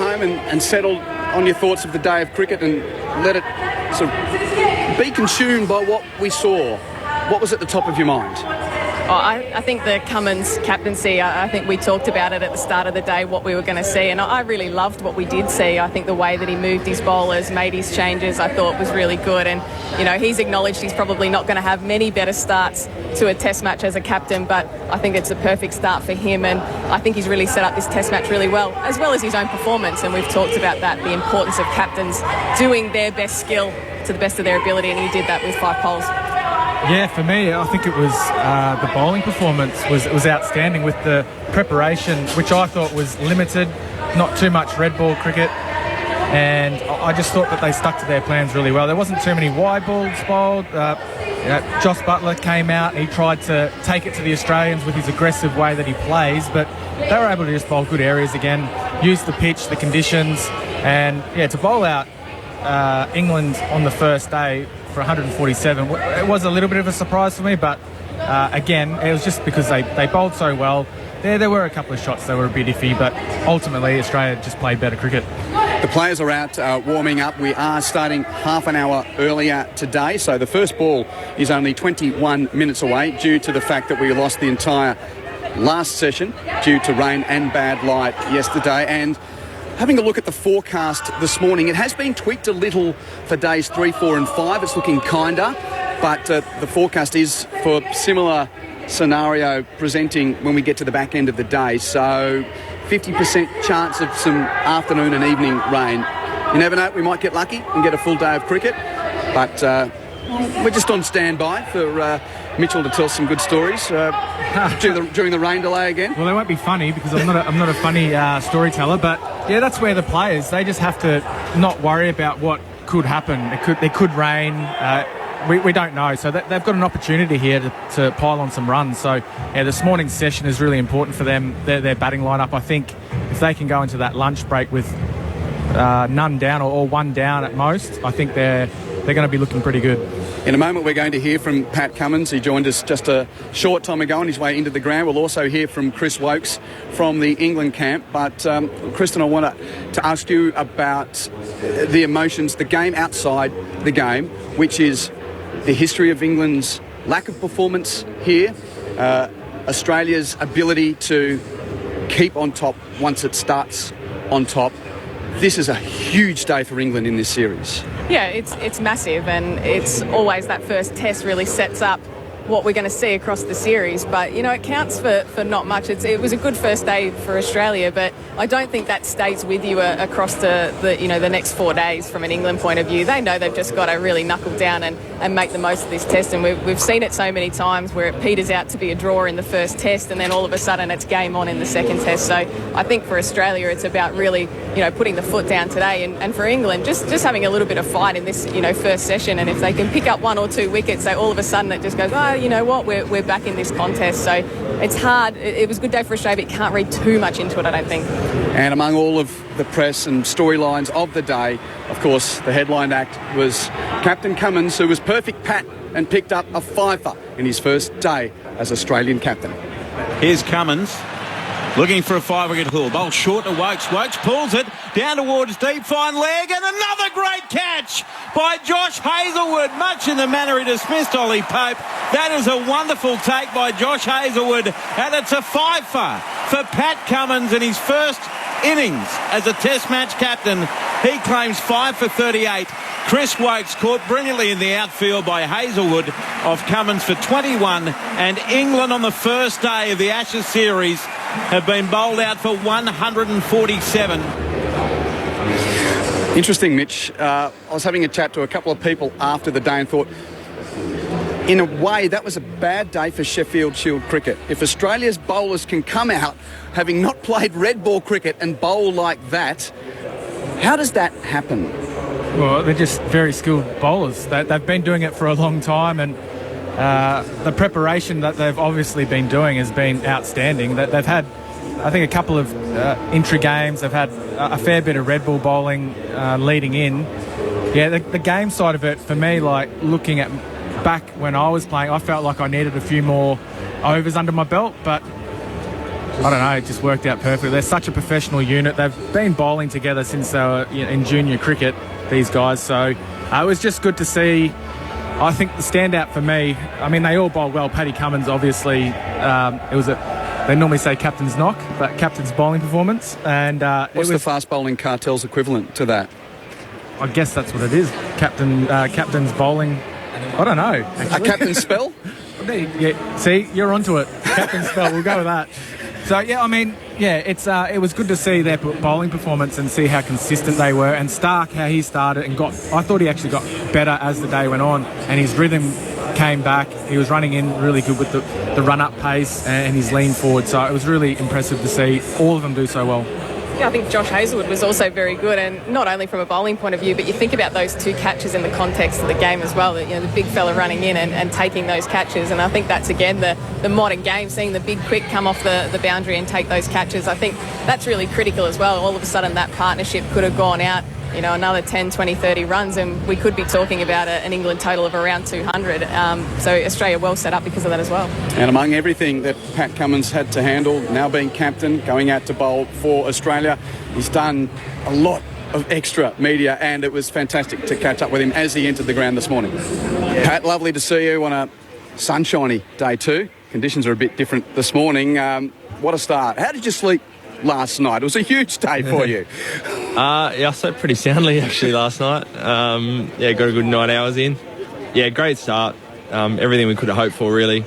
home and settled on your thoughts of the day of cricket and let it sort of be consumed by what we saw, what was at the top of your mind? I think the Cummins captaincy, I think we talked about it at the start of the day, what we were going to see, and I really loved what we did see. I think the way that he moved his bowlers, made his changes, I thought was really good. And, you know, he's acknowledged he's probably not going to have many better starts to a test match as a captain, but I think it's a perfect start for him, and I think he's really set up this test match really well as his own performance. And we've talked about that, the importance of captains doing their best skill to the best of their ability, and he did that with 5 poles. Yeah, for me, I think it was the bowling performance was outstanding with the preparation, which I thought was limited, not too much red ball cricket, and I just thought that they stuck to their plans really well. There wasn't too many wide balls bowled. Josh Buttler came out, he tried to take it to the Australians with his aggressive way that he plays, but they were able to just bowl good areas again, use the pitch, the conditions, and to bowl out England on the first day for 147, it was a little bit of a surprise for me, but again, it was just because they bowled so well. There were a couple of shots that were a bit iffy, but ultimately Australia just played better cricket. The players are out warming up. We are starting half an hour earlier today, so the first ball is only 21 minutes away due to the fact that we lost the entire last session due to rain and bad light yesterday. And having a look at the forecast this morning, it has been tweaked a little for days 3, 4 and 5. It's looking kinder, but the forecast is for similar scenario presenting when we get to the back end of the day. So 50% chance of some afternoon and evening rain. You never know, we might get lucky and get a full day of cricket, but we're just on standby for Mitchell to tell some good stories during the rain delay again. Well, they won't be funny because I'm not a funny storyteller, but yeah, that's where the players, they just have to not worry about what could happen. It could rain. We don't know, so they've got an opportunity here to pile on some runs. So yeah, this morning's session is really important for them. Their batting lineup, I think, if they can go into that lunch break with none down or 1 down at most, I think they're going to be looking pretty good. In a moment, we're going to hear from Pat Cummins. He joined us just a short time ago on his way into the ground. We'll also hear from Chris Wokes from the England camp. But, Kristen, I want to ask you about the emotions, the game outside the game, which is the history of England's lack of performance here, Australia's ability to keep on top once it starts on top. This is a huge day for England in this series. Yeah, it's massive, and it's always that first test really sets up what we're going to see across the series. But, you know, it counts for not much. It was a good first day for Australia, but I don't think that stays with you across the next 4 days from an England point of view. They know they've just got to really knuckle down and make the most of this test, and we've seen it so many times where it peters out to be a draw in the first test and then all of a sudden it's game on in the second test. So I think for Australia it's about really, putting the foot down today, and for England just having a little bit of fight in this, first session, and if they can pick up 1 or 2 wickets, so all of a sudden it just goes, you know what, we're back in this contest. So it's hard. It was a good day for Australia, but you can't read too much into it, I don't think. And among all of the press and storylines of the day, of course, the headline act was Captain Cummins, who was perfect Pat and picked up a fifer in his first day as Australian captain. Here's Cummins looking for a 5-wicket haul. Bowl short to Wokes. Wokes pulls it down towards deep, fine leg, and another great catch by Josh Hazlewood, much in the manner he dismissed Ollie Pope. That is a wonderful take by Josh Hazlewood, and it's a fifer for Pat Cummins in his first innings as a test match captain. He claims 5 for 38. Chris Wokes caught brilliantly in the outfield by Hazlewood of Cummins for 21, and England on the first day of the Ashes series have been bowled out for 147. Interesting, Mitch. I was having a chat to a couple of people after the day and thought, in a way, that was a bad day for Sheffield Shield cricket. If Australia's bowlers can come out having not played red ball cricket and bowl like that, how does that happen? Well, they're just very skilled bowlers. They've been doing it for a long time, and the preparation that they've obviously been doing has been outstanding. They've had, I think, a couple of intra games. They've had a fair bit of red ball bowling leading in. Yeah, the game side of it, for me, like looking at back when I was playing, I felt like I needed a few more overs under my belt, but I don't know, it just worked out perfectly. They're such a professional unit. They've been bowling together since they were in junior cricket, these guys. So it was just good to see. I think the standout for me, I mean, they all bowled well. Paddy Cummins, obviously, they normally say captain's knock, but captain's bowling performance. And what's the fast bowling cartel's equivalent to that? I guess that's what it is. Captain's bowling. I don't know. Actually. A captain's spell? Yeah, see, you're onto it. Captain's spell. We'll go with that. So yeah, I mean, yeah, it was good to see their bowling performance and see how consistent they were. And Stark, how he started and I thought he actually got better as the day went on, and his rhythm came back. He was running in really good with the run-up pace and his lean forward. So it was really impressive to see all of them do so well. Yeah, I think Josh Hazlewood was also very good, and not only from a bowling point of view, but you think about those 2 catches in the context of the game as well, the big fella running in and taking those catches. And I think that's, again, the modern game, seeing the big quick come off the boundary and take those catches. I think that's really critical as well. All of a sudden that partnership could have gone out, another 10, 20, 30 runs, and we could be talking about an England total of around 200. So Australia well set up because of that as well. And among everything that Pat Cummins had to handle, now being captain, going out to bowl for Australia, he's done a lot of extra media, and it was fantastic to catch up with him as he entered the ground this morning. Pat, lovely to see you on a sunshiny day too. Conditions are a bit different this morning. What a start. How did you sleep last night? It was a huge day for you. Yeah, I slept pretty soundly actually last night. Got a good 9 hours in. Yeah, great start. Everything we could have hoped for, really.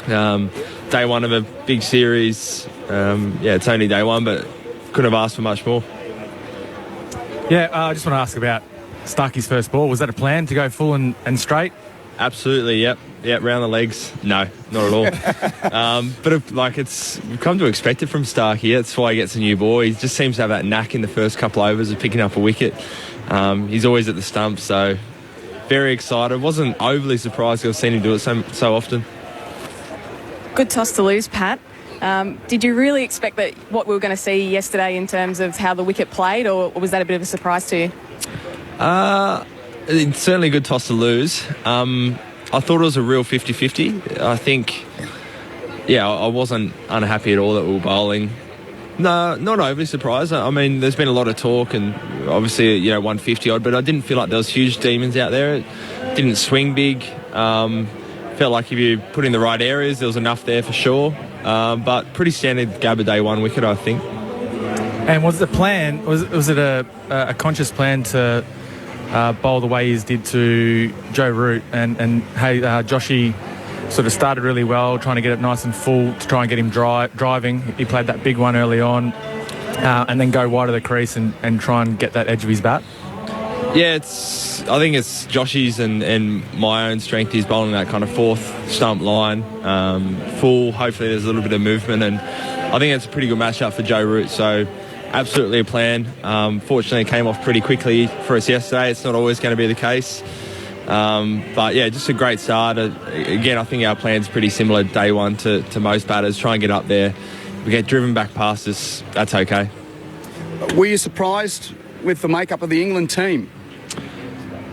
Day one of a big series. It's only day one, but couldn't have asked for much more. Yeah, I just want to ask about Starkey's first ball. Was that a plan to go full and straight? Absolutely, yep, round the legs. No, not at all. We've come to expect it from Starkey. That's why he gets a new ball. He just seems to have that knack in the first couple overs of picking up a wicket. He's always at the stump, so very excited. Wasn't overly surprised because I've seen him do it so often. Good toss to lose, Pat. Did you really expect that what we were going to see yesterday in terms of how the wicket played, or was that a bit of a surprise to you? It's certainly a good toss to lose. I thought it was a real 50-50. I think, I wasn't unhappy at all that we were bowling. No, not overly surprised. I mean, there's been a lot of talk and obviously, 150 odd, but I didn't feel like there was huge demons out there. It didn't swing big. Felt like if you put in the right areas, there was enough there for sure. But pretty standard Gabba day one wicket, I think. And was the plan, was it a conscious plan to bowl the way he did to Joe Root and Joshy sort of started really well, trying to get it nice and full to try and get him driving. He played that big one early on and then go wide of the crease and try and get that edge of his bat? Yeah, I think it's Joshy's and my own strength is bowling that kind of fourth stump line, full. Hopefully there's a little bit of movement, and I think it's a pretty good matchup for Joe Root. So absolutely a plan. Fortunately, it came off pretty quickly for us yesterday. It's not always going to be the case. But yeah, just a great start. Again, I think our plan's pretty similar day one to most batters. Try and get up there. If we get driven back past us, that's okay. Were you surprised with the makeup of the England team?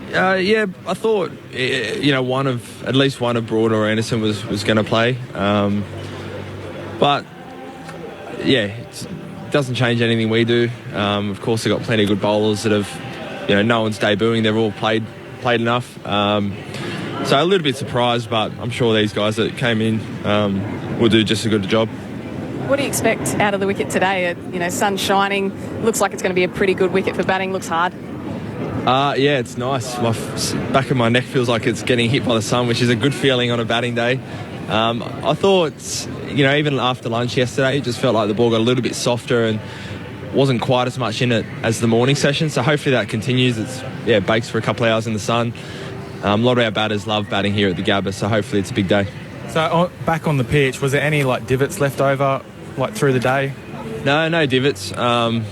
Yeah, I thought at least one of Broad or Anderson was going to play, but yeah, it doesn't change anything we do. Of course, they've got plenty of good bowlers that have, no one's debuting. They've all played enough. So a little bit surprised, but I'm sure these guys that came in will do just as good a job. What do you expect out of the wicket today? Sun shining, looks like it's going to be a pretty good wicket for batting. Looks hard. Yeah, it's nice. My back of my neck feels like it's getting hit by the sun, which is a good feeling on a batting day. I thought, even after lunch yesterday, it just felt like the ball got a little bit softer and wasn't quite as much in it as the morning session. So hopefully that continues. It bakes for a couple of hours in the sun. A lot of our batters love batting here at the Gabba, so hopefully it's a big day. So back on the pitch, was there any divots left over through the day? No divots. No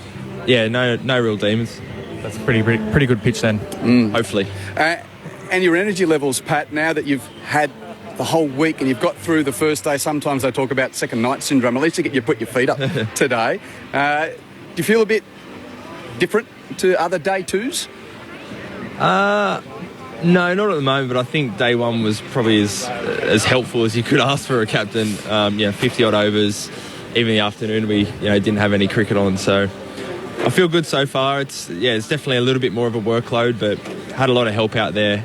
real demons. That's a pretty good pitch then. Hopefully. And your energy levels, Pat, now that you've had the whole week and you've got through the first day, sometimes they talk about second night syndrome. At least you put your feet up today. Do you feel a bit different to other day twos? No, not at the moment, but I think day one was probably as helpful as you could ask for a captain. 50 odd overs, even the afternoon we didn't have any cricket on. So I feel good so far. It's definitely a little bit more of a workload, but had a lot of help out there.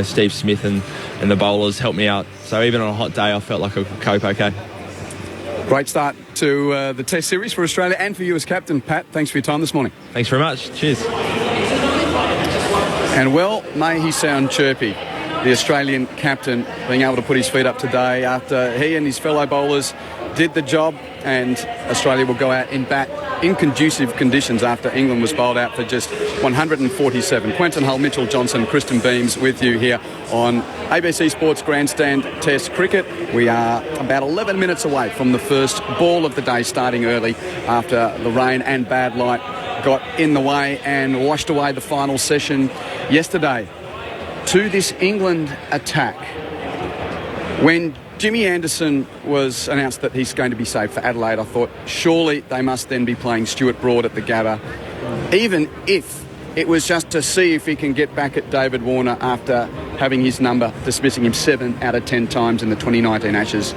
Steve Smith and the bowlers helped me out. So even on a hot day, I felt like I could cope okay. Great start to the Test series for Australia and for you as captain, Pat. Thanks for your time this morning. Thanks very much. Cheers. And well, may he sound chirpy, the Australian captain, being able to put his feet up today after he and his fellow bowlers did the job, and Australia will go out in bat in conducive conditions after England was bowled out for just 147. Quentin Hull, Mitchell Johnson, Kristen Beams with you here on ABC Sports Grandstand Test Cricket. We are about 11 minutes away from the first ball of the day, starting early after the rain and bad light got in the way and washed away the final session yesterday. To this England attack, when Jimmy Anderson was announced that he's going to be saved for Adelaide, I thought surely they must then be playing Stuart Broad at the Gabba, even if it was just to see if he can get back at David Warner after having his number, dismissing him 7 out of 10 times in the 2019 Ashes.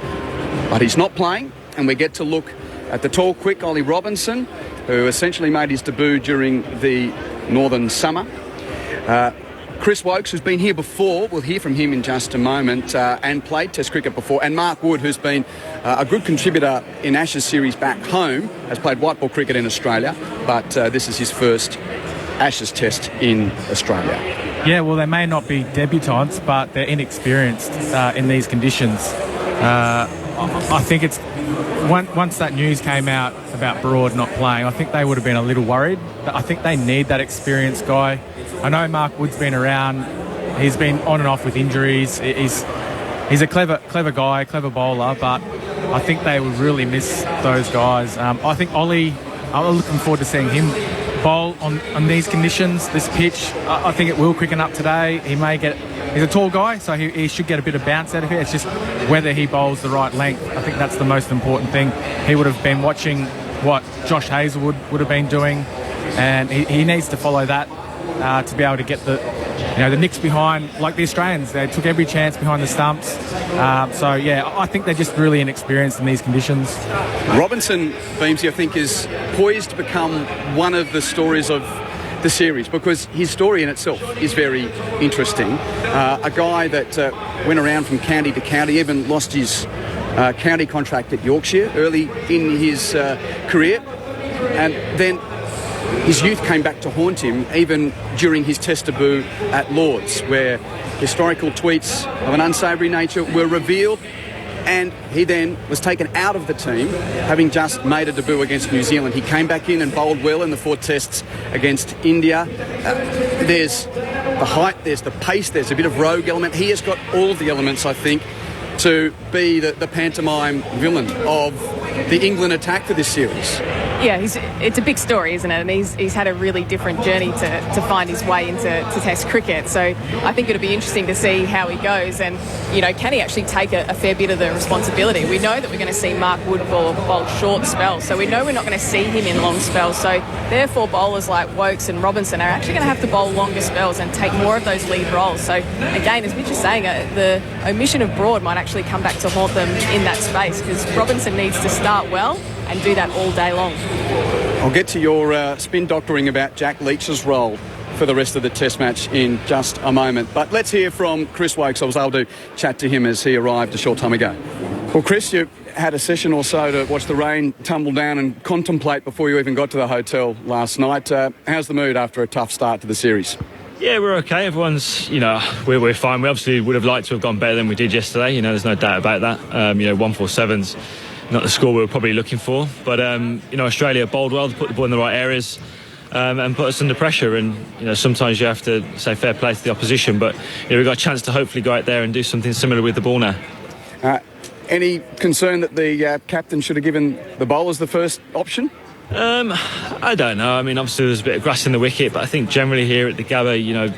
But he's not playing, and we get to look at the tall, quick Ollie Robinson, who essentially made his debut during the Northern Summer. Chris Wokes, who's been here before, we'll hear from him in just a moment, and played Test cricket before. And Mark Wood, who's been a good contributor in Ashes series back home, has played white ball cricket in Australia, but this is his first Ashes Test in Australia. Yeah, well, they may not be debutants, but they're inexperienced in these conditions. I think it's once that news came out about Broad not playing, I think they would have been a little worried. But I think they need that experienced guy. I know Mark Wood's been around. He's been on and off with injuries. He's a clever guy, clever bowler, but I think they would really miss those guys. I think Ollie, I'm looking forward to seeing him bowl on these conditions, this pitch. I think it will quicken up today. He's a tall guy, so he should get a bit of bounce out of it. It's just whether he bowls the right length. I think that's the most important thing. He would have been watching what Josh Hazlewood would have been doing, and he needs to follow that to be able to get the nicks behind, like the Australians. They took every chance behind the stumps. I think they're just really inexperienced in these conditions. Robinson, Beamsy, I think is poised to become one of the stories of the series, because his story in itself is very interesting. A guy that went around from county to county, even lost his county contract at Yorkshire early in his career, and then his youth came back to haunt him even during his Test debut at Lord's, where historical tweets of an unsavoury nature were revealed, and he then was taken out of the team, having just made a debut against New Zealand. He came back in and bowled well in the 4 tests against India. There's the height, there's the pace, there's a bit of rogue element. He has got all the elements, I think, to be the pantomime villain of the England attack for this series. Yeah, it's a big story, isn't it? And he's had a really different journey to find his way into Test cricket. So I think it'll be interesting to see how he goes, and can he actually take a fair bit of the responsibility? We know that we're going to see Mark Wood bowl short spells, so we know we're not going to see him in long spells. So therefore, bowlers like Wokes and Robinson are actually going to have to bowl longer spells and take more of those lead roles. So again, as Mitch is saying, the omission of Broad might actually come back to haunt them in that space, because Robinson needs to start well and do that all day long. I'll get to your spin doctoring about Jack Leach's role for the rest of the Test match in just a moment. But let's hear from Chris Wokes. I was able to chat to him as he arrived a short time ago. Well, Chris, you had a session or so to watch the rain tumble down and contemplate before you even got to the hotel last night. How's the mood after a tough start to the series? Yeah, we're okay. Everyone's, we're fine. We obviously would have liked to have gone better than we did yesterday. There's no doubt about that. 147's not the score we were probably looking for. But, Australia bowled well to put the ball in the right areas and put us under pressure. And, sometimes you have to say fair play to the opposition. But, we've got a chance to hopefully go out there and do something similar with the ball now. Any concern that the captain should have given the bowlers the first option? I don't know. I mean, obviously there's a bit of grass in the wicket, but I think generally here at the Gabba,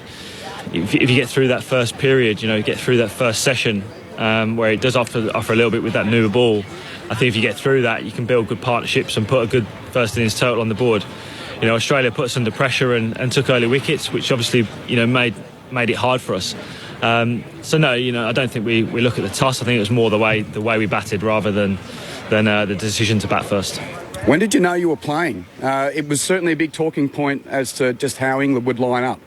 if you get through that first period, you get through that first session where it does offer a little bit with that newer ball. I think if you get through that, you can build good partnerships and put a good first innings total on the board. Australia put us under pressure and took early wickets, which obviously, made it hard for us. No, I don't think we look at the toss. I think it was more the way we batted rather than then the decision to bat first. When did you know you were playing? It was certainly a big talking point as to just how England would line up.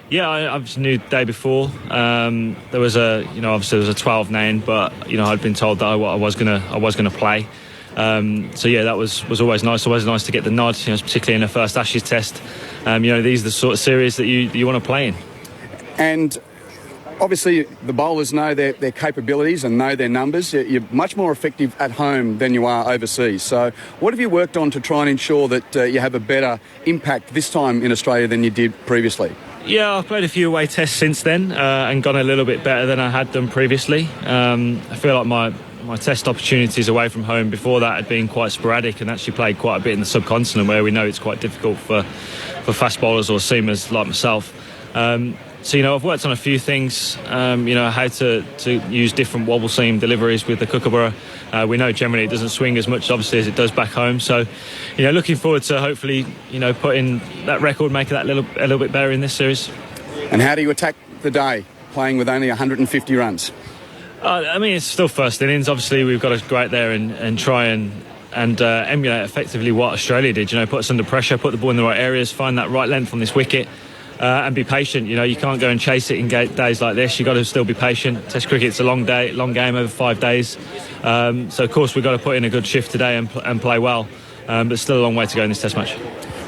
Yeah, I obviously knew the day before. There was obviously there was a 12 name, but I'd been told that I was gonna play. So yeah, that was always nice. Always nice to get the nod, particularly in the first Ashes Test. These are the sort of series that you want to play in. And obviously, the bowlers know their capabilities and know their numbers. You're much more effective at home than you are overseas. So what have you worked on to try and ensure that you have a better impact this time in Australia than you did previously? Yeah, I've played a few away tests since then and gone a little bit better than I had done previously. I feel like my test opportunities away from home before that had been quite sporadic, and actually played quite a bit in the subcontinent, where we know it's quite difficult for fast bowlers or seamers like myself. So, I've worked on a few things, how to use different wobble seam deliveries with the kookaburra. We know generally it doesn't swing as much, obviously, as it does back home. So, looking forward to hopefully, putting that record, making that a little bit better in this series. And how do you attack the day, playing with only 150 runs? It's still first innings. Obviously, we've got to go out there and try and emulate effectively what Australia did. Put us under pressure, put the ball in the right areas, find that right length on this wicket. And be patient. You can't go and chase it in days like this. You've got to still be patient. Test cricket's a long game over 5 days. So, of course, we've got to put in a good shift today and play well. But still a long way to go in this Test match.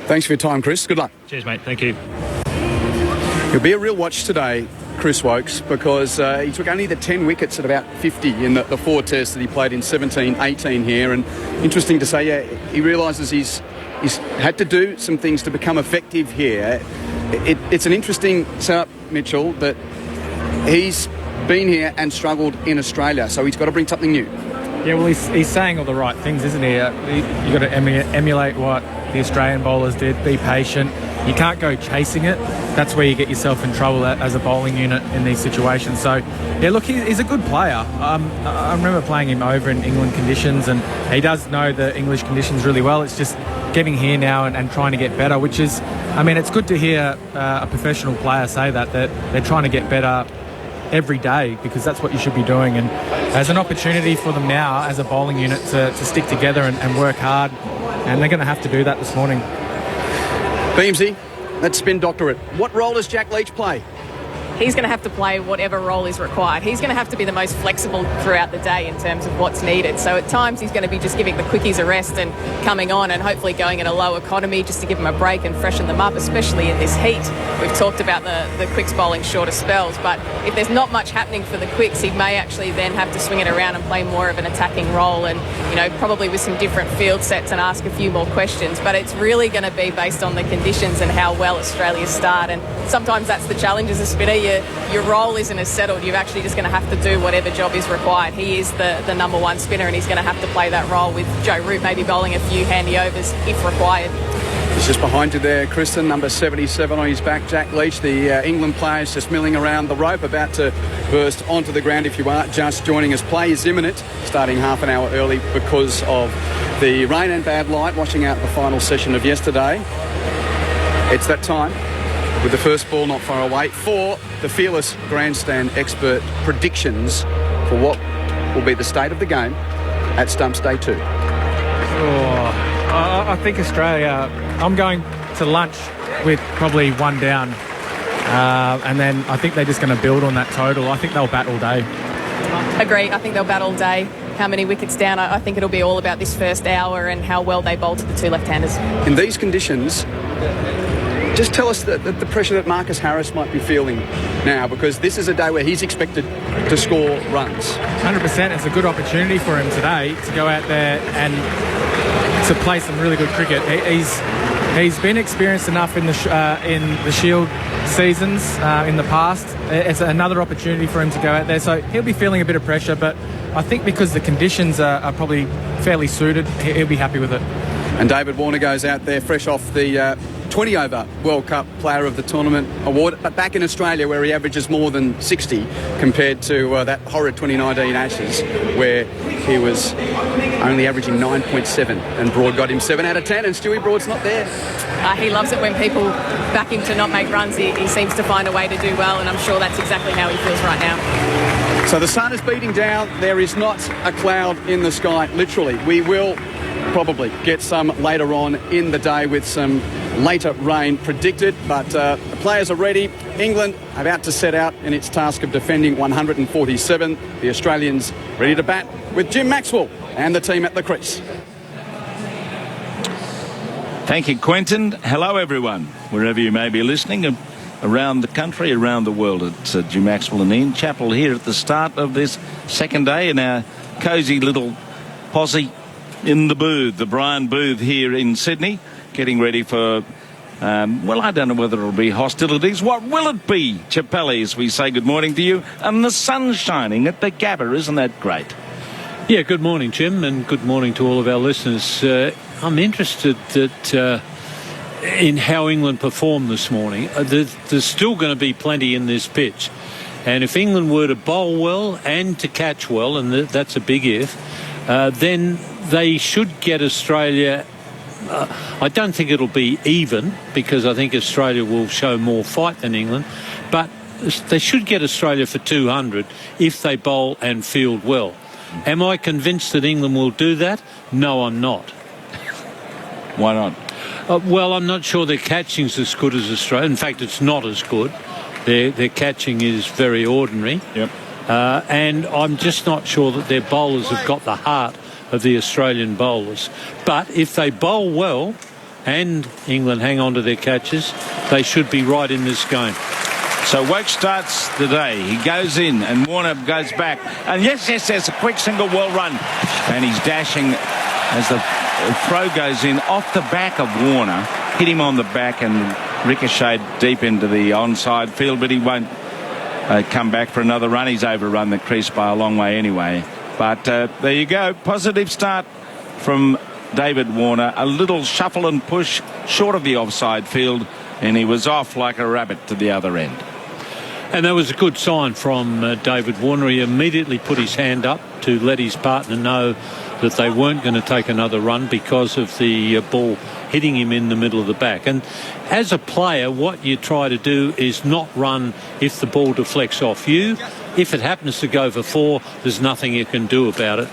Thanks for your time, Chris. Good luck. Cheers, mate. Thank you. It'll be a real watch today, Chris Woakes, because he took only the 10 wickets at about 50 in the 4 tests that he played in 17-18 here. And interesting to say, he realises he's had to do some things to become effective here. It's an interesting setup, Mitchell, that he's been here and struggled in Australia, so he's got to bring something new. Yeah, well, he's saying all the right things, isn't he? You've got to emulate what the Australian bowlers did, be patient. You can't go chasing it. That's where you get yourself in trouble as a bowling unit in these situations. So, yeah, look, he's a good player. I remember playing him over in England conditions, and he does know the English conditions really well. It's just getting here now and trying to get better, which is, it's good to hear a professional player say that they're trying to get better every day, because that's what you should be doing. And as an opportunity for them now as a bowling unit to stick together and work hard, and they're going to have to do that this morning. Beamsy, let's spin doctorate. What role does Jack Leach play? He's going to have to play whatever role is required. He's going to have to be the most flexible throughout the day in terms of what's needed. So at times he's going to be just giving the quickies a rest and coming on and hopefully going at a low economy just to give them a break and freshen them up, especially in this heat. We've talked about the quicks bowling shorter spells, but if there's not much happening for the quicks, he may actually then have to swing it around and play more of an attacking role and, probably with some different field sets and ask a few more questions. But it's really going to be based on the conditions and how well Australia start. And sometimes that's the challenge as a spinner. Your role isn't as settled. You're actually just going to have to do whatever job is required. He is the number one spinner, and he's going to have to play that role with Joe Root maybe bowling a few handy overs if required. He's just behind you there, Kristen, number 77 on his back. Jack Leach, the England players just milling around the rope, about to burst onto the ground if you are just joining us. Play is imminent, starting half an hour early because of the rain and bad light, washing out the final session of yesterday. It's that time, with the first ball not far away, for the fearless grandstand expert predictions for what will be the state of the game at Stumps Day 2. I think Australia, I'm going to lunch with probably one down, and then I think they're just going to build on that total. I think they'll bat all day. Agree. I think they'll bat all day. How many wickets down? I think it'll be all about this first hour and how well they bowl to the two left-handers. In these conditions, just tell us the pressure that Marcus Harris might be feeling now, because this is a day where he's expected to score runs. 100%. It's a good opportunity for him today to go out there and to play some really good cricket. He's been experienced enough in the Shield seasons in the past. It's another opportunity for him to go out there, so he'll be feeling a bit of pressure, but I think because the conditions are probably fairly suited, he'll be happy with it. And David Warner goes out there fresh off the 20-over World Cup Player of the Tournament award, but back in Australia where he averages more than 60 compared to that horrid 2019 Ashes where he was only averaging 9.7 and Broad got him 7 out of 10 and Stewie Broad's not there. He loves it when people back him to not make runs. He seems to find a way to do well, and I'm sure that's exactly how he feels right now. So the sun is beating down. There is not a cloud in the sky, literally. We will probably get some later on in the day with some later rain predicted, but the players are ready. England about to set out in its task of defending 147. The Australians ready to bat with Jim Maxwell and the team at the crease. Thank you, Quentin. Hello, everyone, wherever you may be listening around the country, around the world. It's Jim Maxwell and Ian Chappell here at the start of this second day in our cosy little posse in the booth, the Brian booth here in Sydney, getting ready for, well, I don't know whether it'll be hostilities. What will it be, Chappelli, as we say good morning to you? And the sun's shining at the Gabba, isn't that great? Yeah, good morning, Jim, and good morning to all of our listeners. I'm interested in how England performed this morning. There's still going to be plenty in this pitch. And if England were to bowl well and to catch well, and that's a big if, then they should get Australia. I don't think it'll be even, because I think Australia will show more fight than England, but they should get Australia for 200 if they bowl and field well. Am I convinced that England will do that? No, I'm not. Why not? Well, I'm not sure their catching's as good as Australia. In fact, it's not as good. Their catching is very ordinary. Yep. And I'm just not sure that their bowlers have got the heart of the Australian bowlers. But if they bowl well and England hang on to their catches, they should be right in this game. So Woke starts the day. He goes in and Warner goes back. And yes, a quick single, well run. And he's dashing as the throw goes in off the back of Warner. Hit him on the back and ricocheted deep into the onside field, but he won't come back for another run. He's overrun the crease by a long way anyway. But there you go. Positive start from David Warner. A little shuffle and push short of the offside field, and he was off like a rabbit to the other end. And that was a good sign from David Warner. He immediately put his hand up to let his partner know that they weren't going to take another run because of the ball hitting him in the middle of the back. And as a player, what you try to do is not run if the ball deflects off you. If it happens to go for 4, there's nothing you can do about it.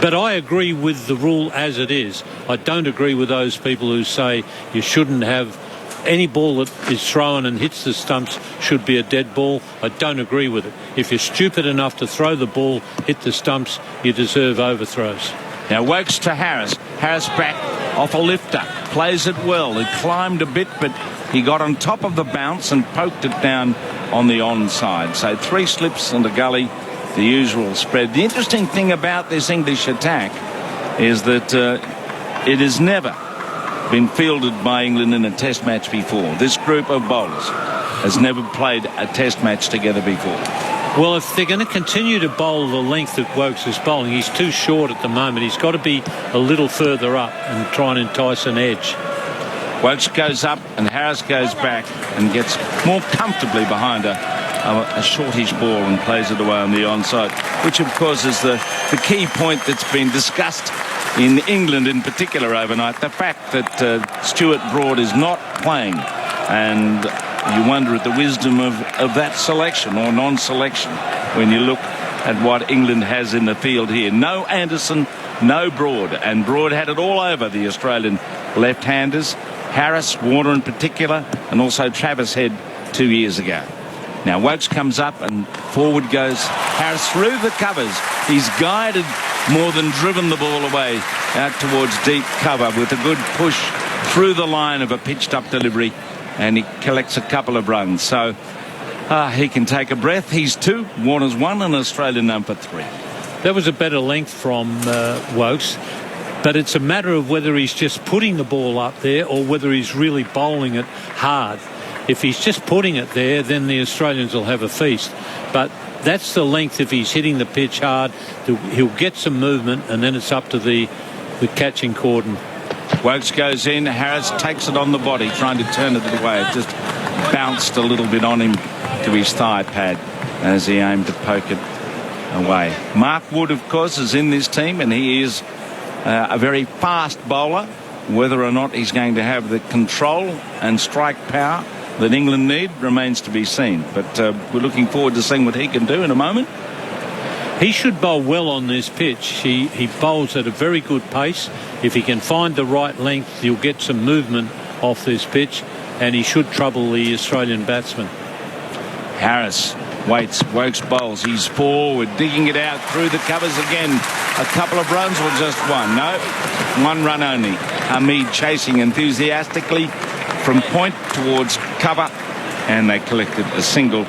But I agree with the rule as it is. I don't agree with those people who say you shouldn't have any ball that is thrown and hits the stumps should be a dead ball. I don't agree with it. If you're stupid enough to throw the ball, hit the stumps, you deserve overthrows. Now Wokes to Harris. Harris back off a lifter. Plays it well. He climbed a bit, but he got on top of the bounce and poked it down on the onside. So 3 slips and a gully, the usual spread. The interesting thing about this English attack is that it has never been fielded by England in a test match before. This group of bowlers has never played a test match together before. Well, if they're going to continue to bowl the length that Wokes is bowling, he's too short at the moment. He's got to be a little further up and try and entice an edge. Wokes goes up and Harris goes back and gets more comfortably behind a shortish ball and plays it away on the onside, which of course is the key point that's been discussed in England in particular overnight, the fact that Stuart Broad is not playing, and you wonder at the wisdom of that selection or non-selection when you look at what England has in the field here. No Anderson, no Broad, and Broad had it all over the Australian left-handers, Harris, Warner in particular, and also Travis Head 2 years ago. Now Wokes comes up and forward goes Harris through the covers. He's guided more than driven the ball away out towards deep cover with a good push through the line of a pitched up delivery, and he collects a couple of runs. So he can take a breath. He's 2, Warner's 1, and Australia number 3. That was a better length from Wokes, but it's a matter of whether he's just putting the ball up there or whether he's really bowling it hard. If he's just putting it there, then the Australians will have a feast. But that's the length. If he's hitting the pitch hard, he'll get some movement, and then it's up to the catching cordon. Wokes goes in. Harris takes it on the body, trying to turn it away. It just bounced a little bit on him to his thigh pad as he aimed to poke it away. Mark Wood, of course, is in this team, and he is a very fast bowler. Whether or not he's going to have the control and strike power that England need remains to be seen. But we're looking forward to seeing what he can do in a moment. He should bowl well on this pitch. He bowls at a very good pace. If he can find the right length, he'll get some movement off this pitch, and he should trouble the Australian batsman. Harris waits, Wokes bowls. He's forward, digging it out through the covers again. A couple of runs or just one? No, one run only. Hamid chasing enthusiastically from point towards cover, and they collected a single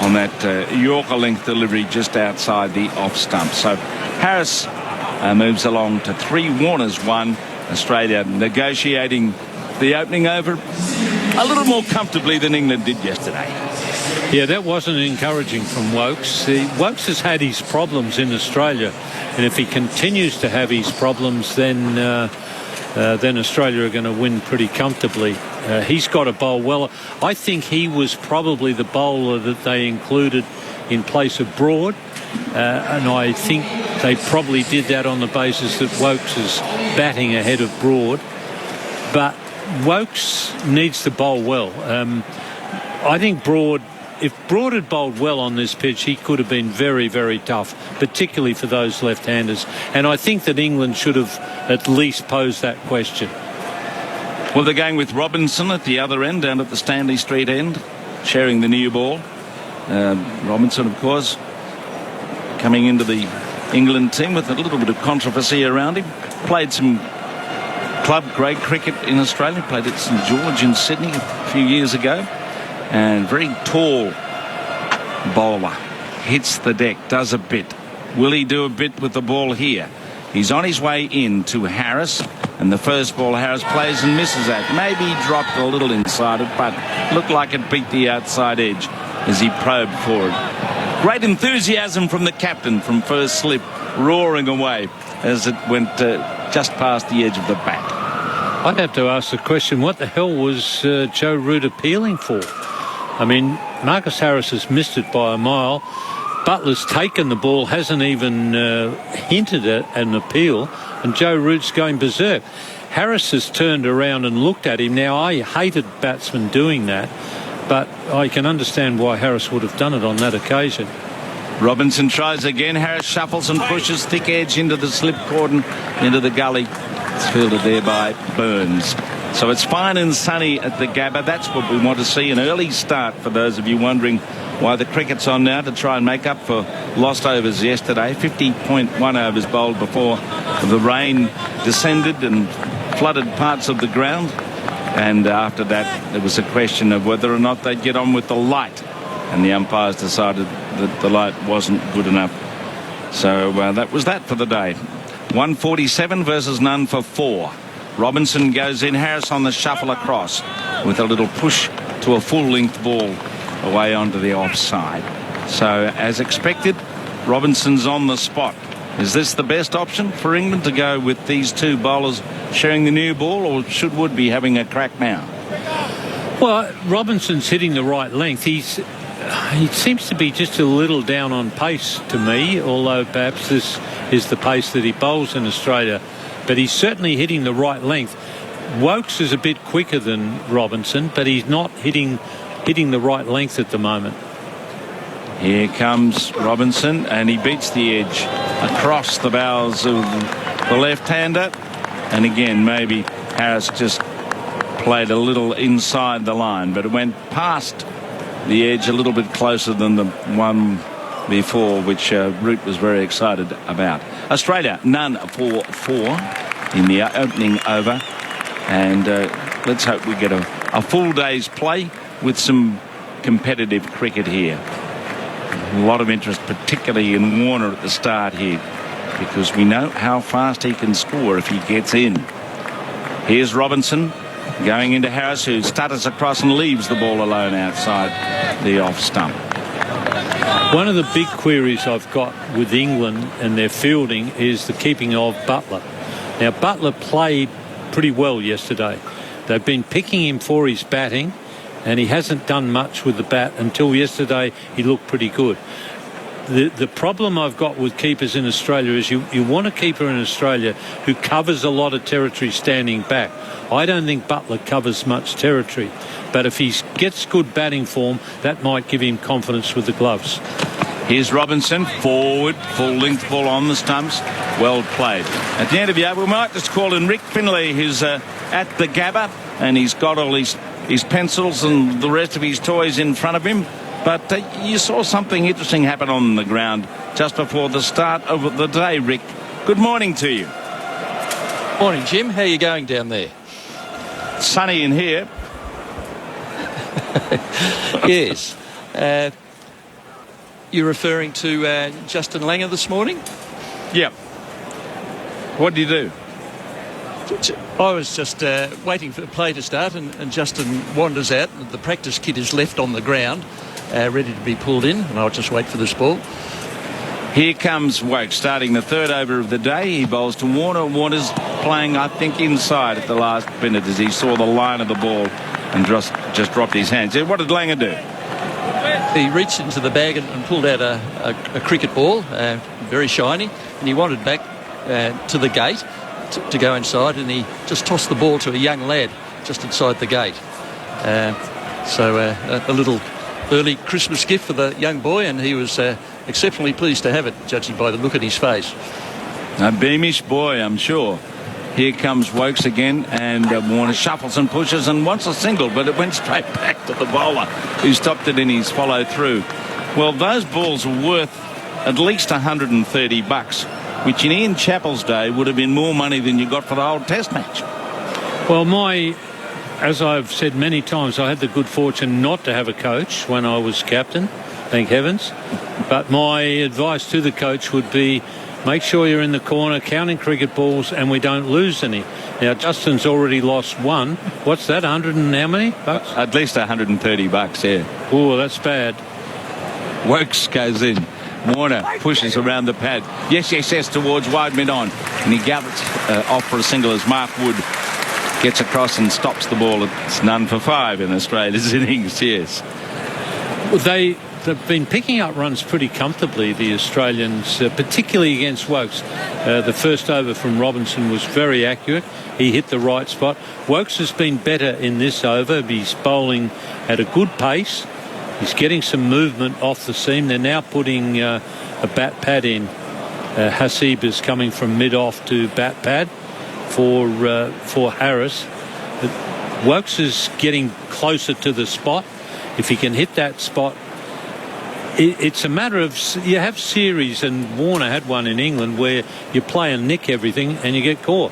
on that Yorker length delivery just outside the off stump. So Harris moves along to 3, Warner's 1. Australia negotiating the opening over a little more comfortably than England did yesterday. Yeah, that wasn't encouraging from Wokes. Wokes has had his problems in Australia, and if he continues to have his problems, then Australia are going to win pretty comfortably. He's got to bowl well. I think he was probably the bowler that they included in place of Broad, and I think they probably did that on the basis that Wokes is batting ahead of Broad. But Wokes needs to bowl well. I think if Broad had bowled well on this pitch, he could have been very, very tough, particularly for those left-handers. And I think that England should have at least posed that question. Well, they're going with Robinson at the other end, down at the Stanley Street end, sharing the new ball. Robinson, of course, coming into the England team with a little bit of controversy around him. Played some club-grade cricket in Australia. Played at St George in Sydney a few years ago. And very tall bowler. Hits the deck, does a bit. Will he do a bit with the ball here? He's on his way in to Harris. And the first ball Harris plays and misses at. Maybe he dropped a little inside it, but looked like it beat the outside edge as he probed forward. Great enthusiasm from the captain from first slip, roaring away as it went just past the edge of the bat. I'd have to ask the question, what the hell was Joe Root appealing for? I mean, Marcus Harris has missed it by a mile. Butler's taken the ball, hasn't even hinted at an appeal, and Joe Root's going berserk. Harris has turned around and looked at him. Now, I hated batsmen doing that, but I can understand why Harris would have done it on that occasion. Robinson tries again. Harris shuffles and pushes thick edge into the slip cordon, into the gully. It's fielded there by Burns. So it's fine and sunny at the Gabba. That's what we want to see, an early start for those of you wondering why the cricket's on now, to try and make up for lost overs yesterday. 50.1 overs bowled before the rain descended and flooded parts of the ground. And after that, there was a question of whether or not they'd get on with the light. And the umpires decided that the light wasn't good enough. So that was that for the day. 147 versus none for 4. Robinson goes in. Harris on the shuffle across with a little push to a full-length ball away onto the offside. So, as expected, Robinson's on the spot. Is this the best option for England, to go with these two bowlers sharing the new ball, or should Wood be having a crack now? Well, Robinson's hitting the right length. He seems to be just a little down on pace to me, although perhaps this is the pace that he bowls in Australia. But he's certainly hitting the right length. Wokes is a bit quicker than Robinson, but he's not hitting the right length at the moment. Here comes Robinson, and he beats the edge across the bows of the left-hander. And again, maybe Harris just played a little inside the line, but it went past the edge a little bit closer than the one before, which Root was very excited about. Australia none for 4 in the opening over, and let's hope we get a full day's play with some competitive cricket here. A lot of interest, particularly in Warner at the start here, because we know how fast he can score if he gets in. Here's Robinson going into Harris, who stutters across and leaves the ball alone outside the off stump. One of the big queries I've got with England and their fielding is the keeping of Butler. Now, Butler played pretty well yesterday. They've been picking him for his batting, and he hasn't done much with the bat until yesterday. He looked pretty good. The problem I've got with keepers in Australia is you want a keeper in Australia who covers a lot of territory standing back. I don't think Butler covers much territory, but if he gets good batting form, that might give him confidence with the gloves. Here's Robinson, forward, full length ball on the stumps. Well played. At the end of the over, we might just call in Rick Finlay, who's at the Gabba, and he's got all his pencils and the rest of his toys in front of him. But you saw something interesting happen on the ground just before the start of the day, Rick. Good morning to you. Morning, Jim. How are you going down there? Sunny in here. Yes. You're referring to Justin Langer this morning? Yep. What did you do? I was just waiting for the play to start, and Justin wanders out. The practice kit is left on the ground, ready to be pulled in, and I'll just wait for this ball. Here comes Woke, starting the third over of the day. He bowls to Warner. Warner's playing, I think, inside at the last minute as he saw the line of the ball and just dropped his hands. What did Langer do? He reached into the bag and pulled out a cricket ball, very shiny, and he wandered back to the gate to go inside, and he just tossed the ball to a young lad just inside the gate. So a little early Christmas gift for the young boy, and he was exceptionally pleased to have it, judging by the look at his face. A beamish boy, I'm sure. Here comes Wokes again, and Warner shuffles and pushes and wants a single, but it went straight back to the bowler, who stopped it in his follow-through. Well, those balls are worth at least $130, which in Ian Chappell's day would have been more money than you got for the whole Test match. Well, as I've said many times, I had the good fortune not to have a coach when I was captain, thank heavens. But my advice to the coach would be, make sure you're in the corner counting cricket balls and we don't lose any. Now, Justin's already lost one. What's that, 100 and how many bucks? At least $130, yeah. Oh, that's bad. Wokes goes in. Warner pushes around the pad. Yes, towards wide mid-on. And he gallops off for a single as Mark Wood gets across and stops the ball. It's none for 5 in Australia's innings, yes. They've been picking up runs pretty comfortably, the Australians, particularly against Wokes. The first over from Robinson was very accurate. He hit the right spot. Wokes has been better in this over. He's bowling at a good pace. He's getting some movement off the seam. They're now putting a bat pad in. Hasib is coming from mid-off to bat pad for Harris. Wokes is getting closer to the spot. If he can hit that spot, it's a matter of, you have series, and Warner had one in England where you play and nick everything and you get caught.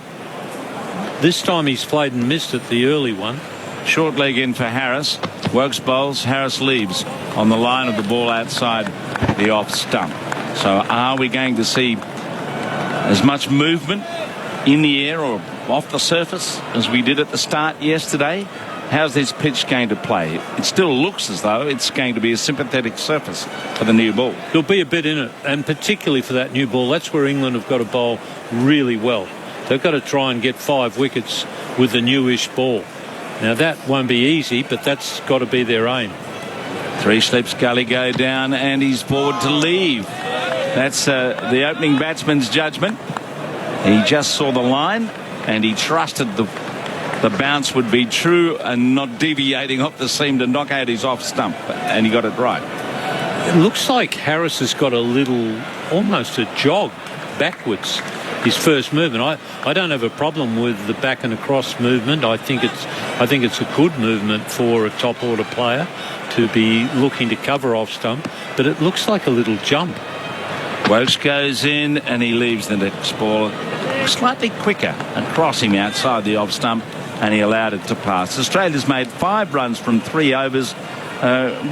This time he's played and missed it, the early one. Short leg in for Harris. Wokes bowls, Harris leaves on the line of the ball outside the off stump. So are we going to see as much movement in the air or off the surface as we did at the start yesterday? How's this pitch going to play? It still looks as though it's going to be a sympathetic surface for the new ball. There'll be a bit in it, and particularly for that new ball. That's where England have got to bowl really well. They've got to try and get 5 wickets with the newish ball. Now, that won't be easy, but that's got to be their aim. 3 slips, Gully go down, and he's forward to leave. That's the opening batsman's judgment. He just saw the line, and he trusted the bounce would be true and not deviating off the seam to knock out his off stump, and he got it right. It looks like Harris has got a little, almost a jog backwards, his first movement. I don't have a problem with the back and across movement. I think it's a good movement for a top order player to be looking to cover off stump, but it looks like a little jump. Wokes goes in and he leaves the next ball slightly quicker across him outside the off stump, and he allowed it to pass. Australia's made 5 runs from 3 overs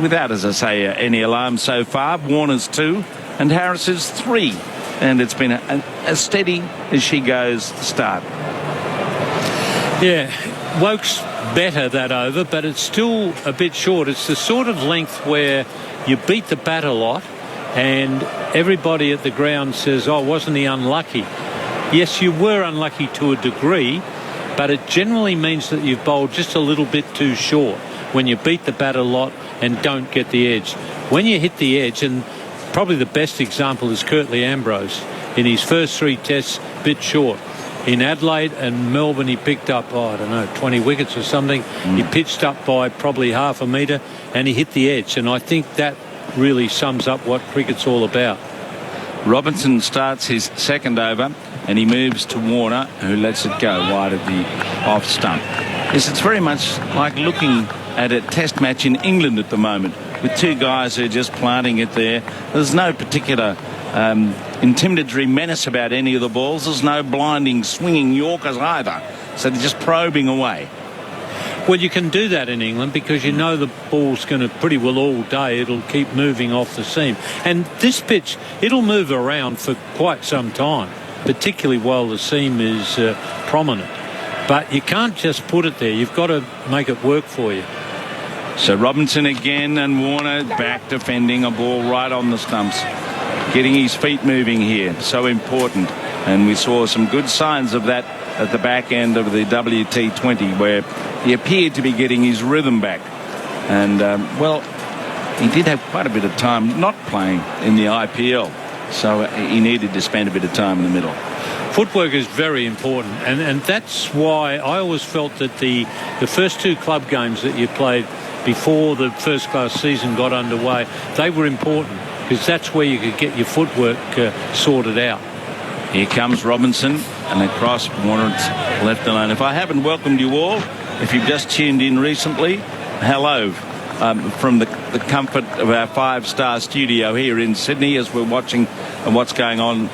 without, as I say, any alarm so far. Warner's 2 and Harris's 3. And it's been as steady as she goes start. Yeah, Wokes better that over, but it's still a bit short. It's the sort of length where you beat the bat a lot and everybody at the ground says, oh, wasn't he unlucky? Yes, you were unlucky to a degree, but it generally means that you've bowled just a little bit too short when you beat the bat a lot and don't get the edge. When you hit the edge, and probably the best example is Curtly Ambrose. In his first 3 tests, bit short. In Adelaide and Melbourne, he picked up, 20 wickets or something. He pitched up by probably half a metre and he hit the edge. And I think that really sums up what cricket's all about. Robinson starts his second over and he moves to Warner, who lets it go wide of the off stump. Yes, it's very much like looking at a test match in England at the moment with two guys who are just planting it there. There's no particular intimidatory menace about any of the balls. There's no blinding swinging Yorkers either, so they're just probing away. Well, you can do that in England because you know the ball's going to pretty well all day. It'll keep moving off the seam. And this pitch, it'll move around for quite some time, particularly while the seam is prominent. But you can't just put it there. You've got to make it work for you. So Robinson again, and Warner back defending a ball right on the stumps. Getting his feet moving here, so important. And we saw some good signs of that at the back end of the WT20, where he appeared to be getting his rhythm back. And, well, he did have quite a bit of time not playing in the IPL, so he needed to spend a bit of time in the middle. Footwork is very important, and that's why I always felt that the first two club games that you played before the first-class season got underway, they were important, because that's where you could get your footwork sorted out. Here comes Robinson, and across Warner, it's left alone. If I haven't welcomed you all, if you've just tuned in recently, hello from the comfort of our five-star studio here in Sydney as we're watching what's going on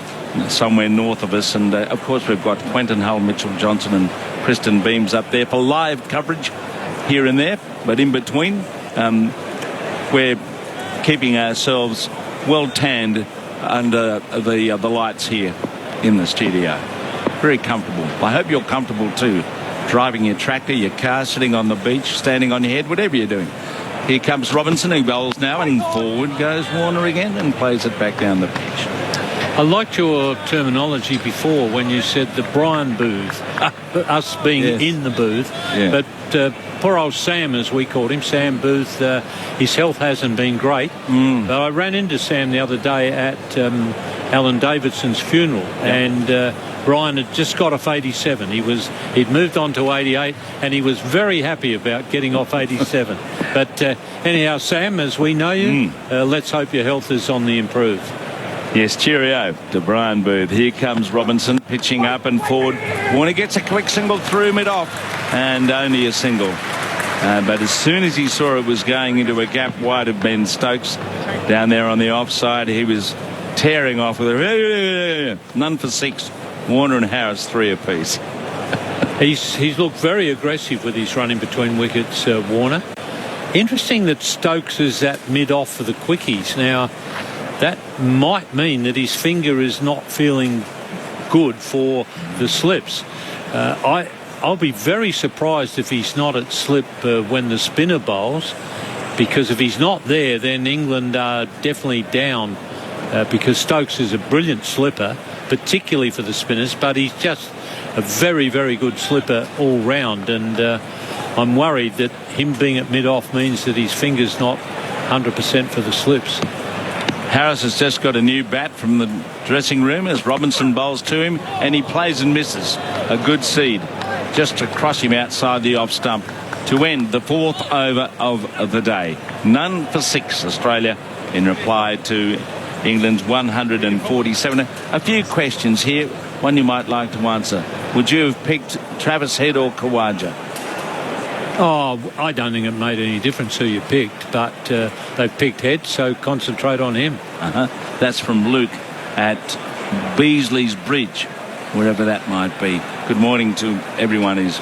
somewhere north of us. And, of course, we've got Quentin Hull, Mitchell Johnson and Kristen Beams up there for live coverage here and there. But in between, we're keeping ourselves well tanned under the lights here in the studio. Very comfortable. I hope you're comfortable too. Driving your tractor, your car, sitting on the beach, standing on your head, whatever you're doing. Here comes Robinson, who bowls now, and forward goes Warner again and plays it back down the pitch. I liked your terminology before when you said the Brian booth, us being in the booth. Yeah. But poor old Sam, as we called him, Sam Booth, his health hasn't been great. But I ran into Sam the other day at Alan Davidson's funeral, and Brian had just got off 87. He'd moved on to 88, and he was very happy about getting off 87. But anyhow, Sam, as we know you, let's hope your health is on the improve. Yes, cheerio to Brian Booth. Here comes Robinson pitching up and forward. Warner gets a quick single through mid-off, and only a single. But as soon as he saw it was going into a gap wide of Ben Stokes down there on the offside, he was tearing off with a none for six. Warner and Harris 3 apiece. He's looked very aggressive with his running between wickets, Warner. Interesting that Stokes is at mid-off for the quickies. Now, that might mean that his finger is not feeling good for the slips. I'll be very surprised if he's not at slip when the spinner bowls, because if he's not there, then England are definitely down, because Stokes is a brilliant slipper, particularly for the spinners, but he's just a very, very good slipper all round, and I'm worried that him being at mid-off means that his finger's not 100% for the slips. Harris has just got a new bat from the dressing room as Robinson bowls to him, and he plays and misses. A good seed just to cross him outside the off stump to end the fourth over of the day. None for six, Australia, in reply to England's 147. A few questions here, one you might like to answer. Would you have picked Travis Head or Khawaja? Oh, I don't think it made any difference who you picked, but they've picked Head, so concentrate on him. That's from Luke at Beasley's Bridge, wherever that might be. Good morning to everyone who's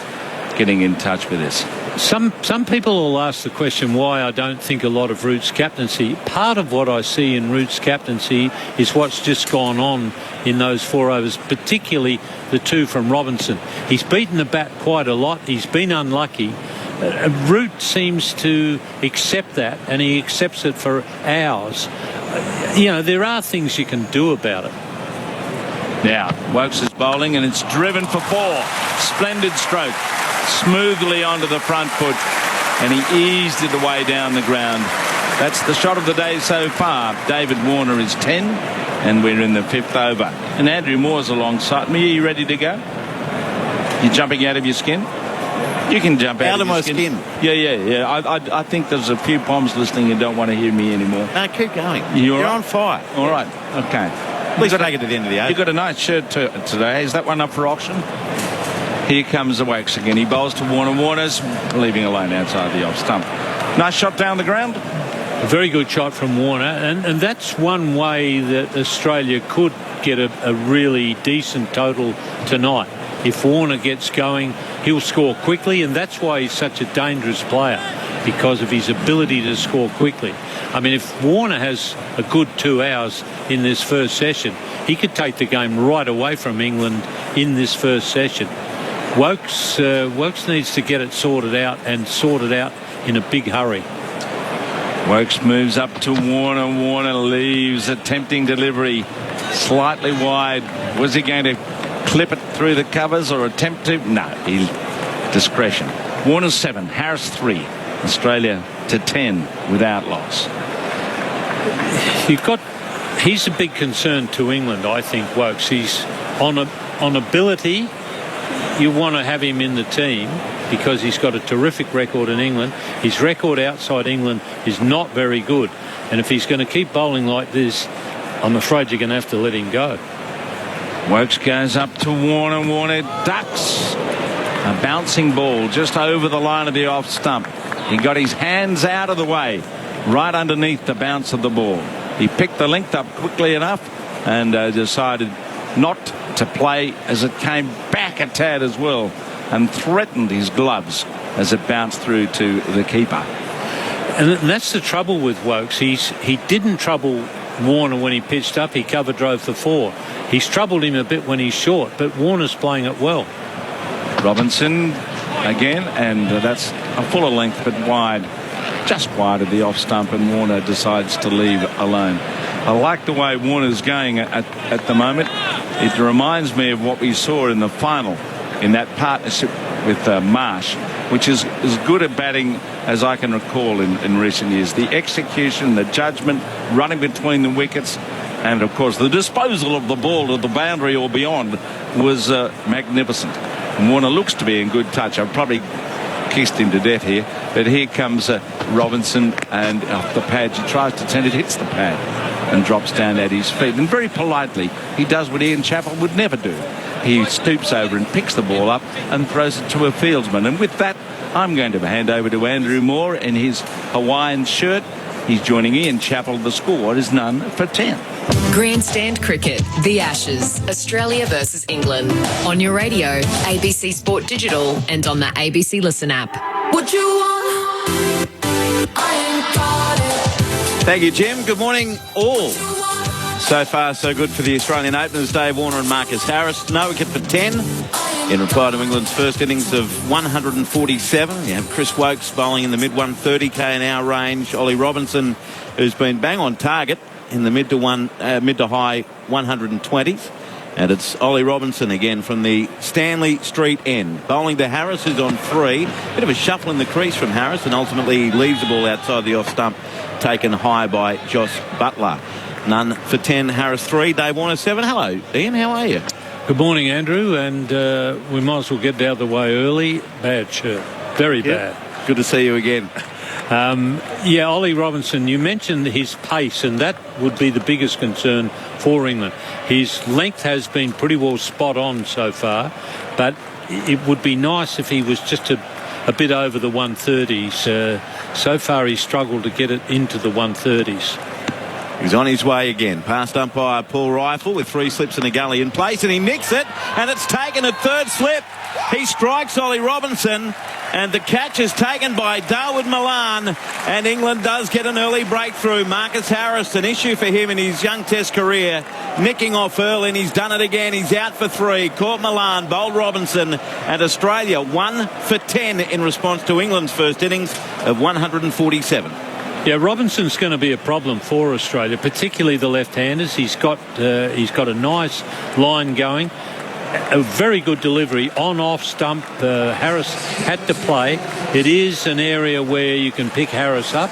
getting in touch with us. Some people will ask the question why I don't think a lot of Root's captaincy. Part of what I see in Root's captaincy is what's just gone on in those 4 overs, particularly the 2 from Robinson. He's beaten the bat quite a lot. He's been unlucky. Root seems to accept that, and he accepts it for hours. There are things you can do about it. Now, Wokes is bowling, and it's driven for 4. Splendid stroke. Smoothly onto the front foot, and he eased it away down the ground. That's the shot of the day so far. David Warner is 10, and we're in the 5th over. And Andrew Moore's alongside me. Are you ready to go? You jumping out of your skin? You can jump out of my skin. Yeah. I think there's a few Poms listening who don't want to hear me anymore. No, keep going. You're on fire. All right. Okay. At least take it to the end of the You've over. got a nice shirt today. Is that one up for auction? Here comes the Wokes again. He bowls to Warner. Warner's leaving alone outside the off stump. Nice shot down the ground. A very good shot from Warner, and that's one way that Australia could get a really decent total tonight. If Warner gets going, he'll score quickly, and that's why he's such a dangerous player, because of his ability to score quickly. I mean, if Warner has a good 2 hours in this first session, he could take the game right away from England in this first session. Wokes needs to get it sorted out, and sorted out in a big hurry. Wokes moves up to Warner. Warner leaves a tempting delivery slightly wide. Was he going to clip it through the covers or attempt to? No, he's discretion. Warner's 7, Harris 3. Australia to 10 without loss. He's a big concern to England, I think, Wokes. He's on ability. You want to have him in the team because he's got a terrific record in England. His record outside England is not very good. And if he's going to keep bowling like this, I'm afraid you're going to have to let him go. Wokes goes up to Warner. Warner ducks a bouncing ball just over the line of the off stump. He got his hands out of the way, right underneath the bounce of the ball. He picked the length up quickly enough and decided not to play as it came back a tad as well, and threatened his gloves as it bounced through to the keeper. And that's the trouble with Wokes. He didn't trouble Warner when he pitched up. He cover drove for 4. He's troubled him a bit when he's short, but Warner's playing it well. Robinson again, and that's a fuller length but wide, just wide of the off stump, and Warner decides to leave alone. I like the way Warner's going at the moment. It reminds me of what we saw in the final in that partnership with Marsh, which is as good at batting as I can recall in recent years. The execution, the judgment, running between the wickets, and of course the disposal of the ball to the boundary or beyond was magnificent. And Warner looks to be in good touch. I've probably kissed him to death here, but here comes Robinson, and off the pad he tries to turn it, hits the pad and drops down at his feet, and very politely he does what Ian Chappell would never do. He stoops over and picks the ball up and throws it to a fieldsman. And with that, I'm going to hand over to Andrew Moore in his Hawaiian shirt. He's joining Ian Chappell. The score is none for 10. Grandstand Cricket, The Ashes, Australia versus England. On your radio, ABC Sport Digital, and on the ABC Listen app. What you want? I ain't got it. Thank you, Jim. Good morning, all. So far, so good for the Australian openers, Dave Warner and Marcus Harris. No wicket for 10 in reply to England's first innings of 147. You have Chris Wokes bowling in the mid-130 km/h range. Ollie Robinson, who's been bang on target in the mid to high 120s. And it's Ollie Robinson again from the Stanley Street end. Bowling to Harris, who's on 3. Bit of a shuffle in the crease from Harris, and ultimately he leaves the ball outside the off stump, taken high by Josh Butler. None for 10, Harris 3, Dave Warner 7. Hello, Ian, how are you? Good morning, Andrew, and we might as well get out of the way early. Bad shirt. Very bad. Good to see you again. Ollie Robinson, you mentioned his pace, and that would be the biggest concern for England. His length has been pretty well spot on so far, but it would be nice if he was just a bit over the 130s. So far he's struggled to get it into the 130s. He's on his way again. Past umpire Paul Rifle with 3 slips and a gully in place, and he nicks it, and it's taken a 3rd slip. He strikes Ollie Robinson, and the catch is taken by Dawood Malan, and England does get an early breakthrough. Marcus Harris, an issue for him in his young test career, nicking off early, and he's done it again. He's out for 3. Caught Malan, bowled Robinson, and Australia 1 for 10 in response to England's first innings of 147. Yeah, Robinson's going to be a problem for Australia, particularly the left-handers. He's got a nice line going, a very good delivery on off stump. Harris had to play. It is an area where you can pick Harris up,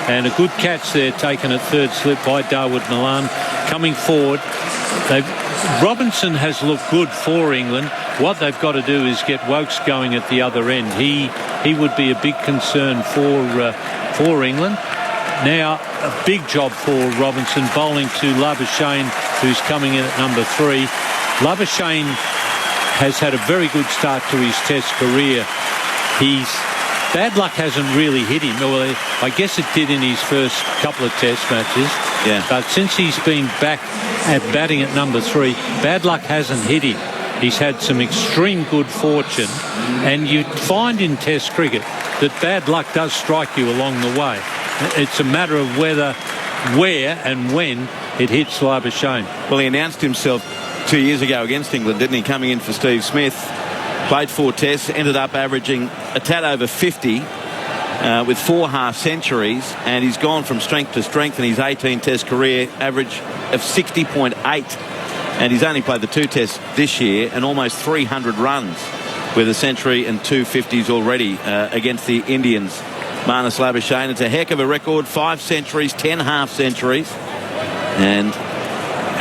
and a good catch there taken at 3rd slip by Dawood Malan coming forward. Robinson has looked good for England. what they've got to do is get Wokes going at the other end. He would be a big concern for England. Now, a big job for Robinson, bowling to Labuschagne, who's coming in at number 3. Labuschagne has had a very good start to his Test career. Bad luck hasn't really hit him. Well, I guess it did in his first couple of Test matches. Yeah. But since he's been back at batting at number 3, bad luck hasn't hit him. He's had some extreme good fortune. And you find in Test cricket that bad luck does strike you along the way. It's a matter of where and when it hits Labuschagne. Well, he announced himself 2 years ago against England, didn't he? Coming in for Steve Smith. Played 4 tests, ended up averaging a tad over 50 with 4 half-centuries, and he's gone from strength to strength in his 18-test career, average of 60.8. And he's only played the 2 tests this year and almost 300 runs with a century and 2 50s already against the Indians. Marnus Labuschagne, it's a heck of a record, 5 centuries, 10 half-centuries. And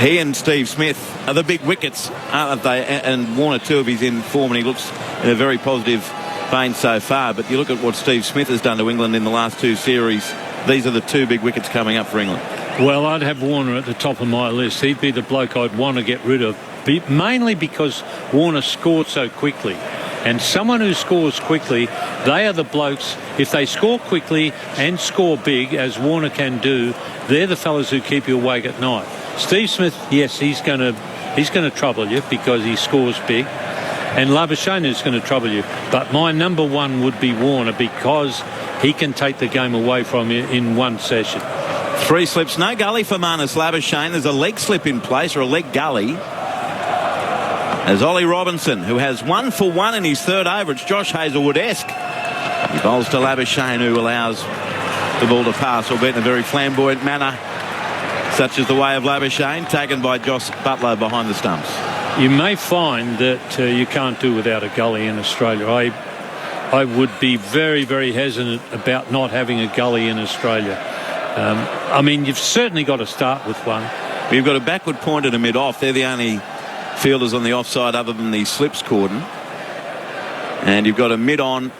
he and Steve Smith are the big wickets, aren't they? And Warner too, if he's in form, and he looks in a very positive vein so far. But you look at what Steve Smith has done to England in the last 2 series. These are the 2 big wickets coming up for England. Well, I'd have Warner at the top of my list. He'd be the bloke I'd want to get rid of, mainly because Warner scored so quickly. And someone who scores quickly, they are the blokes, if they score quickly and score big, as Warner can do, they're the fellas who keep you awake at night. Steve Smith, yes, he's going to trouble you because he scores big. And Labuschagne is going to trouble you. But my number 1 would be Warner because he can take the game away from you in one session. 3 slips, no gully for Marnus Labuschagne. There's a leg slip in place, or a leg gully. As Ollie Robinson, who has 1 for 1 in his 3rd over, it's Josh Hazlewood-esque. He bowls to Labuschagne, who allows the ball to pass, albeit in a very flamboyant manner, such as the way of Labuschagne, taken by Joss Butler behind the stumps. You may find that you can't do without a gully in Australia. I would be very, very hesitant about not having a gully in Australia. I mean, you've certainly got to start with one. You've got a backward point and a mid-off. They're the only fielders on the offside other than the slips cordon. And you've got a mid-on,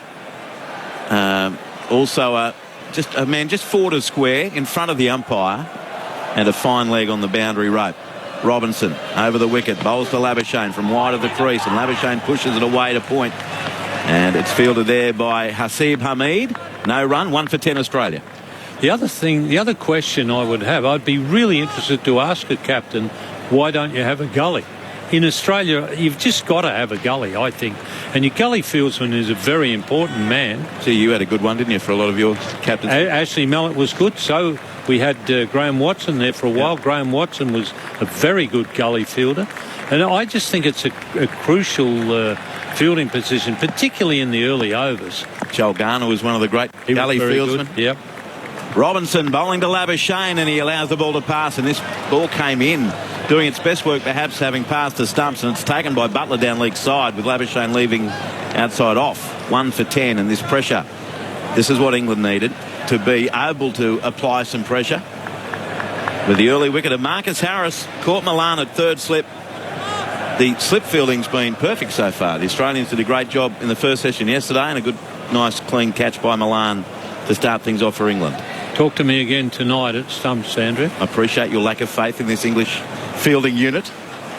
also just forward of square in front of the umpire, and a fine leg on the boundary rope. Robinson over the wicket, bowls to Labuschagne from wide of the crease, and Labuschagne pushes it away to point. And it's fielded there by Hasib Hamid. No run, 1 for 10 Australia. The other question I would have, I'd be really interested to ask a captain, why don't you have a gully? In Australia, you've just got to have a gully, I think. And your gully fieldsman is a very important man. See, you had a good one, didn't you, for a lot of your captains? Ashley Mallett was good. So we had Graham Watson there for a while. Graham Watson was a very good gully fielder. And I just think it's a crucial fielding position, particularly in the early overs. Joel Garner was one of the great gully fieldsmen. Yep. Robinson bowling to Labuschagne, and he allows the ball to pass, and this ball came in doing its best work, perhaps having passed the stumps, and it's taken by Butler down leg side with Labuschagne leaving outside off. 1 for 10, and this pressure, this is what England needed, to be able to apply some pressure. With the early wicket of Marcus Harris, caught Milan at 3rd slip. The slip fielding's been perfect so far. The Australians did a great job in the first session yesterday, and a good, nice, clean catch by Milan to start things off for England. Talk to me again tonight at stumps, Andrew. I appreciate your lack of faith in this English fielding unit.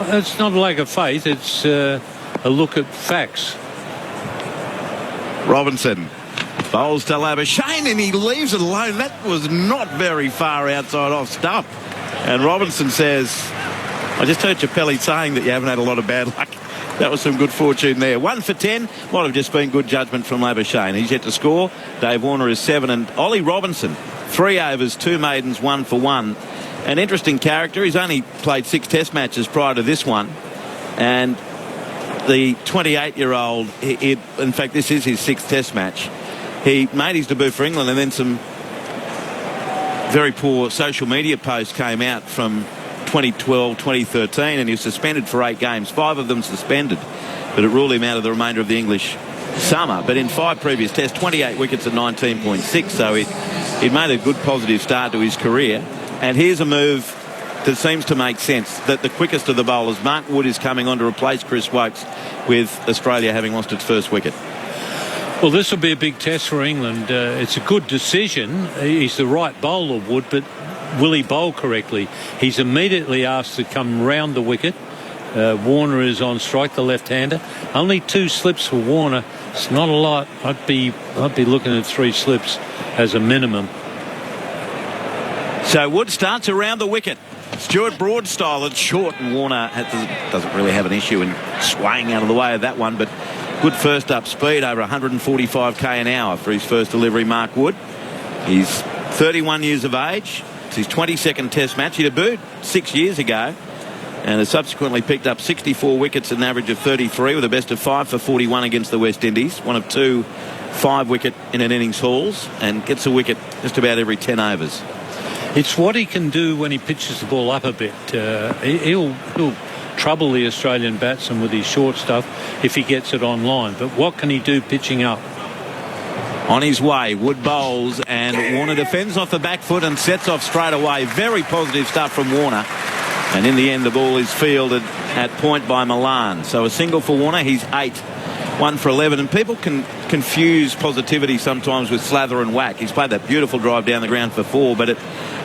It's not a lack of faith, it's a look at facts. Robinson bowls to Labuschagne, and he leaves it alone. That was not very far outside off stump. And Robinson says, I just heard Chappelli saying that you haven't had a lot of bad luck. That was some good fortune there. 1 for 10. Might have just been good judgment from Labuschagne. He's yet to score. Dave Warner is 7. And Ollie Robinson, 3 overs, 2 maidens, 1 for 1. An interesting character. He's only played 6 test matches prior to this one. And the 28-year-old, in fact, this is his 6th test match. He made his debut for England, and then some very poor social media posts came out from 2012, 2013, and he was suspended for 8 games, 5 of them suspended, but it ruled him out of the remainder of the English summer. But in 5 previous tests, 28 wickets at 19.6, so he'd made a good positive start to his career. And here's a move that seems to make sense. That the quickest of the bowlers, Mark Wood, is coming on to replace Chris Wokes, with Australia having lost its first wicket. Well, this will be a big test for England. It's a good decision. He's the right bowler, Wood, but will he bowl correctly? He's immediately asked to come round the wicket. Warner is on strike, the left-hander. Only 2 slips for Warner. It's not a lot. I'd be looking at 3 slips as a minimum. So Wood starts around the wicket. Stuart Broad style. It's short, and Warner doesn't really have an issue in swaying out of the way of that one, but good first up speed, over 145 k an hour for his first delivery, Mark Wood. He's 31 years of age. It's his 22nd test match. He debuted 6 years ago and has subsequently picked up 64 wickets at an average of 33 with a best of 5 for 41 against the West Indies. One of 2 5-wicket in an innings hauls, and gets a wicket just about every 10 overs. It's what he can do when he pitches the ball up a bit. He'll trouble the Australian batsman with his short stuff if he gets it on line. But what can he do pitching up? On his way, Wood bowls, and Warner defends off the back foot and sets off straight away. Very positive stuff from Warner. And in the end, the ball is fielded at point by Milan. So a single for Warner. He's 8. 1 for 11. And people can confuse positivity sometimes with slather and whack. He's played that beautiful drive down the ground for 4, but it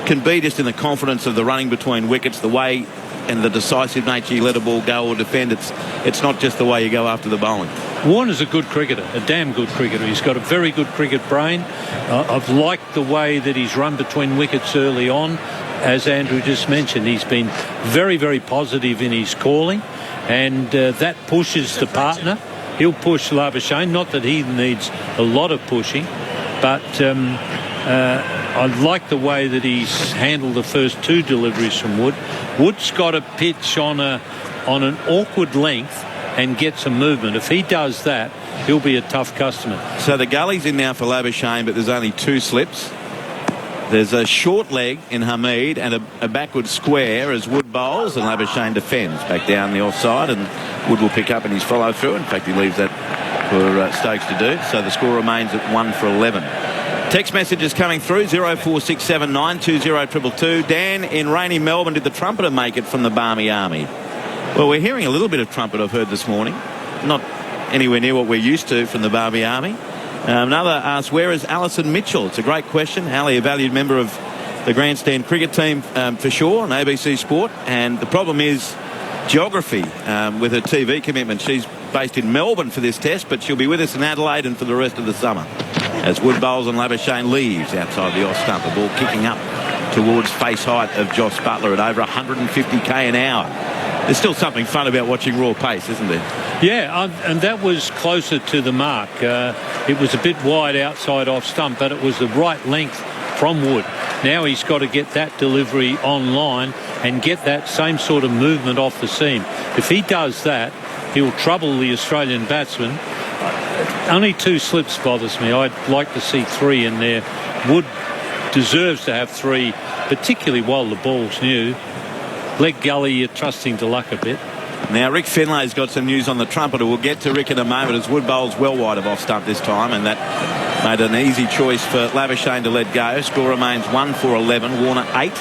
can be just in the confidence of the running between wickets, the way and the decisive nature you let a ball go or defend. It's not just the way you go after the bowling. Warner's a good cricketer, a damn good cricketer. He's got a very good cricket brain. I've liked the way that he's run between wickets early on. As Andrew just mentioned, he's been very, very positive in his calling, and that pushes the partner. He'll push Labuschagne, not that he needs a lot of pushing, but I like the way that he's handled the first 2 deliveries from Wood. Wood's got a pitch on an awkward length and get some movement. If he does that, he'll be a tough customer. So the gully's in now for Labuschagne, but there's only 2 slips. There's a short leg in Hamid and a backward square as Wood bowls, and Labuschagne defends back down the offside, and Wood will pick up in his follow through. In fact, he leaves that for Stokes to do. So the score remains at 1 for 11. Text messages coming through 0467920222. Dan in rainy Melbourne, did the trumpeter make it from the Barmy Army? Well, we're hearing a little bit of trumpet, I've heard this morning. Not anywhere near what we're used to from the Barmy Army. Another asks, where is Alison Mitchell? It's a great question. Ali, a valued member of the grandstand cricket team for sure on ABC Sport. And the problem is geography with her TV commitment. She's based in Melbourne for this test, but she'll be with us in Adelaide and for the rest of the summer. As Wood bowls and Labuschagne leaves outside the off stump. The ball kicking up towards face height of Joss Butler at over 150 k an hour. There's still something fun about watching raw pace, isn't there? Yeah, and that was closer to the mark. It was a bit wide outside off stump, but it was the right length from Wood. Now he's got to get that delivery on line and get that same sort of movement off the seam. If he does that, he'll trouble the Australian batsman. Only 2 slips bothers me. I'd like to see 3 in there. Wood deserves to have 3, particularly while the ball's new. Leg gully, you're trusting to luck a bit. Now Rick Finlay's got some news on the trumpeter. We'll get to Rick in a moment as Wood bowls well wide of off stump this time, and that made an easy choice for Labuschagne to let go. Score remains 1 for 11. Warner 8.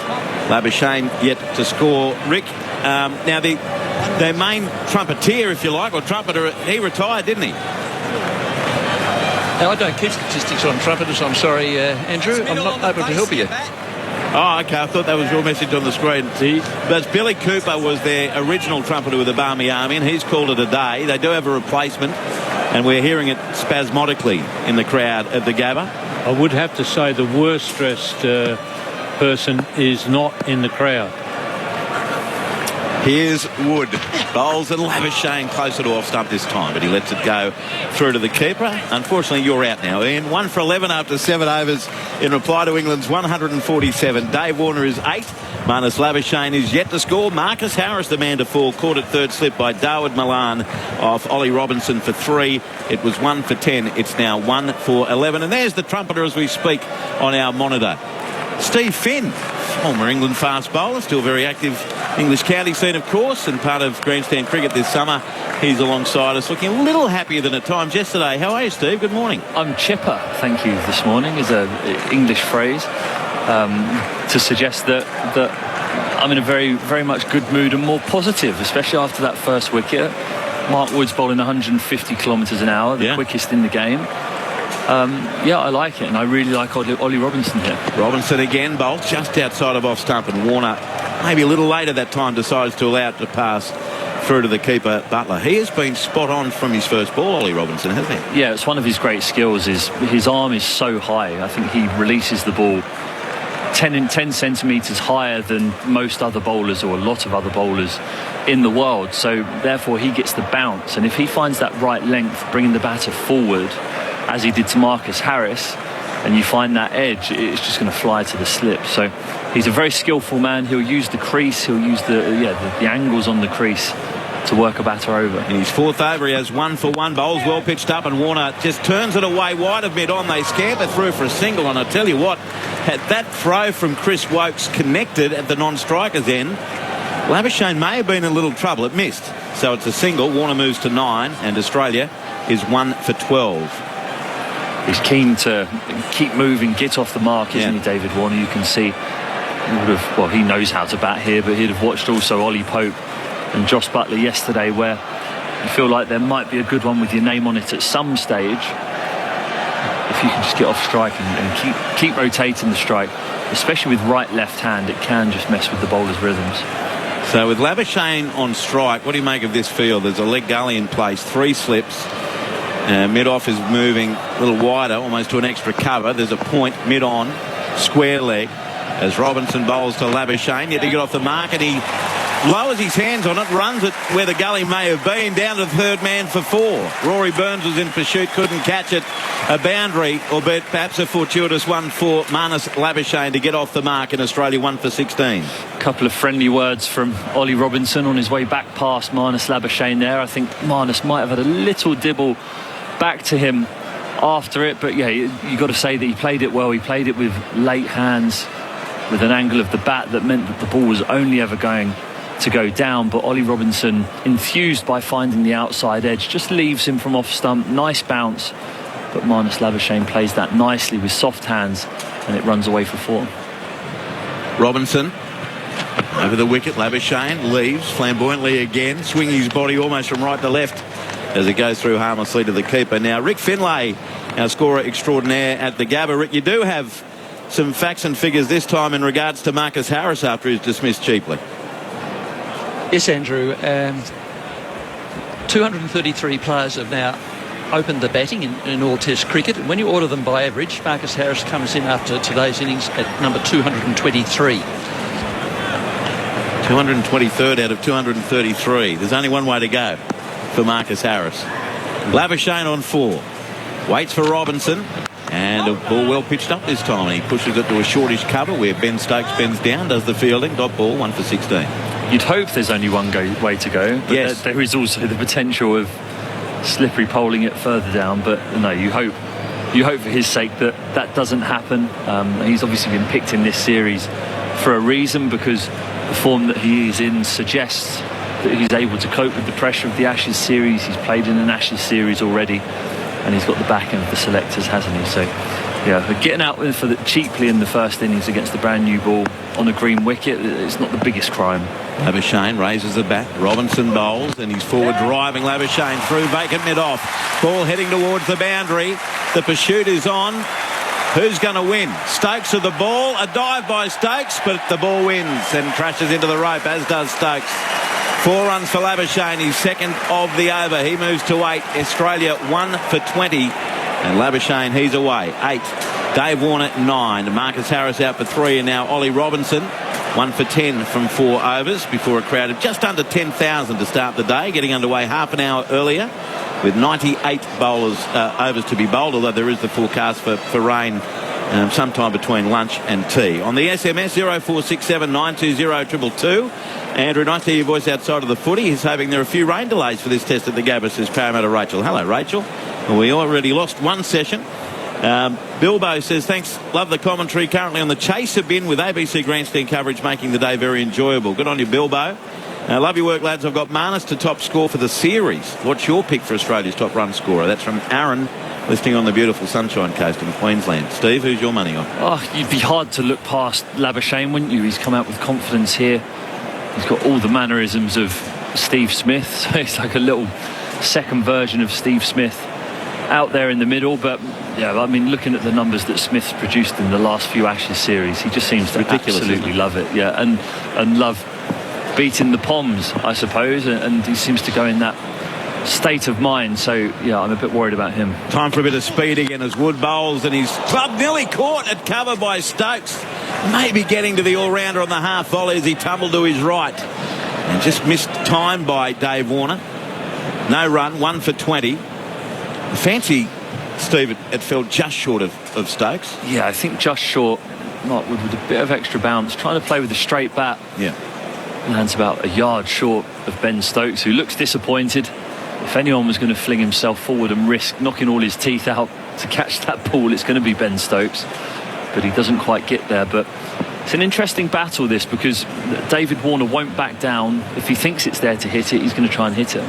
Labuschagne yet to score. Rick, now their main trumpeter, if you like, or trumpeter, he retired, didn't he? Now, I don't keep statistics on trumpeters, I'm sorry, Andrew. I'm not able to help you. Oh, OK. I thought that was your message on the screen. But Billy Cooper was their original trumpeter with the Barmy Army, and he's called it a day. They do have a replacement, and we're hearing it spasmodically in the crowd at the Gabba. I would have to say the worst dressed person is not in the crowd. Here's Wood. Bowls and Labuschagne closer to off stump this time, but he lets it go through to the keeper. Unfortunately, you're out now, Ian. 1 for 11 after 7 overs in reply to England's 147. Dave Warner is 8. Marnus Labuschagne is yet to score. Marcus Harris, the man to fall, caught at third slip by Dawood Milan off Ollie Robinson for 3. It was 1 for 10. It's now 1 for 11. And there's the trumpeter as we speak on our monitor. Steve Finn, former England fast bowler, still very active English county scene, of course, and part of grandstand cricket this summer. He's alongside us, looking a little happier than at times yesterday. How are you, Steve? Good morning. I'm chipper, thank you, this morning, is an English phrase to suggest that I'm in a very, very much good mood and more positive, especially after that first wicket. Mark Wood's bowling 150 kilometres an hour, the quickest in the game. I like it, and I really like Ollie Robinson here. Robinson again bowled just outside of off stump, and Warner maybe a little later that time decides to allow it to pass through to the keeper Butler. He has been spot on from his first ball, Ollie Robinson, hasn't he? Yeah, it's one of his great skills. Is his arm is so high. I think he releases the ball 10 centimetres higher than most other bowlers, or a lot of other bowlers in the world. So therefore he gets the bounce, and if he finds that right length, bringing the batter forward as he did to Marcus Harris, and you find that edge, it's just going to fly to the slip. So he's a very skillful man. He'll use the crease, he'll use the angles on the crease to work a batter over. In his fourth over, he has 1 for 1. Bowls well pitched up, and Warner just turns it away wide of mid-on. They scamper through for a single, and I tell you what, had that throw from Chris Wokes connected at the non-striker's end, Labuschagne may have been in a little trouble. It missed. So it's a single. Warner moves to 9, and Australia is 1 for 12. He's keen to keep moving, get off the mark, isn't he, David Warner? You can see he knows how to bat here, but he'd have watched also Ollie Pope and Josh Butler yesterday, where you feel like there might be a good one with your name on it at some stage. If you can just get off strike and keep rotating the strike, especially with right left hand, it can just mess with the bowler's rhythms. So with Labuschagne on strike, what do you make of this field? There's a leg gully in place, 3 slips. Mid-off is moving a little wider, almost to an extra cover. There's a point mid-on, square leg, as Robinson bowls to Labuschagne. Yet to get off the mark, and he lowers his hands on it, runs it where the gully may have been, down to the third man for 4. Rory Burns was in pursuit, couldn't catch it. A boundary, albeit perhaps a fortuitous one for Marnus Labuschagne to get off the mark, in Australia 1 for 16. A couple of friendly words from Ollie Robinson on his way back past Marnus Labuschagne there. I think Marnus might have had a little dibble back to him after it, but you got to say that he played it well. He played it with late hands, with an angle of the bat that meant that the ball was only ever going to go down. But Ollie Robinson, enthused by finding the outside edge, just leaves him from off stump. Nice bounce, but Marnus Labuschagne plays that nicely with soft hands, and it runs away for 4. Robinson over the wicket. Labuschagne leaves flamboyantly again, swinging his body almost from right to left as it goes through harmlessly to the keeper. Now Rick Finlay, our scorer extraordinaire at the Gabba. Rick, you do have some facts and figures this time in regards to Marcus Harris after he's dismissed cheaply. Yes, Andrew. 233 players have now opened the batting in all Test cricket. And when you order them by average, Marcus Harris comes in after today's innings at number 223. 223rd out of 233. There's only one way to go for Marcus Harris. Labuschagne on 4. Waits for Robinson. And a ball well pitched up this time. And he pushes it to a shortish cover where Ben Stokes bends down, does the fielding. Dot ball, 1 for 16. You'd hope there's only one way to go. But yes. There is also the potential of slippery poling it further down. But no, you hope for his sake that doesn't happen. He's obviously been picked in this series for a reason, because the form that he is in suggests that he's able to cope with the pressure of the Ashes series. He's played in an Ashes series already, and he's got the backing of the selectors, hasn't he? So getting out for cheaply in the first innings against the brand new ball on a green wicket, it's not the biggest crime. Labuschagne raises the bat. Robinson bowls, and he's forward driving Labuschagne through vacant mid-off. Ball heading towards the boundary. The pursuit is on. Who's going to win? Stokes of the ball. A dive by Stokes, but the ball wins and crashes into the rope, as does Stokes. 4 runs for Labuschagne, his second of the over. He moves to 8. Australia 1 for 20. And Labuschagne, he's away. 8. Dave Warner, 9. Marcus Harris out for 3. And now Ollie Robinson, 1 for 10 from 4 overs before a crowd of just under 10,000 to start the day. Getting underway half an hour earlier with 98 overs to be bowled, although there is the forecast for rain sometime between lunch and tea. On the SMS 0467 920 222. Andrew, nice to hear your voice outside of the footy. He's hoping there are a few rain delays for this test at the Gabba, says Parramatta Rachel. Hello, Rachel. Well, we already lost one session. Bilbo says, thanks, love the commentary. Currently on the chaser bin with ABC Grandstand coverage, making the day very enjoyable. Good on you, Bilbo. Love your work, lads. I've got Marnus to top score for the series. What's your pick for Australia's top run scorer? That's from Aaron, listening on the beautiful Sunshine Coast in Queensland. Steve, who's your money on? Oh, you'd be hard to look past Labuschagne, wouldn't you? He's come out with confidence here. He's got all the mannerisms of Steve Smith, so it's like a little second version of Steve Smith out there in the middle. But yeah, I mean, looking at the numbers that Smith's produced in the last few Ashes series, he just seems to absolutely love it. Yeah, and love beating the Poms, I suppose, and he seems to go in that state of mind. So yeah, I'm a bit worried about him. Time for a bit of speed again as Wood bowls, and his club nearly caught at cover by Stokes. Maybe getting to the all-rounder on the half volley as he tumbled to his right, and just missed time by Dave Warner. No run, 1 for 20. Fancy, Steve, it fell just short of Stokes. Yeah, I think just short. Mark Wood with a bit of extra bounce, trying to play with a straight bat. Yeah. Lands about a yard short of Ben Stokes, who looks disappointed. If anyone was going to fling himself forward and risk knocking all his teeth out to catch that ball, it's going to be Ben Stokes. But he doesn't quite get there. But it's an interesting battle, this, because David Warner won't back down. If he thinks it's there to hit it, he's going to try and hit it.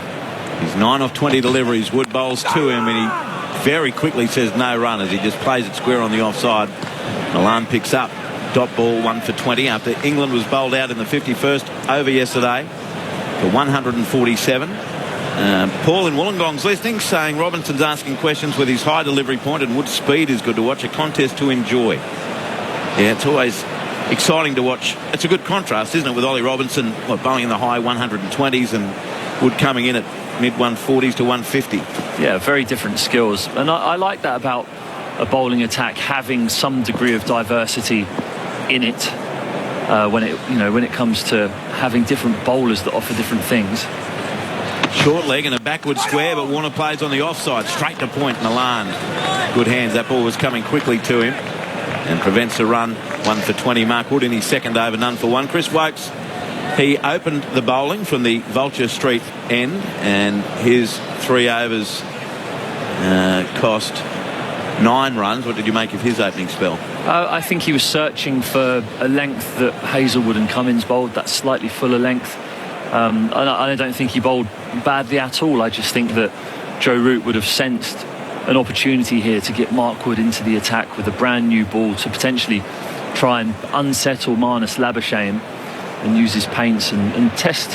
He's 9 of 20 deliveries. Wood bowls to him, and he very quickly says no run as he just plays it square on the offside. Milan picks up. Dot ball, 1 for 20 after England was bowled out in the 51st over yesterday for 147. Paul in Wollongong's listening, saying Robinson's asking questions with his high delivery point, and Wood's speed is good to watch. A contest to enjoy. Yeah, it's always exciting to watch. It's a good contrast, isn't it, with Ollie Robinson bowling in the high 120s and Wood coming in at mid 140s to 150. Yeah, very different skills, and I like that about a bowling attack, having some degree of diversity in it, when it comes to having different bowlers that offer different things. Short leg and a backward square, but Warner plays on the offside, straight to point. Milan, good hands. That ball was coming quickly to him and prevents a run. 1 for 20. Mark Wood in his second over, none for one. Chris Wokes, he opened the bowling from the Vulture Street end, and his 3 overs cost 9 runs. What did you make of his opening spell? I think he was searching for a length that Hazelwood and Cummins bowled, that slightly fuller length. I don't think he bowled badly at all. I just think that Joe Root would have sensed an opportunity here to get Mark Wood into the attack with a brand new ball to potentially try and unsettle Marnus Labuschagne and use his paints and test.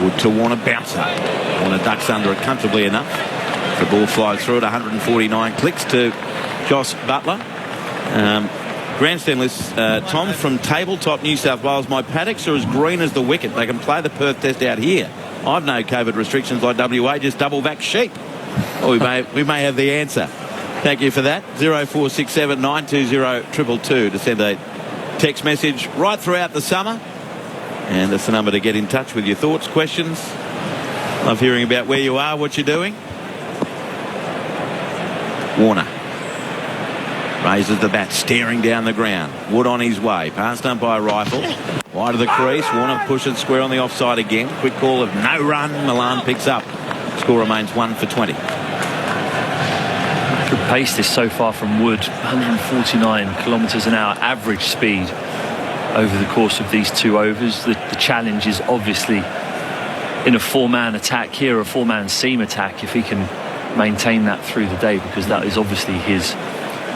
Wood to Warner, bouncer. Warner ducks under it comfortably enough. The ball flies through at 149 clicks to Josh Butler. Grandstand list, Tom from Tabletop, New South Wales. My paddocks are as green as the wicket. They can play the Perth Test out here. I've no COVID restrictions like WA, just double back sheep. Well, we may have the answer. Thank you for that. 0467 920 222 to send a text message right throughout the summer. And that's the number to get in touch with your thoughts, questions. Love hearing about where you are, what you're doing. Warner raises the bat, staring down the ground. Wood on his way. Past umpire rifle. Wide of the crease. Warner pushes square on the offside again. Quick call of no run. Milan picks up. Score remains 1 for 20. Good pace this so far from Wood. 149 kilometres an hour average speed over the course of these 2 overs. The challenge is obviously in a 4-man attack here, a 4-man seam attack, if he can maintain that through the day, because that is obviously his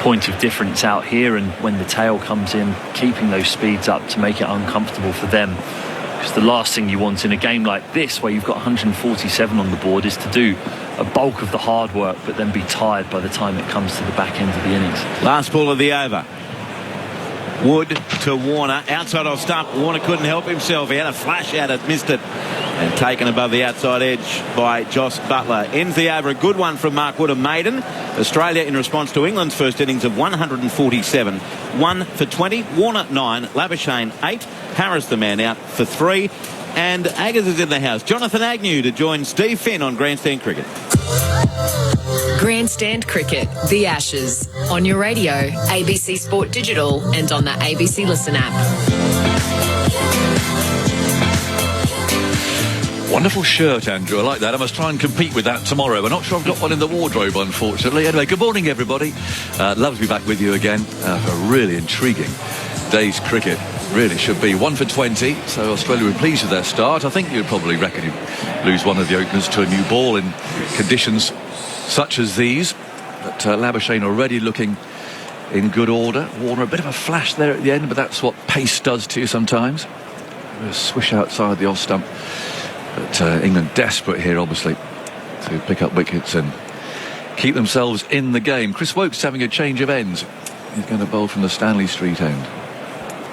point of difference out here. And when the tail comes in, keeping those speeds up to make it uncomfortable for them, because the last thing you want in a game like this where you've got 147 on the board is to do a bulk of the hard work but then be tired by the time it comes to the back end of the innings. Last ball of the over. Wood to Warner, outside off stump. Warner couldn't help himself. He had a flash at it, missed it, and taken above the outside edge by Josh Butler. Ends the over. A good one from Mark Wood, a maiden. Australia in response to England's first innings of 147. 1 for 20. Warner 9. Labuschagne 8. Harris the man out for 3. And Aggers is in the house. Jonathan Agnew to join Steve Finn on Grandstand Cricket. Grandstand Cricket, The Ashes. On your radio, ABC Sport Digital, and on the ABC Listen app. Wonderful shirt, Andrew. I like that. I must try and compete with that tomorrow. I'm not sure I've got one in the wardrobe, unfortunately. Anyway, good morning, everybody. Love to be back with you again for a really intriguing day's cricket really should be. 1 for 20, so Australia were pleased with their start. I think you'd probably reckon you'd lose one of the openers to a new ball in conditions such as these. But Labuschagne already looking in good order. Warner, a bit of a flash there at the end, but that's what pace does to you sometimes. A swish outside the off stump. But England desperate here, obviously, to pick up wickets and keep themselves in the game. Chris Woakes having a change of ends. He's going to bowl from the Stanley Street end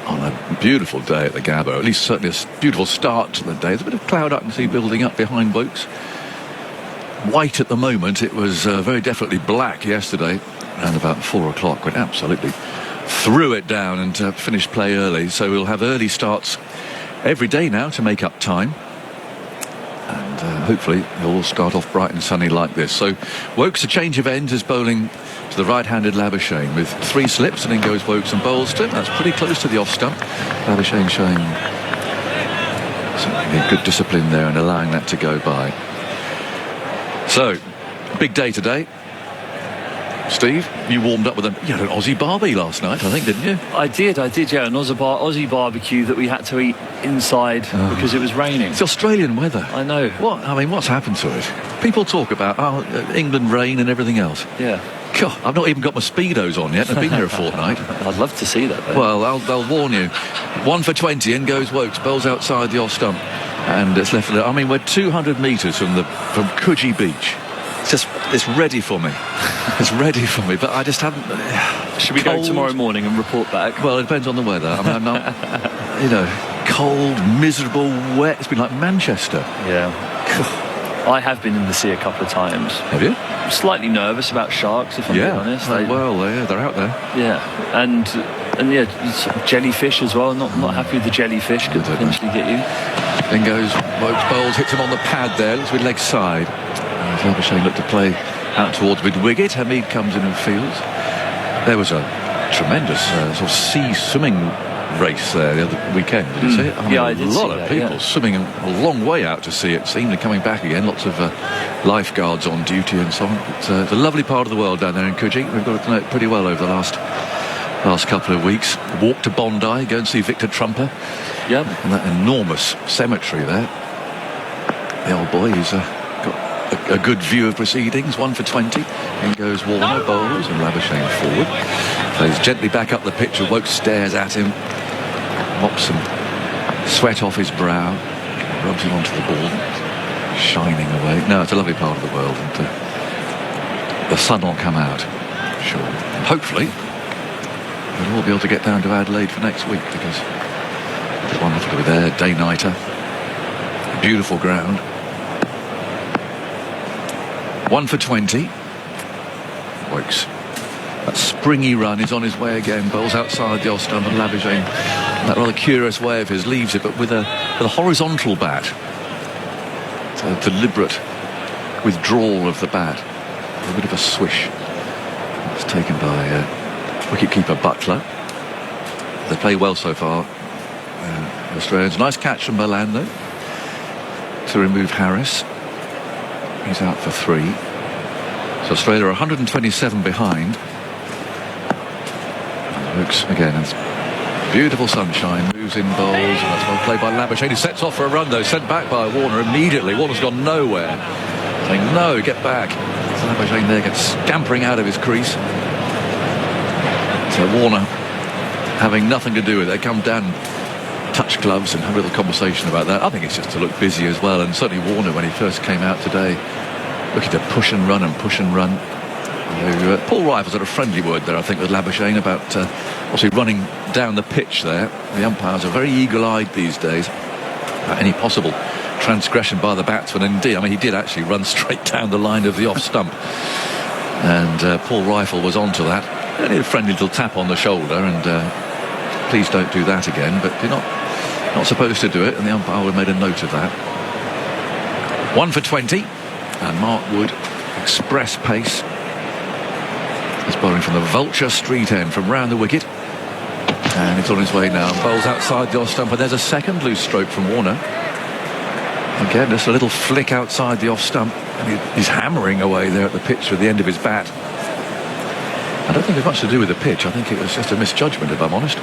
on a beautiful day at the Gabba, at least certainly a beautiful start to the day. There's a bit of cloud I can see building up behind Woakes. White at the moment. It was very definitely black yesterday, around about 4 o'clock, when absolutely threw it down and finished play early. So we'll have early starts every day now to make up time. And hopefully they'll all start off bright and sunny like this. So Woakes, a change of ends, is bowling to the right-handed Labuschagne with 3 slips, and in goes Woakes and bowls to him. That's pretty close to the off stump. Labuschagne showing certainly good discipline there and allowing that to go by. So, big day today. Steve, you warmed up with you had an Aussie barbie last night, I think, didn't you? I did, yeah, an Aussie barbecue that we had to eat inside because it was raining. It's Australian weather. I know. What's happened to it? People talk about England rain and everything else. Yeah. God, I've not even got my Speedos on yet. I've been here a fortnight. I'd love to see that, though. Well, I'll warn you. 1 for 20, in goes Woakes, bowls outside the off stump. And it's left. I mean, we're 200 metres from Coogee Beach. It's ready for me. It's ready for me, but I just haven't. Should we go tomorrow morning and report back? Well, it depends on the weather. I mean, I'm not, cold, miserable, wet. It's been like Manchester. Yeah. I have been in the sea a couple of times. Have you? I'm slightly nervous about sharks, if I'm being honest. They're out there. Yeah, and jellyfish as well. Not happy with the jellyfish. Could potentially get you. Then goes Woakes, bowls, hits him on the pad there. Looks with leg side. Labuschagne looked to play out towards mid-wicket. Hamid comes in and fields. There was a tremendous sort of sea swimming race there the other weekend. Did you see it? I did. A lot of people swimming a long way out to see it. Seemingly coming back again. Lots of lifeguards on duty and so on. It's a lovely part of the world down there in Coogee. We've got to know it pretty well over the last couple of weeks. Walk to Bondi, go and see Victor Trumper. Yeah. And that enormous cemetery there. The old boy who's got a good view of proceedings. 1 for 20. In goes Warner, bowls, and Labuschagne forward. Plays gently back up the pitch, and Woakes stares at him, mops some sweat off his brow, rubs him onto the ball, shining away. No, it's a lovely part of the world, and the sun will come out, sure. And hopefully we'll all be able to get down to Adelaide for next week, because it's wonderful to be there, day-nighter, beautiful ground. 1 for 20. Woakes. That springy run is on his way again. Bowls outside the off stump, and Labuschagne, that rather curious way of his, leaves it, but with a horizontal bat. It's a deliberate withdrawal of the bat. A bit of a swish. It's taken by wicketkeeper Butler. They play well so far, the Australians. Nice catch from Merlando to remove Harris. He's out for 3. So Australia are 127 behind. And Woakes again, it's beautiful sunshine, moves in bowls, and that's well played by Labuschagne. He sets off for a run though, sent back by Warner immediately. Warner's gone nowhere, saying no, get back. So Labuschagne there gets scampering out of his crease. So Warner having nothing to do with it. They come down, touch gloves, and have a little conversation about that. I think it's just to look busy as well, and certainly Warner, when he first came out today, looking to push and run and push and run. Paul Rifles had a friendly word there, I think, with Labuschagne about obviously running down the pitch there. The umpires are very eagle-eyed these days about any possible transgression by the batsman. Indeed, I mean, he did actually run straight down the line of the off stump, and Paul Rifle was onto that. Only a friendly little tap on the shoulder, and please don't do that again, but you're not supposed to do it, and the umpire would have made a note of that. 1 for 20, and Mark Wood, express pace. He's bowling from the Vulture Street end, from round the wicket, and it's on his way now. Bowls outside the off stump, and there's a second loose stroke from Warner. Again, just a little flick outside the off stump, and he's hammering away there at the pitch with the end of his bat. I don't think it was much to do with the pitch. I think it was just a misjudgment, if I'm honest.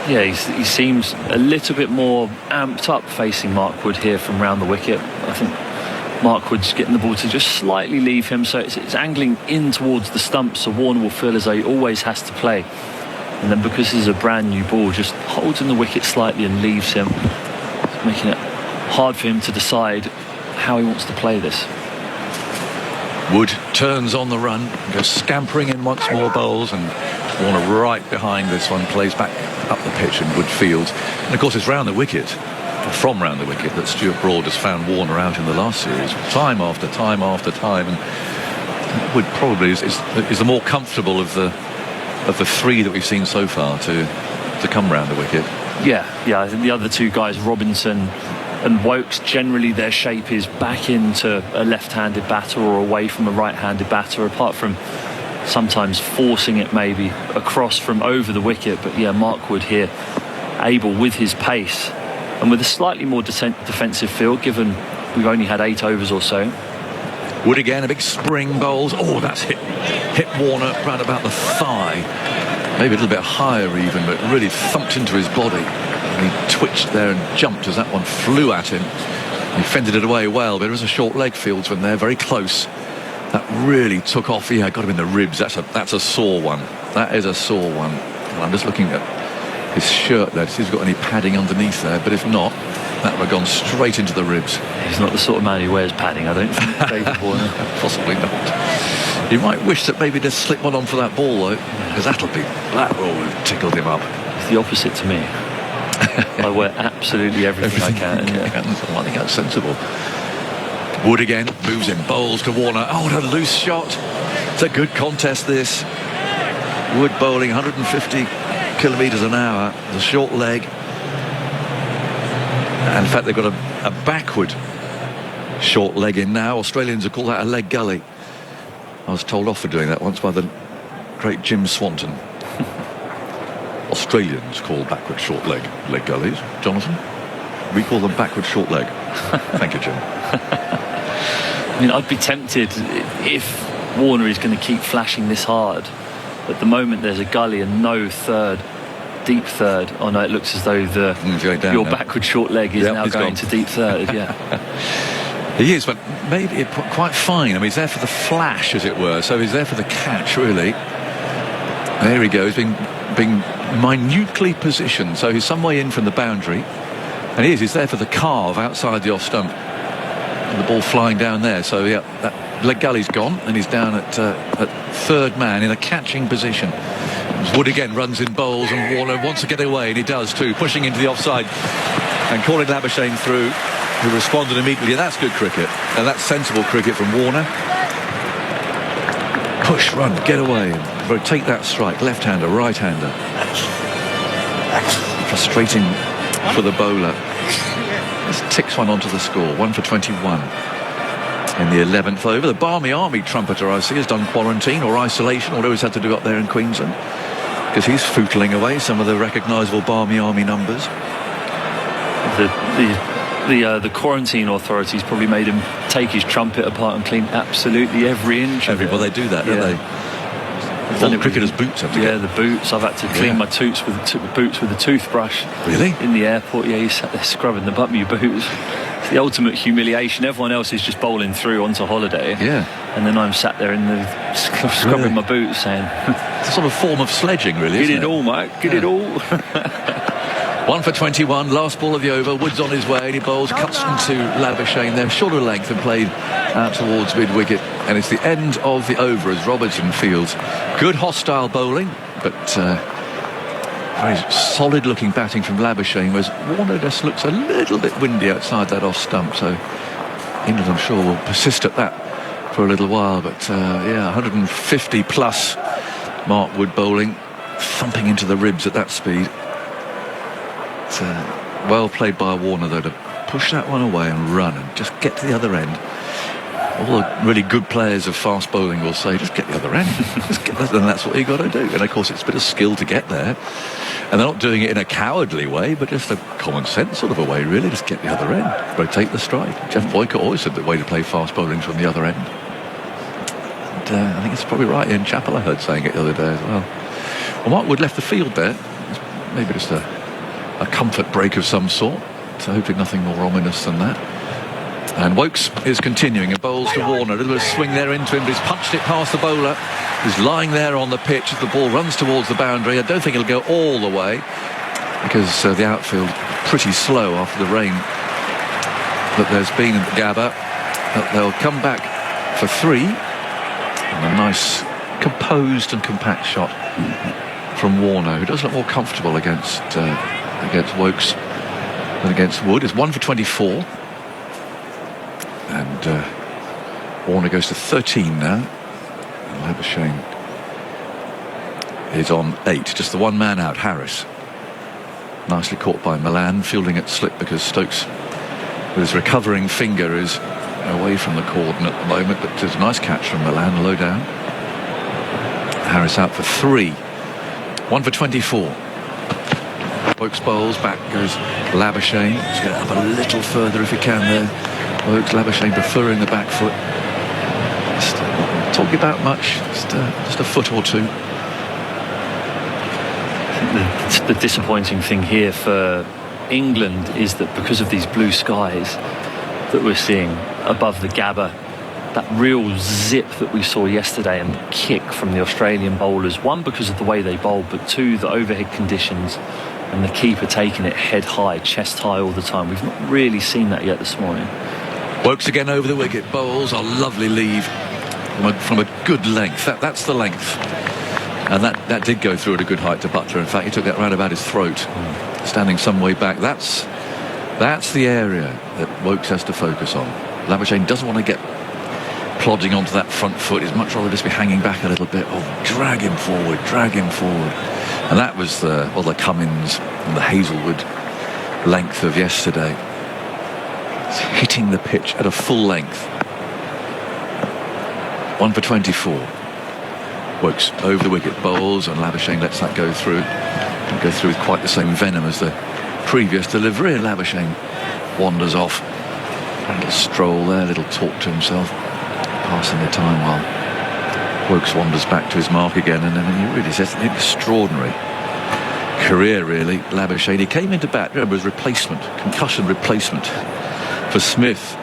Yeah, he seems a little bit more amped up facing Mark Wood here from round the wicket. I think Mark Wood's getting the ball to just slightly leave him, so it's angling in towards the stump, so Warner will feel as though he always has to play. And then because this is a brand new ball, just holds in the wicket slightly and leaves him, making it hard for him to decide how he wants to play this. Wood turns on the run, goes scampering in once more, bowls, and Warner right behind this one, plays back up the pitch in Wood Field. And of course it's round the wicket, from round the wicket, that Stuart Broad has found Warner out in the last series, time after time after time. And Wood probably is the more comfortable of the three that we've seen so far to come round the wicket. Yeah, I think the other two guys, Robinson and Wokes, generally their shape is back into a left-handed batter or away from a right-handed batter, apart from sometimes forcing it maybe across from over the wicket. But yeah, Mark Wood here able with his pace and with a slightly more defensive feel, given we've only had 8 overs or so. Wood again, a big spring bowls. Oh, that's hit Warner round about the thigh, maybe a little bit higher even, but really thumped into his body. And he twitched there and jumped as that one flew at him. He fended it away well, but it was a short leg fieldsman there, very close. That really took off. Yeah, got him in the ribs. That's a sore one. That is a sore one. And I'm just looking at his shirt there to see if he's got any padding underneath there, but if not, that would have gone straight into the ribs. He's not the sort of man who wears padding, I don't think, David Warner. Possibly not. You might wish that maybe just slip one on for that ball, though, because that will have tickled him up. It's the opposite to me. I wear absolutely everything I can. Yeah. I think that's sensible. Wood again moves in, bowls to Warner. Oh, what a loose shot. It's a good contest, this. Wood bowling 150 kilometres an hour, the short leg. And in fact, they've got a backward short leg in now. Australians have called that a leg gully. I was told off for doing that once by the great Jim Swanton. Australians call backward short leg gullies. Jonathan, we call them backward short leg. Thank you, Jim. I mean, I'd be tempted if Warner is going to keep flashing this hard. At the moment, there's a gully and no deep third. Oh no, it looks as though your backward short leg is now going to deep third. Yeah. He is, but maybe quite fine. I mean, he's there for the flash, as it were. So he's there for the catch, really. There he goes, being minutely positioned. So he's some way in from the boundary, and he's there for the carve outside the off stump. And the ball flying down there. So yeah, that leg gully's gone, and he's down at third man in a catching position. Wood again runs in bowls, and Warner wants to get away, and he does too, pushing into the offside and calling Labuschagne through, who responded immediately. That's good cricket, and that's sensible cricket from Warner. Push, run, get away, rotate that strike, left-hander, right-hander. Frustrating for the bowler. Just ticks one onto the score, 1 for 21 in the 11th over. The Barmy Army trumpeter, I see, has done quarantine or isolation, although he's had to do up there in Queensland, because he's footling away some of the recognisable Barmy Army numbers. The quarantine authorities probably made him take his trumpet apart and clean absolutely every inch. Well, they do that, don't they? All the cricketers' boots have to get. The boots. I've had to clean my boots with a toothbrush. Really? In the airport, yeah, you sat there scrubbing the butt of your boots. It's the ultimate humiliation. Everyone else is just bowling through onto holiday. Yeah. And then I'm sat there in the scrubbing my boots saying... It's a sort of form of sledging, really, Get it all, mate. Get it all. 1 for 21, last ball of the over. Wood's on his way, and he bowls, cuts into Labuschagne there, shorter length and played out towards mid-wicket. And it's the end of the over as Robertson fields. Good hostile bowling, but very solid-looking batting from Labuschagne, whereas Warner just looks a little bit windy outside that off stump. So England, I'm sure, will persist at that for a little while. But, 150-plus Mark Wood bowling, thumping into the ribs at that speed. Well played by Warner, though, to push that one away and run and just get to the other end. All the really good players of fast bowling will say, just get the other end. And that's what you got to do. And of course, it's a bit of skill to get there. And they're not doing it in a cowardly way, but just a common sense sort of a way, really. Just get the other end, rotate the strike. Jeff Boycott always said the way to play fast bowling is from the other end. And I think it's probably right. Ian Chappell, I heard saying it the other day as well. Well, Mark Wood left the field there. maybe just a comfort break of some sort. So hoping nothing more ominous than that. And Wokes is continuing and bowls to Warner. A little bit of swing there into him, but he's punched it past the bowler. He's lying there on the pitch as the ball runs towards the boundary. I don't think it'll go all the way because the outfield pretty slow after the rain that there's been in the Gabba. But they'll come back for 3. And a nice composed and compact shot from Warner, who does look more comfortable against Wokes than against Wood. It's 1 for 24. And Warner goes to 13 now. And Labuschagne is on 8. Just the one man out, Harris. Nicely caught by Milan, fielding it slip because Stokes, with his recovering finger, is away from the cordon at the moment. But it's a nice catch from Milan, low down. Harris out for 3. 1 for 24. Wokes bowls, back goes Labuschagne. Let's get it up a little further if he can there. Wokes, Labuschagne preferring the back foot. Just not talking about much, just a foot or 2. I think the disappointing thing here for England is that because of these blue skies that we're seeing above the Gabba, that real zip that we saw yesterday and the kick from the Australian bowlers, one because of the way they bowled, but 2, the overhead conditions and the keeper taking it head high, chest high all the time. We've not really seen that yet this morning. Wokes again over the wicket, bowls a lovely leave from a good length. That's the length, and that did go through at a good height to Butler. In fact, he took that round about his throat, standing some way back. That's the area that Wokes has to focus on. Labuschagne doesn't want to get plodding onto that front foot. He'd much rather just be hanging back a little bit. Oh, drag him forward. And that was the Cummins and the Hazelwood length of yesterday. It's hitting the pitch at a full length. 1 for 24. Wokes over the wicket, bowls, and Labuschagne lets that go through. And go through with quite the same venom as the previous delivery, and Labuschagne wanders off. A little stroll there, a little talk to himself, passing the time while Wokes wanders back to his mark again. And then he really says an extraordinary career, really. Labuschagne, he came into bat, remember, as replacement, concussion replacement for Smith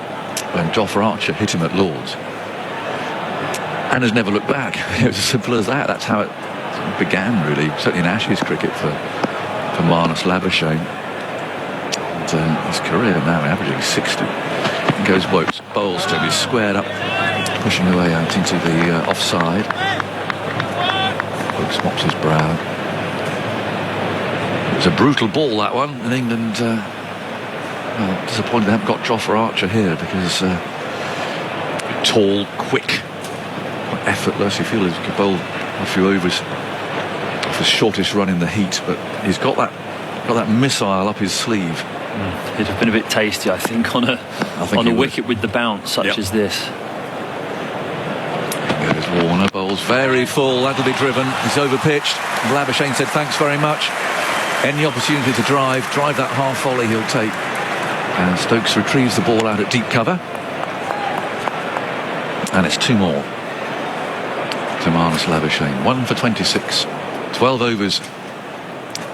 when Jofra Archer hit him at Lord's, and has never looked back. It was as simple as that. That's how it began, really, certainly in Ashes cricket for Marnus Labuschagne. And his career now averaging 60. And goes Wokes, bowls to him, he's squared up, pushing away out into the offside. Wokes mops his brow. It was a brutal ball, that one, and England disappointed they haven't got Jofra Archer here because tall, quick, effortless. You feel he could bowl a few overs off his shortest run in the heat, but he's got that missile up his sleeve. It'd have been a bit tasty, I think, on a wicket with the bounce such as this. There's Warner, bowls very full. That'll be driven. He's over pitched. Labuschagne said thanks very much. Any opportunity to drive that half volley he'll take. And Stokes retrieves the ball out at deep cover. And it's 2 more to Marnus Labuschagne. 1 for 26. 12 overs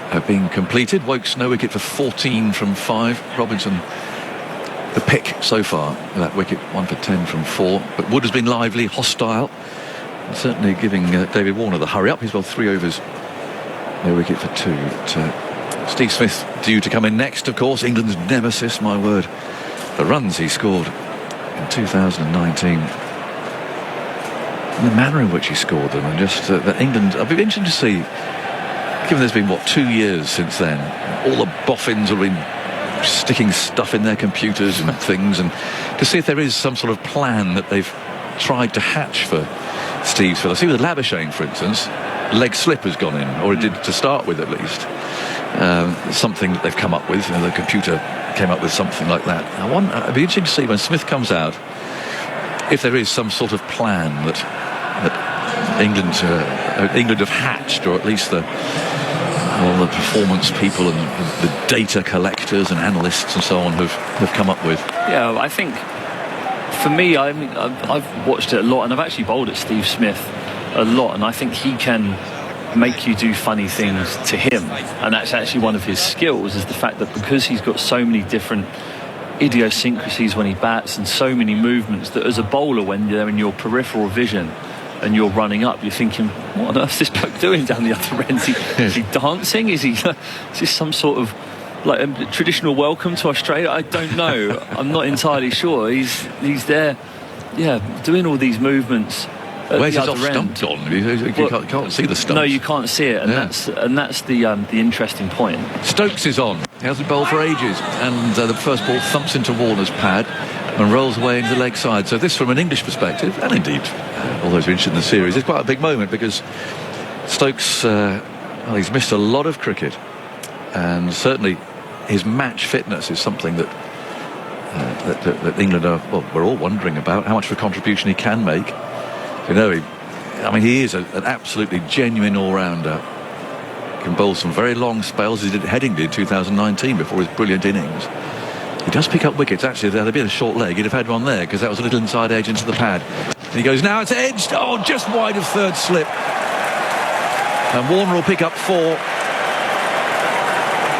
have been completed. Wokes no wicket for 14 from 5. Robinson the pick so far with that wicket, 1 for 10 from 4. But Wood has been lively, hostile, and certainly giving David Warner the hurry up. He's well 3 overs, no wicket for 2. But, Steve Smith due to come in next, of course, England's nemesis, my word. The runs he scored in 2019. And the manner in which he scored them, and just that England, I'd be interested to see, given there's been, 2 years since then, all the boffins have been sticking stuff in their computers and things, and to see if there is some sort of plan that they've tried to hatch for Steve Smith. I see with Labuschagne, for instance, leg slip has gone in, or it did to start with at least. Something that they've come up with, the computer came up with something like that. I'd be interested to see when Smith comes out if there is some sort of plan that England have hatched, or at least all the performance people and the data collectors and analysts and so on have come up with. Yeah, I think for me, I've watched it a lot, and I've actually bowled at Steve Smith a lot, and I think he can make you do funny things to him. And that's actually one of his skills, is the fact that because he's got so many different idiosyncrasies when he bats and so many movements, that as a bowler, when they're in your peripheral vision and you're running up, you're thinking, what on earth is this bloke doing down the other end? Is he dancing? Is this some sort of like a traditional welcome to Australia? I don't know. I'm not entirely sure. He's there, doing all these movements. Where's his off stump on? You can't see the stumps. No, you can't see it, and that's the interesting point. Stokes is on. He hasn't bowled for ages, and the first ball thumps into Warner's pad and rolls away into the leg side. So this, from an English perspective, and indeed all those who are interested in the series, is quite a big moment, because Stokes, he's missed a lot of cricket, and certainly his match fitness is something that England we're all wondering about, how much of a contribution he can make. You know, he is an absolutely genuine all-rounder. He can bowl some very long spells, as he did at Headingley in 2019 before his brilliant innings. He does pick up wickets. Actually, there'd been a short leg, he'd have had one there, because that was a little inside edge into the pad. And he goes, now it's edged, just wide of third slip. And Warner will pick up 4.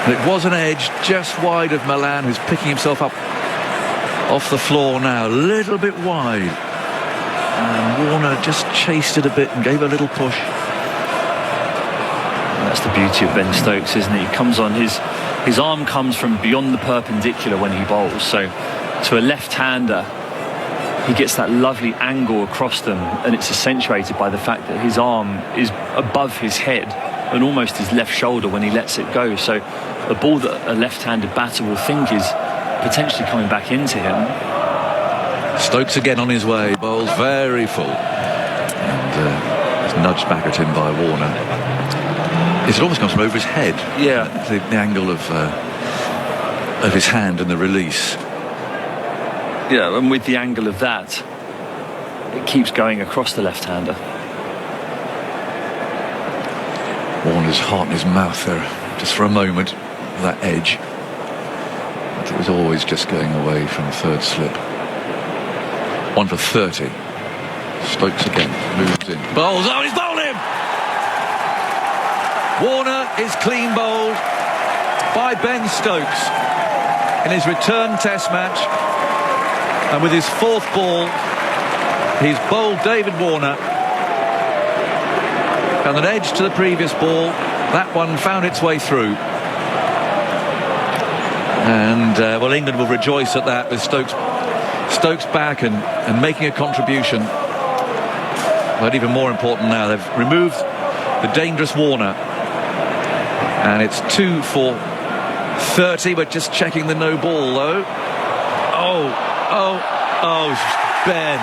And it was an edge just wide of Malan, who's picking himself up off the floor now, a little bit wide. And Warner just chased it a bit and gave a little push. That's the beauty of Ben Stokes, isn't it? He comes on, his arm comes from beyond the perpendicular when he bowls. So to a left-hander, he gets that lovely angle across them, and it's accentuated by the fact that his arm is above his head and almost his left shoulder when he lets it go. So a ball that a left-handed batter will think is potentially coming back into him. Stokes again on his way, bowls very full, and is nudged back at him by Warner. It almost comes from over his head. Yeah, the angle of his hand and the release. Yeah, and with the angle of that, it keeps going across the left-hander. Warner's heart in his mouth there, just for a moment, that edge. But it was always just going away from third slip. 1 for 30. Stokes again, moves in. Bowls, he's bowled him! Warner is clean bowled by Ben Stokes in his return test match. And with his 4th ball, he's bowled David Warner. And an edge to the previous ball. That one found its way through. And, England will rejoice at that, with Stokes back and making a contribution. But even more important now, they've removed the dangerous Warner. And it's 2 for 30, but just checking the no ball, though. Ben.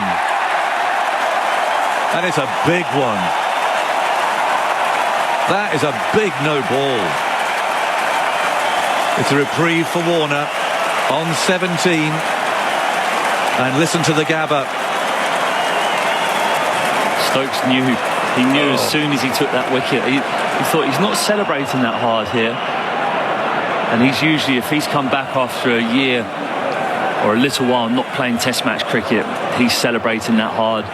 And it's a big one. That is a big no ball. It's a reprieve for Warner on 17. And listen to the gabber. Stokes knew. He knew as soon as he took that wicket. He thought, he's not celebrating that hard here. And he's usually, if he's come back after a year or a little while not playing test match cricket, he's celebrating that hard.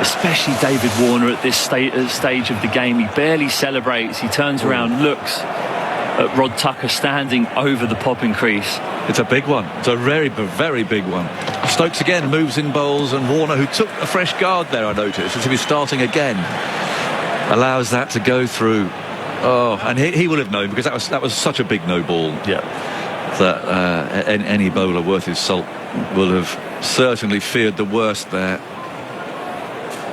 Especially David Warner at this stage of the game. He barely celebrates. He turns around, looks at Rod Tucker standing over the popping crease. It's a big one. It's a very, very big one. Stokes again moves in bowls, and Warner, who took a fresh guard there, I noticed, as if he's starting again, allows that to go through. And he will have known, because that was such a big no ball. Yeah. That any bowler worth his salt will have certainly feared the worst there.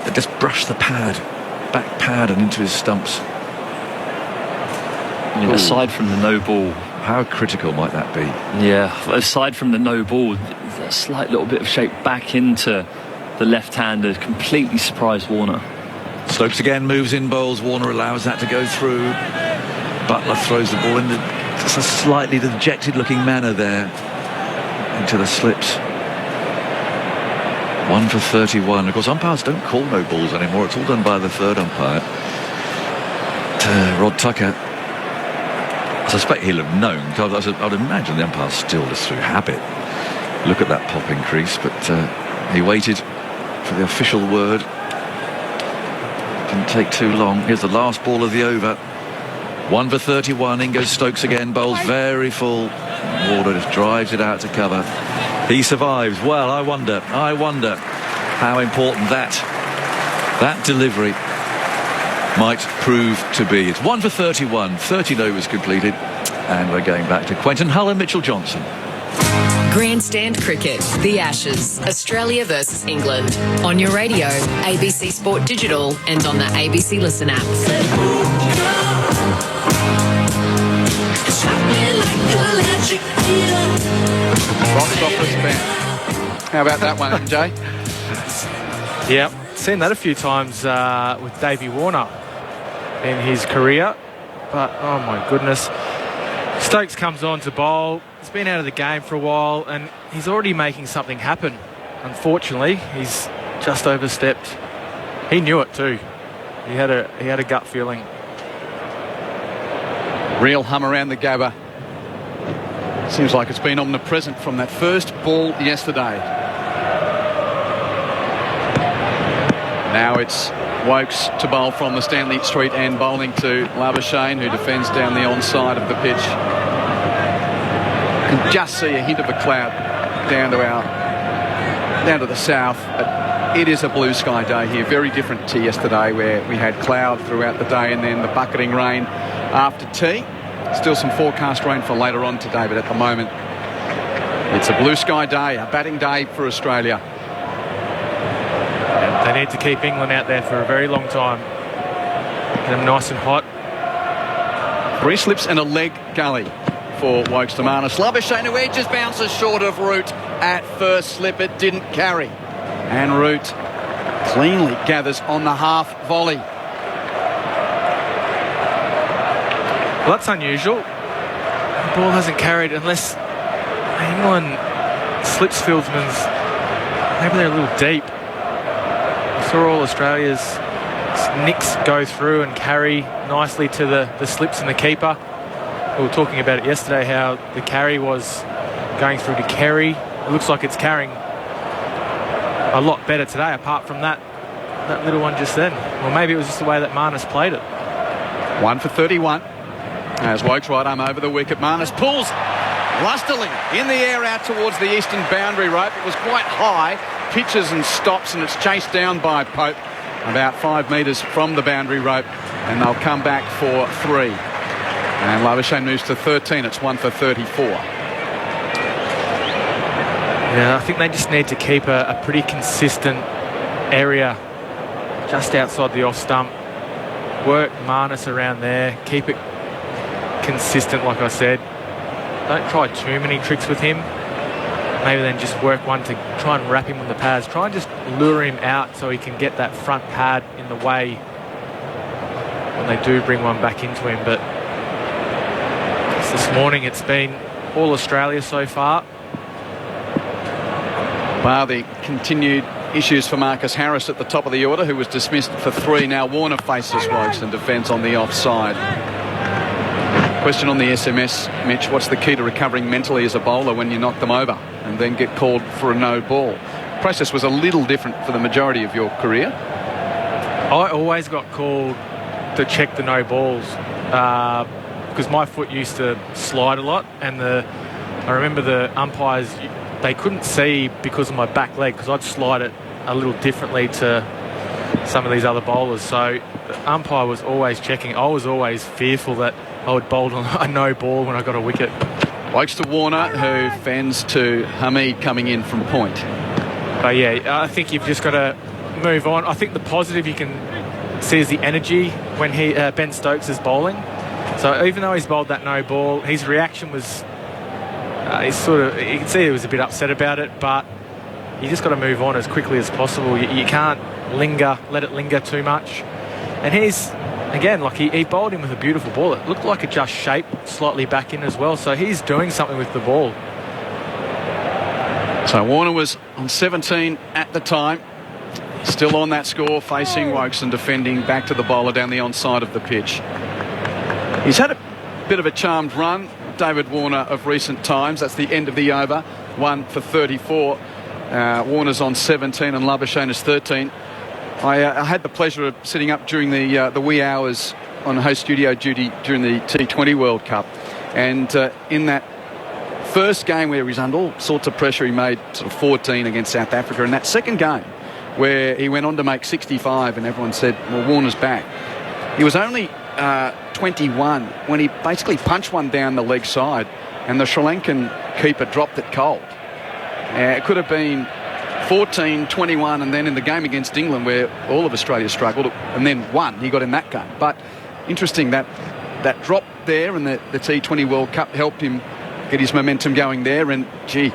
They just brushed the back pad and into his stumps. I mean, aside from the no ball, how critical might that be? Yeah, aside from the no ball, a slight little bit of shape back into the left-hander completely surprised Warner. Stokes again moves in bowls. Warner allows that to go through. Butler throws the ball in just a slightly dejected looking manner there into the slips. 1 for 31. Of course, umpires don't call no balls anymore. It's all done by the third umpire. Rod Tucker, I suspect he'll have known. I'd imagine the umpires still, just through habit, look at that popping crease, but he waited for the official word to Didn't take too long. Here's the last ball of the over. 1 for 31. In goes Stokes again. Bowls very full. Warner just drives it out to cover. He survives. Well, I wonder how important that delivery might prove to be. It's 1 for 31. 13 overs completed. And we're going back to Quentin Hull and Mitchell Johnson. Grandstand Cricket, The Ashes, Australia versus England. On your radio, ABC Sport Digital and on the ABC Listen app. Box office band. How about that one, MJ? Yeah, seen that a few times with Davey Warner in his career. But, oh my goodness. Stokes comes on to bowl. He's been out of the game for a while and he's already making something happen. Unfortunately, he's just overstepped. He knew it too. He had a gut feeling. Real hum around the Gabba. Seems like it's been omnipresent from that first ball yesterday. Now it's Wokes to bowl from the Stanley Street end, bowling to Labuschagne, who defends down the onside of the pitch. You can just see a hint of a cloud down to the south. But it is a blue sky day here, very different to yesterday where we had cloud throughout the day and then the bucketing rain after tea. Still some forecast rain for later on today, but at the moment it's a blue sky day, a batting day for Australia. They need to keep England out there for a very long time. Get them nice and hot. 3 slips and a leg gully for Wokes to Marnus. Labuschagne, who edges, bounces short of Root at first slip. It didn't carry. And Root cleanly gathers on the half volley. Well, that's unusual. The ball hasn't carried unless England slips fieldsmen's. Maybe they're a little deep. Saw all Australia's nicks go through and carry nicely to the slips and the keeper. We were talking about it yesterday, how the carry was going through to Kerry. It looks like it's carrying a lot better today, apart from that little one just then. Or maybe it was just the way that Marnus played it. 1 for 31. As Wokes right arm over the wicket. Marnus pulls lustily in the air out towards the eastern boundary rope. It was quite high. Pitches and stops, and it's chased down by Pope about 5 metres from the boundary rope, and they'll come back for 3. And Labuschagne moves to 13. It's 1 for 34. Yeah, I think they just need to keep a pretty consistent area just outside the off stump. Work Marnus around there. Keep it consistent, like I said. Don't try too many tricks with him. Maybe then just work one to try and wrap him on the pads. Try and just lure him out so he can get that front pad in the way when they do bring one back into him. But this morning it's been all Australia so far. Bar the continued issues for Marcus Harris at the top of the order, who was dismissed for 3. Now Warner faces Wokes and defends on the offside. Question on the SMS, Mitch, what's the key to recovering mentally as a bowler when you knock them over and then get called for a no ball? The process was a little different for the majority of your career. I always got called to check the no balls because my foot used to slide a lot, and I remember the umpires, they couldn't see because of my back leg, because I'd slide it a little differently to some of these other bowlers. So the umpire was always checking. I was always fearful that I would bowl on a no ball when I got a wicket. Wokes to Warner, who fends to Hamid coming in from point. But yeah, I think you've just got to move on. I think the positive you can see is the energy when Ben Stokes is bowling. So even though he's bowled that no ball, his reaction was, you can see he was a bit upset about it, but you just got to move on as quickly as possible. You can't let it linger too much. And he's, again, like he bowled him with a beautiful ball. It looked like it just shaped slightly back in as well. So he's doing something with the ball. So Warner was on 17 at the time. Still on that score, facing Wokes and defending back to the bowler down the onside of the pitch. He's had a bit of a charmed run, David Warner, of recent times. That's the end of the over, 1 for 34. Warner's on 17 and Labuschagne is 13. I had the pleasure of sitting up during the wee hours on host studio duty during the T20 World Cup, and in that first game where he was under all sorts of pressure, he made sort of 14 against South Africa. And that second game where he went on to make 65 and everyone said, well, Warner's back. He was only 21 when he basically punched one down the leg side and the Sri Lankan keeper dropped it cold. It could have been 14, 21, and then in the game against England where all of Australia struggled and then won, he got in that game. But interesting that drop there in the T20 World Cup helped him get his momentum going there. And gee,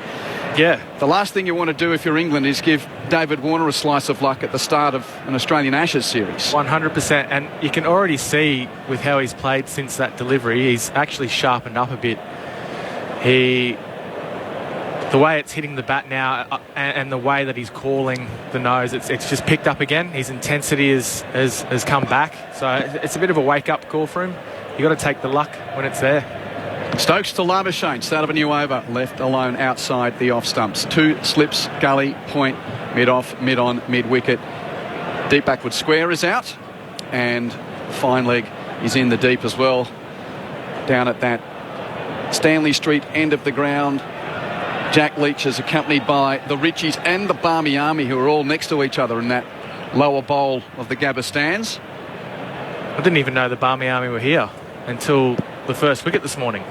yeah, the last thing you want to do if you're England is give David Warner a slice of luck at the start of an Australian Ashes series. 100%, and you can already see with how he's played since that delivery, he's actually sharpened up a bit. The way it's hitting the bat now and the way that he's calling the nose, it's just picked up again. His intensity has come back. So it's a bit of a wake-up call for him. You've got to take the luck when it's there. Stokes to Labuschagne, start of a new over, left alone outside the off stumps. 2 slips, gully, point, mid-off, mid-on, mid-wicket. Deep backward square is out, and fine leg is in the deep as well. Down at that Stanley Street end of the ground, Jack Leach is accompanied by the Richies and the Barmy Army, who are all next to each other in that lower bowl of the Gabba stands. I didn't even know the Barmy Army were here until the first wicket this morning.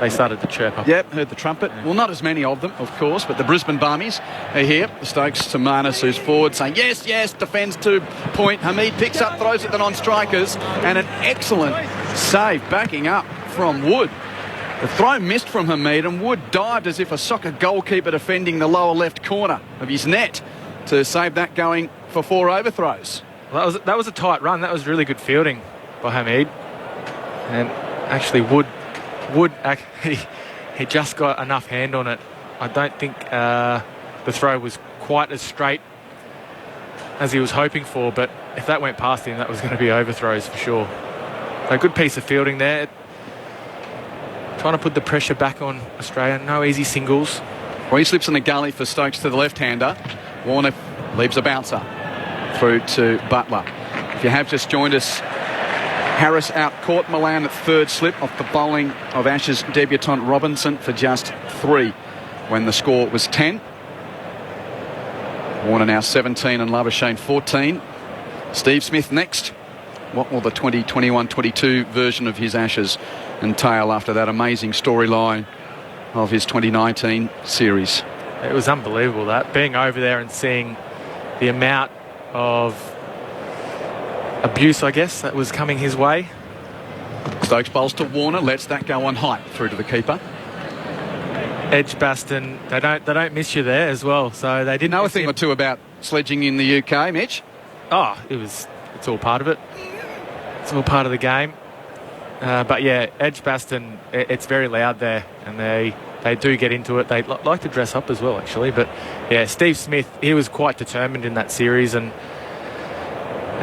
They started to chirp up. Yep, heard the trumpet. Yeah. Well, not as many of them, of course, but the Brisbane Barmies are here. The Stokes to Marnus, who's forward, saying, yes, yes, defends to point. Hamid picks up, throws at the non-strikers, and an excellent save backing up from Wood. The throw missed from Hamid, and Wood dived as if a soccer goalkeeper defending the lower left corner of his net to save that going for 4 overthrows. Well, that was a tight run. That was really good fielding by Hamid. And actually, Wood, he just got enough hand on it. I don't think the throw was quite as straight as he was hoping for, but if that went past him, that was going to be overthrows for sure. A good piece of fielding there. Trying to put the pressure back on Australia. No easy singles. Well, he slips in the gully for Stokes to the left-hander. Warner leaves a bouncer through to Butler. If you have just joined us, Harris out caught Milan at third slip off the bowling of Ashes debutant Robinson for just 3 when the score was 10. Warner now 17 and Labuschagne 14. Steve Smith next. What will the 2021-22 version of his Ashes entail after that amazing storyline of his 2019 series? It was unbelievable, that. Being over there and seeing the amount of abuse, I guess, that was coming his way. Stokes bowls to Warner, lets that go on height through to the keeper. Edgbaston, they don't miss you there as well, so they didn't know a thing or two about sledging in the UK, Mitch. Oh, it's all part of it. It's all part of the game. But yeah, Edgbaston, it's very loud there, and they do get into it. They like to dress up as well, actually. But yeah, Steve Smith, he was quite determined in that series, and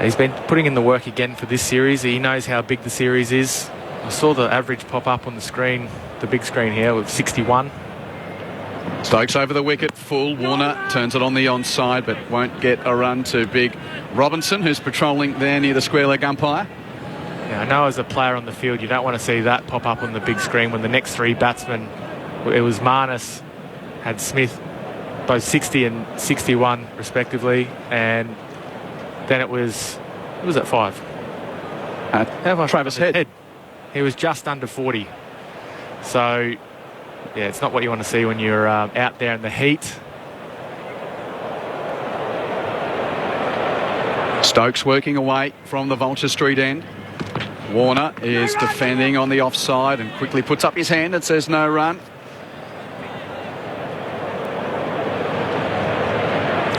he's been putting in the work again for this series. He knows how big the series is. I saw the average pop up on the screen, the big screen here, with 61. Stokes over the wicket, full. Warner turns it on the onside, but won't get a run to big Robinson, who's patrolling there near the square leg umpire. Yeah, I know as a player on the field, you don't want to see that pop up on the big screen when the next 3 batsmen, it was Marnus, had Smith, both 60 and 61 respectively, and then it was at 5. How about Travis Head? He was just under 40. So, yeah, it's not what you want to see when you're out there in the heat. Stokes working away from the Vulture Street end. Warner is defending on the offside and quickly puts up his hand and says no run.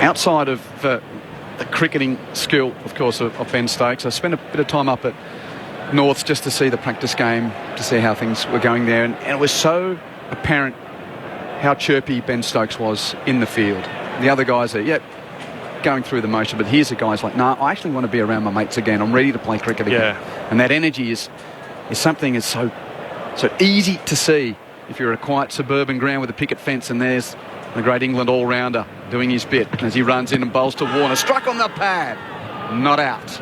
Outside of the cricketing skill, of course, of Ben Stokes, I spent a bit of time up at Norths just to see the practice game, to see how things were going there, and it was so apparent how chirpy Ben Stokes was in the field. The other guys are, going through the motion, but here's the guys like, I actually want to be around my mates again. I'm ready to play cricket again. Yeah. And that energy is something that's so easy to see if you're at a quiet suburban ground with a picket fence, and there's the great England all-rounder doing his bit as he runs in and bowls to Warner. Struck on the pad. not out.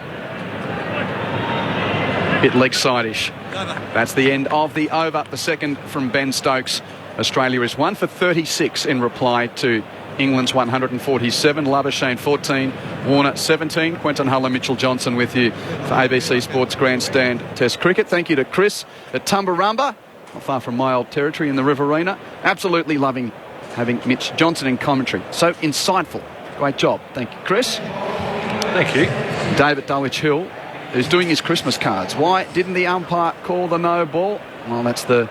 Bit leg side-ish. That's the end of the over. The second from Ben Stokes. Australia is 1 for 36 in reply to England's 147. Labuschagne 14, Warner 17. Quentin Huller, Mitchell Johnson with you for ABC Sports Grandstand Test Cricket. Thank you to Chris at Tumbarumba, not far from my old territory in the Riverina. Absolutely loving having Mitch Johnson in commentary. So insightful. Great job. Thank you, Chris. Thank you. David Dulwich Hill, who's doing his Christmas cards. Why didn't the umpire call the no ball? Well, that's the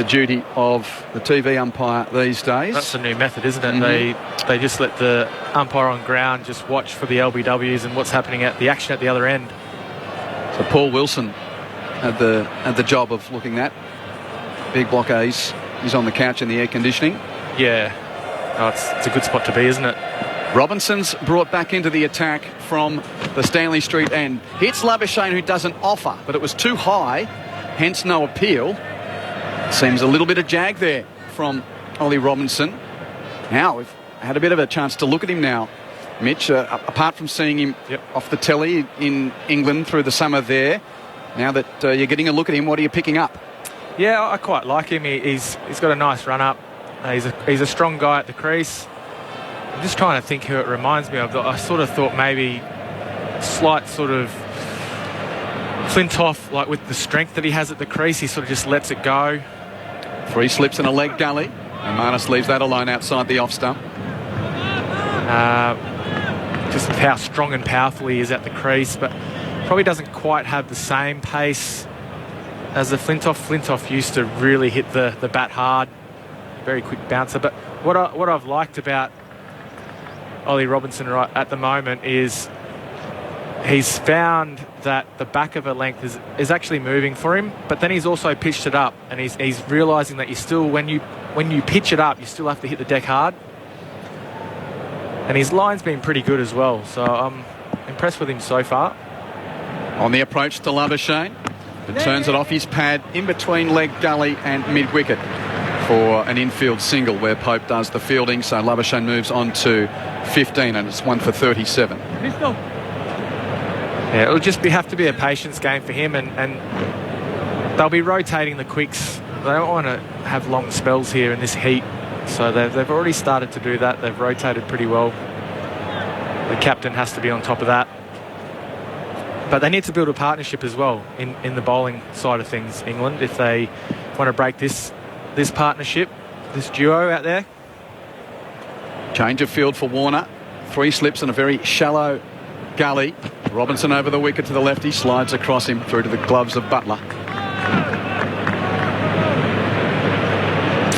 duty of the TV umpire these days. That's a new method, isn't it? They just let the umpire on ground just watch for the LBWs and what's happening at the action at the other end. So Paul Wilson had the job of looking at big block A's. He's on the couch in the air conditioning. Yeah. Oh, it's a good spot to be, isn't it? Robinson's brought back into the attack from the Stanley Street end. Hits Labuschagne, who doesn't offer, but it was too high, hence no appeal. Seems a little bit of jag there from Ollie Robinson. Now we've had a bit of a chance to look at him now, Mitch, apart from seeing him off the telly in England through the summer there. Now that you're getting a look at him, what are you picking up? Yeah, I quite like him. He's got a nice run up. He's a strong guy at the crease. I'm just trying to think who it reminds me of. I sort of thought maybe slight sort of Flintoff, like with the strength that he has at the crease, he sort of just lets it go. 3 slips and a leg gully, and Marnus leaves that alone outside the off stump. Just how strong and powerful he is at the crease, but probably doesn't quite have the same pace as the Flintoff. Flintoff used to really hit the bat hard, very quick bouncer. But what I've liked about Ollie Robinson right at the moment is he's found that the back of a length is actually moving for him, but then he's also pitched it up, and he's realising that you still, when you pitch it up, you still have to hit the deck hard. And his line's been pretty good as well, so I'm impressed with him so far. On the approach to Labuschagne, but turns it off his pad in between leg gully and mid-wicket for an infield single where Pope does the fielding. So Labuschagne moves on to 15, and it's 1 for 37. Yeah, it'll just have to be a patience game for him, and they'll be rotating the quicks. They don't want to have long spells here in this heat, so they've already started to do that. They've rotated pretty well. The captain has to be on top of that. But they need to build a partnership as well in the bowling side of things, England, if they want to break this partnership, this duo out there. Change of field for Warner. 3 slips and a very shallow gully. Robinson over the wicket to the left. He slides across him through to the gloves of Butler.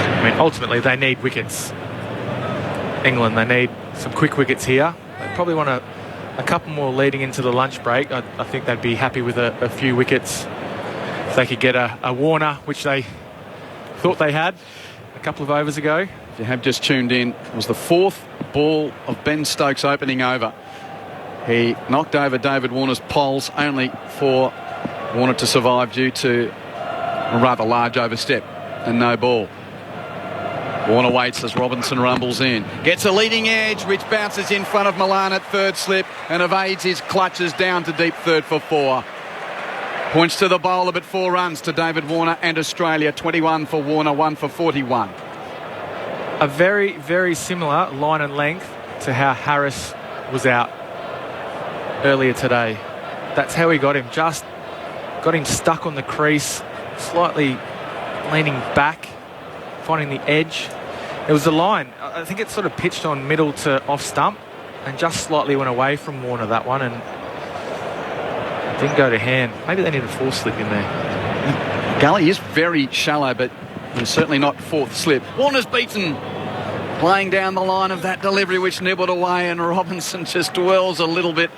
I mean, ultimately, they need wickets. England, they need some quick wickets here. They probably want a couple more leading into the lunch break. I think they'd be happy with a few wickets. If they could get a Warner, which they thought they had a couple of overs ago. If you have just tuned in, it was the 4th ball of Ben Stokes' opening over. He knocked over David Warner's poles, only for Warner to survive due to a rather large overstep and no ball. Warner waits as Robinson rumbles in. Gets a leading edge, which bounces in front of Milan at third slip and evades his clutches down to deep third for 4. Points to the bowler, but 4 runs to David Warner and Australia. 21 for Warner, 1 for 41. A very, very similar line and length to how Harris was out earlier today. That's how he got him. Just got him stuck on the crease, slightly leaning back, finding the edge. It was the line. I think it sort of pitched on middle to off stump and just slightly went away from Warner, that one, and didn't go to hand. Maybe they need a 4 slip in there. Gully is very shallow, but it's certainly not 4th slip. Warner's beaten, playing down the line of that delivery, which nibbled away, and Robinson just dwells a little bit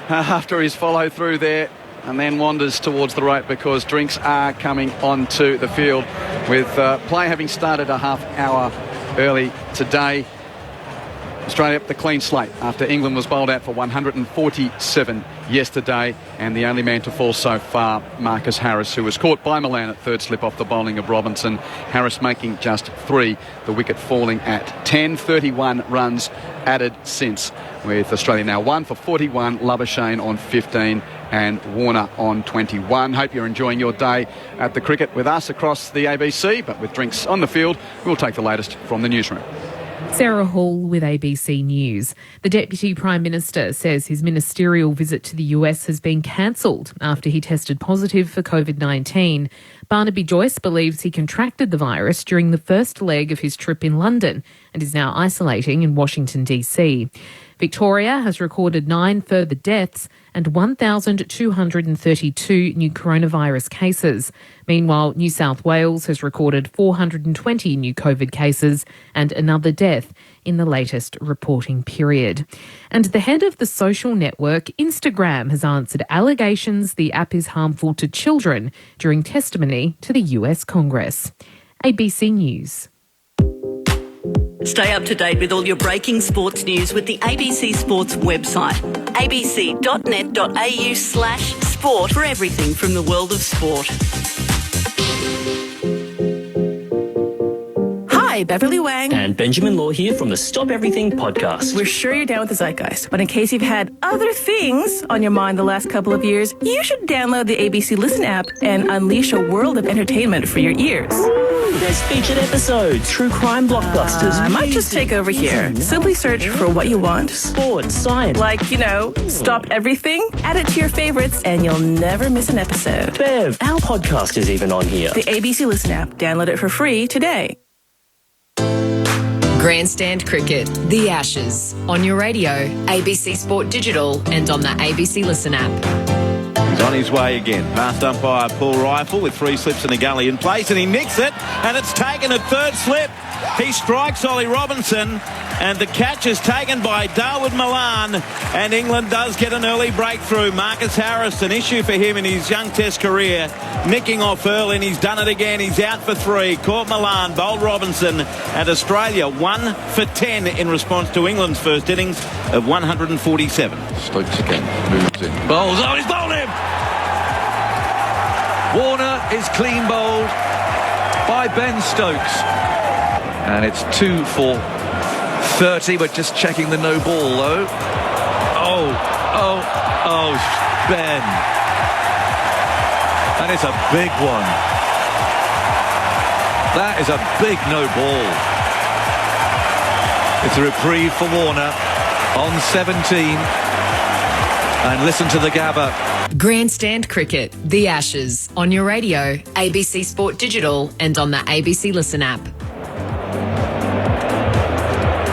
after his follow through there, and then wanders towards the rope because drinks are coming onto the field, with play having started a half hour early today. Australia up the clean slate after England was bowled out for 147 yesterday, and the only man to fall so far, Marcus Harris, who was caught by Milan at third slip off the bowling of Robinson. Harris making just 3, the wicket falling at 10. 31 runs added since, with Australia now 1 for 41, Labuschagne on 15 and Warner on 21. Hope you're enjoying your day at the cricket with us across the ABC, but with drinks on the field, we'll take the latest from the newsroom. Sarah Hall with ABC News. The Deputy Prime Minister says his ministerial visit to the US has been cancelled after he tested positive for COVID-19. Barnaby Joyce believes he contracted the virus during the first leg of his trip in London and is now isolating in Washington, D.C. Victoria has recorded 9 further deaths and 1,232 new coronavirus cases. Meanwhile, New South Wales has recorded 420 new COVID cases and another death in the latest reporting period. And the head of the social network Instagram has answered allegations the app is harmful to children during testimony to the US Congress. ABC News. Stay up to date with all your breaking sports news with the ABC Sports website, abc.net.au/sport, for everything from the world of sport. Hi, Beverly Wang. And Benjamin Law here from the Stop Everything podcast. We're sure you're down with the zeitgeist, but in case you've had other things on your mind the last couple of years, you should download the ABC Listen app and unleash a world of entertainment for your ears. Ooh, there's featured episodes, true crime blockbusters. I might just take over here. Simply search for what you want. Sports, science. Like, Stop Everything, add it to your favorites, and you'll never miss an episode. Bev, our podcast is even on here. The ABC Listen app. Download it for free today. Grandstand Cricket, The Ashes, on your radio, ABC Sport Digital and on the ABC Listen app. He's on his way again. Past umpire Paul Rifle with 3 slips and a gully in place, and he nicks it, and it's taken a third slip. He strikes Ollie Robinson, and the catch is taken by Dawood Malan, and England does get an early breakthrough. Marcus Harris, an issue for him in his young test career, nicking off early, and he's done it again. He's out for 3. Caught Malan, bowled Robinson, and Australia 1 for 10 in response to England's first innings of 147. Stokes again moves in. Bowls. Oh, he's bowled him! Warner is clean bowled by Ben Stokes. And it's 2 for 30, but just checking the no ball, though. Oh, Ben. And it's a big one. That is a big no ball. It's a reprieve for Warner on 17. And listen to the gabber. Grandstand Cricket, The Ashes, on your radio, ABC Sport Digital and on the ABC Listen app.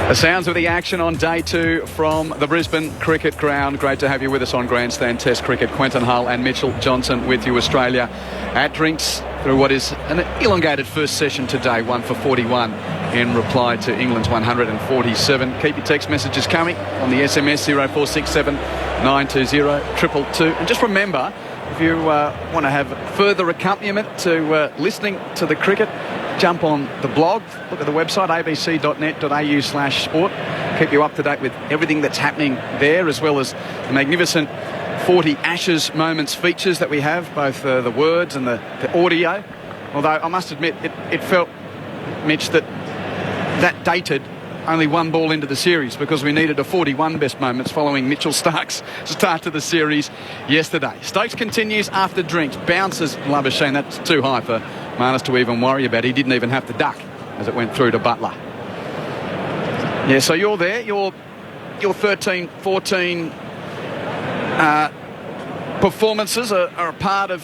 The sounds of the action on day 2 from the Brisbane Cricket Ground. Great to have you with us on Grandstand Test Cricket. Quentin Hull and Mitchell Johnson with you, Australia, at drinks through what is an elongated first session today, 1 for 41 in reply to England's 147. Keep your text messages coming on the SMS 0467 920 222. And just remember, if you want to have further accompaniment to listening to the cricket, jump on the blog, look at the website, abc.net.au/sport. Keep you up to date with everything that's happening there, as well as the magnificent 40 Ashes moments features that we have, both the words and the audio. Although I must admit, it felt, Mitch, that dated only 1 ball into the series, because we needed a 41 best moments following Mitchell Stark's start to the series yesterday. Stokes continues after drinks, bounces Labuschagne. That's too high for Marnus to even worry about. He didn't even have to duck as it went through to Butler. Yeah, so you're there. Your 13, 14 performances are a part of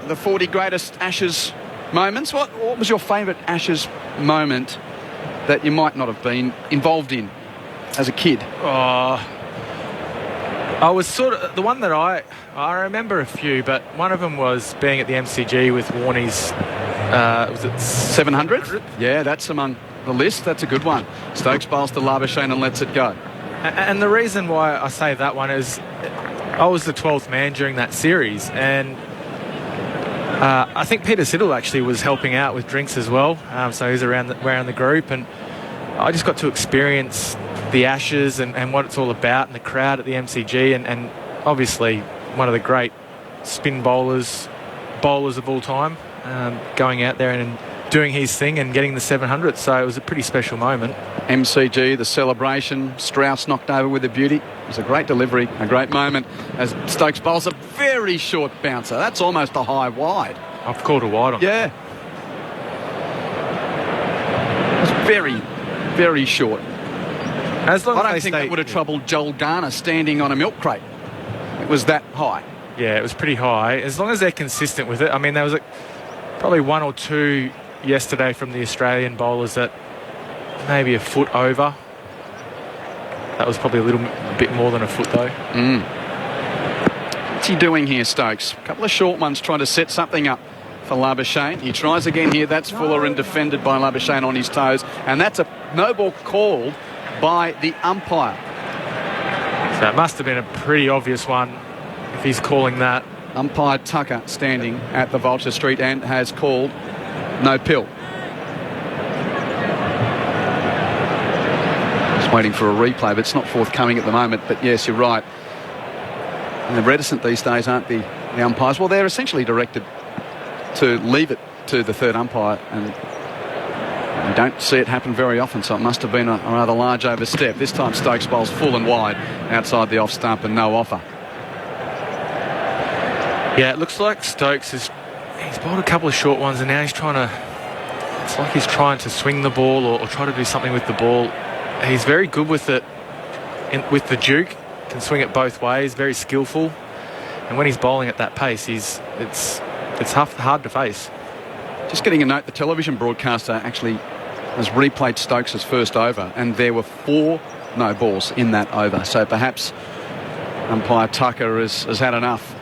the 40 greatest Ashes moments. What was your favourite Ashes moment that you might not have been involved in as a kid? I was sort of the one that I remember a few, but one of them was being at the MCG with Warnie's. Was it 700? Yeah, that's among the list. That's a good one. Stokes bowls to Labuschagne and lets it go. And the reason why I say that one is I was the 12th man during that series, and I think Peter Siddle actually was helping out with drinks as well, so he was around the group, and I just got to experience the Ashes and what it's all about, and the crowd at the MCG, and obviously one of the great spin bowlers of all time, going out there and doing his thing and getting the 700th, so it was a pretty special moment. MCG, the celebration, Strauss knocked over with a beauty. It was a great delivery, a great moment as Stokes bowls a very short bouncer. That's almost a high wide. I've called a wide on that. It was very, very short. As long I as don't they think stay, that would have troubled Joel Garner standing on a milk crate. It was that high. Yeah, it was pretty high. As long as they're consistent with it. I mean, there was probably one or two yesterday from the Australian bowlers that maybe a foot over. That was probably a little bit more than a foot though. What's he doing here, Stokes? A couple of short ones trying to set something up for Labuschagne. He tries again here. That's Fuller and defended by Labuschagne on his toes. And that's a no ball called by the umpire. So it must have been a pretty obvious one if he's calling that. Umpire Tucker standing at the Vulture Street and has called no pill. Just waiting for a replay, but it's not forthcoming at the moment. But yes, you're right. And they're reticent these days, aren't the umpires? Well, they're essentially directed to leave it to the third umpire, and you don't see it happen very often, so it must have been a rather large overstep. This time Stokes bowls full and wide outside the off stump and no offer. Yeah, it looks like Stokes he's bowled a couple of short ones, and now he's trying to, it's like he's trying to swing the ball or try to do something with the ball. He's very good with it, with the Duke, can swing it both ways, very skillful, and when he's bowling at that pace, it's hard to face. Just getting a note, the television broadcaster actually has replayed Stokes' first over, and there were 4 no balls in that over. So perhaps umpire Tucker has had enough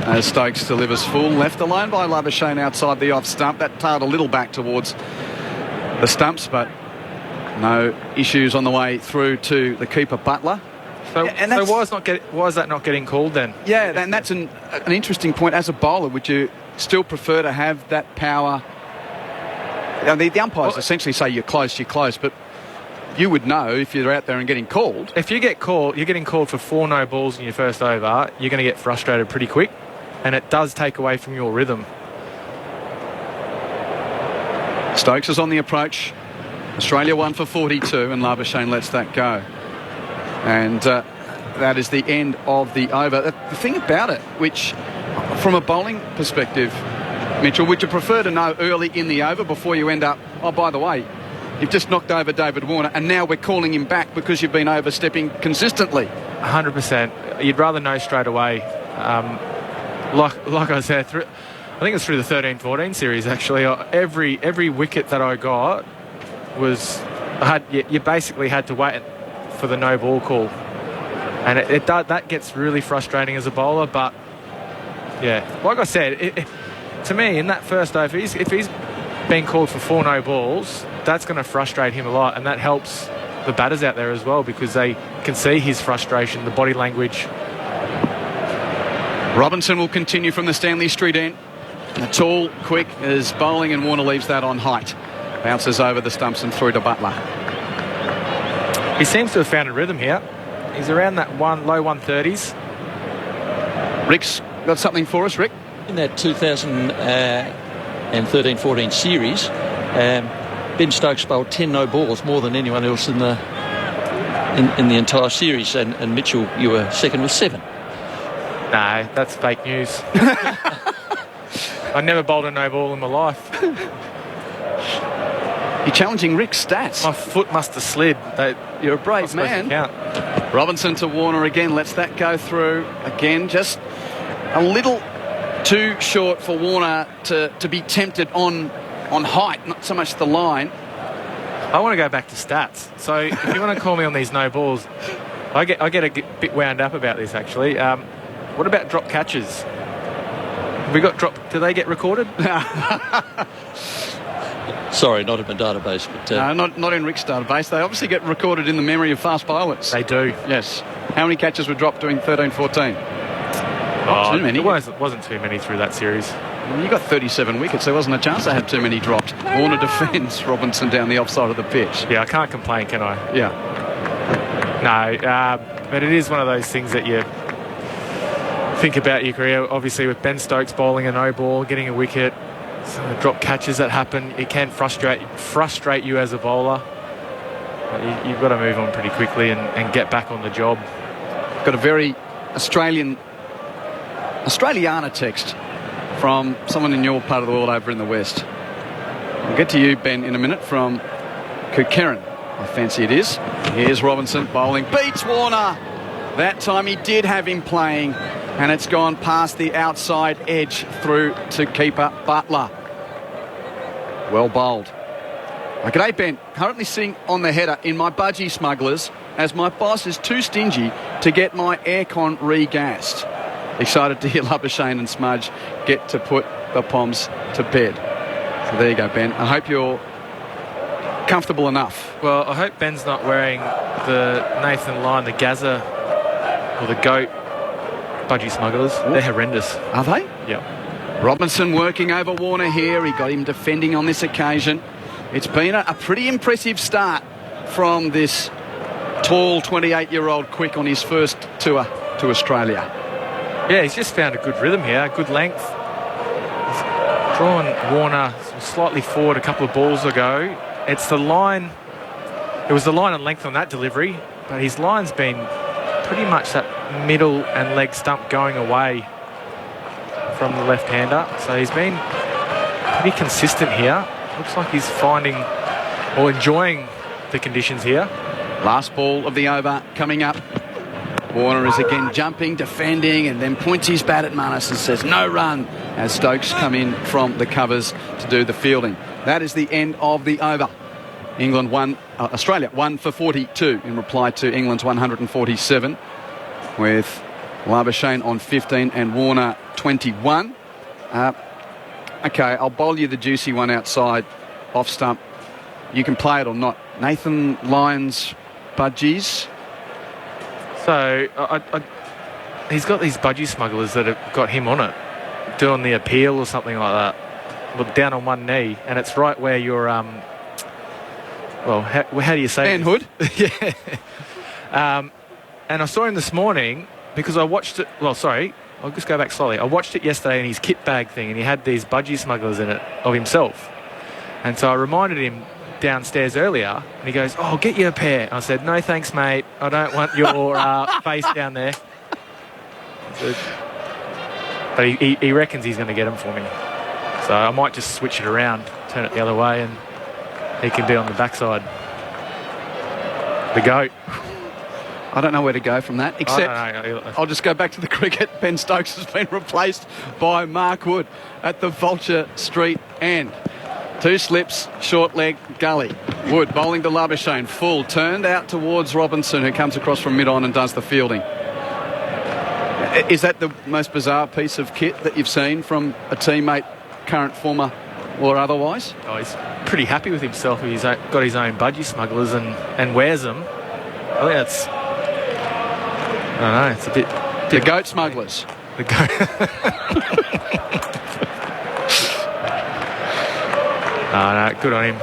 as Stokes delivers full. Left alone by Labuschagne outside the off stump. That tailed a little back towards the stumps, but no issues on the way through to the keeper Butler. So why is that not getting called then? Yeah, and that's an interesting point. As a bowler, would you still prefer to have that power? The umpires essentially say you're close, but you would know if you're out there and getting called. If you get called, you're getting called for 4 no balls in your first over, you're going to get frustrated pretty quick, and it does take away from your rhythm. Stokes is on the approach. Australia 1 for 42, and Labuschagne lets that go. And that is the end of the over. The thing about it, which from a bowling perspective, Mitchell, would you prefer to know early in the over before you end up, oh, by the way, you've just knocked over David Warner and now we're calling him back because you've been overstepping consistently? 100%. You'd rather know straight away. Like I said, I think it's through the 13-14 series actually. Every wicket that I got was, you basically had to wait for the no ball call, and that gets really frustrating as a bowler. But yeah, like I said, to me in that first over, if he's been called for 4 no balls, that's going to frustrate him a lot, and that helps the batters out there as well because they can see his frustration, the body language. Robinson will continue from the Stanley Street end. A tall, quick is bowling, and Warner leaves that on height. Bounces over the stumps and through to Butler. He seems to have found a rhythm here. He's around that low 130s. Rick's got something for us, Rick? In that 2013-14 series, Ben Stokes bowled 10 no balls, more than anyone else in the entire series. And Mitchell, you were second with 7. No, that's fake news. I never bowled a no ball in my life. You're challenging Rick's stats. My foot must have slid. You're a brave man. Robinson to Warner again, lets that go through. Again, just a little too short for Warner to be tempted on height, not so much the line. I want to go back to stats. So if you want to call me on these no balls, I get a bit wound up about this actually. What about drop catches? Have we got drop? Do they get recorded? Sorry, not in the database. But no, not in Rick's database. They obviously get recorded in the memory of fast bowlers. They do. Yes. How many catches were dropped during 13-14? Not too many. It wasn't too many through that series. You got 37 wickets. There wasn't a chance they had too many dropped. Warner defends Robinson down the offside of the pitch. Yeah, I can't complain, can I? Yeah. No, but it is one of those things that you think about your career. Obviously, with Ben Stokes bowling a no ball, getting a wicket, some of the drop catches that happen, it can frustrate you as a bowler. But you've got to move on pretty quickly and get back on the job. Got a very Australiana text from someone in your part of the world over in the West. I'll get to you, Ben, in a minute, from Kukeren. I fancy it is. Here's Robinson bowling. Beats Warner. That time he did have him playing, and it's gone past the outside edge through to keeper Butler. Well bowled. G'day, Ben. Currently sitting on the header in my budgie smugglers as my boss is too stingy to get my aircon regassed. Excited to hear Labuschagne and Smudge get to put the Poms to bed. So there you go, Ben. I hope you're comfortable enough. Well, I hope Ben's not wearing the Nathan Lyon, the Gaza or the Goat budgie smugglers. They're horrendous. Are they? Yeah. Robinson working over Warner here. He got him defending on this occasion. It's been a pretty impressive start from this tall 28-year-old quick on his first tour to Australia. Yeah, he's just found a good rhythm here, good length. He's drawn Warner slightly forward a couple of balls ago. It's the line. It was the line and length on that delivery, but his line's been pretty much that middle and leg stump going away from the left-hander. So he's been pretty consistent here. Looks like he's finding or enjoying the conditions here. Last ball of the over coming up. Warner is again jumping, defending, and then points his bat at Marnus and says no run as Stokes come in from the covers to do the fielding. That is the end of the over. England won, Australia 1 for 42 in reply to England's 147, with Labuschagne on 15 and Warner 21. Okay, I'll bowl you the juicy one outside, off stump. You can play it or not. Nathan Lyon's budgies. So he's got these budgie smugglers that have got him on it, doing the appeal or something like that. Look down on one knee, and it's right where you're. Well, how do you say? Dan Hood. Yeah. And I saw him this morning because I watched it. Well, sorry, I'll just go back slowly. I watched it yesterday in his kit bag thing, and he had these budgie smugglers in it of himself. And so I reminded him downstairs earlier, and he goes, "Oh, I'll get you a pair." And I said, "No, thanks, mate. I don't want your face down there." But he reckons he's going to get them for me. So I might just switch it around, turn it the other way, and he can be on the backside. The goat. I don't know where to go from that, except I I'll just go back to the cricket. Ben Stokes has been replaced by Mark Wood at the Vulture Street end. 2 slips, short leg, gully. Wood bowling to Labuschagne, full, turned out towards Robinson, who comes across from mid-on and does the fielding. Is that the most bizarre piece of kit that you've seen from a teammate, current, former, or otherwise? Oh, he's pretty happy with himself. He's got his own budgie smugglers and wears them. I think that's... I don't know, it's a bit... The goat smugglers. The goat... Oh, no, good on him.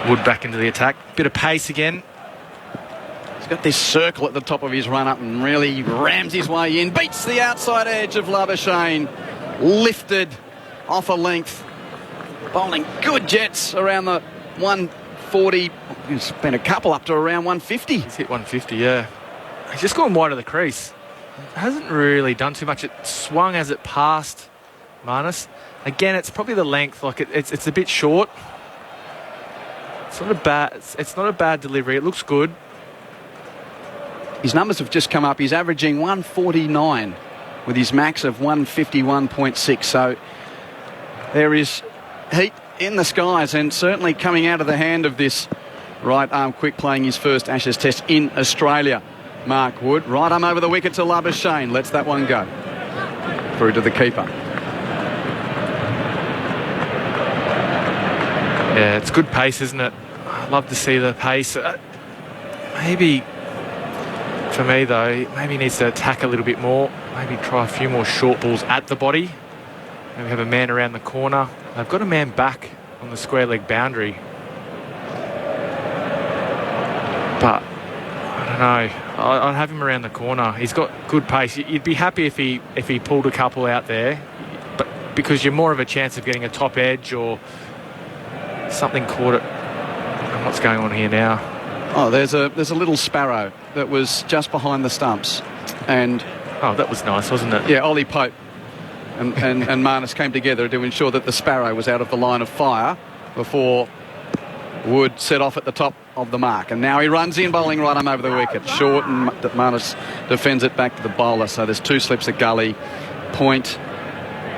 Wood back into the attack. Bit of pace again. He's got this circle at the top of his run-up and really rams his way in. Beats the outside edge of Labuschagne. Lifted off a length. Bowling good jets around the 140. He's been a couple up to around 150. He's hit 150, yeah. He's just gone wide of the crease. Hasn't really done too much. It swung as it passed Marnus. Again, it's probably the length. Like it's a bit short. It's not a bad delivery. It looks good. His numbers have just come up. He's averaging 149 with his max of 151.6. So there is heat in the skies, and certainly coming out of the hand of this right arm quick, playing his first Ashes test in Australia. Mark Wood, right arm over the wicket to Labuschagne, lets that one go through to the keeper. Yeah, it's good pace, isn't it? I love to see the pace. Maybe for me though, maybe he needs to attack a little bit more. Maybe try a few more short balls at the body. Maybe have a man around the corner. They've got a man back on the square leg boundary. But I don't know. I'd have him around the corner. He's got good pace. You'd be happy if he pulled a couple out there, but because you're more of a chance of getting a top edge or something caught it. What's going on here now? Oh, there's a little sparrow that was just behind the stumps, and that was nice, wasn't it? Yeah, Ollie Pope and Marnus came together to ensure that the sparrow was out of the line of fire before Wood set off at the top of the mark. And now he runs in, bowling right arm over the wicket. Short, and Marnus defends it back to the bowler. So there's 2 slips at gully, point,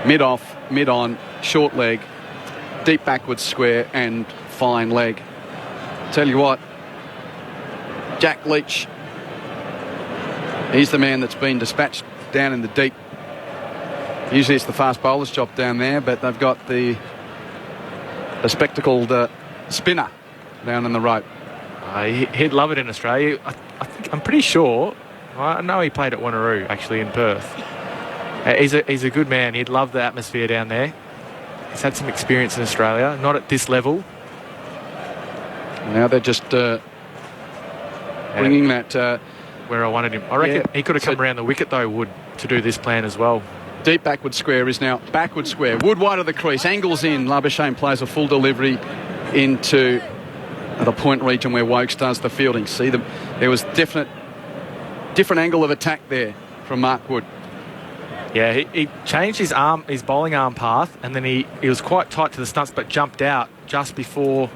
mid-off, mid-on, short leg, deep backwards square and fine leg. Tell you what, Jack Leach, he's the man that's been dispatched down in the deep. Usually it's the fast bowler's job down there, but they've got the spectacled spinner down in the rope. He'd love it in Australia. I'm pretty sure. I know he played at Wanneroo actually in Perth. He's a good man. He'd love the atmosphere down there. He's had some experience in Australia, not at this level. Now they're just bringing that where I wanted him. I reckon he could have come around the wicket though, Wood, to do this plan as well. Deep backward square is now backward square. Wood wide of the crease, angles in. Labuschagne plays a full delivery into the point region where Wokes does the fielding. See, there was different angle of attack there from Mark Wood. Yeah, he changed his bowling arm path, and then he was quite tight to the stumps, but jumped out just before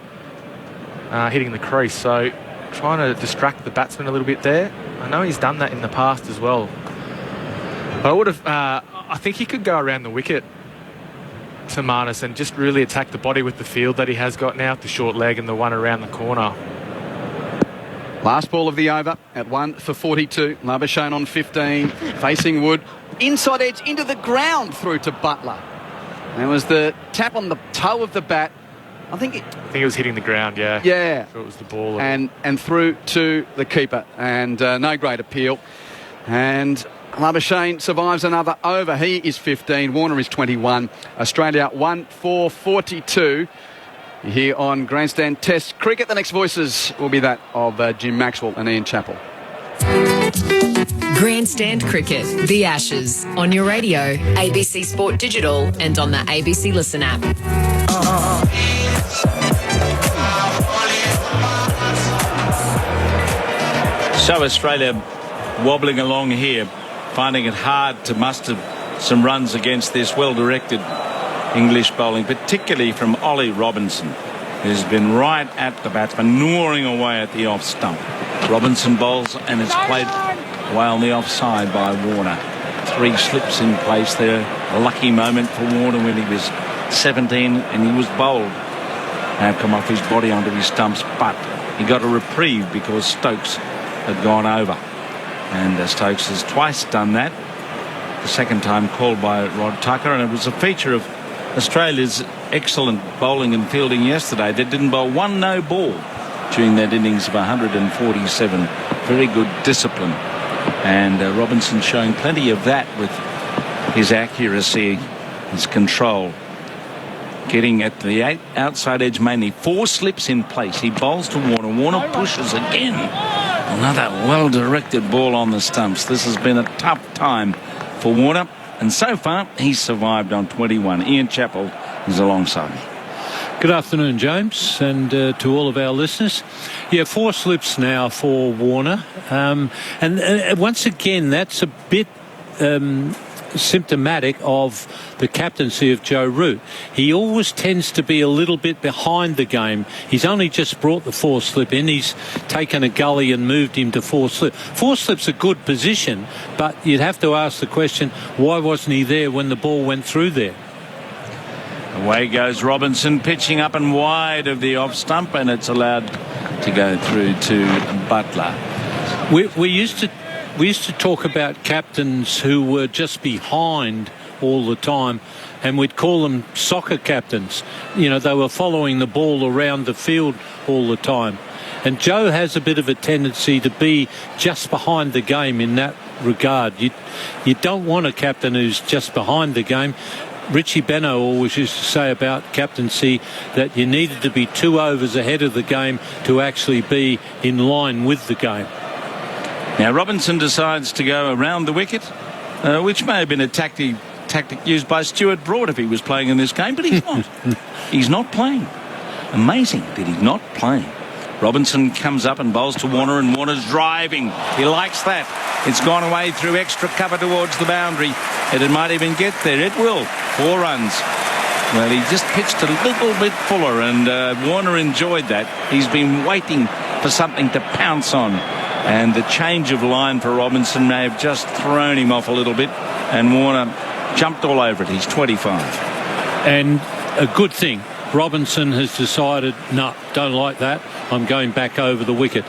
hitting the crease. So trying to distract the batsman a little bit there. I know he's done that in the past as well. But I would have. I think he could go around the wicket to Marnus and just really attack the body with the field that he has got now, the short leg and the one around the corner. Last ball of the over at 1 for 42. Labuschagne on 15, facing Wood. Inside edge into the ground through to Butler. There was the tap on the toe of the bat. I think it was hitting the ground, yeah. Yeah. So it was the ball. And through to the keeper. And no great appeal. And Labuschagne survives another over. He is 15. Warner is 21. Australia 1 for 42. Here on Grandstand Test Cricket. The next voices will be that of Jim Maxwell and Ian Chappell. Grandstand Cricket, The Ashes, on your radio, ABC Sport Digital and on the ABC Listen app. So Australia wobbling along here, finding it hard to muster some runs against this well-directed English bowling, particularly from Ollie Robinson, who's been right at the batsman, gnawing away at the off stump. Robinson bowls and it's played well on the offside by Warner. 3 slips in place there. A lucky moment for Warner when he was 17 and he was bowled. Now come off his body onto his stumps, but he got a reprieve because Stokes had gone over. And Stokes has twice done that. The second time called by Rod Tucker, and it was a feature of Australia's excellent bowling and fielding yesterday. They didn't bowl one no ball during that innings of 147. Very good discipline. And Robinson showing plenty of that with his accuracy, his control. Getting at the outside edge mainly. 4 slips in place. He bowls to Warner. Warner pushes again. Another well-directed ball on the stumps. This has been a tough time for Warner. And so far, he's survived on 21. Ian Chappell is alongside me. Good afternoon, James, and to all of our listeners. Yeah, 4 slips now for Warner. And once again, that's a bit symptomatic of the captaincy of Joe Root. He always tends to be a little bit behind the game. He's only just brought the 4 slip in. He's taken a gully and moved him to 4 slip. 4 slip's a good position, but you'd have to ask the question, why wasn't he there when the ball went through there? Away goes Robinson, pitching up and wide of the off stump, and it's allowed to go through to Butler. We used to talk about captains who were just behind all the time, and we'd call them soccer captains. You know, they were following the ball around the field all the time. And Joe has a bit of a tendency to be just behind the game in that regard. You don't want a captain who's just behind the game. Richie Benno always used to say about captaincy that you needed to be 2 overs ahead of the game to actually be in line with the game. Now Robinson decides to go around the wicket, which may have been a tactic used by Stuart Broad if he was playing in this game, but he's not. He's not playing. Amazing that he's not playing. Robinson comes up and bowls to Warner, and Warner's driving. He likes that. It's gone away through extra cover towards the boundary, and it might even get there. It will. 4 runs. Well, he just pitched a little bit fuller, and Warner enjoyed that. He's been waiting for something to pounce on, and the change of line for Robinson may have just thrown him off a little bit, and Warner jumped all over it. He's 25. And a good thing, Robinson has decided, no, don't like that. I'm going back over the wicket.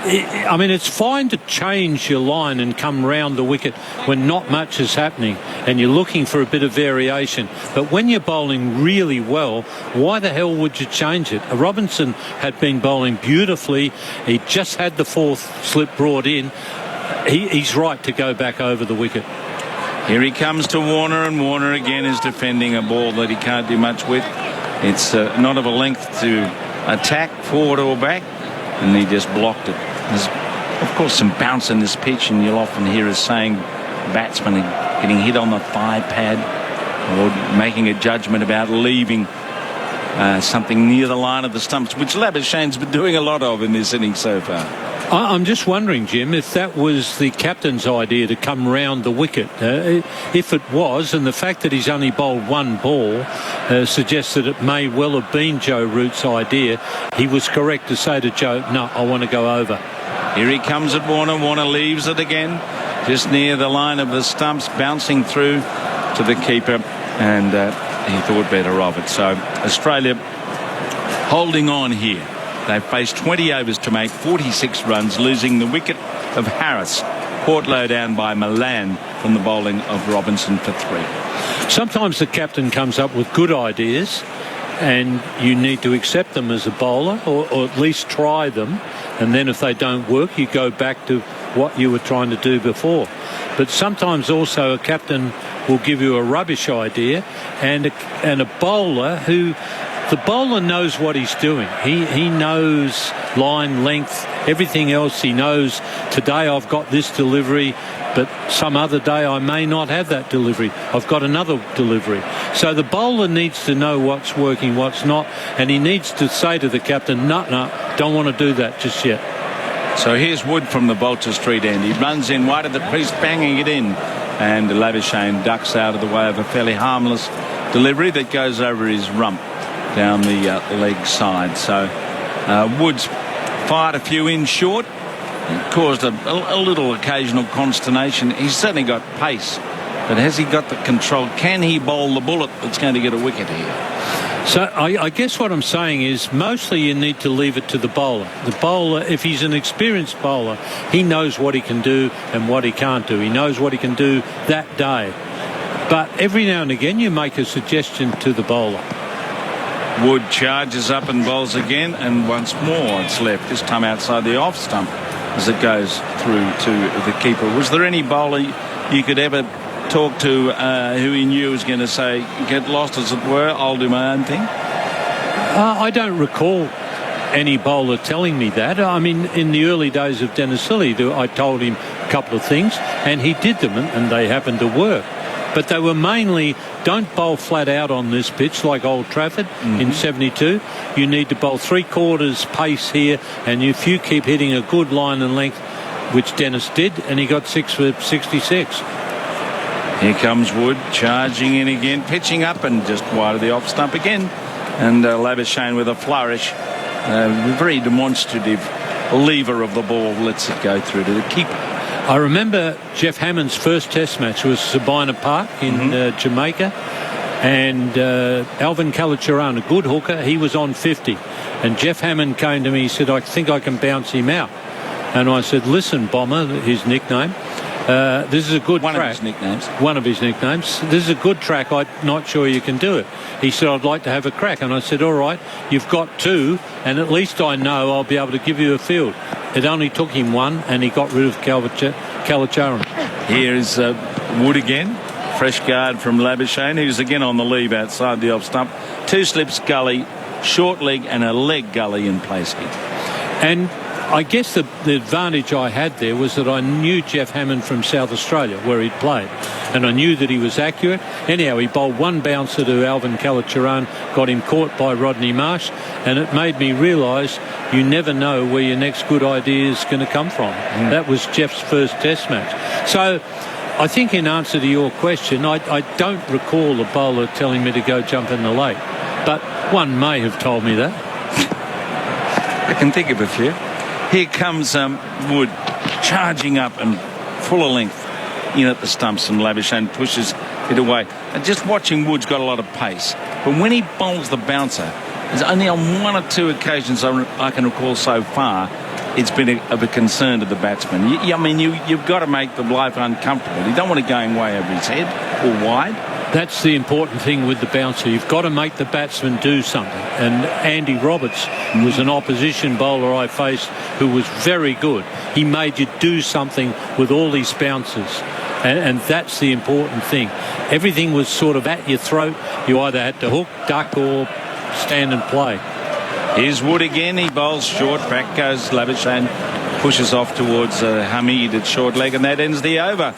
I mean, it's fine to change your line and come round the wicket when not much is happening and you're looking for a bit of variation. But when you're bowling really well, why the hell would you change it? Robinson had been bowling beautifully. He just had the 4th slip brought in. He's right to go back over the wicket. Here he comes to Warner, and Warner again is defending a ball that he can't do much with. It's not of a length to attack forward or back, and he just blocked it. There's, of course, some bounce in this pitch, and you'll often hear us saying batsmen are getting hit on the thigh pad or making a judgment about leaving something near the line of the stumps, which Labuschagne's been doing a lot of in this innings so far. I'm just wondering, Jim, if that was the captain's idea to come round the wicket. If it was, and the fact that he's only bowled 1 ball suggests that it may well have been Joe Root's idea. He was correct to say to Joe, no, I want to go over. Here he comes at Warner. Warner leaves it again, just near the line of the stumps, bouncing through to the keeper, and he thought better of it. So Australia holding on here. They've faced 20 overs to make 46 runs, losing the wicket of Harris. Portlow down by Milan from the bowling of Robinson for 3. Sometimes the captain comes up with good ideas and you need to accept them as a bowler, or at least try them, and then if they don't work you go back to what you were trying to do before. But sometimes also a captain will give you a rubbish idea, and a bowler who... The bowler knows what he's doing. He knows line length, everything else. He knows today I've got this delivery, but some other day I may not have that delivery. I've got another delivery. So the bowler needs to know what's working, what's not, and he needs to say to the captain, no, don't want to do that just yet. So here's Wood from the Bolter Street end. He runs in wide of the crease, banging it in, and Labuschagne ducks out of the way of a fairly harmless delivery that goes over his rump down the leg side. So Woods fired a few in short. It caused a little occasional consternation. He's certainly got pace, but has he got the control? Can he bowl the bullet that's going to get a wicket here? So I guess what I'm saying is mostly you need to leave it to the bowler. The bowler, if he's an experienced bowler, he knows what he can do and what he can't do. He knows what he can do that day. But every now and again you make a suggestion to the bowler. Wood charges up and bowls again, and once more it's left, this time outside the off stump as it goes through to the keeper. Was there any bowler you could ever talk to who he knew was going to say, get lost as it were, I'll do my own thing? I don't recall any bowler telling me that. I mean, in the early days of Dennis Lilly, I told him a couple of things and he did them, and they happened to work. But they were mainly, don't bowl flat out on this pitch like Old Trafford in 72. You need to bowl 3/4 pace here, and if you keep hitting a good line and length, which Dennis did, and he got 6 for 66. Here comes Wood, charging in again, pitching up and just wide of the off stump again. And Labuschagne with a flourish, very demonstrative lever of the ball, lets it go through to the keeper. I remember Jeff Hammond's first test match was Sabina Park in Jamaica, and Alvin Kalachurran, a good hooker, he was on 50, and Jeff Hammond came to me, he said, I think I can bounce him out. And I said, listen, Bomber, his nickname, this is a good track. One of his nicknames. One of his nicknames. This is a good track. I'm not sure you can do it. He said, I'd like to have a crack. And I said, all right, you've got 2, and at least I know I'll be able to give you a field. It only took him 1, and he got rid of Kalachurran. Here's Wood again. Fresh guard from Labuschagne, who's again on the leave outside the off stump. 2 slips gully, short leg, and a leg gully in place here. And I guess the advantage I had there was that I knew Jeff Hammond from South Australia, where he'd played, and I knew that he was accurate. Anyhow, he bowled one bouncer to Alvin Calacharan, got him caught by Rodney Marsh, and it made me realise you never know where your next good idea is going to come from. That was Jeff's first test match. So I think in answer to your question, I don't recall a bowler telling me to go jump in the lake, but one may have told me that. I can think of a few. Here comes Wood charging up and full of length in at the stumps, and Labuschagne pushes it away. And just watching Wood's got a lot of pace. But when he bowls the bouncer, there's only on one or two occasions I can recall so far it's been of a concern to the batsman. You've got to make the life uncomfortable. You don't want it going way over his head or wide. That's the important thing with the bouncer. You've got to make the batsman do something. And Andy Roberts was an opposition bowler I faced who was very good. He made you do something with all these bouncers. And that's the important thing. Everything was sort of at your throat. You either had to hook, duck or stand and play. Here's Wood again. He bowls short. Back goes Labuschagne. Pushes off towards Hamid at short leg. And that ends the over.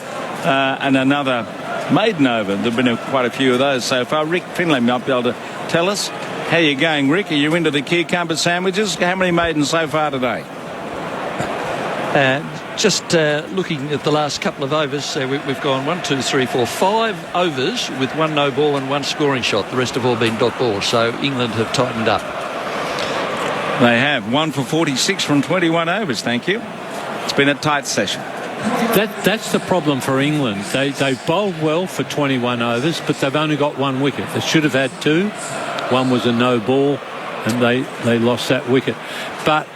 And another maiden over. There have been quite a few of those so far. Rick Finlay might be able to tell us how you're going, Rick. Are you into the cucumber sandwiches? How many maidens so far today? Just looking at the last couple of overs, we've gone 1, 2, 3, 4, 5 overs with one no ball and one scoring shot. The rest have all been dot balls. So England have tightened up. They have. 1 for 46 from 21 overs. Thank you. It's been a tight session. That's the problem for England. They've bowled well for 21 overs, but they've only got one wicket. They should have had 2. One was a no ball, and they lost that wicket. But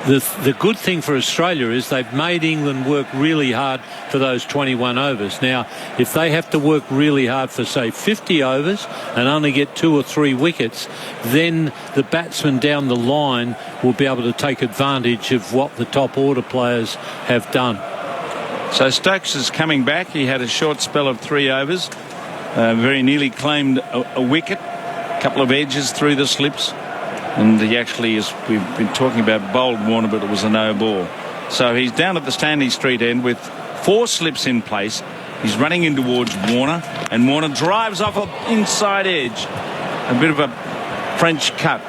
the good thing for Australia is they've made England work really hard for those 21 overs. Now, if they have to work really hard for, say, 50 overs and only get 2 or 3 wickets, then the batsmen down the line will be able to take advantage of what the top order players have done. So Stokes is coming back. He had a short spell of 3 overs. Very nearly claimed a wicket. A couple of edges through the slips. And he actually, as we've been talking about, bowled Warner, but it was a no ball. So he's down at the Stanley Street end with 4 slips in place. He's running in towards Warner, and Warner drives off an inside edge. A bit of a French cut.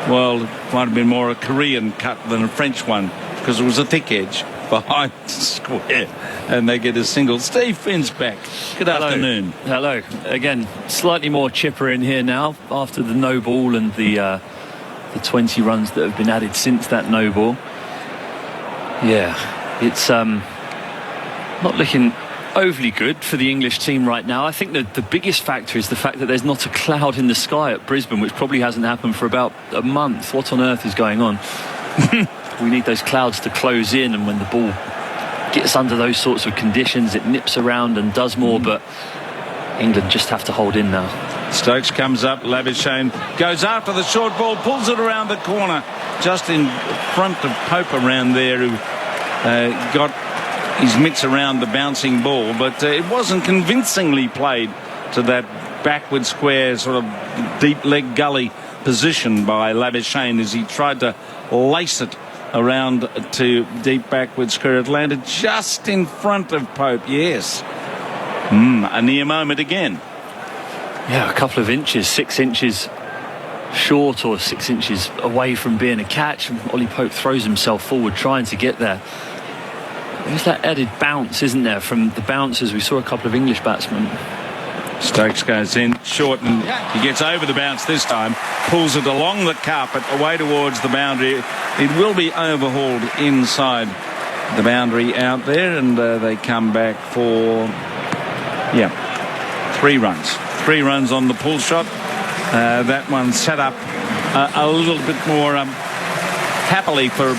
Well, it might have been more a Korean cut than a French one, because it was a thick edge behind the square, and they get a single. Steve Finn's back. Good afternoon. Hello. Again, slightly more chipper in here now after the no ball and the 20 runs that have been added since that no ball. Yeah, it's not looking overly good for the English team right now. I think that the biggest factor is the fact that there's not a cloud in the sky at Brisbane, which probably hasn't happened for about a month. What on earth is going on? We need those clouds to close in, and when the ball gets under those sorts of conditions, it nips around and does more, but England just have to hold in now. Stokes comes up. Labuschagne goes after the short ball, pulls it around the corner, just in front of Pope around there, who got his mitts around the bouncing ball, but it wasn't convincingly played to that backward square, sort of deep leg gully position by Labuschagne as he tried to lace it around to deep backward square. It landed just in front of Pope. Yes. A near moment again. Yeah, a couple of inches, 6 inches short or 6 inches away from being a catch. And Ollie Pope throws himself forward trying to get there. There's that added bounce, isn't there, from the bouncers. We saw a couple of English batsmen. Stokes goes in short, and he gets over the bounce this time, pulls it along the carpet away towards the boundary. It will be overhauled inside the boundary out there, and they come back for 3 runs. 3 runs on the pull shot. That one set up a little bit more happily for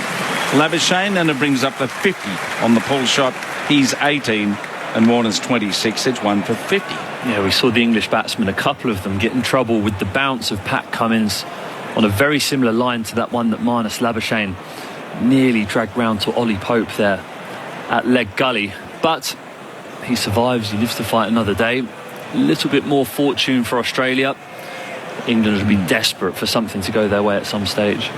Labuschagne, and it brings up the 50 on the pull shot. He's 18 and Warner's 26. It's 1 for 50. Yeah, we saw the English batsmen, a couple of them, get in trouble with the bounce of Pat Cummins on a very similar line to that one that Marnus Labuschagne nearly dragged round to Ollie Pope there at leg gully. But he survives, he lives to fight another day. A little bit more fortune for Australia. England would be desperate for something to go their way at some stage.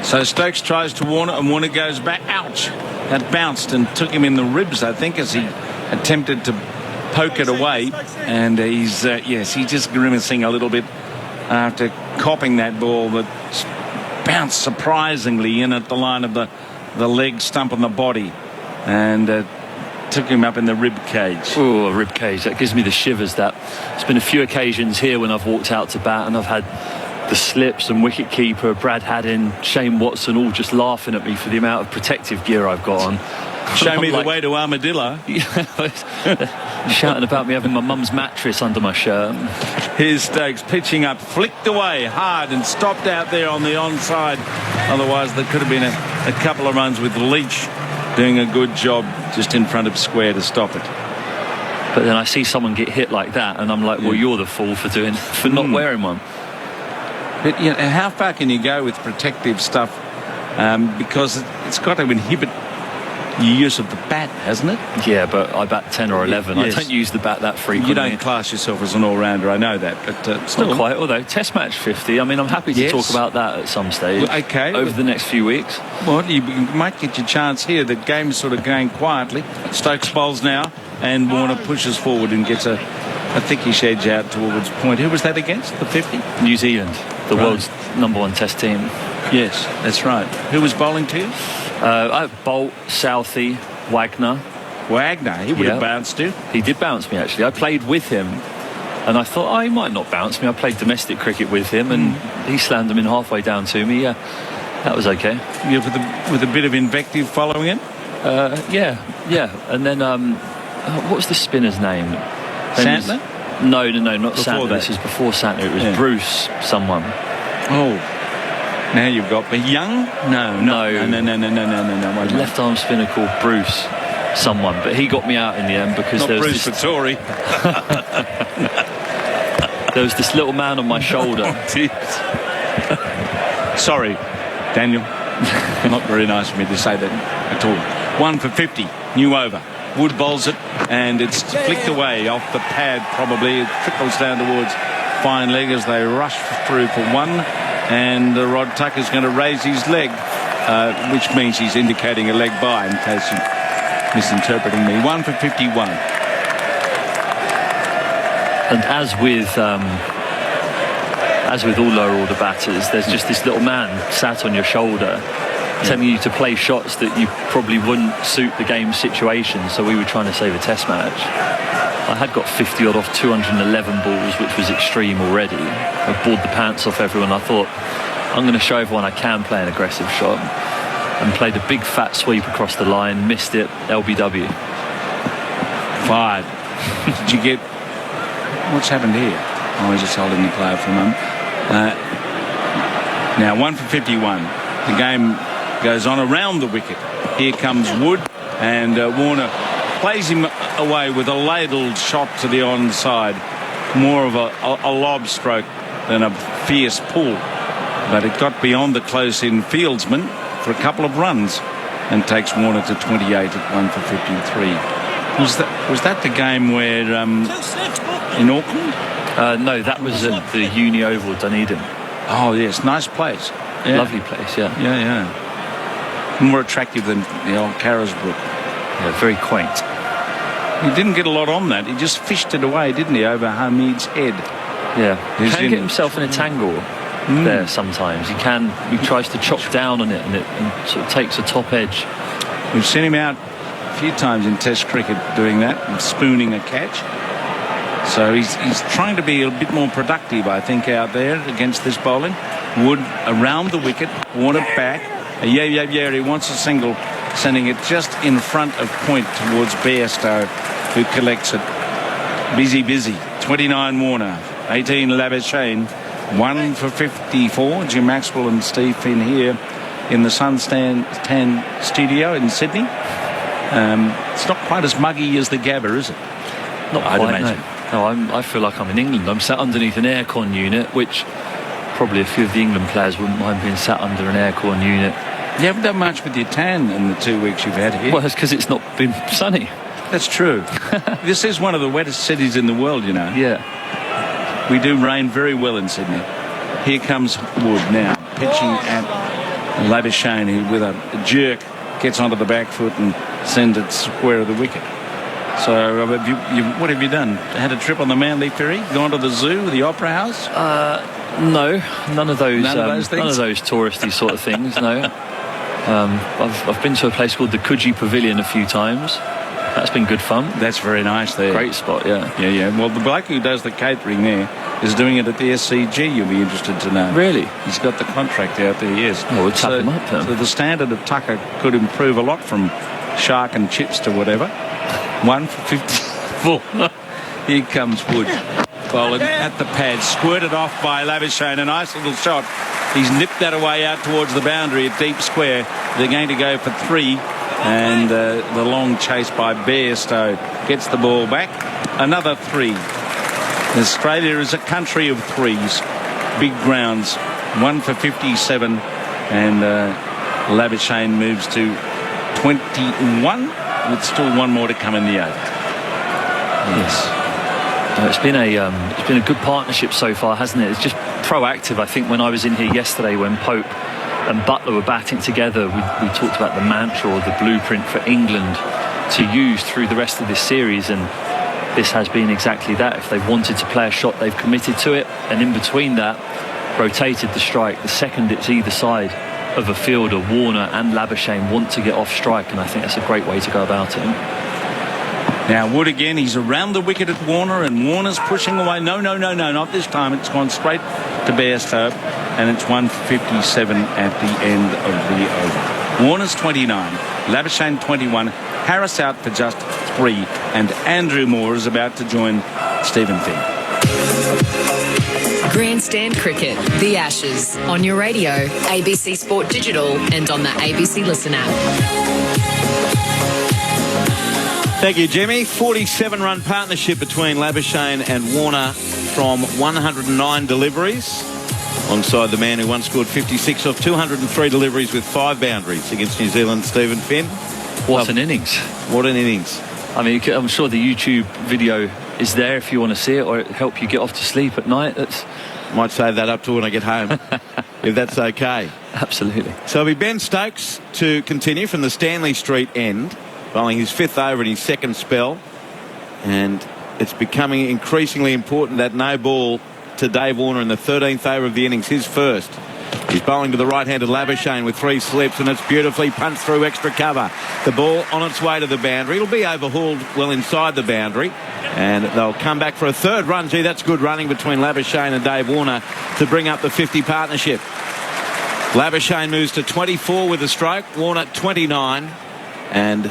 So Stokes tries to Warner, and Warner goes back. Ouch! That bounced and took him in the ribs, I think, as he attempted to poke it away. And he's just grimacing a little bit after copping that ball that bounced surprisingly in at the line of the leg stump on the body, and took him up in the rib cage. Oh, a rib cage. That gives me the shivers. It's been a few occasions here when I've walked out to bat and I've had the slips and wicket-keeper Brad Haddin, Shane Watson all just laughing at me for the amount of protective gear I've got on. Show me the way to Armadillo. Shouting about me having my mum's mattress under my shirt. Here's Stokes pitching up, flicked away hard and stopped out there on the onside. Otherwise there could have been a couple of runs with Leach doing a good job just in front of square to stop it. But then I see someone get hit like that and I'm like, well, you're the fool for not wearing one. But how far can you go with protective stuff? Because it's got to inhibit the use of the bat, hasn't it? Yeah, but I bat 10 or 11. Yes. I don't use the bat that frequently. You don't class yourself as an all-rounder, I know that. But still. Not quite, although Test Match 50, I mean, I'm happy to talk about that at some stage. Well, okay. Over the next few weeks. Well, you might get your chance here. The game's sort of going quietly. Stokes bowls now, and Warner pushes forward and gets a thickish edge out towards point. Who was that against, the 50? New Zealand, the world's #1 Test team. Yes, that's right. Who was bowling to you? Bolt, Southey, Wagner. He would have bounced you. He did bounce me, actually. I played with him and I thought, he might not bounce me. I played domestic cricket with him and he slammed them in halfway down to me. Yeah, that was okay. Yeah, with a bit of invective following it? Yeah. And then what was the spinner's name? Santner? No, not Before Santner. that. This was before Santner. It was Bruce someone. Oh, now you've got me. Young? No. Left arm spinner called Bruce someone, but he got me out in the end because not there was Bruce Vittori. there was this little man on my shoulder. Sorry, Daniel. Not very nice of me to say that at all. 1 for 50. New over. Wood bowls it, and it's flicked away off the pad probably. It trickles down towards fine leg as they rush through for one. And Rod Tucker's going to raise his leg, which means he's indicating a leg by, in case you're misinterpreting me. 1 for 51. And as with all lower order batters, there's just this little man sat on your shoulder telling you to play shots that you probably wouldn't suit the game situation. So we were trying to save a Test match. I had got 50 odd off 211 balls, which was extreme already. I bored the pants off everyone. I thought, I'm going to show everyone I can play an aggressive shot, and played a big fat sweep across the line, missed it, LBW. 5. Did you get... What's happened here? I was just holding the player for a moment. Now 1 for 51. The game goes on around the wicket. Here comes Wood, and Warner plays him away with a ladled shot to the onside. More of a lob stroke than a fierce pull. But it got beyond the close-in fieldsman for a couple of runs and takes Warner to 28 at 1 for 53. Was that the game where in Auckland? No, that was at the Uni Oval, Dunedin. Oh, yes. Nice place. Yeah. Lovely place, yeah. Yeah. More attractive than the old Carisbrook. Yeah, very quaint. He didn't get a lot on that. He just fished it away, didn't he, over Hamid's head. Yeah. He can get himself in a tangle there sometimes. He tries to chop down on it and sort of takes a top edge. We've seen him out a few times in Test cricket doing that and spooning a catch. So he's trying to be a bit more productive, I think, out there against this bowling. Wood around the wicket, Warner back. Yeah, he wants a single, sending it just in front of point towards Bairstow, who collects it. Busy. 29 Warner, 18 Labuschagne, 1 for 54. Jim Maxwell and Steve Finn here in the Suntan studio in Sydney. It's not quite as muggy as the Gabba, is it? Not I'd quite, imagine. No, I feel like I'm in England. I'm sat underneath an aircon unit, which probably a few of the England players wouldn't mind being sat under an aircon unit. You haven't done much with your tan in the 2 weeks you've had here. Well, it's because it's not been sunny. That's true. This is one of the wettest cities in the world, you know. Yeah. We do rain very well in Sydney. Here comes Wood now, pitching at Labuschagne, who with a jerk gets onto the back foot and sends it square of the wicket. So what have you done? Had a trip on the Manly Ferry? Gone to the zoo, the Opera House? No, none of those. None of those things? None of those touristy sort of things. No. I've been to a place called the Coogee Pavilion a few times. That's been good fun. That's very nice there. Great spot, yeah. Yeah. Well, the bloke who does the catering there is doing it at the SCG, you'll be interested to know. Really? He's got the contract out there, yes. Well, we'll tap him up then. So the standard of Tucker could improve a lot from shark and chips to whatever. 1 for 54. Here comes Wood. Bowling at the pad, squirted off by Labuschagne. A nice little shot. He's nipped that away out towards the boundary at deep square. They're going to go for 3. And the long chase by Bairstow gets the ball back. Another 3. Australia is a country of 3s. Big grounds. 1 for 57. And Labuschagne moves to 21 with still 1 more to come in the 8th. Yes. It's been a good partnership so far, hasn't it? It's just proactive. I think when I was in here yesterday when Pope and Butler were batting together, we talked about the mantra or the blueprint for England to use through the rest of this series, and this has been exactly that. If they've wanted to play a shot, they've committed to it, and in between that, rotated the strike. The second it's either side of a fielder, Warner and Labuschagne want to get off strike, and I think that's a great way to go about it. Now Wood again, he's around the wicket at Warner, and Warner's pushing away. No, not this time. It's gone straight to Bairstow, and it's 1 for 57 at the end of the over. Warner's 29, Labuschagne 21, Harris out for just 3, and Andrew Moore is about to join Stephen Finn. Grandstand Cricket, The Ashes, on your radio, ABC Sport Digital, and on the ABC Listen app. Thank you, Jimmy. 47-run partnership between Labuschagne and Warner from 109 deliveries, alongside the man who once scored 56 off 203 deliveries with 5 boundaries against New Zealand, Stephen Finn. What an innings. What an innings. I mean, I'm sure the YouTube video is there if you want to see it, or it'll help you get off to sleep at night. Might save that up to when I get home, if that's okay. Absolutely. So it'll be Ben Stokes to continue from the Stanley Street end, bowling his 5th over in his 2nd spell, and it's becoming increasingly important that no ball to Dave Warner in the 13th over of the innings, his first. He's bowling to the right-handed Labuschagne with 3 slips, and it's beautifully punched through extra cover. The ball on its way to the boundary. It'll be overhauled well inside the boundary, and they'll come back for a 3rd run. Gee, that's good running between Labuschagne and Dave Warner to bring up the 50 partnership. Labuschagne moves to 24 with a stroke, Warner 29, and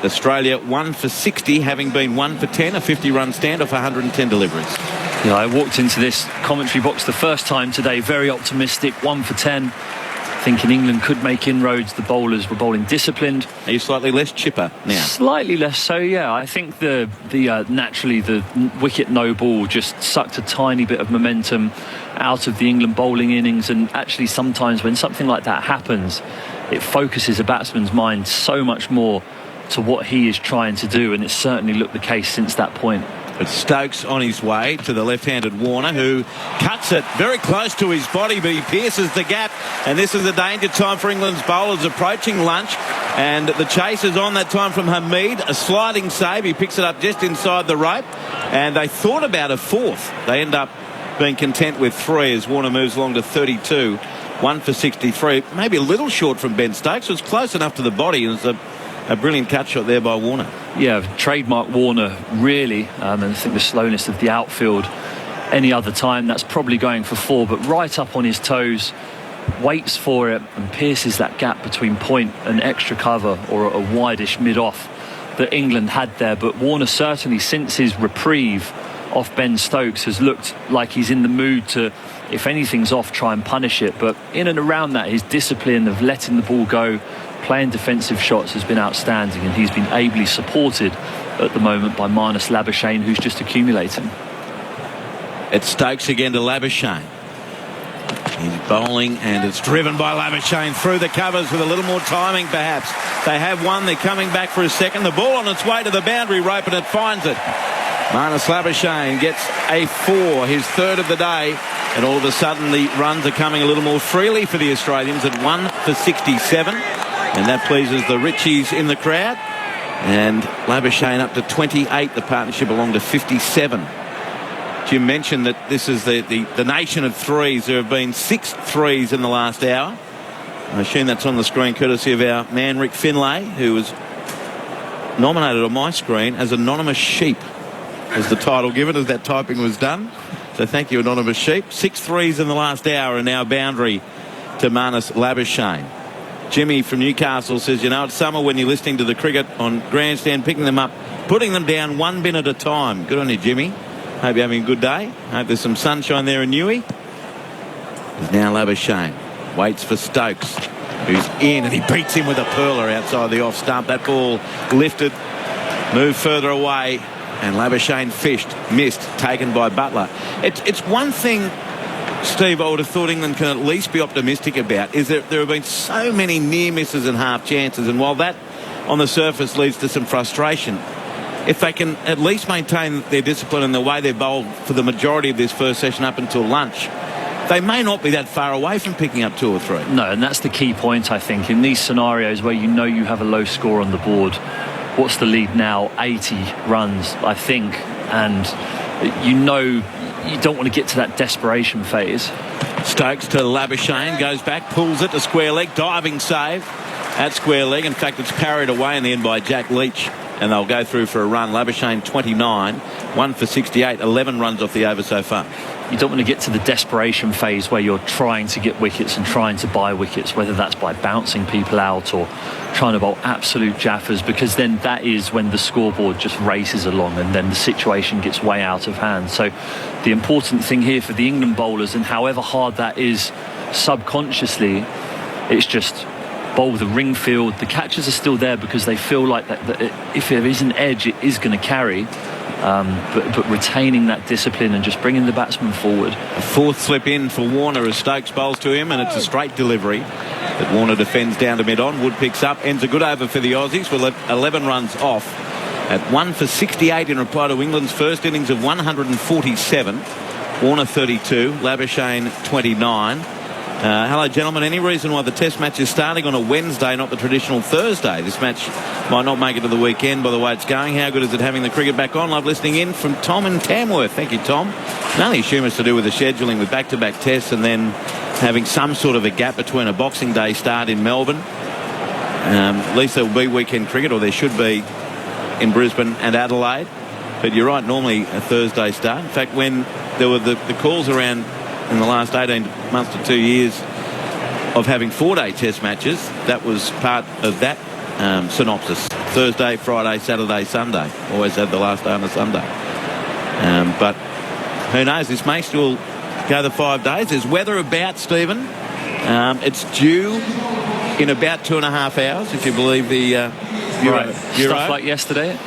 Australia 1 for 60, having been 1 for 10, a 50-run standoff, 110 deliveries. Yeah, I walked into this commentary box the first time today, very optimistic, 1 for 10, thinking England could make inroads. The bowlers were bowling disciplined. Are you slightly less chipper now? Slightly less so, yeah. I think naturally the wicket no ball just sucked a tiny bit of momentum out of the England bowling innings, and actually sometimes when something like that happens, it focuses a batsman's mind so much more to what he is trying to do, and it's certainly looked the case since that point. It's Stokes on his way to the left-handed Warner, who cuts it very close to his body, but he pierces the gap, and this is a danger time for England's bowlers approaching lunch, and the chase is on that time from Hamid, a sliding save. He picks it up just inside the rope, and they thought about a 4th. They end up being content with 3 as Warner moves along to 32, 1 for 63, maybe a little short from Ben Stokes. It was close enough to the body, and it's a brilliant cut shot there by Warner. Yeah, trademark Warner, really. And I think the slowness of the outfield, any other time, that's probably going for 4. But right up on his toes, waits for it and pierces that gap between point and extra cover, or a wideish mid-off that England had there. But Warner certainly, since his reprieve off Ben Stokes, has looked like he's in the mood to, if anything's off, try and punish it. But in and around that, his discipline of letting the ball go, playing defensive shots, has been outstanding, and he's been ably supported at the moment by Marnus Labuschagne, who's just accumulating. It's Stokes again to Labuschagne. He's bowling, and it's driven by Labuschagne through the covers with a little more timing perhaps. They have one, they're coming back for a second. The ball on its way to the boundary rope, and it finds it. Marnus Labuschagne gets a 4, his third of the day, and all of a sudden the runs are coming a little more freely for the Australians at 1 for 67, and that pleases the Richies in the crowd. And Labuschagne up to 28. The partnership along to 57. Jim mentioned that this is the nation of threes. There have been 6 threes in the last hour. I assume that's on the screen courtesy of our man Rick Finlay, who was nominated on my screen as Anonymous Sheep, was the title given as that typing was done. So thank you, Anonymous Sheep. 6 threes in the last hour, and now boundary to Marnus Labuschagne. Jimmy from Newcastle says, you know, it's summer when you're listening to the cricket on grandstand, picking them up, putting them down 1 bin at a time. Good on you, Jimmy. Hope you're having a good day. Hope there's some sunshine there in Newey. There's now Labuschagne. Waits for Stokes, who's in, and he beats him with a perler outside the off stump. That ball lifted, moved further away, and Labuschagne fished, missed, taken by Butler. It's one thing, Steve, I would have thought England can at least be optimistic about, is that there have been so many near misses and half chances, and while that on the surface leads to some frustration, if they can at least maintain their discipline and the way they're bowled for the majority of this first session up until lunch, they may not be that far away from picking up 2 or 3. No, and that's the key point, I think. In these scenarios where you know you have a low score on the board, what's the lead now? 80 runs, I think. And you know you don't want to get to that desperation phase. Stokes to Labuschagne, goes back, pulls it to square leg, diving save at square leg. In fact, it's parried away in the end by Jack Leach, and they'll go through for a run. Labuschagne 29, 1 for 68, 11 runs off the over so far. You don't want to get to the desperation phase where you're trying to get wickets and trying to buy wickets, whether that's by bouncing people out or trying to bowl absolute jaffers, because then that is when the scoreboard just races along and then the situation gets way out of hand. So the important thing here for the England bowlers, and however hard that is subconsciously, it's just bowl the ring field. The catches are still there because they feel like that if there is an edge, it is going to carry. But retaining that discipline and just bringing the batsman forward. A 4th slip in for Warner as Stokes bowls to him, and it's a straight delivery that Warner defends down to mid-on. Wood picks up, ends a good over for the Aussies. We'll have 11 runs off at 1 for 68 in reply to England's first innings of 147. Warner 32, Labuschagne 29. Hello, gentlemen. Any reason why the Test match is starting on a Wednesday, not the traditional Thursday? This match might not make it to the weekend by the way it's going. How good is it having the cricket back on? Love listening in from Tom in Tamworth. Thank you, Tom. I only assume it's to do with the scheduling with back-to-back tests and then having some sort of a gap between a Boxing Day start in Melbourne. At least there will be weekend cricket, or there should be, in Brisbane and Adelaide. But you're right, normally a Thursday start. In fact, when there were the calls around in the last 18 months to 2 years of having 4-day test matches, that was part of that synopsis. Thursday, Friday, Saturday, Sunday. Always had the last day on a Sunday. But who knows, this may still go the 5 days. There's weather about, Stephen. It's due in about 2.5 hours, if you believe the Euro. Stuff like yesterday?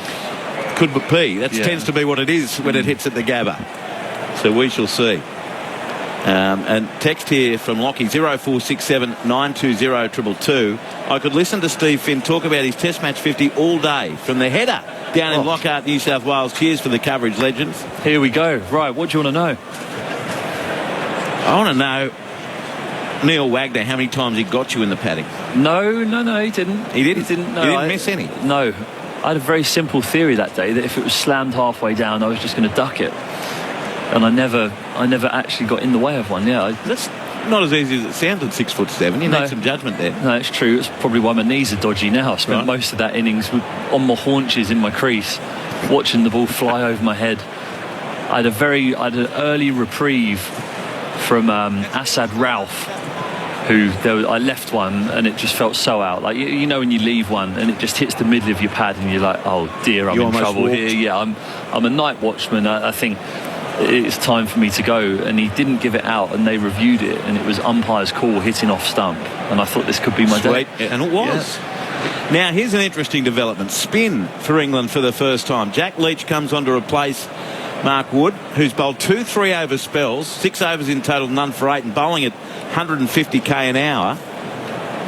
Could be. That tends to be what it is when it hits at the Gabba. So we shall see. And text here from Lockie 0467 920 222. I could listen to Steve Finn talk about his Test match 50 all day from the header down in Lockhart, New South Wales. Cheers for the coverage, legends. Here we go. Right, what do you want to know? I want to know, Neil Wagner, how many times he got you in the padding? No, he didn't. He didn't? He didn't. No, he didn't miss any? No. I had a very simple theory that day that if it was slammed halfway down, I was just going to duck it. And I never actually got in the way of one. Yeah, that's not as easy as it sounds at 6'7". You need some judgment there. No, it's true. It's probably why my knees are dodgy now. I spent most of that innings on my haunches in my crease, watching the ball fly over my head. I had an early reprieve from Asad Ralph, I left one and it just felt so out. Like you know when you leave one and it just hits the middle of your pad and you're like, oh dear, I'm in trouble here. Yeah, I'm a night watchman. I think it's time for me to go, and he didn't give it out, and they reviewed it, and it was umpire's call hitting off stump, and I thought this could be my day. And it was. Yeah. Now here's an interesting development. Spin for England for the first time. Jack Leach comes on to replace Mark Wood, who's bowled 2 3-over spells, 6 overs in total, none for 8, and bowling at 150k an hour.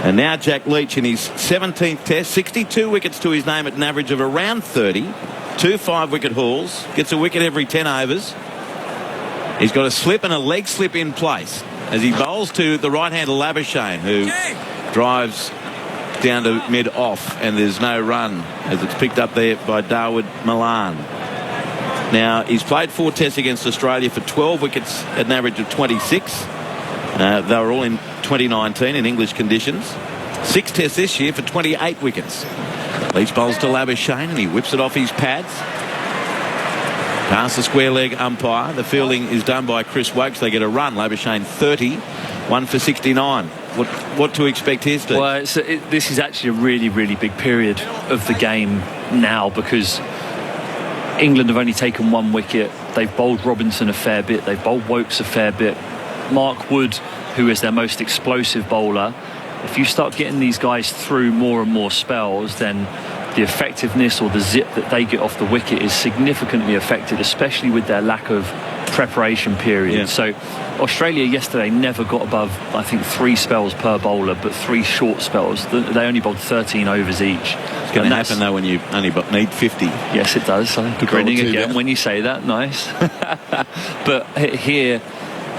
And now Jack Leach in his 17th test, 62 wickets to his name at an average of around 30, 2 5-wicket hauls, gets a wicket every 10 overs. He's got a slip and a leg slip in place as he bowls to the right-hander Labuschagne, who drives down to mid-off, and there's no run as it's picked up there by Dawood Malan. Now, he's played 4 tests against Australia for 12 wickets at an average of 26. They were all in 2019 in English conditions. 6 tests this year for 28 wickets. Leach bowls to Labuschagne and he whips it off his pads. Past the square leg umpire. The fielding is done by Chris Wokes. They get a run. Labuschagne 30, 1 for 69. What to expect here, Steve? Well, this is actually a really, really big period of the game now, because England have only taken 1 wicket. They've bowled Robinson a fair bit. They've bowled Wokes a fair bit. Mark Wood, who is their most explosive bowler, if you start getting these guys through more and more spells, then the effectiveness or the zip that they get off the wicket is significantly affected, especially with their lack of preparation period. Yeah. So Australia yesterday never got above, I think, 3 spells per bowler, but 3 short spells. They only bowled 13 overs each. It's going to happen though when you only need 50. Yes, it does. I'm grinning again when you say that. Nice. But here,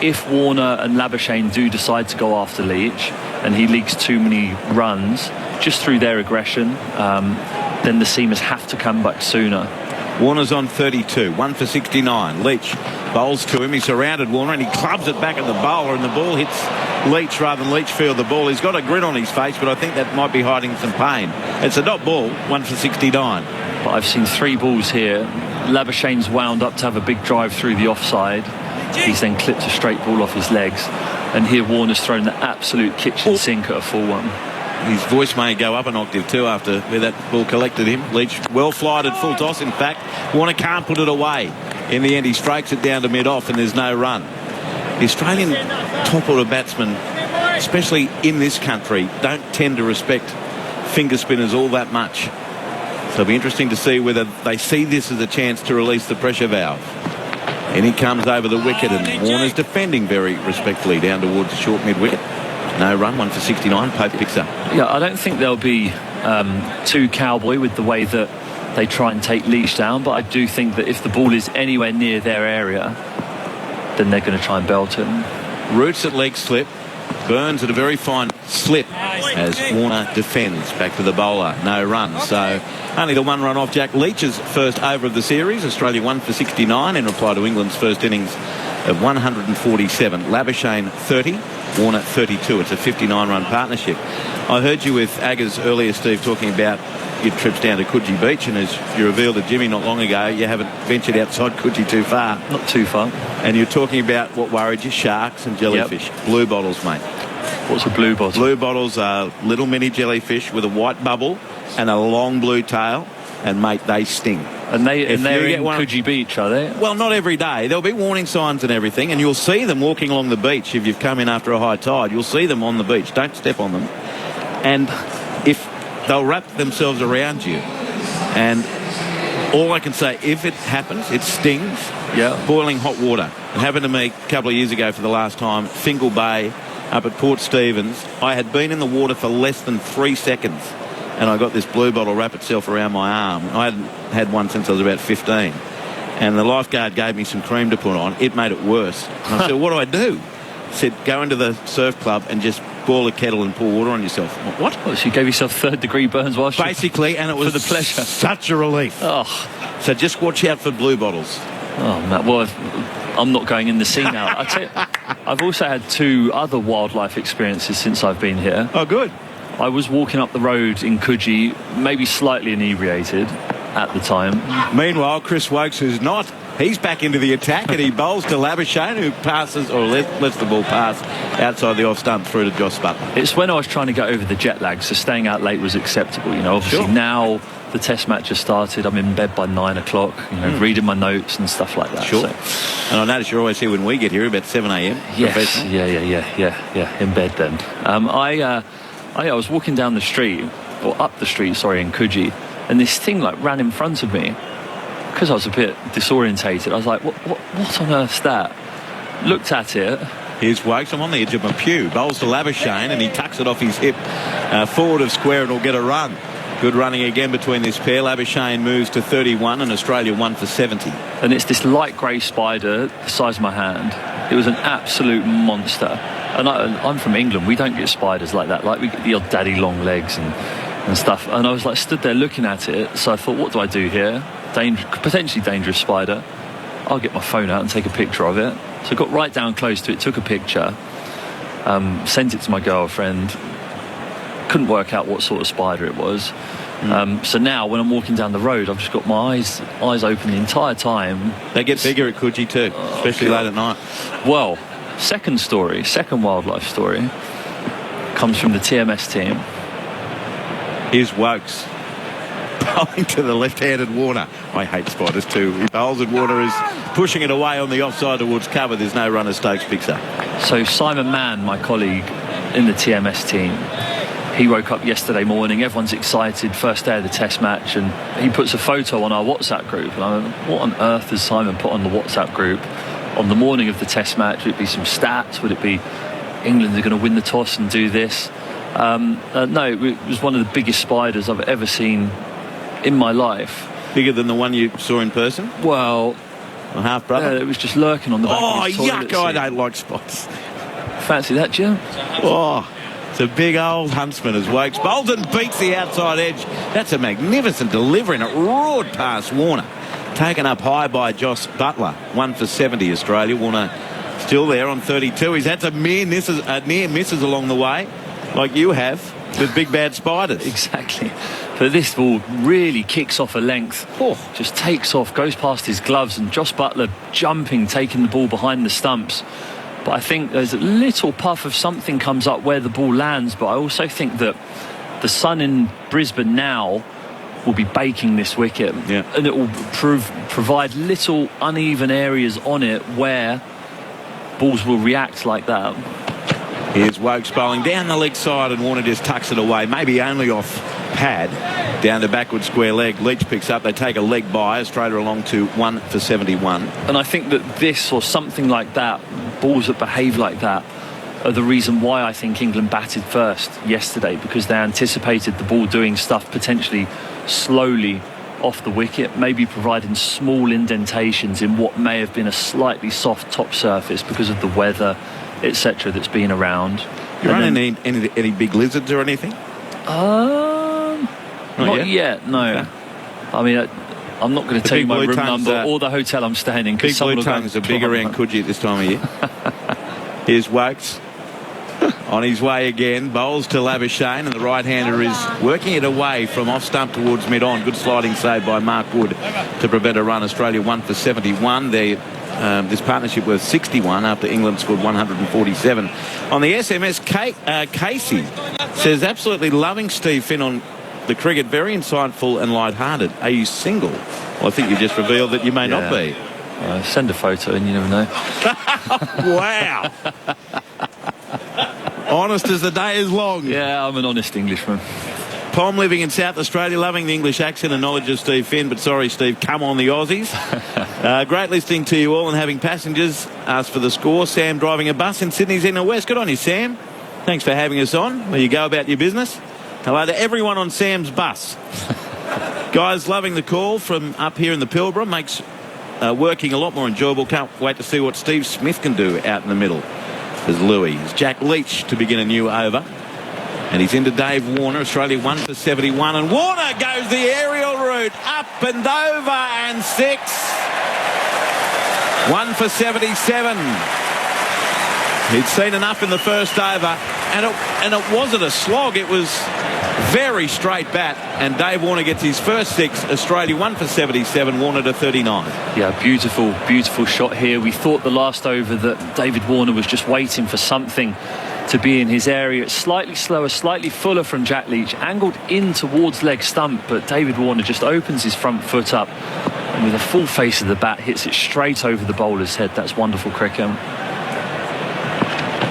if Warner and Labuschagne do decide to go after Leach and he leaks too many runs just through their aggression, then the seamers have to come back sooner. Warner's on 32, 1 for 69. Leach bowls to him. He surrounded Warner and he clubs it back at the bowler, and the ball hits Leach rather than Leach field the ball. He's got a grin on his face, but I think that might be hiding some pain. It's a dot ball, 1 for 69. But I've seen 3 balls here. Labuschagne's wound up to have a big drive through the offside. He's then clipped a straight ball off his legs, and here Warner's thrown the absolute kitchen sink at a full one. His voice may go up an octave too after where that ball collected him. Leach well flied at full toss. In fact, Warner can't put it away. In the end, he strikes it down to mid-off and there's no run. The Australian top-order batsmen, especially in this country, don't tend to respect finger spinners all that much. So it'll be interesting to see whether they see this as a chance to release the pressure valve. And he comes over the wicket, and Warner's defending very respectfully down towards the short mid-wicket. No run, 1 for 69. Pope picks up. Yeah, I don't think they'll be too cowboy with the way that they try and take Leach down, but I do think that if the ball is anywhere near their area, then they're going to try and belt it. Roots at leg slip. Burns at a very fine slip as Warner defends. Back to the bowler. No run. So only the 1 run off Jack Leach's first over of the series. Australia 1 for 69 in reply to England's first innings of 147. Labuschagne 30, Warner 32. It's a 59-run partnership. I heard you with Aggers earlier, Steve, talking about your trips down to Coogee Beach, and as you revealed to Jimmy not long ago, you haven't ventured outside Coogee too far. Not too far. And you're talking about what worried you, sharks and jellyfish. Yep. Blue bottles, mate. What's a blue bottle? Blue bottles are little mini jellyfish with a white bubble and a long blue tail, and mate, they sting. And they're in Coogee Beach, are they? Well, not every day. There'll be warning signs and everything, and you'll see them walking along the beach. If you've come in after a high tide, you'll see them on the beach. Don't step on them. And if they'll wrap themselves around you, and all I can say, if it happens, it stings. Yeah. Boiling hot water. It happened to me a couple of years ago for the last time. Fingal Bay up at Port Stephens. I had been in the water for less than 3 seconds, and I got this blue bottle wrap itself around my arm. I hadn't had one since I was about 15. And the lifeguard gave me some cream to put on. It made it worse. And I said, what do? I said, go into the surf club and just boil a kettle and pour water on yourself. What? Well, so you gave yourself 3rd-degree burns while basically, and it was for the pleasure. Such a relief. Oh. So just watch out for blue bottles. Oh, Matt, well, I'm not going in the sea now. I tell you, I've also had 2 other wildlife experiences since I've been here. Oh, good. I was walking up the road in Coogee, maybe slightly inebriated at the time. Meanwhile, Chris Wokes, who's not, he's back into the attack, and he bowls to Labuschagne, who passes, or lets the ball pass outside the off stump through to Josh Butler. It's when I was trying to get over the jet lag, so staying out late was acceptable. You know, obviously now the test match has started. I'm in bed by 9 o'clock, reading my notes and stuff like that. Sure. So. And I notice you're always here when we get here, about 7 a.m. Yes. Yeah. In bed then. I was walking down the street, or up the street, in Coogee, and this thing ran in front of me. Because I was a bit disorientated, I was like, what on earth's that? Looked at it. Here's Wokes. I'm on the edge of my pew. Bowls to Labuschagne, and he tucks it off his hip forward of square, and will get a run. Good running again between this pair. Labuschagne moves to 31 and Australia 1 for 70. And it's this light grey spider the size of my hand. It was an absolute monster. And I'm from England. We don't get spiders like that. Like, we get the odd daddy long legs and stuff. And I was like stood there looking at it. So I thought, what do I do here? Potentially dangerous spider. I'll get my phone out and take a picture of it. So I got right down close to it, took a picture, sent it to my girlfriend. Couldn't work out what sort of spider it was. So now when I'm walking down the road, I've just got my eyes open the entire time. They get bigger at Coogee too, especially late at night. Well, second wildlife story comes from the TMS team. Here's Wokes bowling to the left-handed Warner. I hate spiders too. He bowls and Warner is pushing it away on the offside towards cover. There's no runner. Stokes picks up. So Simon Mann, my colleague in the TMS team, he woke up yesterday morning, everyone's excited, first day of the test match, and he puts a photo on our WhatsApp group. And I'm like, what on earth has Simon put on the WhatsApp group on the morning of the test match? Would it be some stats? Would it be England are going to win the toss and do this? No, it was one of the biggest spiders I've ever seen in my life. Bigger than the one you saw in person? Well, a half brother? It was just lurking on the back of his toilet yuck, I seat. don't like spots. Fancy that, Jim? Oh, it's a big old huntsman as Wokes. Bolton beats the outside edge. That's a magnificent delivery, and it roared past Warner. Taken up high by Josh Butler. 1 for 70 Australia. Warner still there on 32. He's had some near misses along the way, like you have with big bad spiders. Exactly. But this ball really kicks off a length. Just takes off, goes past his gloves, and Josh Butler jumping, taking the ball behind the stumps. But I think there's a little puff of something comes up where the ball lands. But I also think that the sun in Brisbane now will be baking this wicket. Yeah. And it will provide little uneven areas on it where balls will react like that. Here's Wokes bowling down the leg side, and Warner just tucks it away, maybe only off pad, down to backward square leg. Leach picks up, they take a leg by. Australia along to 1 for 71. And I think that this or something like that, balls that behave like that, are the reason why I think England batted first yesterday, because they anticipated the ball doing stuff potentially slowly off the wicket, maybe providing small indentations in what may have been a slightly soft top surface because of the weather, etc. that's been around. You running any big lizards or anything? Not yet, no. Okay. I mean, I'm not going to tell you my room number or or the hotel I'm staying in. Big blue tongues are big around Coogee at this time of year. Here's Wokes on his way again. Bowls to Labuschagne, and the right-hander is working it away from off-stump towards mid-on. Good sliding save by Mark Wood to prevent a run. Australia 1 for 71. This partnership was 61 after England scored 147. On the SMS, Casey says, absolutely loving Steve Finn on the cricket, very insightful and light-hearted. Are you single? Well, I think you just revealed that you may not be. Send a photo and you never know. Wow. Honest as the day is long. Yeah, I'm an honest Englishman. Pom living in South Australia, loving the English accent and knowledge of Steve Finn, but sorry, Steve, come on the Aussies. Great listening to you all and having passengers. Ask for the score. Sam driving a bus in Sydney's inner west. Good on you, Sam. Thanks for having us on. Where you go about your business. Hello to everyone on Sam's bus. Guys, loving the call from up here in the Pilbara. Makes working a lot more enjoyable. Can't wait to see what Steve Smith can do out in the middle. There's Louis. There's Jack Leach to begin a new over. And he's into Dave Warner. Australia 1 for 71. And Warner goes the aerial route. Up and over and 6. 1 for 77. He'd seen enough in the first over. And it wasn't a slog. It was very straight bat. And Dave Warner gets his first 6. Australia 1 for 77. Warner to 39. Yeah, beautiful, beautiful shot here. We thought the last over that David Warner was just waiting for something to be in his area. It's slightly slower, slightly fuller from Jack Leach, angled in towards leg stump, but David Warner just opens his front foot up and with a full face of the bat hits it straight over the bowler's head. That's wonderful cricket.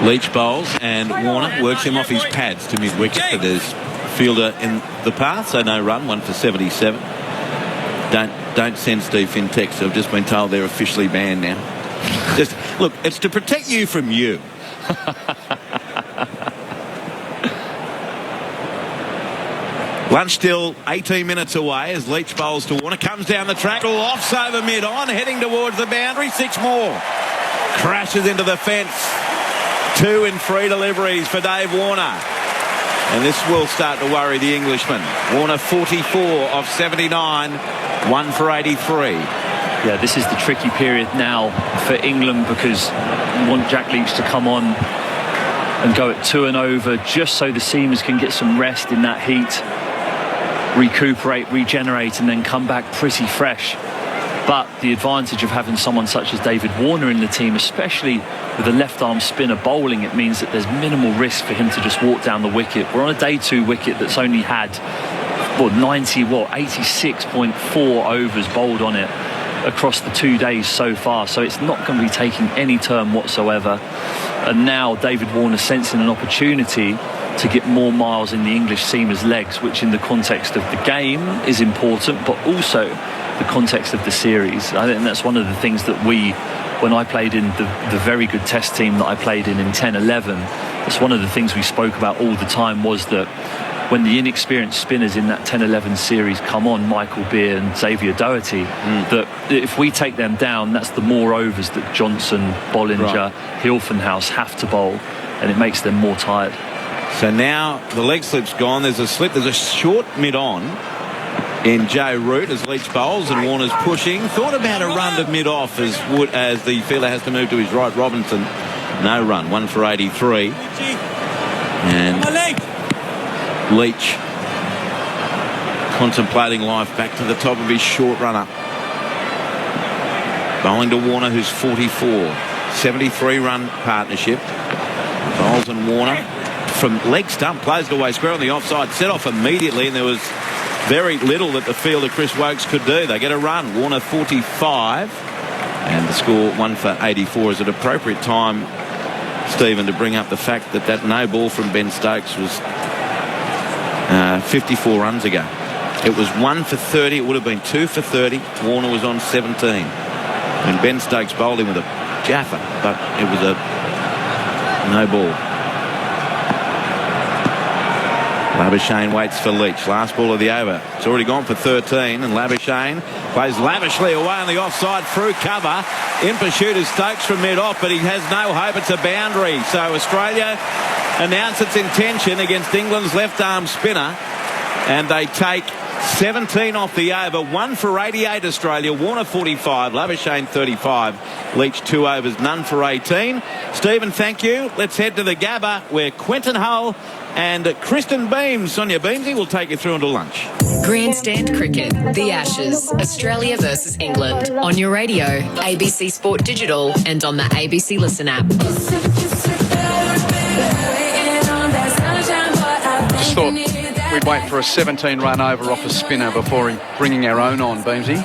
Leach bowls and Warner works him off his pads to mid-wicket, but there's fielder in the path, so no run. 1 for 77. Don't send Steve Finn text. I've just been told they're officially banned now. Just look, it's to protect you from you. Lunch still 18 minutes away as Leach bowls to Warner. Comes down the track. Offs over mid-on. Heading towards the boundary. 6 more. Crashes into the fence. 2 in 3 deliveries for Dave Warner. And this will start to worry the Englishman. Warner 44 of 79. 1 for 83. Yeah, this is the tricky period now for England because you want Jack Leach to come on and go at 2 and over just so the seamers can get some rest in that heat, recuperate, regenerate, and then come back pretty fresh. But the advantage of having someone such as David Warner in the team, especially with a left-arm spinner bowling, it means that there's minimal risk for him to just walk down the wicket. We're on a day 2 wicket that's only had 86.4 overs bowled on it across the 2 days so far, so it's not going to be taking any turn whatsoever. And now David Warner sensing an opportunity to get more miles in the English seamers' legs, which in the context of the game is important, but also the context of the series. I think that's one of the things that when I played in the very good test team that I played in 10-11, that's one of the things we spoke about all the time, was that when the inexperienced spinners in that 10-11 series come on, Michael Beer and Xavier Doherty, that if we take them down, that's the more overs that Johnson, Bollinger, Hilfenhaus have to bowl, and it makes them more tired. So now the leg slip's gone. There's a slip. There's a short mid-on in Joe Root as Leach bowls and Warner's pushing. Thought about a run to mid-off as the fielder has to move to his right. Robinson, no run. 1 for 83. And Leach contemplating life back to the top of his short runner. Bowling to Warner, who's 44. 73-run partnership. Bowles and Warner from leg stump, plays it away square on the offside, set off immediately, and there was very little that the fielder Chris Wokes could do. They get a run. Warner 45, and the score 1 for 84 is an appropriate time, Stephen, to bring up the fact that no ball from Ben Stokes was 54 runs ago. It was 1 for 30. It would have been 2 for 30. Warner was on 17. And Ben Stokes bowled him with a jaffa, but it was a no ball. Labuschagne waits for Leach. Last ball of the over. It's already gone for 13, and Labuschagne plays lavishly away on the offside through cover. In pursuit is Stokes from mid-off, but he has no hope. It's a boundary. So Australia announced its intention against England's left-arm spinner, and they take 17 off the over. 1 for 88 Australia. Warner 45, Labuschagne 35, Leach 2 overs, none for 18. Stephen, thank you. Let's head to the Gabba where Quentin Hull and Kristen Beams, Sonia Beamsy, will take you through until lunch. Grandstand Cricket, The Ashes, Australia versus England. On your radio, ABC Sport Digital, and on the ABC Listen app. Just thought we'd wait for a 17-run over off a spinner before bringing our own on, Beamsy.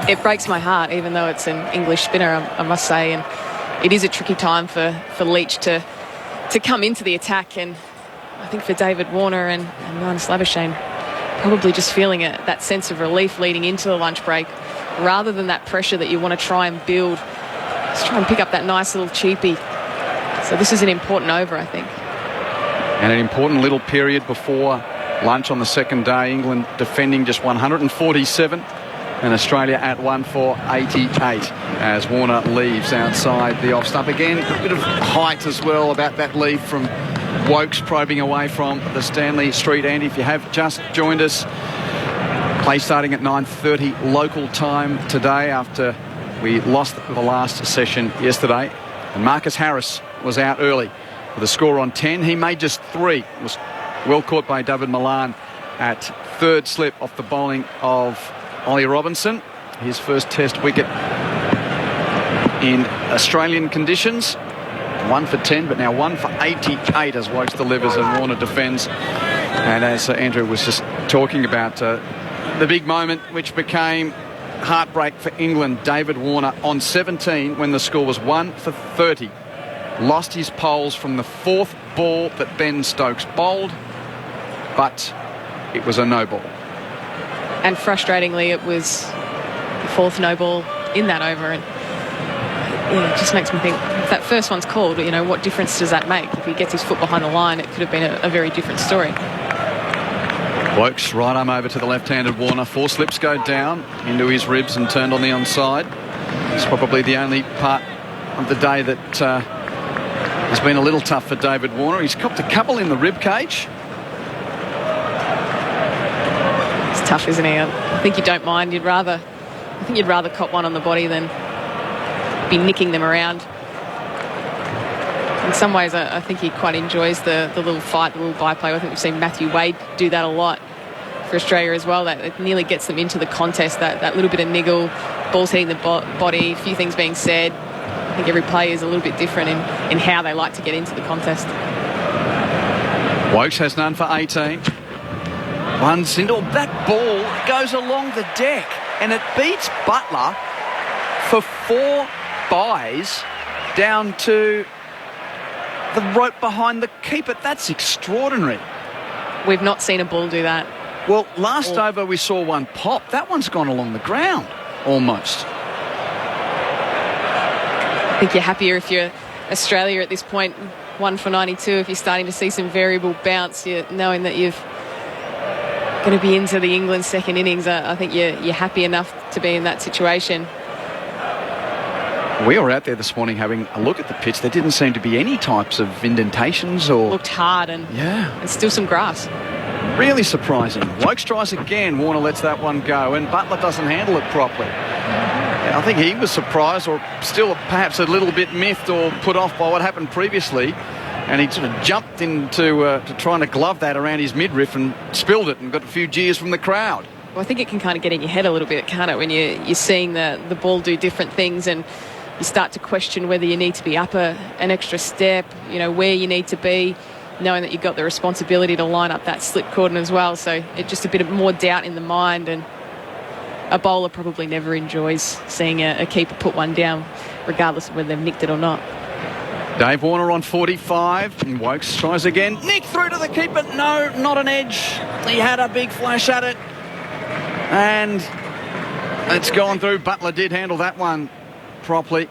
It breaks my heart, even though it's an English spinner, I must say, and it is a tricky time for Leach to come into the attack, and I think for David Warner and Marnus Labuschagne, probably just feeling that sense of relief leading into the lunch break, rather than that pressure that you want to try and build. Just try and pick up that nice little cheapie. So this is an important over, I think. And an important little period before lunch on the second day. England defending just 147 and Australia at 1 for 88 as Warner leaves outside the off stump. Again, a bit of height as well about that lead from Wokes probing away from the Stanley Street. And if you have just joined us, play starting at 9:30 local time today after we lost the last session yesterday. And Marcus Harris was out early with a score on 10. He made just 3. It was well caught by David Malan at third slip off the bowling of Ollie Robinson. His first test wicket in Australian conditions. 1 for 10, but now 1 for 88 as Wokes delivers and Warner defends. And as Andrew was just talking about, the big moment which became heartbreak for England, David Warner on 17 when the score was 1 for 30. Lost his poles from the 4th ball that Ben Stokes bowled, but it was a no ball. And frustratingly, it was the 4th no ball in that over, and it just makes me think, if that first one's called, what difference does that make? If he gets his foot behind the line, it could have been a very different story. Wokes right arm over to the left-handed Warner. 4 slips go down into his ribs and turned on the onside. It's probably the only part of the day that has been a little tough for David Warner. He's copped a couple in the rib cage. It's tough, isn't he? I think you don't mind. I think you'd rather cop one on the body than be nicking them around. In some ways, I think he quite enjoys the little fight, the little byplay. I think we've seen Matthew Wade do that a lot for Australia as well. That it nearly gets them into the contest, that little bit of niggle, balls hitting the body, a few things being said. I think every player is a little bit different in how they like to get into the contest. Wokes has none for 18. One single. That ball goes along the deck and it beats Butler for 4 buys down to the rope behind the keeper. That's extraordinary. We've not seen a ball do that. Well, last over we saw one pop. That one's gone along the ground, almost. I think you're happier if you're Australia at this point, 1 for 92. If you're starting to see some variable bounce, you're knowing that you're going to be into the England second innings. I think you're happy enough to be in that situation. We were out there this morning having a look at the pitch. There didn't seem to be any types of indentations or... Looked hard and still some grass. Really surprising. Wokes tries again. Warner lets that one go and Butler doesn't handle it properly. I think he was surprised or still perhaps a little bit miffed or put off by what happened previously. And he sort of jumped into to trying to glove that around his midriff and spilled it and got a few jeers from the crowd. Well, I think it can kind of get in your head a little bit, can't it, when you're seeing the ball do different things and you start to question whether you need to be up an extra step, where you need to be, knowing that you've got the responsibility to line up that slip cordon as well. So it's just a bit of more doubt in the mind, and a bowler probably never enjoys seeing a keeper put one down, regardless of whether they've nicked it or not. Dave Warner on 45, and Wokes tries again. Nick through to the keeper. No, not an edge. He had a big flash at it, and it's gone through. Butler did handle that one properly.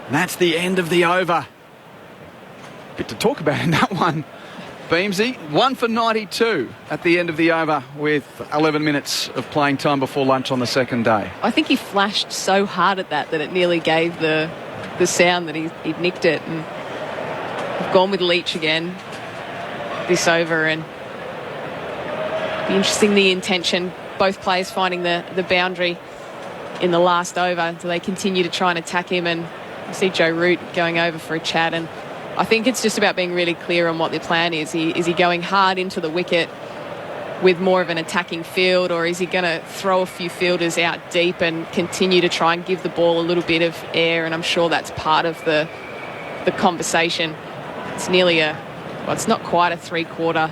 And that's the end of the over. Bit to talk about in that one, Beamsy. 1 for 92 at the end of the over with 11 minutes of playing time before lunch on the second day. I think he flashed so hard at that it nearly gave the sound that he'd nicked it. And I've gone with Leach again this over, and be interesting the intention. Both players finding the boundary in the last over. Do they continue to try and attack him? And I see Joe Root going over for a chat, and I think it's just about being really clear on what their plan is. Is he going hard into the wicket with more of an attacking field, or is he going to throw a few fielders out deep and continue to try and give the ball a little bit of air? And I'm sure that's part of the conversation. It's nearly it's not quite a 3/4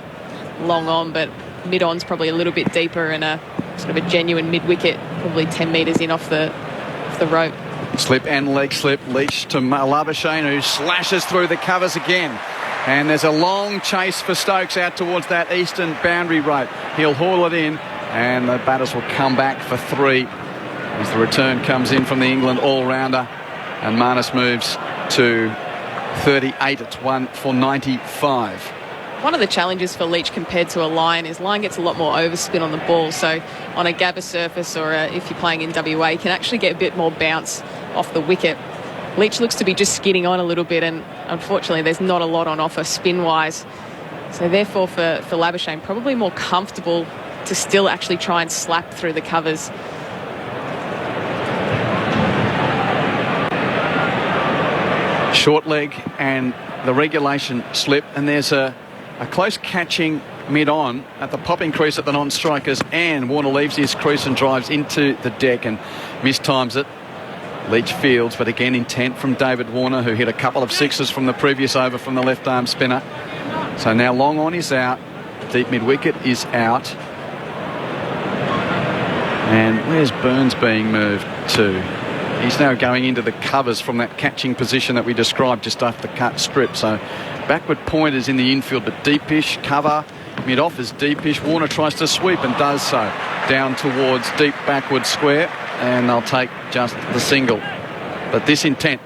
long on, but mid-on's probably a little bit deeper, and a sort of a genuine mid-wicket, probably 10 metres in off the rope. Slip and leg slip. Leach to Labuschagne, who slashes through the covers again. And there's a long chase for Stokes out towards that eastern boundary rope. He'll haul it in, and the batters will come back for 3 as the return comes in from the England all-rounder. And Marnus moves to 38. It's 1 for 95. One of the challenges for Leach compared to a Lyon is Lyon gets a lot more overspin on the ball. So on a Gabba surface, or if you're playing in WA, you can actually get a bit more bounce off the wicket. Leach looks to be just skidding on a little bit, and unfortunately there's not a lot on offer spin-wise. So therefore for Labuschagne, probably more comfortable to still actually try and slap through the covers. Short leg and the regulation slip, and there's a close catching mid-on at the popping crease at the non-strikers, and Warner leaves his crease and drives into the deck and mistimes it. Leach fields, but again intent from David Warner, who hit a couple of sixes from the previous over from the left-arm spinner. So now long on is out, deep mid-wicket is out. And where's Burns being moved to? He's now going into the covers from that catching position that we described just after the cut strip. So backward pointers in the infield, but deepish cover. Mid-off is deepish. Warner tries to sweep and does so down towards deep backward square, and they'll take just the single. But this intent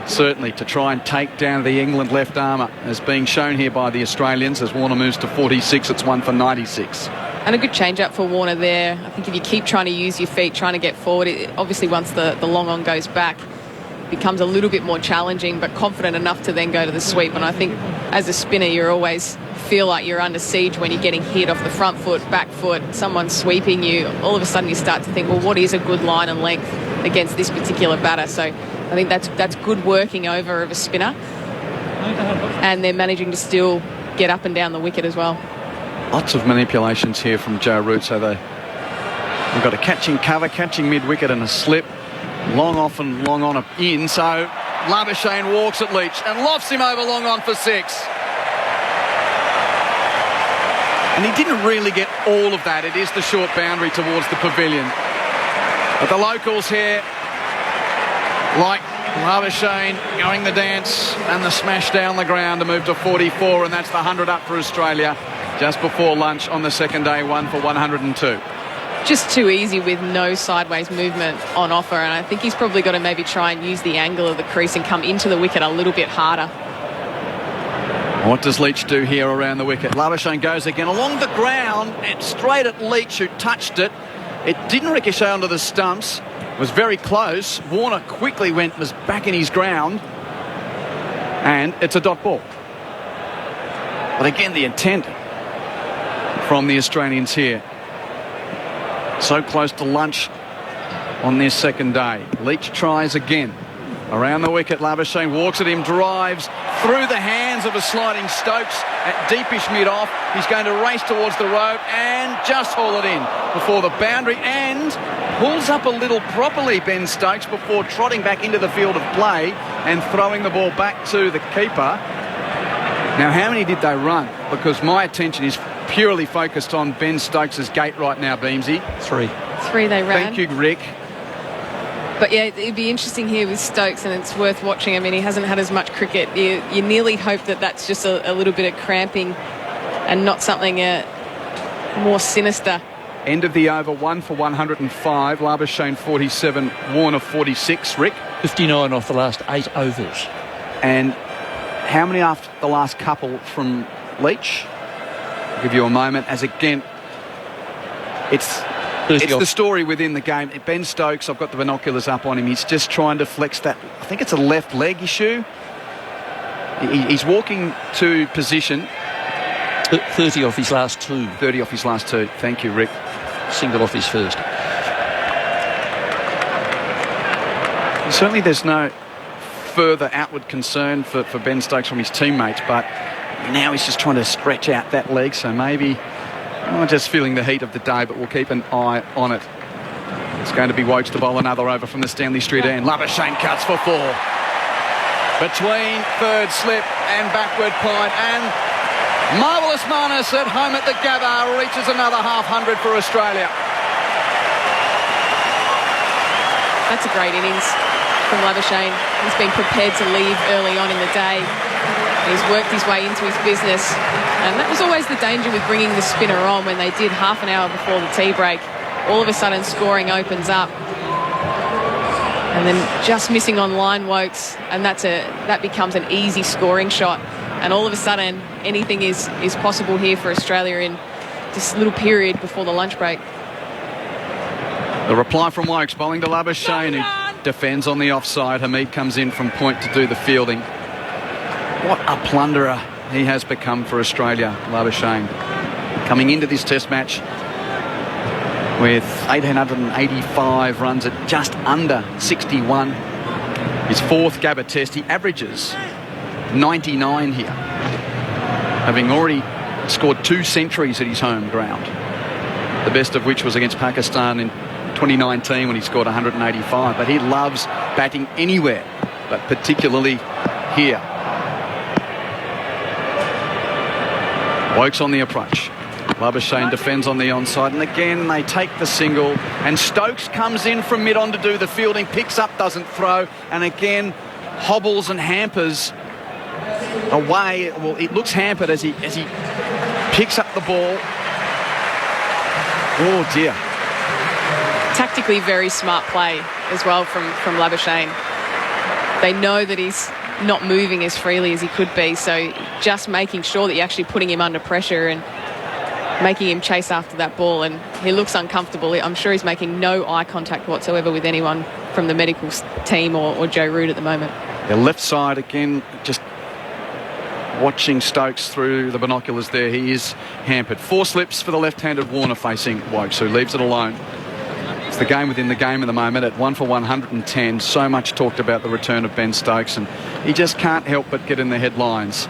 certainly, to try and take down the England left armour, as being shown here by the Australians. As Warner moves to 46, it's 1 for 96. And a good change-up for Warner there. I think if you keep trying to use your feet, trying to get forward, obviously once the long on goes back, it becomes a little bit more challenging, but confident enough to then go to the sweep. And I think as a spinner, you always feel like you're under siege when you're getting hit off the front foot, back foot, someone's sweeping you. All of a sudden you start to think, well, what is a good line and length against this particular batter? So I think that's good working over of a spinner. And they're managing to still get up and down the wicket as well. Lots of manipulations here from Joe Root. So we've got a catching cover, catching mid-wicket and a slip. Long off and long on in. So Labuschagne walks at Leach and lofts him over long on for 6. And he didn't really get all of that. It is the short boundary towards the pavilion. But the locals here like Labuschagne going the dance and the smash down the ground to move to 44, and that's the 100 up for Australia just before lunch on the second day, 1 for 102. Just too easy with no sideways movement on offer, and I think he's probably got to maybe try and use the angle of the crease and come into the wicket a little bit harder. What does Leach do here around the wicket? Labuschagne goes again along the ground and straight at Leach, who touched it. It didn't ricochet onto the stumps. It was very close. Warner quickly was back in his ground, and it's a dot ball. But again, the intent from the Australians here. So close to lunch on this second day. Leach tries again. Around the wicket, Labuschagne walks at him, drives through the hands of a sliding Stokes at deepish mid-off. He's going to race towards the rope and just haul it in before the boundary, and pulls up a little properly, Ben Stokes, before trotting back into the field of play and throwing the ball back to the keeper. Now, how many did they run? Because my attention is purely focused on Ben Stokes' gate right now, Beamsy. 3 they ran. Thank you, Rick. But yeah, it'd be interesting here with Stokes, and it's worth watching. I mean, he hasn't had as much cricket. You nearly hope that that's just a little bit of cramping and not something more sinister. End of the over, 1 for 105. Labuschagne 47, Warner 46. Rick? 59 off the last 8 overs. And how many after the last couple from Leach? I'll give you a moment, as again, it's the story within the game. Ben Stokes, I've got the binoculars up on him. He's just trying to flex that. I think it's a left leg issue. He's walking to position. 30 off his last 2. 30 off his last 2. Thank you, Rick. Single off his first. Certainly there's no further outward concern for Ben Stokes from his teammates, but now he's just trying to stretch out that leg, so maybe just feeling the heat of the day, but we'll keep an eye on it. It's going to be Wokes to bowl another over from the Stanley Street end. Labuschagne cuts for 4. Between third slip and backward point, and marvellous Marnus at home at the Gabba reaches another half-hundred for Australia. That's a great innings from Labuschagne. He's been prepared to leave early on in the day. He's worked his way into his business, and that was always the danger with bringing the spinner on. When they did half an hour before the tea break, all of a sudden scoring opens up, and then just missing on line, Wokes, and that becomes an easy scoring shot, and all of a sudden anything is possible here for Australia in this little period before the lunch break. The reply from Wokes, bowling to Labuschagne, who defends on the offside. Hamid comes in from point to do the fielding. What a plunderer he has become for Australia, Labuschagne. Coming into this test match with 1,885 runs at just under 61. His 4th Gabba test. He averages 99 here, having already scored 2 centuries at his home ground, the best of which was against Pakistan in 2019 when he scored 185. But he loves batting anywhere, but particularly here. Wokes on the approach. Labuschagne defends on the onside, and again they take the single, and Stokes comes in from mid-on to do the fielding, picks up, doesn't throw, and again hobbles and hampers away. Well, it looks hampered as he picks up the ball. Oh dear. Tactically very smart play as well from Labuschagne. they know that he's not moving as freely as he could be. So just making sure that you're actually putting him under pressure and making him chase after that ball. And he looks uncomfortable. I'm sure he's making no eye contact whatsoever with anyone from the medical team or Joe Root at the moment. The left side again, just watching Stokes through the binoculars there. He is hampered. 4 slips for the left-handed Warner facing Wokes, who leaves it alone. It's the game within the game at the moment at 1 for 110. So much talked about the return of Ben Stokes, and he just can't help but get in the headlines.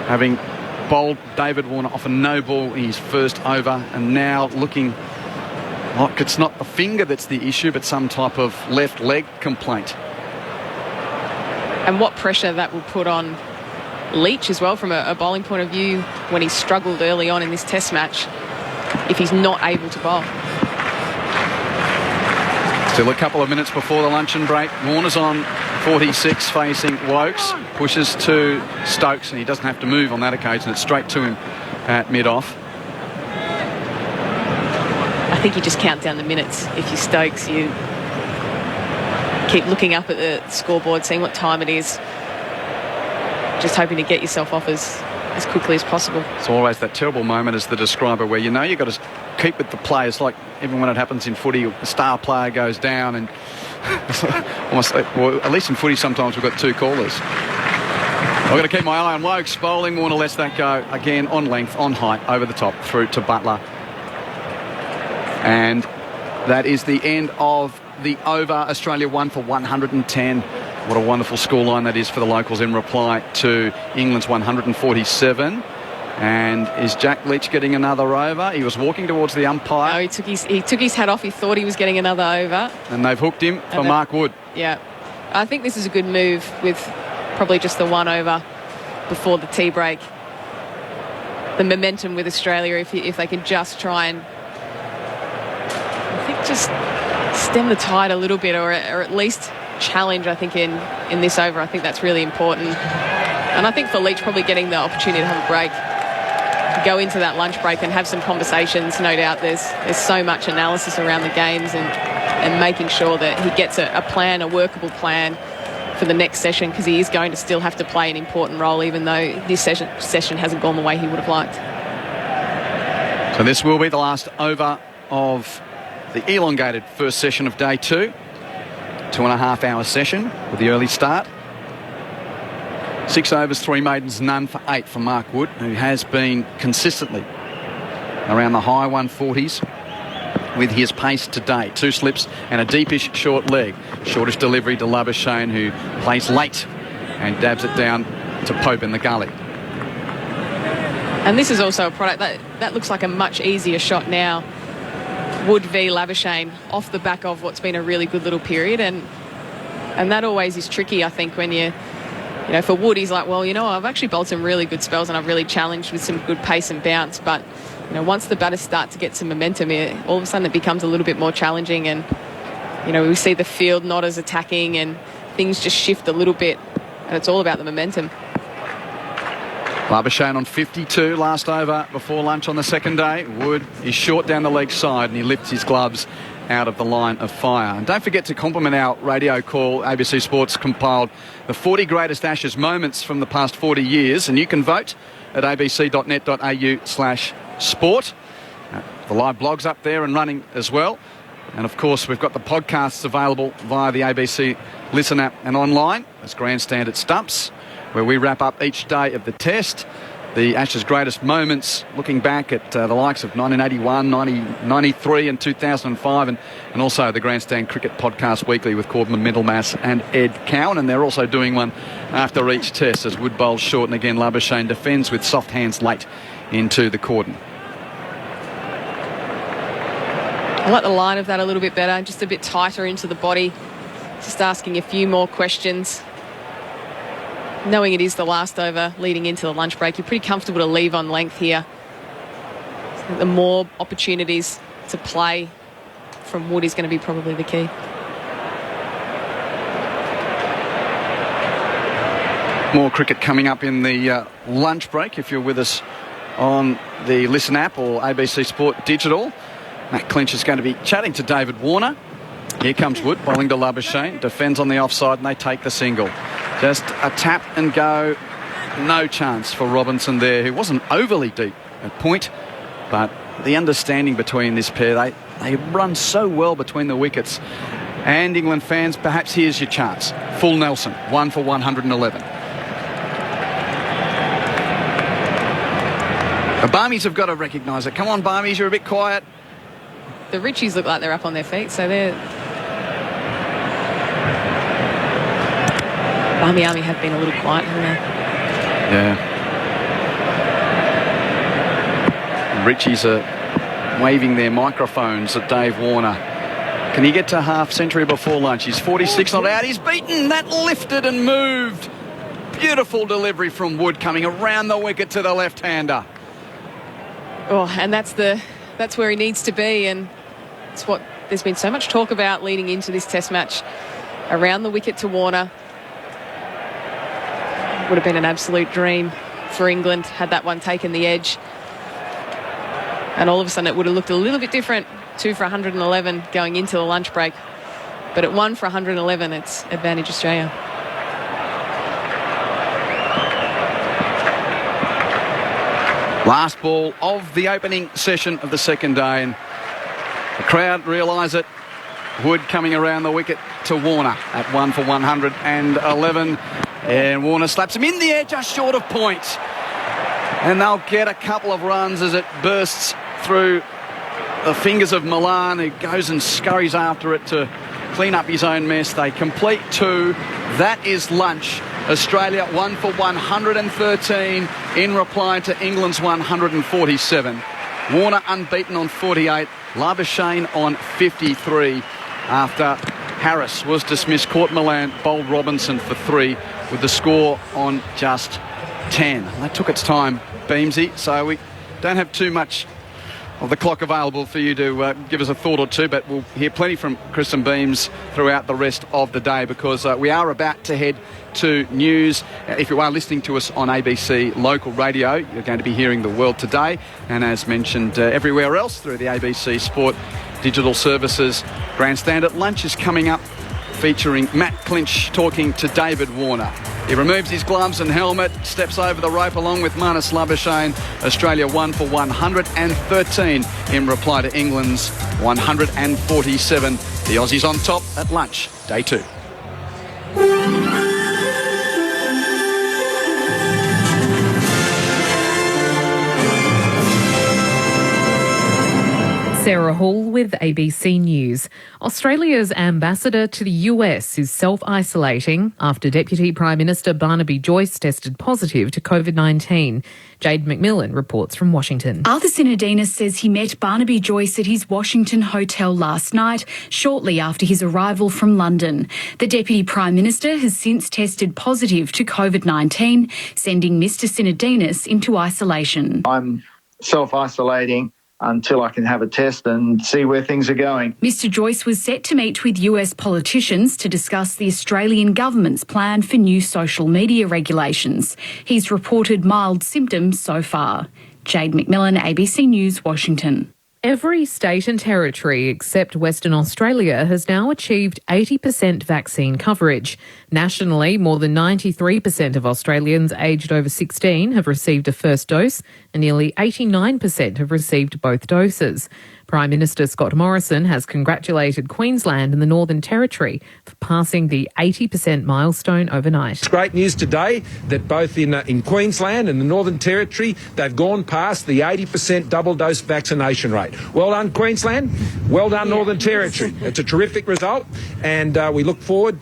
Having bowled David Warner off a no ball in his first over, and now looking like it's not the finger that's the issue, but some type of left leg complaint. And what pressure that will put on Leach as well from a bowling point of view when he struggled early on in this test match if he's not able to bowl. Still a couple of minutes before the luncheon break. Warner's on 46 facing Wokes, pushes to Stokes, and he doesn't have to move on that occasion. It's straight to him at mid-off. I think you just count down the minutes. If you're Stokes, you keep looking up at the scoreboard, seeing what time it is, just hoping to get yourself off as quickly as possible. It's always that terrible moment as the describer where you know you've got to keep with the players, like even when it happens in footy, a star player goes down and almost, well, at least in footy sometimes we've got 2 callers. I've got to keep my eye on Wokes bowling. Warner lets that go again on length, on height, over the top, through to Butler. And that is the end of the over. Australia 1 for 110. What a wonderful scoreline that is for the locals in reply to England's 147. And is Jack Leach getting another over? He was walking towards the umpire. No, he took his hat off. He thought he was getting another over. And they've hooked him for Mark Wood. Yeah. I think this is a good move with probably just the 1 over before the tea break. The momentum with Australia, if they can just try and, I think, just stem the tide a little bit, or at least challenge, I think, in this over. I think that's really important. And I think for Leach probably getting the opportunity to have a break, go into that lunch break and have some conversations. No doubt there's so much analysis around the games and making sure that he gets a plan, a workable plan for the next session, because he is going to still have to play an important role even though this session hasn't gone the way he would have liked. So this will be the last over of the elongated first session of day 2. 2.5 hour session with the early start. 6 overs, 3 maidens, none for 8 for Mark Wood, who has been consistently around the high 140s with his pace today. 2 slips and a deepish short leg. Shortish delivery to Labuschagne, who plays late and dabs it down to Pope in the gully. And this is also a product that looks like a much easier shot now. Wood v Labuschagne, off the back of what's been a really good little period, and that always is tricky, I think, when you know, for Wood, he's like, well, you know, I've actually bowled some really good spells and I've really challenged with some good pace and bounce, but you know, once the batters start to get some momentum, all of a sudden it becomes a little bit more challenging, and you know, we see the field not as attacking and things just shift a little bit, and it's all about the momentum. Labuschagne on 52 last over before lunch on the second day. Wood is short down the leg side and he lifts his gloves out of the line of fire. And don't forget to compliment our radio call. ABC Sports compiled the 40 greatest Ashes moments from the past 40 years, and you can vote at abc.net.au/sport. The live blog's up there and running as well. And of course, we've got the podcasts available via the ABC Listen app and online. There's Grandstand at Stumps, where we wrap up each day of the test. The Ashes' greatest moments, looking back at the likes of 1981, 1993 and 2005, and also the Grandstand Cricket Podcast Weekly with Corbin Middlemass and Ed Cowan. And they're also doing one after each test as Wood bowls short, and again Labuschagne defends with soft hands late into the cordon. I like the line of that a little bit better, just a bit tighter into the body. Just asking a few more questions. Knowing it is the last over leading into the lunch break, you're pretty comfortable to leave on length here. So the more opportunities to play from Wood is going to be probably the key. More cricket coming up in the lunch break. If you're with us on the Listen app or ABC Sport Digital, Matt Clinch is going to be chatting to David Warner Here comes Wood, bowling to Labuschagne, defends on the offside and they take the single. Just a tap and go. No chance for Robinson there, who wasn't overly deep at point, but the understanding between this pair, they run so well between the wickets. And England fans, perhaps here's your chance. Full Nelson, 1 for 111. The Barmies have got to recognise it. Come on, Barmies, you're a bit quiet. The Richies look like they're up on their feet, so they're... Barmy Army have been a little quiet, haven't they? Yeah. Richies are waving their microphones at Dave Warner. Can he get to half century before lunch? He's 46 not out. He's beaten. That lifted and moved. Beautiful delivery from Wood coming around the wicket to the left-hander. Oh, and that's where he needs to be, and it's what there's been so much talk about leading into this Test match. Around the wicket to Warner. Would have been an absolute dream for England had that one taken the edge. And all of a sudden it would have looked a little bit different. 2 for 111 going into the lunch break. But at 1 for 111, it's advantage Australia. Last ball of the opening session of the second day, and the crowd realise it. Wood coming around the wicket to Warner at 1 for 111. And Warner slaps him in the air just short of points. And they'll get a couple of runs as it bursts through the fingers of Milan, who goes and scurries after it to clean up his own mess. They complete 2. That is lunch. Australia 1 for 113 in reply to England's 147. Warner unbeaten on 48. Labuschagne on 53 after Harris was dismissed. Caught Milan, bowled Robinson for 3 with the score on just 10. That took its time, Beamsy, so we don't have too much of the clock available for you to give us a thought or two, but we'll hear plenty from Chris and Beams throughout the rest of the day, because we are about to head to news. If you are listening to us on ABC local radio, you're going to be hearing The World Today, and as mentioned everywhere else through the ABC Sport digital services. Grandstand at Lunch is coming up, featuring Matt Clinch talking to David Warner. He removes his gloves and helmet, steps over the rope along with Marnus Labuschagne. Australia 1 for 113 in reply to England's 147. The Aussies on top at Lunch, day 2. Sarah Hall with ABC News. Australia's ambassador to the US is self-isolating after Deputy Prime Minister Barnaby Joyce tested positive to COVID-19. Jade McMillan reports from Washington. Arthur Sinodinos says he met Barnaby Joyce at his Washington hotel last night, shortly after his arrival from London. The Deputy Prime Minister has since tested positive to COVID-19, sending Mr Sinodinos into isolation. I'm self-isolating until I can have a test and see where things are going. Mr Joyce was set to meet with US politicians to discuss the Australian government's plan for new social media regulations. He's reported mild symptoms so far. Jade McMillan, ABC News, Washington. Every state and territory except Western Australia has now achieved 80% vaccine coverage. Nationally, more than 93% of Australians aged over 16 have received a first dose, and nearly 89% have received both doses. Prime Minister Scott Morrison has congratulated Queensland and the Northern Territory for passing the 80% milestone overnight. It's great news today that both in Queensland and the Northern Territory, they've gone past the 80% double dose vaccination rate. Well done, Queensland. Well done, Northern Territory. It's a terrific result, and we look forward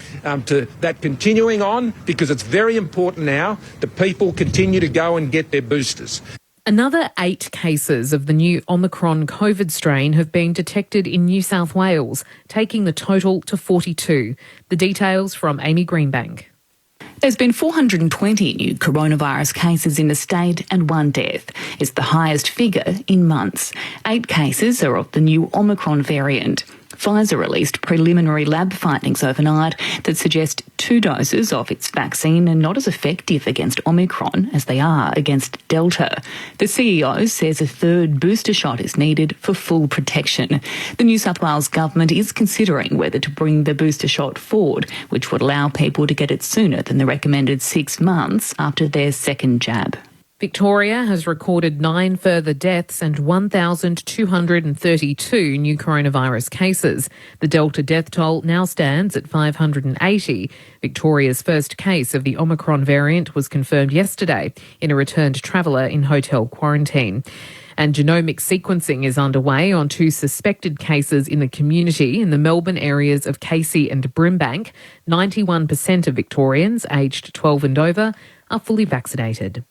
to that continuing on, because it's very important now that people continue to go and get their boosters. Another 8 cases of the new Omicron COVID strain have been detected in New South Wales, taking the total to 42. The details from Amy Greenbank. There's been 420 new coronavirus cases in the state and 1 death. It's the highest figure in months. 8 cases are of the new Omicron variant. Pfizer released preliminary lab findings overnight that suggest 2 doses of its vaccine are not as effective against Omicron as they are against Delta. The CEO says a third booster shot is needed for full protection. The New South Wales government is considering whether to bring the booster shot forward, which would allow people to get it sooner than the recommended 6 months after their second jab. Victoria has recorded 9 further deaths and 1,232 new coronavirus cases. The Delta death toll now stands at 580. Victoria's first case of the Omicron variant was confirmed yesterday in a returned traveller in hotel quarantine. And genomic sequencing is underway on 2 suspected cases in the community in the Melbourne areas of Casey and Brimbank. 91% of Victorians aged 12 and over are fully vaccinated.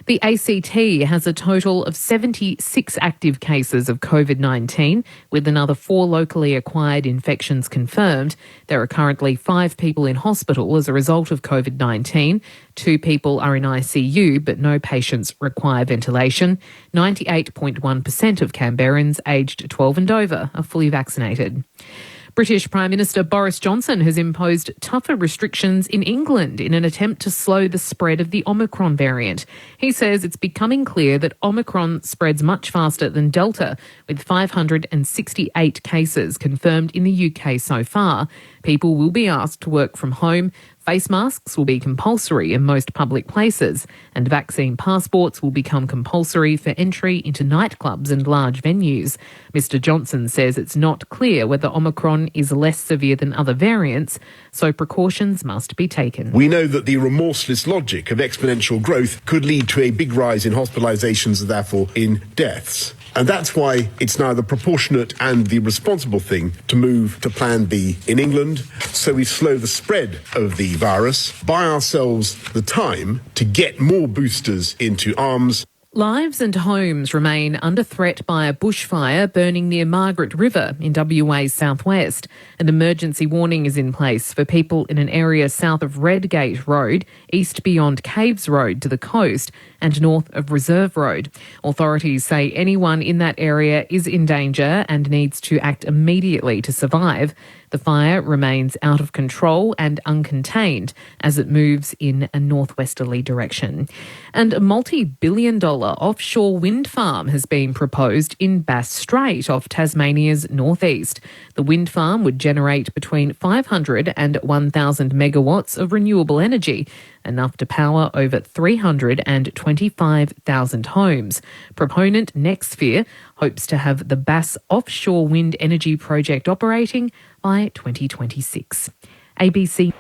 The ACT has a total of 76 active cases of COVID-19, with another 4 locally acquired infections confirmed. There are currently 5 people in hospital as a result of COVID-19. 2 people are in ICU, but no patients require ventilation. 98.1% of Canberrans aged 12 and over are fully vaccinated. British Prime Minister Boris Johnson has imposed tougher restrictions in England in an attempt to slow the spread of the Omicron variant. He says it's becoming clear that Omicron spreads much faster than Delta, with 568 cases confirmed in the UK so far. People will be asked to work from home. Face masks will be compulsory in most public places, and vaccine passports will become compulsory for entry into nightclubs and large venues. Mr Johnson says it's not clear whether Omicron is less severe than other variants, so precautions must be taken. We know that the remorseless logic of exponential growth could lead to a big rise in hospitalisations and therefore in deaths. And that's why it's now the proportionate and the responsible thing to move to Plan B in England, so we slow the spread of the virus, buy ourselves the time to get more boosters into arms. Lives and homes remain under threat by a bushfire burning near Margaret River in WA's southwest. An emergency warning is in place for people in an area south of Redgate Road, east beyond Caves Road to the coast, and north of Reserve Road. Authorities say anyone in that area is in danger and needs to act immediately to survive. The fire remains out of control and uncontained as it moves in a northwesterly direction. And a multi-billion-dollar offshore wind farm has been proposed in Bass Strait off Tasmania's northeast. The wind farm would generate between 500 and 1,000 megawatts of renewable energy, enough to power over 325,000 homes. Proponent Nextsphere hopes to have the Bass offshore wind energy project operating by 2026. ABC.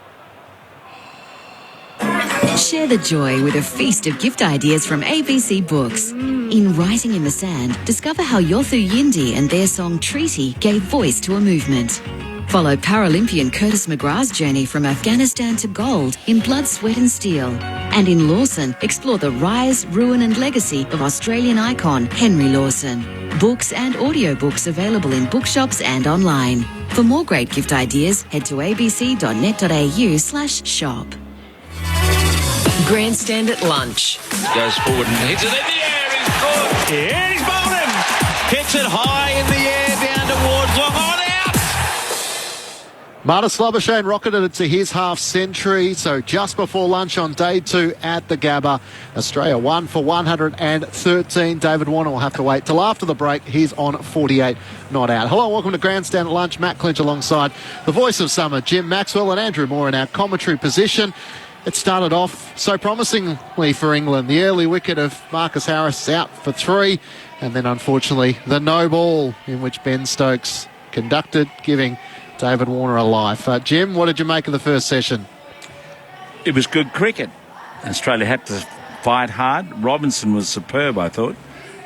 Share the joy with a feast of gift ideas from ABC Books. In Writing in the Sand, discover how Yothu Yindi and their song Treaty gave voice to a movement. Follow Paralympian Curtis McGrath's journey from Afghanistan to gold in Blood, Sweat and Steel. And in Lawson, explore the rise, ruin and legacy of Australian icon Henry Lawson. Books and audiobooks available in bookshops and online. For more great gift ideas, head to abc.net.au/shop. Grandstand at lunch. Goes forward and hits it in the air. He's good. Yeah, he's bowled him. Hits it high in the air down towards long on out. Marnus Labuschagne rocketed it to his half century, so just before lunch on day 2 at the Gabba. Australia 1 for 113. David Warner will have to wait till after the break. He's on 48 not out. Hello, welcome to Grandstand at Lunch. Matt Clinch alongside the voice of summer, Jim Maxwell, and Andrew Moore in our commentary position. It started off so promisingly for England. The early wicket of Marcus Harris out for 3, and then unfortunately the no ball in which Ben Stokes conducted, giving David Warner a life. Jim, what did you make of the first session? It was good cricket. Australia had to fight hard. Robinson was superb, I thought.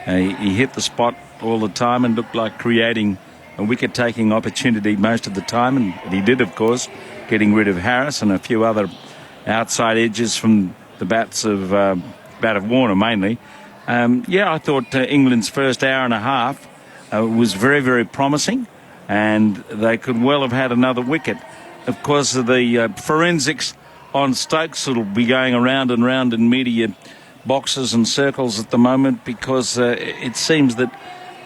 He hit the spot all the time and looked like creating a wicket-taking opportunity most of the time, and he did, of course, getting rid of Harris and a few other outside edges from the bat of Warner mainly. I thought England's first hour and a half was very, very promising, and they could well have had another wicket. Of course, the forensics on Stokes will be going around and round in media boxes and circles at the moment, because it seems that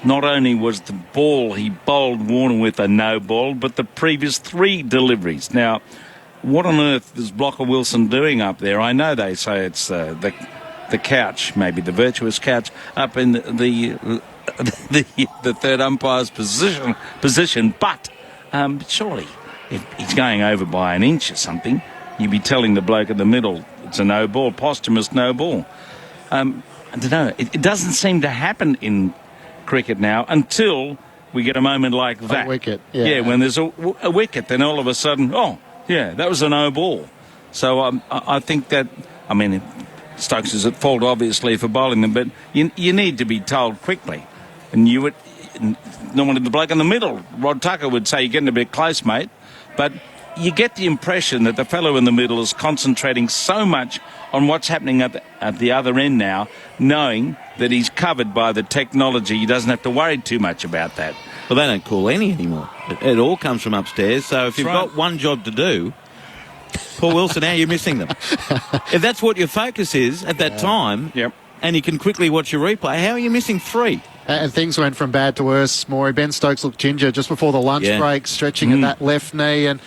not only was the ball he bowled Warner with a no ball, but the previous 3 deliveries. Now, what on earth is Blocker Wilson doing up there? I know they say it's the couch, maybe the virtuous couch, up in the third umpire's position. But surely, if he's going over by an inch or something, you'd be telling the bloke in the middle it's a no ball, posthumous no ball. I don't know. It doesn't seem to happen in cricket now until we get a moment like that. A wicket, yeah. When there's a wicket, then all of a sudden, that was a no ball. So I think that, Stokes is at fault obviously for bowling them, but you need to be told quickly. And you would, normally the bloke in the middle, Rod Tucker, would say, you're getting a bit close, mate. But you get the impression that the fellow in the middle is concentrating so much on what's happening at the other end now, knowing that he's covered by the technology. He doesn't have to worry too much about that. Well, they don't call any anymore. It all comes from upstairs. So if you've got one job to do, Paul Wilson, how are you missing them? If that's what your focus is at that time, and you can quickly watch your replay, how are you missing 3? And things went from bad to worse, Maury. Ben Stokes looked ginger just before the lunch break, stretching at that left knee. And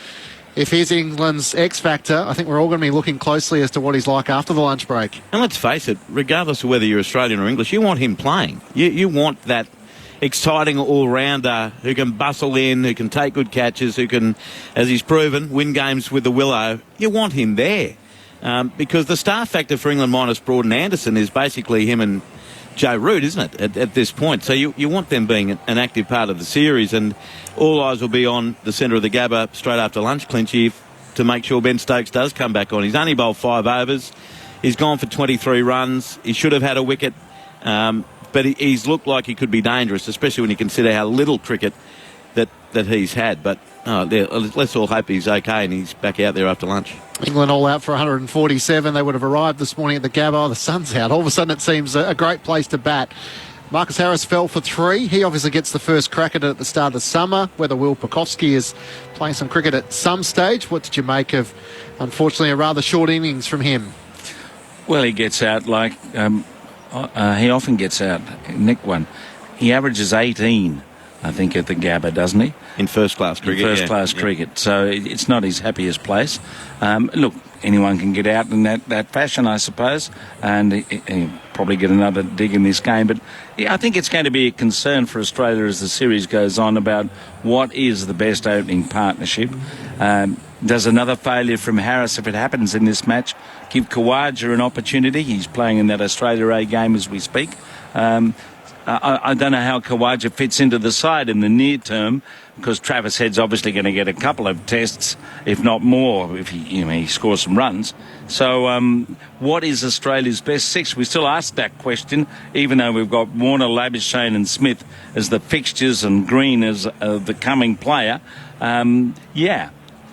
if he's England's X factor, I think we're all going to be looking closely as to what he's like after the lunch break. And let's face it, regardless of whether you're Australian or English, you want him playing. You want that exciting all-rounder who can bustle in, who can take good catches, who can, as he's proven, win games with the willow. You want him there. Because the star factor for England minus Broad and Anderson is basically him and Joe Root, isn't it, at this point? So you want them being an active part of the series, and all eyes will be on the centre of the Gabba straight after lunch, Clinchy, to make sure Ben Stokes does come back on. He's only bowled 5 overs. He's gone for 23 runs. He should have had a wicket, but he's looked like he could be dangerous, especially when you consider how little cricket that he's had. But let's all hope he's okay and he's back out there after lunch. England all out for 147. They would have arrived this morning at the Gabba. The sun's out. All of a sudden it seems a great place to bat. Marcus Harris fell for 3. He obviously gets the first crack at it at the start of the summer. Whether Will Pucovski is playing some cricket at some stage. What did you make of, unfortunately, a rather short innings from him? Well, he gets out like he often gets out. Nick one. He averages 18, I think, at the Gabba, doesn't he? In first-class cricket. First-class cricket. So it's not his happiest place. Look, anyone can get out in that fashion, I suppose, and he'll probably get another dig in this game. But I think it's going to be a concern for Australia as the series goes on about what is the best opening partnership. Does another failure from Harris, if it happens in this match, give Khawaja an opportunity? He's playing in that Australia A game as we speak. I don't know how Khawaja fits into the side in the near term, because Travis Head's obviously going to get a couple of tests, if not more, if he scores some runs. So what is Australia's best 6? We still ask that question, even though we've got Warner, Labuschagne and Smith as the fixtures and Green as the coming player.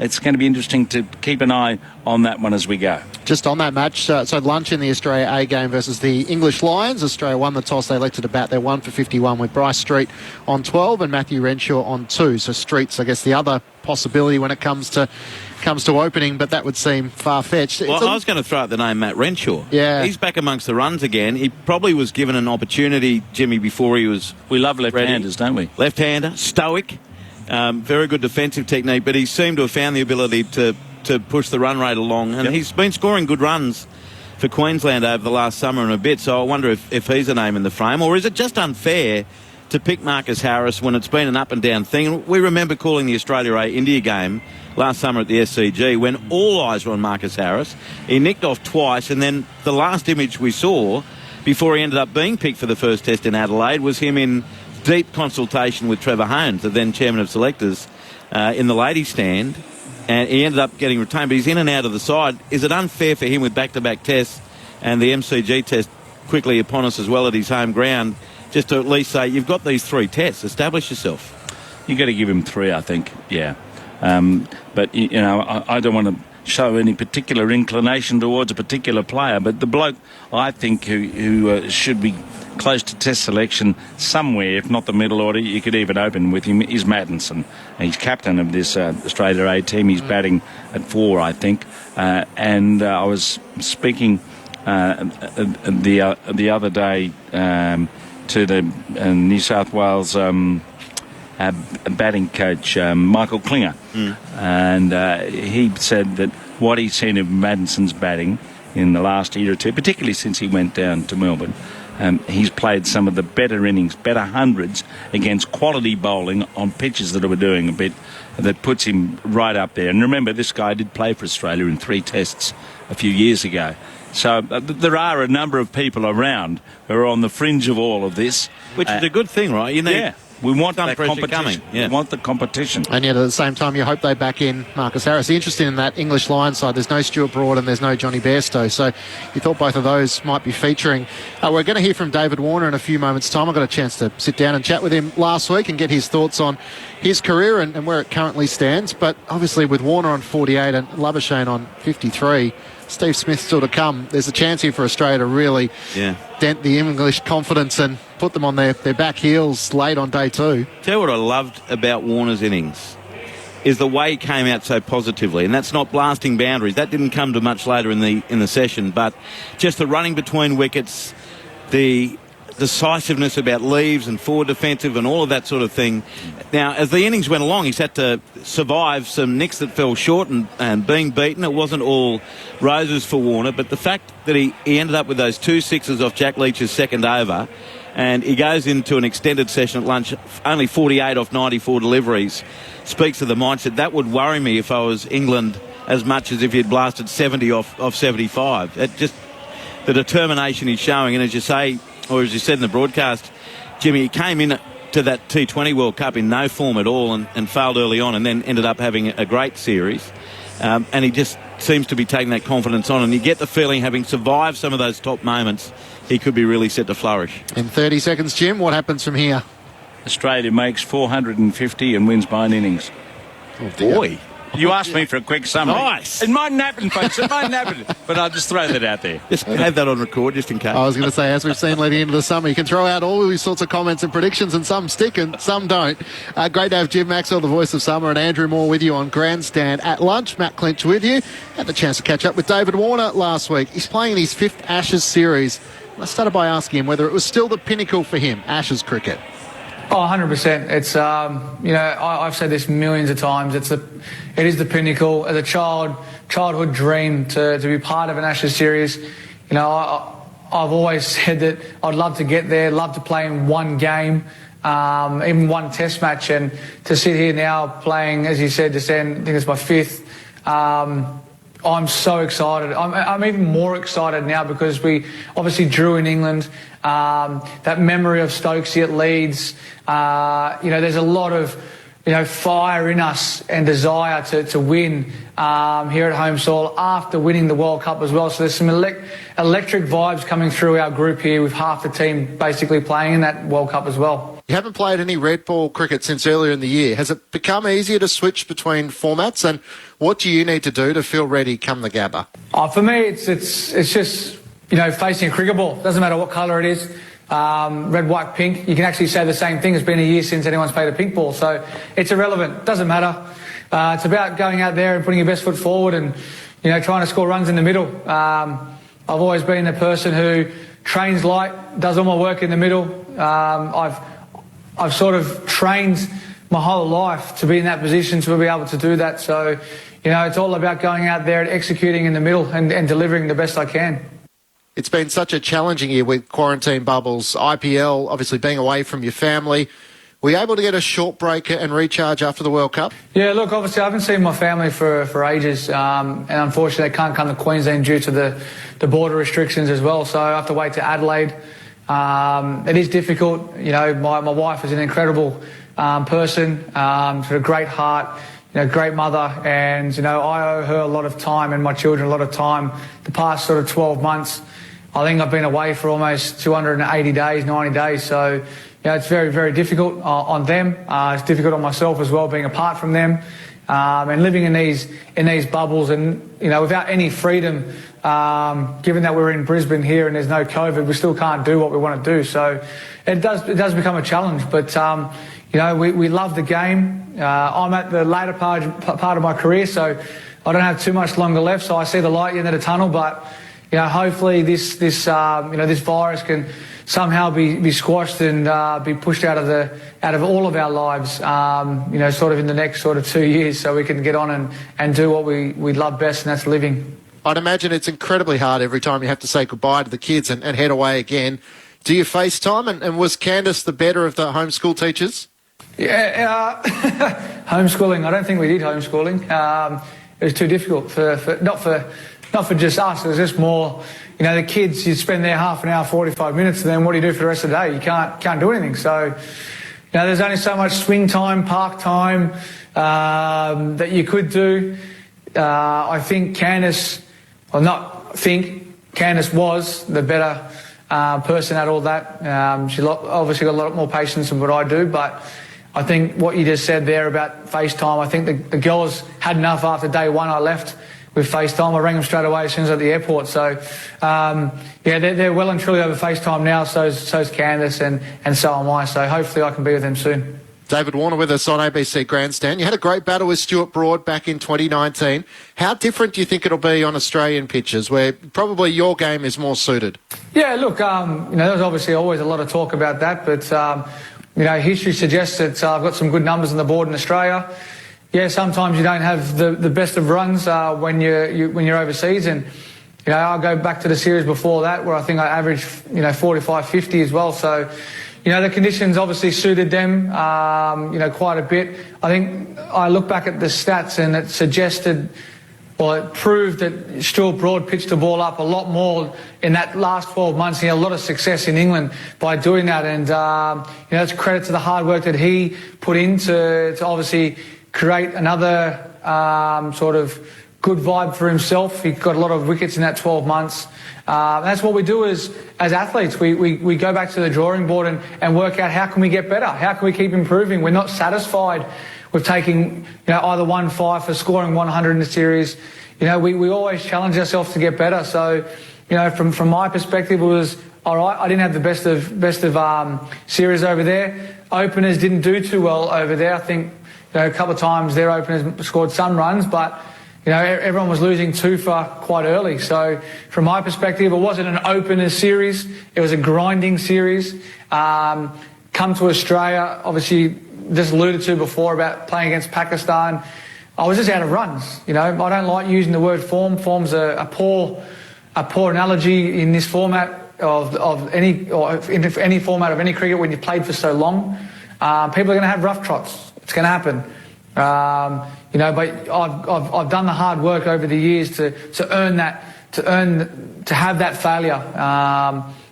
It's going to be interesting to keep an eye on that one as we go. Just on that match, so lunch in the Australia A game versus the English Lions. Australia won the toss. They elected to bat. They're 1 for 51 with Bryce Street on 12 and Matthew Renshaw on 2. So Street's, I guess, the other possibility when it comes to opening, but that would seem far-fetched. Well, I was going to throw out the name Matt Renshaw. Yeah. He's back amongst the runs again. He probably was given an opportunity, Jimmy, before he was We love left-handers, don't we? Left-hander, stoic. Very good defensive technique, but he seemed to have found the ability to push the run rate along, and he's been scoring good runs for Queensland over the last summer and a bit, so I wonder if he's a name in the frame, or is it just unfair to pick Marcus Harris when it's been an up and down thing? We remember calling the Australia A India game last summer at the SCG when all eyes were on Marcus Harris. He nicked off twice, and then the last image we saw before he ended up being picked for the first test in Adelaide was him in deep consultation with Trevor Holmes, the then chairman of selectors, in the ladies' stand, and he ended up getting retained, but he's in and out of the side. Is it unfair for him with back-to-back tests and the MCG test quickly upon us as well at his home ground, just to at least say, you've got these 3 tests, establish yourself? You've got to give him 3, I think, yeah. But, I don't want to show any particular inclination towards a particular player, but the bloke, I think, who should be close to test selection somewhere, if not the middle order, you could even open with him, is Mattinson. He's captain of this Australia A team. He's batting at 4, I think. And I was speaking the other day to the New South Wales batting coach, Michael Klinger, and he said that what he's seen of Maddison's batting in the last year or two, particularly since he went down to Melbourne, he's played some of the better innings, better hundreds against quality bowling on pitches that were doing a bit, that puts him right up there. And remember, this guy did play for Australia in 3 tests a few years ago. So there are a number of people around who are on the fringe of all of this. Which is a good thing, right? You need we want some that pressure competition. coming. Yeah. We want the competition. And yet at the same time, you hope they back in Marcus Harris. Interesting in that English Lions side, there's no Stuart Broad and there's no Johnny Bairstow. So you thought both of those might be featuring. We're going to hear from David Warner in a few moments' time. I got a chance to sit down and chat with him last week and get his thoughts on his career and where it currently stands. But obviously with Warner on 48 and Labuschagne on 53, Steve Smith still to come. There's a chance here for Australia to really dent the English confidence and put them on their back heels late on day 2. Tell you what I loved about Warner's innings is the way he came out so positively, and that's not blasting boundaries. That didn't come to much later in the session, but just the running between wickets, the decisiveness about leaves and forward defensive and all of that sort of thing. Now, as the innings went along, he's had to survive some nicks that fell short and being beaten. It wasn't all roses for Warner, but the fact that he ended up with those 2 sixes off Jack Leach's second over, and he goes into an extended session at lunch, only 48 off 94 deliveries, speaks to the mindset. That would worry me if I was England as much as if he'd blasted 70 off 75. It just, the determination he's showing, and as you say, or as you said in the broadcast, Jimmy, he came in to that T20 World Cup in no form at all and failed early on and then ended up having a great series. And he just seems to be taking that confidence on. And you get the feeling, having survived some of those top moments, he could be really set to flourish. In 30 seconds, Jim, what happens from here? Australia makes 450 and wins by an innings. Oh, boy. You asked me for a quick summary. Nice. It mightn't happen, folks. It mightn't happen. But I'll just throw that out there. Just have that on record, just in case. I was going to say, as we've seen leading into the summer, you can throw out all these sorts of comments and predictions, and some stick and some don't. Great to have Jim Maxwell, the voice of summer, and Andrew Moore with you on Grandstand at lunch. Matt Clinch with you. Had the chance to catch up with David Warner last week. He's playing in his 5th Ashes series. I started by asking him whether it was still the pinnacle for him, Ashes cricket. Oh, 100%. It's, I've said this millions of times. It is the pinnacle. As a childhood dream to be part of an Ashes series. You know, I've always said that I'd love to get there, love to play in one game, even one test match. And to sit here now playing, as you said, just then, I think it's my 5th. I'm so excited. I'm even more excited now because we obviously drew in England. That memory of Stokesy at Leeds. There's a lot of, fire in us and desire to win here at home soil after winning the World Cup as well. So there's some electric vibes coming through our group here with half the team basically playing in that World Cup as well. You haven't played any red ball cricket since earlier in the year. Has it become easier to switch between formats? And what do you need to do to feel ready come the Gabba? For me, it's just, facing a cricket ball. Doesn't matter what colour it is. Red, white, pink. You can actually say the same thing. It's been a year since anyone's played a pink ball. So it's irrelevant. Doesn't matter. It's about going out there and putting your best foot forward and, trying to score runs in the middle. I've always been a person who trains light, does all my work in the middle. I've sort of trained my whole life to be in that position, to be able to do that. So, it's all about going out there and executing in the middle and delivering the best I can. It's been such a challenging year with quarantine bubbles, IPL, obviously being away from your family. Were you able to get a short break and recharge after the World Cup? Yeah, look, obviously I haven't seen my family for ages, and unfortunately they can't come to Queensland due to the border restrictions as well, so I have to wait to Adelaide. It is difficult. My wife is an incredible person, she's got a great heart, great mother, and I owe her a lot of time and my children a lot of time. The past sort of 12 months, I think I've been away for almost 280 days, 90 days, so it's very, very difficult on them. It's difficult on myself as well, being apart from them, and living in these bubbles, and without any freedom. Given that we're in Brisbane here and there's no COVID, we still can't do what we want to do. So it does become a challenge. But we love the game. I'm at the later part of my career, so I don't have too much longer left. So I see the light at the end of the tunnel. But hopefully this virus can somehow be squashed and be pushed out of all of our lives, sort of in the next sort of 2 years, so we can get on and do what we love best, and that's living. I'd imagine it's incredibly hard every time you have to say goodbye to the kids and head away again. Do you FaceTime? And was Candice the better of the homeschool teachers? Yeah, homeschooling. I don't think we did homeschooling. It was too difficult not for just us. It was just more, the kids. You spend there half an hour, 45 minutes, and then what do you do for the rest of the day? You can't do anything. So, there's only so much swing time, park time that you could do. I think Candice was the better person at all that. She obviously got a lot more patience than what I do, but I think what you just said there about FaceTime, I think the girls had enough after day one. I left with FaceTime. I rang them straight away as soon as I was at the airport. So, they're well and truly over FaceTime now, so's Candice and so am I. So hopefully I can be with them soon. David Warner with us on ABC Grandstand. You had a great battle with Stuart Broad back in 2019. How different do you think it'll be on Australian pitches, where probably your game is more suited? Yeah, look, there's obviously always a lot of talk about that, but, history suggests that I've got some good numbers on the board in Australia. Yeah, sometimes you don't have the best of runs when you're overseas, and I'll go back to the series before that where I think I averaged 45, 50 as well. So the conditions obviously suited them quite a bit. I think I look back at the stats and it suggested, well, it proved that Stuart Broad pitched the ball up a lot more in that last 12 months. He had a lot of success in England by doing that, and it's credit to the hard work that he put in to obviously create another sort of good vibe for himself. He got a lot of wickets in that 12 months. That's what we do as athletes. We go back to the drawing board and work out how can we get better? How can we keep improving? We're not satisfied with taking either 1-5 for scoring 100 in the series. We always challenge ourselves to get better. So, from my perspective, it was all right. I didn't have the best of series over there. Openers didn't do too well over there. I think a couple of times their openers scored some runs, but everyone was losing 2 for quite early. So from my perspective, it wasn't an opener series. It was a grinding series. Come to Australia, obviously, just alluded to before about playing against Pakistan. I was just out of runs. I don't like using the word form. Form's a poor analogy in this format of any format of any cricket when you've played for so long. People are going to have rough trots. It's going to happen. But I've done the hard work over the years to have that failure.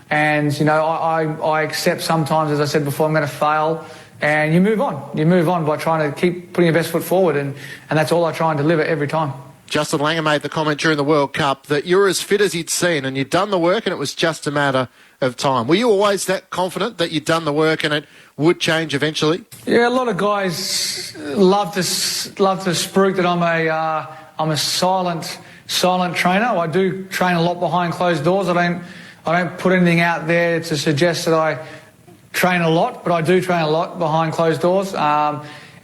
I accept sometimes, as I said before, I'm going to fail, and you move on. You move on by trying to keep putting your best foot forward, and that's all I try and deliver every time. Justin Langer made the comment during the World Cup that you were as fit as he'd seen, and you'd done the work, and it was just a matter of time. Were you always that confident that you'd done the work and it would change eventually? Yeah, a lot of guys love to spruik that I'm a silent trainer. I do train a lot behind closed doors. I don't put anything out there to suggest that I train a lot, but I do train a lot behind closed doors.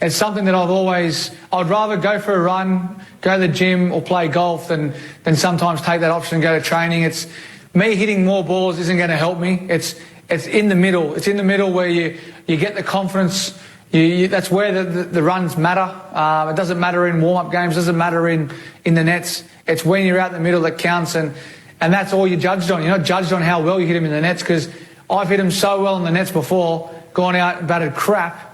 It's something that I'd rather go for a run, go to the gym or play golf than sometimes take that option and go to training. It's me hitting more balls isn't going to help me. It's in the middle. It's in the middle where you get the confidence. That's where the runs matter. It doesn't matter in warm-up games. It doesn't matter in the nets. It's when you're out in the middle that counts, and that's all you're judged on. You're not judged on how well you hit them in the nets, because I've hit them so well in the nets before, gone out and batted crap,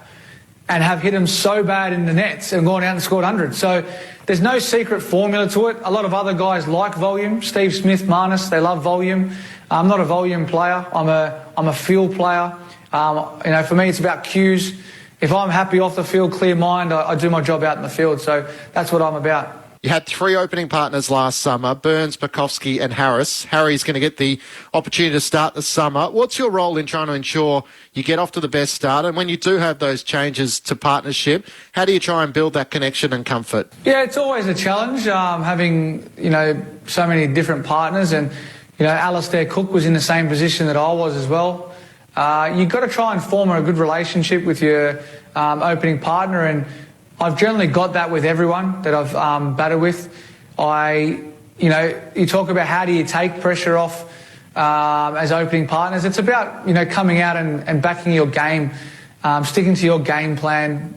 and have hit them so bad in the nets and gone out and scored hundreds. So there's no secret formula to it. A lot of other guys like volume. Steve Smith, Marnus, they love volume. I'm not a volume player. I'm a feel player. For me, it's about cues. If I'm happy off the field, clear mind, I do my job out in the field. So that's what I'm about. You had 3 opening partners last summer, Burns, Bukowski and Harris. Harry's going to get the opportunity to start the summer. What's your role in trying to ensure you get off to the best start? And when you do have those changes to partnership, how do you try and build that connection and comfort? Yeah, it's always a challenge having, so many different partners. And, Alastair Cook was in the same position that I was as well. You've got to try and form a good relationship with your opening partner, and I've generally got that with everyone that I've batted with. I you talk about how do you take pressure off as opening partners. It's about, coming out and backing your game, sticking to your game plan.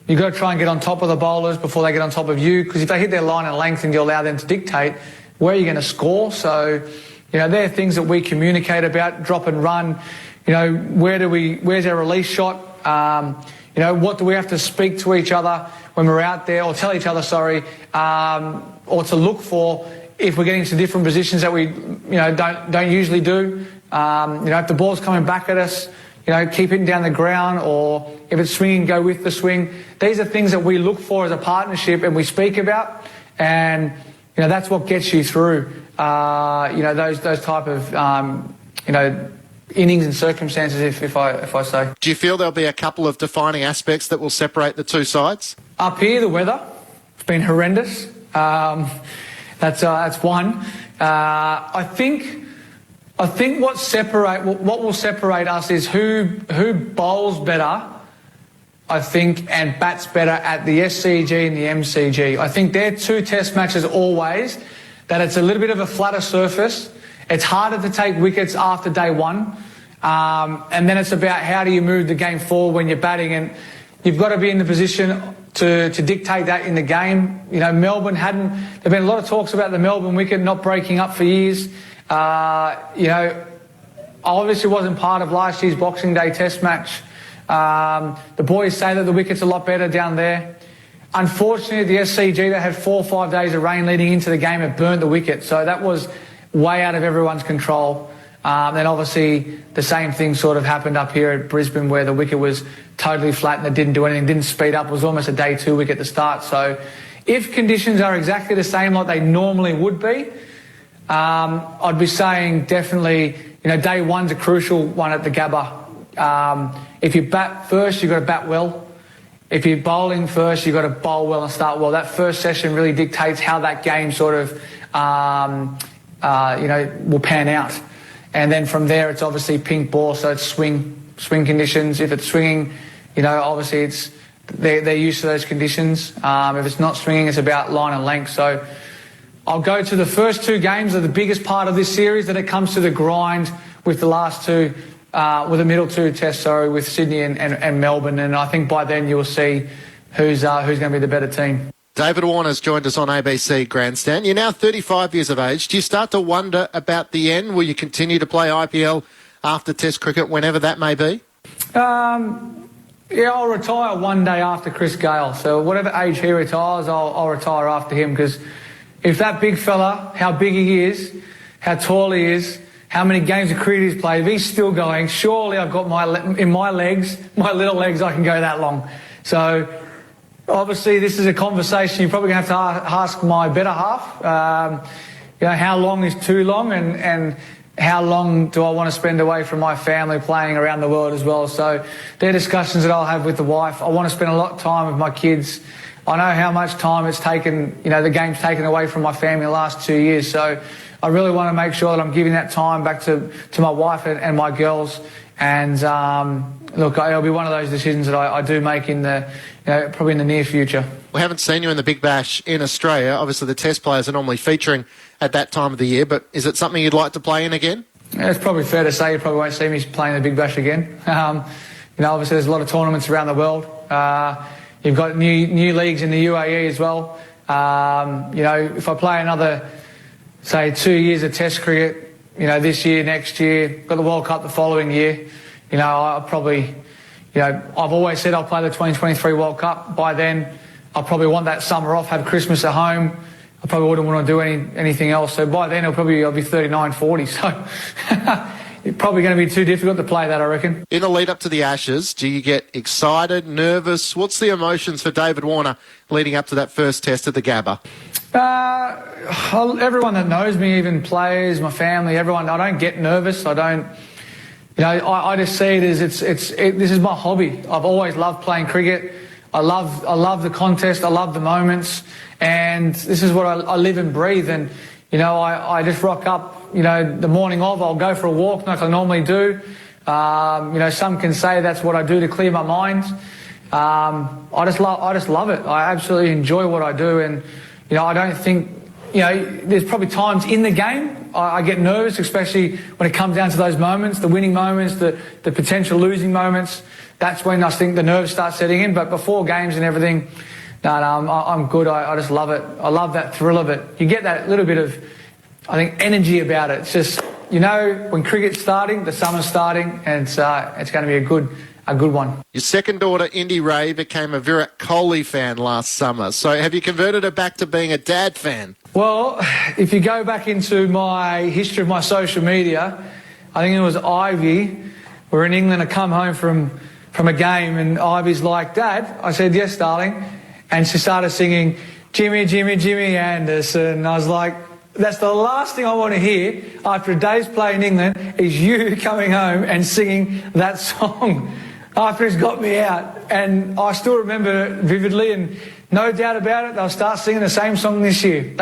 You've got to try and get on top of the bowlers before they get on top of you, because if they hit their line and length and you allow them to dictate, where are you going to score? So, they're things that we communicate about, drop and run. Where's our release shot? What do we have to speak to each other when we're out there, or tell each other, or to look for if we're getting into different positions that we, don't usually do. If the ball's coming back at us, keep hitting down the ground, or if it's swinging, go with the swing. These are things that we look for as a partnership and we speak about, and that's what gets you through. Those type of innings and circumstances, if I say. Do you feel there'll be a couple of defining aspects that will separate the two sides? Up here, the weather, it's been horrendous. That's one. I think what will separate us is who bowls better, I think, and bats better at the SCG and the MCG. I think they're two test matches always, that it's a little bit of a flatter surface. It's harder to take wickets after day one. And then it's about how do you move the game forward when you're batting, and you've got to be in the position to dictate that in the game. Melbourne there've been a lot of talks about the Melbourne wicket not breaking up for years. I obviously wasn't part of last year's Boxing Day test match. The boys say that the wicket's a lot better down there. Unfortunately, the SCG, they had 4 or 5 days of rain leading into the game. It burnt the wicket, so that was way out of everyone's control. Then obviously the same thing sort of happened up here at Brisbane, where the wicket was totally flat and it didn't do anything, didn't speed up. It was almost a day 2 wicket to start. So if conditions are exactly the same like they normally would be, I'd be saying definitely, day one's a crucial one at the Gabba. If you bat first, you've got to bat well. If you're bowling first, you've got to bowl well and start well. That first session really dictates how that game sort of, will pan out. And then from there, it's obviously pink ball, so it's swing conditions. If it's swinging, obviously they're used to those conditions. If it's not swinging, it's about line and length. So I'll go to the first 2 games are the biggest part of this series. Then it comes to the grind with the last 2, with the middle 2 tests, with Sydney and Melbourne. And I think by then you'll see who's going to be the better team. David Warner's joined us on ABC Grandstand. You're now 35 years of age. Do you start to wonder about the end? Will you continue to play IPL after Test cricket, whenever that may be? I'll retire one day after Chris Gale. So whatever age he retires, I'll retire after him, because if that big fella, how big he is, how tall he is, how many games of cricket he's played, if he's still going, surely I've got my little legs, I can go that long. So obviously, this is a conversation you're probably going to have to ask my better half. How long is too long, and how long do I want to spend away from my family playing around the world as well? So they're discussions that I'll have with the wife. I want to spend a lot of time with my kids. I know how much time it's taken, the game's taken away from my family the last 2 years. So I really want to make sure that I'm giving that time back to my wife and my girls. And look, it'll be one of those decisions that I do make in probably in the near future. We haven't seen you in the Big Bash in Australia. Obviously, the Test players are normally featuring at that time of the year, but is it something you'd like to play in again? Yeah, it's probably fair to say you probably won't see me playing the Big Bash again. Obviously, there's a lot of tournaments around the world. You've got new leagues in the UAE as well. If I play another, say, 2 years of Test cricket, this year, next year, got the World Cup the following year, I'll probably, I've always said I'll play the 2023 World Cup. By then, I'll probably want that summer off, have Christmas at home. I probably wouldn't want to do anything else. So by then, I'll be 39, 40. So it's probably going to be too difficult to play that, I reckon. In the lead up to the Ashes, do you get excited, nervous? What's the emotions for David Warner leading up to that first test at the Gabba? Everyone that knows me, even players, my family, everyone, I don't get nervous. I don't, I just see it as this is my hobby. I've always loved playing cricket. I love the contest. I love the moments, and this is what I live and breathe. And I just rock up. The morning of, I'll go for a walk like I normally do. Some can say that's what I do to clear my mind. I just love it. I absolutely enjoy what I do, and I don't think there's probably times in the game I get nervous, especially when it comes down to those moments, the winning moments, the potential losing moments. That's when I think the nerves start setting in. But before games and everything, I'm good. I just love it. I love that thrill of it. You get that little bit of, I think, energy about it. It's just, when cricket's starting, the summer's starting, and it's going to be a good one. Your second daughter, Indy Ray, became a Virat Kohli fan last summer. So have you converted her back to being a dad fan? Well, if you go back into my history of my social media, I think it was Ivy. We're in England. I come home from a game, and Ivy's like, "Dad," I said, "Yes, darling," and she started singing, "Jimmy, Jimmy, Jimmy Anderson." And I was like, that's the last thing I want to hear after a day's play in England is you coming home and singing that song after he's got me out. And I still remember it vividly, and no doubt about it, they'll start singing the same song this year.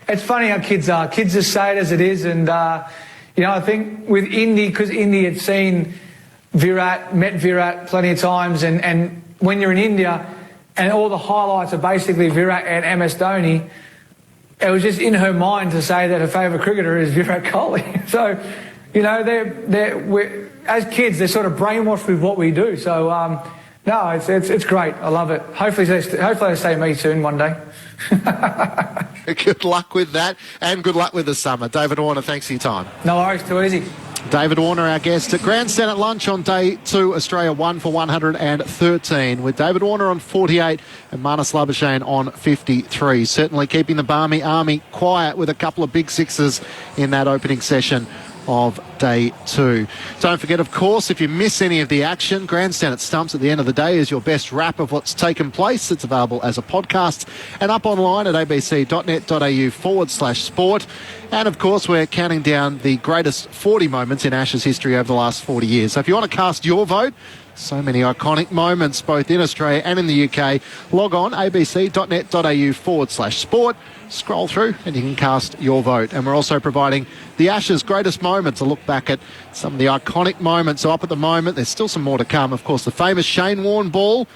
It's funny how kids are. Kids just say it as it is. And, I think with Indy, because Indy had seen Virat, met Virat plenty of times, and when you're in India and all the highlights are basically Virat and MS Dhoni, it was just in her mind to say that her favourite cricketer is Virat Kohli. So, we're, as kids, they're sort of brainwashed with what we do. So, it's great. I love it. Hopefully they say me soon one day. Good luck with that, and good luck with the summer. David Warner, thanks for your time. No worries, too easy. David Warner, our guest at Grandstand at lunch on day 2, Australia 1 for 113, with David Warner on 48 and Marnus Labuschagne on 53. Certainly keeping the Barmy Army quiet with a couple of big sixes in that opening session of day 2. Don't forget, of course, if you miss any of the action, Grandstand at Stumps at the end of the day is your best wrap of what's taken place. It's available as a podcast and up online at abc.net.au/sport. And, of course, we're counting down the greatest 40 moments in Ashes history over the last 40 years. So if you want to cast your vote, so many iconic moments both in Australia and in the UK, log on abc.net.au/sport. Scroll through and you can cast your vote. And we're also providing the Ashes greatest moments, a look back at some of the iconic moments. So up at the moment, there's still some more to come. Of course, the famous Shane Warne ball.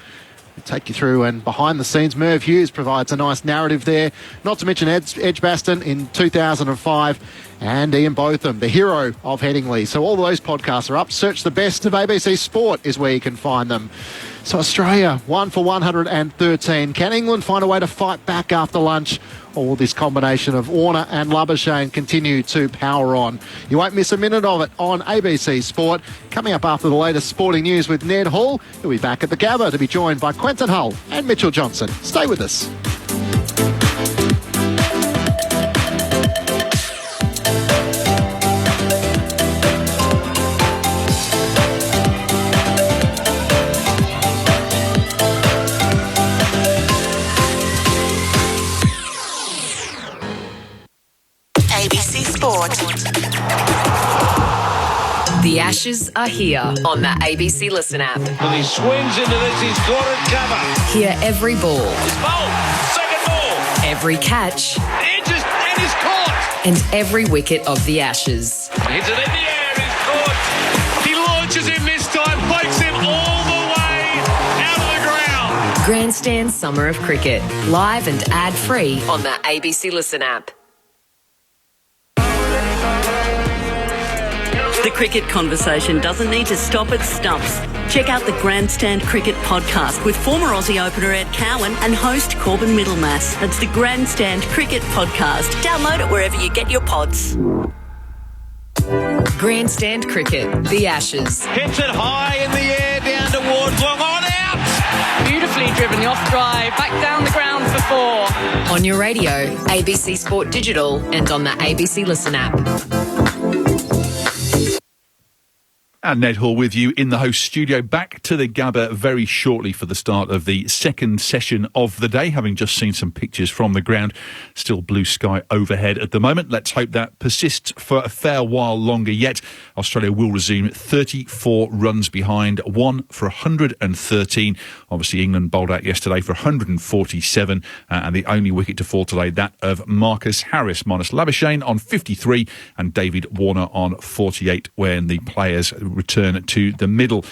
We'll take you through, and behind the scenes, Merv Hughes provides a nice narrative there. Not to mention Edgbaston in 2005 and Ian Botham, the hero of Headingley. So all those podcasts are up. Search the best of ABC Sport is where you can find them. So Australia, 1 for 113. Can England find a way to fight back after lunch? Or will this combination of Warner and Labuschagne continue to power on? You won't miss a minute of it on ABC Sport. Coming up after the latest sporting news with Ned Hall, who'll be back at the Gabba to be joined by Quentin Hull and Mitchell Johnson. Stay with us. The Ashes are here on the ABC Listen app. And he swings into this, he's got it covered. Hear every ball. It's bowled, second ball. Every catch. It is caught. And every wicket of the Ashes. Hits it in the air, he's caught. He launches him this time, pokes him all the way out of the ground. Grandstand Summer of Cricket. Live and ad-free on the ABC Listen app. The cricket conversation doesn't need to stop at Stumps. Check out the Grandstand Cricket podcast with former Aussie opener Ed Cowan and host Corbin Middlemass. That's the Grandstand Cricket podcast. Download it wherever you get your pods. Grandstand Cricket, the Ashes. Hits it high in the air, down towards long, on out. Beautifully driven, the off drive, back down the ground for 4. On your radio, ABC Sport Digital, and on the ABC Listen app. And Ned Hall with you in the host studio, back to the Gabba very shortly for the start of the second session of the day, having just seen some pictures from the ground. Still blue sky overhead at the moment. Let's hope that persists for a fair while longer yet. Australia will resume 34 runs behind, 1 for 113. Obviously, England bowled out yesterday for 147, and the only wicket to fall today, that of Marcus Harris. Marnus Labuschagne on 53 and David Warner on 48, when the players return to the middle.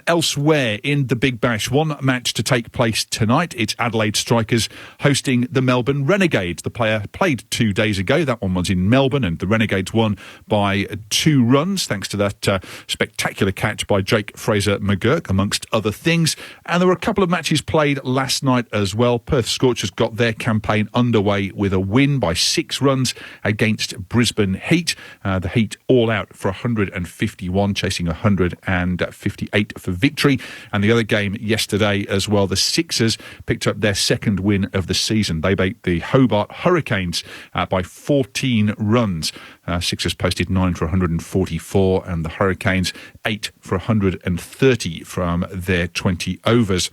Elsewhere in the Big Bash, one match to take place tonight. It's Adelaide Strikers hosting the Melbourne Renegades. The player played 2 days ago. That one was in Melbourne, and the Renegades won by 2 runs thanks to that spectacular catch by Jake Fraser-McGurk, amongst other things. And there were a couple of matches played last night as well. Perth Scorchers got their campaign underway with a win by 6 runs against Brisbane Heat. The Heat all out for 151, chasing 158 for victory. And the other game yesterday as well, the Sixers picked up their second win of the season. They beat the Hobart Hurricanes by 14 runs. Sixers posted 9 for 144 and the Hurricanes 8 for 130 from their 20 overs.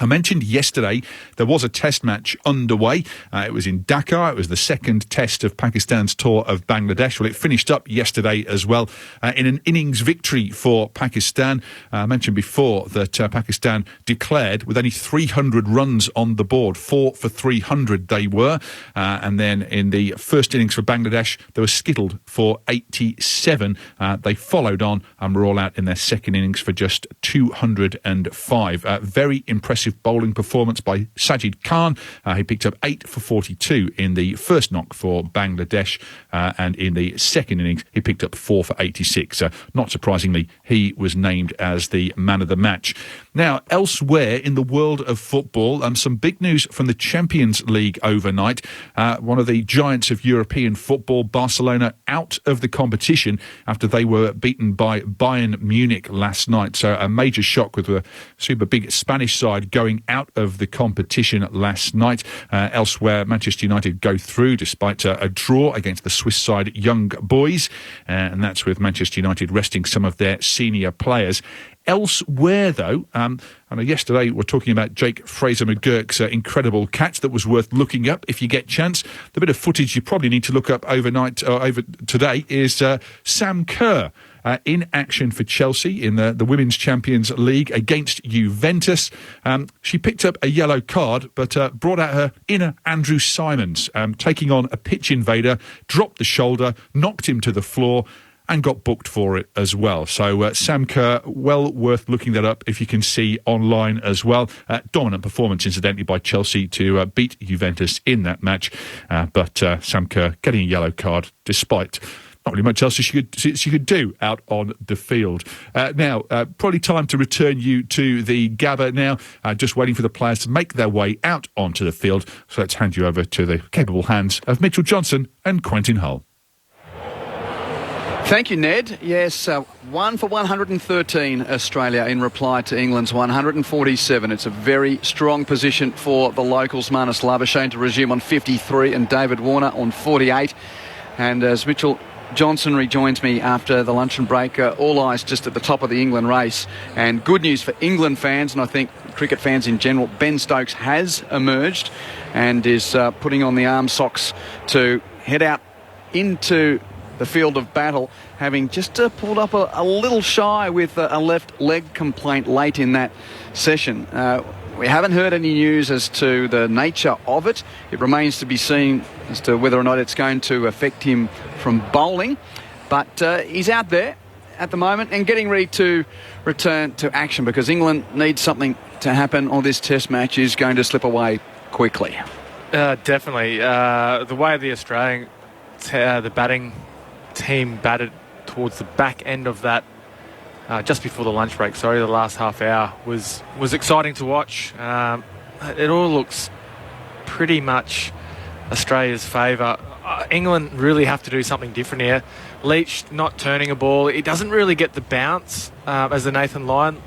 I mentioned yesterday there was a test match underway. It was in Dhaka. It was the second test of Pakistan's tour of Bangladesh. Well, it finished up yesterday as well in an innings victory for Pakistan. I mentioned before that Pakistan declared with only 300 runs on the board. 4 for 300 they were. And then in the first innings for Bangladesh, they were skittled for 87. They followed on and were all out in their second innings for just 205. Very impressive bowling performance by Sajid Khan. He picked up 8 for 42 in the first knock for Bangladesh, and in the second innings he picked up 4 for 86. Not surprisingly, he was named as the man of the match. Now, elsewhere in the world of football, some big news from the Champions League overnight. One of the giants of European football, Barcelona, out of the competition after they were beaten by Bayern Munich last night. So a major shock with a super big Spanish side going out of the competition last night. Elsewhere, Manchester United go through despite a draw against the Swiss side Young Boys, and that's with Manchester United resting some of their senior players. Elsewhere, though, I know yesterday we were talking about Jake Fraser-McGurk's incredible catch that was worth looking up if you get chance. The bit of footage you probably need to look up overnight or over today is Sam Kerr in action for Chelsea in the Women's Champions League against Juventus. She picked up a yellow card, but brought out her inner Andrew Simons, taking on a pitch invader, dropped the shoulder, knocked him to the floor, and got booked for it as well. So Sam Kerr, well worth looking that up if you can see online as well. Dominant performance, incidentally, by Chelsea to beat Juventus in that match. But Sam Kerr getting a yellow card despite not really much else she could do out on the field. Now, probably time to return you to the Gabba now. Just waiting for the players to make their way out onto the field. So let's hand you over to the capable hands of Mitchell Johnson and Quentin Hull. Thank you, Ned. Yes, 1 for 113 Australia in reply to England's 147. It's a very strong position for the locals. Marnus Labuschagne to resume on 53 and David Warner on 48. And as Mitchell Johnson rejoins me after the luncheon break, all eyes just at the top of the England race. And good news for England fans, and I think cricket fans in general, Ben Stokes has emerged and is putting on the arm socks to head out into the field of battle, having just pulled up a little shy with a left leg complaint late in that session. We haven't heard any news as to the nature of it. It remains to be seen as to whether or not it's going to affect him from bowling. But he's out there at the moment and getting ready to return to action, because England needs something to happen or this test match is going to slip away quickly. Definitely. The way the Australian the batting team batted towards the back end of that, just before the lunch break, the last half hour was exciting to watch. It all looks pretty much Australia's favour. England really have to do something different here. Leach not turning a ball, he doesn't really get the bounce as the Nathan Lyon,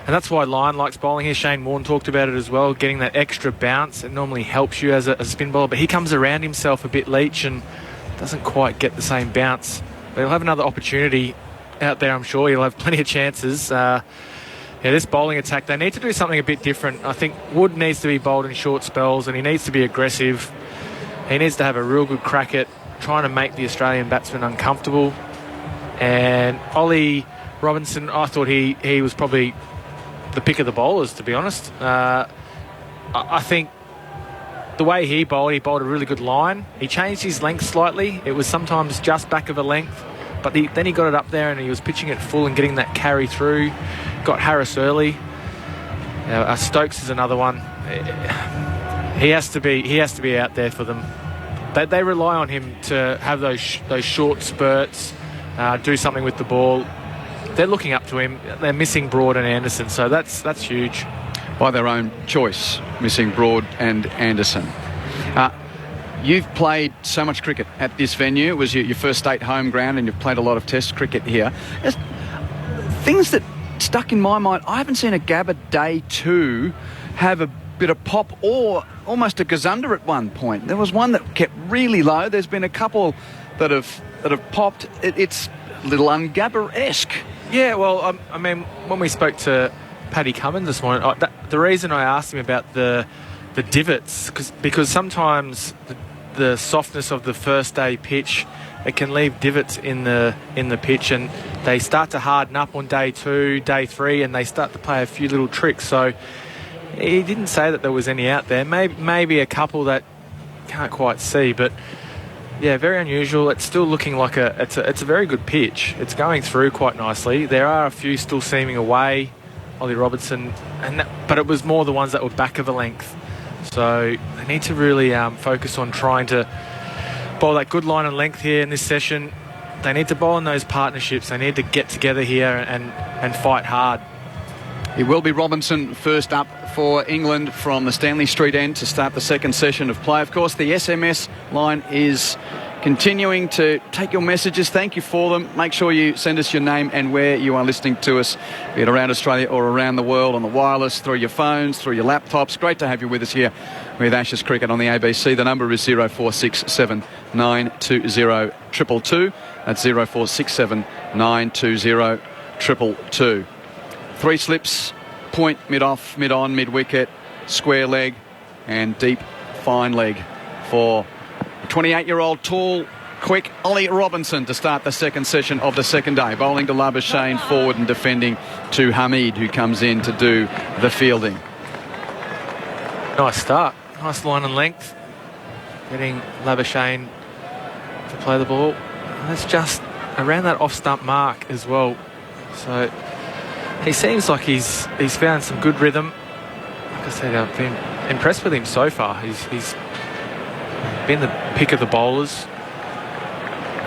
and that's why Lyon likes bowling here. Shane Warne talked about it as well, getting that extra bounce. It normally helps you as a spin bowler, but he comes around himself a bit, Leach, and doesn't quite get the same bounce. But he'll have another opportunity out there, I'm sure. He'll have plenty of chances. This bowling attack, they need to do something a bit different. I think Wood needs to be bowled in short spells, and he needs to be aggressive. He needs to have a real good crack at trying to make the Australian batsmen uncomfortable. And Ollie Robinson, I thought he was probably the pick of the bowlers, to be honest. I think the way he bowled a really good line. He changed his length slightly. It was sometimes just back of a length, but then he got it up there and he was pitching it full and getting that carry through. Got Harris early. Stokes is another one. He has to be out there for them. They rely on him to have those short spurts, do something with the ball. They're looking up to him. They're missing Broad and Anderson, so that's huge. By their own choice, missing Broad and Anderson. You've played so much cricket at this venue. It was your first state home ground, and you've played a lot of Test cricket here. Things that stuck in my mind, I haven't seen a Gabba Day 2 have a bit of pop or almost a gazunder at one point. There was one that kept really low. There's been a couple that have popped. It's a little un-Gabba-esque. Yeah, well, I mean, when we spoke to Paddy Cummins this morning, the reason I asked him about the divots, because sometimes the softness of the first day pitch, it can leave divots in the pitch, and they start to harden up on day 2, day 3, and they start to play a few little tricks. So he didn't say that there was any out there. Maybe a couple that can't quite see, but yeah, very unusual. It's still looking like it's a very good pitch. It's going through quite nicely. There are a few still seaming away, Ollie Robertson, but it was more the ones that were back of a length. So they need to really focus on trying to bowl that good line and length here in this session. They need to bowl in those partnerships. They need to get together here and fight hard. It will be Robinson first up for England from the Stanley Street end to start the second session of play. Of course, the SMS line is continuing to take your messages. Thank you for them. Make sure you send us your name and where you are listening to us, be it around Australia or around the world, on the wireless, through your phones, through your laptops. Great to have you with us here with Ashes Cricket on the ABC. The number is 0467 920 222. That's 0467 920 222. 3 slips, point, mid-off, mid-on, mid-wicket, square leg and deep fine leg for 28-year-old tall, quick Ollie Robinson to start the second session of the second day. Bowling to Labuschagne forward and defending to Hamid, who comes in to do the fielding. Nice start. Nice line and length. Getting Labuschagne to play the ball. That's just around that off-stump mark as well. So he seems like he's found some good rhythm. Like I said, I've been impressed with him so far. He's been the pick of the bowlers.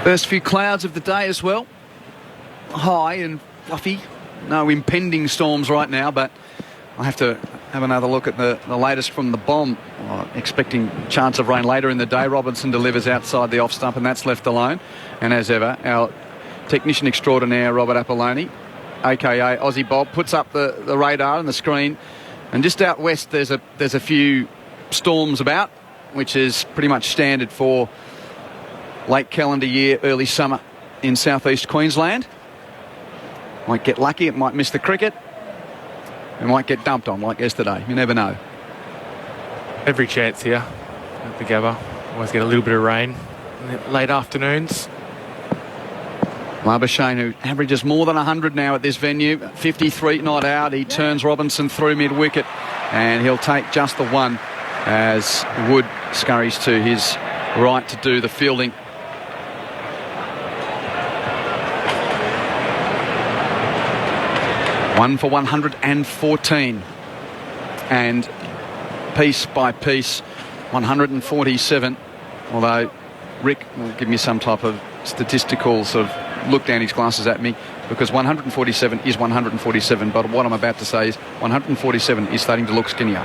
First few clouds of the day as well. High and fluffy. No impending storms right now, but I have to have another look at the latest from the bomb. Expecting chance of rain later in the day. Robinson delivers outside the off stump, and that's left alone. And as ever, our technician extraordinaire, Robert Apolloni, a.k.a. Aussie Bob, puts up the radar and the screen. And just out west, there's a few storms about, which is pretty much standard for late calendar year, early summer in southeast Queensland. Might get lucky, it might miss the cricket. It might get dumped on like yesterday. You never know. Every chance here at the Gabba. Always get a little bit of rain in the late afternoons. Labuschagne, who averages more than 100 now at this venue, 53 not out. He turns Robinson through mid-wicket, and he'll take just the one as Wood scurries to his right to do the fielding. One for 114, and piece by piece 147, although Rick will give me some type of statistical sort of look down his glasses at me, because 147 is 147, but what I'm about to say is 147 is starting to look skinnier.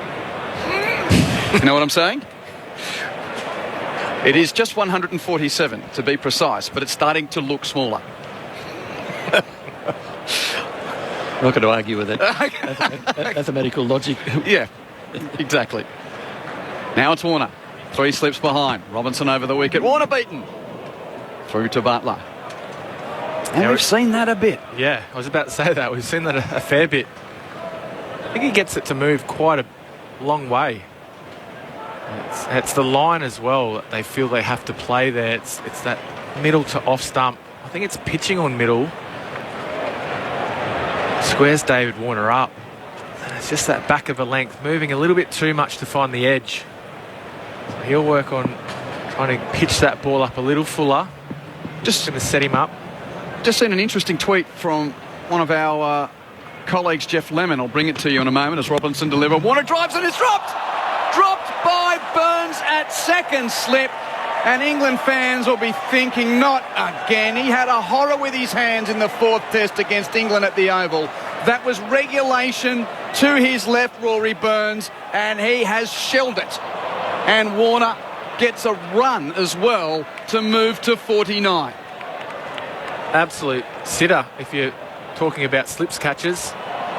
You know what I'm saying? It is just 147 to be precise, but it's starting to look smaller. I'm not going to argue with it. Mathematical logic. Yeah, exactly. Now it's Warner. 3 slips behind. Robinson over the wicket. Warner beaten. Through to Butler. And we've seen that a bit. Yeah, I was about to say that. We've seen that a fair bit. I think he gets it to move quite a long way. It's the line as well that they feel they have to play there. It's that middle to off stump. I think it's pitching on middle. Squares David Warner up. And it's just that back of a length, moving a little bit too much to find the edge. So he'll work on trying to pitch that ball up a little fuller. Just going to set him up. just seen an interesting tweet from one of our colleagues, Jeff Lemon. I'll bring it to you in a moment as Robinson delivers. Warner drives and it's dropped! Dropped by Burns at second slip. And England fans will be thinking, not again. He had a horror with his hands in the fourth test against England at the Oval. That was regulation to his left, Rory Burns, and he has shelled it. And Warner gets a run as well to move to 49. Absolute sitter if you're talking about slips catches.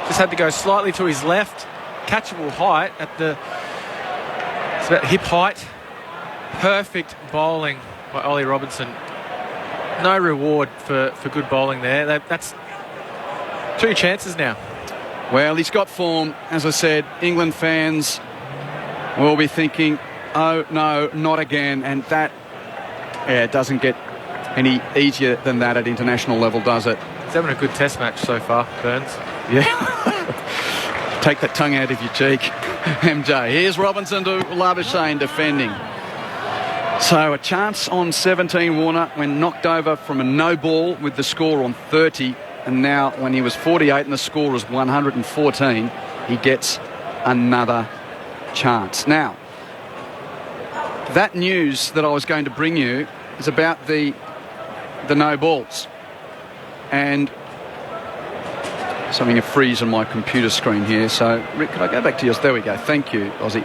Just had to go slightly to his left. Catchable height at it's about hip height. Perfect bowling by Ollie Robinson. No reward for good bowling there. That's 2 chances now. Well, he's got form. As I said, England fans will be thinking, oh, no, not again. And that, it doesn't get any easier than that at international level, does it? He's having a good test match so far, Burns. Yeah. Take that tongue out of your cheek, MJ. Here's Robinson to Labuschagne defending. So a chance on 17, Warner, when knocked over from a no ball with the score on 30. And now when he was 48 and the score was 114, he gets another chance. Now, that news that I was going to bring you is about the no balls. And something a freeze on my computer screen here. So, Rick, could I go back to yours? There we go. Thank you, Aussie.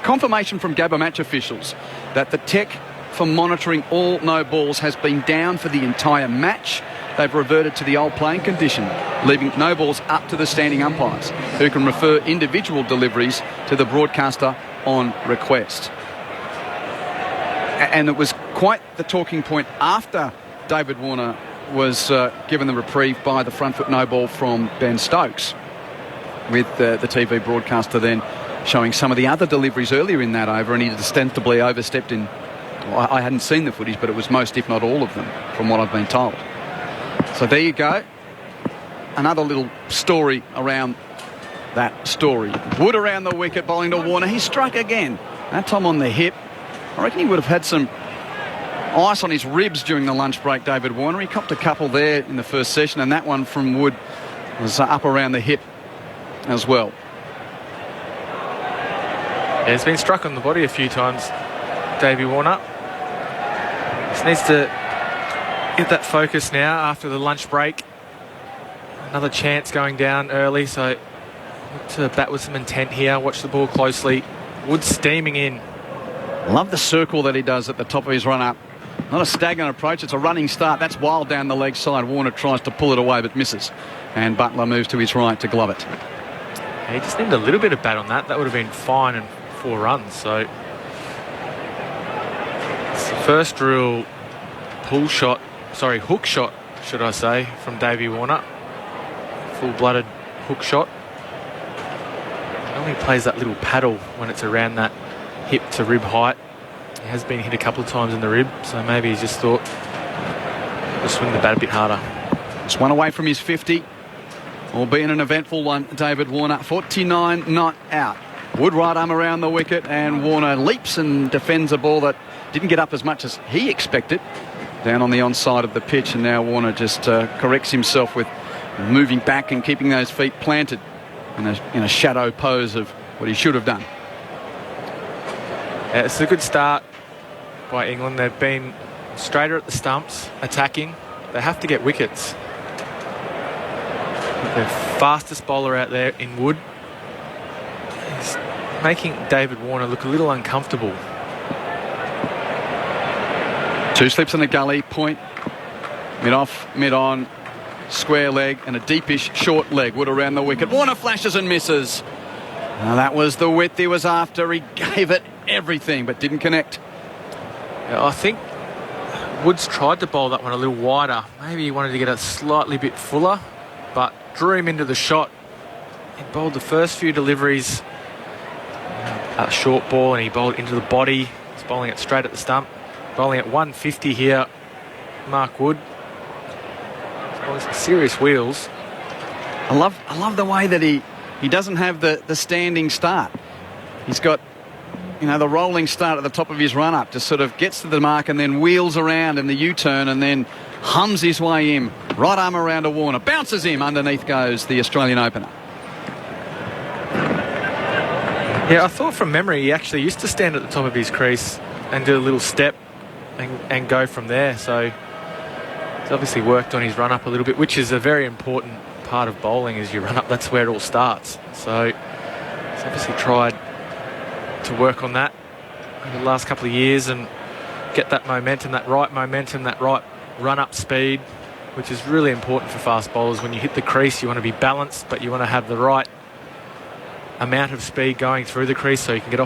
Confirmation from Gabba match officials that the tech for monitoring all no balls has been down for the entire match. They've reverted to the old playing condition, leaving no balls up to the standing umpires, who can refer individual deliveries to the broadcaster on request. And it was quite the talking point after David Warner was given the reprieve by the front foot no ball from Ben Stokes, with the TV broadcaster then showing some of the other deliveries earlier in that over, and he ostensibly overstepped in. Well, I hadn't seen the footage, but it was most, if not all of them, from what I've been told. So there you go. Another little story around that story. Wood around the wicket, bowling to Warner. He struck again, that time on the hip. I reckon he would have had some ice on his ribs during the lunch break, David Warner. He copped a couple there in the first session, and that one from Wood was up around the hip as well. Yeah, he's been struck on the body a few times, Davey Warner. Just needs to get that focus now after the lunch break. Another chance going down early, so look to bat with some intent here. Watch the ball closely. Wood steaming in. Love the circle that he does at the top of his run-up. Not a stagnant approach, it's a running start. That's wild down the leg side. Warner tries to pull it away but misses. And Butler moves to his right to glove it. He just needed a little bit of bat on that. That would have been fine and 4 runs. So it's the first real hook shot, should I say, from Davey Warner. Full-blooded hook shot. He only plays that little paddle when it's around that hip to rib height. He has been hit a couple of times in the rib, so maybe he's just thought he'll swing the bat a bit harder. Just one away from his 50. Albeit an eventful one, David Warner. 49 not out. Wood right arm around the wicket, and Warner leaps and defends a ball that didn't get up as much as he expected down on the onside of the pitch, and now Warner just corrects himself with moving back and keeping those feet planted in a shadow pose of what he should have done. Yeah, it's a good start by England. They've been straighter at the stumps, attacking. They have to get wickets. The fastest bowler out there in Wood is making David Warner look a little uncomfortable. 2 slips in the gully, point, mid-off, mid-on, square leg and a deepish short leg. Wood around the wicket. Warner flashes and misses. Now that was the width he was after. He gave it everything but didn't connect. Yeah, I think Woods tried to bowl that one a little wider. Maybe he wanted to get it slightly bit fuller, but drew him into the shot. He bowled the first few deliveries a short ball, and he bowled into the body. He's bowling it straight at the stump. Bowling at 150 here, Mark Wood. He's bowling some serious wheels. I love the way that he doesn't have the standing start. He's got, the rolling start at the top of his run-up, just sort of gets to the mark and then wheels around in the U-turn and then hums his way in Right arm around to Warner. Bounces him. Underneath goes the Australian opener. Yeah, I thought from memory he actually used to stand at the top of his crease and do a little step and go from there. So he's obviously worked on his run-up a little bit, which is a very important part of bowling, is your run-up. That's where it all starts. So he's obviously tried to work on that over the last couple of years and get that momentum, that right run-up speed, which is really important for fast bowlers. When you hit the crease, you want to be balanced, but you want to have the right amount of speed going through the crease so you can get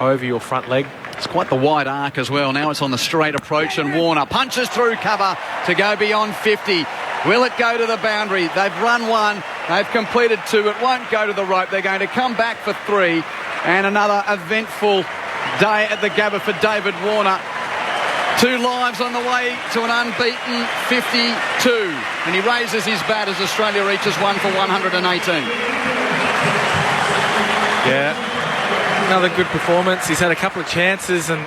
over your front leg. It's quite the wide arc as well. Now it's on the straight approach, and Warner punches through cover to go beyond 50. Will it go to the boundary? They've run one. They've completed two. It won't go to the rope. They're going to come back for three. And another eventful day at the Gabba for David Warner. 2 lives on the way to an unbeaten 52. And he raises his bat as Australia reaches 1 for 118. Yeah, another good performance. He's had a couple of chances and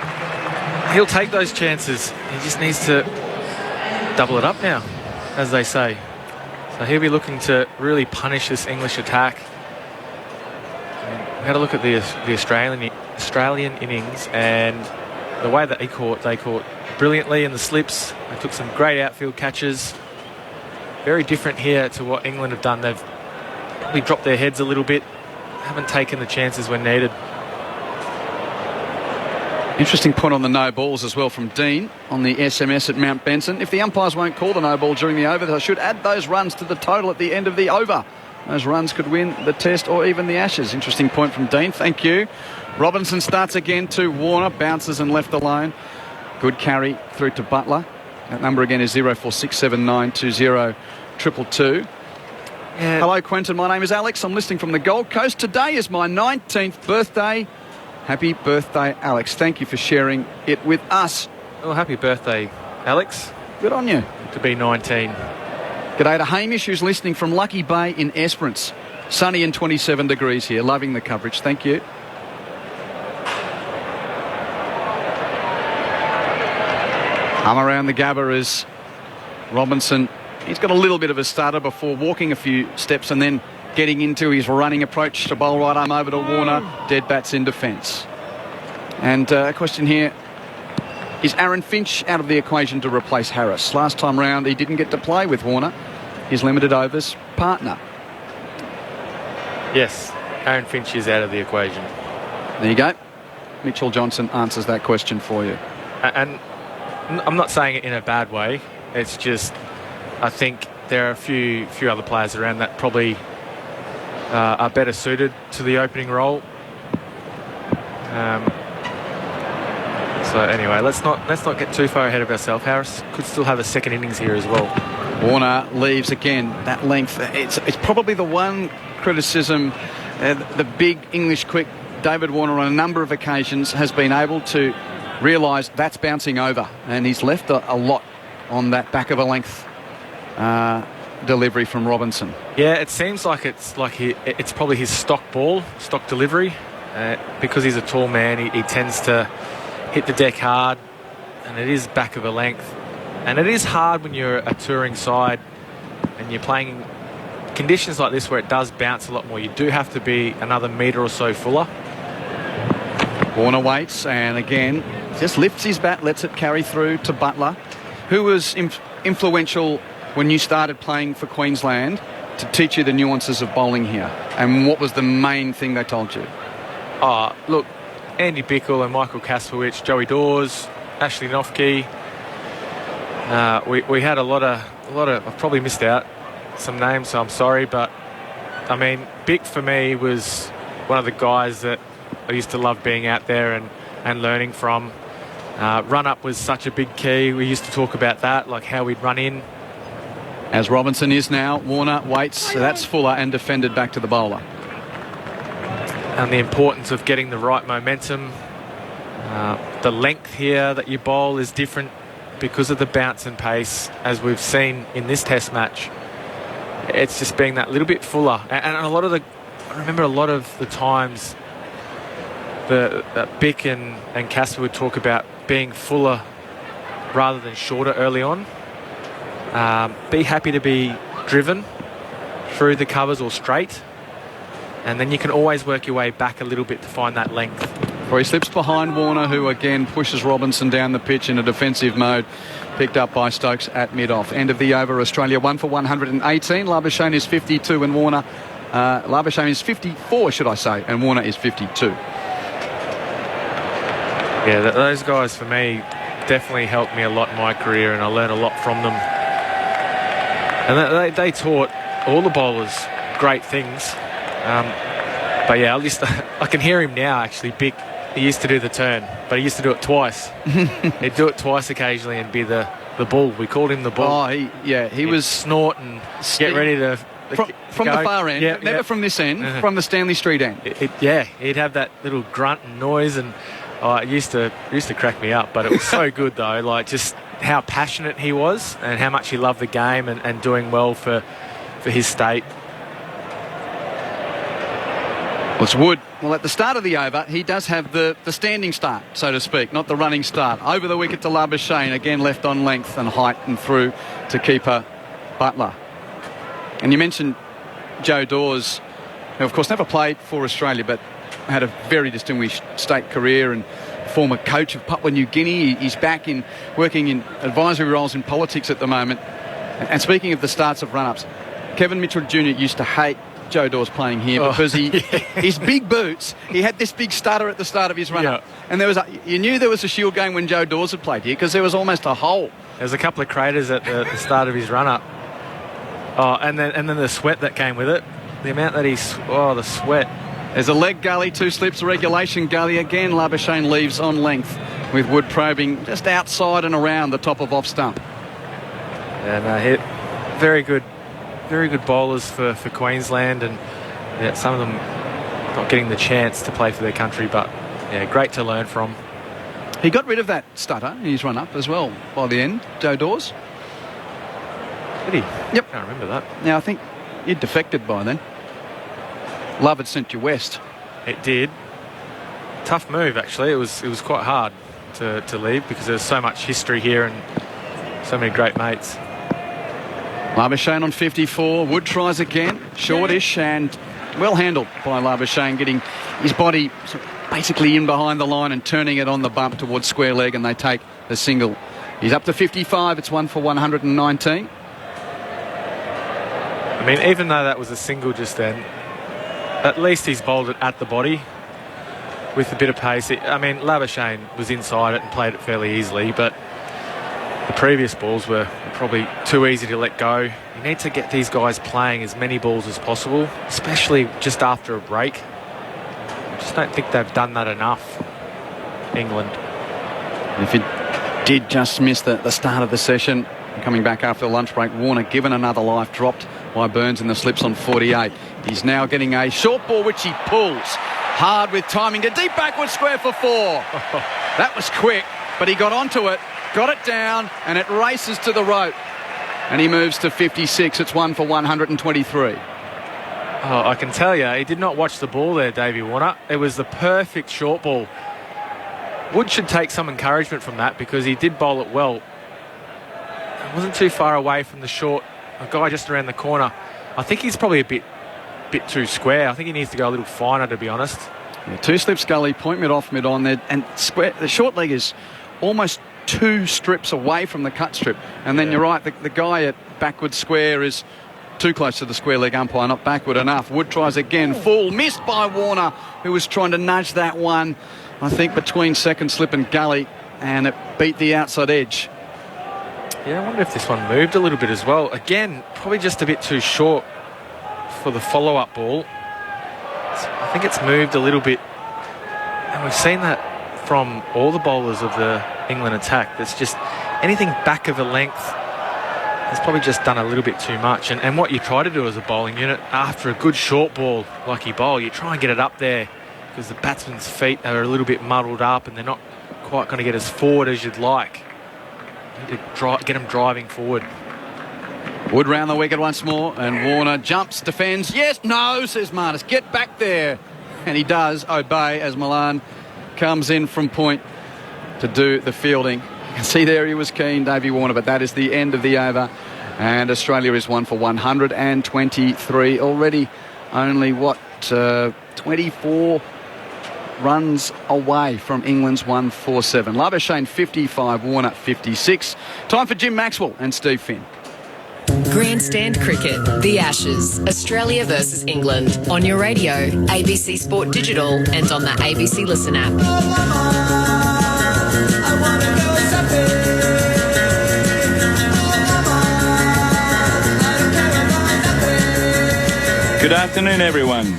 he'll take those chances. He just needs to double it up now, as they say. So he'll be looking to really punish this English attack. We had a look at the Australian innings, and the way that they caught brilliantly in the slips. They took some great outfield catches. Very different here to what England have done. They've probably dropped their heads a little bit. Haven't taken the chances when needed. Interesting point on the no balls as well from Dean on the SMS at Mount Benson. If the umpires won't call the no ball during the over, they should add those runs to the total at the end of the over. Those runs could win the Test or even the Ashes. Interesting point from Dean. Thank you. Robinson starts again to Warner. Bounces and left alone. Good carry through to Butler. That number again is 0467920222. Yeah. Hello, Quentin. My name is Alex. I'm listening from the Gold Coast. Today is my 19th birthday. Happy birthday, Alex. Thank you for sharing it with us. Well, happy birthday, Alex. Good on you. To be 19. G'day to Hamish, who's listening from Lucky Bay in Esperance. Sunny and 27 degrees here. Loving the coverage. Thank you. Around the Gabba is Robinson. He's got a little bit of a stutter before walking a few steps and then getting into his running approach to bowl right arm over to Warner. Dead bats in defence. And a question here. Is Aaron Finch out of the equation to replace Harris? Last time round he didn't get to play with Warner, his limited overs partner. Yes, Aaron Finch is out of the equation. There you go. Mitchell Johnson answers that question for you. And I'm not saying it in a bad way. It's just, I think there are a few other players around that probably are better suited to the opening role. So anyway, let's not get too far ahead of ourselves. Harris could still have a second innings here as well. Warner leaves again. That length. It's probably the one criticism. The big English quick David Warner on a number of occasions has been able to realise that's bouncing over, and he's left a lot on that back of a length delivery from Robinson. Yeah, it seems like it's probably his stock delivery. Because he's a tall man, he tends to hit the deck hard, and it is back of a length. And it is hard when you're a touring side and you're playing in conditions like this where it does bounce a lot more. You do have to be another metre or so fuller. Warner waits and again just lifts his bat, lets it carry through to Butler, who was influential when you started playing for Queensland to teach you the nuances of bowling here. And what was the main thing they told you? Oh, look, Andy Bickle and Michael Kasperwich, Joey Dawes, Ashley Nofke. We had a lot of. I've probably missed out some names, so I'm sorry, but I mean, Bick for me was one of the guys that I used to love being out there and learning from. Run up was such a big key. We used to talk about that, like how we'd run in. As Robinson is now, Warner waits. So that's fuller and defended back to the bowler. And the importance of getting the right momentum. The length here that you bowl is different because of the bounce and pace, as we've seen in this Test match. It's just being that little bit fuller. And I remember a lot of the times that Bick and Casper would talk about being fuller rather than shorter early on. Be happy to be driven through the covers or straight, and then you can always work your way back a little bit to find that length. Well, he slips behind Warner, who again pushes Robinson down the pitch in a defensive mode. Picked up by Stokes at mid-off. End of the over, Australia 1 for 118. Labuschagne is 52 and Warner... Labuschagne is 54, should I say, and Warner is 52. Yeah, those guys for me definitely helped me a lot in my career, and I learned a lot from them. And they taught all the bowlers great things. But yeah, at least I can hear him now actually. He used to do the turn, but he used to do it twice. He'd do it twice occasionally and be the bull. We called him the bull. Oh, he was snort and get ready to from the far end, never from this end, from the Stanley Street end. He'd have that little grunt and noise, and it used to crack me up. But it was so good though, like just how passionate he was and how much he loved the game and doing well for his state. Well, it's Wood. Well, at the start of the over, he does have the standing start, so to speak, not the running start. Over the wicket to Labuschagne, again left on length and height and through to keeper Butler. And you mentioned Joe Dawes, who of course never played for Australia, but had a very distinguished state career and former coach of Papua New Guinea. He's back in working in advisory roles in politics at the moment. And speaking of the starts of run-ups, Kevin Mitchell Jr. used to hate Joe Dawes playing here because his big boots, he had this big stutter at the start of his run-up. And you knew there was a Shield game when Joe Dawes had played here because there was almost a hole. There's a couple of craters at the start of his run-up. Oh, and then the sweat that came with it. The amount that the sweat. There's a leg gully, 2 slips, regulation gully. Again, Labuschagne leaves on length with Wood probing just outside and around the top of off stump. And very good bowlers for Queensland, and some of them not getting the chance to play for their country, but great to learn from. He got rid of that stutter in his run-up as well by the end, Joe Dawes. Did he? Yep. I can't remember that. Now, I think you'd defected by then. Love had sent you west. It did. Tough move, actually. It was quite hard to leave because there's so much history here and so many great mates. Labuschagne on 54. Wood tries again. Shortish and well handled by Labuschagne, getting his body basically in behind the line and turning it on the bump towards square leg, and they take the single. He's up to 55. It's 1 for 119. I mean, even though that was a single just then, at least he's bowled it at the body with a bit of pace. Labuschagne was inside it and played it fairly easily, but the previous balls were probably too easy to let go. You need to get these guys playing as many balls as possible, especially just after a break. I just don't think they've done that enough, England. If it did just miss the start of the session, coming back after the lunch break, Warner given another life, dropped by Burns in the slips on 48. He's now getting a short ball, which he pulls hard with timing to deep backward square for 4. That was quick, but he got onto it, got it down, and it races to the rope. And he moves to 56. It's 1 for 123. I can tell you, he did not watch the ball there, Davey Warner. It was the perfect short ball. Wood should take some encouragement from that because he did bowl it well. It wasn't too far away from the short, a guy just around the corner. I think he's probably a bit too square. I think he needs to go a little finer, to be honest. 2 slips gully, point mid off, mid on there, and square. The short leg is almost 2 strips away from the cut strip, and then you're right, the guy at backward square is too close to the square leg umpire, not backward enough. Wood tries again, full, missed by Warner, who was trying to nudge that one, I think, between second slip and gully, and it beat the outside edge. Yeah, I wonder if this one moved a little bit as well. Again, probably just a bit too short for the follow-up ball. I think it's moved a little bit, and we've seen that from all the bowlers of the England attack. There's just anything back of a length has probably just done a little bit too much. And what you try to do as a bowling unit after a good short ball like he bowled, you try and get it up there because the batsman's feet are a little bit muddled up and they're not quite going to get as forward as you'd like. You need to get them driving forward. Wood round the wicket once more, and Warner jumps, defends. Yes, no, says Marnus. Get back there. And he does obey as Milan comes in from point to do the fielding. You can see there he was keen, Davey Warner, but that is the end of the over. And Australia is 1 for 123 already. Only, 24 runs away from England's 147. Labuschagne 55, Warner 56. Time for Jim Maxwell and Steve Finn. Grandstand Cricket, the Ashes, Australia versus England. On your radio, ABC Sport Digital and on the ABC Listen app. Good afternoon, everyone.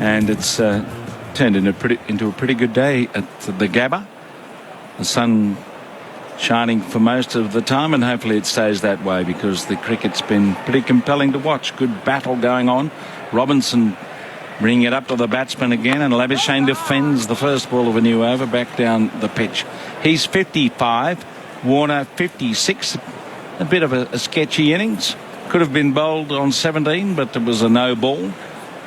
And it's turned into a pretty good day at the Gabba. The sun shining for most of the time, and hopefully it stays that way because the cricket's been pretty compelling to watch. Good battle going on. Robinson bringing it up to the batsman again, and Labuschagne defends the first ball of a new over back down the pitch. He's 55, Warner 56. A bit of a sketchy innings. Could have been bowled on 17, but it was a no ball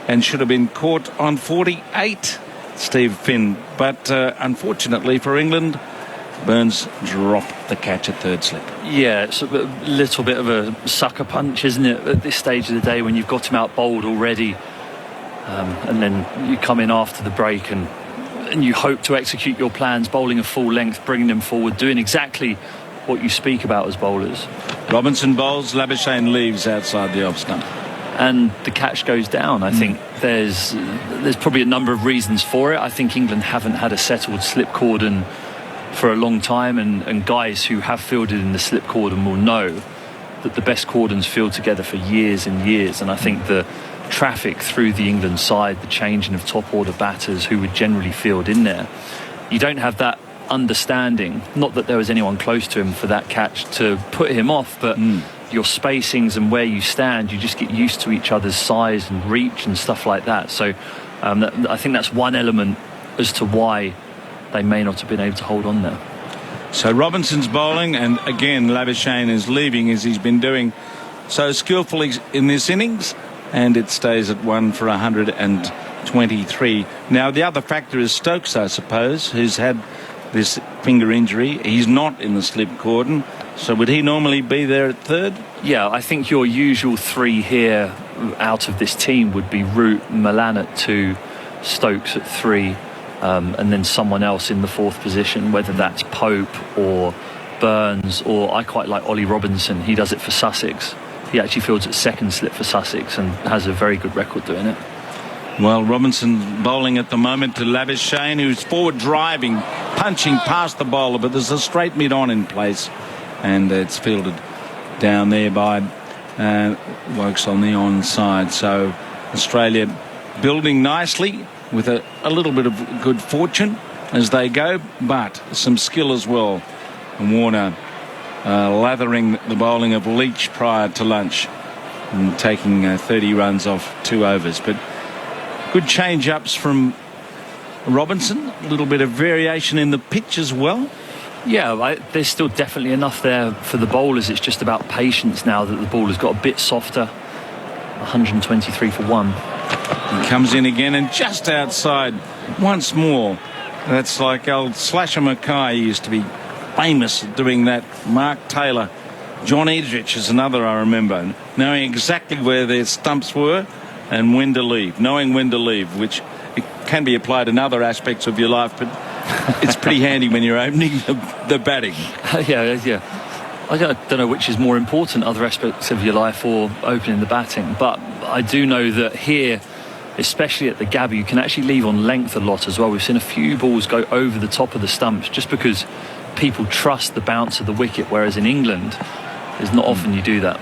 and should have been caught on 48, Steve Finn. But unfortunately for England, Burns dropped the catch at third slip. Yeah, it's a little bit of a sucker punch, isn't it, at this stage of the day when you've got him out bowled already, and then you come in after the break and you hope to execute your plans, bowling a full length, bringing them forward, doing exactly what you speak about as bowlers. Robinson bowls, Labuschagne leaves outside the off stump. And the catch goes down. I think there's probably a number of reasons for it. I think England haven't had a settled slip cordon for a long time, and guys who have fielded in the slip cordon will know that the best cordons field together for years and years. And I think the traffic through the England side, the changing of top order batters who would generally field in there, you don't have that understanding, not that there was anyone close to him for that catch to put him off, but your spacings and where you stand, you just get used to each other's size and reach and stuff like that. So I think that's one element as to why they may not have been able to hold on there. So Robinson's bowling, and again Labuschagne is leaving, as he's been doing so skillfully in this innings, and it stays at 1 for 123. Now the other factor is Stokes, I suppose, who's had this finger injury. He's not in the slip cordon, so would he normally be there at third? Yeah, I think your usual three here out of this team would be Root, Malan at 2, Stokes at 3, and then someone else in the fourth position, whether that's Pope or Burns, or I quite like Ollie Robinson. He does it for Sussex. He actually fields at second slip for Sussex and has a very good record doing it. Well, Robinson bowling at the moment to Labuschagne, who's forward driving, punching past the bowler, but there's a straight mid-on in place, and it's fielded down there by Wokes on the onside. So Australia building nicely with a little bit of good fortune as they go, but some skill as well. And Warner lathering the bowling of Leach prior to lunch and taking 30 runs off 2 overs. But good change-ups from Robinson, a little bit of variation in the pitch as well. Yeah, there's still definitely enough there for the bowlers. It's just about patience now that the ball has got a bit softer. 123 for 1. He comes in again and just outside once more. That's like old Slasher Mackay used to be famous at doing that. Mark Taylor. John Edrich is another I remember, knowing exactly where their stumps were and when to leave, knowing when to leave, which it can be applied in other aspects of your life, but it's pretty handy when you're opening the batting. Yeah. I don't know which is more important, other aspects of your life or opening the batting, but I do know that here, especially at the Gabba, you can actually leave on length a lot as well. We've seen a few balls go over the top of the stumps just because people trust the bounce of the wicket, whereas in England, it's not often you do that.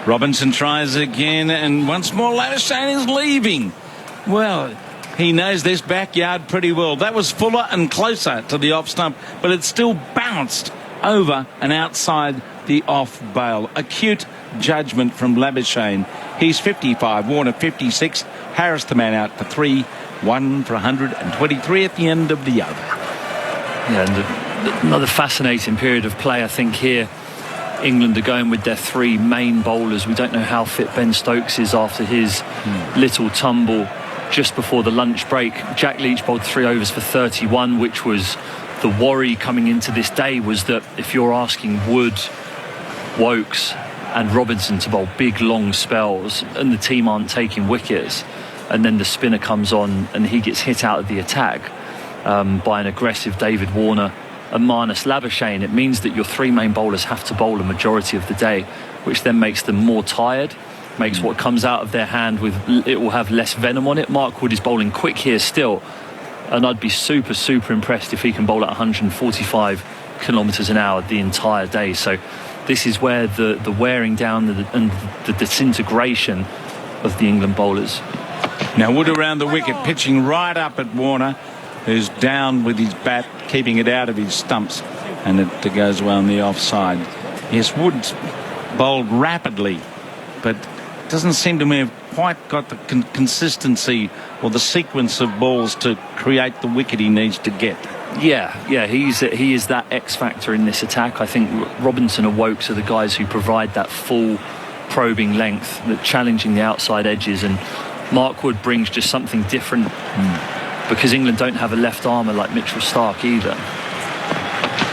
Robinson tries again, and once more Labuschagne is leaving. Well, he knows this backyard pretty well. That was fuller and closer to the off stump, but it still bounced over and outside the off bail. Acute judgment from Labuschagne. He's 55, Warner 56. Harris the man out for 3, 1 for 123 at the end of the over. Yeah, and another fascinating period of play, I think, here. England are going with their 3 main bowlers. We don't know how fit Ben Stokes is after his little tumble just before the lunch break. Jack Leach bowled 3 overs for 31, which was the worry coming into this day, was that if you're asking Wood, Wokes and Robinson to bowl big long spells and the team aren't taking wickets, and then the spinner comes on and he gets hit out of the attack by an aggressive David Warner and Marnus Labuschagne, it means that your three main bowlers have to bowl a majority of the day, which then makes them more tired, makes what comes out of their hand it will have less venom on it. Mark Wood is bowling quick here still, and I'd be super impressed if he can bowl at 145 kilometres an hour the entire day. So this is where the wearing down and the disintegration of the England bowlers. Now Wood around the wicket, pitching right up at Warner, who's down with his bat, keeping it out of his stumps, and it goes well on the offside. Yes, Wood's bowled rapidly, but doesn't seem to me have quite got the consistency or the sequence of balls to create the wicket he needs to get. Yeah, he is that X factor in this attack. I think Robinson and Wokes are the guys who provide that full probing length, that challenging the outside edges, and Mark Wood brings just something different because England don't have a left armour like Mitchell Starc either.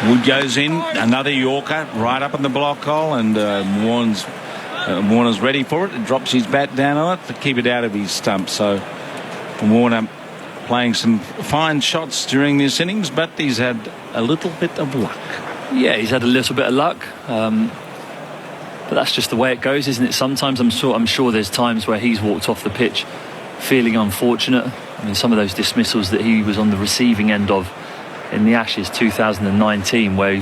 Wood goes in, another Yorker right up in the block hole, and Warner's ready for it and drops his bat down on it to keep it out of his stump. So Warner playing some fine shots during this innings, but he's had a little bit of luck. Yeah, he's had a little bit of luck, but that's just the way it goes, isn't it? Sometimes I'm sure there's times where he's walked off the pitch feeling unfortunate. I mean, some of those dismissals that he was on the receiving end of in the Ashes 2019, where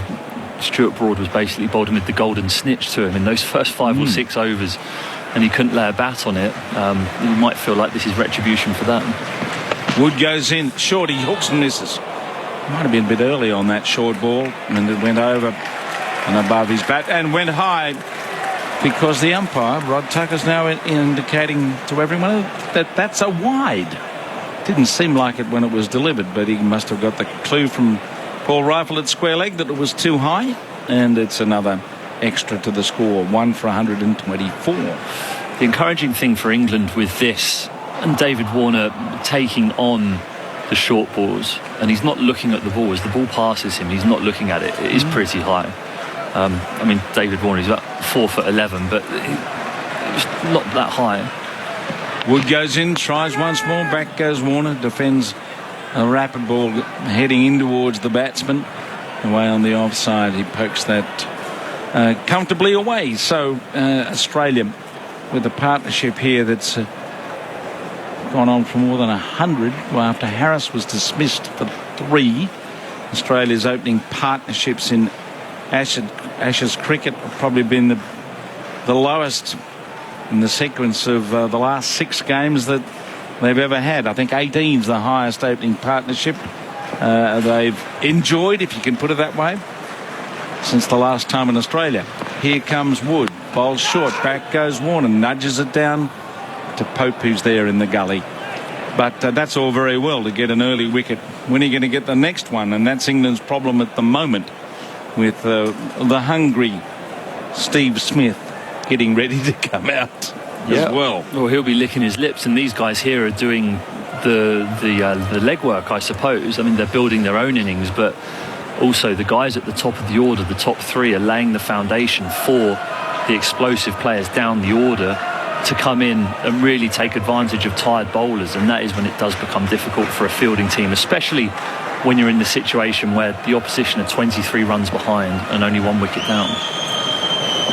Stuart Broad was basically bowled him with the golden snitch to him in those first 5 or 6 overs, and he couldn't lay a bat on it. You might feel like this is retribution for that. Wood goes in, short, he hooks and misses. Might have been a bit early on that short ball, and it went over and above his bat and went high, because the umpire, Rod Tucker's now indicating to everyone that that's a wide. Didn't seem like it when it was delivered, but he must have got the clue from Paul Rifle at square leg that it was too high, and it's another extra to the score, 1 for 124. The encouraging thing for England with this, and David Warner taking on the short balls, and he's not looking at the ball. As the ball passes him, he's not looking at it. It is pretty high. I mean, David Warner is about 4'11", but it's not that high. Wood goes in, tries once more, back goes Warner, defends a rapid ball heading in towards the batsman. Away on the offside, he pokes that comfortably away. So Australia with a partnership here that's gone on for more than 100. Well, after Harris was dismissed for 3, Australia's opening partnerships in Ashes cricket have probably been the lowest in the sequence of the last 6 games that they've ever had. I think 18's the highest opening partnership they've enjoyed, if you can put it that way, since the last time in Australia. Here comes Wood, bowls short, back goes Warner, nudges it down to Pope, who's there in the gully. But that's all very well to get an early wicket. When are you going to get the next one? And that's England's problem at the moment, with the hungry Steve Smith getting ready to come out as well. Well, he'll be licking his lips, and these guys here are doing the legwork, I suppose. I mean, they're building their own innings, but also the guys at the top of the order, the top 3, are laying the foundation for the explosive players down the order to come in and really take advantage of tired bowlers, and that is when it does become difficult for a fielding team, especially when you're in the situation where the opposition are 23 runs behind and only 1 wicket down.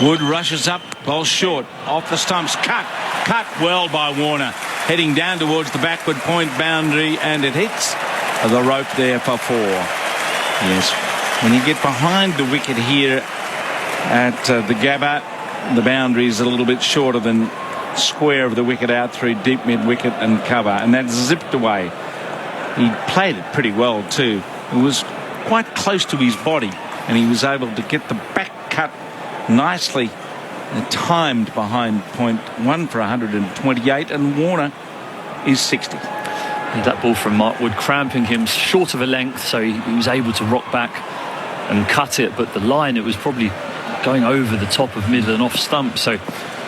Wood rushes up, bowls short, off the stumps, cut well by Warner, heading down towards the backward point boundary, and it hits the rope there for 4. Yes, when you get behind the wicket here at the Gabba, the boundary is a little bit shorter than square of the wicket out through deep mid-wicket and cover, and that's zipped away. He played it pretty well too. It was quite close to his body, and he was able to get the back cut nicely timed behind point. 1 for 128, and Warner is 60. And that ball from Mark Wood cramping him short of a length, so he was able to rock back and cut it, but the line, it was probably going over the top of mid and off stump, so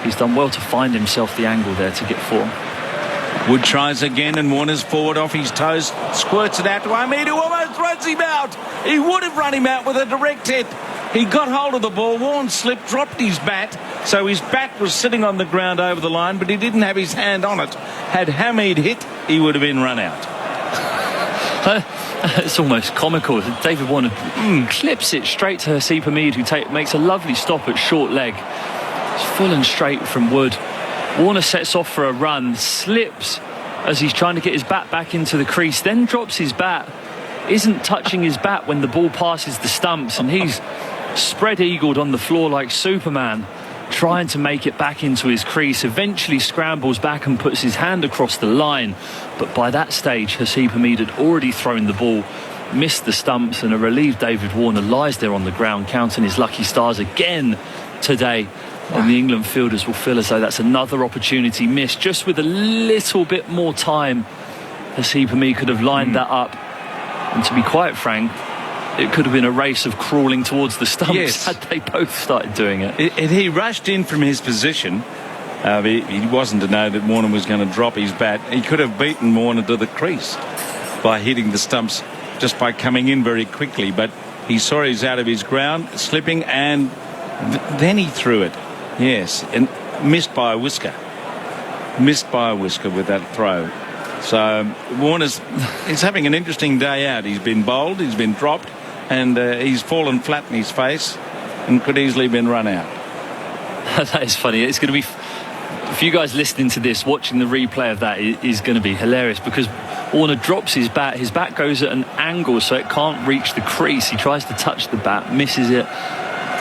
he's done well to find himself the angle there to get 4. Wood tries again, and Warner's forward off his toes, squirts it out to Ahmed, who almost runs him out. He would have run him out with a direct hit. He got hold of the ball, Warren slipped, dropped his bat, So his bat was sitting on the ground over the line, but he didn't have his hand on it. Had Hamid hit, he would have been run out. It's almost comical. David Warner clips it straight to Haseeb Hameed, who makes a lovely stop at short leg. It's full and straight from Wood. Warner sets off for a run, slips as he's trying to get his bat back into the crease, then drops his bat, isn't touching his bat when the ball passes the stumps, and he's spread-eagled on the floor like Superman, trying to make it back into his crease, eventually scrambles back and puts his hand across the line. But by that stage, Haseeb Hameed had already thrown the ball, missed the stumps, and a relieved David Warner lies there on the ground, counting his lucky stars again today. And the England fielders will feel as though that's another opportunity missed. Just with a little bit more time, Haseeb Hameed could have lined that up. And to be quite frank, it could have been a race of crawling towards the stumps had they both started doing it. He rushed in from his position. He wasn't to know that Warner was going to drop his bat. He could have beaten Warner to the crease by hitting the stumps just by coming in very quickly. But he saw he's out of his ground, slipping, and then he threw it. Yes, and missed by a whisker. Missed by a whisker with that throw. So Warner's he's having an interesting day out. He's been bowled, he's been dropped, and he's fallen flat in his face and could easily been run out. That is funny. It's going to be, for you guys listening to this, watching the replay of that is going to be hilarious, because Warner drops his bat goes at an angle so it can't reach the crease. He tries to touch the bat, misses it.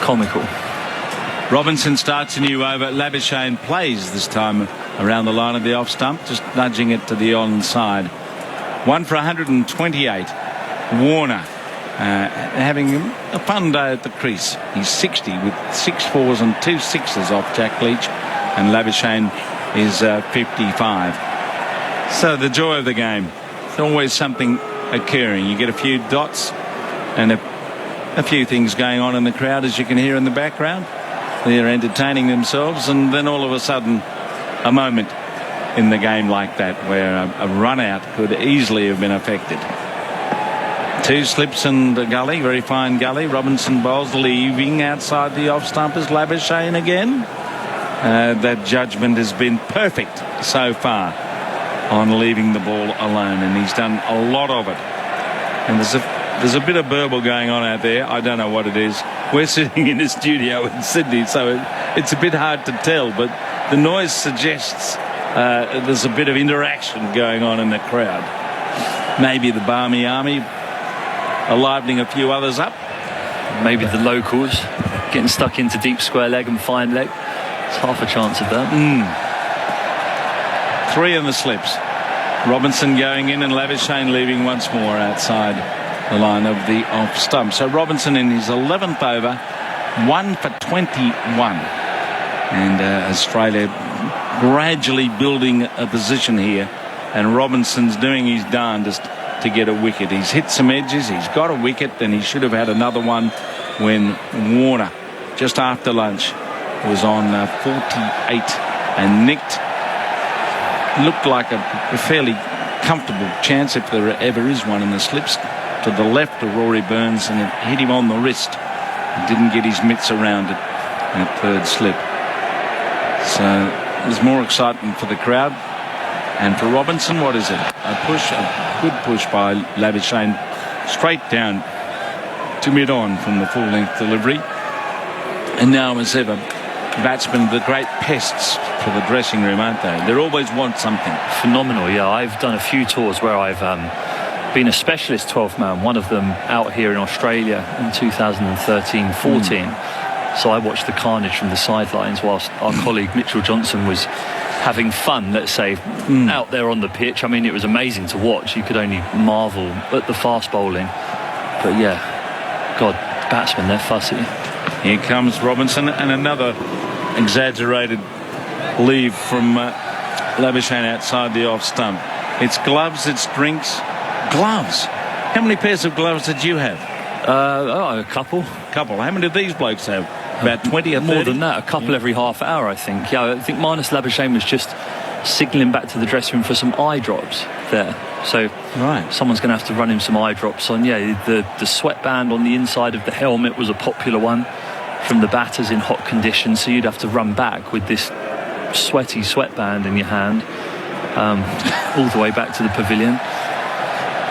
Comical. Robinson starts a new over. Labuschagne plays this time around the line of the off stump, just nudging it to the onside. 1 for 128. Warner having a fun day at the crease. He's 60 with 6 fours and 2 sixes off Jack Leach, and Labuschagne is 55. So the joy of the game. There's always something occurring. You get a few dots and a few things going on in the crowd, as you can hear in the background. They're entertaining themselves, and then all of a sudden a moment in the game like that where a run out could easily have been affected. 2 slips and a gully, very fine gully. Robinson bowls, leaving outside the off stump is Labuschagne again. That judgment has been perfect so far on leaving the ball alone, and he's done a lot of it. And there's a bit of burble going on out there. I don't know what it is. We're sitting in a studio in Sydney, so it's a bit hard to tell, but the noise suggests there's a bit of interaction going on in the crowd. Maybe the Barmy Army are livening a few others up. Maybe the locals getting stuck into deep square leg and fine leg. It's half a chance of that. 3 in the slips. Robinson going in and Labuschagne leaving once more outside the line of the off stump. So Robinson in his 11th over, 1 for 21. And Australia gradually building a position here. And Robinson's doing his darndest to get a wicket. He's hit some edges, he's got a wicket, and he should have had another one when Warner, just after lunch, was on 48 and nicked. Looked like a fairly comfortable chance, if there ever is one, in the slips to the left of Rory Burns, and it hit him on the wrist. He didn't get his mitts around it in that third slip. So there's more excitement for the crowd. And for Robinson, what is it? A push, a good push by Labuschagne, straight down to mid-on from the full-length delivery. And now, as ever, batsmen, the great pests for the dressing room, aren't they? They always want something. Phenomenal, yeah. I've done a few tours where I've been a specialist 12th man, one of them out here in Australia in 2013-14. So I watched the carnage from the sidelines whilst our colleague Mitchell Johnson was having fun, let's say, out there on the pitch. I mean, it was amazing to watch. You could only marvel at the fast bowling. But yeah, God, batsmen, they're fussy. Here comes Robinson, and another exaggerated leave from Labuschagne outside the off stump. It's gloves, it's drinks. Gloves. How many pairs of gloves did you have? A couple. How many do these blokes have? About 20 or 30? More than that, a couple every half hour, I think. Yeah, I think Marnus Labuschagne was just signalling back to the dressing room for some eye drops there. So someone's going to have to run him some eye drops on. Yeah, the sweatband on the inside of the helmet was a popular one from the batters in hot conditions, so you'd have to run back with this sweaty sweatband in your hand all the way back to the pavilion.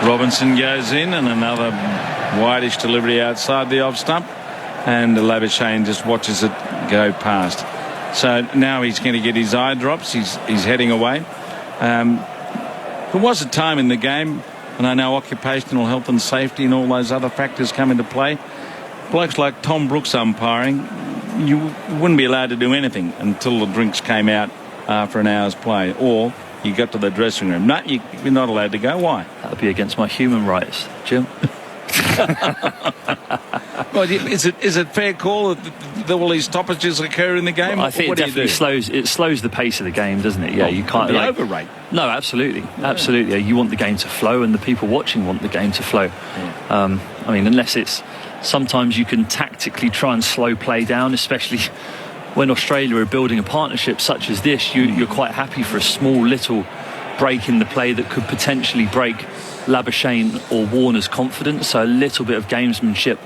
Robinson goes in, and another wideish delivery outside the off stump, and Labuschagne just watches it go past. So now he's going to get his eye drops. He's heading away. There was a time in the game, and I know occupational health and safety and all those other factors come into play. Blokes like Tom Brooks umpiring, you wouldn't be allowed to do anything until the drinks came out after an hour's play, or you got to the dressing room. No, you're not allowed to go. Why? That would be against my human rights, Jim. Well, is it fair call that all these stoppages occur in the game? Well, I think it definitely slows the pace of the game, doesn't it? Yeah, you can't overrate. No, absolutely. Yeah, you want the game to flow, and the people watching want the game to flow. Yeah. I mean, unless it's sometimes you can tactically try and slow play down, especially when Australia are building a partnership such as this. You're quite happy for a small little break in the play that could potentially break Labuschagne or Warner's confidence. So a little bit of gamesmanship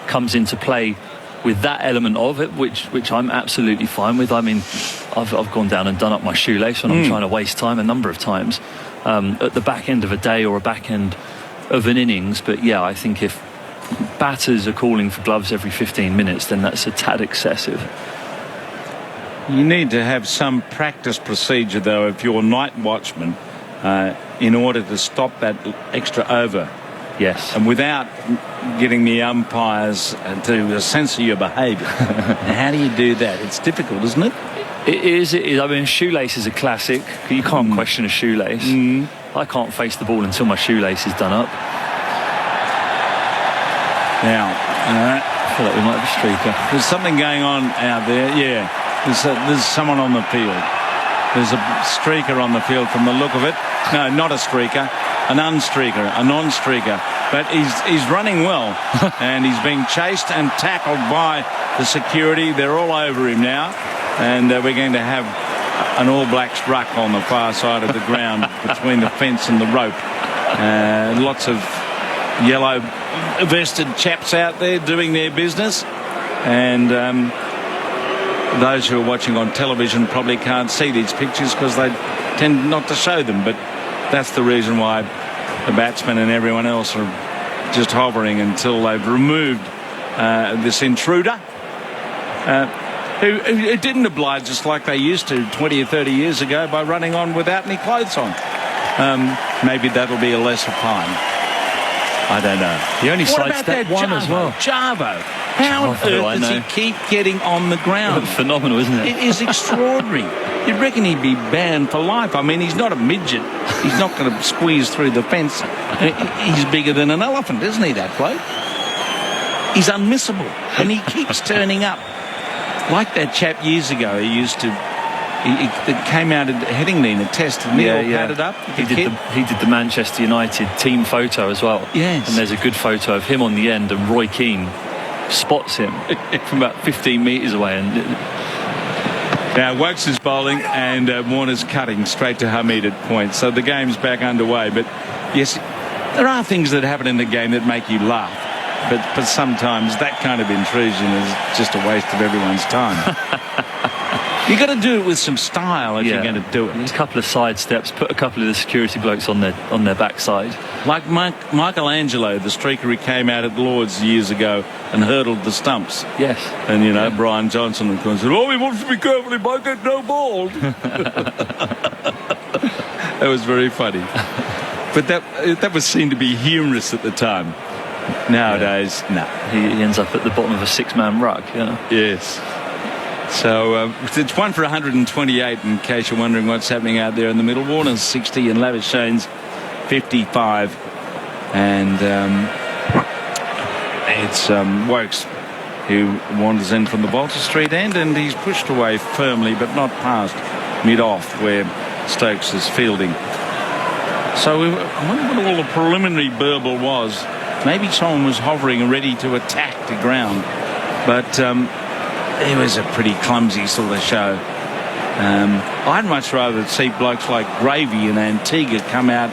comes into play with that element of it, which I'm absolutely fine with. I mean, I've gone down and done up my shoelace when I'm trying to waste time a number of times at the back end of a day or a back end of an innings. But yeah, I think if batters are calling for gloves every 15 minutes, then that's a tad excessive. You need to have some practice procedure, though, if you're night watchman, in order to stop that extra over. Yes. And without getting the umpires to censor your behaviour. How do you do that? It's difficult, isn't it? It is. I mean, shoelace is a classic. You can't question a shoelace. I can't face the ball until my shoelace is done up. Now, I feel like we might have a streaker. There's something going on out there. Yeah. There's someone on the field. There's a streaker on the field from the look of it. No, not a streaker. A non-streaker. But he's running well. And he's being chased and tackled by the security. They're all over him now. And we're going to have an All Blacks ruck on the far side of the ground between the fence and the rope. Lots of yellow vested chaps out there doing their business. And those who are watching on television probably can't see these pictures because they tend not to show them. But that's the reason why the batsmen and everyone else are just hovering until they've removed this intruder who didn't oblige us like they used to 20 or 30 years ago by running on without any clothes on. Maybe that'll be a lesser fine. I don't know. He only sidestepped one as well. Jarvo. How on earth does he keep getting on the ground? Phenomenal, isn't it? It is extraordinary. You'd reckon he'd be banned for life. I mean, he's not a midget. He's not going to squeeze through the fence. He's bigger than an elephant, isn't he, that bloke? He's unmissable. And he keeps turning up. Like that chap years ago, he used to... He came out at Headingley in a test and padded up. He did the Manchester United team photo as well. Yes. And there's a good photo of him on the end, and Roy Keane spots him from about 15 metres away. And now Wokes is bowling and Warner's cutting straight to Hamid at point. So the game's back underway. But yes, there are things that happen in the game that make you laugh. But sometimes that kind of intrusion is just a waste of everyone's time. You got to do it with some style if you're going to do it. A couple of side steps, put a couple of the security blokes on their backside. Like Michelangelo, the streaker who came out at Lord's years ago and hurdled the stumps. Yes. And, Brian Johnson of course said, he wants to be careful, he might get no ball. That was very funny. But that was seen to be humorous at the time. Nowadays, no. He ends up at the bottom of a six-man ruck. Yes. So it's 1 for 128 in case you're wondering what's happening out there in the middle. Warner's 60 and Labuschagne's 55. And it's Wokes who wanders in from the Bolter Street end, and he's pushed away firmly but not past mid-off where Stokes is fielding. So I wonder what all the preliminary burble was. Maybe someone was hovering and ready to attack the ground. But it was a pretty clumsy sort of show. I'd much rather see blokes like Gravy and Antigua come out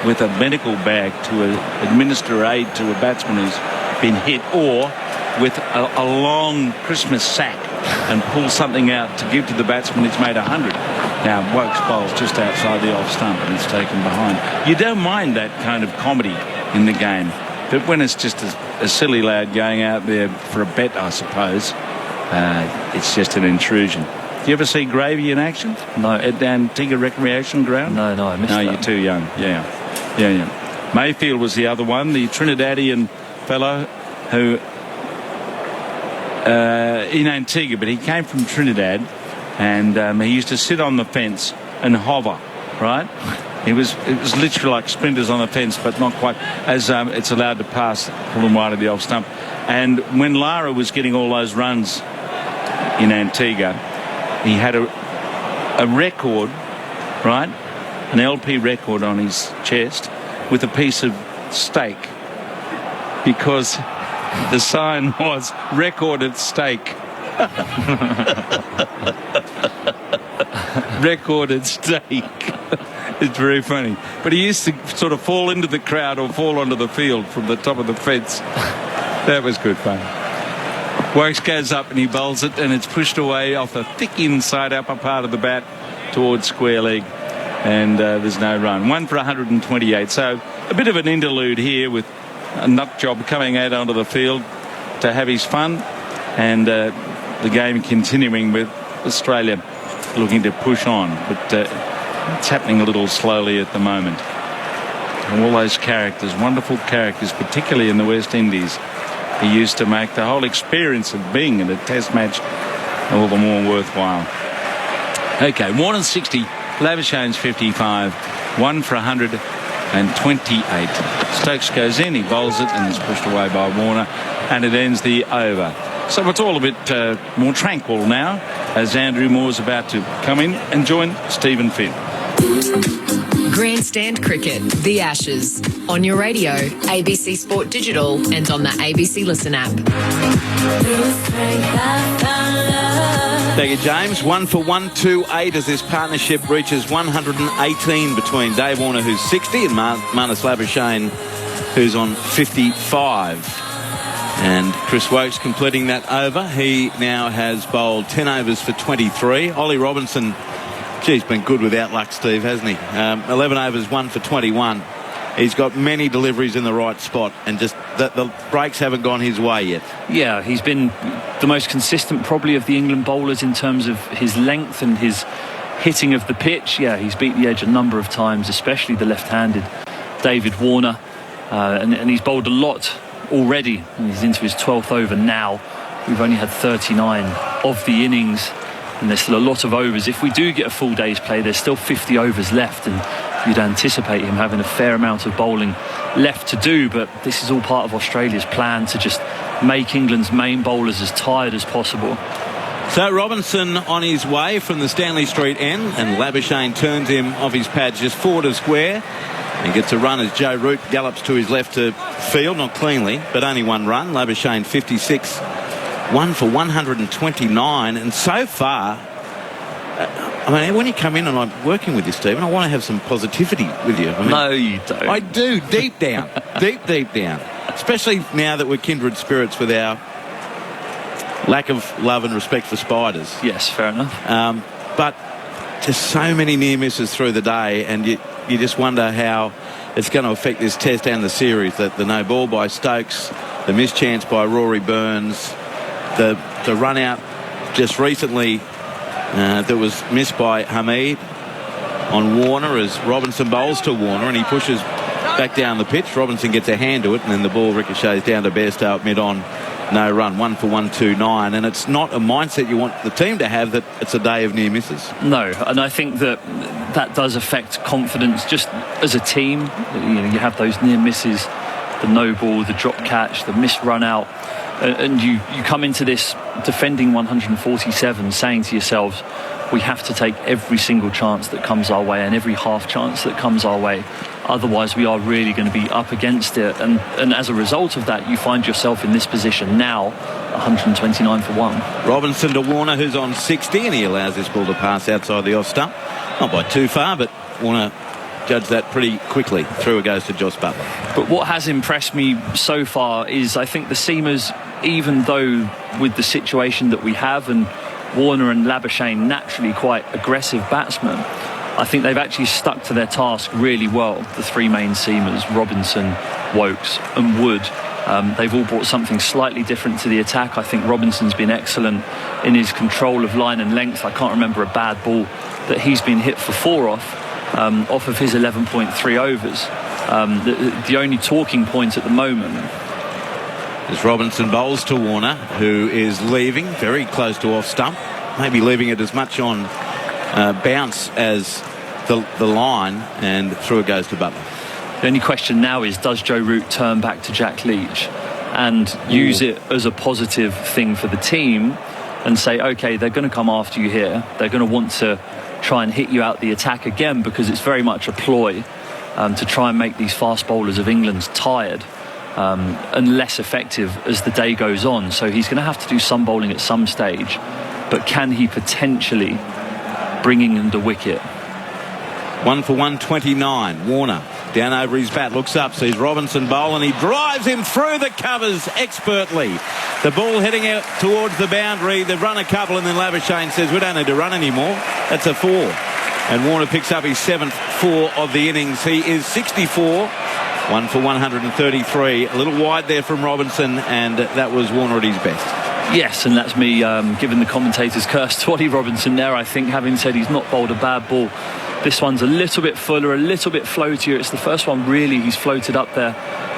with a medical bag to administer aid to a batsman who's been hit, or with a long Christmas sack and pull something out to give to the batsman, he's made 100. Now, Wokes bowls just outside the off stump and he's taken behind. You don't mind that kind of comedy in the game, but when it's just a silly lad going out there for a bet, I suppose, it's just an intrusion. Do you ever see Gravy in action? No. At the Antigua Recreation Ground? No, I missed that. No, you're too young. Yeah. Mayfield was the other one, the Trinidadian fellow who in Antigua, but he came from Trinidad, and he used to sit on the fence and hover, right? It was literally like sprinters on the fence, but not quite, as it's allowed to pass, pull them right of the off stump. And when Lara was getting all those runs in Antigua, he had a record, right? An LP record on his chest with a piece of steak, because the sign was recorded steak. Recorded steak. It's very funny. But he used to sort of fall into the crowd or fall onto the field from the top of the fence. That was good fun. Wokes goes up and he bowls it, and it's pushed away off the thick inside upper part of the bat towards square leg, and there's no run. 1 for 128. So a bit of an interlude here with a nut job coming out onto the field to have his fun, and the game continuing with Australia looking to push on, but it's happening a little slowly at the moment. And all those characters, wonderful characters, particularly in the West Indies, he used to make the whole experience of being in a test match all the more worthwhile. Okay, Warner's 60, Lavishane's 55, 1 for 128. Stokes goes in, he bowls it, and is pushed away by Warner, and it ends the over. So it's all a bit more tranquil now, as Andrew Moore's about to come in and join Stephen Finn. Grandstand Cricket, The Ashes. On your radio, ABC Sport Digital, and on the ABC Listen app. Thank you, James. 1 for 128 as this partnership reaches 118 between Dave Warner, who's 60, and Marnus Labuschagne, who's on 55. And Chris Wokes completing that over. He now has bowled 10 overs for 23. Ollie Robinson, he's been good without luck, Steve, hasn't he? 11 overs, 1 for 21. He's got many deliveries in the right spot, and just the breaks haven't gone his way yet. Yeah, he's been the most consistent probably of the England bowlers in terms of his length and his hitting of the pitch. Yeah, he's beat the edge a number of times, especially the left-handed David Warner, and he's bowled a lot already. He's into his 12th over now. We've only had 39 of the innings, and there's still a lot of overs. If we do get a full day's play, there's still 50 overs left, and you'd anticipate him having a fair amount of bowling left to do. But this is all part of Australia's plan to just make England's main bowlers as tired as possible. So Robinson on his way from the Stanley Street end, and Labuschagne turns him off his pads just forward of square. He gets a run as Joe Root gallops to his left to field, not cleanly, but only one run. Labuschagne 56, 1 for 129, and so far, I mean, when you come in and I'm working with you, Stephen, I want to have some positivity with you. I mean, no, you don't. I do, deep down, deep down, especially now that we're kindred spirits with our lack of love and respect for spiders. Yes, fair enough. But just so many near misses through the day, and you just wonder how it's going to affect this test and the series. That the no ball by Stokes, the mischance by Rory Burns, the run out just recently that was missed by Hamid on Warner as Robinson bowls to Warner, and he pushes back down the pitch. Robinson gets a hand to it, and then the ball ricochets down to Bairstow at mid-on. No run, 1 for 129, and it's not a mindset you want the team to have, that it's a day of near misses. No, and I think that does affect confidence just as a team. You have those near misses, the no ball, the drop catch, the missed run out, and you come into this defending 147 saying to yourselves, we have to take every single chance that comes our way and every half chance that comes our way. Otherwise, we are really going to be up against it. And as a result of that, you find yourself in this position now, 129 for 1. Robinson to Warner, who's on 60, and he allows this ball to pass outside the off stump. Not by too far, but Warner judged that pretty quickly. Through it goes to Joss Butler. But what has impressed me so far is I think the seamers even though with the situation that we have, and Warner and Labuschagne naturally quite aggressive batsmen, I think they've actually stuck to their task really well. The three main seamers, Robinson, Wokes and Wood. They've all brought something slightly different to the attack. I think Robinson's been excellent in his control of line and length. I can't remember a bad ball that he's been hit for 4 off of his 11.3 overs. The only talking point at the moment as Robinson bowls to Warner, who is leaving very close to off stump, maybe leaving it as much on bounce as the line, and through it goes to Butler. The only question now is, does Joe Root turn back to Jack Leach and use it as a positive thing for the team and say, okay, they're going to come after you here, they're going to want to try and hit you out the attack again, because it's very much a ploy to try and make these fast bowlers of England's tired and less effective as the day goes on. So he's going to have to do some bowling at some stage, but can he potentially bring England a wicket? 1 for 129. Warner down over his bat, looks up, sees Robinson bowl, and he drives him through the covers expertly. The ball heading out towards the boundary. They've run a couple, and then Labuschagne says, we don't need to run anymore. That's a 4. And Warner picks up his 7th 4 of the innings. He is 64. 1 for 133. A little wide there from Robinson, and that was Warner at his best. Yes, and that's me giving the commentators curse to Ollie Robinson there. I think, having said he's not bowled a bad ball, this one's a little bit fuller, a little bit floatier. It's the first one really he's floated up there,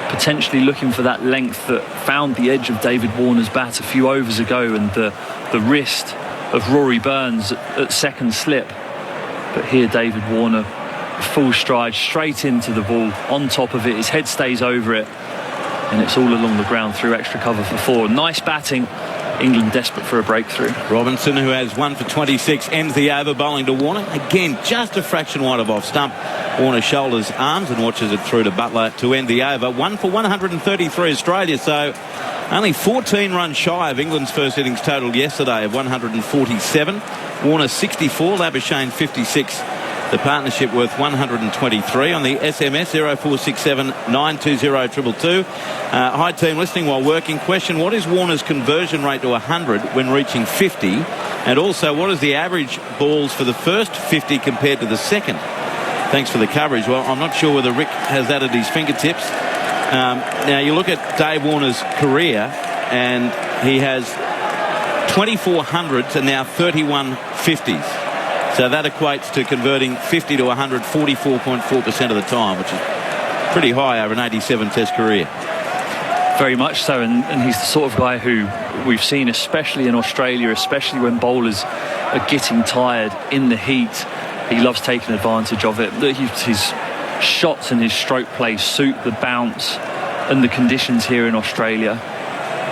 potentially looking for that length that found the edge of David Warner's bat a few overs ago, and the wrist of Rory Burns at second slip. But here David Warner, full stride, straight into the ball, on top of it, his head stays over it, and it's all along the ground through extra cover for 4. Nice batting. England desperate for a breakthrough. Robinson, who has 1 for 26, ends the over bowling to Warner. Again, just a fraction wide of off stump. Warner shoulders arms and watches it through to Butler to end the over. 1 for 133 Australia, so only 14 runs shy of England's first innings total yesterday of 147. Warner 64, Labuschagne 56. The partnership worth 123 on the SMS 0467 920 222. Hi team, listening while working. Question, what is Warner's conversion rate to 100 when reaching 50? And also, what is the average balls for the first 50 compared to the second? Thanks for the coverage. Well, I'm not sure whether Rick has that at his fingertips. Now, you look at Dave Warner's career, and he has 24 hundreds and now 31 50s. So that equates to converting 50 to 100 44.4% of the time, which is pretty high over an 87 test career. Very much so, and he's the sort of guy who we've seen, especially in Australia, especially when bowlers are getting tired in the heat. He loves taking advantage of it. His shots and his stroke play suit the bounce and the conditions here in Australia,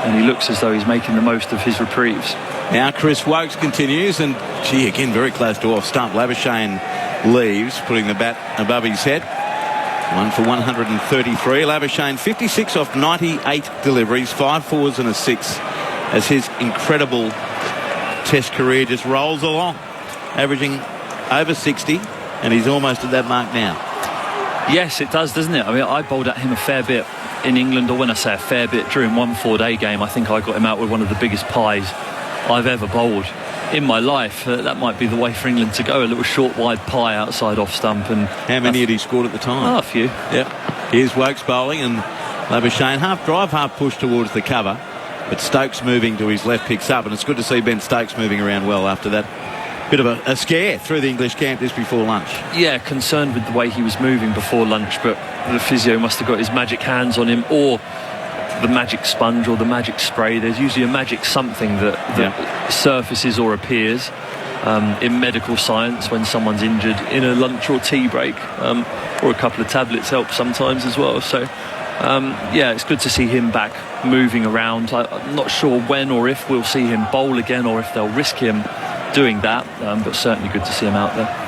and he looks as though he's making the most of his reprieves. Now Chris Wokes continues, and gee, again very close to off stump. Labuschagne leaves, putting the bat above his head. 1 for 133. Labuschagne 56 off 98 deliveries, 5 fours and a 6, as his incredible test career just rolls along, averaging over 60, and he's almost at that mark now. Yes, it does, doesn't it? I mean, I bowled at him a fair bit in England, or when I say a fair bit, during one 4-day game, I think I got him out with one of the biggest pies I've ever bowled in my life. That might be the way for England to go, a little short wide pie outside off stump. And how many had he scored at the time? Oh, a few. Yep. Here's Wokes bowling, and Labuschagne half drive, half push towards the cover, but Stokes moving to his left picks up, and it's good to see Ben Stokes moving around well after that bit of a scare through the English camp just before lunch. Yeah, concerned with the way he was moving before lunch, but the physio must have got his magic hands on him, or the magic sponge or the magic spray. There's usually a magic something that surfaces or appears in medical science when someone's injured in a lunch or tea break, or a couple of tablets help sometimes as well. So yeah, it's good to see him back moving around. I'm not sure when or if we'll see him bowl again, or if they'll risk him doing that, but certainly good to see him out there.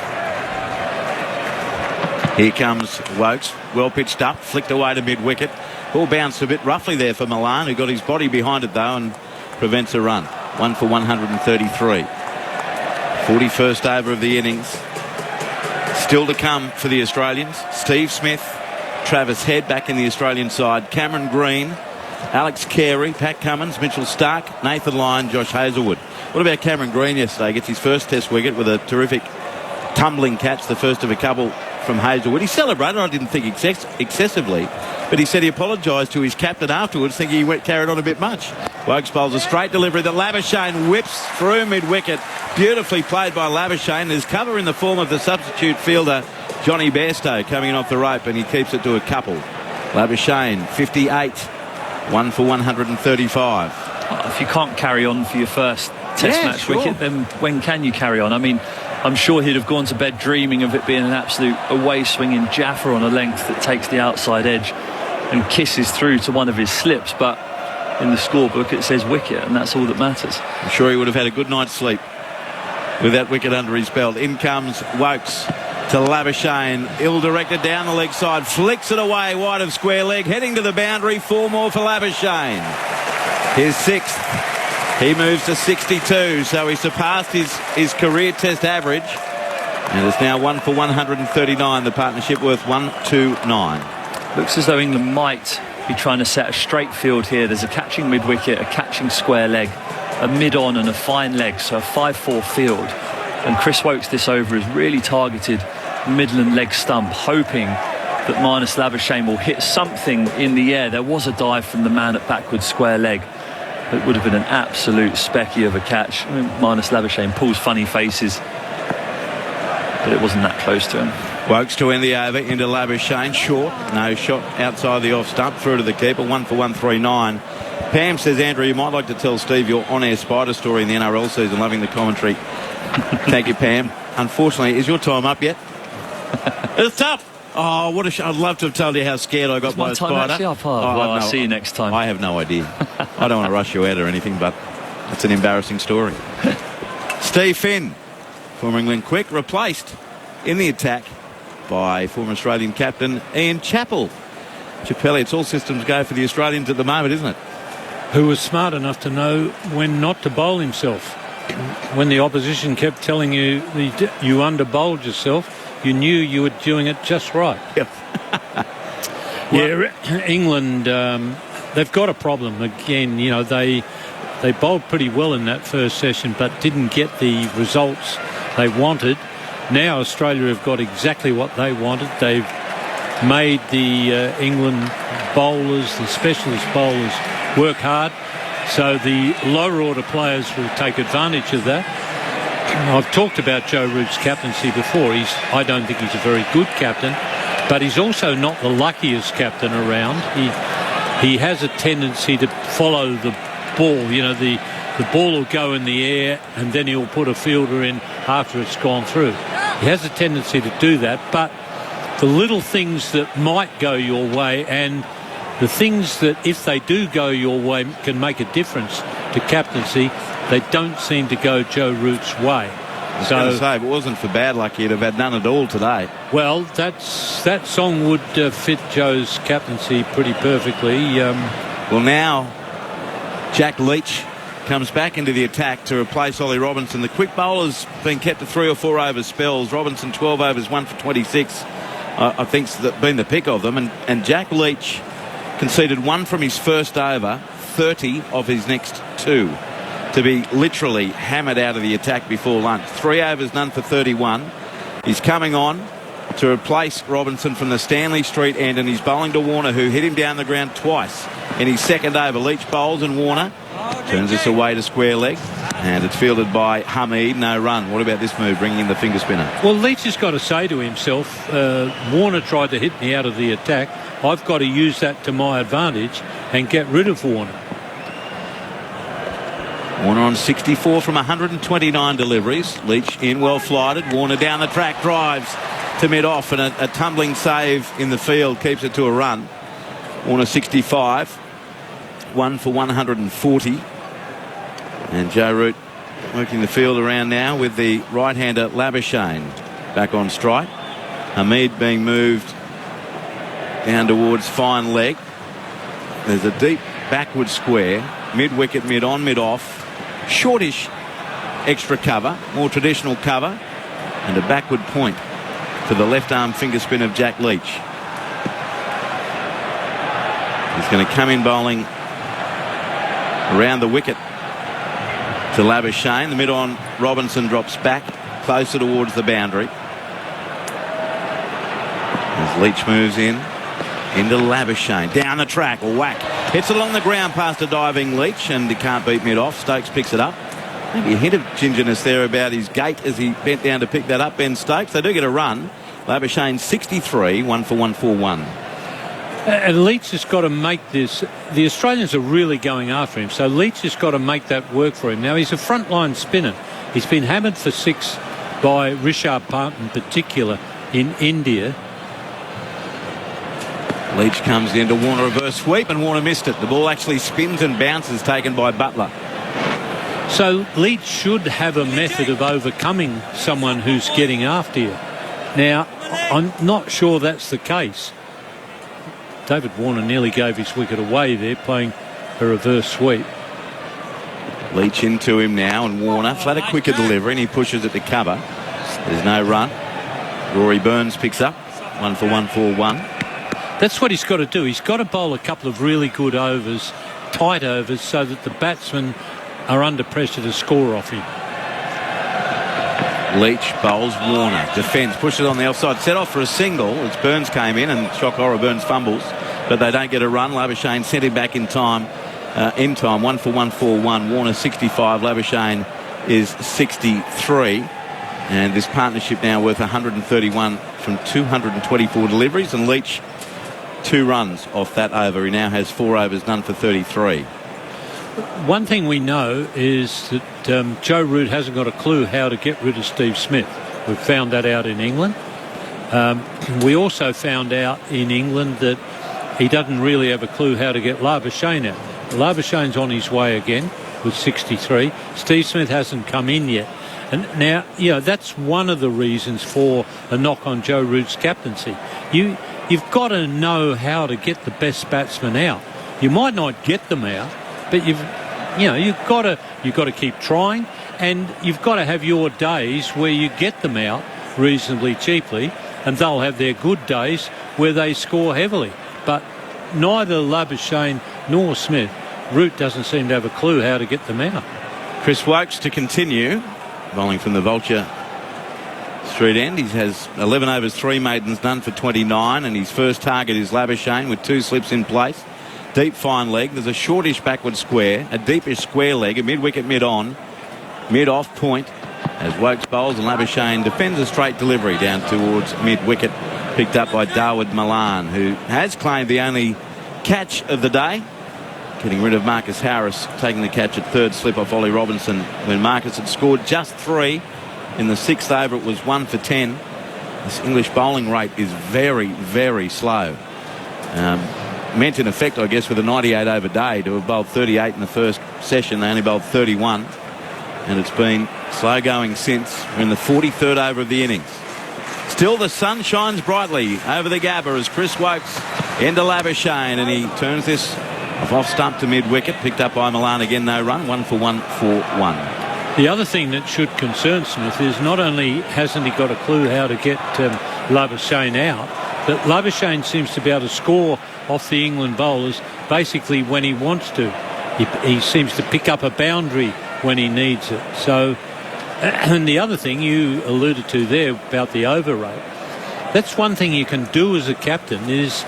Here comes Wokes, well pitched up, flicked away to mid-wicket. Ball bounced a bit roughly there for Milan, who got his body behind it though and prevents a run. 1 for 133. 41st over of the innings. Still to come for the Australians. Steve Smith, Travis Head back in the Australian side. Cameron Green, Alex Carey, Pat Cummins, Mitchell Stark, Nathan Lyon, Josh Hazlewood. What about Cameron Green yesterday? Gets his first Test wicket with a terrific tumbling catch, the first of a couple from Hazlewood. He celebrated, I didn't think excessively, but he said he apologised to his captain afterwards, thinking he carried on a bit much. Wokes bowls a straight delivery that Labuschagne whips through mid-wicket. Beautifully played by Labuschagne. There's cover in the form of the substitute fielder, Johnny Bairstow, coming in off the rope, and he keeps it to a couple. Labuschagne, 58, 1 for 135. If you can't carry on for your first Test match wicket, then when can you carry on? I mean, I'm sure he'd have gone to bed dreaming of it being an absolute away swinging Jaffa on a length that takes the outside edge and kisses through to one of his slips, but in the scorebook it says wicket, and that's all that matters. I'm sure he would have had a good night's sleep with that wicket under his belt. In comes Wokes to Labuschagne, ill-directed down the leg side, flicks it away wide of square leg, heading to the boundary. 4 more for Labuschagne. His 6th. He moves to 62, so he surpassed his career Test average, and it's now 1 for 139, the partnership worth 129. Looks as though England might be trying to set a straight field here. There's a catching mid-wicket, a catching square leg, a mid-on and a fine leg, so a 5-4 field. And Chris Wokes this over has really targeted Midland leg stump, hoping that Marnus Labuschagne will hit something in the air. There was a dive from the man at backward square leg. It would have been an absolute specky of a catch. I mean, Marnus Labuschagne pulls funny faces, but it wasn't that close to him. Wokes to end the over into Labuschagne, short, no shot outside the off stump, through to the keeper, 1 for 139. Pam says, Andrew, you might like to tell Steve your on-air spider story in the NRL season. Loving the commentary. Thank you, Pam. Unfortunately, is your time up yet? It's up. Oh, what a I'd love to have told you how scared I got by a spider. I'll see you next time. I have no idea. I don't want to rush you out or anything, but it's an embarrassing story. Steve Finn, former England quick, replaced in the attack by former Australian captain Ian Chappell. Chappelli, it's all systems go for the Australians at the moment, isn't it? Who was smart enough to know when not to bowl himself. When the opposition kept telling you you under-bowled yourself, you knew you were doing it just right. Yep. England, they've got a problem again. You know, they bowled pretty well in that first session, but didn't get the results they wanted. Now Australia have got exactly what they wanted. They've made the England bowlers, the specialist bowlers, work hard. So the lower order players will take advantage of that. I've talked about Joe Root's captaincy before. I don't think he's a very good captain, but he's also not the luckiest captain around. He has a tendency to follow the ball. You know, the ball will go in the air and then he'll put a fielder in after it's gone through. He has a tendency to do that, but the little things that might go your way and the things that, if they do go your way, can make a difference to captaincy, they don't seem to go Joe Root's way. I was going to say, if it wasn't for bad luck, he'd have had none at all today. Well, that song would fit Joe's captaincy pretty perfectly. Well, now Jack Leach comes back into the attack to replace Ollie Robinson. The quick bowler's been kept to 3 or 4 over spells. Robinson 12 overs, 1 for 26. I think that's been the pick of them. And Jack Leach conceded 1 from his first over, 30 of his next 2. To be literally hammered out of the attack before lunch. 3 overs, none for 31. He's coming on to replace Robinson from the Stanley Street end, and he's bowling to Warner, who hit him down the ground twice in his second over. Leach bowls and Warner turns this away to square leg, and it's fielded by Hamid. No run. What about this move, bringing in the finger spinner? Well, Leach has got to say to himself, Warner tried to hit me out of the attack. I've got to use that to my advantage and get rid of Warner. Warner on 64 from 129 deliveries. Leach in, well flighted. Warner down the track, drives to mid-off, and a tumbling save in the field keeps it to a run. Warner 65, 1 for 140. And Joe Root working the field around now with the right-hander Labuschagne back on strike. Hamid being moved down towards fine leg. There's a deep backward square, mid-wicket, mid-on, mid-off. Shortish extra cover, more traditional cover, and a backward point for the left arm finger spin of Jack Leach. He's going to come in bowling Around the wicket to Labuschagne. The mid-on, Robinson drops back closer towards the boundary. As Leach moves in into Labuschagne. Down the track, whack. Hits it along the ground past a diving Leach, and he can't beat mid-off. Stokes picks it up. Maybe a hint of gingerness there about his gait as he bent down to pick that up. Ben Stokes. They do get a run. Labuschagne 63, 1 for 141. And Leach has got to make this. The Australians are really going after him, so Leach has got to make that work for him. Now, he's a frontline spinner. He's been hammered for 6 by Rishabh Pant in particular in India. Leach comes in to Warner, reverse sweep, and Warner missed it. The ball actually spins and bounces, taken by Butler. So Leach should have a method of overcoming someone who's getting after you. Now, I'm not sure that's the case. David Warner nearly gave his wicket away there, playing a reverse sweep. Leach into him now, and Warner flat a quicker delivery, and he pushes it to cover. There's no run. Rory Burns picks up 1 for 141. That's what he's got to do. He's got to bowl a couple of really good overs, tight overs, so that the batsmen are under pressure to score off him. Leach bowls Warner. Defence pushes it on the offside. Set off for a single as Burns came in, and shock horror, Burns fumbles, but they don't get a run. Labuschagne sent him back in time. 1 for 141. Warner 65. Labuschagne is 63. And this partnership now worth 131 from 224 deliveries, and Leach 2 runs off that over. He now has 4 overs, none for 33. One thing we know is that Joe Root hasn't got a clue how to get rid of Steve Smith. We've found that out in England. We also found out in England that he doesn't really have a clue how to get Labuschagne out. Labuschagne's on his way again with 63. Steve Smith hasn't come in yet. And now, that's one of the reasons for a knock on Joe Root's captaincy. You've got to know how to get the best batsmen out. You might not get them out, but you've got to keep trying, and you've got to have your days where you get them out reasonably cheaply, and they'll have their good days where they score heavily. But neither Labuschagne nor Smith, Root doesn't seem to have a clue how to get them out. Chris Wokes to continue, bowling from the Vulture Street end. He has 11 overs, 3 maidens, none for 29, and his first target is Labuschagne with 2 slips in place. Deep fine leg. There's a shortish backward square, a deepish square leg, a mid-wicket, mid-on, mid-off point as Wokes bowls, and Labuschagne defends a straight delivery down towards mid-wicket, picked up by Dawood Malan, who has claimed the only catch of the day, getting rid of Marcus Harris, taking the catch at third slip off Ollie Robinson when Marcus had scored just 3. In the 6th over, it was 1 for 10. This English bowling rate is very, very slow. Meant in effect, I guess, with a 98 over day to have bowled 38 in the first session. They only bowled 31, and it's been slow going since. We're in the 43rd over of the innings. Still, the sun shines brightly over the Gabba as Chris Wokes into Labuschagne, and he turns this off stump to mid-wicket, picked up by Milan again, no run, 1 for 141. The other thing that should concern Smith is not only hasn't he got a clue how to get Labuschagne out, but Labuschagne seems to be able to score off the England bowlers basically when he wants to. He seems to pick up a boundary when he needs it. So, and the other thing you alluded to there about the over rate, that's one thing you can do as a captain is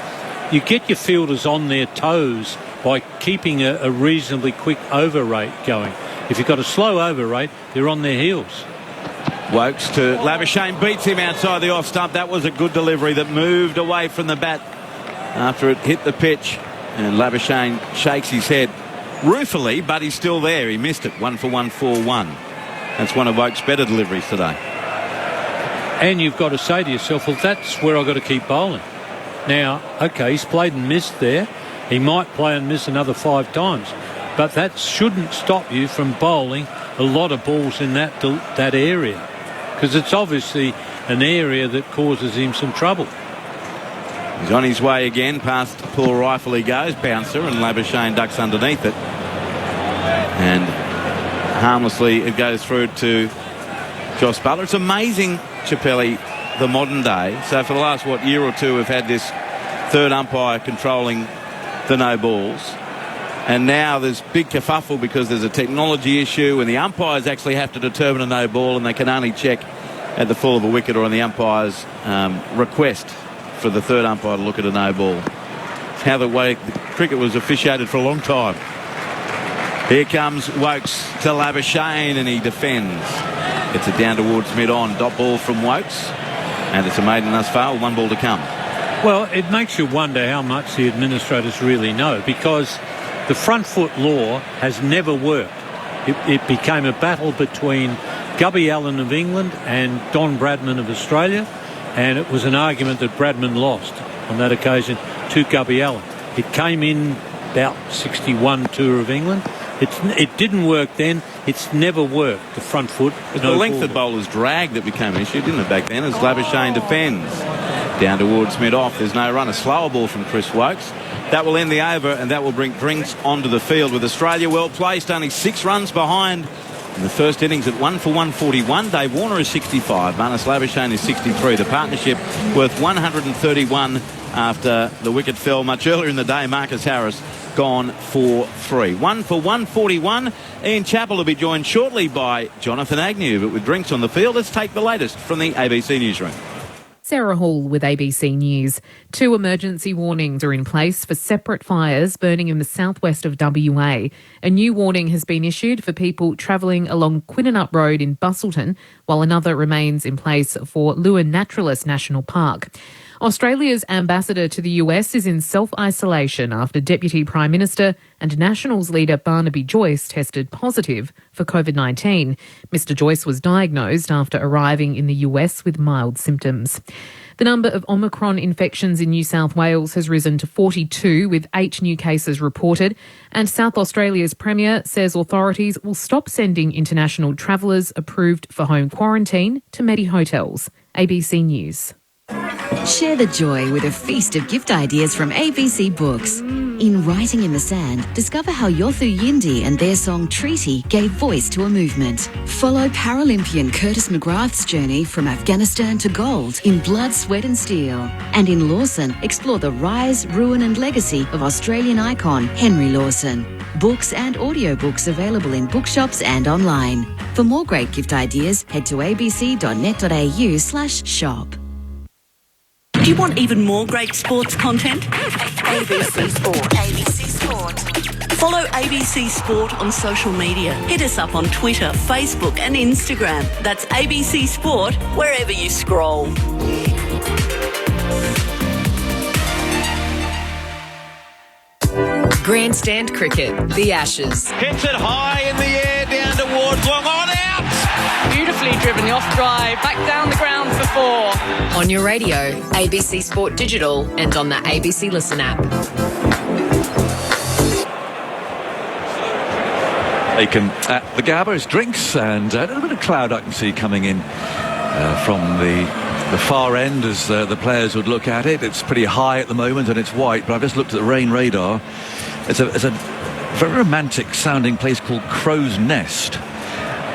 you get your fielders on their toes by keeping a reasonably quick over rate going. If you've got a slow over rate, they're on their heels. Wokes to Labuschagne, beats him outside the off stump. That was a good delivery that moved away from the bat after it hit the pitch, and Labuschagne shakes his head ruefully, but he's still there. He missed it. 1 for 141. That's one of Wokes' better deliveries today. And you've got to say to yourself, well, that's where I've got to keep bowling. Now, okay, he's played and missed there. He might play and miss another 5 times, but that shouldn't stop you from bowling a lot of balls in that area, because it's obviously an area that causes him some trouble. He's on his way again. Past Paul Rifle he goes. Bouncer, and Labuschagne ducks underneath it. And harmlessly it goes through to Josh Butler. It's amazing, Chappelli, the modern day. So for the last, year or two, we've had this third umpire controlling the no balls. And now there's big kerfuffle because there's a technology issue and the umpires actually have to determine a no ball, and they can only check at the fall of a wicket or on the umpire's request for the third umpire to look at a no ball. It's how the way the cricket was officiated for a long time. Here comes Wokes to Labuschagne, and he defends. Gets it down towards mid-on. Dot ball from Wokes. And it's a maiden thus far with 1 ball to come. Well, it makes you wonder how much the administrators really know, because the front foot law has never worked. It became a battle between Gubby Allen of England and Don Bradman of Australia, and it was an argument that Bradman lost on that occasion to Gubby Allen. It came in about 61 tour of England. It didn't work then. It's never worked, the front foot. But the length of bowler's drag that became an issue, didn't it, back then, as Labuschagne defends. Down towards mid-off. There's no run. A slower ball from Chris Wokes. That will end the over, and that will bring drinks onto the field with Australia well placed, only 6 runs behind in the first innings at 1 for 141. Dave Warner is 65. Marnus Labuschagne is 63. The partnership worth 131 after the wicket fell much earlier in the day. Marcus Harris gone for 3. 1 for 141. Ian Chappell will be joined shortly by Jonathan Agnew. But with drinks on the field, let's take the latest from the ABC newsroom. Sarah Hall with ABC News. 2 emergency warnings are in place for separate fires burning in the southwest of WA. A new warning has been issued for people travelling along Quinnanup Road in Busselton, while another remains in place for Lewin Naturalist National Park. Australia's ambassador to the US is in self-isolation after Deputy Prime Minister and Nationals leader Barnaby Joyce tested positive for COVID-19. Mr Joyce was diagnosed after arriving in the US with mild symptoms. The number of Omicron infections in New South Wales has risen to 42, with 8 new cases reported. And South Australia's Premier says authorities will stop sending international travellers approved for home quarantine to Medi hotels. ABC News. Share the joy with a feast of gift ideas from ABC Books. In Writing in the Sand, discover how Yothu Yindi and their song Treaty gave voice to a movement. Follow Paralympian Curtis McGrath's journey from Afghanistan to gold in Blood, Sweat and Steel. And in Lawson, explore the rise, ruin and legacy of Australian icon Henry Lawson. Books and audiobooks available in bookshops and online. For more great gift ideas, head to abc.net.au/shop. Do you want even more great sports content? ABC Sport. ABC Sport. Follow ABC Sport on social media. Hit us up on Twitter, Facebook and Instagram. That's ABC Sport wherever you scroll. Grandstand cricket, the Ashes. Hits it high in the air, down towards long, on out! Beautifully driven, the off drive, back down the ground for 4. On your radio, ABC Sport Digital and on the ABC Listen app. Aiken at the Gabba is drinks and a little bit of cloud I can see coming in from the far end as the players would look at it. It's pretty high at the moment and it's white, but I've just looked at the rain radar. It's a very romantic sounding place called Crow's Nest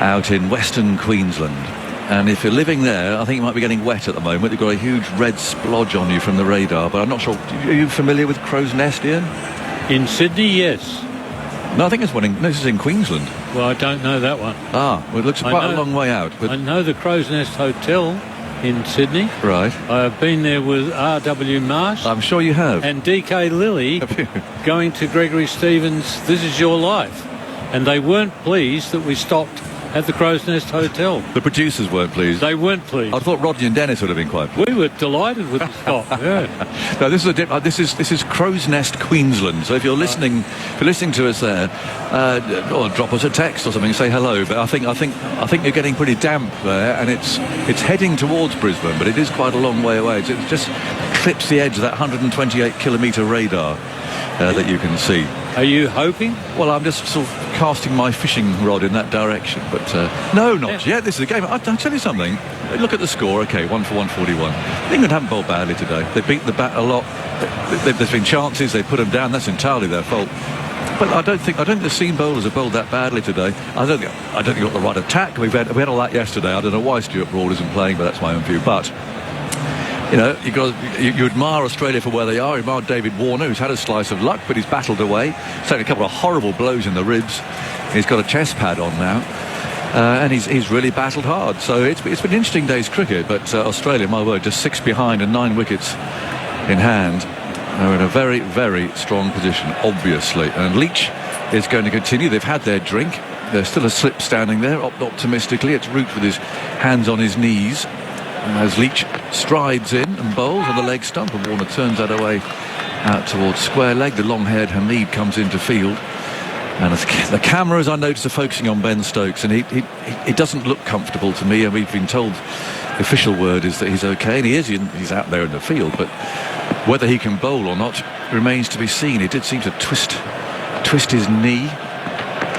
out in Western Queensland. And if you're living there, I think you might be getting wet at the moment. You've got a huge red splodge on you from the radar, but I'm not sure. Are you familiar with Crow's Nest, Ian? In Sydney, yes. No, I think this is in Queensland. Well, I don't know that one. Well, it looks quite a long way out. But I know the Crow's Nest Hotel in Sydney. Right. I've been there with R.W. Marsh. I'm sure you have. And D.K. Lilly going to Gregory Stevens' This Is Your Life. And they weren't pleased that we stopped at the Crow's Nest Hotel. The producers weren't pleased. They weren't pleased. I thought Rodney and Dennis would have been quite pleased. We were delighted with the stop. Yeah. No, this is Crow's Nest, Queensland. So if you're listening to us there, or drop us a text or something, say hello. But I think you're getting pretty damp there, and it's heading towards Brisbane, but it is quite a long way away. It just clips the edge of that 128 kilometre radar that you can see. Are you hoping? Well, I'm just sort of casting my fishing rod in that direction. But no, not yet. This is a game. I'll tell you something. Look at the score. Okay, 1 for 141. England haven't bowled badly today. They beat the bat a lot. There's been chances. They put them down. That's entirely their fault. But I don't think the seam bowlers have bowled that badly today. I don't think we've got the right attack. We had all that yesterday. I don't know why Stuart Broad isn't playing, but that's my own view. But You know, you admire Australia for where they are. You admire David Warner, who's had a slice of luck, but he's battled away. He's taken a couple of horrible blows in the ribs. He's got a chest pad on now. And he's really battled hard. So it's been an interesting day's cricket. But Australia, my word, just 6 behind and 9 wickets in hand. They're in a very, very strong position, obviously. And Leach is going to continue. They've had their drink. There's still a slip standing there, optimistically. It's Root with his hands on his knees as Leach strides in and bowls on the leg stump, and Warner turns that away out towards square leg. The long-haired Hamid comes into field, and the cameras, I notice, are focusing on Ben Stokes, and he doesn't look comfortable to me, and we've been told the official word is that he's okay, and he's out there in the field, but whether he can bowl or not remains to be seen. He did seem to twist his knee.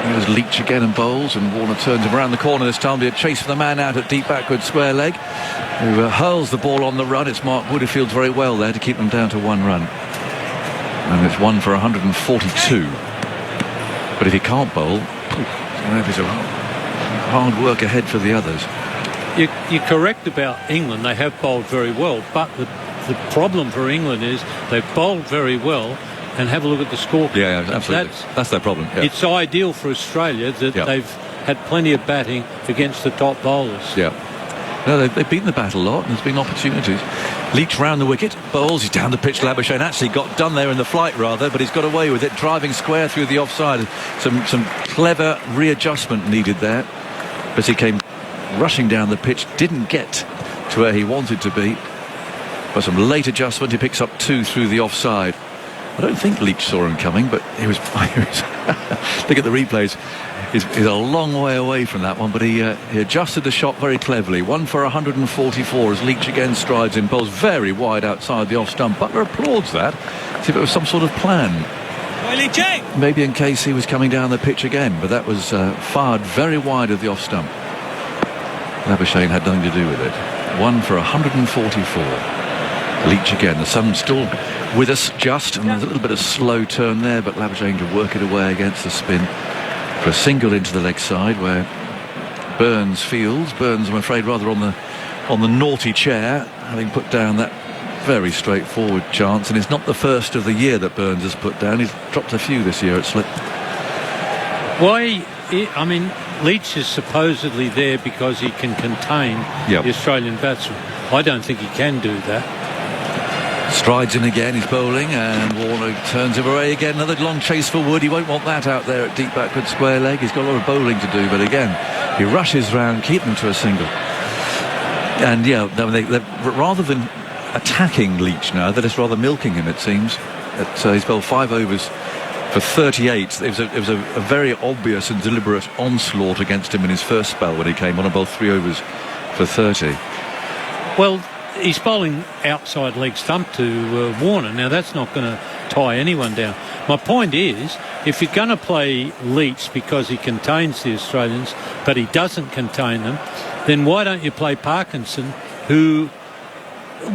There's Leach again and bowls, and Warner turns him around the corner this time. Be a chase for the man out at deep backward square leg, who hurls the ball on the run. It's Mark Wood who fields very well there to keep them down to 1 run, and it's 1 for 142. But if he can't bowl, there's a hard work ahead for the others. You're correct about England. They have bowled very well, but the problem for England is they've bowled very well. And have a look at the score. Yeah, absolutely. That's their problem. Yeah. It's ideal for Australia that they've had plenty of batting against the top bowlers. Yeah. No, they've beaten the bat a lot, and there's been opportunities. Leach round the wicket, bowls, he's down the pitch. Labuschagne actually got done there in the flight, rather, but he's got away with it, driving square through the offside. Some clever readjustment needed there, as he came rushing down the pitch, didn't get to where he wanted to be. But some late adjustment, he picks up 2 through the offside. I don't think Leach saw him coming, but he was look at the replays. He's a long way away from that one, but he adjusted the shot very cleverly. 1 for 144 as Leach again strides in, bowls very wide outside the off stump. Butler applauds that, as if it was some sort of plan. Maybe in case he was coming down the pitch again, but that was fired very wide of the off stump. Labuschagne had nothing to do with it. 1 for 144. Leach again, the sun's still with us just, and there's a little bit of slow turn there, but Labuschagne to work it away against the spin for a single into the leg side where Burns fields. Burns, I'm afraid, rather on the naughty chair, having put down that very straightforward chance, and it's not the first of the year that Burns has put down. He's dropped a few this year at slip. I mean, Leach is supposedly there because he can contain the Australian batsman. I don't think he can do that. Strides in again, he's bowling, and Warner turns him away again. Another long chase for Wood. He won't want that out there at deep backward square leg. He's got a lot of bowling to do, but again, he rushes round, keeping them to a single. And they're rather than attacking Leach now, they're just rather milking him, it seems. He's bowled 5 overs for 38. It was a very obvious and deliberate onslaught against him in his first spell when he came on, and bowled 3 overs for 30. Well, he's bowling outside leg stump to Warner. Now, that's not going to tie anyone down. My point is, if you're going to play Leach because he contains the Australians, but he doesn't contain them, then why don't you play Parkinson, who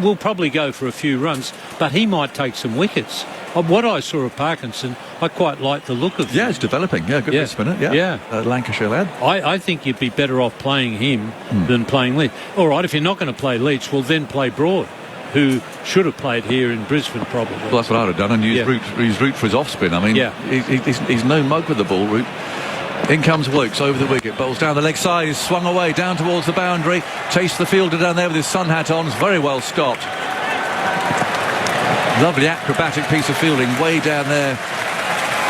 will probably go for a few runs, but he might take some wickets. What I saw of Parkinson, I quite like the look of him. Yeah, it's developing. Yeah, good spinner. Yeah. Lancashire lad. I think you'd be better off playing him than playing Leach. All right, if you're not going to play Leach, well, then play Broad, who should have played here in Brisbane probably. Well, that's what I'd have done, and use Root for his off-spin. I mean, he's no mug with the ball, Root. In comes Wokes over the wicket, bowls down the leg side, he's swung away down towards the boundary, chased the fielder down there with his sun hat on, very well stopped. Lovely acrobatic piece of fielding way down there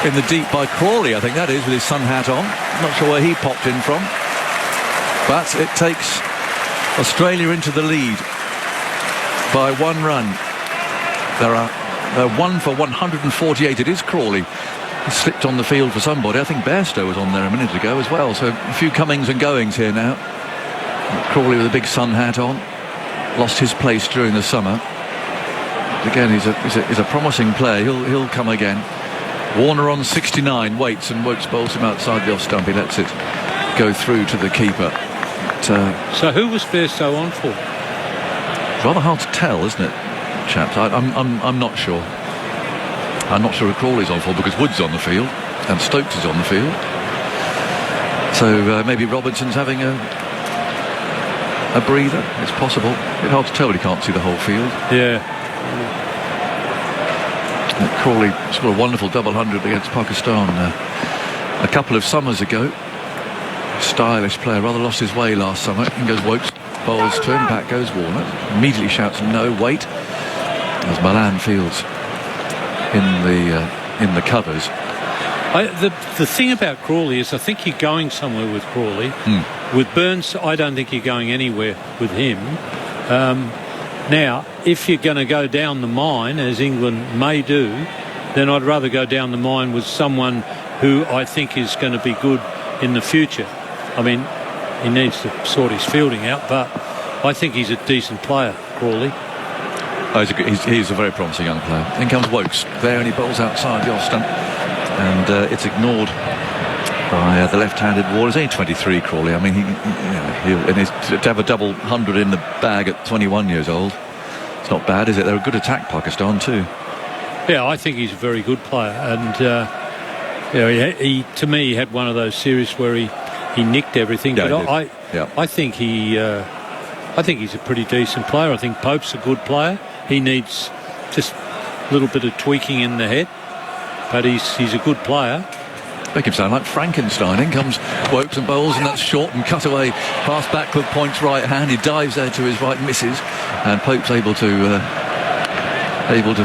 in the deep by Crawley, I think that is, with his sun hat on. Not sure where he popped in from. But it takes Australia into the lead by 1 run. They're 1 for 148. It is Crawley. He slipped on the field for somebody. I think Bairstow was on there a minute ago as well. So a few comings and goings here now. Crawley with a big sun hat on. Lost his place during the summer. Again, he's a promising player. He'll come again. Warner on 69, waits, and Wokes bowls him outside the off stump. He lets it go through to the keeper. So who was Bairstow on for? Rather hard to tell, isn't it, chaps? I'm not sure. I'm not sure who Crawley's on for, because Wood's on the field and Stokes is on the field. So maybe Robinson's having a breather. It's possible. It's hard to tell when you can't see the whole field. Yeah. Crawley scored a wonderful double hundred against Pakistan a couple of summers ago. Stylish player, rather lost his way last summer. In goes Wokes, bowls to him, back goes Warner. Immediately shouts no, wait, as Milan fields in the covers. The thing about Crawley is I think you're going somewhere with Crawley. With Burns, I don't think you're going anywhere with him. Now, if you're going to go down the mine, as England may do, then I'd rather go down the mine with someone who I think is going to be good in the future. I mean, he needs to sort his fielding out, but I think he's a decent player, Crawley. Oh, he's a very promising young player. In comes Wokes there, and he bowls outside the off stump, and it's ignored by the left-handed Warner. He's only 23, Crawley. I mean, to have a double 100 in the bag at 21 years old, it's not bad, is it? They're a good attack, Pakistan, too. Yeah, I think he's a very good player, and he to me, he had one of those series where he nicked everything. Yeah, but I think I think he's a pretty decent player. I think Pope's a good player. He needs just a little bit of tweaking in the head, but he's a good player. Make him sound like Frankenstein. In comes Wokes and bowls, and that's short and cut away. Pass backward, points right hand. He dives there to his right, misses, and Pope's able to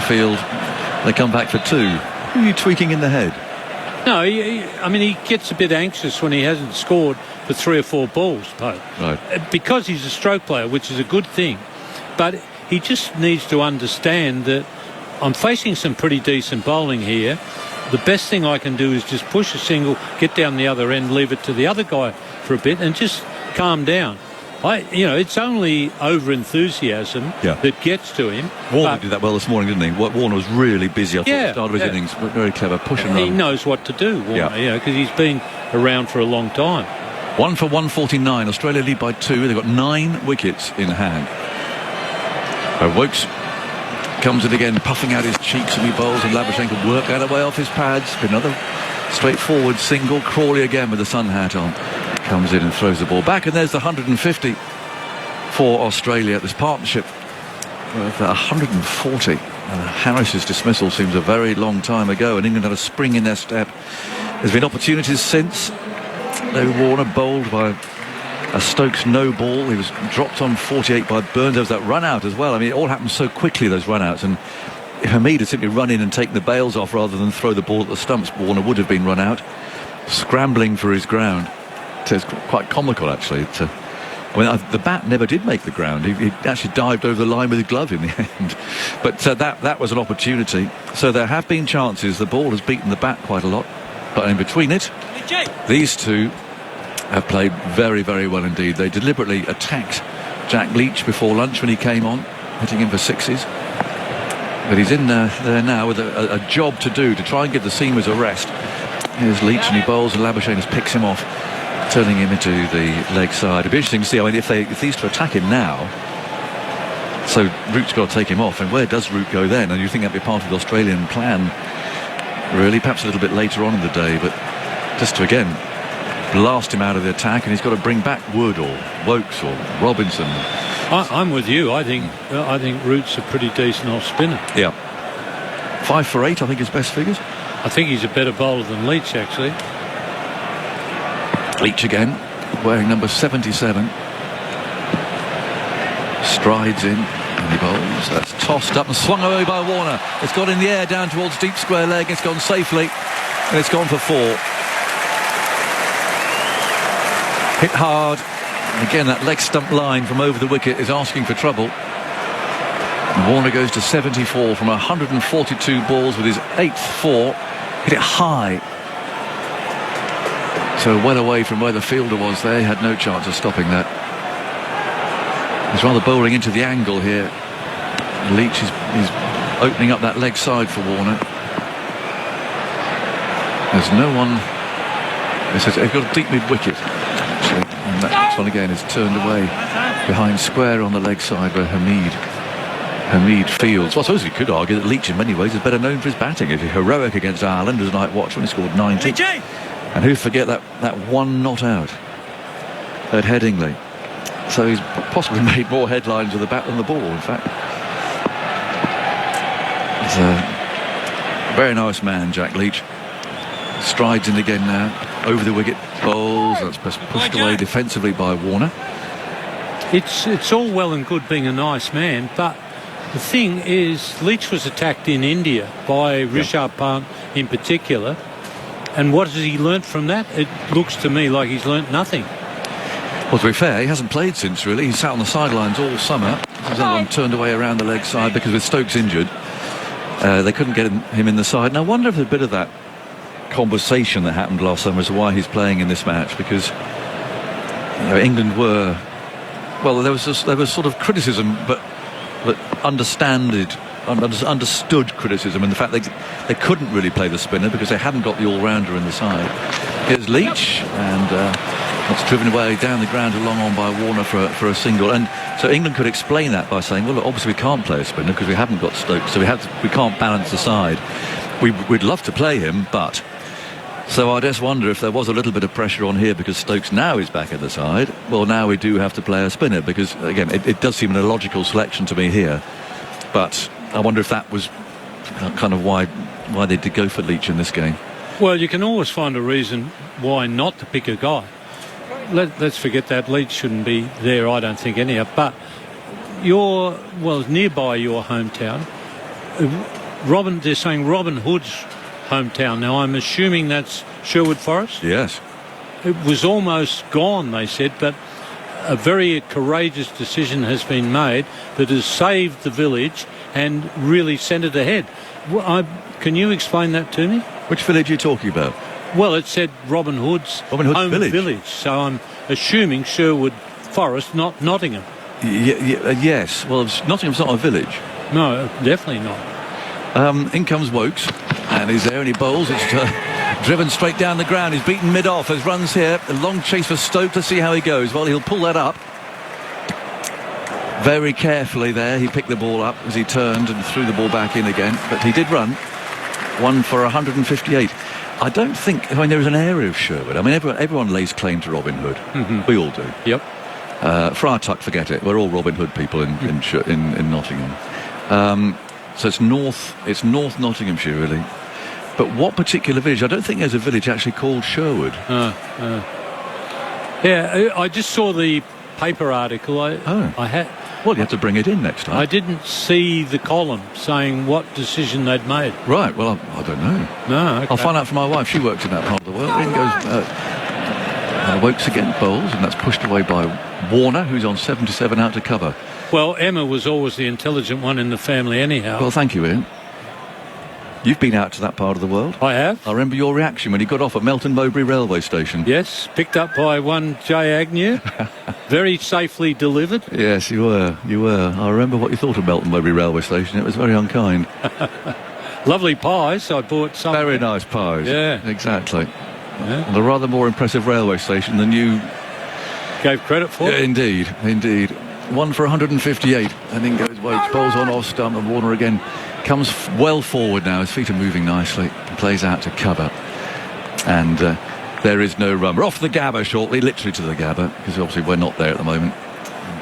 field. They come back for two. Who are you tweaking in the head? No, he gets a bit anxious when he hasn't scored for 3 or 4 balls, Pope. Right. Because he's a stroke player, which is a good thing. But he just needs to understand that I'm facing some pretty decent bowling here. The best thing I can do is just push a single, get down the other end, leave it to the other guy for a bit, and just calm down. It's only over-enthusiasm that gets to him. Warner did that well this morning, didn't he? Warner was really busy, I thought, at the start of his innings. Very clever, push and run. He knows what to do, Warner, because he's been around for a long time. 1 for 149. Australia lead by 2. They've got 9 wickets in hand. Wokes comes in again, puffing out his cheeks, and he bowls, and Labuschagne can work that away off his pads. Another straightforward single. Crawley again with the sun hat on. Comes in and throws the ball back, and there's the 150 for Australia. This partnership with 140. Harris's dismissal seems a very long time ago, and England had a spring in their step. There's been opportunities since. Warner bowled by a Stokes no ball. He was dropped on 48 by Burns. There was that run out as well. I mean, it all happened so quickly, those run outs, and if Hamid had simply run in and taken the bails off rather than throw the ball at the stumps, Warner would have been run out, scrambling for his ground. It's quite comical, actually. The bat never did make the ground. He actually dived over the line with a glove in the end. But that was an opportunity. So there have been chances. The ball has beaten the bat quite a lot. But in between it, these two have played very, very well indeed. They deliberately attacked Jack Leach before lunch when he came on, hitting him for sixes. But he's in there now with a job to do, to try and give the seamers a rest. Here's Leach, and he bowls, and Labuschagne just picks him off, turning him into the leg side. It'd be interesting to see, I mean, if these two attack him now, so Root's got to take him off, and where does Root go then? And you think that'd be part of the Australian plan, really, perhaps a little bit later on in the day, but just to, again, blast him out of the attack, and he's got to bring back Wood or Wokes or Robinson. I'm with you. I think Root's a pretty decent off spinner. Yeah. 5 for 8, I think, his best figures. I think he's a better bowler than Leach, actually. Leach again, wearing number 77. Strides in, and he bowls. That's tossed up and swung away by Warner. It's gone in the air down towards deep square leg. It's gone safely, and it's gone for 4. Hit hard. Again, that leg stump line from over the wicket is asking for trouble. And Warner goes to 74 from 142 balls with his 8th 4. Hit it high. So well away from where the fielder was there. He had no chance of stopping that. He's rather bowling into the angle here. Leach is opening up that leg side for Warner. There's no one. They've got a deep mid-wicket, actually. And that one again is turned away behind square on the leg side where Hamid fields. Well, I suppose you could argue that Leach in many ways is better known for his batting. If he's heroic against Ireland as night watch when he scored 90. And who'd forget that one not out at Headingley. So he's possibly made more headlines with the bat than the ball, in fact. He's a very nice man, Jack Leach. Strides in again now, over the wicket, bowls, that's pushed away defensively by Warner. It's all well and good being a nice man, but the thing is, Leach was attacked in India by Rishabh Pant in particular, and what has he learnt from that? It looks to me like he's learnt nothing. Well, to be fair, he hasn't played since, really. He's sat on the sidelines all summer. He's turned away around the leg side because with Stokes injured, they couldn't get him in the side. And I wonder if a bit of that conversation that happened last summer is why he's playing in this match, because England were... Well, there was sort of criticism, but understood criticism in the fact they couldn't really play the spinner because they hadn't got the all-rounder in the side. Here's Leach, and it's driven away down the ground, along on by Warner for a single. And so England could explain that by saying, well, look, obviously we can't play a spinner because we haven't got Stokes, so we can't balance the side. We'd love to play him, but... So I just wonder if there was a little bit of pressure on here because Stokes now is back at the side. Well, now we do have to play a spinner because, again, it does seem an illogical selection to me here. But I wonder if that was kind of why they did go for Leach in this game. Well, you can always find a reason why not to pick a guy. Let's forget that. Leach shouldn't be there, I don't think, anyhow. But nearby your hometown, they're saying Robin Hood's hometown. Now, I'm assuming that's Sherwood Forest? Yes. It was almost gone, they said, but a very courageous decision has been made that has saved the village and really sent it ahead. Can you explain that to me? Which village are you talking about? Well, it said Robin Hood's home village. So I'm assuming Sherwood Forest, not Nottingham. Yes. Well, Nottingham's not a village. No, definitely not. In comes Wokes, and he's there and he bowls. It's driven straight down the ground. He's beaten mid-off. There's runs here. A long chase for Stoke to see how he goes. Well, he'll pull that up. Very carefully there. He picked the ball up as he turned and threw the ball back in again. But he did run. One for 158. I don't think... I mean, there is an area of Sherwood. I mean, everyone lays claim to Robin Hood. Mm-hmm. We all do. Yep. Friar Tuck, forget it. We're all Robin Hood people in Nottingham. So it's North Nottinghamshire, really. But what particular village? I don't think there's a village actually called Sherwood. Yeah, I just saw the paper article. I had. Well, you have to bring it in next time. I didn't see the column saying what decision they'd made. Right, well, I don't know. No, okay. I'll find out from my wife. She works in that part of the world. In goes Wokes again, bowls, and that's pushed away by Warner, who's on 77 out to cover. Well, Emma was always the intelligent one in the family anyhow. Well, thank you, Ian. You've been out to that part of the world. I have. I remember your reaction when he got off at Melton Mowbray railway station. Yes, picked up by one J. Agnew. Very safely delivered. Yes, you were. I remember what you thought of Melton Mowbray railway station. It was very unkind. Lovely pies. I bought some. Very nice pies. Yeah. Exactly. Yeah. And a rather more impressive railway station than you gave credit for. Yeah, indeed. One for 158. And in goes Wokes. Bowls on off stump, and Warner again comes well forward now. His feet are moving nicely. Plays out to cover. And there is no run. We're off the Gabba shortly, literally to the Gabba, because obviously we're not there at the moment.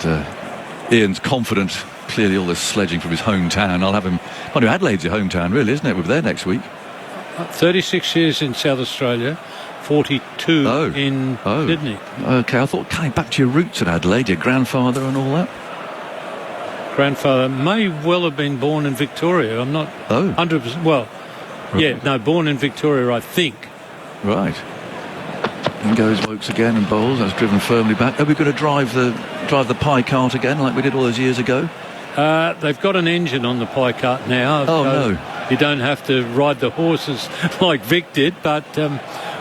And Ian's confident. Clearly all this sledging from his hometown. I'll have him... Well, Adelaide's your hometown, really, isn't it? We're there next week. 36 years in South Australia, 42 in Sydney. OK, I thought coming back to your roots at Adelaide, your grandfather and all that. Grandfather may well have been born in Victoria. I'm not 100%. Well, born in Victoria, I think. Right. In goes Wokes again and bowls. That's driven firmly back. Are we going to drive the pie cart again like we did all those years ago? They've got an engine on the pie cart now. Oh, no. You don't have to ride the horses like Vic did, but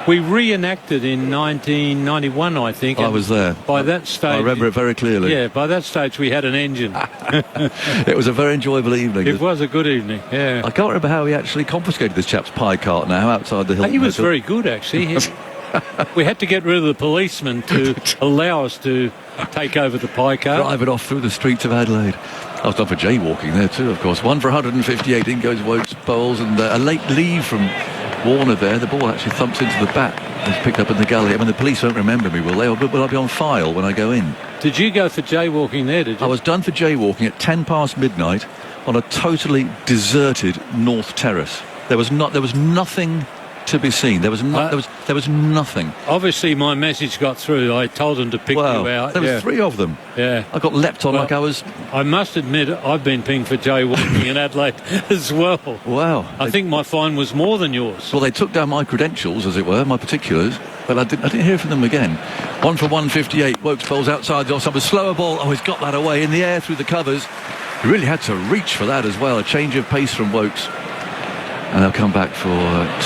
we reenacted in 1991, I think. I was there. By that stage... I remember it very clearly. Yeah, by that stage we had an engine. It was a very enjoyable evening. It was a good evening, yeah. I can't remember how he actually confiscated this chap's pie cart now outside the Hilton. He was very good, actually. We had to get rid of the policeman to allow us to take over the pie cart. Drive it off through the streets of Adelaide. I was done for jaywalking there too, of course. One for 158. In goes Wokes, bowls, and a late leave from Warner there. The ball actually thumps into the bat. It's picked up in the gully. I mean, the police won't remember me, will they? Or will I be on file when I go in? Did you go for jaywalking there, did you? I was done for jaywalking at 10 past midnight on a totally deserted North Terrace. There was nothing to be seen. There was nothing. Obviously, my message got through. I told them to pick you out. There were 3 of them. Yeah. I got leapt on like I was... I must admit, I've been pinged for jaywalking in Adelaide as well. Wow. I think my fine was more than yours. Well, they took down my credentials, as it were, my particulars, but I didn't hear from them again. 1 for 158. Wokes bowls outside the offside. A slower ball. Oh, he's got that away in the air through the covers. He really had to reach for that as well. A change of pace from Wokes. And they'll come back for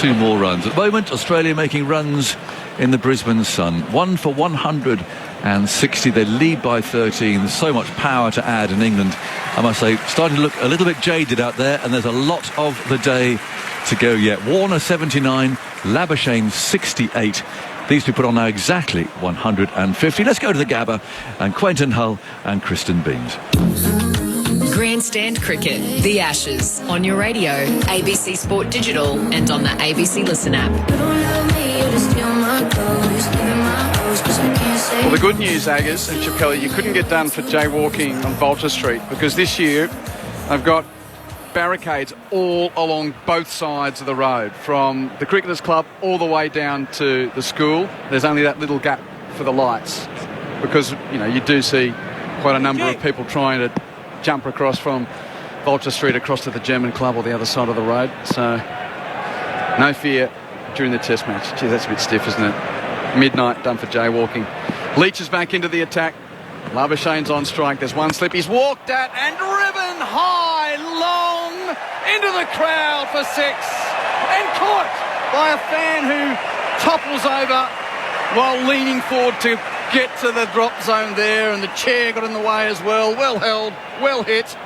2 more runs. At the moment, Australia making runs in the Brisbane Sun. 1 for 160. They lead by 13. There's so much power to add in England. I must say, starting to look a little bit jaded out there, and there's a lot of the day to go yet. Warner 79, Labuschagne 68. These two put on now exactly 150. Let's go to the Gabba and Quentin Hull and Kristen Beams. Grandstand Cricket, The Ashes, on your radio, ABC Sport Digital, and on the ABC Listen app. Well, the good news, Aggers and Chappelli, you couldn't get done for jaywalking on Bolter Street because this year I've got barricades all along both sides of the road, from the Cricketers Club all the way down to the school. There's only that little gap for the lights because, you know, you do see quite a number of people trying to jump across from Bolter Street across to the German Club or the other side of the road. So no fear during the test match. Gee, that's a bit stiff, isn't it? Midnight, done for jaywalking. Leach is back into the attack. Labuschagne's on strike. There's one slip. He's walked at and driven high, long, into the crowd for 6. And caught by a fan who topples over while leaning forward to get to the drop zone there, and the chair got in the way as well. Well held, well hit.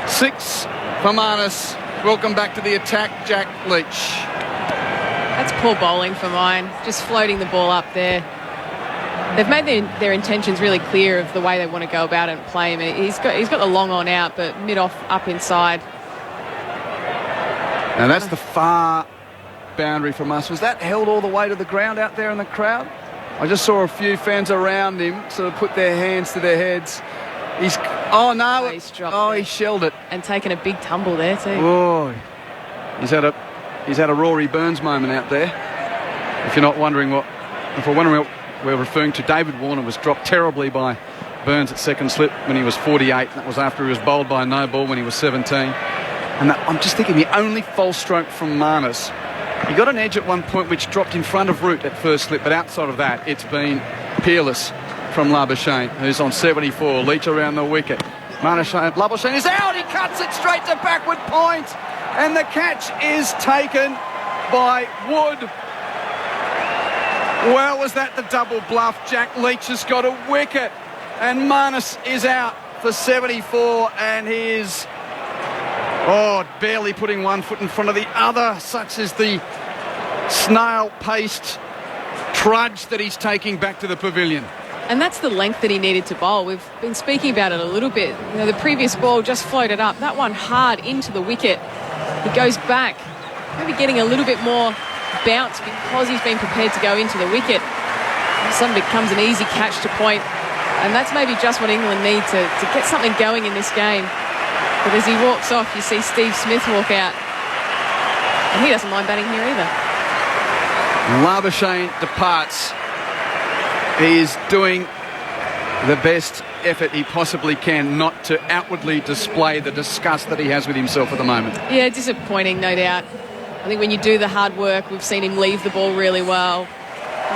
6 for Marnus. Welcome back to the attack, Jack Leach. That's poor bowling for mine, just floating the ball up there. They've made their intentions really clear of the way they want to go about it and play him. He's got the long on out, but mid-off up inside. Now that's the far boundary from us. Was that held all the way to the ground out there in the crowd? I just saw a few fans around him sort of put their hands to their heads. He shelled it. And taken a big tumble there too. Oh, he's had a Rory Burns moment out there. If we're wondering what we're referring to, David Warner was dropped terribly by Burns at second slip when he was 48. That was after he was bowled by a no ball when he was 17. And I'm just thinking the only false stroke from Marnus, he got an edge at one point which dropped in front of Root at first slip, but outside of that, it's been peerless from Labuschagne, who's on 74. Leach around the wicket. Labuschagne is out. He cuts it straight to backward point, and the catch is taken by Wood. Well, was that the double bluff? Jack Leach has got a wicket, and Marnus is out for 74, and he is barely putting one foot in front of the other. Such is the snail-paced trudge that he's taking back to the pavilion. And that's the length that he needed to bowl. We've been speaking about it a little bit. You know, the previous ball just floated up. That one hard into the wicket. He goes back, maybe getting a little bit more bounce because he's been prepared to go into the wicket. Suddenly becomes an easy catch to point. And that's maybe just what England need to get something going in this game. But as he walks off, you see Steve Smith walk out. And he doesn't mind batting here either. Labuschagne departs. He is doing the best effort he possibly can not to outwardly display the disgust that he has with himself at the moment. Yeah, disappointing, no doubt. I think when you do the hard work, we've seen him leave the ball really well,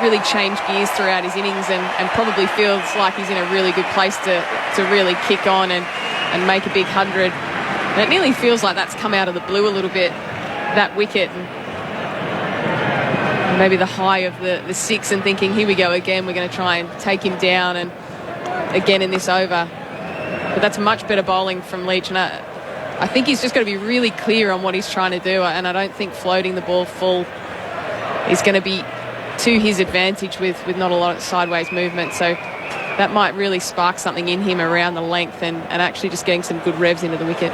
really change gears throughout his innings, and probably feels like he's in a really good place to really kick on and make a big 100. And it nearly feels like that's come out of the blue a little bit, that wicket. And maybe the high of the 6 and thinking, here we go again, we're going to try and take him down and again in this over. But that's much better bowling from Leach, and I think he's just got to be really clear on what he's trying to do, and I don't think floating the ball full is going to be to his advantage with not a lot of sideways movement. So that might really spark something in him around the length and actually just getting some good revs into the wicket.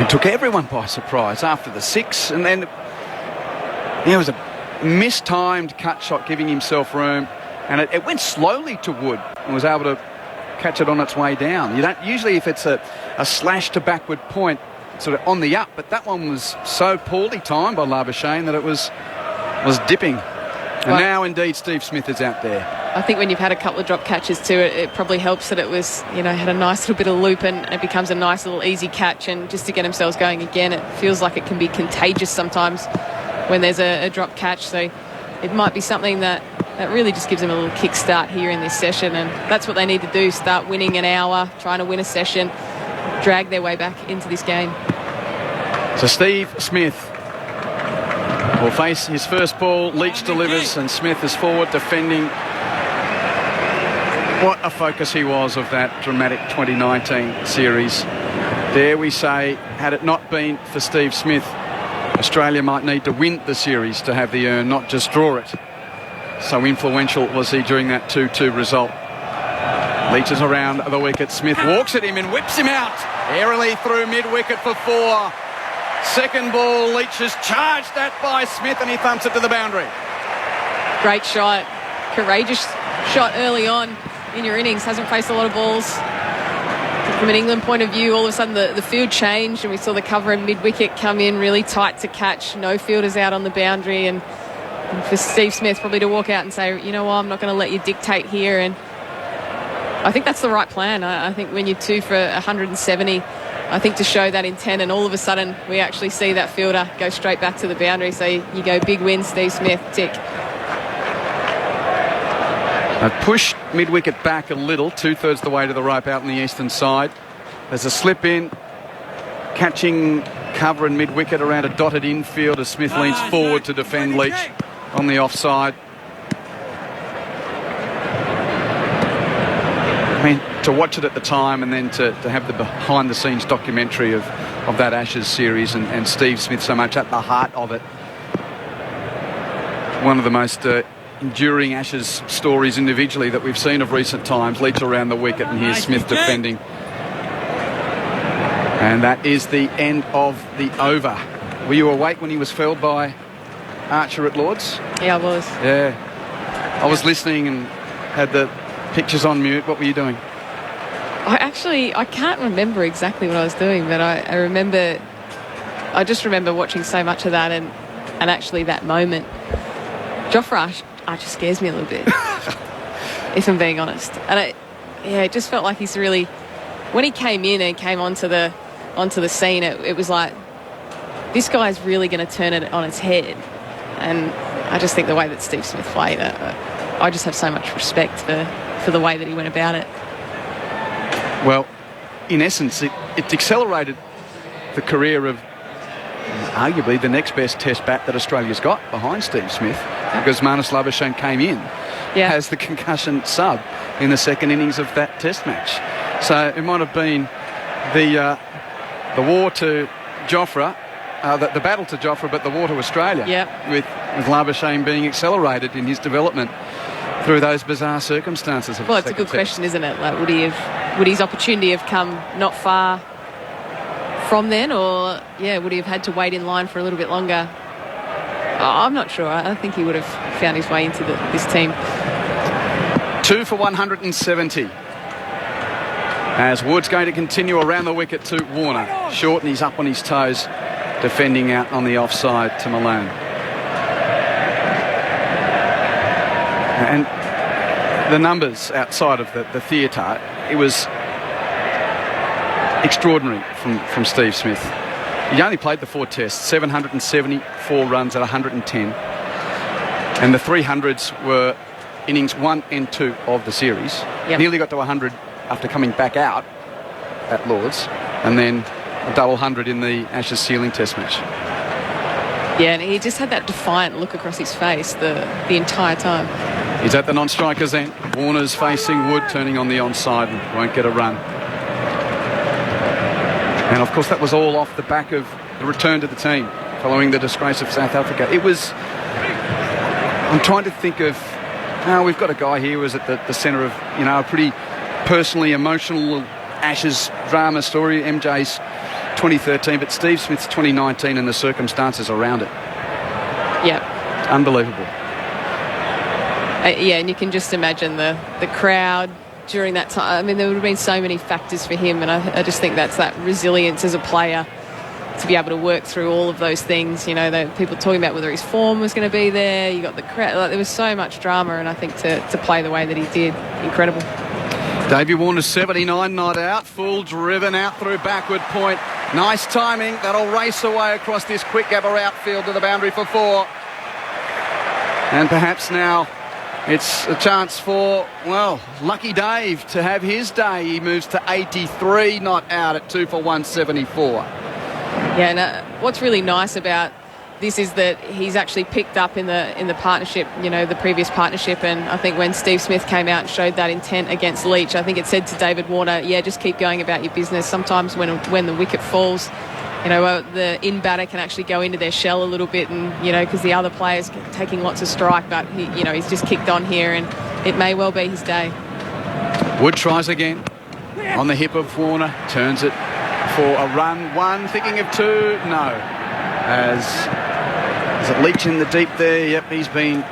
It took everyone by surprise after the 6, and then It was a mistimed cut shot, giving himself room, and it went slowly to Wood and was able to catch it on its way down. You don't usually, if it's a slash to backward point, sort of on the up, but that one was so poorly timed by Labuschagne that it was dipping. And now, indeed, Steve Smith is out there. I think when you've had a couple of drop catches too, it probably helps that it was, had a nice little bit of loop and it becomes a nice little easy catch. And just to get themselves going again, it feels like it can be contagious sometimes when there's a drop catch. So it might be something that really just gives them a little kick start here in this session. And that's what they need to do, start winning an hour, trying to win a session, drag their way back into this game. So Steve Smith will face his first ball. Leach delivers and Smith is forward defending. What a focus he was of that dramatic 2019 series. Dare we say, had it not been for Steve Smith, Australia might need to win the series to have the earn, not just draw it. So influential was he during that 2-2 result. Leach is around the wicket. Smith walks at him and whips him out. Airily through mid-wicket for 4. Second ball, Leach has charged that by Smith and he thumps it to the boundary. Great shot. Courageous shot early on in your innings. Hasn't faced a lot of balls. From an England point of view, all of a sudden the field changed and we saw the cover and mid-wicket come in really tight to catch. No fielders out on the boundary, and for Steve Smith probably to walk out and say, you know what, I'm not going to let you dictate here. And I think that's the right plan. I think when you're 2 for 170, I think to show that intent, and all of a sudden we actually see that fielder go straight back to the boundary. So you go big win, Steve Smith, tick. They've pushed mid-wicket back a little, 2/3 the way to the rope out on the eastern side. There's a slip in, catching cover and mid-wicket around a dotted infield as Smith leans forward to defend Leach on the offside. I mean, to watch it at the time and then to have the behind-the-scenes documentary of that Ashes series and Steve Smith so much at the heart of it. One of the most enduring Ashes stories individually that we've seen of recent times. Leach around the wicket and here's Smith defending. And that is the end of the over. Were you awake when he was felled by Archer at Lords? Yeah, I was. Yeah. I was listening and had the pictures on mute. What were you doing? I can't remember exactly what I was doing, but I just remember watching so much of that and actually that moment. Jofra Archer scares me a little bit, if I'm being honest. And it just felt like he's really, when he came in and came onto the scene, it was like, this guy's really going to turn it on its head. And I just think the way that Steve Smith played, I just have so much respect for the way that he went about it. Well, in essence, it accelerated the career of arguably the next best test bat that Australia's got behind Steve Smith, because Marnus Labuschagne came in as the concussion sub in the second innings of that test match. So it might have been the war to Jofra, the battle to Jofra, but the war to Australia, with Labuschagne being accelerated in his development through those bizarre circumstances. Well, it's a good question, isn't it? Like, would his opportunity have come not far from then, or would he have had to wait in line for a little bit longer? I'm not sure. I think he would have found his way into this team. 2 for 170. As Wood's going to continue around the wicket to Warner. Short and he's up on his toes, defending out on the offside to Malone. And the numbers outside of the theatre, it was extraordinary from Steve Smith. He only played the 4 tests, 774 runs at 110. And the 300s were innings 1 and 2 of the series. Nearly got to 100 after coming back out at Lords, and then a double 100 in the Ashes Sealing Test match. Yeah, and he just had that defiant look across his face the entire time. He's at the non-striker's end. Warner's facing Wood, turning on the onside and won't get a run. And of course that was all off the back of the return to the team following the disgrace of South Africa. It was, I'm trying to think of, we've got a guy here who was at the centre of, a pretty personally emotional Ashes drama story, MJ's 2013, but Steve Smith's 2019 and the circumstances around it. Yeah. Unbelievable. Yeah, and you can just imagine the crowd during that time. I mean, there would have been so many factors for him, and I just think that's that resilience as a player to be able to work through all of those things. You know, people talking about whether his form was going to be there. You got the crowd. Like, there was so much drama, and I think to play the way that he did, incredible. Davey Warner's 79 not out, full driven out through backward point. Nice timing. That'll race away across this quick Gabba outfield to the boundary for 4. And perhaps now it's a chance for, well, Lucky Dave to have his day. He moves to 83 not out at 2 for 174. Yeah, and what's really nice about this is that he's actually picked up in the partnership, you know, the previous partnership, and I think when Steve Smith came out and showed that intent against Leach, I think it said to David Warner, yeah, just keep going about your business. Sometimes when the wicket falls, you know, the in-batter can actually go into their shell a little bit, and, you know, because the other players taking lots of strike, but, he's just kicked on here, and it may well be his day. Wood tries again on the hip of Warner, turns it for a run. 1, thinking of 2, no. Is it Leach in the deep there? Yep, he's been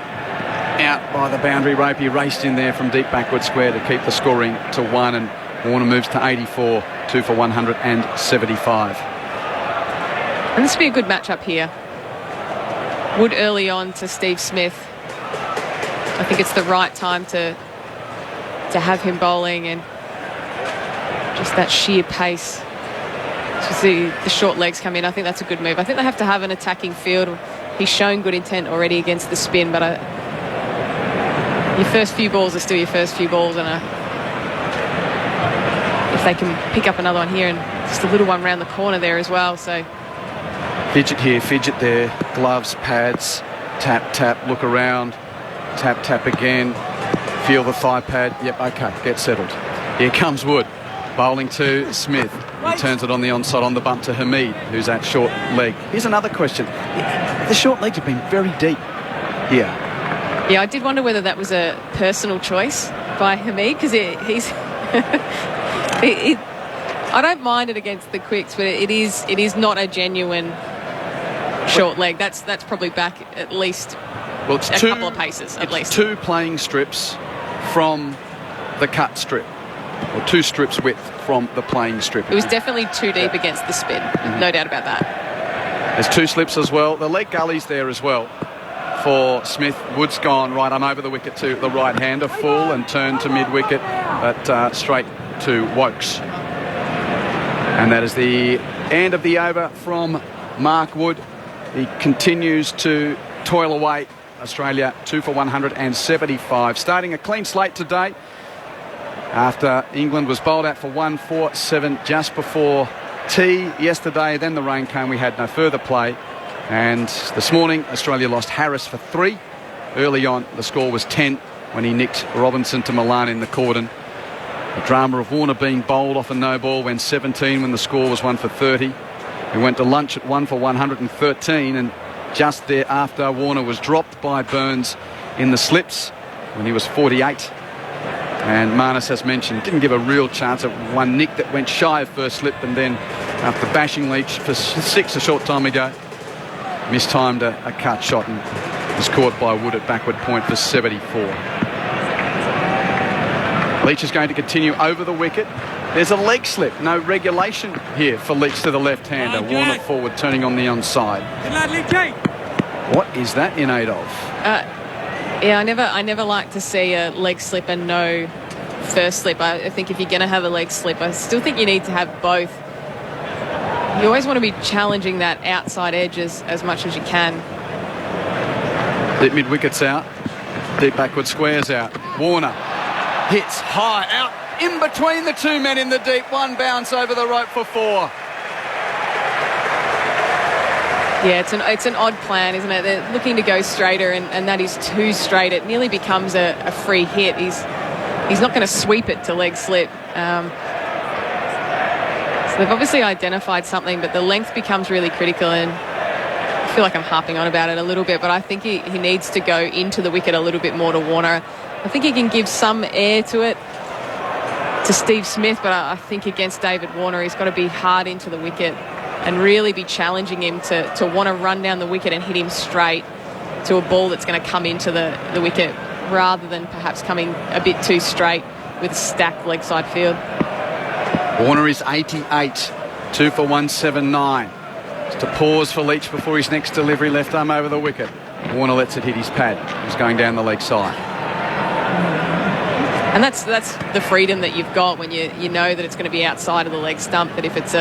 out by the boundary rope. He raced in there from deep backward square to keep the scoring to 1, and Warner moves to 84, 2 for 175. And this would be a good matchup here. Wood early on to Steve Smith. I think it's the right time to have him bowling, and just that sheer pace. To see the short legs come in, I think that's a good move. I think they have to have an attacking field. He's shown good intent already against the spin, but your first few balls are still your first few balls, and if they can pick up another one here, and just a little one round the corner there as well. So fidget here, fidget there, gloves, pads, tap, tap, look around, tap, tap again, feel the thigh pad. Yep, okay, get settled. Here comes Wood, bowling to Smith. He turns it on the onside on the bump to Hamid, who's at short leg. Here's another question. The short legs have been very deep here. Yeah, I did wonder whether that was a personal choice by Hamid, because he's... I don't mind it against the quicks, but it is not a genuine short leg. That's probably back at least a couple of paces, at least. 2 playing strips from the cut strip, or 2 strips width from the playing strip. It was definitely too deep against the spin, no doubt about that. There's 2 slips as well. The leg gully's there as well for Smith. Wood's gone right on over the wicket to the right-hander, full and turned to mid-wicket, but straight to Wokes. And that is the end of the over from Mark Wood. He continues to toil away. Australia 2 for 175. Starting a clean slate today after England was bowled out for 147 just before tea yesterday. Then the rain came. We had no further play. And this morning, Australia lost Harris for 3. Early on, the score was 10 when he nicked Robinson to Milan in the cordon. The drama of Warner being bowled off a no ball when 17 when the score was 1 for 30. We went to lunch at 1 for 113, and just thereafter Warner was dropped by Burns in the slips when he was 48. And Marnus, as mentioned, didn't give a real chance at one nick that went shy of first slip, and then after bashing Leach for 6 a short time ago, mistimed a cut shot and was caught by Wood at backward point for 74. Leach is going to continue over the wicket. There's a leg slip, no regulation here for Leach to the left-hander. Warner forward, turning on the onside. What is that in aid of? Yeah, I never like to see a leg slip and no first slip. I think if you're going to have a leg slip, I still think you need to have both. You always want to be challenging that outside edge as much as you can. Deep mid-wicket's out. Deep backward square's out. Warner hits high, out in between the 2 men in the deep. One bounce over the rope for 4. Yeah, it's an odd plan, isn't it? They're looking to go straighter, and that is too straight. It nearly becomes a free hit. He's not going to sweep it to leg slip. So they've obviously identified something, but the length becomes really critical, and I feel like I'm harping on about it a little bit, but I think he needs to go into the wicket a little bit more to Warner. I think he can give some air to it to Steve Smith, but I think against David Warner, he's got to be hard into the wicket and really be challenging him to want to run down the wicket and hit him straight. to a ball that's going to come into the wicket rather than perhaps coming a bit too straight with a stacked leg side field. Warner is 88, 2 for 179. Just a pause for Leach before his next delivery, left arm over the wicket. Warner lets it hit his pad. He's going down the leg side. And that's the freedom that you've got when you know that it's going to be outside of the leg stump. That if it's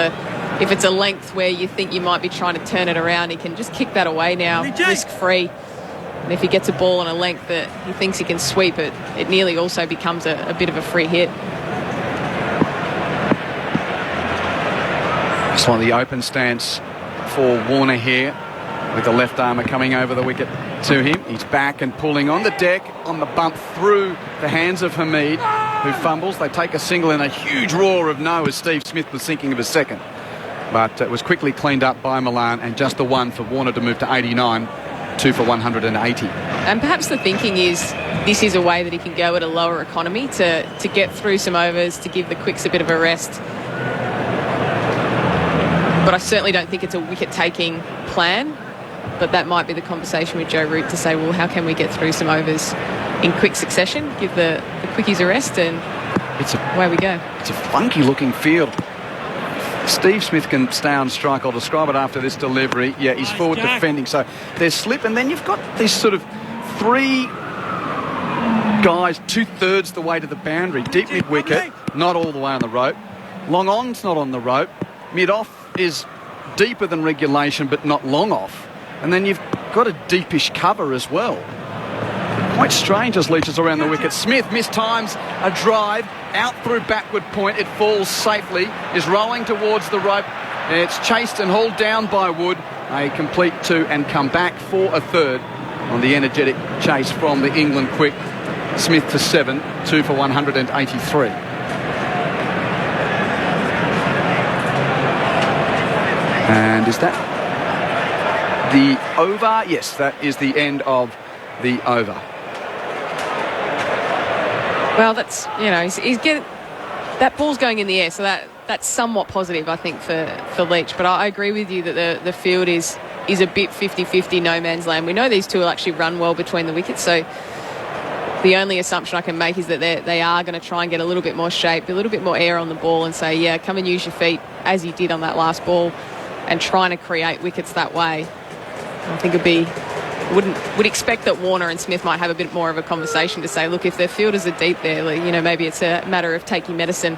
a length where you think you might be trying to turn it around, he can just kick that away now, risk-free. And if he gets a ball on a length that he thinks he can sweep it, it nearly also becomes a bit of a free hit. Slightly open stance for Warner here, with the left armour coming over the wicket to him. He's back and pulling on the deck, on the bump through the hands of Hamid, who fumbles. They take a single and a huge roar of no as Steve Smith was thinking of a second. But it was quickly cleaned up by Milan, and just the one for Warner to move to 89, 2 for 180. And perhaps the thinking is this is a way that he can go at a lower economy to get through some overs, to give the quicks a bit of a rest. But I certainly don't think it's a wicket-taking plan. But that might be the conversation with Joe Root to say, well, how can we get through some overs in quick succession, give the quickies a rest, and away we go. It's a funky-looking field. Steve Smith can stay on strike. I'll describe it after this delivery. Yeah, he's forward defending. So there's slip, and then you've got these sort of three guys 2/3 the way to the boundary. Deep mid-wicket, not all the way on the rope. Long on's not on the rope. Mid-off is deeper than regulation, but not long off. And then you've got a deepish cover as well. Quite strange as Leach is around the wicket. Smith mistimes a drive out through backward point. It falls safely, is rolling towards the rope. It's chased and hauled down by Wood. A complete 2 and come back for a third on the energetic chase from the England quick. Smith to 7, 2 for 183. And is that the over? Yes, that is the end of the over. Well, that's, he's getting that ball's going in the air, so that's somewhat positive, I think, for Leach. But I agree with you that the field is a bit 50-50 no man's land. We know these two will actually run well between the wickets, so the only assumption I can make is that they are going to try and get a little bit more shape, a little bit more air on the ball, and say, yeah, come and use your feet as you did on that last ball, and trying to create wickets that way. I think would expect that Warner and Smith might have a bit more of a conversation to say, look, if their fielders are deep there, maybe it's a matter of taking medicine.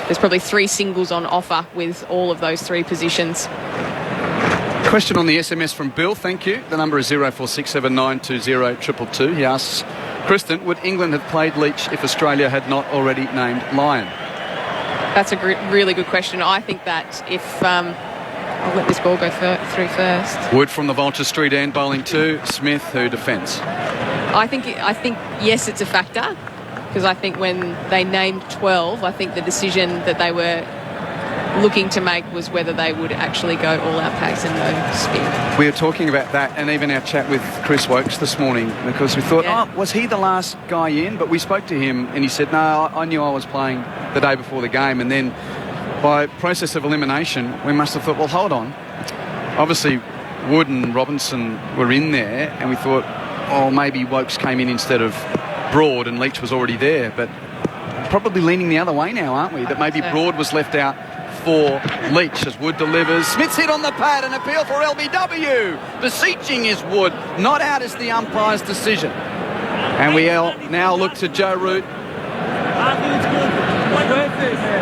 There's probably 3 singles on offer with all of those 3 positions. Question on the SMS from Bill, thank you. The number is 0467920222. He asks, Kristen, would England have played Leach if Australia had not already named Lyon? That's a really good question. I think that if... I'll let this ball go through first. Wood from the Vulture Street end, bowling 2. Smith, who defends. I think yes, it's a factor, because I think when they named 12, I think the decision that they were looking to make was whether they would actually go all-out pace and no spin. We were talking about that, and even our chat with Chris Wokes this morning, because we thought, was he the last guy in? But we spoke to him, and he said, no, I knew I was playing the day before the game, and then by process of elimination, we must have thought, well, hold on. Obviously, Wood and Robinson were in there, and we thought, oh, maybe Wokes came in instead of Broad, and Leach was already there. But probably leaning the other way now, aren't we? That maybe Broad was left out for Leach as Wood delivers. Smith's hit on the pad, an appeal for LBW. Beseeching is Wood. Not out is the umpire's decision. And we now look to Joe Root.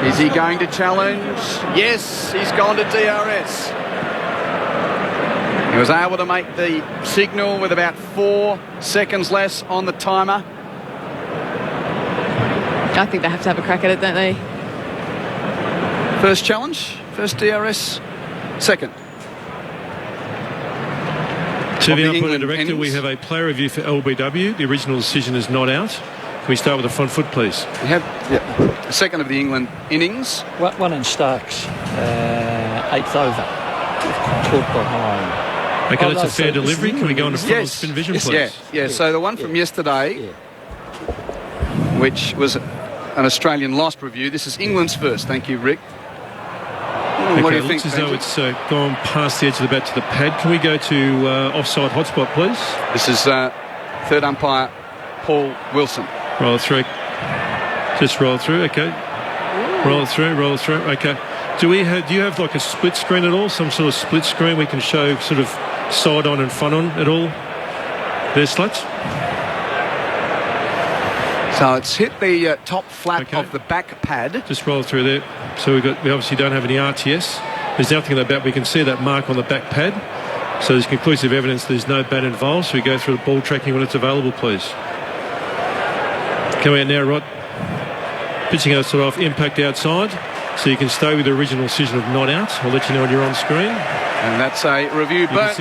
Is he going to challenge? Yes, he's gone to DRS. He was able to make the signal with about 4 seconds less on the timer. I think they have to have a crack at it, don't they? First challenge, first DRS, second. To the umpire director, we have a player review for LBW. The original decision is not out. Can we start with the front foot, please? We have a second of the England innings. One in Starks, 8th over. Caught behind. Okay, that's a fair delivery. Can we go on to front spin vision, please? Yeah. So the one from yesterday, which was an Australian lost review. This is England's first. Thank you, Rick. What do you it think, looks as though Benji? it's gone past the edge of the bat to the pad. Can we go to offside hotspot, please? This is third umpire Paul Wilson. Roll through. Just roll through, okay. Roll through, okay. Do you have like a split screen at all? Some sort of split screen we can show sort of side on and front on at all? There's Slats. So it's hit the top flat of the back pad. Just roll through there. So we obviously don't have any RTS. There's nothing in the bat. We can see that mark on the back pad. So there's conclusive evidence there's no bat involved. So we go through the ball tracking when it's available, please. Come out now, Rod. Pitching us sort of impact outside. So you can stay with the original decision of not out. I'll let you know when you're on screen. And that's a review burn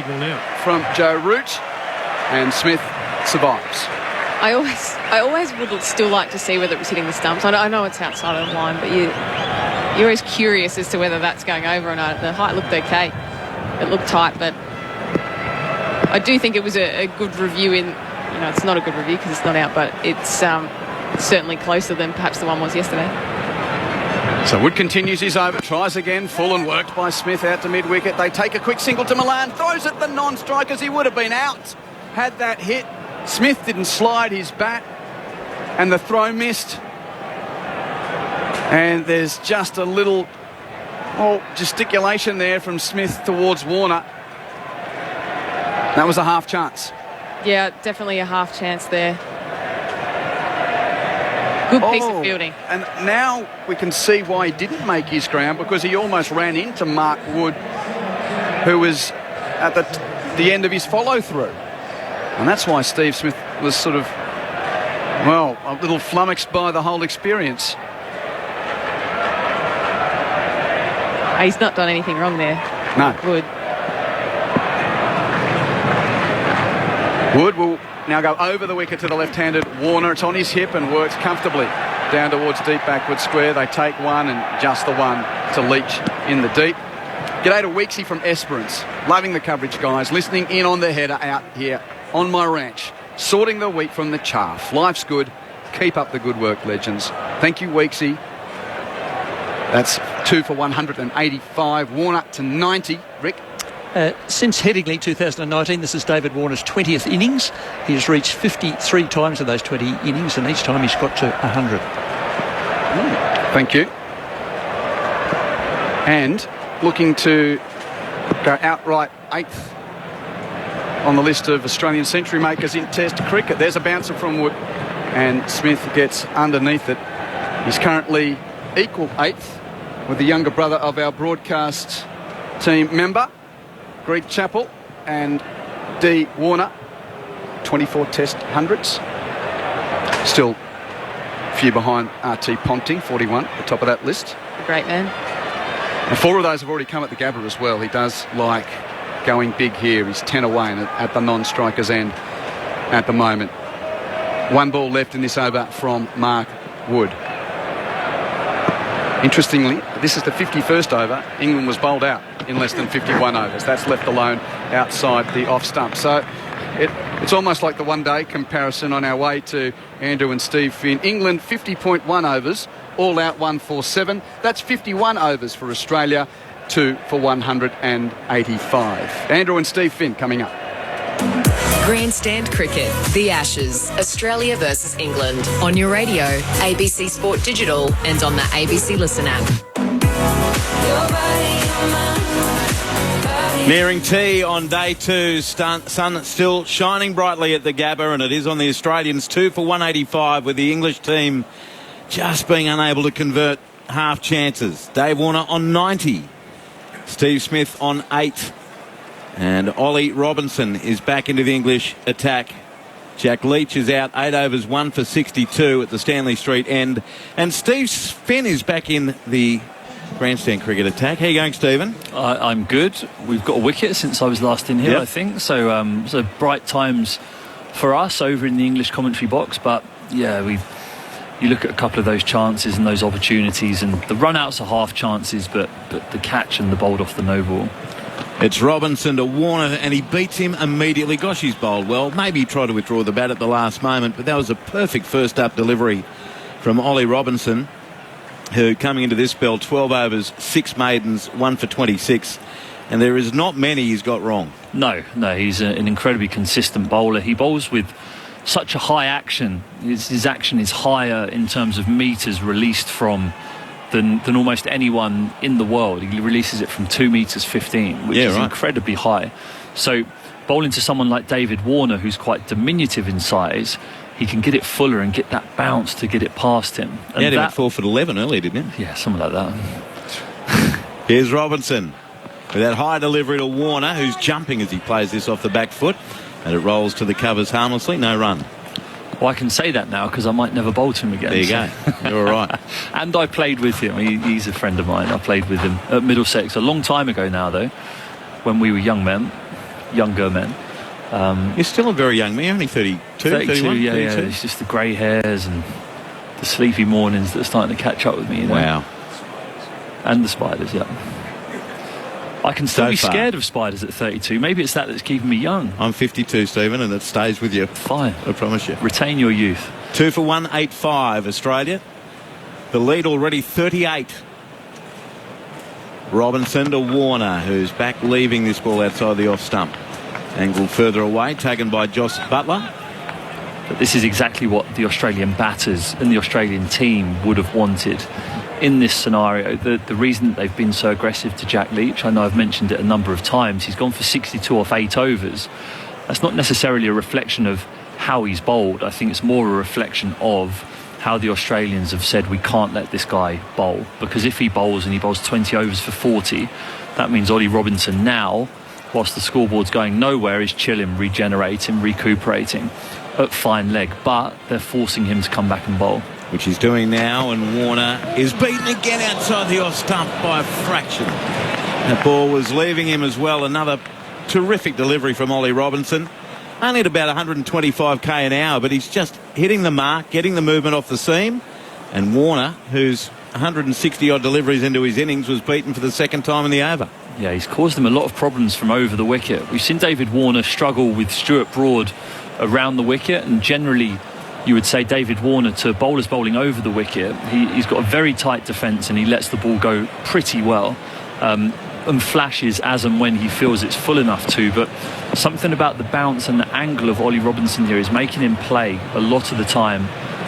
from Joe Root. And Smith survives. I always would still like to see whether it was hitting the stumps. I know it's outside of the line, but you're always curious as to whether that's going over or not. The height looked okay. It looked tight, but I do think it was a good review it's not a good review because it's not out, but it's certainly closer than perhaps the one was yesterday. So Wood continues his over, tries again, full and worked by Smith out to mid-wicket. They take a quick single to Milan, throws at the non-strikers. He would have been out had that hit. Smith didn't slide his bat and the throw missed. And there's just a little gesticulation there from Smith towards Warner. That was a half chance. Yeah, definitely a half chance there. Good piece of fielding. And now we can see why he didn't make his ground, because he almost ran into Mark Wood, who was at the end of his follow-through. And that's why Steve Smith was sort of, a little flummoxed by the whole experience. He's not done anything wrong there. No. Wood will now go over the wicket to the left-handed Warner. It's on his hip and works comfortably down towards deep backward square. They take one and just the one to Leach in the deep. G'day to Weeksy from Esperance. Loving the coverage, guys. Listening in on the header out here on my ranch. Sorting the wheat from the chaff. Life's good. Keep up the good work, legends. Thank you, Weeksy. That's 2 for 185. Warner to 90. Rick? Since Headingley 2019, this is David Warner's 20th innings. He has reached 53 times in those 20 innings, and each time he's got to 100. Thank you. And looking to go outright 8th on the list of Australian century makers in Test cricket. There's a bouncer from Wood, and Smith gets underneath it. He's currently equal 8th with the younger brother of our broadcast team member, Greg Chappell, and D. Warner, 24 Test hundreds. Still a few behind RT Ponting, 41, at the top of that list. Great man. And 4 of those have already come at the Gabba as well. He does like going big here. He's 10 away at the non-striker's end at the moment. 1 ball left in this over from Mark Wood. Interestingly, this is the 51st over. England was bowled out in less than 51 overs. That's left alone outside the off stump. So it's almost like the one-day comparison on our way to Andrew and Steve Finn. England 50.1 overs, all out 147. That's 51 overs for Australia, 2 for 185. Andrew and Steve Finn coming up. Grandstand Cricket, the Ashes, Australia versus England. On your radio, ABC Sport Digital, and on the ABC Listen app. Nearing tea on day 2. Sun still shining brightly at the Gabba, and it is on the Australians. 2 for 185, with the English team just being unable to convert half chances. Dave Warner on 90. Steve Smith on 8. And Ollie Robinson is back into the English attack. Jack Leach is out, 8 overs, 1 for 62 at the Stanley Street end. And Steve Finn is back in the grandstand cricket attack. How are you going, Stephen? I'm good. We've got a wicket since I was last in here, Yep. I think. So bright times for us over in the English commentary box. But, yeah, you look at a couple of those chances and those opportunities, and the run-outs are half chances, but the catch and the bowled off the no ball. It's Robinson to Warner, and he beats him immediately. Gosh, he's bowled well. Maybe he tried to withdraw the bat at the last moment, but that was a perfect first-up delivery from Ollie Robinson. who coming into this spell, 12 overs, 6 maidens, 1 for 26. And there is not many he's got wrong. No, he's an incredibly consistent bowler. He bowls with such a high action. His action is higher in terms of metres released from than almost anyone in the world. He releases it from 2 metres 15, which is incredibly high. So bowling to someone like David Warner, who's quite diminutive in size, he can get it fuller and get that bounce to get it past him. And he had him at 4 for 11 earlier, didn't he? Yeah, something like that. Here's Robinson with that high delivery to Warner, who's jumping as he plays this off the back foot, and it rolls to the covers harmlessly. No run. Well, I can say that now because I might never bowl to him again. There you go. You're all right. And I played with him. He's a friend of mine. I played with him at Middlesex a long time ago now, though, when we were younger men. You're still a very young man. You're only 32, 31? Yeah, 32? It's just the grey hairs and the sleepy mornings that are starting to catch up with me. You know? Wow. And the spiders, yeah. I can still be scared of spiders at 32. Maybe it's that's keeping me young. I'm 52, Stephen, and it stays with you. Fine. I promise you. Retain your youth. 2 for 185, Australia. The lead already 38. Robinson to Warner, who's back leaving this ball outside the off stump. Angled further away, taken by Joss Butler. But this is exactly what the Australian batters and the Australian team would have wanted in this scenario. The reason that they've been so aggressive to Jack Leach, I know I've mentioned it a number of times, he's gone for 62 off 8 overs. That's not necessarily a reflection of how he's bowled. I think it's more a reflection of how the Australians have said we can't let this guy bowl, because if he bowls and he bowls 20 overs for 40, that means Ollie Robinson now, whilst the scoreboard's going nowhere, is chilling, regenerating, recuperating at fine leg, but they're forcing him to come back and bowl, which he's doing now, and Warner is beaten again outside the off stump by a fraction. That ball was leaving him as well. Another terrific delivery from Ollie Robinson, only at about 125k an hour, but he's just hitting the mark, getting the movement off the seam. And Warner, who's 160 odd deliveries into his innings, was beaten for the second time in the over. Yeah, he's caused them a lot of problems from over the wicket. We've seen David Warner struggle with Stuart Broad around the wicket, and generally you would say David Warner to bowlers bowling over the wicket, he's got a very tight defence and he lets the ball go pretty well, and flashes as and when he feels it's full enough to. But something about the bounce and the angle of Ollie Robinson here is making him play a lot of the time,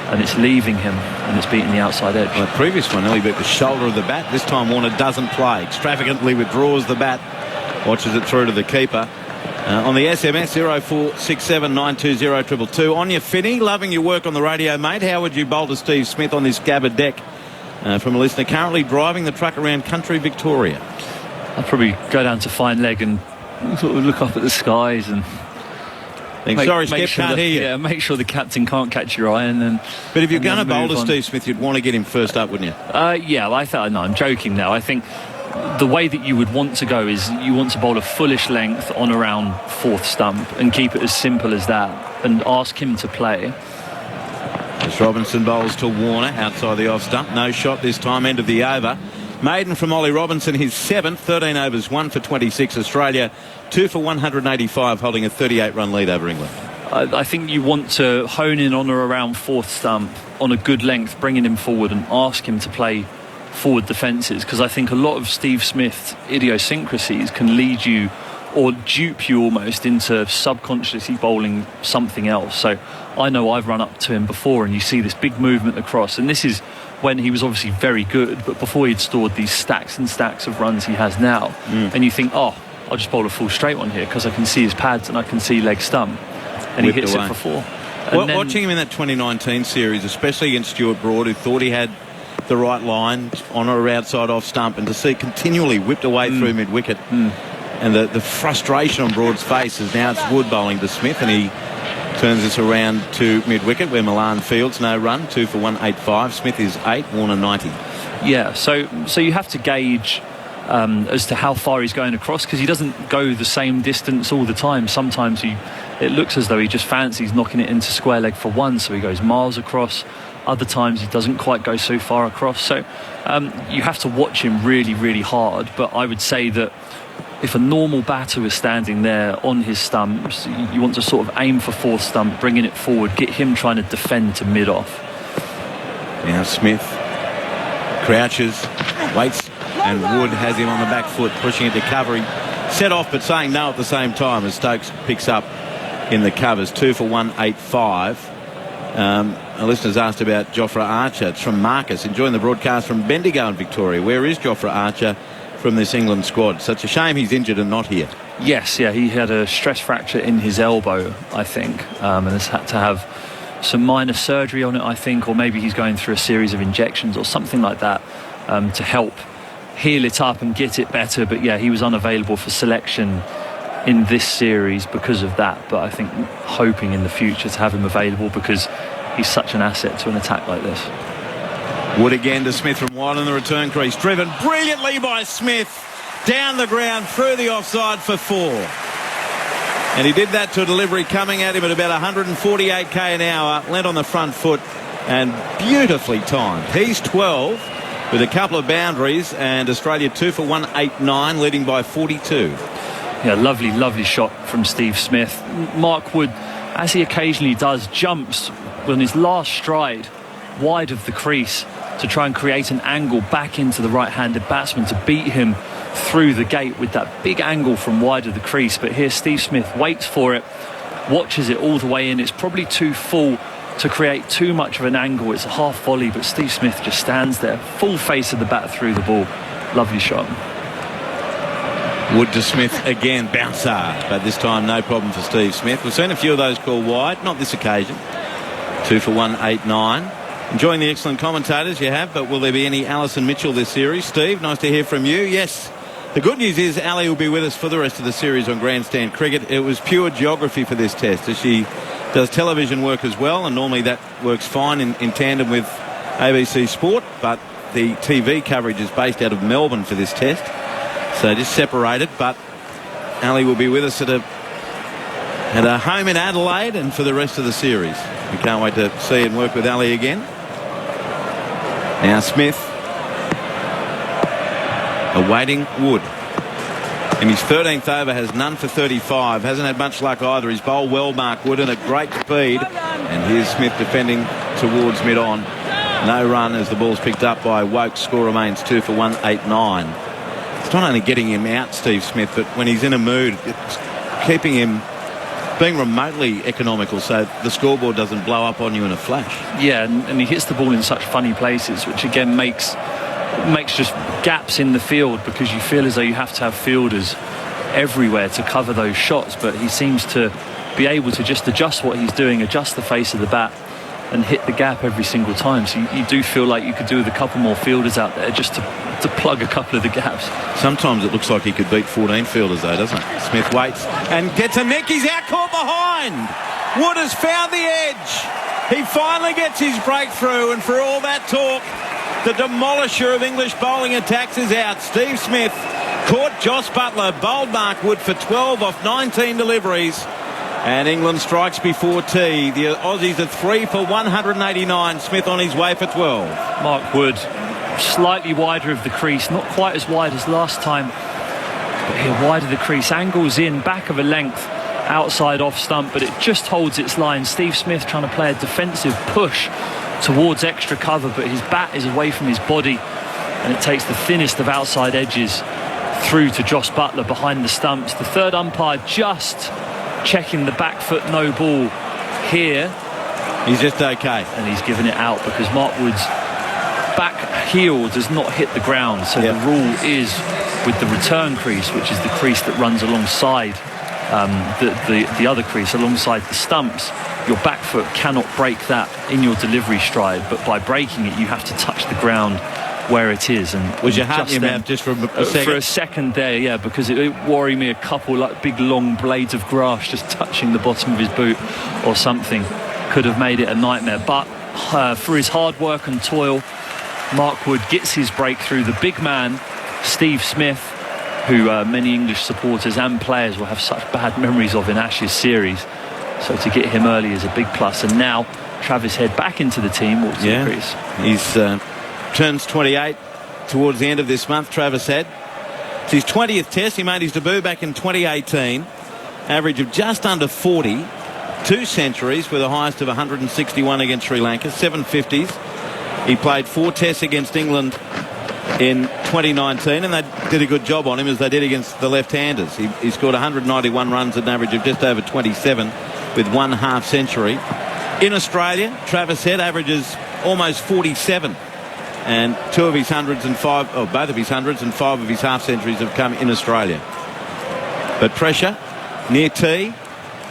and it's leaving him and it's beating the outside edge. Well, the previous one nearly beat the shoulder of the bat. This time Warner doesn't play, extravagantly withdraws the bat, watches it through to the keeper. On the SMS 0467 920 222. On your Finney, loving your work on the radio, mate. How would you bowl to Steve Smith on this Gabba deck? From a listener currently driving the truck around country Victoria. I'd probably go down to fine leg and sort of look up at the skies and sorry, Skip, can't hear you. Yeah, make sure the captain can't catch your eye, and then. But if you're going to bowl to Steve Smith, you'd want to get him first up, wouldn't you? Yeah, no, I'm joking now. I think the way that you would want to go is you want to bowl a fullish length on around 4th stump and keep it as simple as that and ask him to play. As Robinson bowls to Warner outside the off stump, no shot this time, end of the over. Maiden from Ollie Robinson, his 7th, 13 overs, 1 for 26. Australia 2 for 185, holding a 38-run lead over England. I think you want to hone in on or around 4th stump on a good length, bringing him forward and ask him to play forward defences, because I think a lot of Steve Smith's idiosyncrasies can lead you or dupe you almost into subconsciously bowling something else. So I know I've run up to him before and you see this big movement across, and this is when he was obviously very good, but before he'd stored these stacks and stacks of runs he has now. And you think, I'll just bowl a full straight one here because I can see his pads and I can see leg stump, and he hits it for 4. Watching him in that 2019 series, especially against Stuart Broad, who thought he had the right line on or outside off stump, and to see continually whipped away through mid-wicket, and the frustration on Broad's face is now it's Wood bowling to Smith, and he turns this around to mid-wicket where Milan fields no run, 2 for 185. Smith is 8, Warner 90. Yeah, so you have to gauge as to how far he's going across, because he doesn't go the same distance all the time. Sometimes it looks as though he just fancies knocking it into square leg for 1, so he goes miles across. Other times he doesn't quite go so far across. So you have to watch him really, really hard. But I would say that if a normal batter was standing there on his stumps, you want to sort of aim for 4th stump, bringing it forward, get him trying to defend to mid-off. Now Smith crouches, waits, and Wood has him on the back foot, pushing it to cover. He set off but saying no at the same time as Stokes picks up in the covers. 2 for 185. A listener's asked about Jofra Archer. It's from Marcus, enjoying the broadcast from Bendigo in Victoria. Where is Jofra Archer from this England squad? So it's a shame he's injured and not here. Yes, yeah, he had a stress fracture in his elbow, I think, and has had to have some minor surgery on it, I think, or maybe he's going through a series of injections or something like that to help heal it up and get it better. But yeah, he was unavailable for selection in this series because of that. But I think hoping in the future to have him available because he's such an asset to an attack like this. Wood again to Smith from wide in the return crease. Driven brilliantly by Smith. Down the ground, through the offside for 4. And he did that to a delivery coming at him at about 148k an hour. Lent on the front foot and beautifully timed. He's 12 with a couple of boundaries, and Australia 2 for 189, leading by 42. Yeah, lovely shot from Steve Smith. Mark Wood, as he occasionally does, jumps on his last stride wide of the crease to try and create an angle back into the right-handed batsman to beat him through the gate with that big angle from wide of the crease. But here Steve Smith waits for it, watches it all the way in. It's probably too full to create too much of an angle. It's a half volley, but Steve Smith just stands there, full face of the bat through the ball. Lovely shot. Wood to Smith again, bouncer, but this time no problem for Steve Smith. We've seen a few of those called wide, not this occasion. 2 for 189. Enjoying the excellent commentators you have, but will there be any Alison Mitchell this series? Steve, nice to hear from you. Yes. The good news is Ali will be with us for the rest of the series on Grandstand Cricket. It was pure geography for this test, as she does television work as well, and normally that works fine in tandem with ABC Sport, but the TV coverage is based out of Melbourne for this test, so just separated. But Ali will be with us at a home in Adelaide and for the rest of the series. We can't wait to see and work with Ali again. Now Smith awaiting Wood. In his 13th over, has none for 35. Hasn't had much luck either. He's bowled well, Mark Wood, and at great speed. And here's Smith defending towards mid-on. No run as the ball's picked up by Woke. Score remains 2 for 189. It's not only getting him out, Steve Smith, but when he's in a mood, it's keeping him being remotely economical so the scoreboard doesn't blow up on you in a flash. Yeah, and he hits the ball in such funny places, which again makes just gaps in the field, because you feel as though you have to have fielders everywhere to cover those shots, but he seems to be able to just adjust what he's doing, adjust the face of the bat and hit the gap every single time. So you do feel like you could do with a couple more fielders out there just to plug a couple of the gaps. Sometimes it looks like he could beat 14 fielders though, doesn't it? Smith waits and gets a nick. He's out, caught behind. Wood has found the edge. He finally gets his breakthrough, and for all that talk, the demolisher of English bowling attacks is out. Steve Smith caught Joss Buttler, bowled Mark Wood for 12 off 19 deliveries. And England strikes before tea. The Aussies are 3 for 189. Smith on his way for 12. Mark Wood, slightly wider of the crease, not quite as wide as last time, but here wide of the crease, angles in, back of a length, outside off stump, but it just holds its line. Steve Smith trying to play a defensive push towards extra cover, but his bat is away from his body, and it takes the thinnest of outside edges through to Joss Buttler behind the stumps. The third umpire just checking the back foot no ball here. He's just okay. And he's given it out because Mark Wood's back heel does not hit the ground. So the rule is with the return crease, which is the crease that runs alongside the other crease, alongside the stumps, your back foot cannot break that in your delivery stride, but by breaking it you have to touch the ground where it is. And was your heart in your mouth just for a second? For a second there, yeah, because it worried me, a couple like big long blades of grass just touching the bottom of his boot or something could have made it a nightmare. But for his hard work and toil, Mark Wood gets his breakthrough. The big man, Steve Smith, who many English supporters and players will have such bad memories of in Ashes series, so to get him early is a big plus. And now Travis Head back into the team, walks to the crease. He's turns 28 towards the end of this month, Travis Head. It's his 20th test. He made his debut back in 2018. Average of just under 40. 2 centuries with the highest of 161 against Sri Lanka, 750s. He played 4 tests against England in 2019, and they did a good job on him as they did against the left-handers. He scored 191 runs at an average of just over 27 with 1 half-century. In Australia, Travis Head averages almost 47, and both of his hundreds and 5 of his half-centuries have come in Australia. But pressure near tee,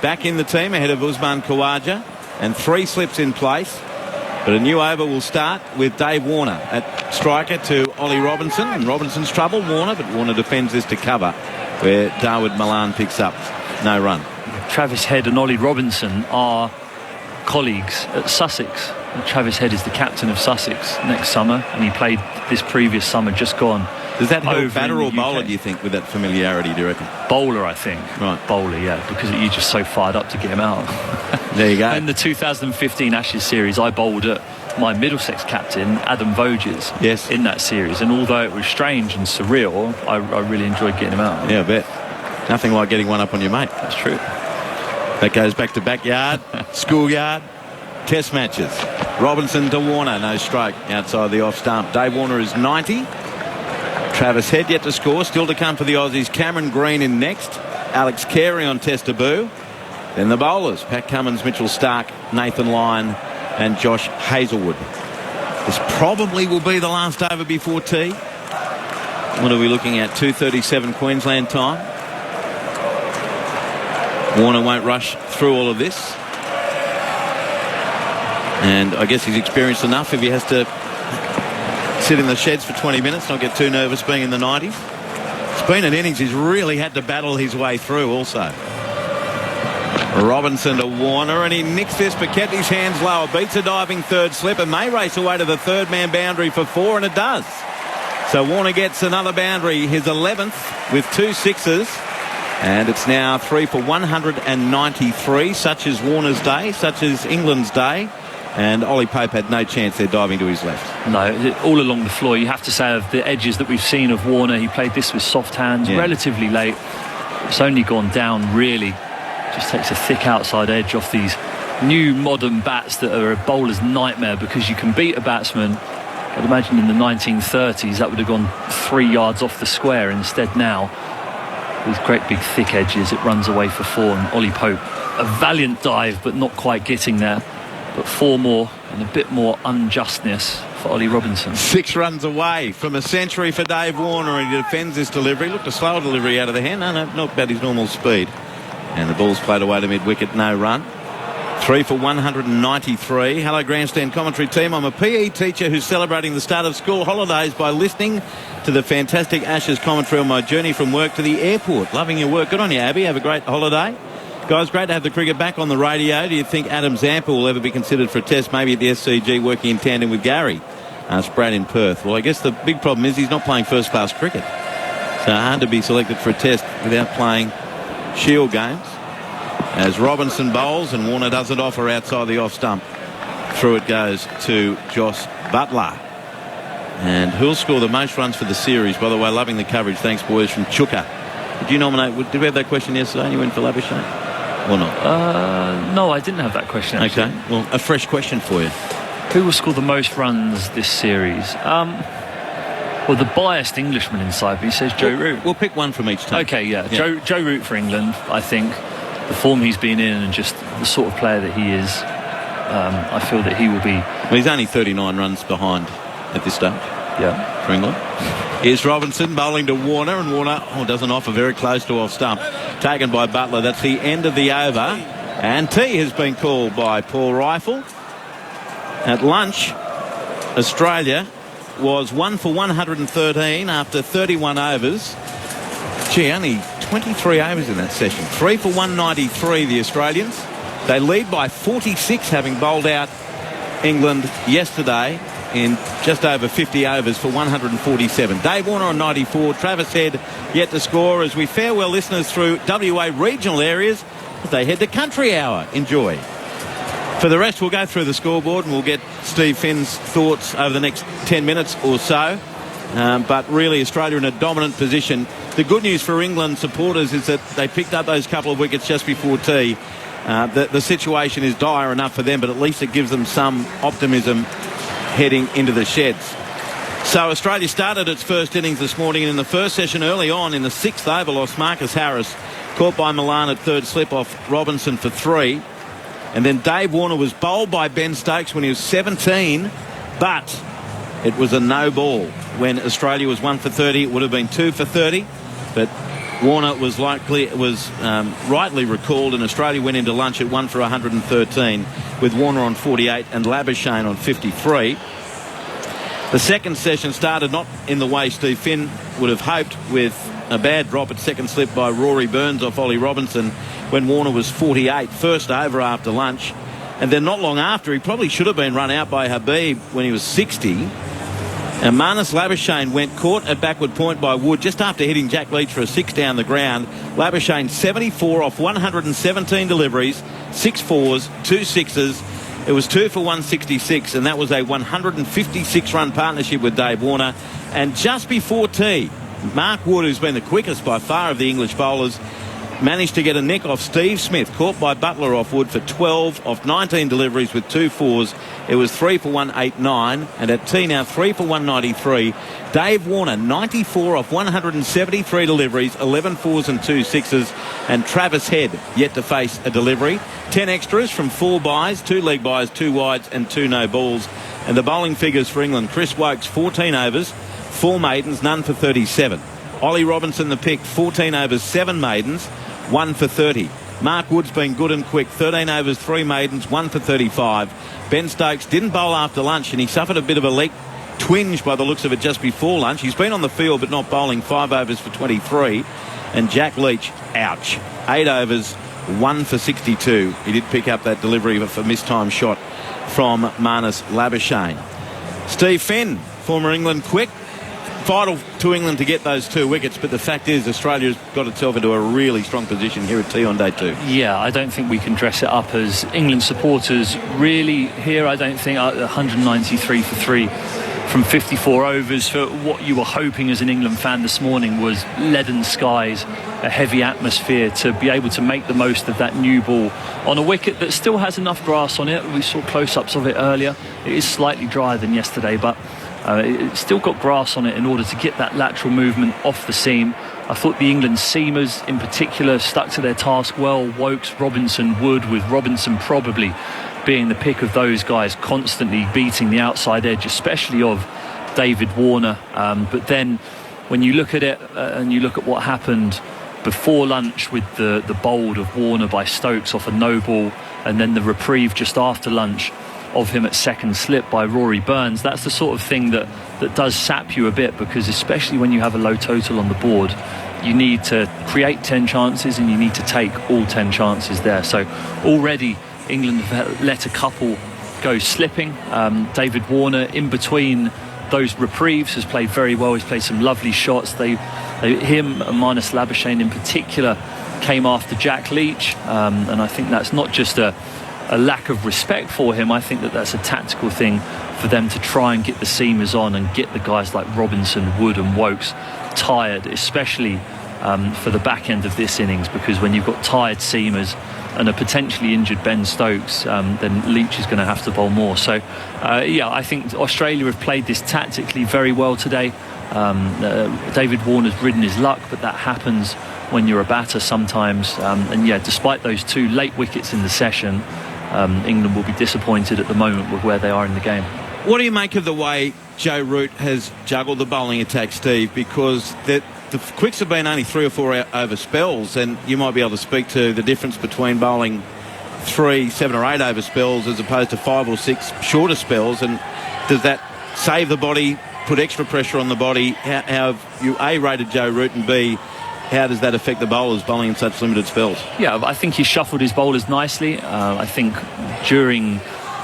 back in the team ahead of Usman Khawaja, and 3 slips in place. But a new over will start with Dave Warner at striker to Ollie Robinson. And Robinson's trouble, Warner, but Warner defends this to cover, where Darwood Malan picks up no run. Travis Head and Ollie Robinson are colleagues at Sussex. And Travis Head is the captain of Sussex next summer, and he played this previous summer just gone. Does that help over batter or in the bowler, UK? do you think, with that familiarity, do you reckon? Bowler, I think. Right. Bowler, yeah, because you're just so fired up to get him out. There you go. In the 2015 Ashes series, I bowled at my Middlesex captain, Adam Voges, in that series. And although it was strange and surreal, I really enjoyed getting him out. Yeah, I bet. Nothing like getting one up on your mate. That's true. That goes back to backyard, schoolyard, test matches. Robinson to Warner, no stroke outside the off stump. Dave Warner is 90. Travis Head yet to score, still to come for the Aussies. Cameron Green in next. Alex Carey on test debut. Then the bowlers, Pat Cummins, Mitchell Starc, Nathan Lyon and Josh Hazlewood. This probably will be the last over before tea. What are we looking at? 2:37 Queensland time. Warner won't rush through all of this. And I guess he's experienced enough if he has to sit in the sheds for 20 minutes, not get too nervous being in the 90s. It's been an innings he's really had to battle his way through also. Robinson to Warner, and he nicks this but kept his hands lower, beats a diving third slip and may race away to the third man boundary for 4, and it does. So Warner gets another boundary, his 11th with 2 sixes, and it's now 3 for 193. Such is Warner's day, such is England's day. And Ollie Pope had no chance there, diving to his left. No, all along the floor. You have to say, of the edges that we've seen of Warner, he played this with soft hands relatively late. It's only gone down, really. Just takes a thick outside edge off these new modern bats that are a bowler's nightmare, because you can beat a batsman. I'd imagine in the 1930s that would have gone 3 yards off the square. Instead now, with great big thick edges, it runs away for 4. And Ollie Pope, a valiant dive but not quite getting there. But 4 more and a bit more unjustness for Ollie Robinson. 6 runs away from a century for Dave Warner, and he defends this delivery. Looked a slow delivery out of the hand. No, not about his normal speed. And the ball's played away to mid-wicket, no run. 3 for 193. Hello, Grandstand commentary team. I'm a PE teacher who's celebrating the start of school holidays by listening to the fantastic Ashes commentary on my journey from work to the airport. Loving your work. Good on you, Abby. Have a great holiday. Guys, great to have the cricket back on the radio. Do you think Adam Zampa will ever be considered for a test, maybe at the SCG, working in tandem with Gary? Asked Brad in Perth. Well, I guess the big problem is he's not playing first-class cricket. So hard to be selected for a test without playing Shield games. As Robinson bowls and Warner doesn't offer outside the off-stump. Through it goes to Josh Butler. And who'll score the most runs for the series? By the way, loving the coverage. Thanks, boys, from Chuka. Did you nominate? Did we have that question yesterday and you went for Labuschagne? Or not? No, I didn't have that question, actually. Okay, well, a fresh question for you. Who will score the most runs this series? Well, the biased Englishman inside me says Joe Root. We'll pick one from each team. Okay, yeah. Joe Root for England, I think. The form he's been in and just the sort of player that he is, I feel that he will be... Well, he's only 39 runs behind at this stage. Yeah. For England. Here's Robinson bowling to Warner, and Warner doesn't offer, very close to off stump. Taken by Butler. That's the end of the over. And tea has been called by Paul Rifle. At lunch, Australia was 1 for 113 after 31 overs. Gee, only 23 overs in that session. 3 for 193, the Australians. They lead by 46, having bowled out England yesterday in just over 50 overs for 147. Dave Warner on 94. Travis Head yet to score as we farewell listeners through WA regional areas as they head to Country Hour. Enjoy. For the rest, we'll go through the scoreboard and we'll get Steve Finn's thoughts over the next 10 minutes or so. But really, Australia in a dominant position. The good news for England supporters is that they picked up those couple of wickets just before tea. The situation is dire enough for them, but at least it gives them some optimism heading into the sheds. So Australia started its first innings this morning, and in the first session early on in the 6th over, lost Marcus Harris, caught by Milan at third slip off Robinson for 3. And then Dave Warner was bowled by Ben Stokes when he was 17, but it was a no ball. When Australia was 1 for 30, it would have been 2 for 30, but Warner was rightly recalled, and Australia went into lunch at 1 for 113 with Warner on 48 and Labuschagne on 53. The second session started not in the way Steve Finn would have hoped, with a bad drop at second slip by Rory Burns off Ollie Robinson when Warner was 48, first over after lunch. And then not long after, he probably should have been run out by Habib when he was 60. And Marnus Labuschagne went caught at backward point by Wood just after hitting Jack Leach for a 6 down the ground. Labuschagne 74 off 117 deliveries, 6 fours, 2 sixes. It was 2 for 166, and that was a 156-run partnership with Dave Warner. And just before tea, Mark Wood, who's been the quickest by far of the English bowlers, managed to get a nick off Steve Smith, caught by Butler off Wood for 12 off 19 deliveries with 2 fours. It was 3 for 189, and at tea now 3 for 193. Dave Warner 94 off 173 deliveries, 11 fours and 2 sixes, and Travis Head yet to face a delivery. 10 extras from 4 byes, 2 leg byes, 2 wides and 2 no balls. And the bowling figures for England: Chris Wokes 14 overs, 4 maidens, none for 37. Ollie Robinson the pick, 14 overs, 7 maidens, 1 for 30. Mark Wood's been good and quick, 13 overs, 3 maidens, 1 for 35. Ben Stokes didn't bowl after lunch, and he suffered a bit of a leg twinge by the looks of it just before lunch. He's been on the field but not bowling, 5 overs for 23. And Jack Leach, ouch, 8 overs, 1 for 62. He did pick up that delivery of a mistime shot from Marnus Labuschagne. Steve Finn, former England quick, vital to England to get those 2 wickets, but the fact is Australia's got itself into a really strong position here at tea on day 2. Yeah, I don't think we can dress it up as England supporters really here. I don't think 193 for 3 from 54 overs for what you were hoping as an England fan this morning was leaden skies, a heavy atmosphere, to be able to make the most of that new ball on a wicket that still has enough grass on it. We saw close-ups of it earlier. It is slightly drier than yesterday, but it's still got grass on it in order to get that lateral movement off the seam. I thought the England seamers in particular stuck to their task well. Wokes, Robinson, Wood, with Robinson probably being the pick of those guys, constantly beating the outside edge, especially of David Warner. But then when you look at it and you look at what happened before lunch with the bowled of Warner by Stokes off a no ball, and then the reprieve just after lunch of him at second slip by Rory Burns, that's the sort of thing that does sap you a bit, because especially when you have a low total on the board, you need to create 10 chances and you need to take all 10 chances there. So already England have let a couple go slipping. David Warner, in between those reprieves, has played very well. He's played some lovely shots. Him and Marnus Labuschagne in particular came after Jack Leach, and I think that's not just a lack of respect for him. I think that's a tactical thing for them to try and get the seamers on and get the guys like Robinson, Wood and Wokes tired, especially for the back end of this innings, because when you've got tired seamers and a potentially injured Ben Stokes, then Leach is going to have to bowl more. So I think Australia have played this tactically very well today. David Warner's ridden his luck, but that happens when you're a batter sometimes. Despite those 2 late wickets in the session, England will be disappointed at the moment with where they are in the game. What do you make of the way Joe Root has juggled the bowling attack, Steve? Because the quicks have been only 3 or 4 over spells, and you might be able to speak to the difference between bowling 3, 7 or 8 over spells as opposed to 5 or 6 shorter spells. And does that save the body, put extra pressure on the body? How have you A, rated Joe Root, and B, how does that affect the bowlers bowling in such limited spells? Yeah, I think he shuffled his bowlers nicely. I think during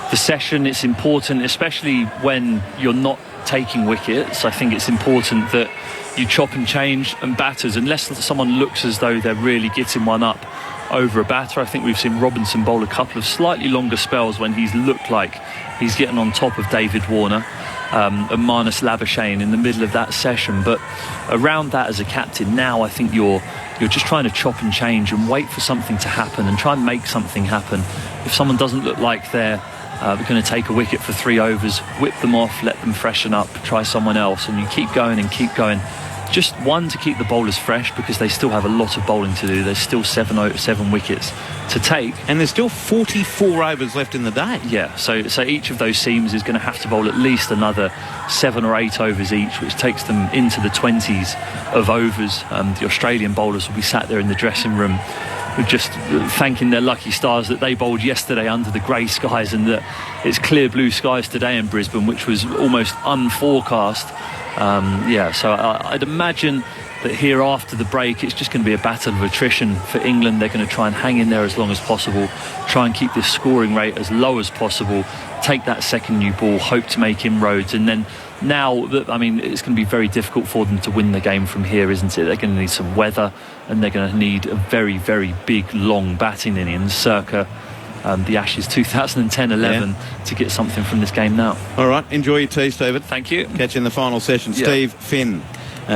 the session it's important, especially when you're not taking wickets, I think it's important that you chop and change, and batters, unless someone looks as though they're really getting one up over a batter. I think we've seen Robinson bowl a couple of slightly longer spells when he's looked like he's getting on top of David Warner and Marnus Labuschagne in the middle of that session. But around that, as a captain now, I think you're just trying to chop and change and wait for something to happen and try and make something happen. If someone doesn't look like they're we're going to take a wicket for 3 overs, whip them off, let them freshen up, try someone else, and you keep going and keep going. Just one, to keep the bowlers fresh, because they still have a lot of bowling to do. There's still seven wickets to take. And there's still 44 overs left in the day. Yeah, so each of those seams is going to have to bowl at least another 7 or 8 overs each, which takes them into the 20s of overs. The Australian bowlers will be sat there in the dressing room just thanking their lucky stars that they bowled yesterday under the grey skies, and that it's clear blue skies today in Brisbane, which was almost unforecast. So I'd imagine that here after the break it's just going to be a battle of attrition for England. They're going to try and hang in there as long as possible, try and keep this scoring rate as low as possible, take that second new ball, hope to make inroads, and then it's going to be very difficult for them to win the game from here, isn't it? They're going to need some weather, and they're going to need a very, very big, long batting innings circa the Ashes 2010-11 to get something from this game now. All right, enjoy your tea, Stephen. Thank you. Catch you in the final session. Steve Finn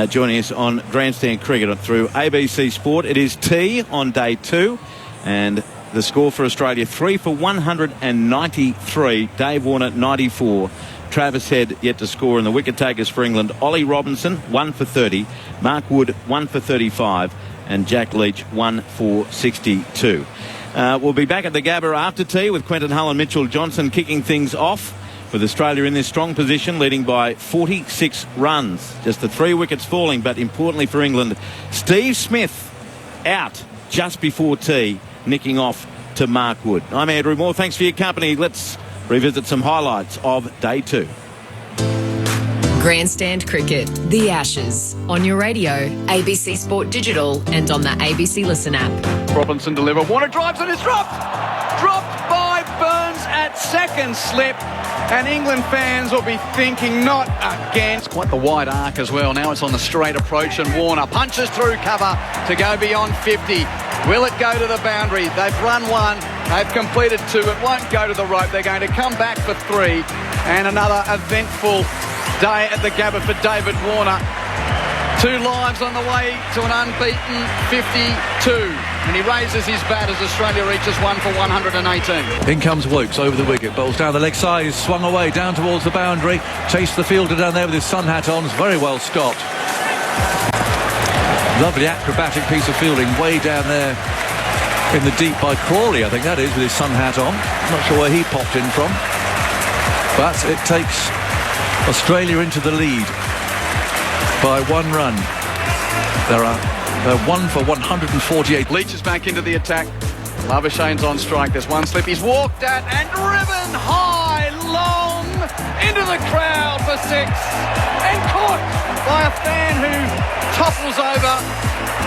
joining us on Grandstand Cricket through ABC Sport. It is tea on day 2, and the score for Australia, 3 for 193. Dave Warner, 94. Travis Head yet to score in the wicket takers for England. Ollie Robinson, 1 for 30. Mark Wood, 1 for 35. And Jack Leach, 1 for 62. We'll be back at the Gabba after tea with Quentin Hull and Mitchell Johnson kicking things off, with Australia in this strong position, leading by 46 runs. Just the 3 wickets falling, but importantly for England, Steve Smith out just before tea, nicking off to Mark Wood. I'm Andrew Moore. Thanks for your company. Let's revisit some highlights of day 2. Grandstand Cricket, the Ashes, on your radio, ABC Sport Digital, and on the ABC Listen app. Robinson deliver. Warner drives and it's dropped. Dropped by Burns at second slip. And England fans will be thinking, not again. It's quite the wide arc as well. Now it's on the straight approach, and Warner punches through cover to go beyond 50. Will it go to the boundary? They've run 1. They've completed 2. It won't go to the rope. They're going to come back for 3. And another eventful day at the Gabba for David Warner. 2 lives on the way to an unbeaten 52. And he raises his bat as Australia reaches 1 for 118. In comes Wokes over the wicket, bowls down the leg side, he's swung away down towards the boundary, chased the fielder down there with his sun hat on, very well stopped. Lovely acrobatic piece of fielding way down there in the deep by Crawley, I think that is, with his sun hat on. Not sure where he popped in from. But it takes Australia into the lead by 1 run. They're 1 for 148. Leach is back into the attack. Labuschagne's on strike. There's one slip. He's walked at and driven high, long, into the crowd for 6. And caught by a fan who topples over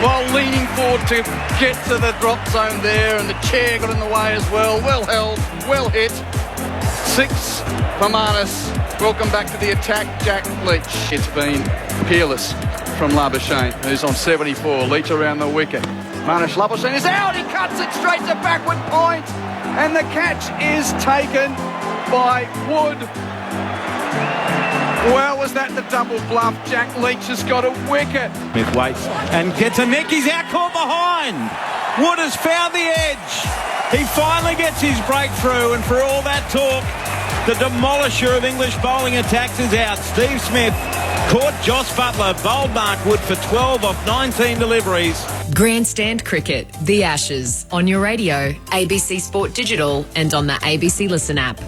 while leaning forward to get to the drop zone there. And the chair got in the way as well. Well held, well hit. 6 for Marnus. Welcome back to the attack, Jack Leach. It's been peerless from Labuschagne, who's on 74. Leach around the wicket. Marnus Labuschagne is out. He cuts it straight to backward point. And the catch is taken by Wood. Well, was that the double bluff? Jack Leach has got a wicket. Smith waits and gets a nick. He's out caught behind. Wood has found the edge. He finally gets his breakthrough, and for all that talk, the demolisher of English bowling attacks is out. Steve Smith caught Joss Butler, bowled Mark Wood for 12 off 19 deliveries. Grandstand Cricket, the Ashes, on your radio, ABC Sport Digital, and on the ABC Listen app.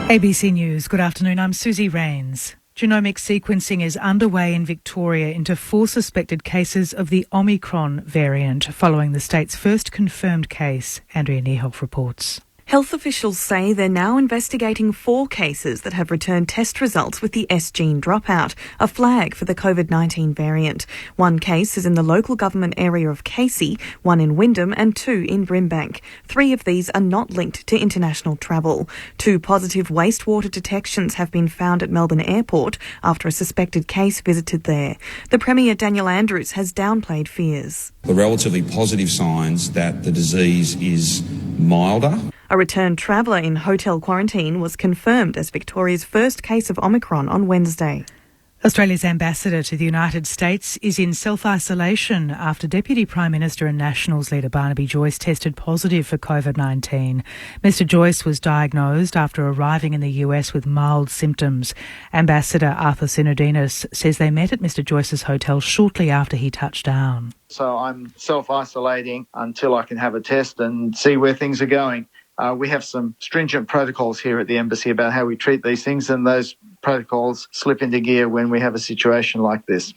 ABC News, good afternoon. I'm Susie Rains. Genomic sequencing is underway in Victoria into 4 suspected cases of the Omicron variant following the state's first confirmed case. Andrea Niehoff reports. Health officials say they're now investigating 4 cases that have returned test results with the S gene dropout, a flag for the COVID-19 variant. 1 case is in the local government area of Casey, 1 in Wyndham and 2 in Brimbank. 3 of these are not linked to international travel. 2 positive wastewater detections have been found at Melbourne Airport after a suspected case visited there. The Premier Daniel Andrews has downplayed fears. The relatively positive signs that the disease is milder. A returned traveller in hotel quarantine was confirmed as Victoria's first case of Omicron on Wednesday. Australia's ambassador to the United States is in self-isolation after Deputy Prime Minister and Nationals leader Barnaby Joyce tested positive for COVID-19. Mr Joyce was diagnosed after arriving in the US with mild symptoms. Ambassador Arthur Sinodinos says they met at Mr Joyce's hotel shortly after he touched down. So I'm self-isolating until I can have a test and see where things are going. We have some stringent protocols here at the Embassy about how we treat these things, and those protocols slip into gear when we have a situation like this.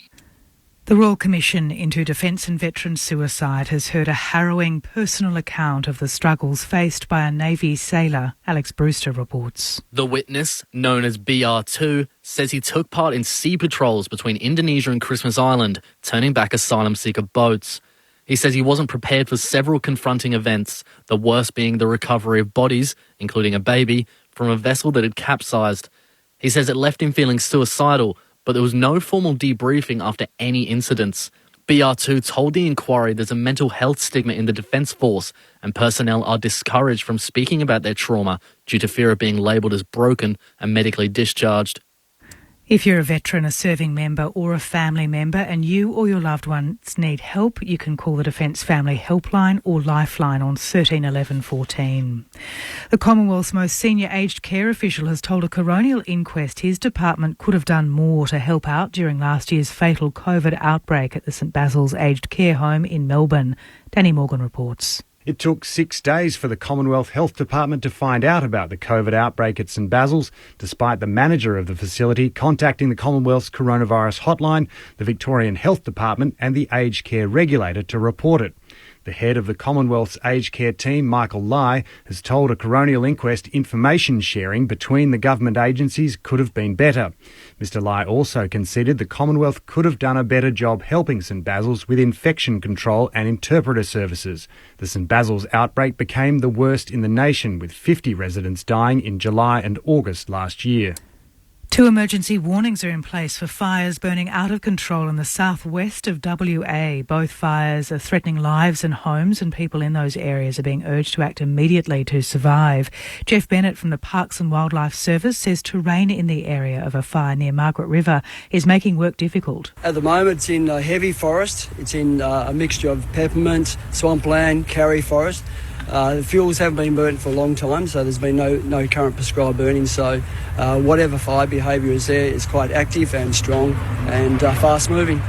The Royal Commission into Defence and Veteran Suicide has heard a harrowing personal account of the struggles faced by a Navy sailor. Alex Brewster reports. The witness, known as BR2, says he took part in sea patrols between Indonesia and Christmas Island, turning back asylum seeker boats. He says he wasn't prepared for several confronting events, the worst being the recovery of bodies, including a baby, from a vessel that had capsized. He says it left him feeling suicidal, but there was no formal debriefing after any incidents. BR2 told the inquiry there's a mental health stigma in the Defence Force and personnel are discouraged from speaking about their trauma due to fear of being labelled as broken and medically discharged. If you're a veteran, a serving member or a family member and you or your loved ones need help, you can call the Defence Family Helpline or Lifeline on 13 11 14. The Commonwealth's most senior aged care official has told a coronial inquest his department could have done more to help out during last year's fatal COVID outbreak at the St Basil's Aged Care Home in Melbourne. Danny Morgan reports. It took 6 days for the Commonwealth Health Department to find out about the COVID outbreak at St Basil's, despite the manager of the facility contacting the Commonwealth's coronavirus hotline, the Victorian Health Department and the aged care regulator to report it. The head of the Commonwealth's aged care team, Michael Lai, has told a coronial inquest information sharing between the government agencies could have been better. Mr Lai also conceded the Commonwealth could have done a better job helping St Basil's with infection control and interpreter services. The St Basil's outbreak became the worst in the nation, with 50 residents dying in July and August last year. 2 emergency warnings are in place for fires burning out of control in the southwest of WA. Both fires are threatening lives and homes, and people in those areas are being urged to act immediately to survive. Jeff Bennett from the Parks and Wildlife Service says terrain in the area of a fire near Margaret River is making work difficult. At the moment it's in heavy forest. It's in a mixture of peppermint, swampland, karri forest. The fuels haven't been burnt for a long time, so there's been no current prescribed burning. So whatever fire behaviour is there is quite active and strong and fast moving.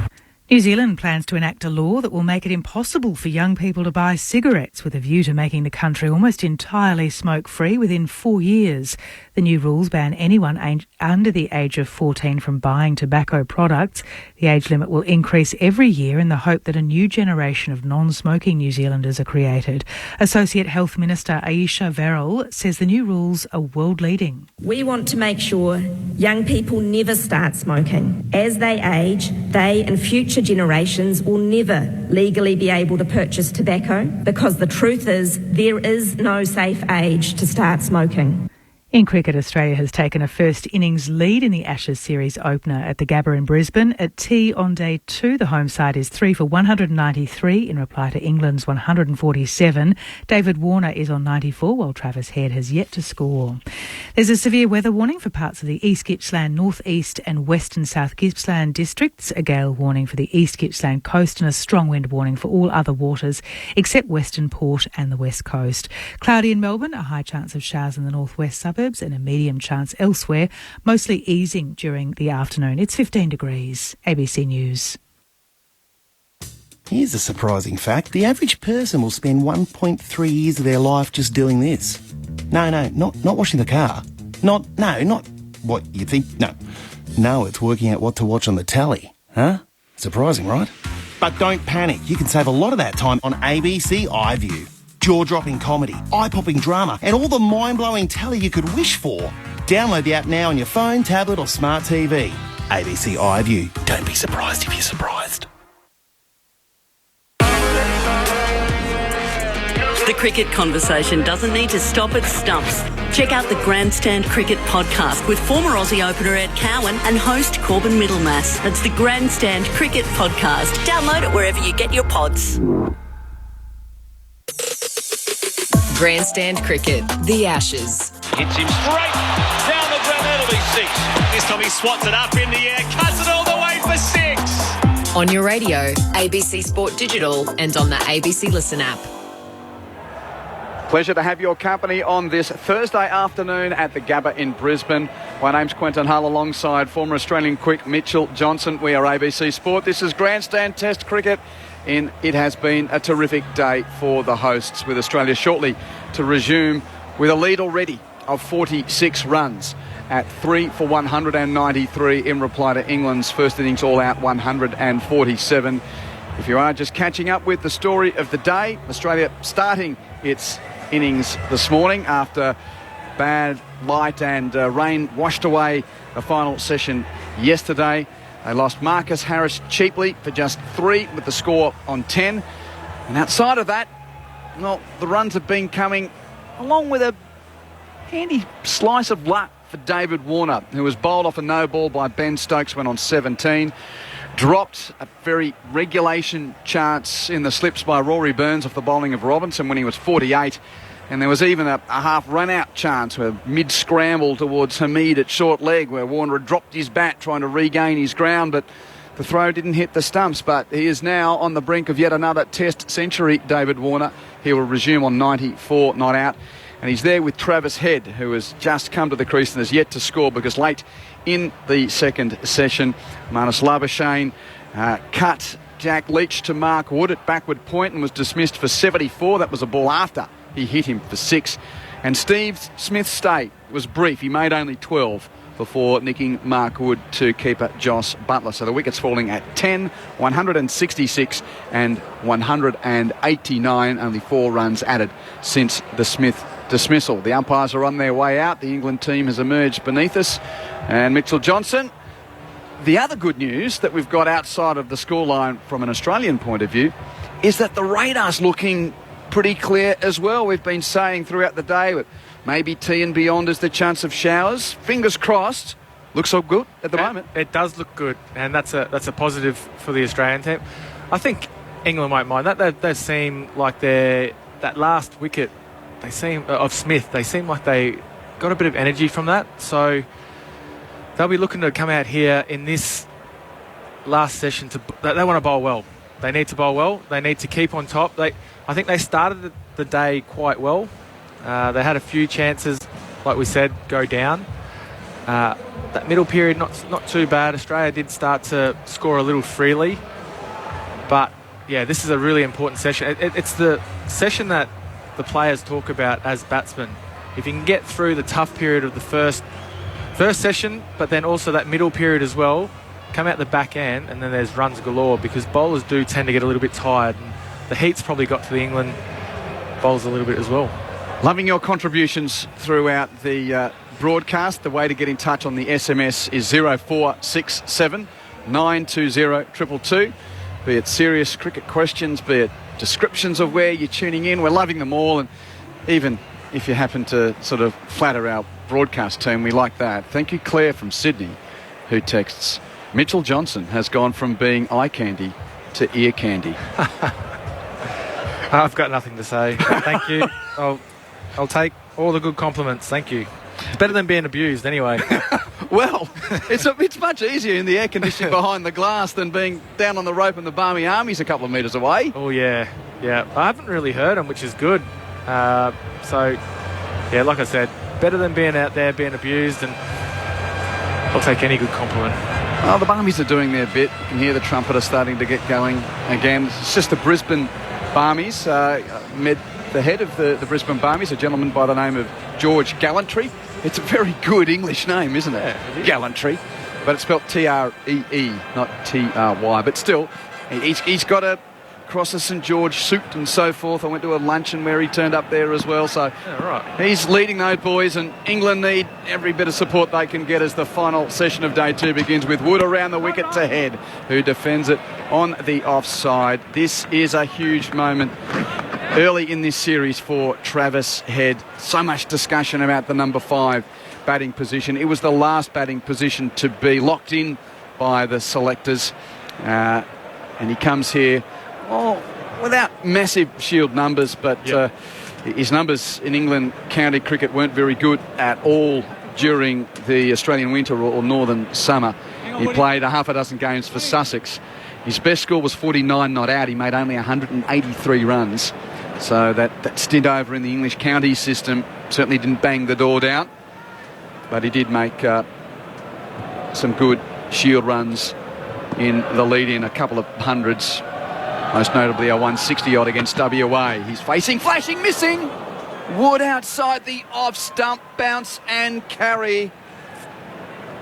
New Zealand plans to enact a law that will make it impossible for young people to buy cigarettes, with a view to making the country almost entirely smoke-free within 4 years. The new rules ban anyone under the age of 14 from buying tobacco products. The age limit will increase every year in the hope that a new generation of non-smoking New Zealanders are created. Associate Health Minister Aisha Verrill says the new rules are world-leading. We want to make sure young people never start smoking. As they age, they and future generations will never legally be able to purchase tobacco, because the truth is there is no safe age to start smoking. In cricket, Australia has taken a first innings lead in the Ashes series opener at the Gabba in Brisbane. At tea on day 2, the home side is 3 for 193 in reply to England's 147. David Warner is on 94, while Travis Head has yet to score. There's a severe weather warning for parts of the East Gippsland, North East and Western South Gippsland districts, a gale warning for the East Gippsland coast and a strong wind warning for all other waters except Western Port and the West Coast. Cloudy in Melbourne, a high chance of showers in the northwest suburbs and a medium chance elsewhere, mostly easing during the afternoon. It's 15 degrees. ABC News. Here's a surprising fact. The average person will spend 1.3 years of their life just doing this. No, not washing the car. Not what you think. No, it's working out what to watch on the telly. Huh? Surprising, right? But don't panic. You can save a lot of that time on ABC iView. Jaw-dropping comedy, eye-popping drama, and all the mind-blowing telly you could wish for. Download the app now on your phone, tablet or smart TV. ABC iView. Don't be surprised if you're surprised. The cricket conversation doesn't need to stop at stumps. Check out the Grandstand Cricket Podcast with former Aussie opener Ed Cowan and host Corbin Middlemass. That's the Grandstand Cricket Podcast. Download it wherever you get your pods. Grandstand Cricket, the Ashes. Hits him straight down the ground. That'll be 6. This time he swats it up in the air, cuts it all the way for 6. On your radio, ABC Sport Digital, and on the ABC Listen app. Pleasure to have your company on this Thursday afternoon at the Gabba in Brisbane. My name's Quentin Hull alongside former Australian quick Mitchell Johnson. We are ABC Sport. This is Grandstand Test Cricket. It has been a terrific day for the hosts, with Australia shortly to resume with a lead already of 46 runs at 3 for 193 in reply to England's first innings all-out 147. If you are just catching up with the story of the day, Australia starting its innings this morning after bad light and rain washed away the final session yesterday. They lost Marcus Harris cheaply for just 3 with the score on 10. And outside of that, well, the runs have been coming along with a handy slice of luck for David Warner, who was bowled off a no ball by Ben Stokes when on 17. Dropped a very regulation chance in the slips by Rory Burns off the bowling of Robinson when he was 48. And there was even a half run-out chance where mid-scramble towards Hamid at short leg, where Warner had dropped his bat trying to regain his ground, but the throw didn't hit the stumps. But he is now on the brink of yet another Test century, David Warner. He will resume on 94 not out. And he's there with Travis Head, who has just come to the crease and has yet to score because late in the second session, Marnus Labuschagne cut Jack Leach to Mark Wood at backward point and was dismissed for 74. That was a ball after he hit him for 6. And Steve Smith's stay was brief. He made only 12 before nicking Mark Wood to keeper Joss Butler. So the wickets falling at 10, 166 and 189. Only 4 runs added since the Smith dismissal. The umpires are on their way out. The England team has emerged beneath us. And Mitchell Johnson, the other good news that we've got outside of the scoreline from an Australian point of view is that the radar's looking pretty clear as well. We've been saying throughout the day that maybe tea and beyond is the chance of showers. Fingers crossed. Looks all good at the moment. It does look good, and that's a positive for the Australian team. I think England won't mind that. They seem like that last wicket, of Smith, they seem like they got a bit of energy from that. So they'll be looking to come out here in this last session they want to bowl well. They need to bowl well. They need to keep on top. I think they started the day quite well. They had a few chances, like we said, go down. That middle period, not too bad. Australia did start to score a little freely. But, yeah, this is a really important session. It's the session that the players talk about as batsmen. If you can get through the tough period of the first session, but then also that middle period as well, come out the back end, and then there's runs galore, because bowlers do tend to get a little bit tired. And the heat's probably got to the England bowlers a little bit as well. Loving your contributions throughout the broadcast. The way to get in touch on the SMS is 0467 920 222. Be it serious cricket questions, be it descriptions of where you're tuning in. We're loving them all, and even if you happen to sort of flatter our broadcast team, we like that. Thank you, Claire from Sydney, who texts, Mitchell Johnson has gone from being eye candy to ear candy. I've got nothing to say. Thank you. I'll take all the good compliments. Thank you. It's better than being abused anyway. Well, it's much easier in the air conditioning behind the glass than being down on the rope in the Barmy Armies a couple of metres away. Oh, yeah. I haven't really heard them, which is good. So, yeah, like I said, better than being out there being abused, and I'll take any good compliment. Oh, the Barmies are doing their bit. You can hear the trumpeter starting to get going again. It's just the Brisbane Barmies. Met the head of the Brisbane Barmies, a gentleman by the name of George Gallantry. It's a very good English name, isn't it? Yeah, it is. Gallantry. But it's spelled T-R-E-E, not T-R-Y. But still, he's got a Cross of St George suit and so forth. I went to a luncheon where he turned up there as well. So he's leading those boys, and England need every bit of support they can get as the final session of day 2 begins, with Wood around the wicket to Head, who defends it on the offside. This is a huge moment early in this series for Travis Head. So much discussion about the number 5 batting position. It was the last batting position to be locked in by the selectors, and he comes here without massive shield numbers, but His numbers in England county cricket weren't very good at all during the Australian winter or northern summer. He played a half a dozen games for Sussex. His best score was 49 not out. He made only 183 runs. So that stint over in the English county system certainly didn't bang the door down. But he did make some good shield runs in the lead-in, a couple of hundreds, most notably a 160-odd against WA. He's facing, flashing, missing. Wood outside the off-stump, bounce and carry.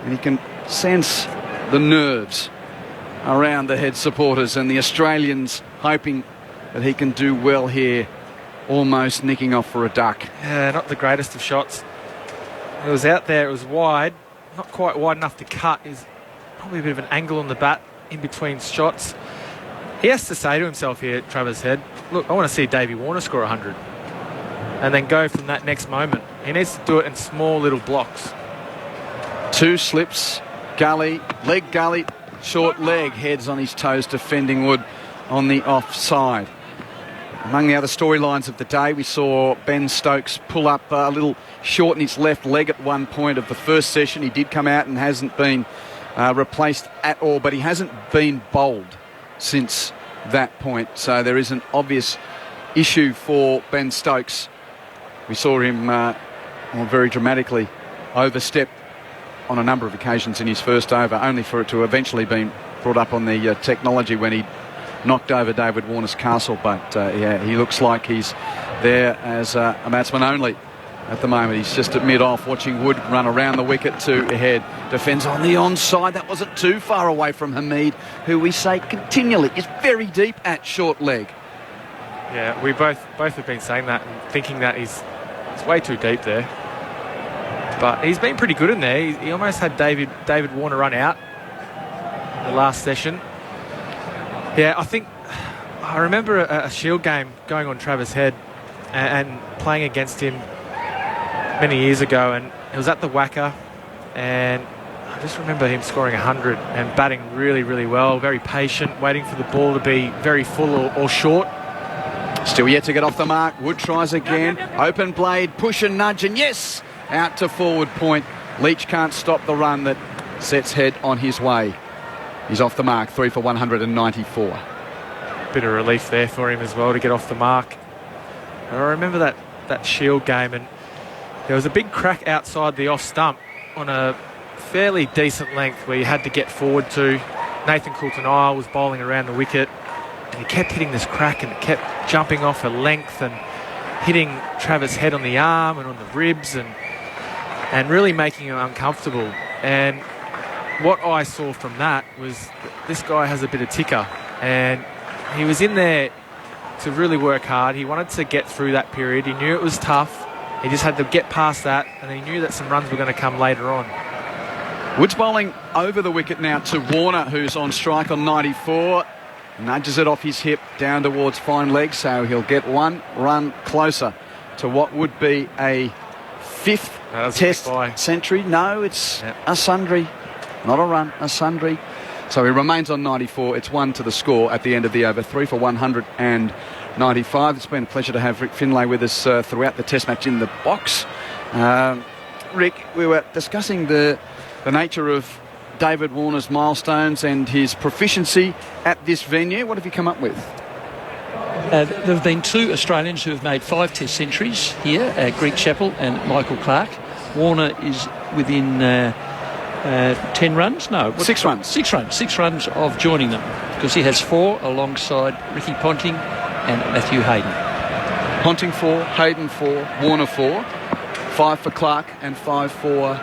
And he can sense the nerves around the head supporters and the Australians hoping that he can do well here, almost nicking off for a duck. Yeah, not the greatest of shots. It was out there, it was wide, not quite wide enough to cut. There's probably a bit of an angle on the bat in between shots. He has to say to himself here, Travis Head, look, I want to see Davey Warner score 100. And then go from that next moment. He needs to do it in small little blocks. Two slips, gully, leg gully, short leg, heads on his toes, defending Wood on the offside. Among the other storylines of the day, we saw Ben Stokes pull up a little short in his left leg at one point of the first session. He did come out and hasn't been replaced at all, but he hasn't been bowled since that point. So there is an obvious issue for Ben Stokes. We saw him very dramatically overstep on a number of occasions in his first over, only for it to eventually be brought up on the technology when he knocked over David Warner's castle. But yeah, he looks like he's there as a batsman only at the moment. He's just at mid-off, watching Wood run around the wicket to Head. Defends on the onside. That wasn't too far away from Hamid, who we say continually is very deep at short leg. Yeah, we both have been saying that and thinking that he's way too deep there. But he's been pretty good in there. He almost had David Warner run out in the last session. Yeah, I remember a Shield game going on Travis Head and playing against him many years ago, and it was at the Wacker, and I just remember him scoring 100 and batting really, really well, very patient, waiting for the ball to be very full or short. Still yet to get off the mark. Wood tries again. Open blade, push and nudge, and yes, out to forward point. Leach can't stop the run that sets Head on his way. He's off the mark, 3 for 194. Bit of relief there for him as well to get off the mark. I remember that Shield game, and there was a big crack outside the off stump on a fairly decent length where you had to get forward to. Nathan Coulton-Isle was bowling around the wicket, and he kept hitting this crack, and it kept jumping off a length and hitting Travis Head on the arm and on the ribs and really making him uncomfortable. And what I saw from that was that this guy has a bit of ticker, and he was in there to really work hard. He wanted to get through that period. He knew it was tough. He just had to get past that, and he knew that some runs were going to come later on. Wood's bowling over the wicket now to Warner, who's on strike on 94. Nudges it off his hip down towards fine leg, so he'll get one run closer to what would be a fifth Test century. No, it's a sundry, not a run, a sundry. So he remains on 94. It's 1 to the score at the end of the over, 3 for 195. It's been a pleasure to have Rick Finlay with us throughout the Test match in the box. Rick, we were discussing the nature of David Warner's milestones and his proficiency at this venue. What have you come up with? There have been 2 Australians who have made 5 Test centuries here, Greg Chappell and Michael Clark. Warner is within 10 runs? No. 6 runs. 6 runs. 6 runs of joining them, because he has 4 alongside Ricky Ponting and Matthew Hayden. Ponting 4, Hayden 4, Warner 4, 5 for Clark and 5 for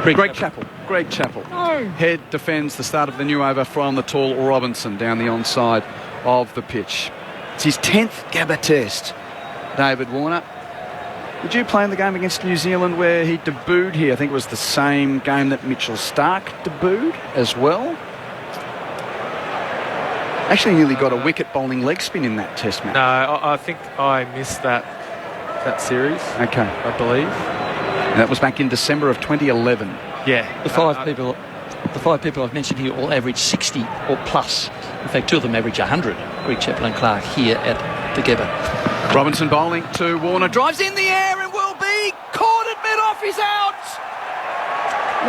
Greg Chappell. Greg Chappell. No. Head defends the start of the new over from the tall Robinson down the onside of the pitch. It's his 10th Gabba Test, David Warner. Did you play in the game against New Zealand where he debuted here? I think it was the same game that Mitchell Starc debuted as well. Actually nearly got a wicket bowling leg spin in that Test match. No, I think I missed that series. Okay. I believe. And that was back in December of 2011. Yeah. The five people I've mentioned here all average 60 or plus. In fact, 2 of them average 100, Greg Chappell and Clark, here at the Gabba. Robinson bowling to Warner, drives in the air and will be caught at mid-off, he's out!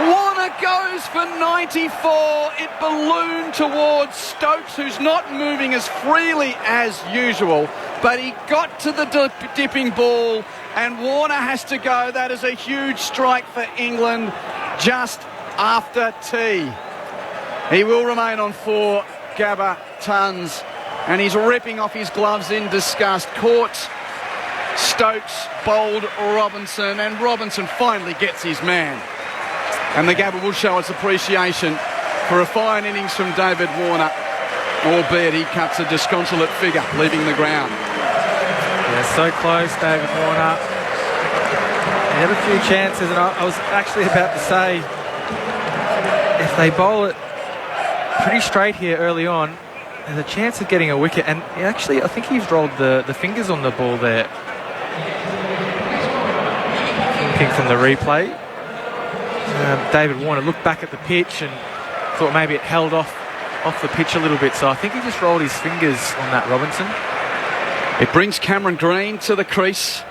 Warner goes for 94. It ballooned towards Stokes, who's not moving as freely as usual, but he got to the dipping ball and Warner has to go. That is a huge strike for England just after tea. He will remain on 4 Gabba tons and he's ripping off his gloves in disgust. Caught Stokes, bowled Robinson, and Robinson finally gets his man. And the Gabba will show its appreciation for a fine innings from David Warner, albeit he cuts a disconsolate figure, leaving the ground. Yeah, so close, David Warner. He had a few chances, and I was actually about to say, if they bowl it pretty straight here early on, there's a chance of getting a wicket. And actually, I think he's rolled the fingers on the ball there. Looking from the replay. David Warner looked back at the pitch and thought maybe it held off the pitch a little bit. So I think he just rolled his fingers on that, Robinson. It brings Cameron Green to the crease.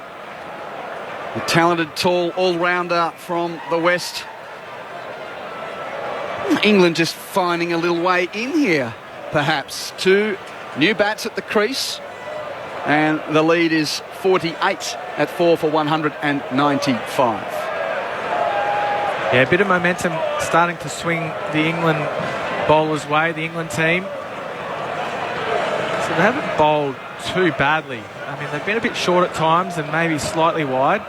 The talented, tall all-rounder from the West. England just finding a little way in here, perhaps. 2 new bats at the crease. And the lead is 48 at 4 for 195. Yeah, a bit of momentum starting to swing the England bowlers' way, the England team. So they haven't bowled too badly. I mean, they've been a bit short at times and maybe slightly wide.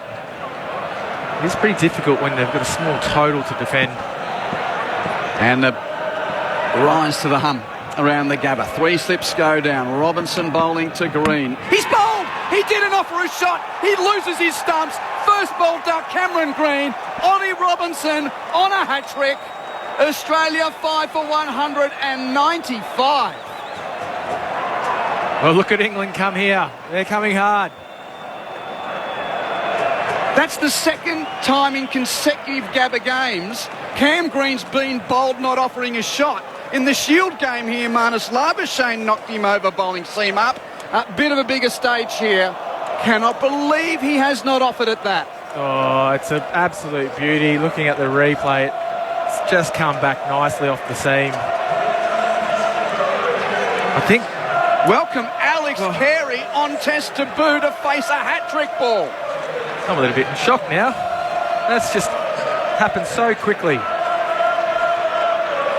It is pretty difficult when they've got a small total to defend. And the rise to the hum around the Gabba. 3 slips go down. Robinson bowling to Green. He's bowled! He didn't offer a shot. He loses his stumps. First ball duck, Cameron Green. Ollie Robinson on a hat-trick. Australia 5 for 195. Well, look at England come here. They're coming hard. That's the second time in consecutive Gabba games Cam Green's been bowled not offering a shot. In the Shield game here, Marnus Labuschagne knocked him over bowling seam up. A bit of a bigger stage here. Cannot believe he has not offered at that. Oh, it's an absolute beauty. Looking at the replay, it's just come back nicely off the seam. I think... Welcome Alex Carey on test debut to face a hat-trick ball. I'm a little bit in shock now. That's just happened so quickly.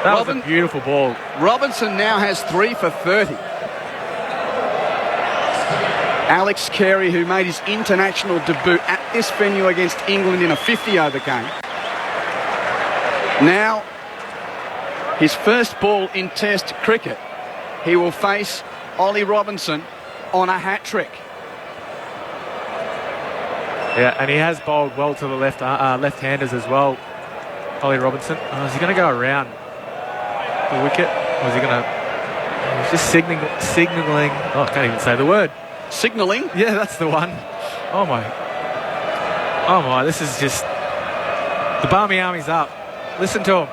That was a beautiful ball. Robinson now has 3 for 30. Alex Carey, who made his international debut at this venue against England in a 50-over game. Now, his first ball in Test cricket. He will face Ollie Robinson on a hat-trick. Yeah, and he has bowled well to the left-handers as well, Ollie Robinson. Oh, is he going to go around the wicket? Or is he going to... He's just signalling... Oh, I can't even say the word. Signalling? Yeah, that's the one. Oh, my. Oh, my. This is just... The Barmy Army's up. Listen to them.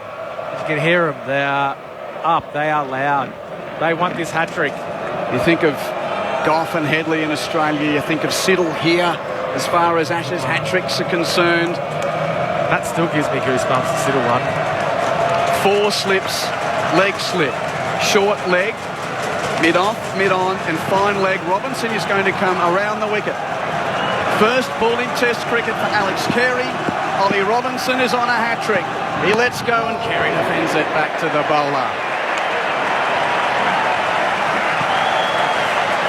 You can hear them. They are up. They are loud. They want this hat-trick. You think of Gough and Headley in Australia. You think of Siddle here as far as Ashes hat-tricks are concerned. That still gives me goosebumps, the Siddle one. 4 slips, leg slip, short leg, mid-off, mid-on and fine leg. Robinson is going to come around the wicket. First ball in Test cricket for Alex Carey. Ollie Robinson is on a hat-trick. He lets go and Carey defends it back to the bowler.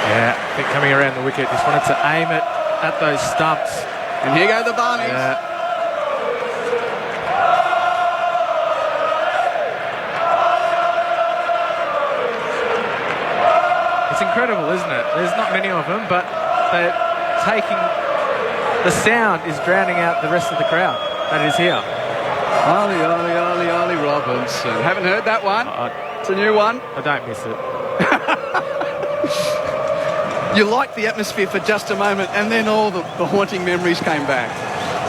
Yeah, I think coming around the wicket, just wanted to aim it at those stumps. And here go the Barmies. Yeah. It's incredible, isn't it? There's not many of them, but they're taking... The sound is drowning out the rest of the crowd that is here. Ollie, Ollie, Ollie, Ollie Robinson. Haven't heard that one? It's a new one. I don't miss it. You liked the atmosphere for just a moment and then all the haunting memories came back.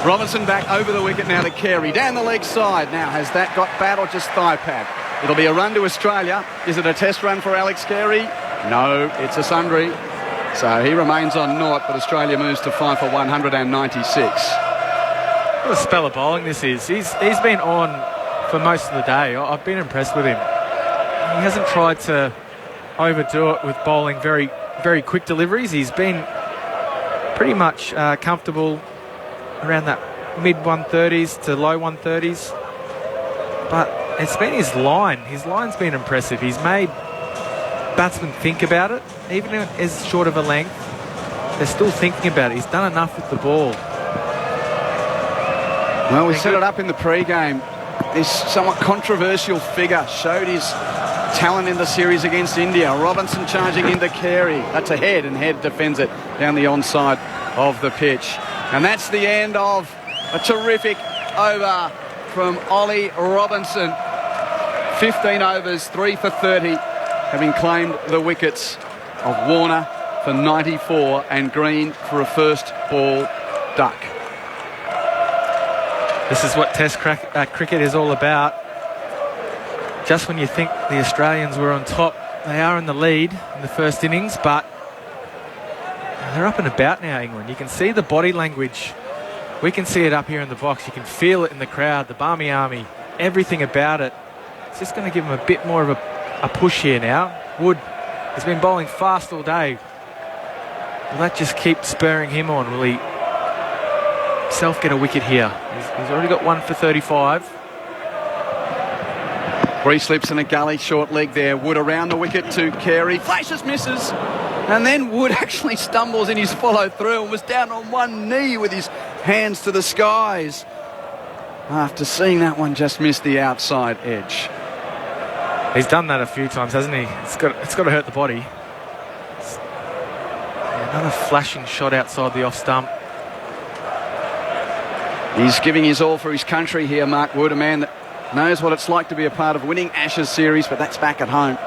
Robinson back over the wicket now to Carey. Down the leg side. Now, has that got bat or just thigh pad? It'll be a run to Australia. Is it a test run for Alex Carey? No, it's a sundry. So he remains on naught, but Australia moves to 5 for 196. What a spell of bowling this is. He's been on for most of the day. I've been impressed with him. He hasn't tried to overdo it with bowling very, very quick deliveries. He's been pretty much comfortable around that mid 130s to low 130s. But it's been his line. His line's been impressive. He's made batsmen think about it. Even as short of a length, they're still thinking about it. He's done enough with the ball. Well, we set it up in the pre-game. This somewhat controversial figure showed his talent in the series against India. Robinson charging into Carey. That's a head, and Head defends it down the onside of the pitch. And that's the end of a terrific over from Ollie Robinson. 15 overs, 3 for 30, having claimed the wickets of Warner for 94 and Green for a first ball duck. This is what Test cricket is all about. Just when you think the Australians were on top, they are in the lead in the first innings, but they're up and about now, England. You can see the body language. We can see it up here in the box. You can feel it in the crowd, the Barmy Army, everything about it. It's just going to give them a bit more of a push here now. Wood has been bowling fast all day. Will that just keep spurring him on? Will he himself get a wicket here? He's already got 1 for 35. 3 slips and a gully, short leg there. Wood around the wicket to Carey. Flashes, misses. And then Wood actually stumbles in his follow through and was down on one knee with his hands to the skies. After seeing that one just miss the outside edge. He's done that a few times, hasn't he? It's got to hurt the body. Another flashing shot outside the off stump. He's giving his all for his country here, Mark Wood, a man that knows what it's like to be a part of winning Ashes series, but that's back at home.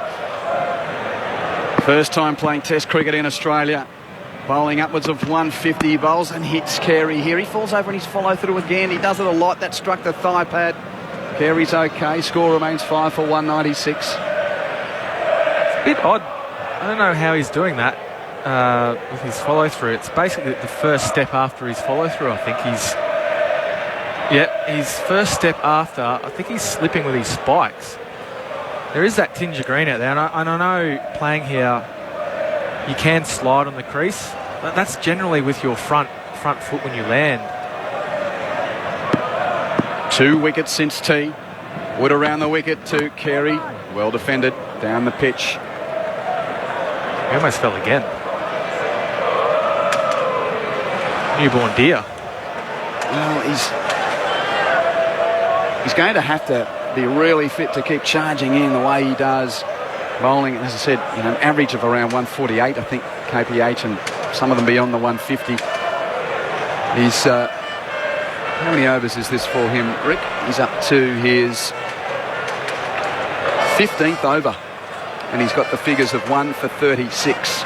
First time playing Test cricket in Australia. Bowling upwards of 150 bowls and hits Carey here. He falls over in his follow through again. He does it a lot. That struck the thigh pad. Carey's okay. Score remains 5 for 196. It's a bit odd. I don't know how he's doing that with his follow through. It's basically the first step after his follow through. I think his first step after. I think he's slipping with his spikes. There is that tinge of green out there, and I know playing here you can slide on the crease, but that's generally with your front foot when you land. 2 wickets since tea. Wood around the wicket to Carey. Well defended down the pitch. He almost fell again. Newborn deer. Well, he's going to have to be really fit to keep charging in the way he does. Bowling, as I said, an average of around 148, I think, KPH, and some of them beyond the 150. He's how many overs is this for him, Rick? He's up to his 15th over, and he's got the figures of 1 for 36.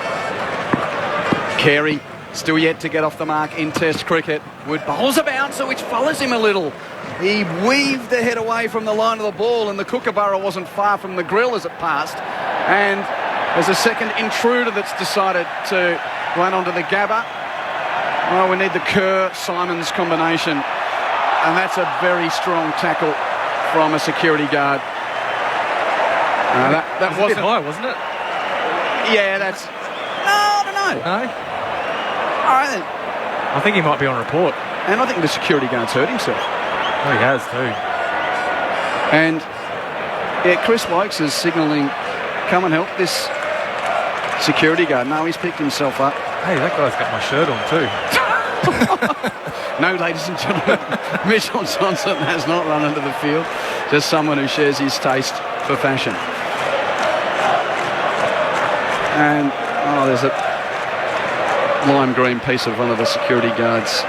Carey still yet to get off the mark in Test cricket. Wood bowls a bouncer which follows him a little. He weaved the head away from the line of the ball, and the Kookaburra wasn't far from the grill as it passed. And there's a second intruder that's decided to run onto the Gabba. Well, we need the Kerr-Simons combination, and that's a very strong tackle from a security guard. That was a bit high, wasn't it? Yeah, that's... No, I don't know. No? All right, then. I think he might be on report. And I think the security guard's hurt himself. Oh, he has too. And, yeah, Chris Wokes is signalling, come and help this security guard. No, he's picked himself up. Hey, that guy's got my shirt on too. No, ladies and gentlemen, Mitchell Johnson has not run into the field. Just someone who shares his taste for fashion. And, there's a lime green piece of one of the security guards'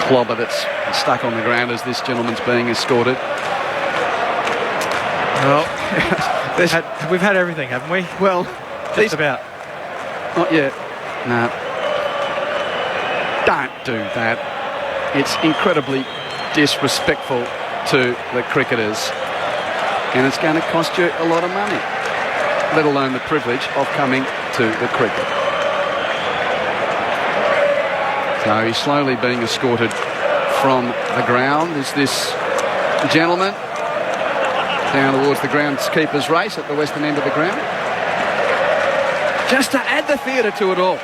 clobber that's stuck on the ground as this gentleman's being escorted. Well, we've had everything, haven't we? Well, just about. Not yet. No. Don't do that. It's incredibly disrespectful to the cricketers, and it's going to cost you a lot of money, let alone the privilege of coming to the cricket. So he's slowly being escorted from the ground. Is this gentleman down towards the groundskeeper's race at the western end of the ground? Just to add the theatre to it all.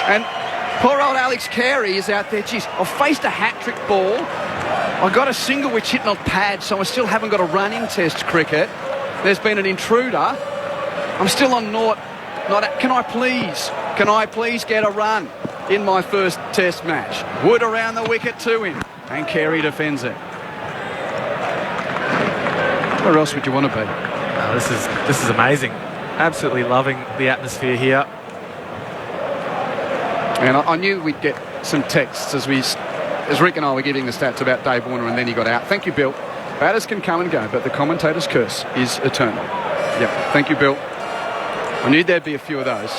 And poor old Alex Carey is out there. Geez, I've faced a hat-trick ball. I got a single which hit on pad, so I still haven't got a run in Test cricket. There's been an intruder. I'm still on naught. Can I please get a run in my first Test match? Wood around the wicket to him, and Carey defends it. Where else would you want to be? This is amazing. Absolutely loving the atmosphere here. And I knew we'd get some texts as Rick and I were giving the stats about Dave Warner, and then he got out. Thank you, Bill. Batters can come and go, but the commentator's curse is eternal. Yep. Thank you, Bill. I knew there'd be a few of those.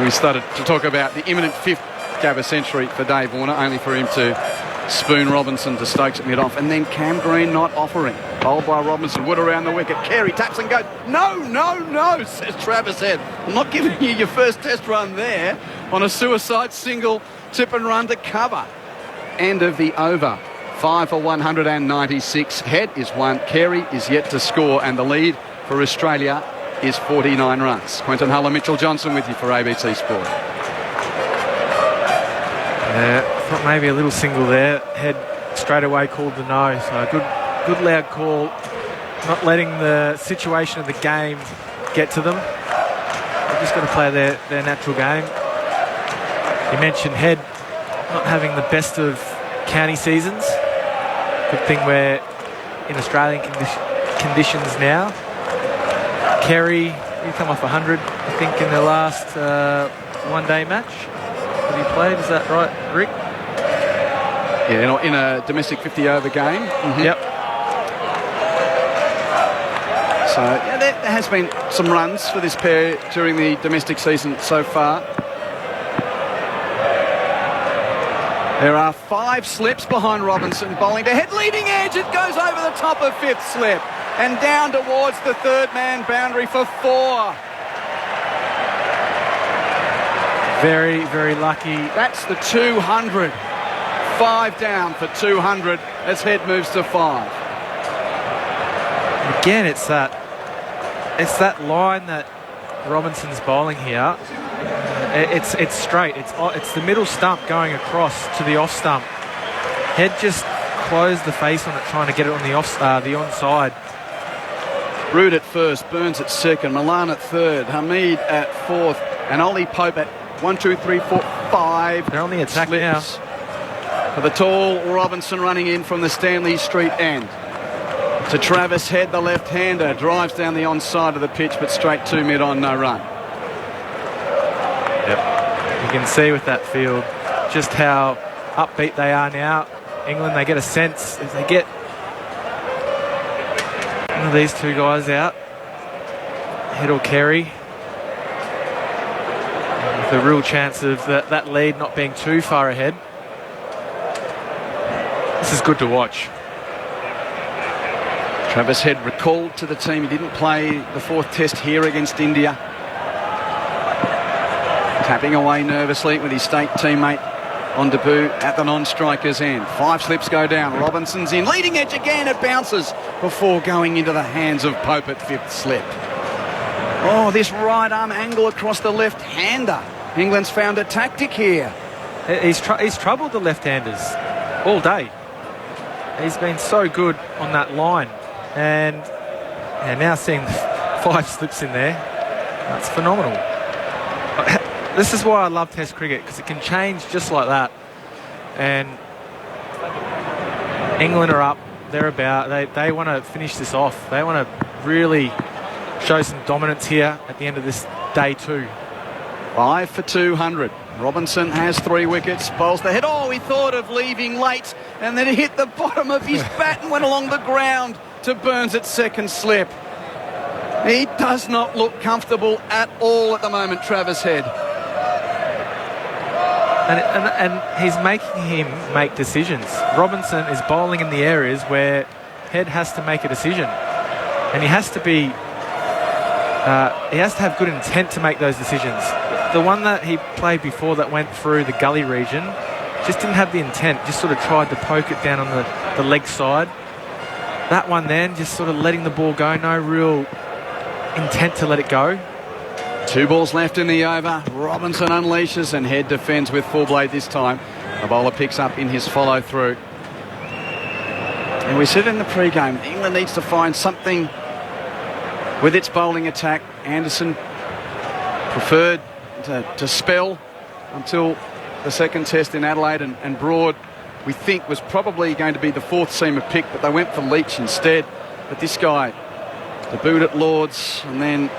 We started to talk about the imminent 5th Gabba century for Dave Warner, only for him to spoon Robinson to Stokes at mid-off, and then Cam Green not offering. Bowled by Robinson, Wood around the wicket. Carey taps and goes. No, says Travis Head. I'm not giving you your first Test run there on a suicide single, tip and run to cover. End of the over. 5 for 196. Head is 1. Carey is yet to score, and the lead for Australia is 49 runs. Quentin Huller, Mitchell Johnson with you for ABC Sport. Yeah, thought maybe a little single there. Head straight away called the no. So a good loud call. Not letting the situation of the game get to them. They've just got to play their natural game. You mentioned Head not having the best of county seasons. Good thing we're in Australian conditions now. Carey, he come off 100, I think, in the last one-day match that he played. Is that right, Rick? Yeah, in a domestic 50-over game. Mm-hmm. Yep. So, yeah, there has been some runs for this pair during the domestic season so far. There are 5 slips behind Robinson, bowling to Head, leading edge. It goes over the top of 5th slip and down towards the 3rd man boundary for 4. Very, very lucky. That's the 200. 5 down for 200 as Head moves to 5. Again, it's that line that Robinson's bowling here. It's straight. It's the middle stump going across to the off stump. Head just closed the face on it, trying to get it on the onside. Root at first, Burns at second, Milan at third, Hamid at 4th, and Ollie Pope at 1, 2, 3, 4, 5. They're on the attack now. For the tall Robinson running in from the Stanley Street end. To Travis Head, the left-hander, drives down the onside of the pitch, but straight to mid-on, no run. Yep. You can see with that field just how upbeat they are now. England, they get a sense if they get one of these two guys out, Head or Carey, with a real chance of that lead not being too far ahead. This is good to watch. Travis Head recalled to the team. He didn't play the 4th Test here against India. Tapping away nervously with his state teammate on debut at the non-striker's end. 5 slips go down. Robinson's in. Leading edge again. It bounces before going into the hands of Pope at 5th slip. Oh, this right arm angle across the left-hander. England's found a tactic here. He's troubled the left-handers all day. He's been so good on that line. And now seeing 5 slips in there, that's phenomenal. This is why I love Test cricket, because it can change just like that. And England are up, they're about. They want to finish this off. They want to really show some dominance here at the end of this day 2. 5 for 200. Robinson has 3 wickets, bowls the head. Oh, he thought of leaving late, and then it hit the bottom of his bat and went along the ground to Burns at 2nd slip. He does not look comfortable at all at the moment, Travis Head. And he's making him make decisions. Robinson is bowling in the areas where Head has to make a decision, and he has to have good intent to make those decisions. The one that he played before that went through the gully region just didn't have the intent, just sort of tried to poke it down on the leg side. That one then, just sort of letting the ball go, no real intent to let it go. 2 balls left in the over. Robinson unleashes and Head defends with full blade this time. The bowler picks up in his follow through. And we said in the pre-game, England needs to find something with its bowling attack. Anderson preferred to spell until the second test in Adelaide, and Broad, we think, was probably going to be the 4th seamer pick, but they went for Leach instead. But this guy debuted at Lords, and then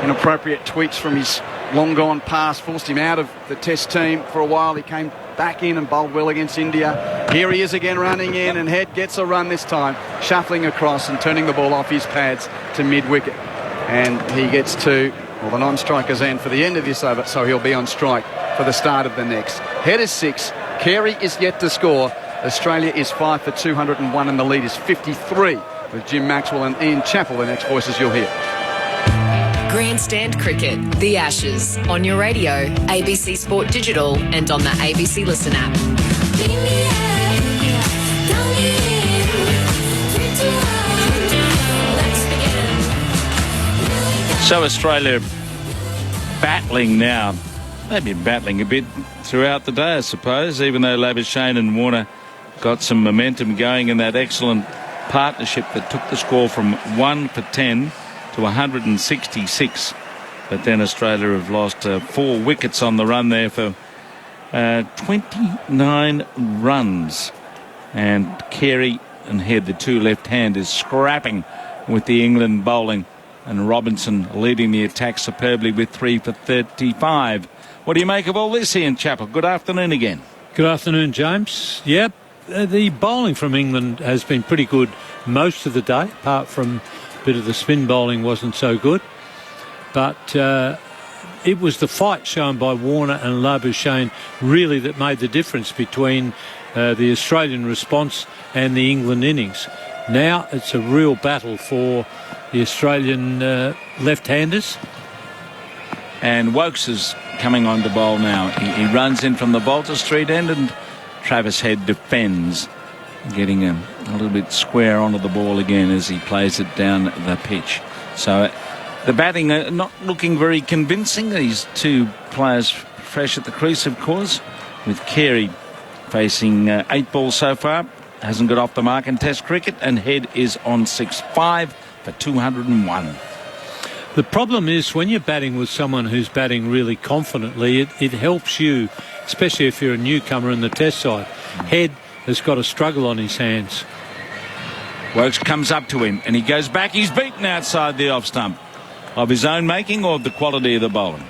inappropriate tweets from his long gone past forced him out of the test team for a while. He came back in and bowled well against India. Here he is again running in, and Head gets a run this time, shuffling across and turning the ball off his pads to mid-wicket. And he gets to, well, the non-striker's end for the end of this over, so he'll be on strike for the start of the next. Head is 6. Carey is yet to score. Australia is 5 for 201 and the lead is 53 with Jim Maxwell and Ian Chappell, the next voices you'll hear. Grandstand Cricket, The Ashes, on your radio, ABC Sport Digital and on the ABC Listen app. So Australia battling now, maybe battling a bit throughout the day, I suppose, even though Labuschagne and Warner got some momentum going in that excellent partnership that took the score from 1 for 10 to 166. But then Australia have lost 4 wickets on the run there for 29 runs. And Carey and Head, the 2 left-handers, scrapping with the England bowling. And Robinson leading the attack superbly with 3 for 35. What do you make of all this, Ian Chappell? Good afternoon again. Good afternoon, James. Yep, the bowling from England has been pretty good most of the day, apart from a bit of the spin bowling wasn't so good. But it was the fight shown by Warner and Labuschagne really that made the difference between the Australian response and the England innings. Now it's a real battle for the Australian left-handers. And Wokes is coming on to bowl now. He runs in from the Bolter Street end and Travis Head defends, getting a little bit square onto the ball again as he plays it down the pitch. So the batting not looking very convincing. These 2 players fresh at the crease, of course, with Carey facing 8 balls so far. Hasn't got off the mark in Test cricket, and Head is on 6-5 for 201. The problem is when you're batting with someone who's batting really confidently, it helps you, especially if you're a newcomer in the Test side. Head has got a struggle on his hands. Wokes comes up to him and he goes back. He's beaten outside the off stump. Of his own making or of the quality of the bowling?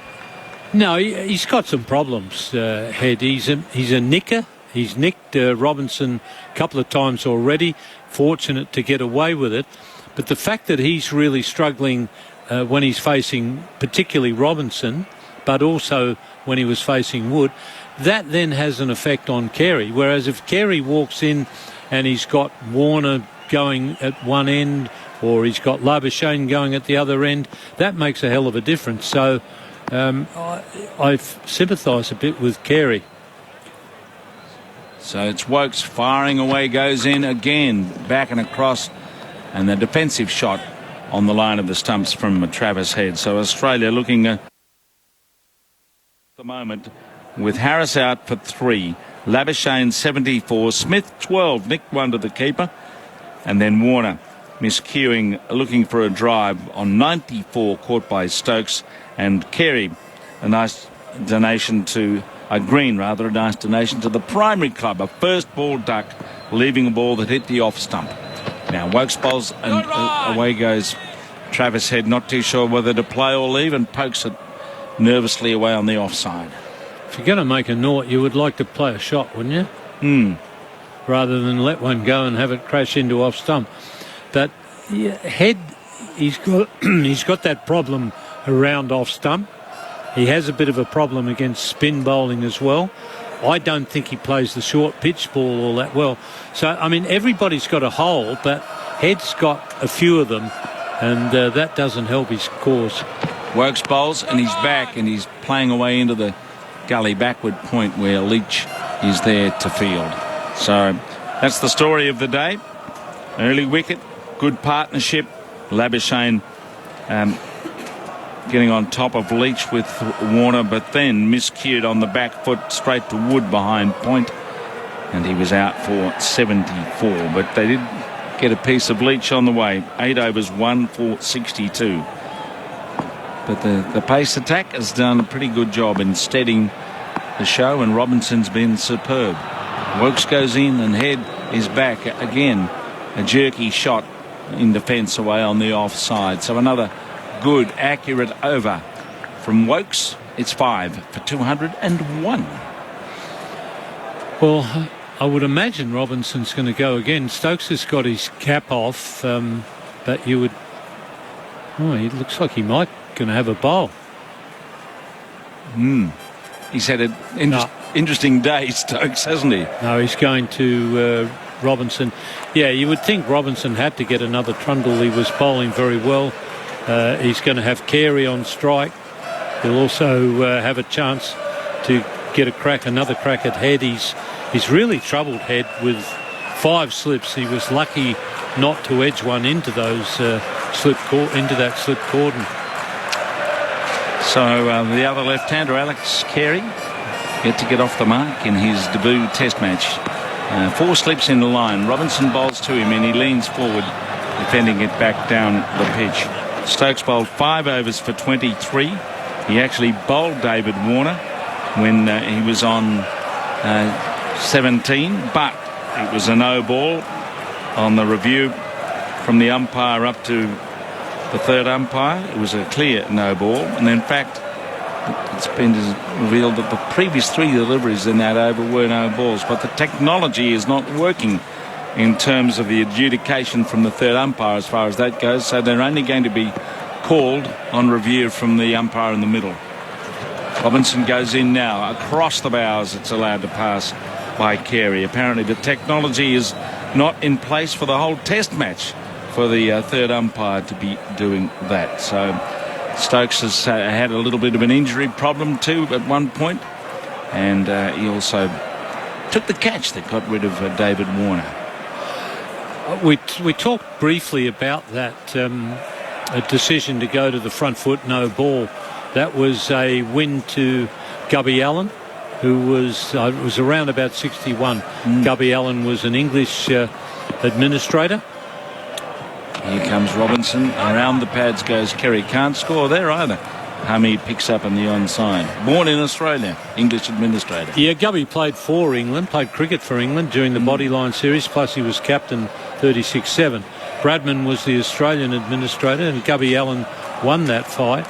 No, he's got some problems, Head. He's a nicker. He's nicked Robinson a couple of times already. Fortunate to get away with it. But the fact that he's really struggling when he's facing particularly Robinson, but also when he was facing Wood, that then has an effect on Carey. Whereas if Carey walks in and he's got Warner going at one end or he's got Labuschagne going at the other end, that makes a hell of a difference. So I sympathise a bit with Carey. So it's Wokes firing away, goes in again, back and across, and the defensive shot on the line of the stumps from Travis Head. So Australia looking at the moment with Harris out for 3, Labuschagne 74, Smith 12, nicked 1 to the keeper, and then Warner miscuing, looking for a drive on 94, caught by Stokes, and Carey a nice donation to a nice donation to the primary club, a first ball duck, leaving a ball that hit the off stump. Now Wokes bowls and away goes Travis Head, not too sure whether to play or leave, and pokes it nervously away on the offside. If you're going to make a naught, you would like to play a shot, wouldn't you? Rather than let one go and have it crash into off stump. But Head, he's got that problem around off stump. He has a bit of a problem against spin bowling as well. I don't think he plays the short pitch ball all that well. So, I mean, everybody's got a hole, but Head's got a few of them, and that doesn't help his cause. Wokes bowls and he's back and he's playing away into the gully backward point where Leach is there to field. So that's the story of the day. Early wicket, good partnership. Labuschagne getting on top of Leach with Warner, but then miscued on the back foot straight to Wood behind point, and he was out for 74. But they did get a piece of Leach on the way. 8 overs, 1 for 62. But the pace attack has done a pretty good job in steadying the show, and Robinson's been superb. Wokes goes in and Head is back again. A jerky shot in defence away on the offside. So another good, accurate over from Wokes. It's 5 for 201. Well, I would imagine Robinson's going to go again. Stokes has got his cap off, but you would... Oh, it looks like he might going to have a bowl. He's had an interesting day, Stokes, hasn't he? No, he's going to Robinson. Yeah, you would think Robinson had to get another trundle. He was bowling very well. He's going to have Carey on strike. He'll also have a chance to get another crack at Head. He's really troubled Head with 5 slips. He was lucky not to edge one into those into that slip cordon. So the other left-hander, Alex Carey, yet to get off the mark in his debut test match. 4 slips in the line. Robinson bowls to him and he leans forward, defending it back down the pitch. Stokes bowled 5 overs for 23. He actually bowled David Warner when he was on 17, but it was a no ball on the review from the umpire up to the third umpire. It was a clear no ball, and in fact it's been revealed that the previous 3 deliveries in that over were no balls, but the technology is not working in terms of the adjudication from the third umpire as far as that goes, so they're only going to be called on review from the umpire in the middle. Robinson goes in now across the bows. It's allowed to pass by Carey. Apparently the technology is not in place for the whole test match for the third umpire to be doing that. So Stokes has had a little bit of an injury problem too at one point, and he also took the catch that got rid of David Warner. We talked briefly about that a decision to go to the front foot no ball. That was a win to Gubby Allen, who was around about 61. Gubby Allen was an English administrator. Here comes Robinson. Around the pads goes Kerry. Can't score there either. Hamid picks up on the onside. Born in Australia, English administrator. Yeah, Gubby played for England, played cricket for England during the Bodyline series, plus he was captain 36-7. Bradman was the Australian administrator, and Gubby Allen won that fight.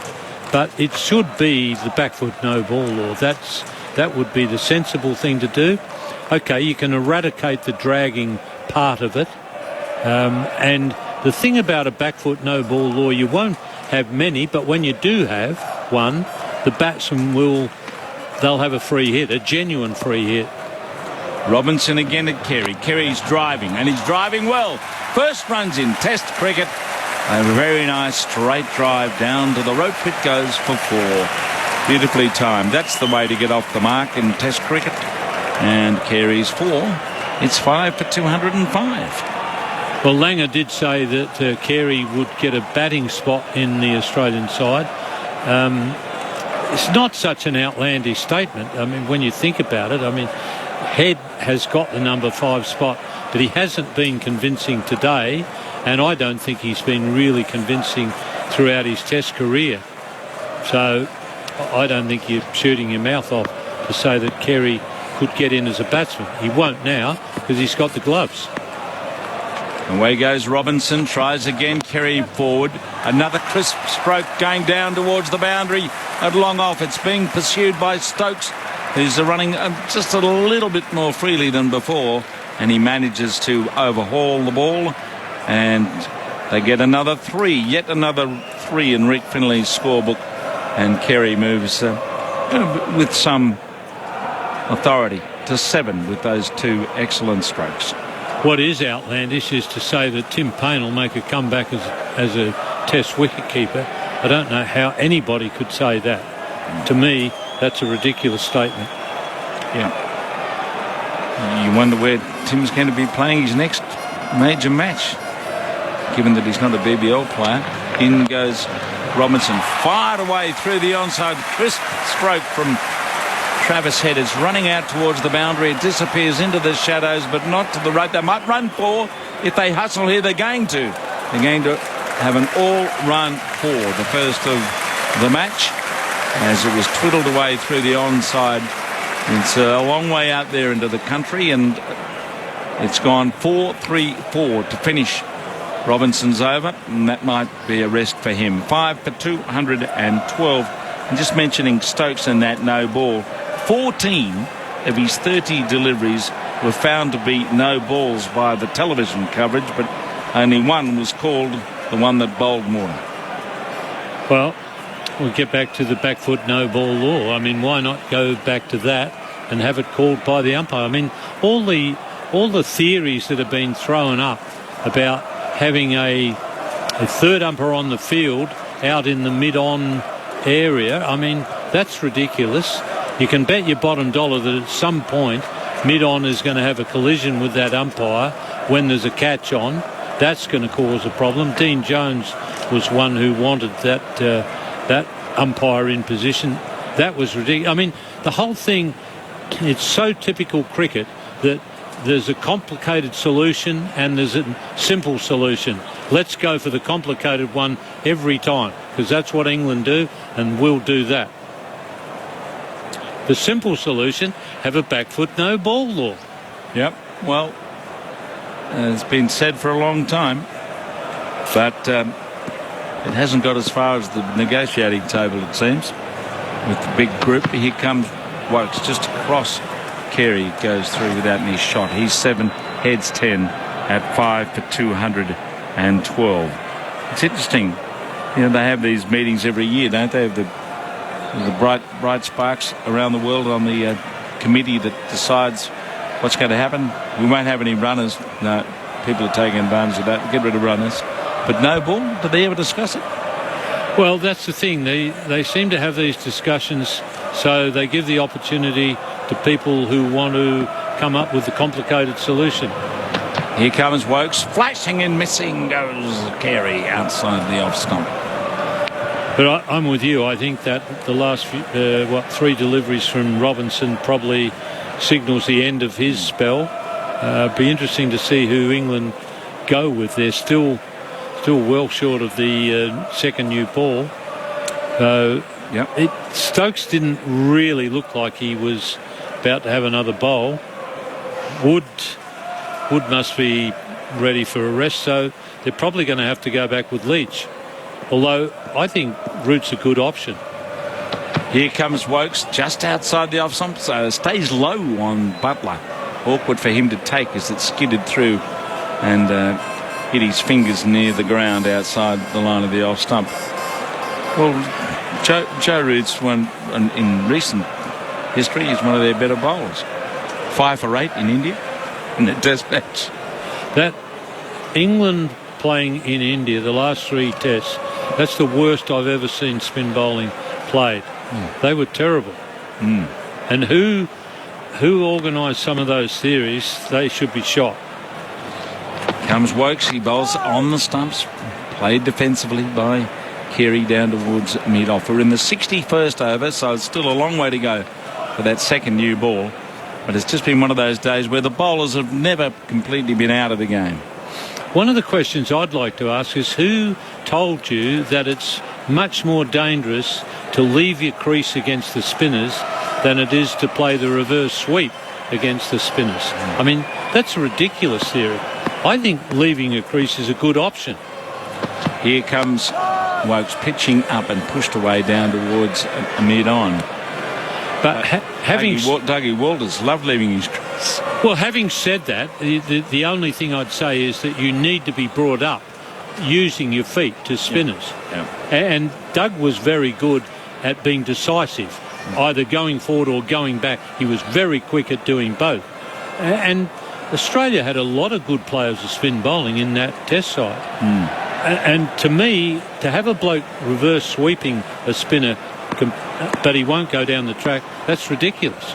But it should be the back foot no ball law. That would be the sensible thing to do. Okay, you can eradicate the dragging part of it. And the thing about a back foot no ball law, you won't have many, but when you do have one, the batsman they'll have a free hit, a genuine free hit. Robinson again at Carey. Carey's driving, and he's driving well. First runs in Test cricket. A very nice straight drive down to the rope. It goes for 4. Beautifully timed. That's the way to get off the mark in Test cricket. And Carey's 4. It's 5 for 205. Well, Langer did say that Carey would get a batting spot in the Australian side. It's not such an outlandish statement. I mean, when you think about it, I mean, Head has got the number 5 spot, but he hasn't been convincing today, and I don't think he's been really convincing throughout his Test career. So I don't think you're shooting your mouth off to say that Carey could get in as a batsman. He won't now because he's got the gloves. Away goes Robinson, tries again, Carey forward. Another crisp stroke going down towards the boundary at long off. It's being pursued by Stokes, who's running just a little bit more freely than before, and he manages to overhaul the ball, and they get another 3, yet another 3 in Rick Finley's scorebook, and Carey moves with some authority to 7 with those 2 excellent strokes. What is outlandish is to say that Tim Payne will make a comeback as a Test wicketkeeper. I don't know how anybody could say that. To me, that's a ridiculous statement. Yeah. You wonder where Tim's going to be playing his next major match, given that he's not a BBL player. In goes Robinson, fired away through the onside. Crisp stroke from Travis Head. It's running out towards the boundary. It disappears into the shadows, but not to the right. They might run 4. If they hustle here, they're going to. They're going to have an all-run 4, the first of the match, as it was twiddled away through the onside. It's a long way out there into the country, and it's gone 4-3-4 to finish Robinson's over, and that might be a rest for him. 5 for 212. And just mentioning Stokes and that no ball, 14 of his 30 deliveries were found to be no balls by the television coverage, but only one was called, the one that bowled Morton. Well, we'll get back to the back foot no ball law. I mean, why not go back to that and have it called by the umpire? I mean, all the theories that have been thrown up about having a third umpire on the field out in the mid-on area, I mean, that's ridiculous. You can bet your bottom dollar that at some point mid-on is going to have a collision with that umpire when there's a catch on. That's going to cause a problem. Dean Jones was one who wanted that umpire in position. That was ridiculous. I mean, the whole thing, it's so typical cricket that there's a complicated solution and there's a simple solution. Let's go for the complicated one every time, because that's what England do, and we'll do that. The simple solution, have a back foot no ball law. Yep, well, it's been said for a long time, but it hasn't got as far as the negotiating table, it seems, with the big group. Here comes Wokes just across. Carey goes through without any shot. He's 7, Head's 10 at 5 for 212. It's interesting, you know, they have these meetings every year, don't they? Have the bright sparks around the world on the committee that decides what's going to happen. We won't have any runners. No, people are taking advantage of that. Get rid of runners. But no ball, did they ever discuss it? Well, that's the thing. They seem to have these discussions, so they give the opportunity to people who want to come up with the complicated solution. Here comes Wokes, flashing and missing goes Carey outside the off stump. But I'm with you. I think that the last few, 3 deliveries from Robinson probably signals the end of his spell. Be interesting to see who England go with. They're still well short of the second new ball. Stokes didn't really look like he was about to have another bowl. Wood must be ready for a rest, so they're probably going to have to go back with Leach. Although I think Root's a good option. Here comes Wokes just outside the off stump, so stays low on Butler. Awkward for him to take as it skidded through and hit his fingers near the ground outside the line of the off stump. Well, Joe Root's one in recent history is one of their better bowlers. 5 for 8 in India in the Test match. That England playing in India, the last 3 tests, that's the worst I've ever seen spin bowling played. They were terrible. And who organised some of those theories? They should be shot. Comes Wokes, he bowls on the stumps, played defensively by Carey down towards mid-off. We're in the 61st over, so it's still a long way to go for that second new ball. But it's just been one of those days where the bowlers have never completely been out of the game. One of the questions I'd like to ask is who told you that it's much more dangerous to leave your crease against the spinners than it is to play the reverse sweep against the spinners? I mean, that's a ridiculous theory. I think leaving a crease is a good option. Here comes Wokes pitching up and pushed away down towards mid-on. But Dougie Walters loved leaving his crease. Well, having said that, the only thing I'd say is that you need to be brought up using your feet to spinners. And Doug was very good at being decisive, either going forward or going back. He was very quick at doing both. And Australia had a lot of good players of spin bowling in that test side. And to me, to have a bloke reverse sweeping a spinner, but he won't go down the track, that's ridiculous.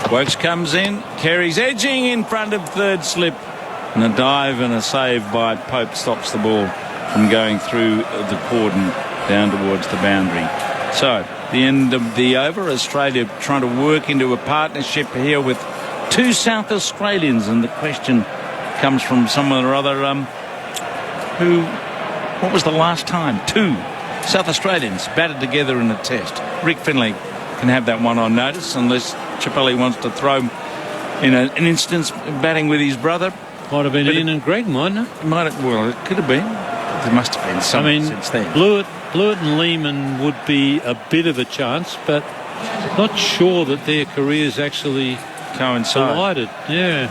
Wokes comes in, Terry's edging in front of third slip, and a dive and a save by Pope stops the ball from going through the cordon down towards the boundary. So, the end of the over, Australia trying to work into a partnership here with two South Australians, and the question comes from someone or other what was the last time two South Australians batted together in a test? Rick Finlay can have that one on notice, unless Chappelli wants to throw in an instance batting with his brother. Might have been Ian and Greg, mightn't it? Well, it could have been. There must have been some since then. Blewett and Lehman would be a bit of a chance, but not sure that their careers actually collided. Yeah.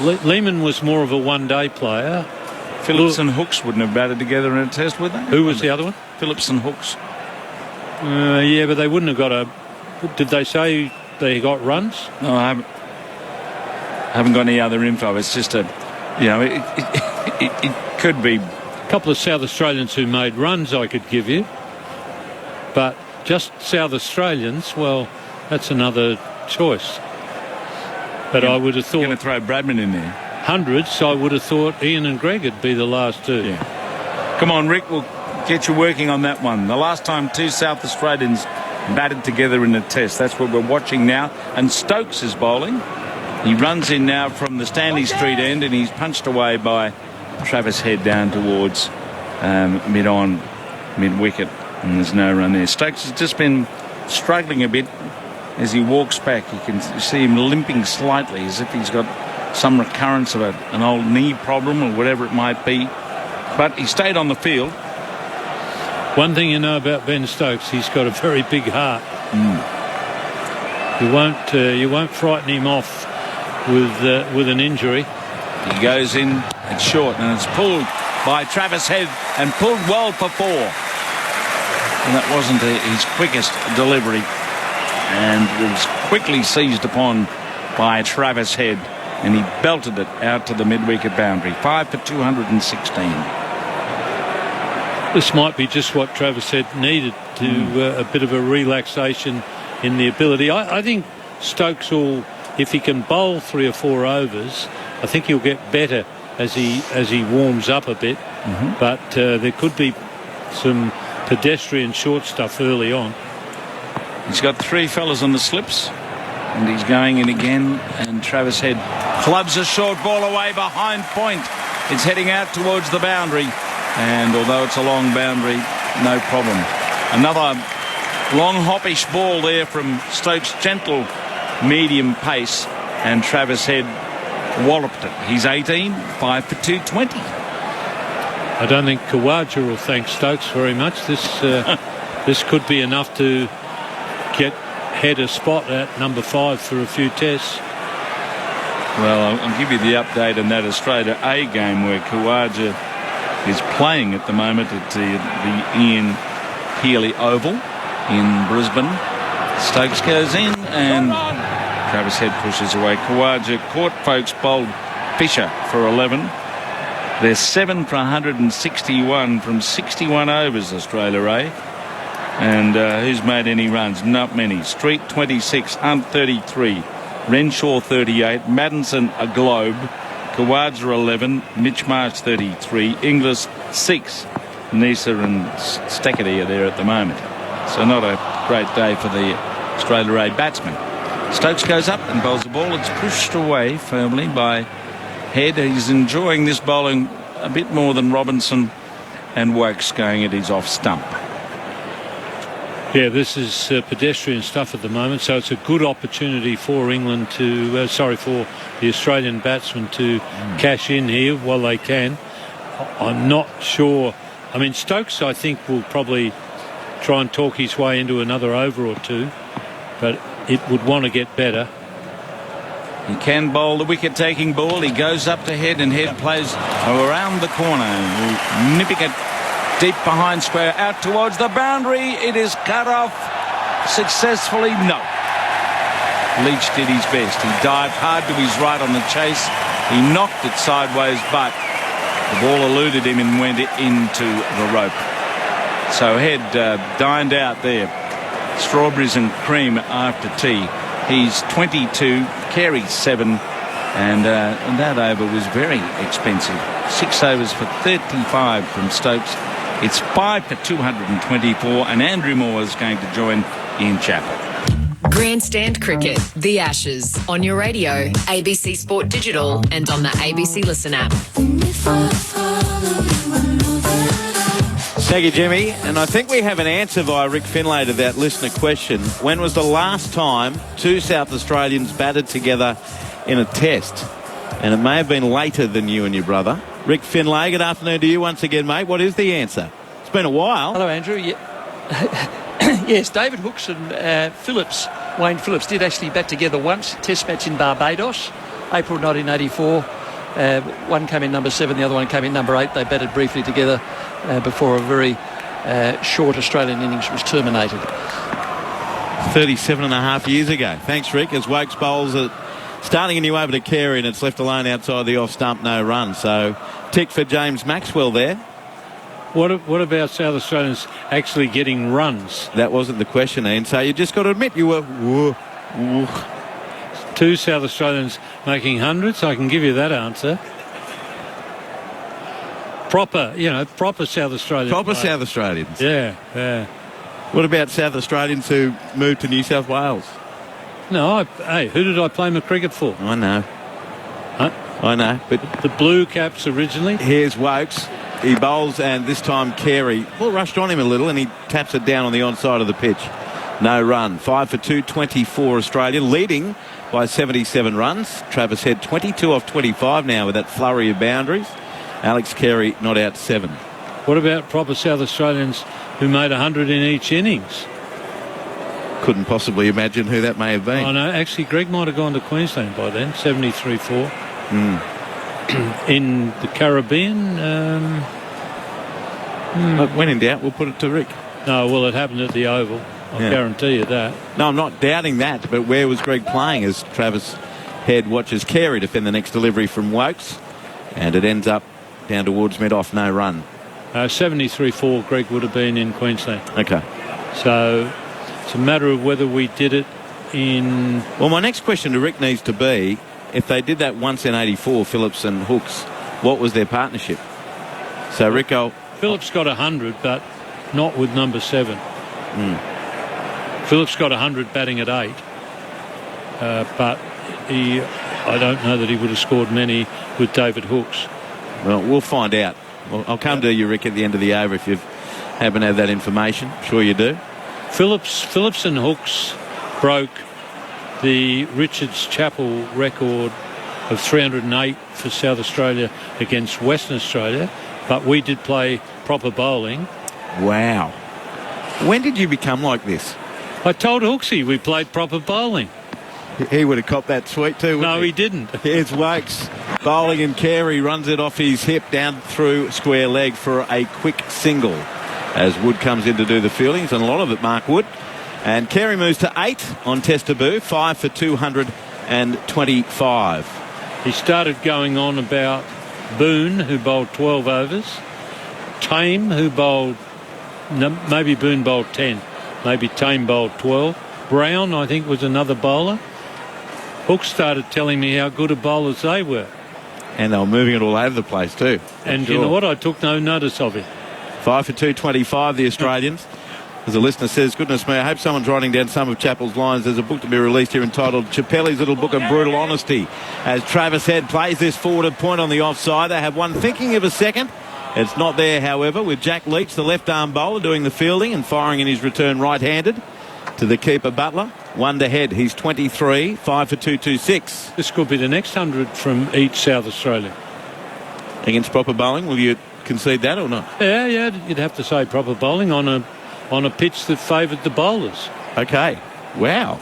Lehman was more of a one-day player. Phillips and Hooks wouldn't have batted together in a test, would they? Who was the other one? Phillips and Hooks. Yeah, but they wouldn't have got a... Did they say they got runs? No, I haven't got any other info. It's just it could be... A couple of South Australians who made runs I could give you. But just South Australians, well, that's another choice. But I would have thought... You're going to throw Bradman in there. Hundreds, I would have thought Ian and Greg would be the last two. Yeah. Come on, Rick, we'll get you working on that one. The last time two South Australians batted together in a test. That's what we're watching now. And Stokes is bowling. He runs in now from the Stanley Street end, and he's punched away by Travis Head down towards mid-wicket. And there's no run there. Stokes has just been struggling a bit as he walks back. You can see him limping slightly as if he's got some recurrence of an old knee problem or whatever it might be. But he stayed on the field. One thing you know about Ben Stokes, he's got a very big heart. You won't frighten him off with an injury. He goes in at short, and it's pulled by Travis Head, and pulled well for four. And that wasn't his quickest delivery, and was quickly seized upon by Travis Head, and he belted it out to the mid-wicket boundary. 5 for 216. This might be just what Travis Head needed to a bit of a relaxation in the ability. I think Stokes will, if he can bowl 3 or 4 overs, I think he'll get better as he warms up a bit. But there could be some pedestrian short stuff early on. He's got 3 fellas on the slips, and he's going in again, and Travis Head clubs a short ball away behind point. It's heading out towards the boundary, and although it's a long boundary, no problem. Another long hoppish ball there from Stokes, gentle medium pace, and Travis Head walloped it. He's 18, 5 for 220. I don't think Khawaja will thank Stokes very much. This could be enough to get Head a spot at number 5 for a few tests. Well, I'll give you the update on that Australia A game where Khawaja is playing at the moment at the Ian Healy Oval in Brisbane. Stokes goes in, and Travis Head pushes away. Khawaja caught folks, bowled Fisher for 11. They're 7 for 161 from 61 overs, Australia A. And who's made any runs? Not many. Street 26, Hunt 33, Renshaw 38, Maddinson a globe, Khawaja 11, Mitch Marsh 33, Inglis 6. Nisa and Stackety are there at the moment. So not a great day for the Australia A batsman. Stokes goes up and bowls the ball. It's pushed away firmly by Head. He's enjoying this bowling a bit more than Robinson and Wokes going at his off stump. Yeah, this is pedestrian stuff at the moment, so it's a good opportunity for England to, for the Australian batsmen to cash in here while they can. I'm not sure. I mean, Stokes, I think, will probably try and talk his way into another over or two, but it would want to get better. He can bowl the wicket-taking ball. He goes up to Head, and Head plays around the corner, nipping it deep behind square, out towards the boundary. It is cut off successfully. No. Leach did his best. He dived hard to his right on the chase. He knocked it sideways, but The ball eluded him and went into the rope. So Head dined out there. Strawberries and cream after tea. He's 22, Carey's 7, and that over was very expensive. 6 overs for 35 from Stokes. It's 5 for 224, and Andrew Moore is going to join Ian Chappell. Grandstand Cricket, The Ashes, on your radio, ABC Sport Digital, and on the ABC Listen app. Thank you, Jimmy. And I think we have an answer via Rick Finlay to that listener question. When was the last time 2 South Australians batted together in a test? And it may have been later than you and your brother. Rick Finlay, good afternoon to you once again, mate. What is the answer? It's been a while. Hello, Andrew. Yes, David Hooks and Wayne Phillips did actually bat together once, test match in Barbados, April 1984. One came in number 7, the other one came in number 8. They batted briefly together before a very short Australian innings was terminated. 37 and a half years ago. Thanks, Rick. As Wokes bowls are starting a new over to Carey, and it's left alone outside the off stump, no run. So tick for James Maxwell there. What about South Australians actually getting runs? That wasn't the question, Ian. So you just got to admit you were... 2 South Australians making hundreds. I can give you that answer. Proper South Australians. Proper South Australians. Yeah. What about South Australians who moved to New South Wales? No, who did I play my cricket for? I know. Huh? I know, but... The Blue Caps originally. Here's Wokes. He bowls, and this time Carey, well, rushed on him a little, and he taps it down on the onside of the pitch. No run. 5 for 224 Australia, leading by 77 runs. Travis Head 22 off 25 now with that flurry of boundaries. Alex Carey not out 7. What about proper South Australians who made 100 in each innings? Couldn't possibly imagine who that may have been. Oh, no, actually, Greg might have gone to Queensland by then, 73-4. In the Caribbean? When in doubt, we'll put it to Rick. No, well, it happened at the Oval. I guarantee you that. No, I'm not doubting that, but where was Greg playing as Travis Head watches Carey defend the next delivery from Wokes? And it ends up down towards mid-off, no run. 73-4, Greg would have been in Queensland. Okay. So it's a matter of whether we did it in... Well, my next question to Rick needs to be, if they did that once in 84, Phillips and Hooks, what was their partnership? So, Rick, Phillips got 100, but not with number 7. Phillips got 100 batting at 8, but I don't know that he would have scored many with David Hooks. Well, we'll find out. Well, I'll come to you, Rick, at the end of the over if you happen to have that information. Sure you do. Phillips and Hooks broke the Richards Chapel record of 308 for South Australia against Western Australia, but we did play proper bowling. Wow. When did you become like this? I told Hooksy we played proper bowling. He would have copped that sweet too, wouldn't he didn't. Here's Wokes bowling, and Carey runs it off his hip down through square leg for a quick single as Wood comes in to do the fieldings, and a lot of it Mark Wood. And Carey moves to 8 on test debut, 5 for 225. He started going on about Boone, who bowled 12 overs, Tame, who bowled, maybe Boone bowled 10, maybe Tame bowled 12. Brown, I think, was another bowler. Hooks started telling me how good of bowlers they were. And they were moving it all over the place too. And you know what? I took no notice of it. 5 for 225, the Australians. As a listener says, goodness me, I hope someone's writing down some of Chappell's lines. There's a book to be released here entitled Chappelli's Little Book of Brutal Honesty. As Travis Head plays this forward at point on the offside, they have one thinking of a second. It's not there, however, with Jack Leach, the left-arm bowler, doing the fielding and firing in his return right-handed to the keeper Butler. 1 to Head. He's 23, 5 for 226. This could be the next 100 from each South Australia. Against proper bowling, will you concede that or not? Yeah, you'd have to say proper bowling on a pitch that favoured the bowlers. Okay. Wow.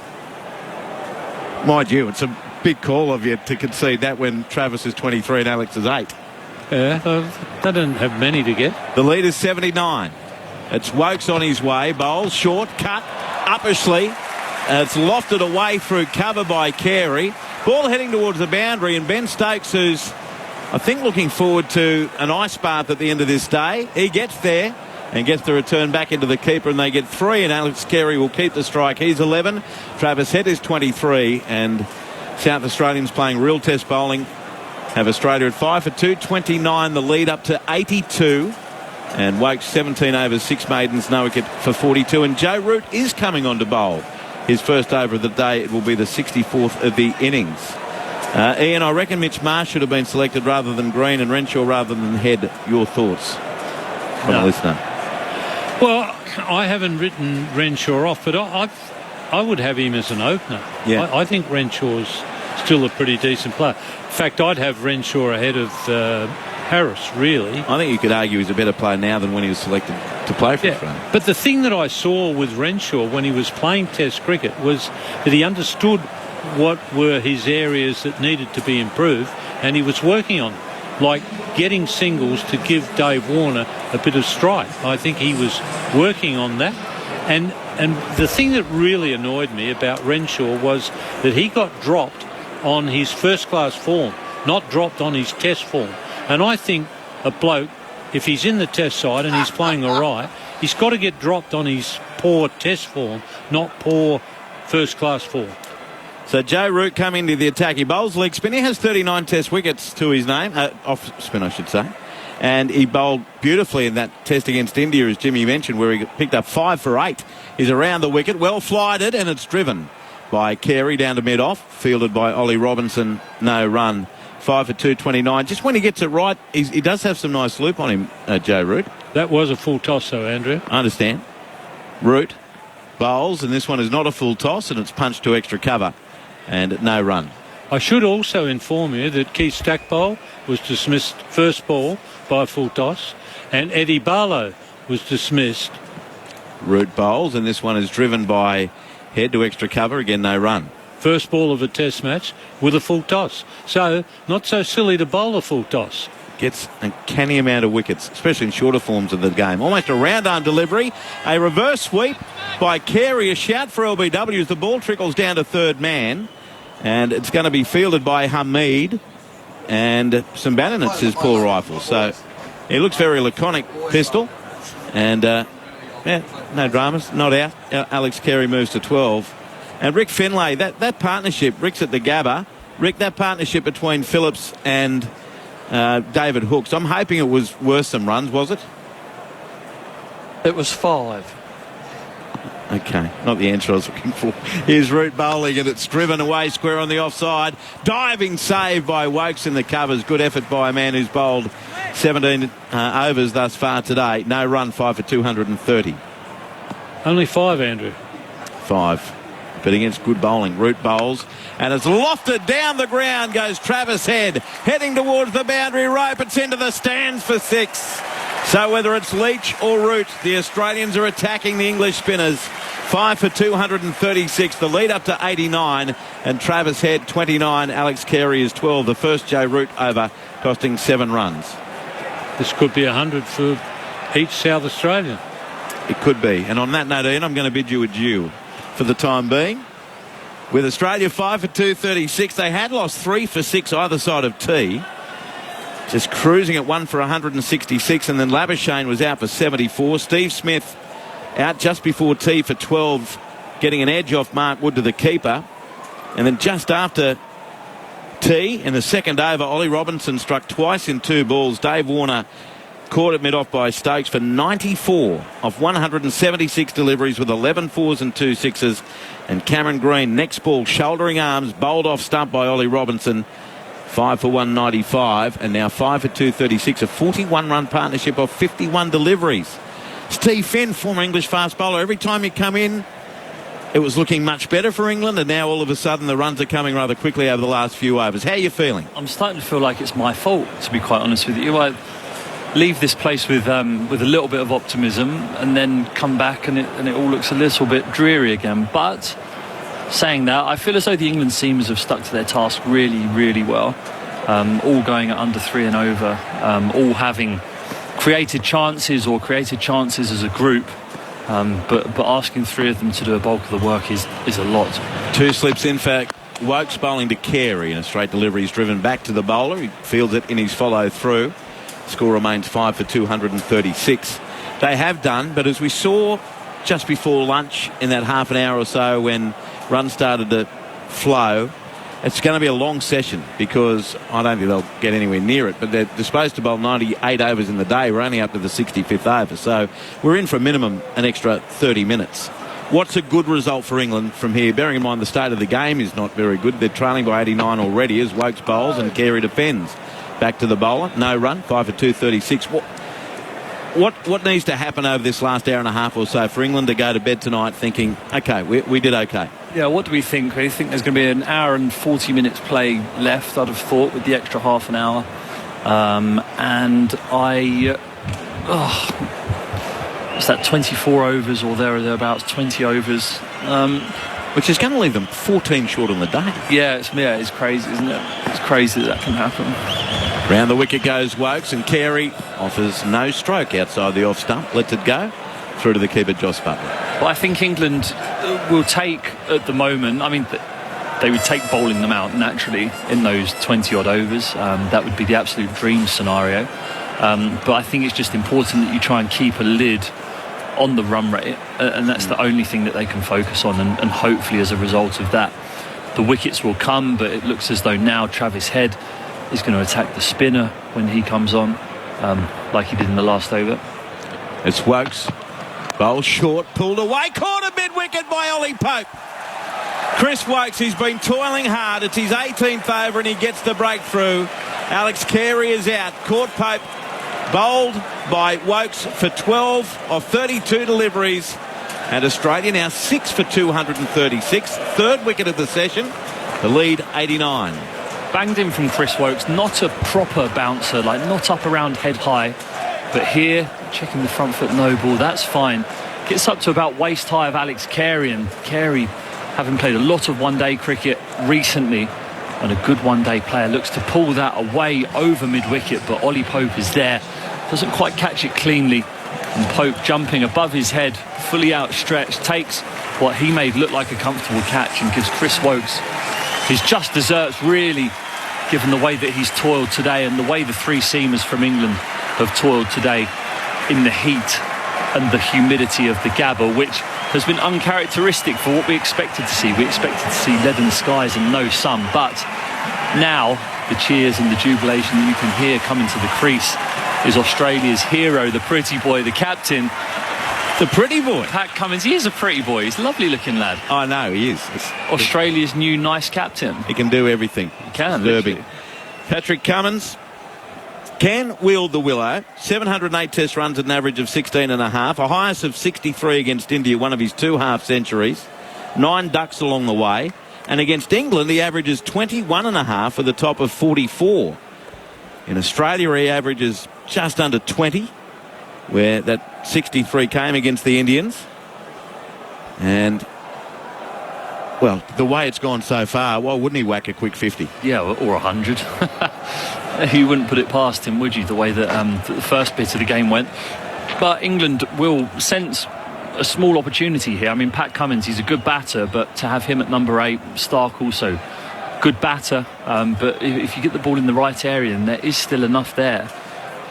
Mind you, it's a big call of you to concede that when Travis is 23 and Alex is 8. Yeah, they don't have many to get. The lead is 79. It's Wokes on his way. Bowls, short, cut, uppishly. It's lofted away through cover by Carey. Ball heading towards the boundary, and Ben Stokes, who's I think looking forward to an ice bath at the end of this day. He gets there and gets the return back into the keeper, and they get 3, and Alex Carey will keep the strike. He's 11. Travis Head is 23, and South Australians playing real test bowling have Australia at 5 for 2, 29, the lead up to 82. And Wokes 17 overs, 6 maidens, no wicket for 42. And Joe Root is coming on to bowl his first over of the day. It will be the 64th of the innings. Ian, I reckon Mitch Marsh should have been selected rather than Green, and Renshaw rather than Head. Your thoughts from a listener? Well, I haven't written Renshaw off, but I would have him as an opener. Yeah. I think Renshaw's still a pretty decent player. In fact, I'd have Renshaw ahead of Harris, really. I think you could argue he's a better player now than when he was selected to play for Australia. But the thing that I saw with Renshaw when he was playing Test cricket was that he understood what were his areas that needed to be improved, and he was working on, like getting singles to give Dave Warner a bit of strike. I think he was working on that. And the thing that really annoyed me about Renshaw was that he got dropped on his first-class form, not dropped on his Test form. And I think a bloke, if he's in the Test side and he's playing all right, he's got to get dropped on his poor Test form, not poor first-class form. So Joe Root coming to the attack. He bowls leg spin. He has 39 Test wickets to his name, off spin I should say. And he bowled beautifully in that Test against India, as Jimmy mentioned, where he picked up 5 for 8. He's around the wicket, well flighted, and it's driven by Carey down to mid-off, fielded by Ollie Robinson, no run. 5 for 2, 29. Just when he gets it right, he does have some nice loop on him, Joe Root. That was a full toss, though, Andrew. I understand. Root bowls, and this one is not a full toss, and it's punched to extra cover, and no run. I should also inform you that Keith Stackpole was dismissed first ball by a full toss, and Eddie Barlow was dismissed. Root bowls, and this one is driven by Head to extra cover, again no run. First ball of a Test match with a full toss. So, not so silly to bowl a full toss. Gets a canny amount of wickets, especially in shorter forms of the game. Almost a round-arm delivery. A reverse sweep by Carey. A shout for LBW as the ball trickles down to third man. And it's going to be fielded by Hamid. And some Bannon, it's his poor rifle. So, he looks very laconic, Pistol. And, no dramas, not out. Alex Carey moves to 12. And Rick Finlay, that partnership, Rick's at the Gabba. Rick, that partnership between Phillips and David Hooks, I'm hoping it was worth some runs, was it? It was 5. Okay, not the answer I was looking for. Here's Root bowling, and it's driven away square on the offside. Diving save by Wokes in the covers. Good effort by a man who's bowled 17 overs thus far today. No run, 5 for 230. Only 5, Andrew. 5. But against good bowling. Root bowls, and it's lofted down the ground goes Travis Head, heading towards the boundary rope. It's into the stands for 6. So whether it's Leach or Root, the Australians are attacking the English spinners. 5 for 236, the lead up to 89, and Travis Head 29, Alex Carey is 12. The first Joe Root over, costing 7 runs. This could be 100 for each South Australian. It could be. And on that note, Ian, I'm going to bid you adieu for the time being. With Australia 5 for 236, they had lost 3 for 6 either side of tee. Just cruising at 1 for 166, and then Labuschagne was out for 74. Steve Smith out just before tee for 12, getting an edge off Mark Wood to the keeper. And then just after tee, in the second over, Ollie Robinson struck twice in 2 balls. Dave Warner caught at mid-off by Stokes for 94 of 176 deliveries with 11 fours and 2 sixes. And Cameron Green, next ball, shouldering arms, bowled off stump by Ollie Robinson. 5 for 195, and now 5 for 236. A 41-run partnership of 51 deliveries. Steve Finn, former English fast bowler, every time you come in, it was looking much better for England, and now all of a sudden the runs are coming rather quickly over the last few overs. How are you feeling? I'm starting to feel like it's my fault, to be quite honest with you. I leave this place with a little bit of optimism, and then come back and it all looks a little bit dreary again. But saying that, I feel as though the England seamers have stuck to their task really, really well. All going at under 3 and over, all having created chances as a group. But asking 3 of them to do a bulk of the work is a lot. 2 slips in for Wokes bowling to Carey, and a straight delivery is driven back to the bowler. He fields it in his follow-through. Score remains 5 for 236. They have done, but as we saw just before lunch in that half an hour or so when runs started to flow, it's going to be a long session because I don't think they'll get anywhere near it, but they're supposed to bowl 98 overs in the day. We're only up to the 65th over, so we're in for a minimum an extra 30 minutes. What's a good result for England from here? Bearing in mind the state of the game is not very good. They're trailing by 89 already as Wokes bowls and Carey defends. Back to the bowler, no run, 5 for 236. What needs to happen over this last hour and a half or so for England to go to bed tonight thinking, OK, we did OK? Yeah, what do we think? We think there's going to be an hour and 40 minutes play left, I'd have thought, with the extra half an hour. It's that 24 overs or thereabouts, 20 overs. Which is going to leave them 14 short on the day. Yeah, it's crazy, isn't it? It's crazy that can happen. Round the wicket goes Wokes, and Carey offers no stroke outside the off stump. Lets it go through to the keeper, Joss Butler. Well, I think England will take, at the moment, I mean, they would take bowling them out naturally in those 20-odd overs. That would be the absolute dream scenario. But I think it's just important that you try and keep a lid on the run rate, and that's the only thing that they can focus on, and hopefully as a result of that the wickets will come. But it looks as though now Travis Head is going to attack the spinner when he comes on, like he did in the last over. It's Wokes, bowl short, pulled away, caught a mid-wicket by Ollie Pope. Chris Wokes, who's been toiling hard, it's his 18th over and he gets the breakthrough. Alex Carey is out, caught Pope, bowled by Wokes for 12 of 32 deliveries, and Australia now 6 for 236, third wicket of the session, the lead 89. Banged in from Chris Wokes, not a proper bouncer, like not up around head high, but here checking the front foot no ball, that's fine. Gets up to about waist high of Alex Carey, and Carey, having played a lot of one-day cricket recently and a good one-day player, looks to pull that away over mid-wicket, but Ollie Pope is there, doesn't quite catch it cleanly, and Pope jumping above his head, fully outstretched, takes what he made look like a comfortable catch and gives Chris Wokes his just desserts, really, given the way that he's toiled today and the way the three seamers from England have toiled today in the heat and the humidity of the Gabba, which has been uncharacteristic for what we expected to see. We expected to see leaden skies and no sun, but now the cheers and the jubilation that you can hear coming to the crease is Australia's hero, the pretty boy, the captain. The pretty boy? Pat Cummins. He is a pretty boy. He's a lovely looking lad. I know, he is. Australia's new nice captain. He can do everything. He can. Disturbing. Patrick Cummins can wield the willow. 708 test runs at an average of 16.5. A highest of 63 against India, one of his 2 half-centuries. 9 ducks along the way. And against England, the average is 21.5 for the top of 44. In Australia, he averages just under 20, where that 63 came against the Indians. And, well, the way it's gone so far, why wouldn't he whack a quick 50? Yeah, or 100. You wouldn't put it past him, would you, the way that the first bit of the game went. But England will sense a small opportunity here. I mean, Pat Cummins, he's a good batter, but to have him at number 8, Stark also good batter, but if you get the ball in the right area, and there is still enough there,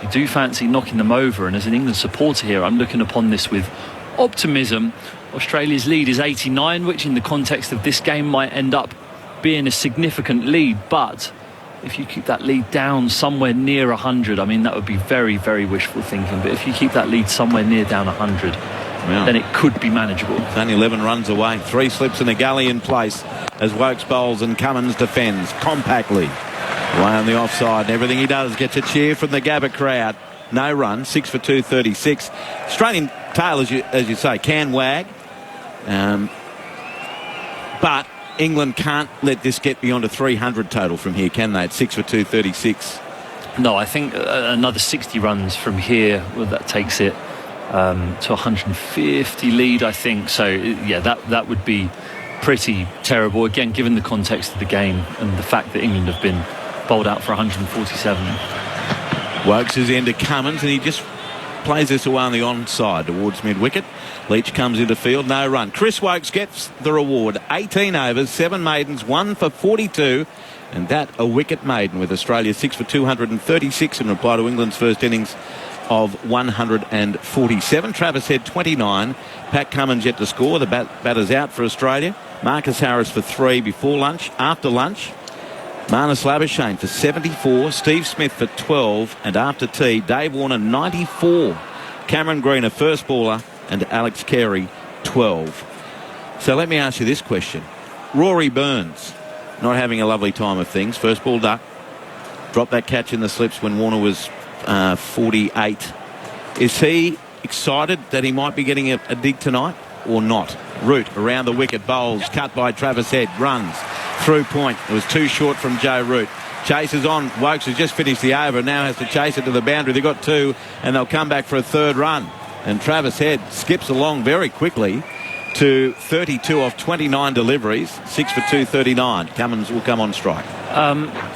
you do fancy knocking them over. And as an England supporter here, I'm looking upon this with optimism. Australia's lead is 89, which in the context of this game might end up being a significant lead, but if you keep that lead down somewhere near 100, I mean, that would be very, very wishful thinking, but if you keep that lead somewhere near down 100, then it could be manageable. It's only 11 runs away. 3 slips and a gully in place as Wokes bowls and Cummins defends compactly. Away on the offside, and everything he does gets a cheer from the Gabba crowd. No run, 6 for 236. Australian tail, as you say, can wag. But England can't let this get beyond a 300 total from here, can they? It's 6 for 236. No, I think another 60 runs from here, well, that takes it to 150 lead, I think. So, yeah, that would be pretty terrible. Again, given the context of the game and the fact that England have been bowled out for 147. Wokes is into Cummins, and he just plays this away on the onside towards mid-wicket. Leach comes into field, no run. Chris Wokes gets the reward. 18 overs, 7 maidens, 1 for 42. And that a wicket maiden with Australia 6 for 236 in reply to England's first innings of 147. Travis Head 29. Pat Cummins yet to score. The batter's out for Australia. Marcus Harris for 3 before lunch. After lunch, Marnus Labuschagne for 74. Steve Smith for 12. And after tea, Dave Warner 94. Cameron Green a first baller. And Alex Carey 12. So let me ask you this question. Rory Burns not having a lovely time of things. First ball duck. Dropped that catch in the slips when Warner was 48. Is he excited that he might be getting a dig tonight or not? Root around the wicket, bowls, cut by Travis Head, runs through point. It was too short from Joe Root. Chases on. Wokes has just finished the over, now has to chase it to the boundary. They've got 2 and they'll come back for a third run. And Travis Head skips along very quickly to 32 off 29 deliveries, 6 for 239. Cummins will come on strike.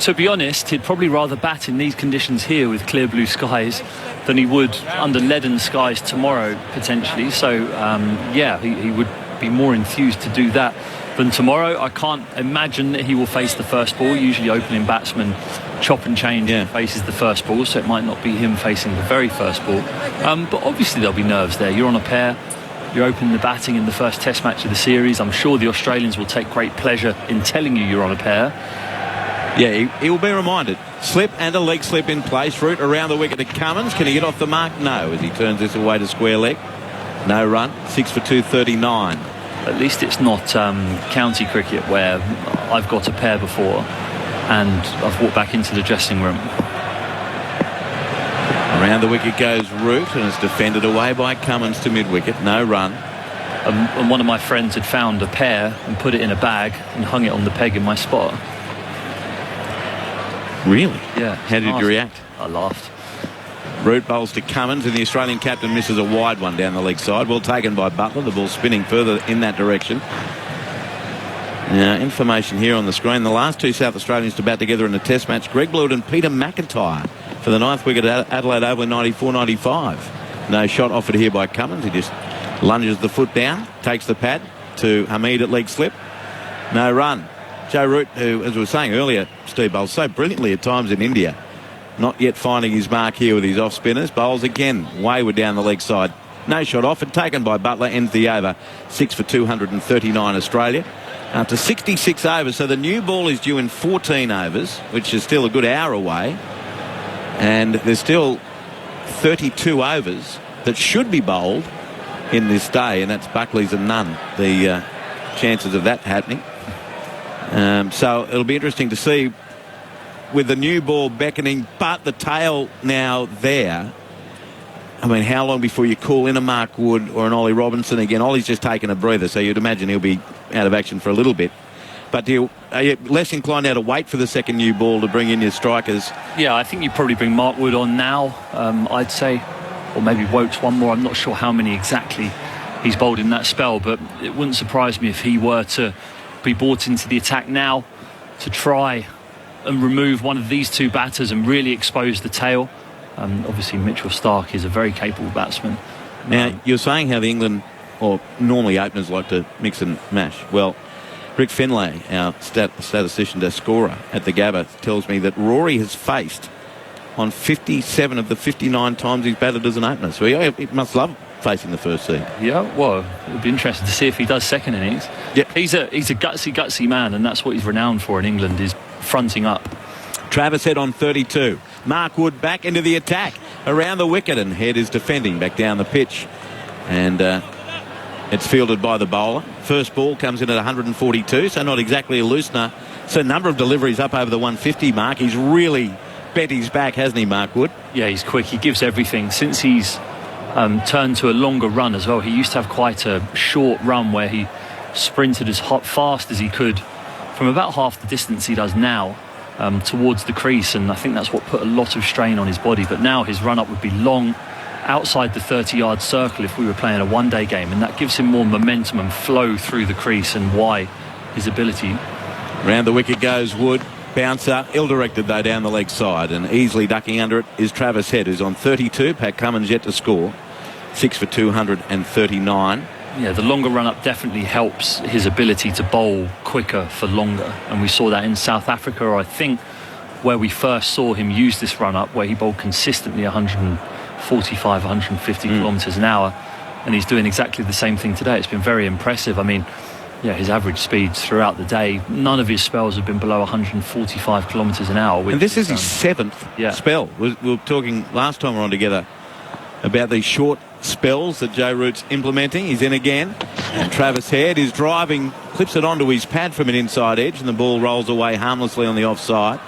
To be honest, he'd probably rather bat in these conditions here with clear blue skies than he would under leaden skies tomorrow, potentially. So, he would be more enthused to do that than tomorrow. I can't imagine that he will face the first ball. Usually opening batsmen chop and change and faces the first ball, so it might not be him facing the very first ball. But obviously there'll be nerves there. You're on a pair. You're opening the batting in the first test match of the series. I'm sure the Australians will take great pleasure in telling you you're on a pair. Yeah, he will be reminded. Slip and a leg slip in place. Root around the wicket to Cummins. Can he get off the mark? No, as he turns this away to square leg. No run. 6 for 239. At least it's not county cricket where I've got a pair before and I've walked back into the dressing room. Around the wicket goes Root and it's defended away by Cummins to mid-wicket. No run. And one of my friends had found a pair and put it in a bag and hung it on the peg in my spot. Really? Yeah. How did you react? I laughed. Root bowls to Cummins and the Australian captain misses a wide one down the leg side. Well taken by Butler. The ball spinning further in that direction. Now, information here on the screen. The last 2 South Australians to bat together in a test match, Greg Blewett and Peter McIntyre for the 9th wicket at Adelaide Oval in 94-95. No shot offered here by Cummins. He just lunges the foot down, takes the pad to Hamid at leg slip. No run. Joe Root, who, as we were saying earlier, Steve, bowls so brilliantly at times in India, not yet finding his mark here with his off spinners. Bowls again wayward down the leg side. No shot offered, taken by Butler, ends the over. 6 for 239 Australia. After 66 overs, so the new ball is due in 14 overs, which is still a good hour away. And there's still 32 overs that should be bowled in this day, and that's Buckley's and none. The chances of that happening. So it'll be interesting to see with the new ball beckoning, but the tail now there. I mean, how long before you call in a Mark Wood or an Ollie Robinson again? Ollie's just taken a breather, so you'd imagine he'll be out of action for a little bit. But are you less inclined now to wait for the second new ball to bring in your strikers? Yeah, I think you probably bring Mark Wood on now, I'd say. Or maybe Wokes one more. I'm not sure how many exactly he's bowled in that spell, but it wouldn't surprise me if he were to be brought into the attack now to try and remove one of these 2 batters and really expose the tail. Obviously Mitchell Starc is a very capable batsman. Now, you're saying how the England, or normally openers like to mix and mash. Well, Rick Finlay, our statistician scorer at the Gabba, tells me that Rory has faced on 57 of the 59 times he's batted as an opener. So he must love facing the first seed. Yeah, well, it would be interesting to see if he does second innings. Yep. He's a gutsy man, and that's what he's renowned for in England, is fronting up. Travis Head on 32. Mark Wood back into the attack around the wicket, and Head is defending back down the pitch. And it's fielded by the bowler. First ball comes in at 142, so not exactly a loosener. So a number of deliveries up over the 150 mark. He's really bent his back, hasn't he, Mark Wood? Yeah, he's quick. He gives everything. Since he's turned to a longer run as well, he used to have quite a short run where he sprinted as fast as he could from about half the distance he does now towards the crease, and I think that's what put a lot of strain on his body. But now his run up would be long outside the 30-yard circle if we were playing a one-day game, and that gives him more momentum and flow through the crease, and why his ability. Round the wicket goes Wood. bouncer, ill-directed though down the leg side, and easily ducking under it is Travis Head, who's on 32. Pat Cummins yet to score. 6 for 239. Yeah, the longer run-up definitely helps his ability to bowl quicker for longer. And we saw that in South Africa, I think, where we first saw him use this run-up, where he bowled consistently 145, 150 kilometres an hour. And he's doing exactly the same thing today. It's been very impressive. I mean, yeah, his average speeds throughout the day, none of his spells have been below 145 kilometres an hour. And this is his 7th spell. We were talking last time we were on together about these short spells that Joe Root's implementing. He's in again. And Travis Head is driving, clips it onto his pad from an inside edge, and the ball rolls away harmlessly on the offside.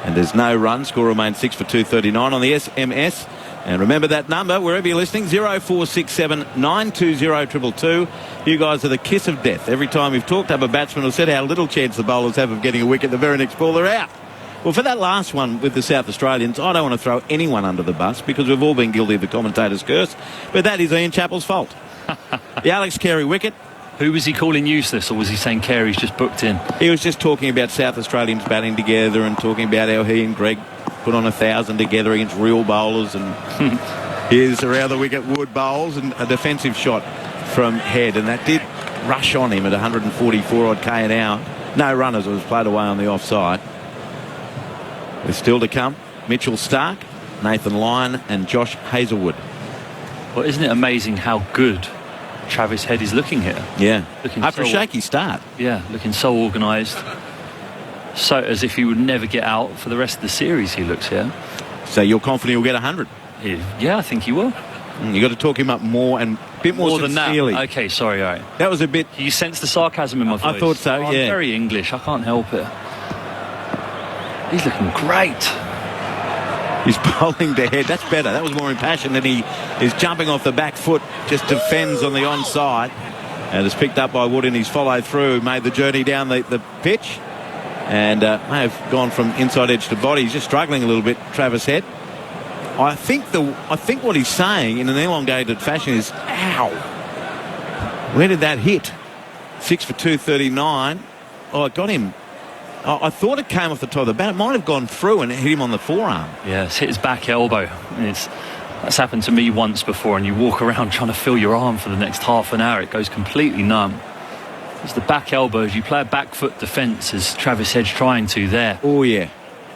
And there's no run. Score remains 6 for 239 on the SMS. And remember that number, wherever you're listening, 0467 920 222. You guys are the kiss of death. Every time we've talked up a batsman or said how little chance the bowlers have of getting a wicket, the very next ball they're out. Well, for that last one with the South Australians, I don't want to throw anyone under the bus because we've all been guilty of the commentator's curse, but that is Ian Chappell's fault. The Alex Carey wicket. Who was he calling useless, or was he saying Carey's just booked in? He was just talking about South Australians batting together and talking about how he and Greg put on 1,000 together against real bowlers, and here's around the wicket Wood bowls and a defensive shot from Head, and that did rush on him at 144 odd k an hour. No runners, it was played away on the offside. There's still to come Mitchell Stark, Nathan Lyon and Josh Hazlewood. Well, isn't it amazing how good Travis Head is looking here? Yeah, looking after a shaky start. Yeah, looking so organised. So as if he would never get out for the rest of the series, he looks here. So you're confident he'll get 100? Yeah, I think he will. You got to talk him up more and a bit more sincerely. Than that. Okay, sorry, all right. That was a bit... You sense the sarcasm in my voice? I thought so, I'm very English. I can't help it. He's looking great. He's bowling to Head. That's better. That was more impassioned than he is jumping off the back foot, just defends on the onside. And is picked up by Wood in his follow through, made the journey down the pitch. And may have gone from inside edge to body. He's just struggling a little bit, Travis Head. I think what he's saying in an elongated fashion is, ow. Where did that hit? 6 for 239. Oh, it got him. I thought it came off the top of the bat. It might have gone through and hit him on the forearm. Yeah, it's hit his back elbow. That's happened to me once before, and you walk around trying to feel your arm for the next half an hour. It goes completely numb. It's the back elbow. As you play a back foot defence, as Travis Head's trying to there. Oh, yeah.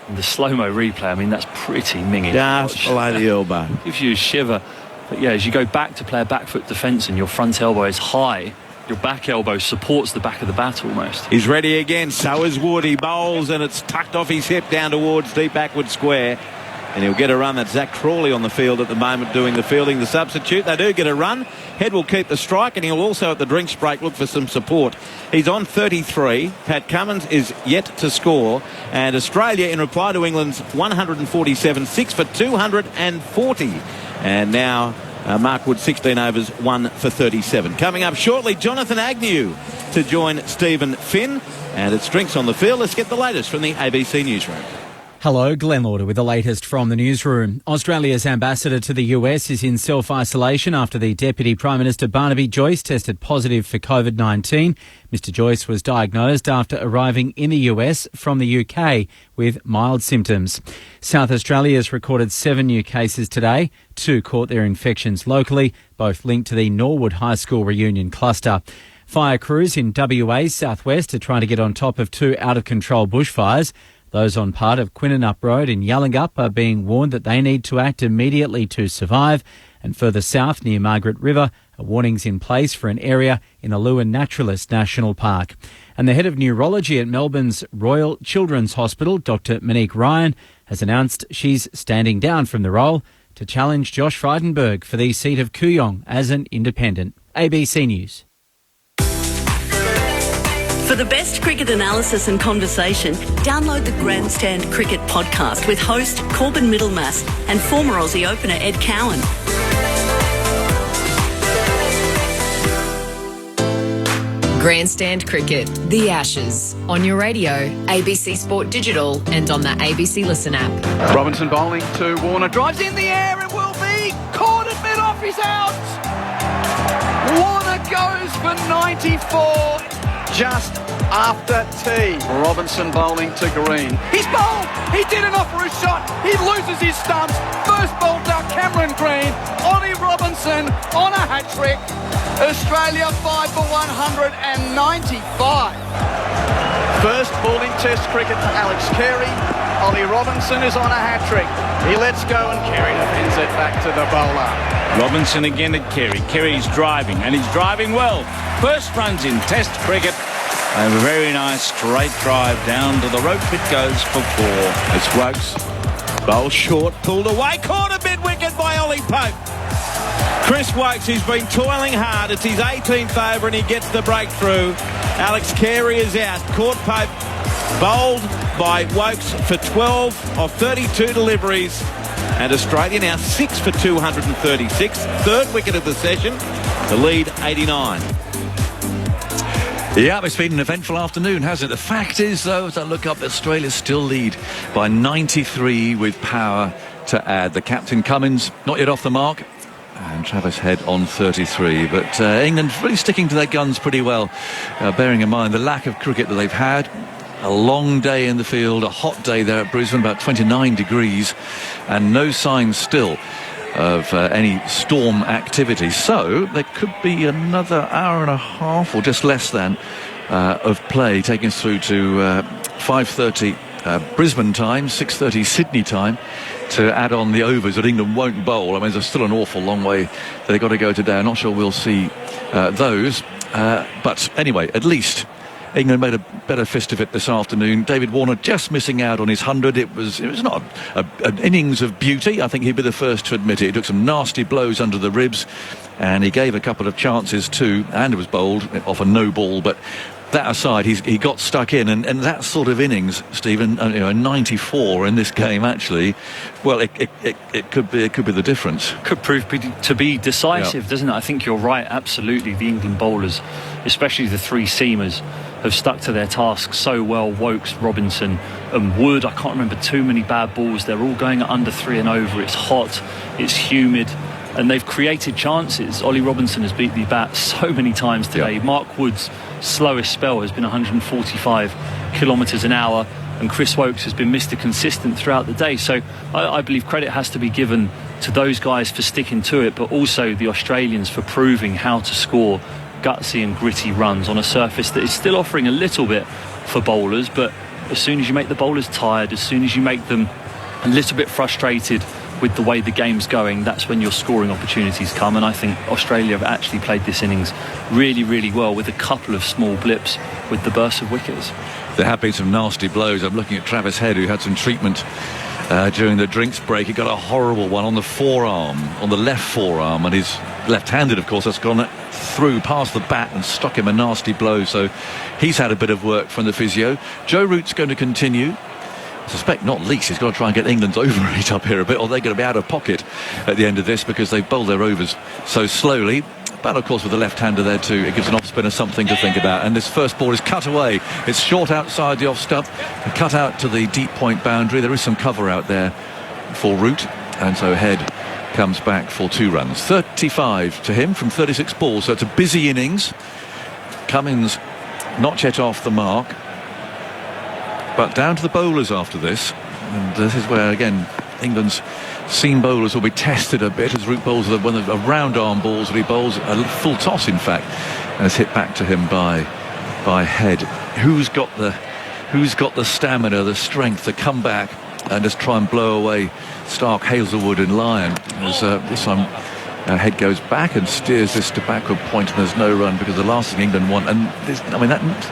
And the slow-mo replay, I mean, that's pretty minging. Just below the elbow. Gives you a shiver. But yeah, as you go back to play a back foot defence and your front elbow is high, your back elbow supports the back of the bat almost. He's ready again. So is Wood. He bowls and it's tucked off his hip down towards deep backward square. And he'll get a run. That's Zach Crawley on the field at the moment doing the fielding, the substitute. They do get a run. Head will keep the strike, and he'll also at the drinks break look for some support. He's on 33. Pat Cummins is yet to score. And Australia, in reply to England's 147, 6 for 240. And now Mark Wood, 16 overs, 1 for 37. Coming up shortly, Jonathan Agnew to join Stephen Finn. And it's drinks on the field. Let's get the latest from the ABC Newsroom. Hello, Glenn Lauder with the latest from the newsroom. Australia's ambassador to the US is in self-isolation after the Deputy Prime Minister Barnaby Joyce tested positive for COVID-19. Mr Joyce was diagnosed after arriving in the US from the UK with mild symptoms. South Australia's recorded 7 new cases today. 2 caught their infections locally, both linked to the Norwood High School reunion cluster. Fire crews in WA's southwest are trying to get on top of 2 out-of-control bushfires. Those on part of Quinnanup Road in Yallingup are being warned that they need to act immediately to survive. And further south near Margaret River, a warning's in place for an area in the Lewin Naturalist National Park. And the head of neurology at Melbourne's Royal Children's Hospital, Dr Monique Ryan, has announced she's standing down from the role to challenge Josh Frydenberg for the seat of Kooyong as an independent. ABC News. For the best cricket analysis and conversation, download the Grandstand Cricket Podcast with host Corbin Middlemass and former Aussie opener Ed Cowan. Grandstand Cricket, The Ashes, on your radio, ABC Sport Digital and on the ABC Listen app. Robinson bowling to Warner, drives in the air, it will be caught at mid-off, he's out. Warner goes for 94. just after tea. Robinson bowling to Green. He's bowled! He didn't offer a shot. He loses his stumps. First ball duck, Cameron Green. Ollie Robinson on a hat-trick. Australia 5 for 195. First ball in Test cricket for Alex Carey. Ollie Robinson is on a hat-trick. He lets go and Carey defends it back to the bowler. Robinson again at Carey. Carey's driving, and he's driving well. First runs in Test cricket. A very nice straight drive down to the rope. It goes for 4. It's Wokes. Bowl short, pulled away, caught a mid-wicket by Ollie Pope. Chris Wokes, who's been toiling hard. It's his 18th over and he gets the breakthrough. Alex Carey is out. Caught Pope. Bowled by Wokes for 12 of 32 deliveries. And Australia now 6 for 236. Third wicket of the session. The lead 89. Yeah, it's been an eventful afternoon, hasn't it? The fact is, though, as I look up, Australia still lead by 93 with power to add. The captain, Cummins, not yet off the mark. And Travis Head on 33. But England really sticking to their guns pretty well, bearing in mind the lack of cricket that they've had. A long day in the field, a hot day there at Brisbane, about 29 degrees, and no signs still of any storm activity. So there could be another hour and a half or just less than of play taking us through to 5:30 Brisbane time, 6:30 Sydney time, to add on the overs that England won't bowl. I mean, there's still an awful long way they've got to go today. I'm not sure we'll see those. But anyway, at least England made a better fist of it this afternoon. David Warner just missing out on his 100. It was not an innings of beauty. I think he'd be the first to admit it. He took some nasty blows under the ribs, and he gave a couple of chances too, and it was bowled off a no ball. But that aside, he got stuck in, and that sort of innings, Stephen, 94 in this game actually. Well, it could be the difference. Could prove to be decisive, doesn't it? I think you're right. Absolutely, the England bowlers, especially the 3 seamers, have stuck to their task so well. Wokes, Robinson and Wood. I can't remember too many bad balls. They're all going at under 3 and over. It's hot, it's humid, and they've created chances. Ollie Robinson has beat the bat so many times today. Mark Wood's slowest spell has been 145 kilometres an hour, and Chris Wokes has been Mr. Consistent throughout the day. So I believe credit has to be given to those guys for sticking to it, but also the Australians for proving how to score gutsy and gritty runs on a surface that is still offering a little bit for bowlers. But as soon as you make the bowlers tired, as soon as you make them a little bit frustrated with the way the game's going, that's when your scoring opportunities come. And I think Australia have actually played this innings really, really well, with a couple of small blips with the burst of wickets. There have been some nasty blows. I'm looking at Travis Head, who had some treatment during the drinks break. He got a horrible one on the forearm, on the left forearm, and he's left-handed, of course. That's gone through past the bat and stuck him a nasty blow. So he's had a bit of work from the physio. Joe Root's going to continue. I suspect not least he's got to try and get England's over rate up here a bit, or they're going to be out of pocket at the end of this because they've bowled their overs so slowly. But of course with the left-hander there too, it gives an off-spinner something to think about. And this first ball is cut away. It's short outside the off-stump, cut out to the deep point boundary. There is some cover out there for Root, and so Head comes back for 2 runs. 35 to him from 36 balls, so it's a busy innings. Cummins not yet off the mark, but down to the bowlers after this. And this is where again England's seam bowlers will be tested a bit, as Root bowls one of the round arm balls that he bowls a full toss in fact, and it's hit back to him by Head. Who's got the stamina, the strength to come back and just try and blow away Stark, Hazelwood and Lyon? As this time Head goes back and steers this to backward point, and there's no run, because the last thing England want, and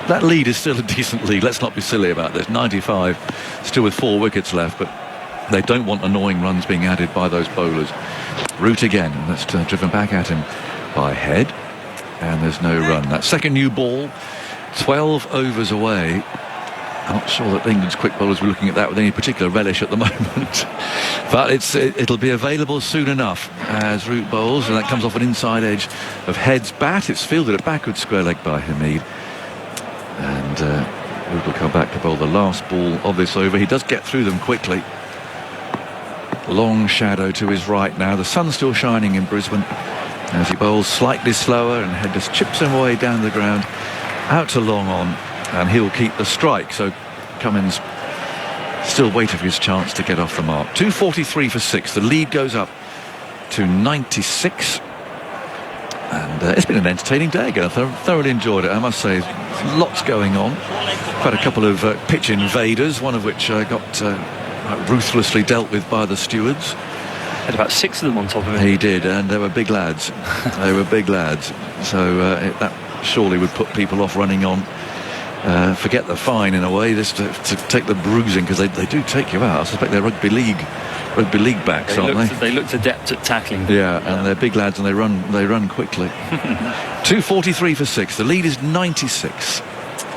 that lead is still a decent lead, let's not be silly about this, 95 still with 4 wickets left, but they don't want annoying runs being added by those bowlers. Root again, and that's driven back at him by Head, and there's no run. That second new ball, 12 overs away. I'm not sure that England's quick bowlers were looking at that with any particular relish at the moment. But it'll be available soon enough as Root bowls, and that comes off an inside edge of Head's bat. It's fielded a backward square leg by Hamid. And Root will come back to bowl the last ball of this over. He does get through them quickly. Long shadow to his right now. The sun's still shining in Brisbane as he bowls slightly slower, and Head just chips him away down the ground out to long on, and he'll keep the strike. So Cummins still waiting for his chance to get off the mark. 2:43 for 6. The lead goes up to 96. And it's been an entertaining day again. I thoroughly enjoyed it, I must say. Lots going on. Quite a couple of pitch invaders, one of which got ruthlessly dealt with by the stewards. Had about 6 of them on top of him. He did, and they were big lads. They were big lads. So that surely would put people off running on. Forget the fine in a way, just to take the bruising, because they do take you out. I suspect they're rugby league backs, aren't they? They looked adept at tackling. Yeah, and they're big lads and they run quickly. 2:43 for 6. The lead is 96.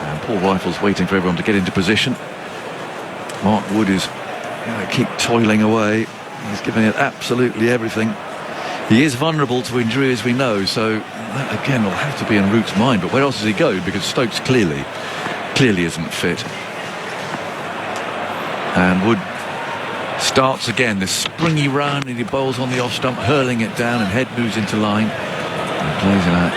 And Paul Rifle's waiting for everyone to get into position. Mark Wood is keep toiling away. He's giving it absolutely everything. He is vulnerable to injury, as we know, so that again will have to be in Root's mind. But where else does he go? Because Stokes clearly isn't fit. And Wood starts again, this springy run, and he bowls on the off stump, hurling it down, and Head moves into line and plays it out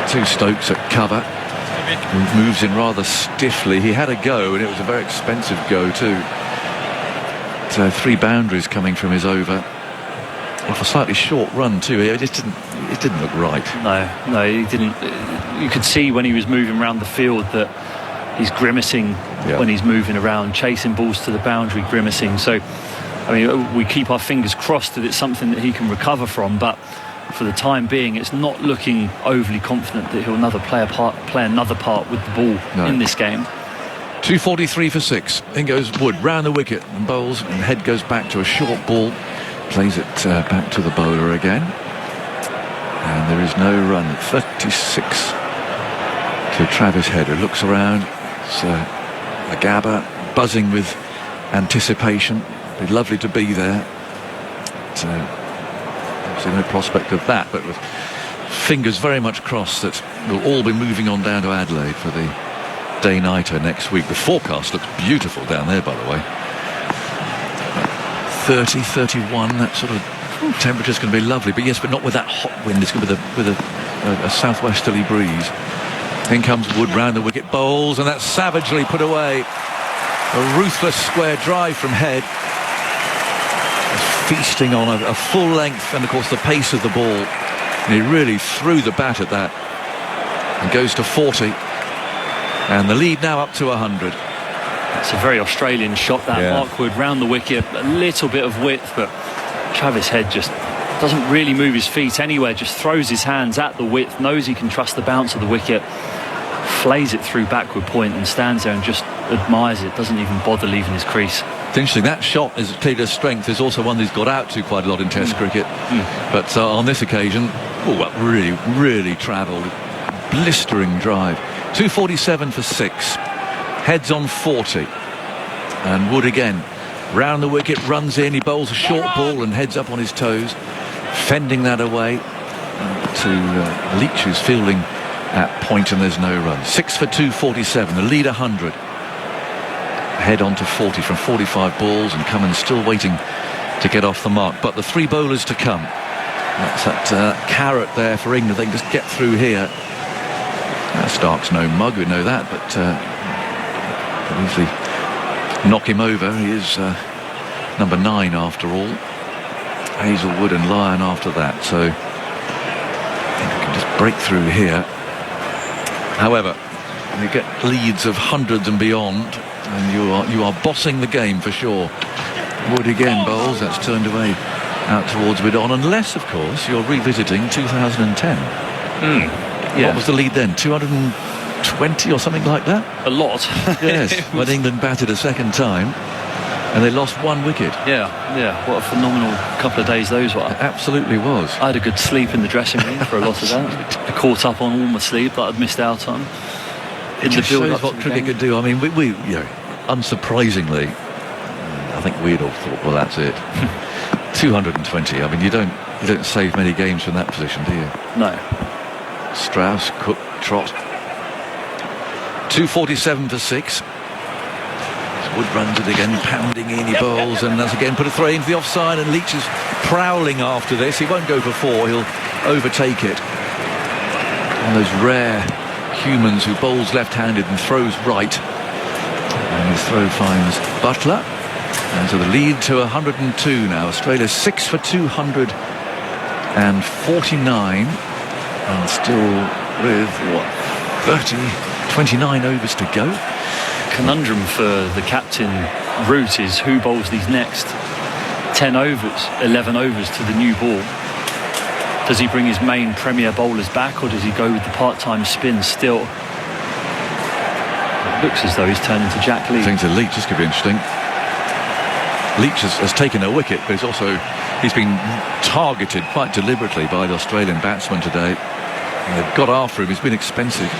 to Stokes at cover, who moves in rather stiffly. He had a go, and it was a very expensive go too. So 3 boundaries coming from his over, off a slightly short run too. It didn't look right. No, he didn't. You could see when he was moving around the field that he's grimacing when he's moving around, chasing balls to the boundary, grimacing. So, I mean, we keep our fingers crossed that it's something that he can recover from, but for the time being, it's not looking overly confident that he'll play another part with the ball in this game. 2:43 for 6. In goes Wood, round the wicket, and bowls, and Head goes back to a short ball, plays it back to the bowler again. And there is no run. 36 to Travis Head, who looks around. It's a Gabba buzzing with anticipation. It'd be lovely to be there. So obviously no prospect of that, but with fingers very much crossed that we'll all be moving on down to Adelaide for the day-nighter next week. The forecast looks beautiful down there, by the way. 30, 31, that sort of temperature's going to be lovely. But yes, but not with that hot wind. It's going to be with a southwesterly breeze. In comes Wood round the wicket, bowls, and that's savagely put away. A ruthless square drive from Head. Feasting on a full length and, of course, the pace of the ball. And he really threw the bat at that. And goes to 40. And the lead now up to 100. It's a very Australian shot, that. Mark Wood round the wicket, a little bit of width, but Travis Head just doesn't really move his feet anywhere, just throws his hands at the width, knows he can trust the bounce of the wicket, flays it through backward point and stands there and just admires it, doesn't even bother leaving his crease. It's interesting, that shot is clearly a strength. There's also one that he's got out to quite a lot in Test cricket. But on this occasion, really travelled. Blistering drive. 2:47 for 6. Heads on 40. And Wood again. Round the wicket, runs in, he bowls a short ball and heads up on his toes, fending that away to Leach, who's fielding at point, and there's no run. 6 for 2:47, the lead 100. Head on to 40 from 45 balls, and Cummins still waiting to get off the mark. But the 3 bowlers to come. That's that carrot there for England. They can just get through here. Stark's no mug, we know that, but can easily knock him over. He is number 9 after all. Hazelwood and Lyon after that, so I think we can just break through here. However, you get leads of hundreds and beyond, and you are bossing the game for sure. Wood again bowls, that's turned away out towards mid-on, unless of course you're revisiting 2010. What was the lead then? 220 or something like that? A lot. Yes, when England batted a second time and they lost 1 wicket. Yeah, what a phenomenal couple of days those were. It absolutely was. I had a good sleep in the dressing room for a lot of that. I caught up on all my sleep that I'd missed out on. It just shows what cricket could do. I mean, we unsurprisingly, I think we'd all thought, well, that's it. 220. I mean, you don't save many games from that position, do you? No. Strauss, Cook, Trott. 2:47 for 6. Wood runs it again, pounding in, he bowls, and that's again put a throw into the offside, and Leach is prowling after this. He won't go for 4, he'll overtake it. One of those rare Humans, who bowls left-handed and throws right. And his throw finds Butler. And so the lead to 102 now. Australia 6 for 249. And still with, 29 overs to go. Conundrum for the captain, Root, is who bowls these next 10 overs, 11 overs to the new ball. Does he bring his main premier bowlers back, or does he go with the part-time spin still? It looks as though he's turning to Jack Leach. Turning to Leach, this could be interesting. Leach has taken a wicket, but he's been targeted quite deliberately by the Australian batsman today. And they've got after him. He's been expensive.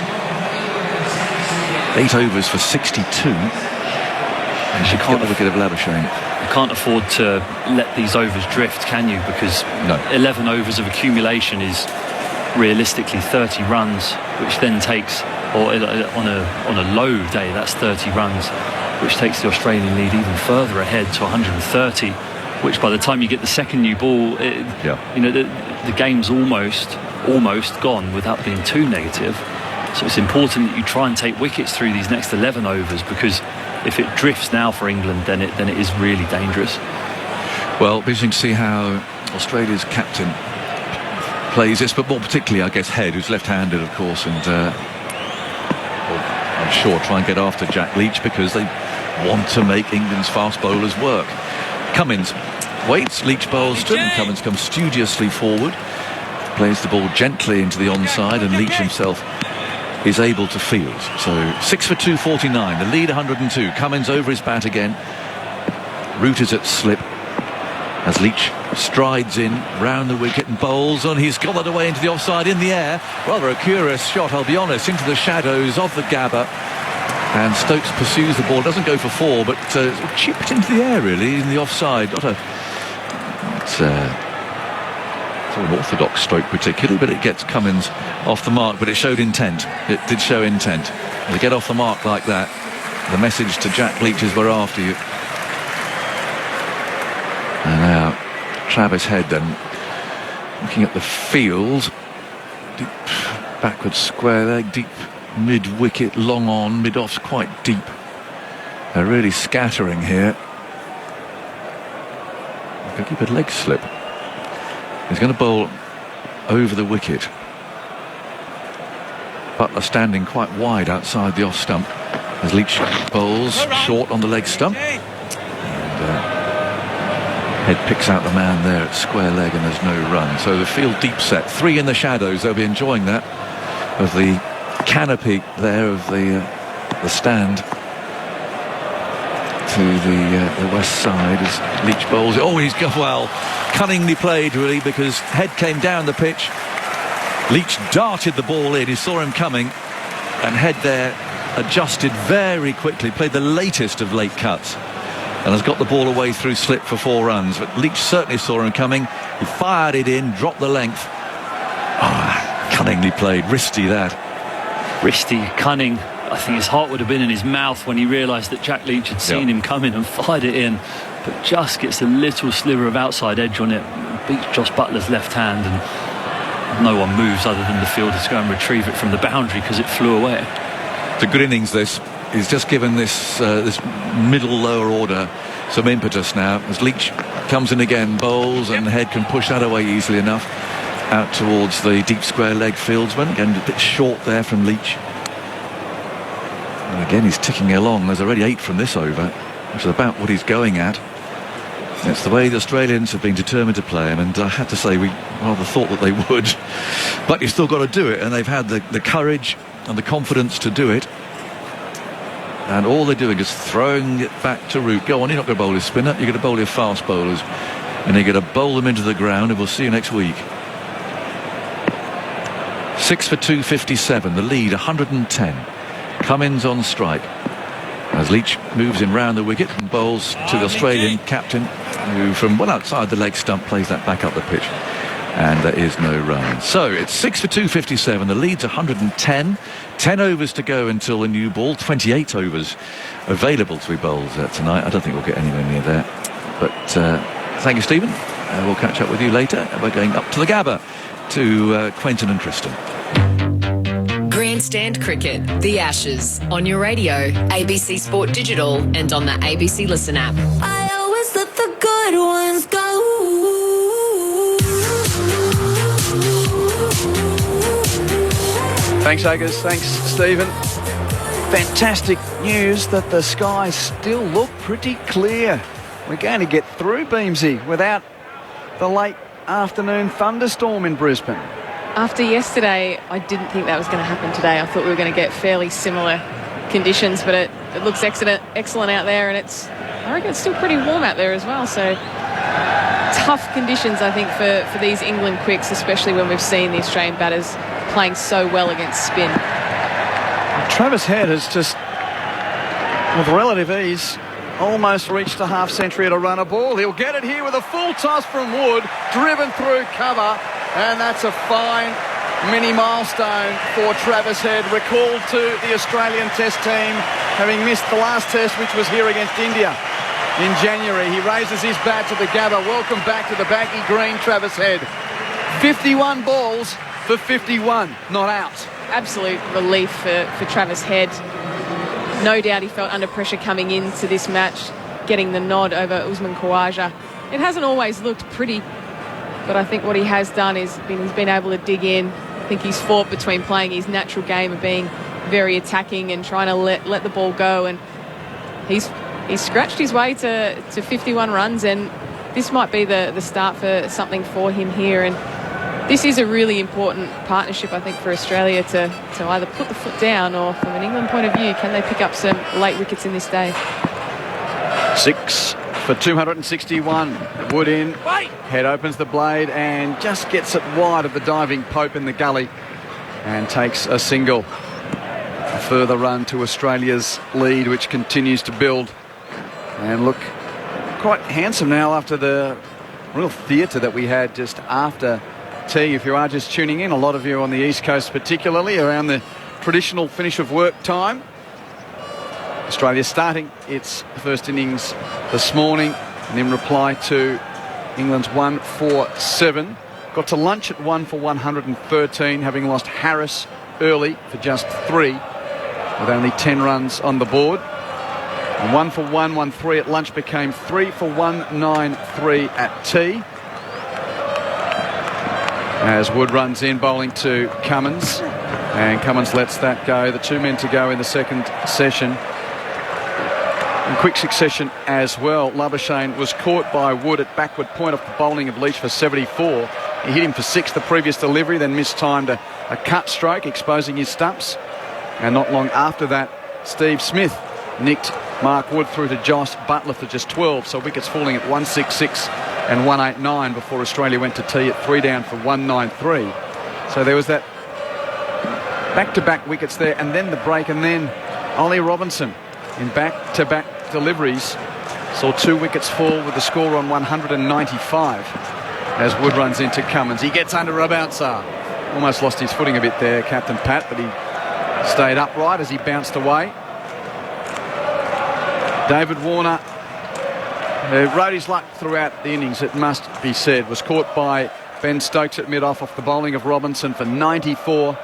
8 overs for 62. And you can't get the wicket of Labuschagne. You can't afford to let these overs drift, can you? Because 11 overs of accumulation is realistically 30 runs, which then takes, or on a low day, that's 30 runs, which takes the Australian lead even further ahead to 130. Which by the time you get the second new ball, the game's almost gone without being too negative. So it's important that you try and take wickets through these next 11 overs, because if it drifts now for England, then it is really dangerous. Well, it'll be interesting to see how Australia's captain plays this, but more particularly, I guess, Head, who's left-handed, of course, and I'm sure try and get after Jack Leach, because they want to make England's fast bowlers work. Cummins waits, Leach bowls to him. Cummins comes studiously forward, plays the ball gently into the onside, and Leach himself is able to field. So 6 for 249, the lead 102. Cummins over his bat again. Root is at slip as Leach strides in round the wicket and bowls on. He's got that away into the offside in the air. Rather a curious shot, I'll be honest, into the shadows of the Gabba. And Stokes pursues the ball, doesn't go for 4, but chipped into the air really in the offside. It's an orthodox stroke particularly, but it gets Cummins off the mark. But it showed intent. It did show intent. To get off the mark like that, the message to Jack Leach is, we're after you. And now Travis Head then looking at the field. Deep backwards square leg, deep mid-wicket, long on, mid-off's quite deep. They're really scattering here. Going to keep a leg slip. He's going to bowl over the wicket. Butler standing quite wide outside the off stump as Leach bowls short on the leg stump. And Head picks out the man there at square leg, and there's no run. So the field deep set. 3 in the shadows. They'll be enjoying that, of the canopy there of the stand to the west side as Leach bowls. Oh, he's got, well, cunningly played really, because Head came down the pitch. Leach darted the ball in. He saw him coming, and Head there adjusted very quickly, played the latest of late cuts, and has got the ball away through slip for 4 runs. But Leach certainly saw him coming. He fired it in, dropped the length. Cunningly played. Wristy, that. Wristy, cunning. I think his heart would have been in his mouth when he realised that Jack Leach had seen him come in and fired it in, but just gets a little sliver of outside edge on it, beats Josh Butler's left hand, and no one moves other than the fielder to go and retrieve it from the boundary because it flew away. It's a good innings, this. He's just given this middle lower order some impetus now as Leach comes in again, bowls, and Head can push that away easily enough out towards the deep square leg fieldsman. Again, a bit short there from Leach. And again, he's ticking along. There's already 8 from this over, which is about what he's going at. It's the way the Australians have been determined to play him, and I have to say we rather thought that they would. But you've still got to do it, and they've had the courage and the confidence to do it. And all they're doing is throwing it back to Root. Go on, you're not going to bowl your spinner, you're going to bowl your fast bowlers. And you're going to bowl them into the ground, and we'll see you next week. 6 for 257, the lead 110. Cummins on strike as Leach moves in round the wicket and bowls to the Australian captain, who from well outside the leg stump plays that back up the pitch, and there is no run. So it's 6 for 257, the lead's 110. 10 overs to go until the new ball. 28 overs available to be bowled tonight. I don't think we'll get anywhere near there, but thank you, Stephen. We'll catch up with you later. We're going up to the Gabba to Quentin and Tristan. Grandstand Cricket, The Ashes, on your radio, ABC Sport Digital, and on the ABC Listen app. I always let the good ones go. Thanks, Agus. Thanks, Stephen. Fantastic news that the skies still look pretty clear. We're going to get through, Beamsy, without the late afternoon thunderstorm in Brisbane. After yesterday, I didn't think that was going to happen today. I thought we were going to get fairly similar conditions, but it looks excellent out there, and I reckon it's still pretty warm out there as well. So tough conditions, I think, for these England quicks, especially when we've seen the Australian batters playing so well against spin. Travis Head has just, with relative ease, almost reached a half-century at a runner ball. He'll get it here with a full toss from Wood, driven through cover, and that's a fine mini milestone for Travis Head, recalled to the Australian Test team, having missed the last Test, which was here against India in January. He raises his bat to the gather. Welcome back to the baggy green, Travis Head. 51 balls for 51, not out. Absolute relief for Travis Head. No doubt he felt under pressure coming into this match, getting the nod over Usman Khawaja. It hasn't always looked pretty, but I think what he has done is he's been able to dig in. I think he's fought between playing his natural game of being very attacking and trying to let the ball go, and he's scratched his way to 51 runs, and this might be the start for something for him here. And this is a really important partnership, I think, for Australia to either put the foot down, or from an England point of view, can they pick up some late wickets in this day? 6 for 261. Wood in. Head opens the blade and just gets it wide of the diving Pope in the gully and takes a single. A further run to Australia's lead, which continues to build and look quite handsome now after the real theatre that we had just after tea. If you are just tuning in, a lot of you on the East Coast particularly, around the traditional finish of work time. Australia starting its first innings this morning, and in reply to England's 1-4-7. Got to lunch at 1 for 113, having lost Harris early for just 3, with only 10 runs on the board. And 1 for 113 at lunch became 3 for 193 at tea. As Wood runs in, bowling to Cummins, and Cummins lets that go. The 2 men to go in the second session. In quick succession as well, Labuschagne was caught by Wood at backward point off the bowling of Leach for 74. He hit him for 6 the previous delivery, then mistimed a cut stroke, exposing his stumps. And not long after that, Steve Smith nicked Mark Wood through to Josh Butler for just 12. So wickets falling at 166 and 189 before Australia went to tea at 3 down for 193. So there was that back-to-back wickets there, and then the break, and then Ollie Robinson in back-to-back deliveries saw 2 wickets fall with the score on 195 as Wood runs into Cummins. He gets under a bouncer. Almost lost his footing a bit there, Captain Pat, but he stayed upright as he bounced away. David Warner, who rode his luck throughout the innings, it must be said, was caught by Ben Stokes at mid-off off the bowling of Robinson for 94.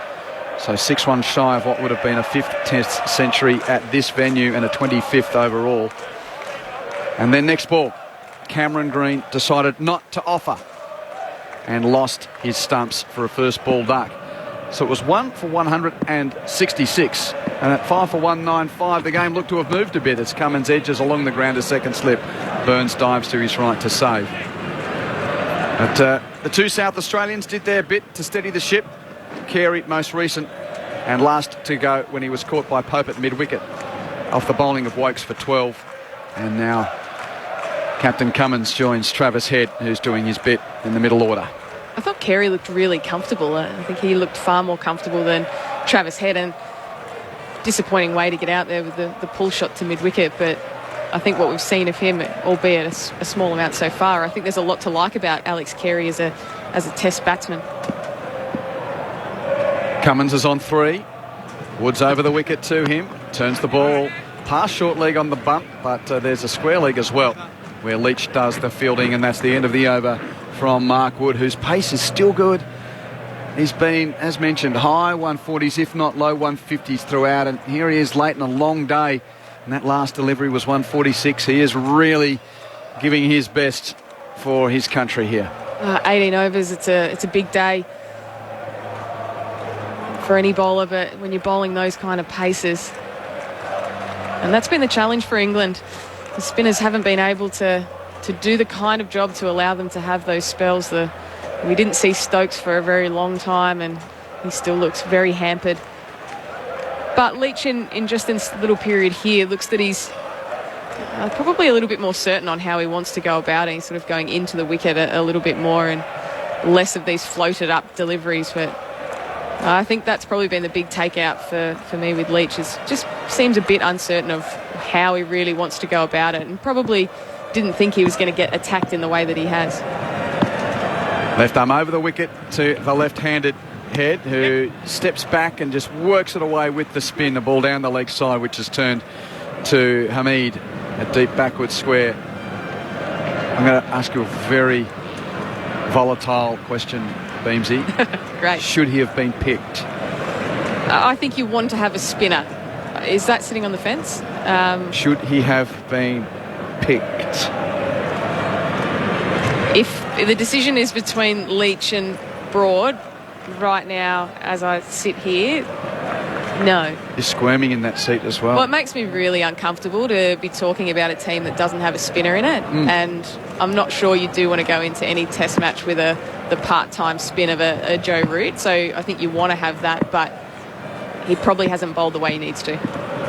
So 6 runs shy of what would have been a 5th Test century at this venue and a 25th overall. And then next ball, Cameron Green decided not to offer and lost his stumps for a first ball duck. So it was 1 for 166, and at 5 for 195 the game looked to have moved a bit as Cummins edges along the ground a second slip. Burns dives to his right to save. But the 2 South Australians did their bit to steady the ship. Carey most recent and last to go when he was caught by Pope at mid-wicket off the bowling of Wokes for 12. And now Captain Cummins joins Travis Head, who's doing his bit in the middle order. I thought Carey looked really comfortable. I think he looked far more comfortable than Travis Head, and disappointing way to get out there with the pull shot to mid-wicket, but I think what we've seen of him, albeit a small amount so far, I think there's a lot to like about Alex Carey as a Test batsman. Cummins is on 3. Woods over the wicket to him. Turns the ball past short leg on the bump, but there's a square leg as well, where Leach does the fielding, and that's the end of the over from Mark Wood, whose pace is still good. He's been, as mentioned, high 140s, if not low 150s throughout. And here he is late in a long day. And that last delivery was 146. He is really giving his best for his country here. 18 overs, it's a big day for any bowler, but when you're bowling those kind of paces. And that's been the challenge for England. The spinners haven't been able to do the kind of job to allow them to have those spells. We didn't see Stokes for a very long time, and he still looks very hampered. But Leach, in just this little period here, looks that he's probably a little bit more certain on how he wants to go about it. He's sort of going into the wicket a little bit more and less of these floated up deliveries. But I think that's probably been the big takeout for me with Leach. Is just seems a bit uncertain of how he really wants to go about it, and probably didn't think he was going to get attacked in the way that he has. Left arm over the wicket to the left-handed Head, who steps back and just works it away with the spin. The ball down the leg side, which has turned to Hamid, a deep backward square. I'm going to ask you a very volatile question, Beamsy. Great. Should he have been picked? I think you want to have a spinner. Is that sitting on the fence? Should he have been picked? If the decision is between Leach and Broad, right now, as I sit here, no. You're squirming in that seat as well. Well, it makes me really uncomfortable to be talking about a team that doesn't have a spinner in it. And I'm not sure you do want to go into any test match with the part-time spin of a Joe Root. So I think you want to have that, but he probably hasn't bowled the way he needs to.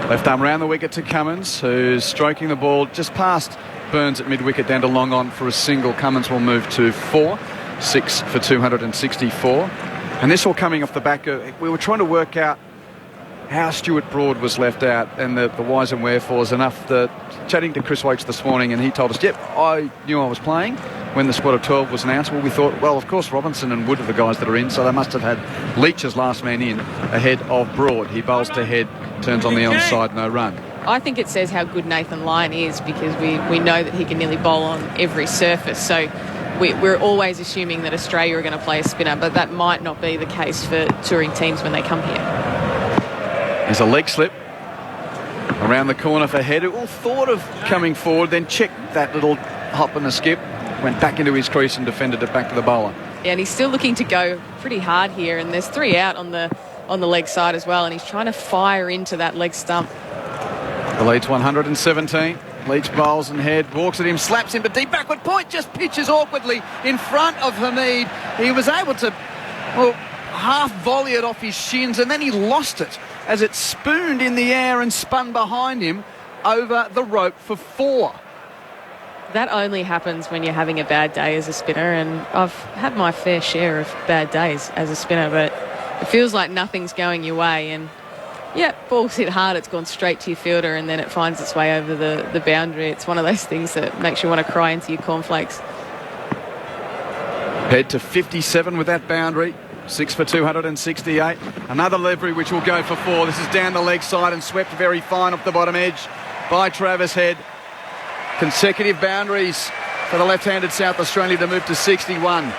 Left arm round the wicket to Cummins, who's stroking the ball just past Burns at mid-wicket down to long on for a single. Cummins will move to 4, 6 for 264. And this all coming off the back of, we were trying to work out how Stuart Broad was left out and the whys and wherefores enough that chatting to Chris Waits this morning, and he told us, yep, I knew I was playing when the squad of 12 was announced. Well, we thought, well, of course Robinson and Wood are the guys that are in, so they must have had Leach as last man in ahead of Broad. He bowls to Head, turns on the onside, no run. I think it says how good Nathan Lyon is, because we know that he can nearly bowl on every surface. So we're always assuming that Australia are going to play a spinner, but that might not be the case for touring teams when they come here. There's a leg slip around the corner for Head, who all thought of coming forward, then checked that little hop and a skip, went back into his crease and defended it back to the bowler. Yeah, and he's still looking to go pretty hard here, and there's 3 out on the leg side as well, and he's trying to fire into that leg stump. The lead's 117. Leach bowls and Head walks at him, slaps him, but deep backward point just pitches awkwardly in front of Hamid. He was able to half volley it off his shins, and then he lost it as it spooned in the air and spun behind him over the rope for 4. That only happens when you're having a bad day as a spinner, and I've had my fair share of bad days as a spinner, but it feels like nothing's going your way, and yeah, ball's hit hard, it's gone straight to your fielder, and then it finds its way over the boundary. It's one of those things that makes you want to cry into your cornflakes. Head to 57 with that boundary. 6 for 268. Another delivery which will go for 4. This is down the leg side and swept very fine off the bottom edge by Travis Head. Consecutive boundaries for the left-handed South Australia to move to 61.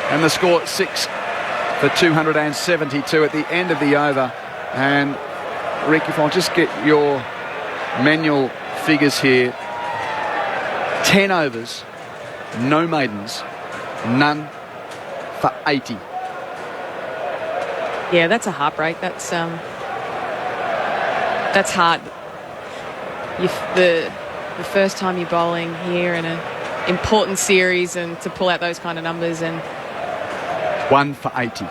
And the score 6 for 272 at the end of the over. And Rick, if I'll just get your manual figures here. 10 overs, no maidens, none for 80. Yeah, that's a heartbreak. That's hard. The first time you're bowling here in an important series, and to pull out those kind of numbers, and 1 for 80.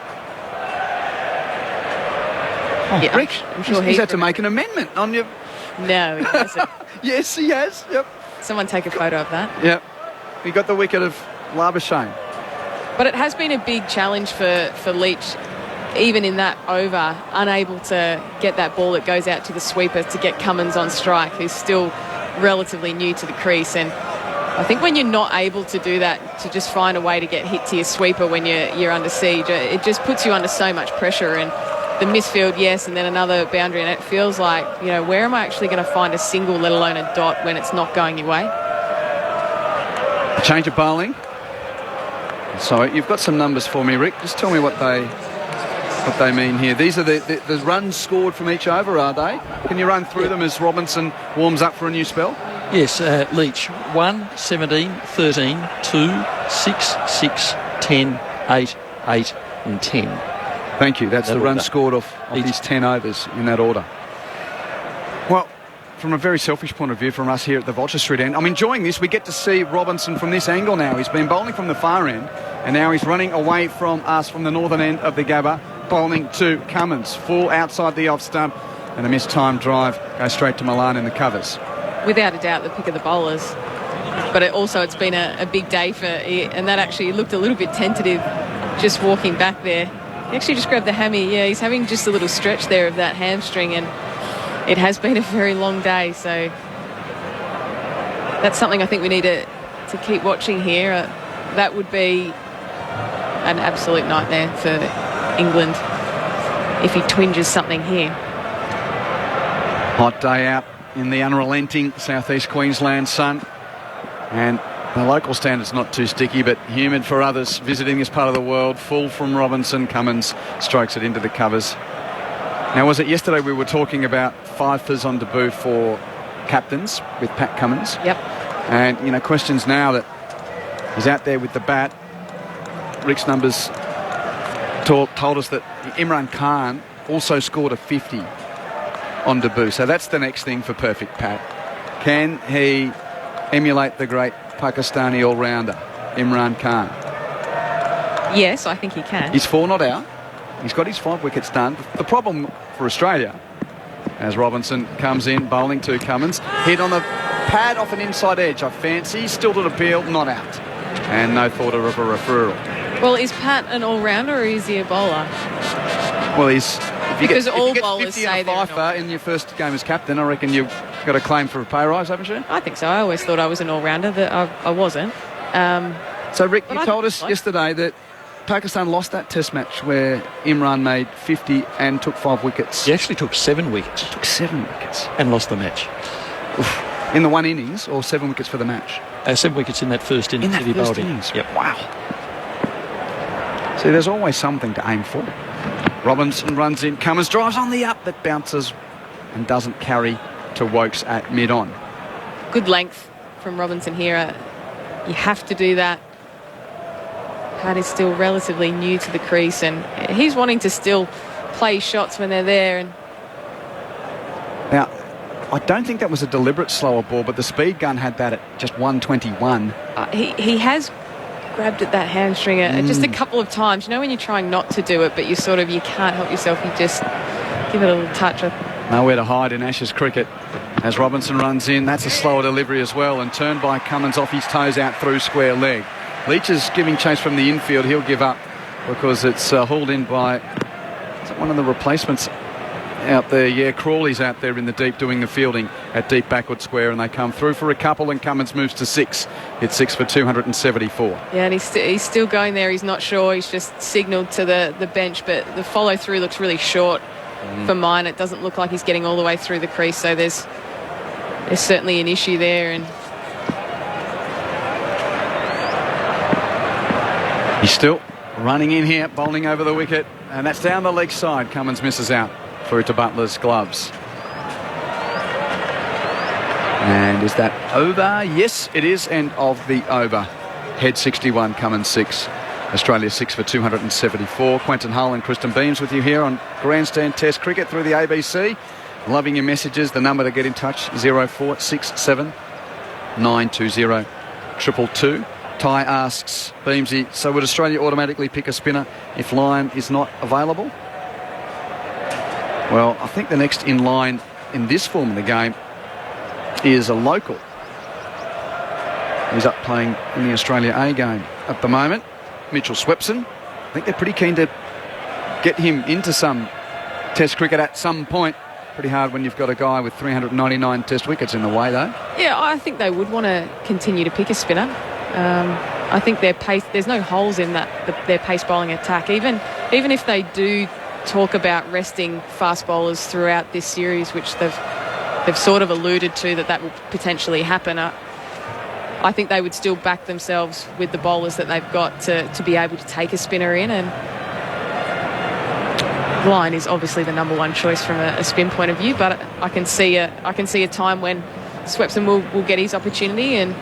Yeah, Rick, I'm sure he's had to make an amendment on your... No, he hasn't. Yes, he has. Yep. Someone take a photo of that. Yep. He got the wicket of Labuschagne. But it has been a big challenge for Leach, even in that over, unable to get that ball that goes out to the sweeper to get Cummins on strike, who's still relatively new to the crease. And I think when you're not able to do that, to just find a way to get hit to your sweeper when you're under siege, it just puts you under so much pressure. And the misfield, yes, and then another boundary, and it feels like, where am I actually going to find a single, let alone a dot, when it's not going your way? Change of bowling. So you've got some numbers for me, Rick. Just tell me what they what they mean here. These are the runs scored from each over, are they? Can you run through them as Robinson warms up for a new spell? Yes, Leach, 1, 17, 13, 2, 6, 6, 10, 8, 8 and 10. Thank you. That's the run scored off his 10 overs in that order. Well, from a very selfish point of view from us here at the Vulture Street end, I'm enjoying this. We get to see Robinson from this angle now. He's been bowling from the far end, and now he's running away from us from the northern end of the Gabba, bowling to Cummins. Full outside the off stump, and a mistimed drive goes straight to Milan in the covers. Without a doubt, the pick of the bowlers. But it's been a big day for, and that actually looked a little bit tentative just walking back there. He actually just grabbed the hammy. Yeah, he's having just a little stretch there of that hamstring, and it has been a very long day. So that's something I think we need to keep watching here. That would be an absolute nightmare for England if he twinges something here. Hot day out in the unrelenting southeast Queensland sun, and the local standard's not too sticky, but humid for others visiting this part of the world. Full from Robinson. Cummins strokes it into the covers. Now, was it yesterday we were talking about 5 fers on debut for captains with Pat Cummins? Yep. And, questions now that he's out there with the bat. Rick's numbers told us that Imran Khan also scored a 50 on debut. So that's the next thing for Perfect Pat. Can he emulate the great Pakistani all-rounder, Imran Khan? Yes, I think he can. He's 4 not out. He's got his 5 wickets done. The problem for Australia, as Robinson comes in, bowling to Cummins, hit on the pad off an inside edge. I fancy, still to appeal, not out. And no thought of a referral. Well, is Pat an all-rounder or is he a bowler? Well, he's... Because all get bowlers 50 say and a fifer in your first game as captain, I reckon you've got a claim for a pay rise, haven't you? I think so. I always thought I was an all-rounder, that I wasn't. So, Rick, you told us yesterday that Pakistan lost that test match where Imran made 50 and took 5 wickets. He actually took 7 wickets. Took 7 wickets. And lost the match. Oof. In the one innings, or 7 wickets for the match? 7 wickets in that first innings. In that first innings? Yep. Wow. See, there's always something to aim for. Robinson runs in, Cummins drives on the up, that bounces and doesn't carry to Wokes at mid-on. Good length from Robinson here. You have to do that. Pat is still relatively new to the crease, and he's wanting to still play shots when they're there. And now, I don't think that was a deliberate slower ball, but the speed gun had that at just 121. He has grabbed at that hamstring just a couple of times. When you're trying not to do it, but you can't help yourself. You just give it a little touch. Nowhere to hide in Ashes cricket. As Robinson runs in, that's a slower delivery as well, and turned by Cummins off his toes out through square leg. Leach is giving chase from the infield. He'll give up because it's hauled in by, is it one of the replacements out there? Yeah, Crawley's out there in the deep doing the fielding at deep backward square, and they come through for a couple, and Cummins moves to 6. It's 6 for 274. Yeah, and he's still going there. He's not sure. He's just signalled to the bench, but the follow through looks really short for mine. It doesn't look like he's getting all the way through the crease, so there's certainly an issue there. And he's still running in here, bowling over the wicket, and that's down the leg side. Cummins misses out through to Butler's gloves. And is that over? Yes, it is. End of the over. Head 61, Cummins 6. Australia 6 for 274. Quentin Hull and Kristen Beams with you here on Grandstand Test Cricket through the ABC. Loving your messages. The number to get in touch, 0467 920 222. Ty asks, Beamsy, so would Australia automatically pick a spinner if Lyon is not available? Well, I think the next in line in this form of the game is a local. He's up playing in the Australia A game at the moment. Mitchell Swepson. I think they're pretty keen to get him into some Test cricket at some point. Pretty hard when you've got a guy with 399 Test wickets in the way, though. Yeah, I think they would want to continue to pick a spinner. I think their pace, there's no holes in their pace bowling attack. Even if they do talk about resting fast bowlers throughout this series, which they've sort of alluded to that will potentially happen. I think they would still back themselves with the bowlers that they've got to be able to take a spinner in. And line is obviously the number one choice from a spin point of view, but I can see a time when Swepson will get his opportunity, and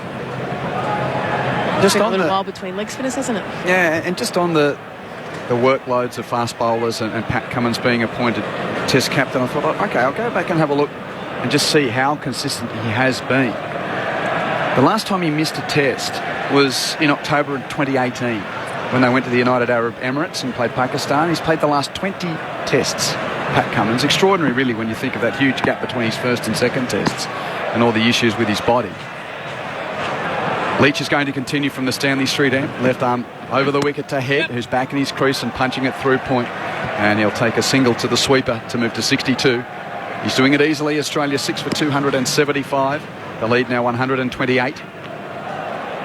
just been on a little while between leg spinners, hasn't it? Yeah, and just on the workloads of fast bowlers and Pat Cummins being appointed Test captain, I thought, okay, I'll go back and have a look and just see how consistent he has been. The last time he missed a test was in October of 2018 when they went to the United Arab Emirates and played Pakistan. He's played the last 20 tests, Pat Cummins. Extraordinary, really, when you think of that huge gap between his first and second tests and all the issues with his body. Leach is going to continue from the Stanley Street end. Left arm over the wicket to Head, who's back in his crease and punching it through point. And he'll take a single to the sweeper to move to 62. He's doing it easily. Australia 6 for 275. The lead now 128.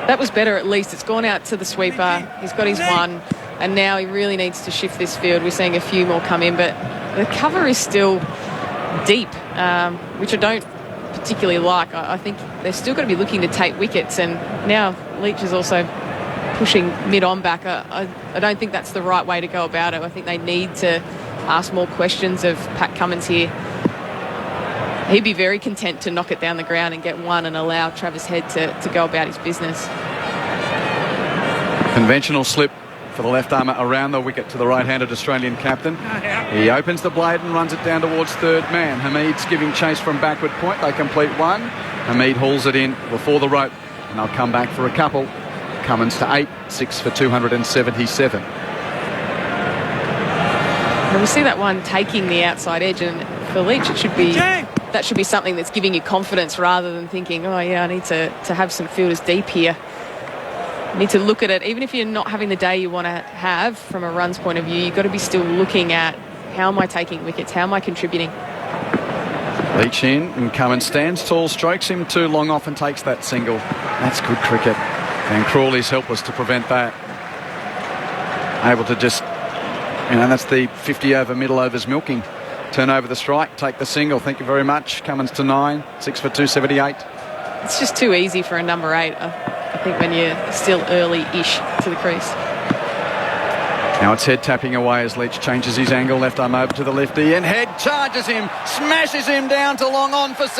That was better at least. It's gone out to the sweeper. He's got his one. And now he really needs to shift this field. We're seeing a few more come in. But the cover is still deep, which I don't particularly like. I think they're still going to be looking to take wickets, and now Leach is also pushing mid-on back. I don't think that's the right way to go about it. I think they need to ask more questions of Pat Cummins here. He'd be very content to knock it down the ground and get one and allow Travis Head to go about his business. Conventional slip for the left armour around the wicket to the right-handed Australian captain. He opens the blade and runs it down towards third man. Hamid's giving chase from backward point. They complete one. Hamid hauls it in before the rope, and they'll come back for a couple. Cummins to 8, 6 for 277. And we see that one taking the outside edge, and for Leach it should be that should be something that's giving you confidence rather than thinking, oh yeah, I need to have some fielders deep here. You need to look at it, even if you're not having the day you want to have from a runs point of view, you've got to be still looking at how am I taking wickets, how am I contributing. Leach in, and Cummins stands tall, strokes him too long off and takes that single. That's good cricket. And Crawley's helpless to prevent that. Able to just, that's the 50 over middle overs milking. Turn over the strike, take the single. Thank you very much. Cummins to 9, 6 for 278. It's just too easy for a number 8. I think when you're still early-ish to the crease. Now it's Head tapping away as Leach changes his angle. Left arm over to the lefty, and Head charges him, smashes him down to long on for 6.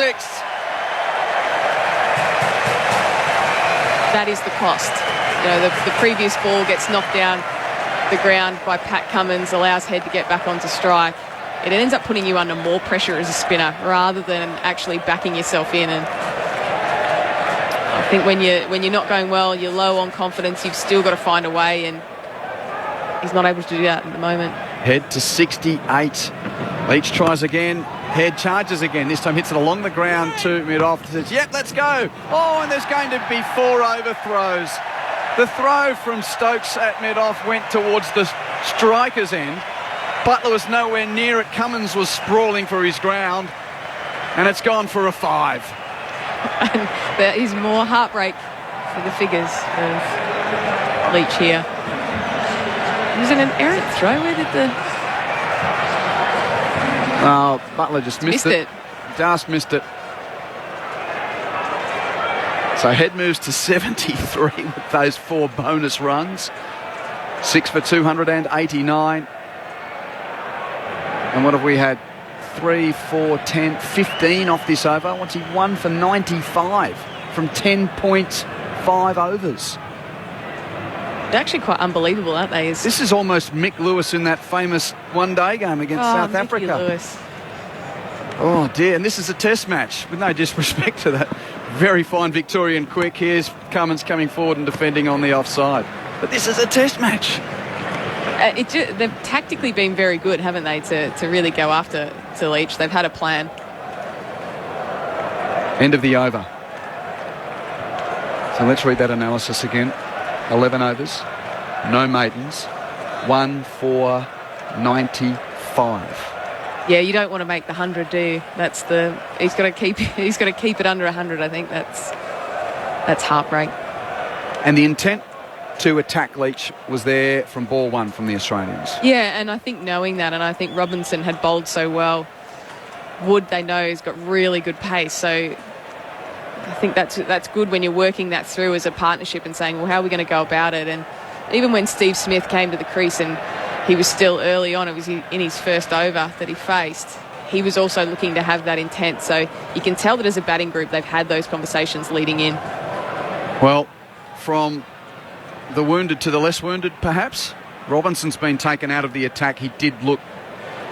That is the cost. The previous ball gets knocked down the ground by Pat Cummins, allows Head to get back onto strike. It ends up putting you under more pressure as a spinner rather than actually backing yourself in. And I think when you're not going well, you're low on confidence, you've still got to find a way, and he's not able to do that at the moment. Head to 68. Leach tries again. Head charges again. This time hits it along the ground to mid-off. Says, yep, let's go. Oh, and there's going to be 4 overthrows. The throw from Stokes at mid-off went towards the striker's end. Butler was nowhere near it. Cummins was sprawling for his ground, and it's gone for a 5. And there is more heartbreak for the figures of Leach here. Was it an errant throw? Where did the... Oh, Butler just missed it. Just missed it. So Head moves to 73 with those 4 bonus runs. 6 for 289. And what have we had? 3, 4, 10, 15 off this over. What's he? 1 for 95 from 10.5 overs. They're actually quite unbelievable, aren't they? This is almost Mick Lewis in that famous one-day game against South Africa. Lewis. Oh dear, and this is a test match, with no disrespect to that very fine Victorian quick. Here's Cummins coming forward and defending on the offside. But this is a test match. They've tactically been very good, haven't they, to really go after to Leach. They've had a plan. End of the over. So let's read that analysis again. 11 overs, no maidens, 1 for 95. Yeah, you don't want to make the 100, do you? He's got to keep it under 100. I think that's heartbreak. And the intent to attack Leach was there from ball 1 from the Australians. Yeah, and I think knowing that, and I think Robinson had bowled so well. Wood, they know, has got really good pace, so I think that's good when you're working that through as a partnership and saying, well, how are we going to go about it? And even when Steve Smith came to the crease and he was still early on. It was in his first over that he faced. He was also looking to have that intent. So you can tell that as a batting group, they've had those conversations leading in. Well, from the wounded to the less wounded, perhaps. Robinson's been taken out of the attack. He did look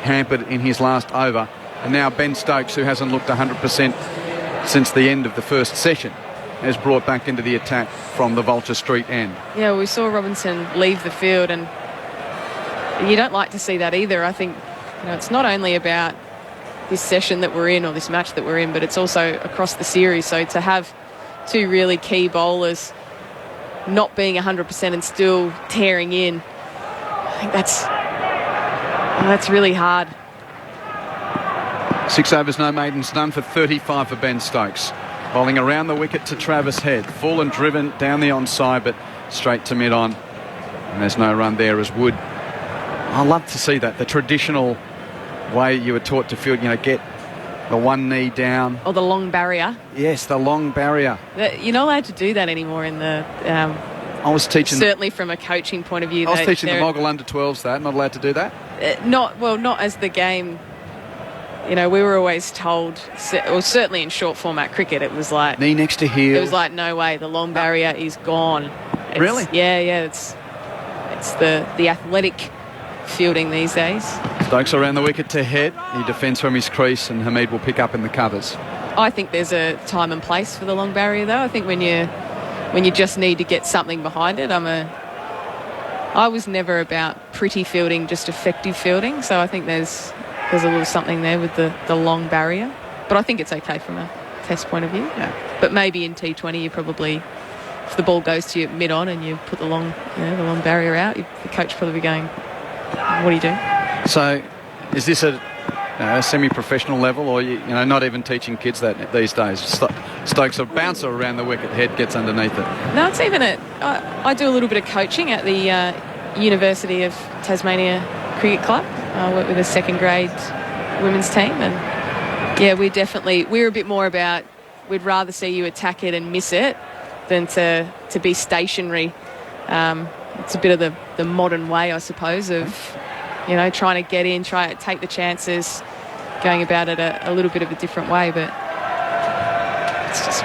hampered in his last over. And now Ben Stokes, who hasn't looked 100% since the end of the first session, is brought back into the attack from the Vulture Street end. Yeah, we saw Robinson leave the field, and you don't like to see that either. I think, it's not only about this session that we're in or this match that we're in, but it's also across the series. So to have two really key bowlers not being 100% and still tearing in, I think that's really hard. 6 overs, no maidens, none for 35 for Ben Stokes. Bowling around the wicket to Travis Head. Full and driven down the onside, but straight to mid-on. And there's no run there as Wood. I love to see that. The traditional way you were taught to field, get the one knee down. Or the long barrier. Yes, the long barrier. You're not allowed to do that anymore in the... I was teaching... Certainly from a coaching point of view. I was teaching the Mogul under-12s that. Not allowed to do that? Not as the game... we were always told, or certainly in short format cricket, it was like... Knee next to heel. It was like, no way, the long barrier is gone. Really? Yeah, it's the athletic fielding these days. Stokes around the wicket to Head. He defends from his crease, and Hamid will pick up in the covers. I think there's a time and place for the long barrier, though. I think when you just need to get something behind it, I was never about pretty fielding, just effective fielding. So I think there's a little something there with the long barrier. But I think it's okay from a test point of view. Yeah. But maybe in T20 you probably, if the ball goes to you mid-on and you put the long barrier out, the coach probably be going, what do you do? So is this a semi-professional level, or not even teaching kids that these days? Stokes a bouncer around the wicket, Head gets underneath it. No, it's even I do a little bit of coaching at the University of Tasmania Cricket Club. I work with a second grade women's team, and yeah, we're a bit more about, we'd rather see you attack it and miss it than to be stationary. It's a bit of the modern way, I suppose, of trying to get in, try to take the chances, going about it a little bit of a different way. But it's just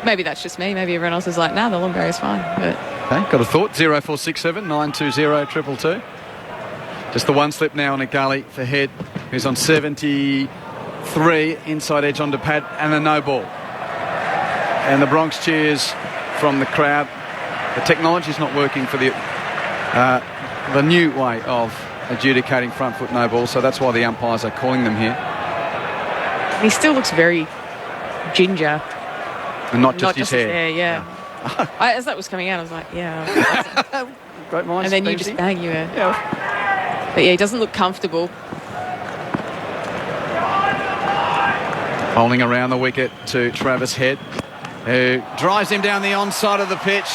maybe that's just me. Maybe everyone else is like, the long barrier's fine. But okay, got a thought? 0467 920 222. Just the one slip now on a gully for Head, who's on 73, inside edge onto pad, and a no ball. And the Bronx cheers from the crowd. The technology's not working for the new way of adjudicating front foot no ball, so that's why the umpires are calling them here. He still looks very ginger. And not just his hair. Yeah. As that was coming out, I was like, yeah. Great minds. And then you just bang you. But yeah, he doesn't look comfortable. Bowling around the wicket to Travis Head, who drives him down the onside of the pitch.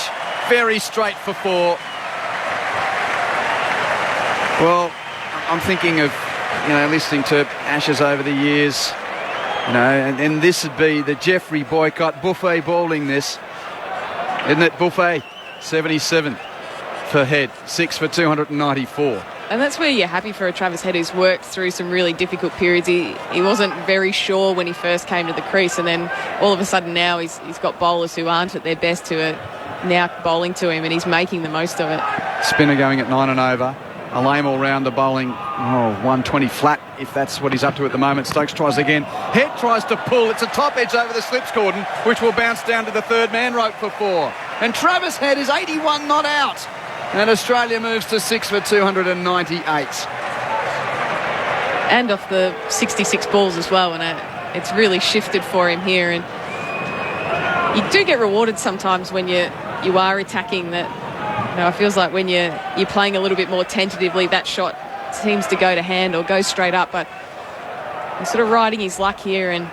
Very straight for 4. Well, I'm thinking of, listening to Ashes over the years, and this would be the Jeffrey boycott. Buffet bowling this, isn't it? Buffet, 77 for Head, 6 for 294. And that's where you're happy for a Travis Head who's worked through some really difficult periods. He wasn't very sure when he first came to the crease, and then all of a sudden now he's got bowlers who aren't at their best who are now bowling to him, and he's making the most of it. Spinner going at 9 and over. A lame all-rounder bowling 120 flat, if that's what he's up to at the moment. Stokes tries again. Head tries to pull. It's a top edge over the slips cordon, which will bounce down to the third man rope for 4. And Travis Head is 81 not out. And Australia moves to 6 for 298. And off the 66 balls as well, and it's really shifted for him here. And you do get rewarded sometimes when you are attacking that. It feels like when you're playing a little bit more tentatively, that shot seems to go to hand or go straight up. But he's sort of riding his luck here and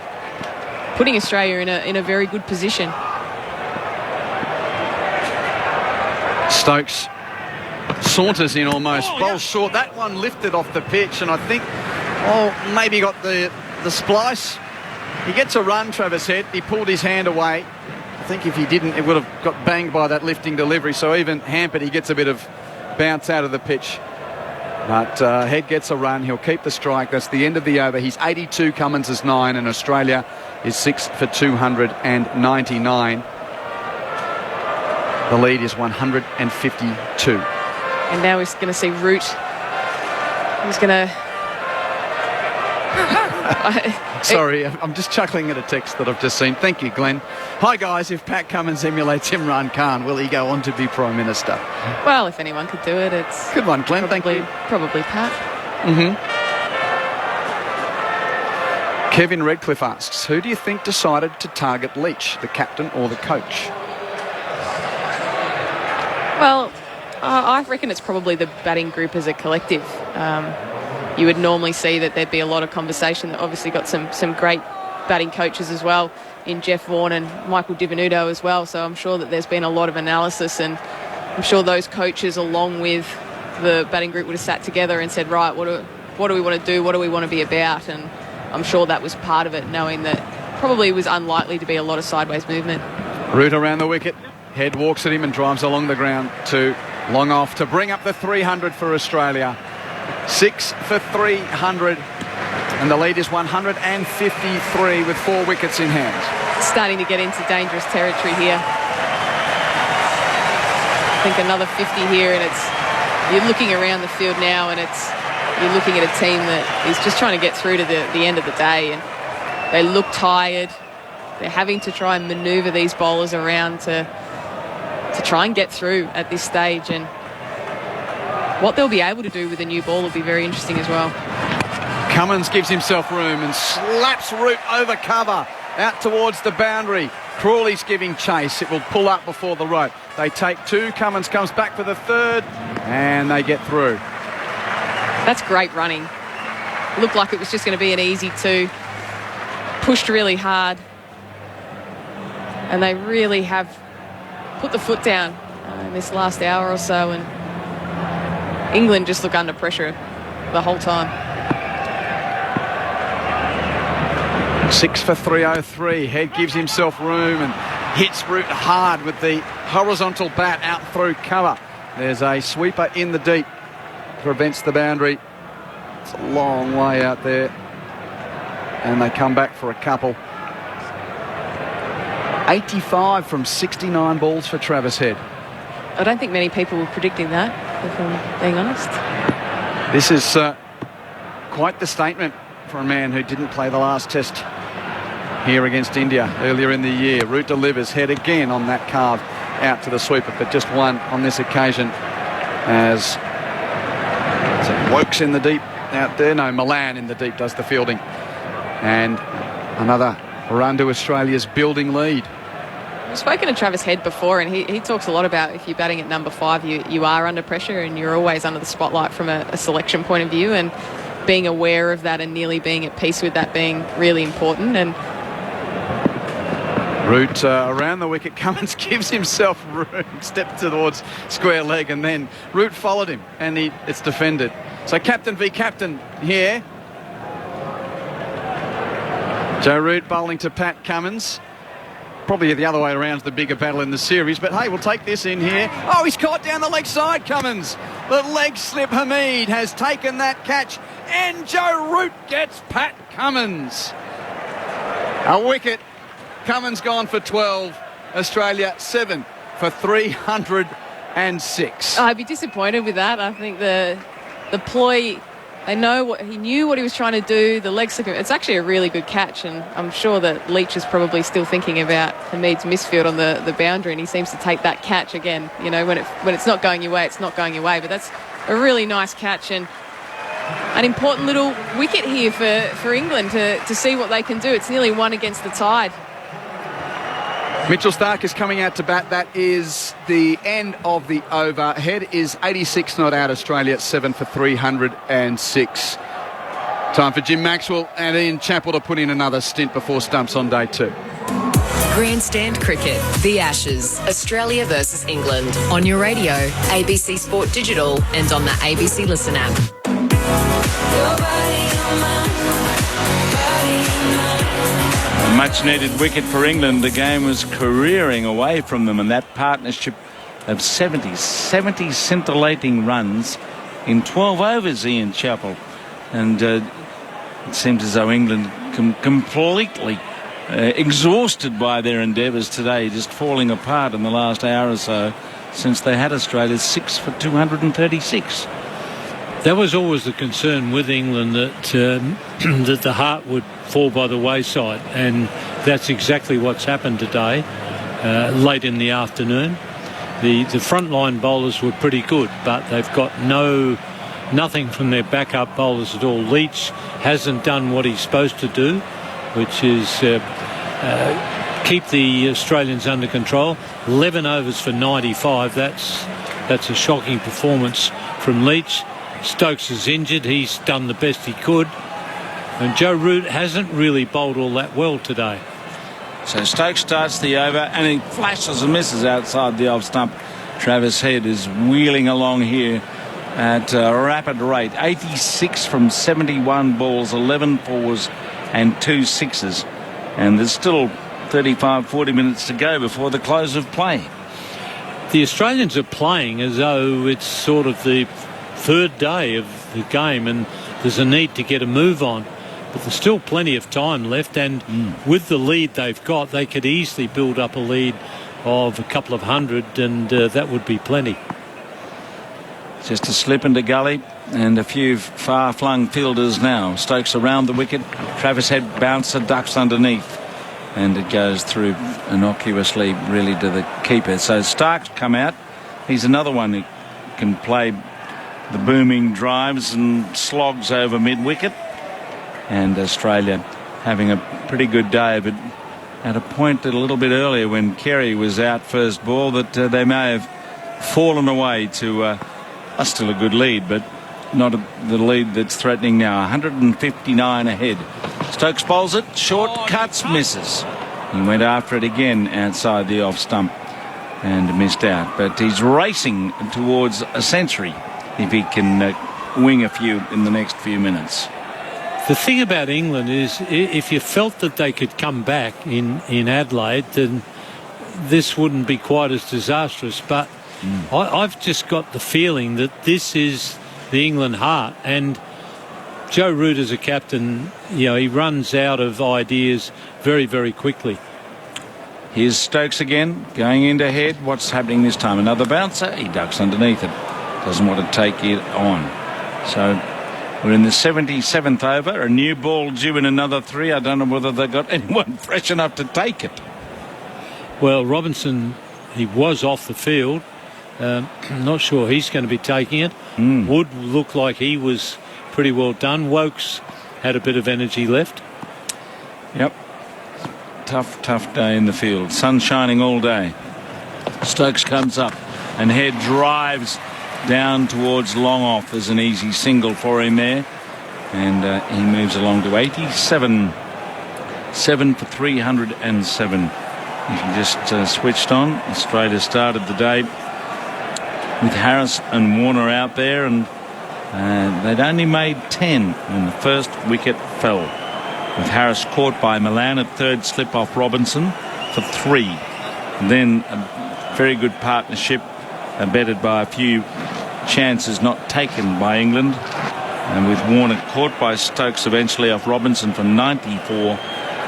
putting Australia in a very good position. Stokes saunters in almost, bowls short. That one lifted off the pitch, and I think, maybe got the splice. He gets a run, Travis Head. He pulled his hand away. I think if he didn't, it would have got banged by that lifting delivery. So even hampered, he gets a bit of bounce out of the pitch. But Head gets a run. He'll keep the strike. That's the end of the over. He's 82. Cummins is 9. And Australia is 6 for 299. The lead is 152. And now we're going to see Root. He's going to... Sorry, I'm just chuckling at a text that I've just seen. Thank you, Glenn. Hi, guys. If Pat Cummins emulates Imran Khan, will he go on to be Prime Minister? Well, if anyone could do it, it's... Good one, Glenn. Thank you. Probably Pat. Kevin Redcliffe asks, who do you think decided to target Leach, the captain or the coach? Well, I reckon it's probably the batting group as a collective. You would normally see that there'd be a lot of conversation. That obviously got some great batting coaches as well in Jeff Vaughan and Michael Divenuto as well. So I'm sure that there's been a lot of analysis, and I'm sure those coaches along with the batting group would have sat together and said, right, what do we want to do? What do we want to be about? And I'm sure that was part of it, knowing that probably was unlikely to be a lot of sideways movement. Root around the wicket. Head walks at him and drives along the ground to long off to bring up the 300 for Australia. 6 for 300, and the lead is 153 with 4 wickets in hand. Starting to get into dangerous territory here. I think another 50 here, and you're looking around the field now, and you're looking at a team that is just trying to get through to the end of the day, and they look tired. They're having to try and manoeuvre these bowlers around to try and get through at this stage, and what they'll be able to do with a new ball will be very interesting as well. Cummins gives himself room and slaps Root over cover out towards the boundary. Crawley's giving chase. It will pull up before the rope. They take 2. Cummins comes back for the 3rd, and they get through. That's great running. Looked like it was just going to be an easy 2. Pushed really hard, and they really have put the foot down in this last hour or so, and England just look under pressure the whole time. 6 for 303. Head gives himself room and hits Root hard with the horizontal bat out through cover. There's a sweeper in the deep. Prevents the boundary. It's a long way out there. And they come back for a couple. 85 from 69 balls for Travis Head. I don't think many people were predicting that, if I'm being honest. This is quite the statement for a man who didn't play the last test here against India earlier in the year. Root delivers. Head again on that carve out to the sweeper, but just one on this occasion as Wokes in the deep out there. No, Milan in the deep does the fielding. And another run to Australia's building lead. We've spoken to Travis Head before, and he talks a lot about if you're batting at number 5, you are under pressure and you're always under the spotlight from a selection point of view, and being aware of that and nearly being at peace with that being really important. And Root around the wicket. Cummins gives himself room, stepped towards square leg, and then Root followed him, and it's defended. So captain v captain here. Joe Root bowling to Pat Cummins. Probably the other way around, the bigger battle in the series, but hey, we'll take this in here. Oh, he's caught down the leg side, Cummins. The leg slip. Hamid has taken that catch, and Joe Root gets Pat Cummins. A wicket. Cummins gone for 12. Australia 7 for 306. I'd be disappointed with that. I think the ploy, they know he knew what he was trying to do. The leg slip, it's actually a really good catch, and I'm sure that Leach is probably still thinking about Hamid's misfield on the boundary, and he seems to take that catch again. You know, when it's not going your way, it's not going your way. But that's a really nice catch and an important little wicket here for England to see what they can do. It's nearly 1 against the tide. Mitchell Stark is coming out to bat. That is the end of the over. Head is 86 not out. Australia 7 for 306. Time for Jim Maxwell and Ian Chappell to put in another stint before stumps on day 2. Grandstand Cricket, the Ashes, Australia versus England. On your radio, ABC Sport Digital, and on the ABC Listen app. Much needed wicket for England. The game was careering away from them, and that partnership of 70 scintillating runs in 12 overs, Ian Chappell. And it seems as though England completely exhausted by their endeavours today, just falling apart in the last hour or so since they had Australia 6 for 236. That was always the concern with England, that that the heart would fall by the wayside, and that's exactly what's happened today, late in the afternoon. The frontline bowlers were pretty good, but they've got nothing from their backup bowlers at all. Leach hasn't done what he's supposed to do, which is keep the Australians under control. 11 overs for 95. That's a shocking performance from Leach. Stokes is injured. He's done the best he could. And Joe Root hasn't really bowled all that well today. So Stokes starts the over and he flashes and misses outside the off stump. Travis Head is wheeling along here at a rapid rate. 86 from 71 balls, 11 fours and 2 sixes. And there's still 35-40 minutes to go before the close of play. The Australians are playing as though it's sort of the third day of the game and there's a need to get a move on. But there's still plenty of time left, and with the lead they've got, they could easily build up a lead of a couple of hundred, and that would be plenty. Just a slip into gully and a few far-flung fielders now. Stokes around the wicket. Travis Head bouncer, ducks underneath. And it goes through innocuously, really, to the keeper. So Stark's come out. He's another one who can play the booming drives and slogs over mid-wicket. And Australia having a pretty good day, but at a point a little bit earlier when Kerry was out first ball that they may have fallen away to still a good lead, but not the lead that's threatening now. 159 ahead. Stokes bowls it, short, cuts, misses. He went after it again outside the off stump and missed out, but he's racing towards a century if he can wing a few in the next few minutes. The thing about England is, if you felt that they could come back in Adelaide, then this wouldn't be quite as disastrous. But I've just got the feeling that this is the England heart. And Joe Root as a captain, he runs out of ideas very, very quickly. Here's Stokes again, going into head. What's happening this time? Another bouncer. He ducks underneath it. Doesn't want to take it on. So we're in the 77th over. A new ball due in another 3. I don't know whether they've got anyone fresh enough to take it. Well, Robinson, he was off the field. Not sure he's going to be taking it. Wood looked like he was pretty well done. Wokes had a bit of energy left. Yep. Tough day in the field. Sun shining all day. Stokes comes up and Head drives down towards long off. There's an easy single for him there, and he moves along to 87. 7 for 307. If you just switched on, Australia started the day with Harris and Warner out there, and they'd only made 10 when the first wicket fell, with Harris caught by Milan at third, slip off Robinson for 3. Then a very good partnership abetted by a few chances not taken by England, and with Warner caught by Stokes eventually off Robinson for 94,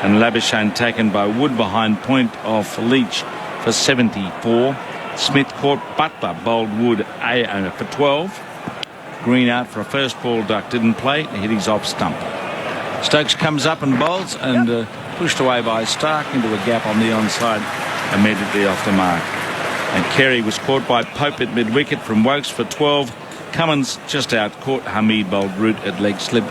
and Labuschagne taken by Wood behind point off Leach for 74. Smith caught Butler, bowled Wood for 12. Green out for a first ball duck, didn't play, hit his off stump. Stokes comes up and bowls, and pushed away by Stark into a gap on the onside, immediately off the mark. And Kerry was caught by Pope at mid-wicket from Wokes for 12. Cummins just out caught Hamid bowled Root at leg slip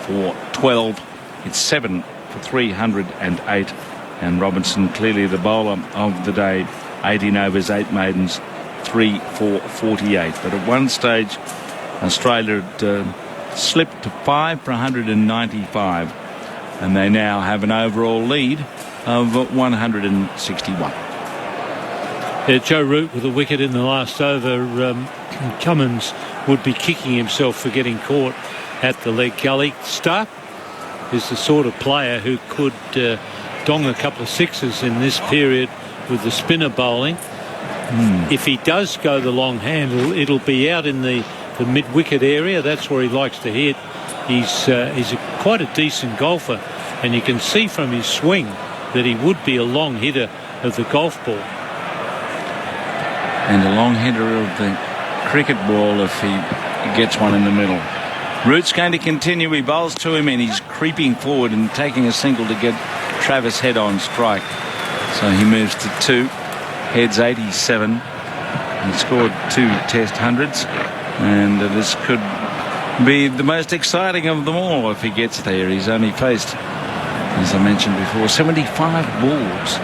for 12. It's 7 for 308. And Robinson clearly the bowler of the day. 18 overs, 8 maidens, 3 for 48. But at one stage, Australia had slipped to 5 for 195. And they now have an overall lead of 161. Joe Root with a wicket in the last over. Cummins would be kicking himself for getting caught at the leg gully. Stark is the sort of player who could dong a couple of sixes in this period with the spinner bowling. If he does go the long handle, it'll be out in the the mid-wicket area. That's where he likes to hit. He's quite a decent golfer, and you can see from his swing that he would be a long hitter of the golf ball. And a long hitter of the cricket ball if he gets one in the middle. Root's going to continue. He bowls to him and he's creeping forward and taking a single to get Travis Head on strike. So he moves to 2. Head's 87. He scored 2 Test hundreds, and this could be the most exciting of them all if he gets there. He's only faced, as I mentioned before, 75 balls.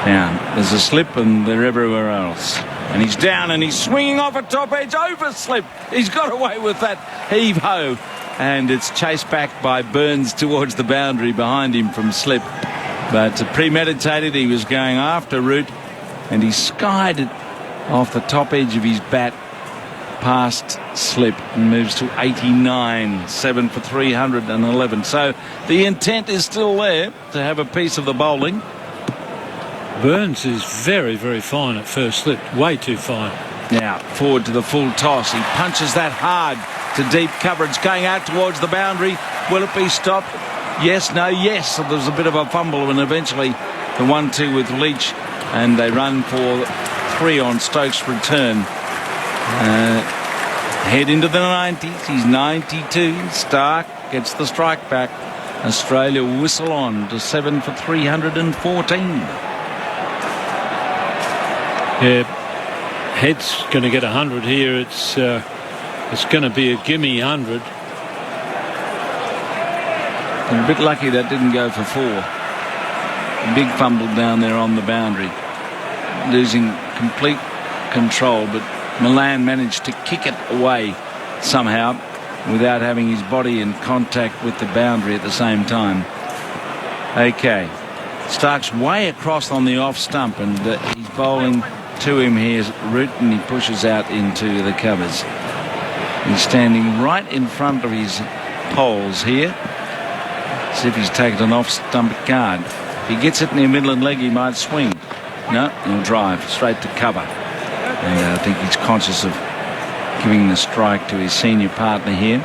Now, there's a slip and they're everywhere else. And he's down and he's swinging off a top edge over slip. He's got away with that heave-ho. And it's chased back by Burns towards the boundary behind him from slip. But premeditated, he was going after Root, and he skied it off the top edge of his bat past slip and moves to 89, 7 for 311. So the intent is still there to have a piece of the bowling. Burns is very, very fine at first slip. Way too fine. Now, forward to the full toss. He punches that hard to deep cover. It's going out towards the boundary. Will it be stopped? Yes, no, yes. So there's a bit of a fumble, and eventually the 1-2 with Leach, and they run for 3 on Stokes' return. Head into the 90s. He's 92. Stark gets the strike back. Australia whistle on to 7 for 314. Yeah, Head's going to get 100 here. It's going to be a gimme 100. And a bit lucky that didn't go for 4. Big fumble down there on the boundary, losing complete control, but Milan managed to kick it away somehow without having his body in contact with the boundary at the same time. Okay, Stark's way across on the off stump, and he's bowling to him here, Root, and he pushes out into the covers. He's standing right in front of his poles here. See if he's taken an off stump guard. If he gets it in the middle and leg, he might swing. No, he'll drive straight to cover. And I think he's conscious of giving the strike to his senior partner here.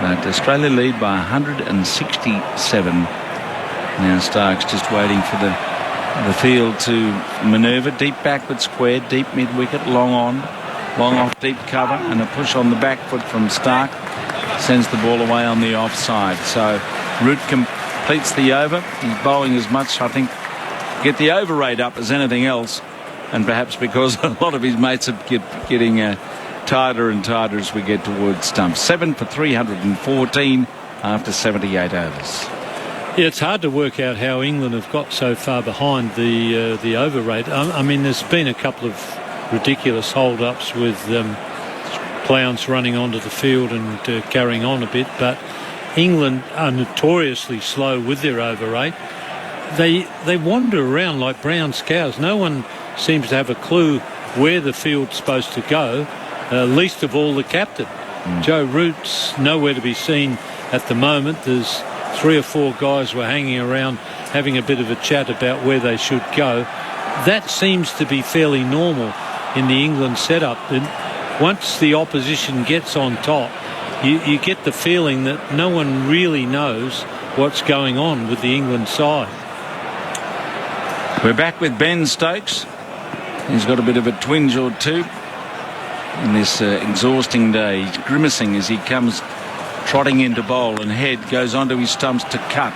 But Australia lead by 167. Now Stark's just waiting for the field to manoeuvre. Deep backward square, deep mid-wicket, long on, long off deep cover, and a push on the back foot from Stark sends the ball away on the offside. So Root completes the over. He's bowling as much, I think, get the over rate up as anything else, and perhaps because a lot of his mates are getting tighter and tighter as we get towards stump. 7 for 314 after 78 overs. Yeah, it's hard to work out how England have got so far behind the over rate. I mean, there's been a couple of ridiculous hold-ups with Clowns running onto the field and carrying on a bit, but England are notoriously slow with their over rate. They wander around like brown cows. No one seems to have a clue where the field's supposed to go, least of all the captain. Joe Root's nowhere to be seen at the moment. There's 3 or 4 guys were hanging around having a bit of a chat about where they should go. That seems to be fairly normal in the England setup. And once the opposition gets on top, you get the feeling that no one really knows what's going on with the England side. We're back with Ben Stokes. He's got a bit of a twinge or two in this exhausting day. He's grimacing as he comes trotting into bowl, and Head goes onto his stumps to cut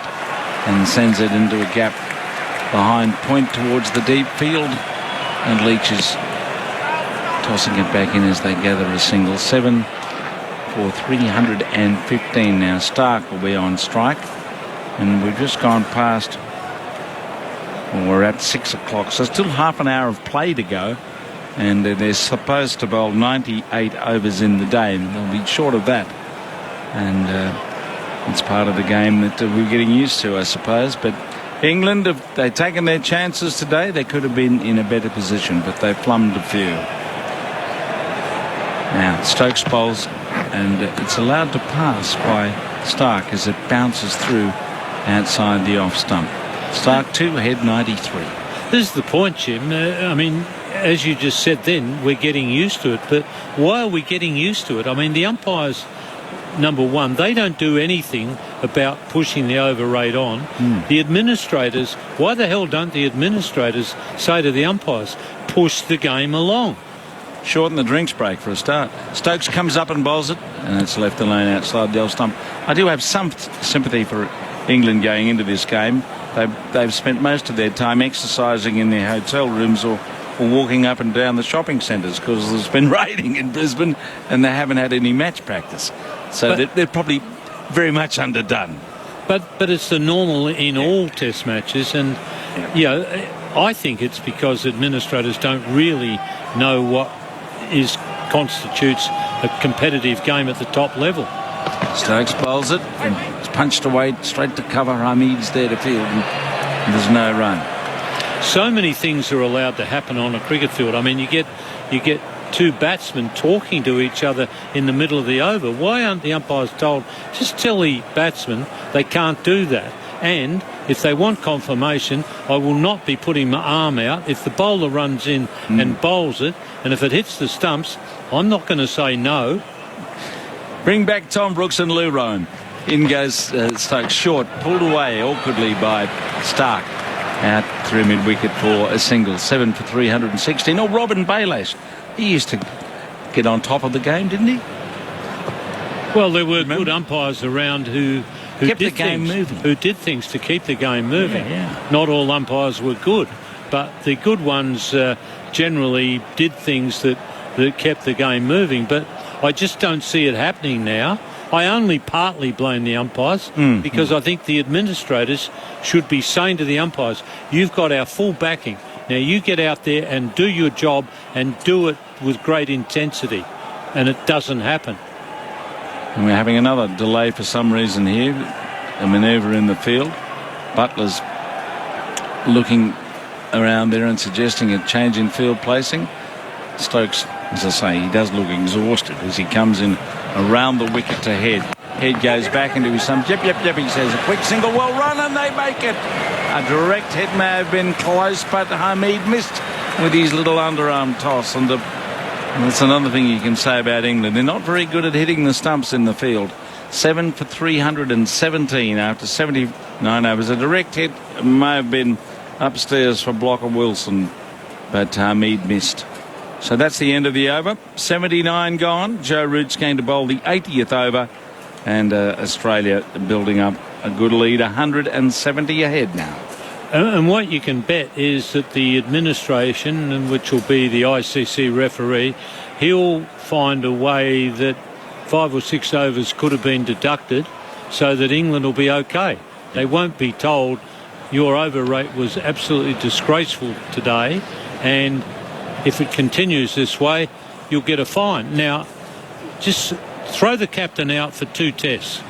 and sends it into a gap behind point towards the deep field, and Leach is tossing it back in as they gather a single. 7 for 315 now. Stark will be on strike, and we've just gone past, well, we're at 6 o'clock, so still half an hour of play to go, and they're supposed to bowl 98 overs in the day, and they'll be short of that. And it's part of the game that we're getting used to, I suppose. But England, if they'd taken their chances today, they could have been in a better position, but they plumbed a few. Now Stokes bowls, and it's allowed to pass by Stark as it bounces through outside the off stump. Stark 2, Head 93. This is the point, Jim. I mean, as you just said then, we're getting used to it. But why are we getting used to it? I mean, the umpires, number one, they don't do anything about pushing the over rate on. The administrators, why the hell don't the administrators say to the umpires, push the game along? Shorten the drinks break for a start. Stokes comes up and bowls it, and it's left alone outside the old stump. I do have some sympathy for England going into this game. They've spent most of their time exercising in their hotel rooms or walking up and down the shopping centres because there's been raining in Brisbane and they haven't had any match practice. So they're probably very much underdone. But it's the normal in all test matches, and I think it's because administrators don't really know what constitutes a competitive game at the top level. Stokes bowls it and it's punched away straight to cover. Hamid's there to field and there's no run. So many things are allowed to happen on a cricket field. I mean, you get two batsmen talking to each other in the middle of the over. Why aren't the umpires told, just tell the batsmen they can't do that? And if they want confirmation, I will not be putting my arm out. If the bowler runs in and bowls it, and if it hits the stumps, I'm not going to say no. Bring back Tom Brooks and Lou Rowan. In goes Stokes, short, pulled away awkwardly by Stark. Out through mid-wicket for a single. 7 for 316. Oh, Robin Baylash. He used to get on top of the game, didn't he? Well, there were good umpires around who kept did the game things, moving. Who did things to keep the game moving. Yeah. Not all umpires were good, but the good ones generally did things that kept the game moving. But I just don't see it happening now. I only partly blame the umpires because I think the administrators should be saying to the umpires, you've got our full backing. Now you get out there and do your job and do it with great intensity. And it doesn't happen. And we're having another delay for some reason here. A manoeuvre in the field. Butler's looking around there and suggesting a change in field placing. Stokes, as I say, he does look exhausted as he comes in around the wicket to Head. Head goes back into his stump. Yep, he says. A quick single, well run, and they make it. A direct hit may have been close, but Hamid missed with his little underarm toss. And that's another thing you can say about England. They're not very good at hitting the stumps in the field. 7 for 317 after 79 overs. A direct hit may have been upstairs for Blocker Wilson, but Hamid missed. So that's the end of the over. 79 gone. Joe Root's going to bowl the 80th over. And Australia building up a good lead, 170 ahead now. And what you can bet is that the administration, which will be the ICC referee, he'll find a way that 5 or 6 overs could have been deducted so that England will be okay. They won't be told your over rate was absolutely disgraceful today, and if it continues this way, you'll get a fine. Now, just throw the captain out for 2 tests.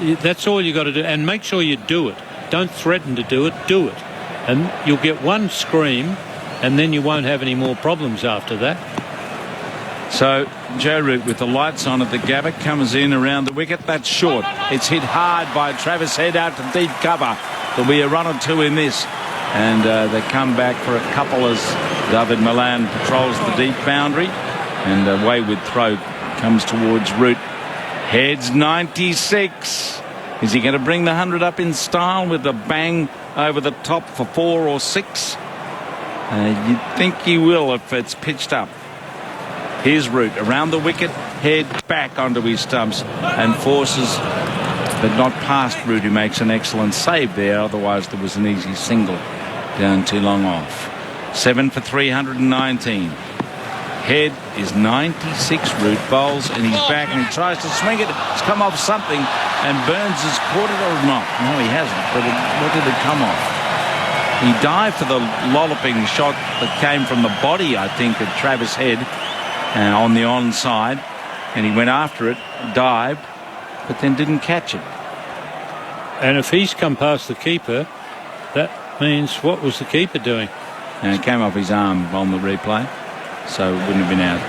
That's all you got to do, and make sure you do it. Don't threaten to do it, do it. And you'll get one scream, and then you won't have any more problems after that. So Joe Root with the lights on at the Gabba comes in around the wicket. That's short. It's hit hard by Travis Head out to deep cover. There'll be a run or 2 in this. And they come back for a couple as David Milan patrols the deep boundary. And a wayward throw comes towards Root. Heads 96. Is he going to bring the 100 up in style with a bang over the top for 4 or 6? You'd think he will if it's pitched up. Here's Root around the wicket, Head back onto his stumps and forces, but not past Root, who makes an excellent save there. Otherwise there was an easy single down too long off. 7 for 319. Head is 96. Root bowls and he's back and he tries to swing it. It's come off something and Burns has caught it or not. No, he hasn't. But what did it come off? He dived for the lolloping shot that came from the body, I think, of Travis Head on the onside, and he went after it, dived, but then didn't catch it. And if he's come past the keeper, that means what was the keeper doing? And it came off his arm on the replay, so it wouldn't have been out.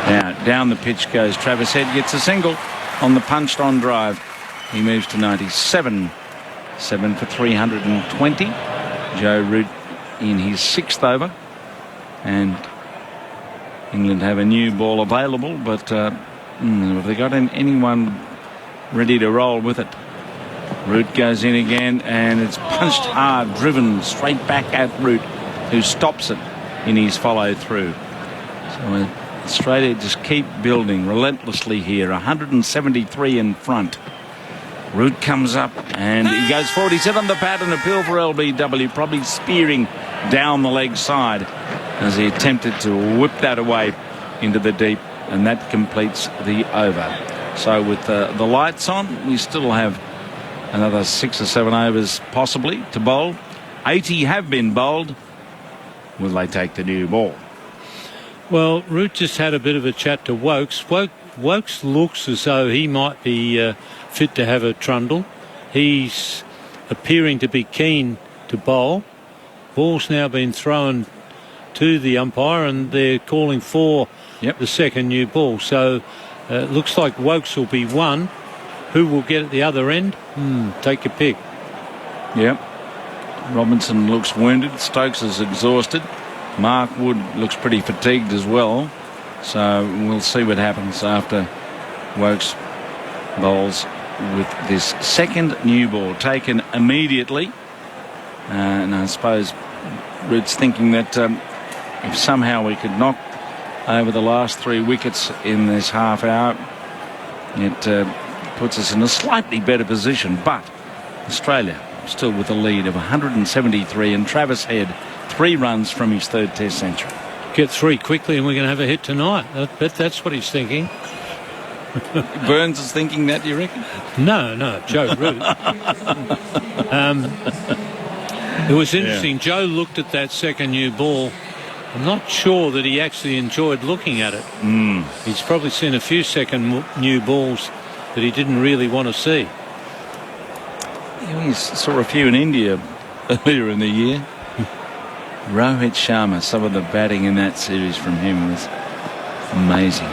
Now, down the pitch goes Travis Head, gets a single on the punched-on drive. He moves to 97. 7 for 320. Joe Root in his 6th over. And England have a new ball available, but have they got anyone ready to roll with it? Root goes in again, and it's punched hard, driven straight back at Root, who stops it in his follow-through. So Australia just keep building relentlessly here. 173 in front. Root comes up, and he goes forward. He's hit on the pad, and appeal for LBW, probably spearing down the leg side as he attempted to whip that away into the deep, and that completes the over. So with the lights on, we still have another 6 or 7 overs possibly to bowl. 80 have been bowled. Will they take the new ball? Well, Root just had a bit of a chat to Wokes. Wokes looks as though he might be fit to have a trundle. He's appearing to be keen to bowl. Ball's now been thrown to the umpire, and they're calling for the second new ball. So it looks like Wokes will be one. Who will get at the other end? Take your pick. Yep. Robinson looks wounded. Stokes is exhausted. Mark Wood looks pretty fatigued as well. So we'll see what happens after Wokes bowls with this second new ball taken immediately. And I suppose Root's thinking that if somehow we could knock over the last 3 wickets in this half hour, it puts us in a slightly better position. But Australia still with a lead of 173, and Travis Head 3 runs from his 3rd Test century. Get 3 quickly and we're going to have a hit tonight. I bet that's what he's thinking. Burns is thinking that, do you reckon? No, Joe Root. It was interesting. Joe looked at that second new ball. I'm not sure that he actually enjoyed looking at it. He's probably seen a few second new balls that he didn't really want to see. We saw a few in India earlier in the year. Rohit Sharma, some of the batting in that series from him was amazing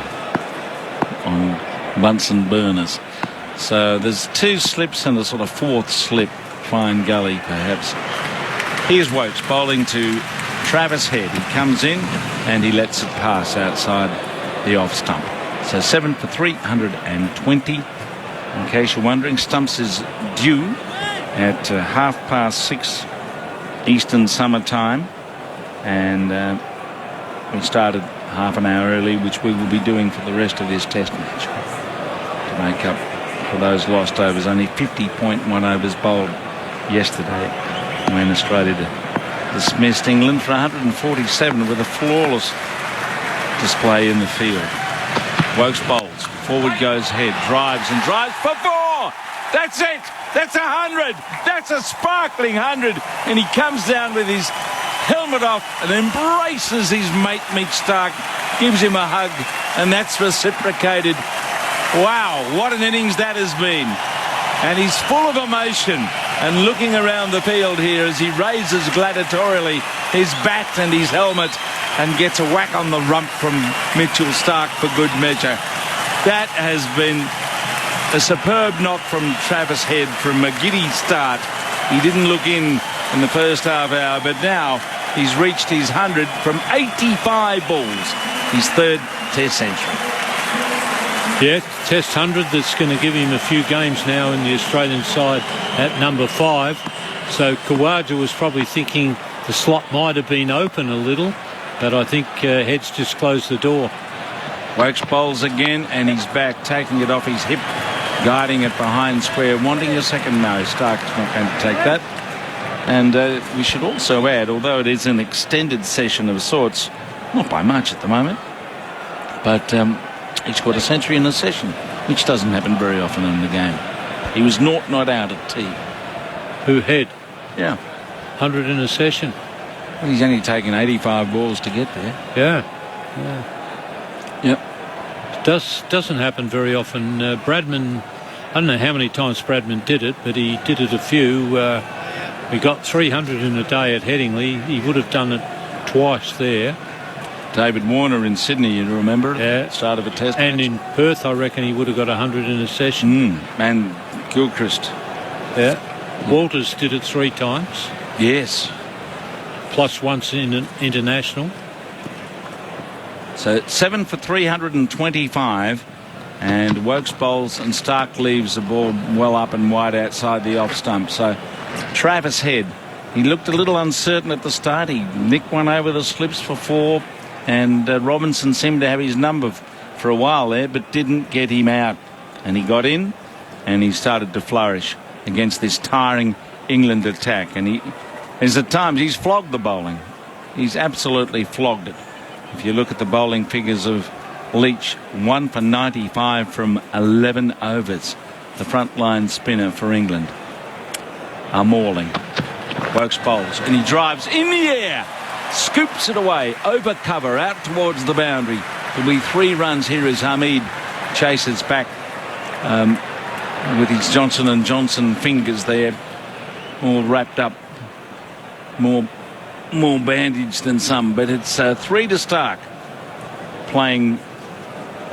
on Bunsen burners. So there's 2 slips and a sort of 4th slip, fine gully perhaps. Here's Wokes bowling to Travis Head. He comes in and he lets it pass outside the off stump. So 7 for 320. In case you're wondering, Stumps is due at 6:30 Eastern Summer Time, and we started half an hour early, which we will be doing for the rest of this Test match to make up for those lost overs. Only 50.1 overs bowled yesterday when Australia dismissed England for 147 with a flawless display in the field. Wokes bowls. Forward goes Head, drives for 4. That's it. That's 100. That's a sparkling 100. And he comes down with his helmet off and embraces his mate Mitch Stark, gives him a hug, and that's reciprocated. Wow, what an innings that has been. And he's full of emotion and looking around the field here as he raises gladiatorily his bat and his helmet and gets a whack on the rump from Mitchell Stark for good measure. That has been a superb knock from Travis Head from a giddy start. He didn't look in the first half hour, but now he's reached his 100 from 85 balls, his 3rd Test century. Yeah, Test 100 that's going to give him a few games now in the Australian side at number 5. So Khawaja was probably thinking the slot might have been open a little, but I think Head's just closed the door. Wokes bowls again, and he's back, taking it off his hip, guiding it behind square, wanting a second. No, Stark's not going to take that. And we should also add, although it is an extended session of sorts, not by much at the moment, but he scored a century in a session, which doesn't happen very often in the game. He was not out at tea. Who, Head? Yeah. 100 in a session. Well, he's only taken 85 balls to get there. Yeah. Yep. Doesn't happen very often. Bradman, I don't know how many times Bradman did it, but he did it a few. He got 300 in a day at Headingley. He would have done it twice there. David Warner in Sydney, you remember? Yeah. Start of a Test and match. In Perth, I reckon he would have got 100 in a session. And Gilchrist. Yeah. Walters did it 3 times. Yes. Plus once in an international. So 7 for 325. And Wokes bowls and Stark leaves the ball well up and wide outside the off stump. So Travis Head, he looked a little uncertain at the start. He nicked one over the slips for 4. And Robinson seemed to have his number for a while there, but didn't get him out. And he got in and he started to flourish against this tiring England attack. And at times he's flogged the bowling. He's absolutely flogged it. If you look at the bowling figures of Leach, 1 for 95 from 11 overs. The frontline spinner for England. Morling. Wokes bowls and he drives in the air. Scoops it away. Over cover out towards the boundary. There'll be 3 runs here as Hamid chases back with his Johnson & Johnson fingers there. All wrapped up. More bandaged than some. But it's 3 to Stark. Playing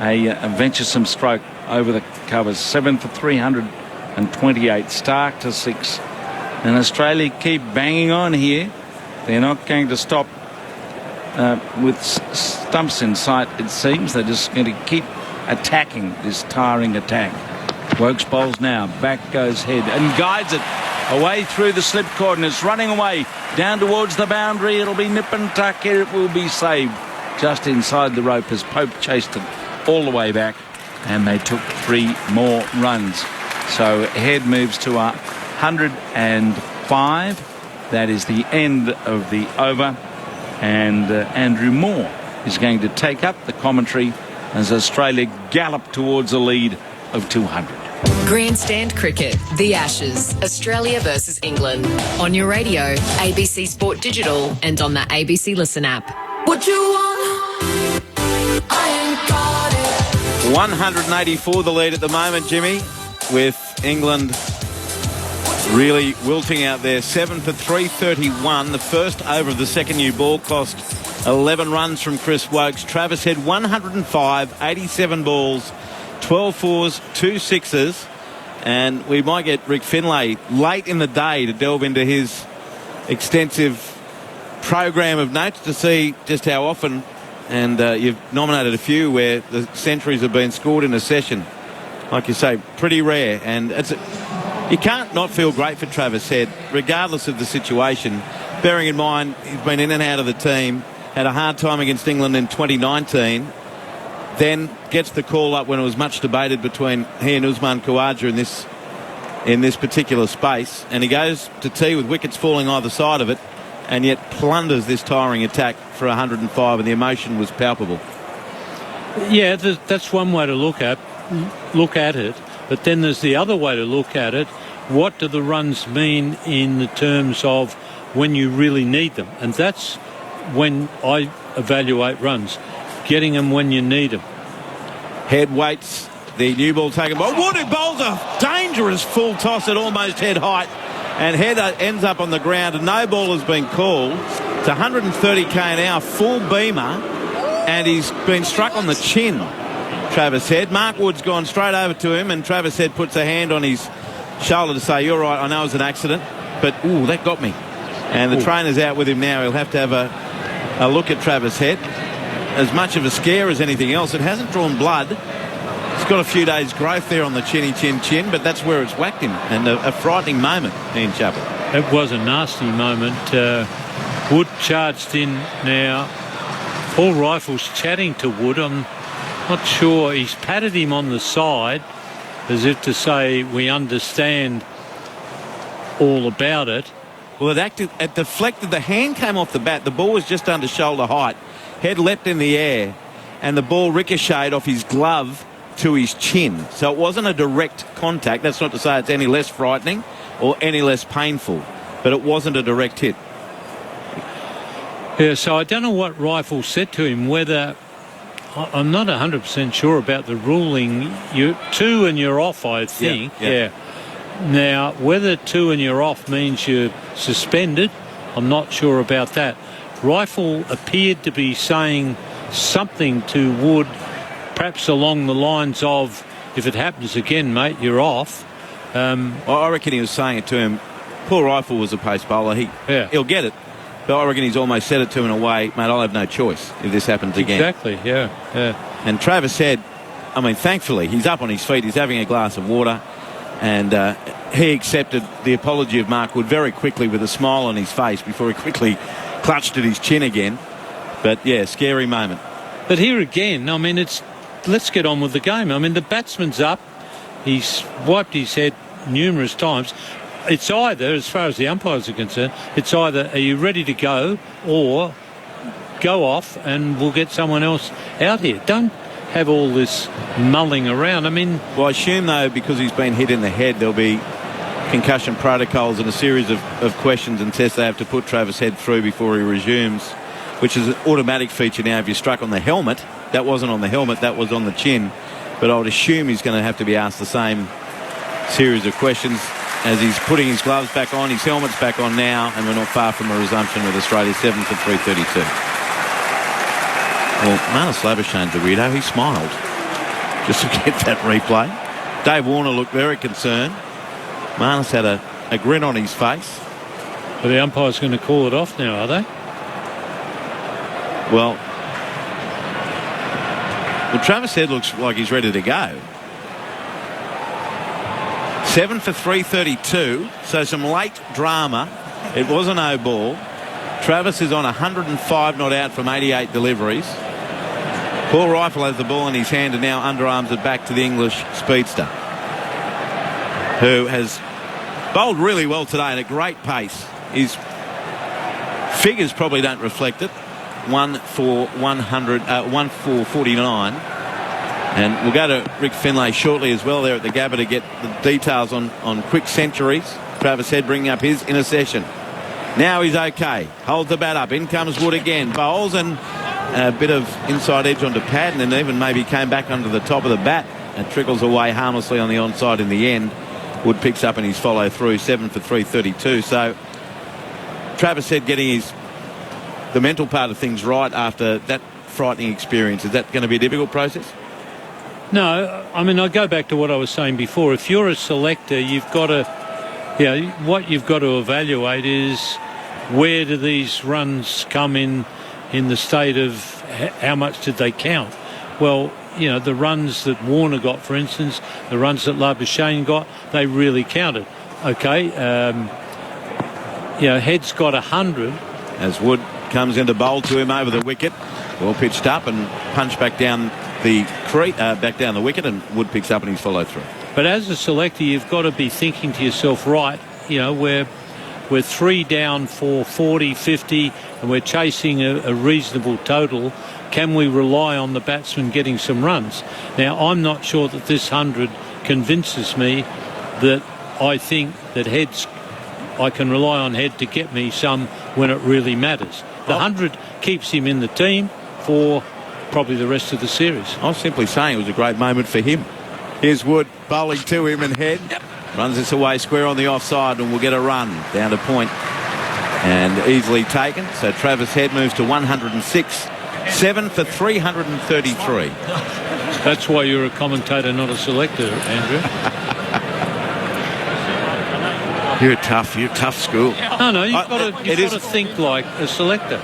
a venturesome stroke over the covers. 7 for 328. Stark to 6. And Australia keep banging on here. They're not going to stop with stumps in sight, it seems. They're just going to keep attacking this tiring attack. Wokes bowls now. Back goes Head and guides it away through the slip cord, and it's running away down towards the boundary. It'll be nip and tuck here. It will be saved just inside the rope as Pope chased it all the way back, and they took 3 more runs. So Head moves to 105. That is the end of the over, and Andrew Moore is going to take up the commentary as Australia gallop towards a lead of 200. Grandstand Cricket, The Ashes, Australia versus England. On your radio, ABC Sport Digital, and on the ABC Listen app. What you want? I ain't got it. 184 the lead at the moment, Jimmy, with England really wilting out there. 7 for 331. The first over of the second new ball cost 11 runs from Chris Wokes. Travis Head 105, 87 balls, 12 fours, 2 sixes. And we might get Rick Finlay late in the day to delve into his extensive program of notes to see just how often, and you've nominated a few where the centuries have been scored in a session. Like you say, pretty rare. And you can't not feel great for Travis Head, regardless of the situation. Bearing in mind, he's been in and out of the team, had a hard time against England in 2019, then gets the call up when it was much debated between he and Usman Khawaja in this particular space, and he goes to tee with wickets falling either side of it, and yet plunders this tiring attack for 105, and the emotion was palpable. Yeah, that's one way to look at it, but then there's the other way to look at it. What do the runs mean in the terms of when you really need them? And that's when I evaluate runs, getting them when you need them. Head waits. The new ball taken by Wood, bowls a dangerous full toss at almost head height, and Head ends up on the ground, and no ball has been called. It's 130k an hour, full beamer, and he's been struck on the chin, Travis Head. Mark Wood's gone straight over to him, and Travis Head puts a hand on his shoulder to say, "You're right, I know it was an accident, but ooh, that got me." And the trainer's out with him now. He'll have to have a look at Travis Head. As much of a scare as anything else. It hasn't drawn blood. It's got a few days growth there on the chin, but that's where it's whacked him. And a frightening moment, Ian Chappell. It was a nasty moment. Wood charged in now. Paul Rifle's chatting to Wood. I'm not sure. He's patted him on the side as if to say, we understand all about it. Well, it deflected. The hand came off the bat. The ball was just under shoulder height. Head leapt in the air, and the ball ricocheted off his glove to his chin. So it wasn't a direct contact. That's not to say it's any less frightening or any less painful, but it wasn't a direct hit. Yeah, so I don't know what Rifle said to him, whether... I'm not 100% sure about the ruling. You're 2 and you're off, I think. Yeah. Now, whether 2 and you're off means you're suspended, I'm not sure about that. Rifle appeared to be saying something to Wood, perhaps along the lines of, if it happens again, mate, you're off. I reckon he was saying it to him. Poor Rifle was a pace bowler. He'll get it. But I reckon he's almost said it to him in a way, mate, I'll have no choice if this happens again. Exactly, yeah. And Travis Head, I mean, thankfully, he's up on his feet. He's having a glass of water. And he accepted the apology of Mark Wood very quickly with a smile on his face before he quickly clutched at his chin again. But, yeah, scary moment. But here again, I mean, let's get on with the game. I mean, the batsman's up. He's wiped his head numerous times. It's either, as far as the umpires are concerned, it's either are you ready to go or go off and we'll get someone else out here. Don't have all this mulling around. I mean... Well, I assume, though, because he's been hit in the head, there'll be concussion protocols and a series of questions and tests they have to put Travis Head through before he resumes, which is an automatic feature now if you're struck on the helmet. That wasn't on the helmet, that was on the chin. But I would assume he's going to have to be asked the same series of questions as he's putting his gloves back on, his helmet's back on now, and we're not far from a resumption with Australia 7 for 3:32. Well, Marnus Labuschagne's a weirdo. He smiled just to get that replay. Dave Warner looked very concerned. Marnus had a grin on his face. But the umpire's going to call it off now, are they? Well, Travis Head looks like he's ready to go. 7 for 3:32, so some late drama. It was a no ball. Travis is on 105 not out from 88 deliveries. Paul Rifle has the ball in his hand and now underarms it back to the English speedster, who has bowled really well today at a great pace. His figures probably don't reflect it. 1 for 49. And we'll go to Rick Finlay shortly as well there at the Gabba to get the details on quick centuries. Travis Head bringing up his intercession. Now he's okay. Holds the bat up. In comes Wood again. Bowls and a bit of inside edge onto Padden and even maybe came back under the top of the bat and trickles away harmlessly on the onside in the end. Wood picks up in his follow through 7 for 3:32. So Travis Head getting the mental part of things right after that frightening experience. Is that going to be a difficult process? No, I mean, I go back to what I was saying before. If you're a selector, you've got to, what you've got to evaluate is where do these runs come in the state of how much did they count? Well, the runs that Warner got, for instance, the runs that Labuschagne got, they really counted. Okay, Head's got 100. As Wood comes in to bowl to him over the wicket. Well pitched up and punched back down the wicket, and Wood picks up in his follow through. But as a selector, you've got to be thinking to yourself, right, we're 3 down for 40, 50, and we're chasing a reasonable total. Can we rely on the batsman getting some runs? Now, I'm not sure that this 100 convinces me that I think that I can rely on Head to get me some when it really matters. The 100 keeps him in the team for probably the rest of the series. I was simply saying it was a great moment for him. Here's Wood bowling to him and Head. Runs this away square on the offside and will get a run down to point and easily taken. So Travis Head moves to 106. 7 for 333. That's why you're a commentator, not a selector, Andrew. You're tough school. No, you've got to think like a selector.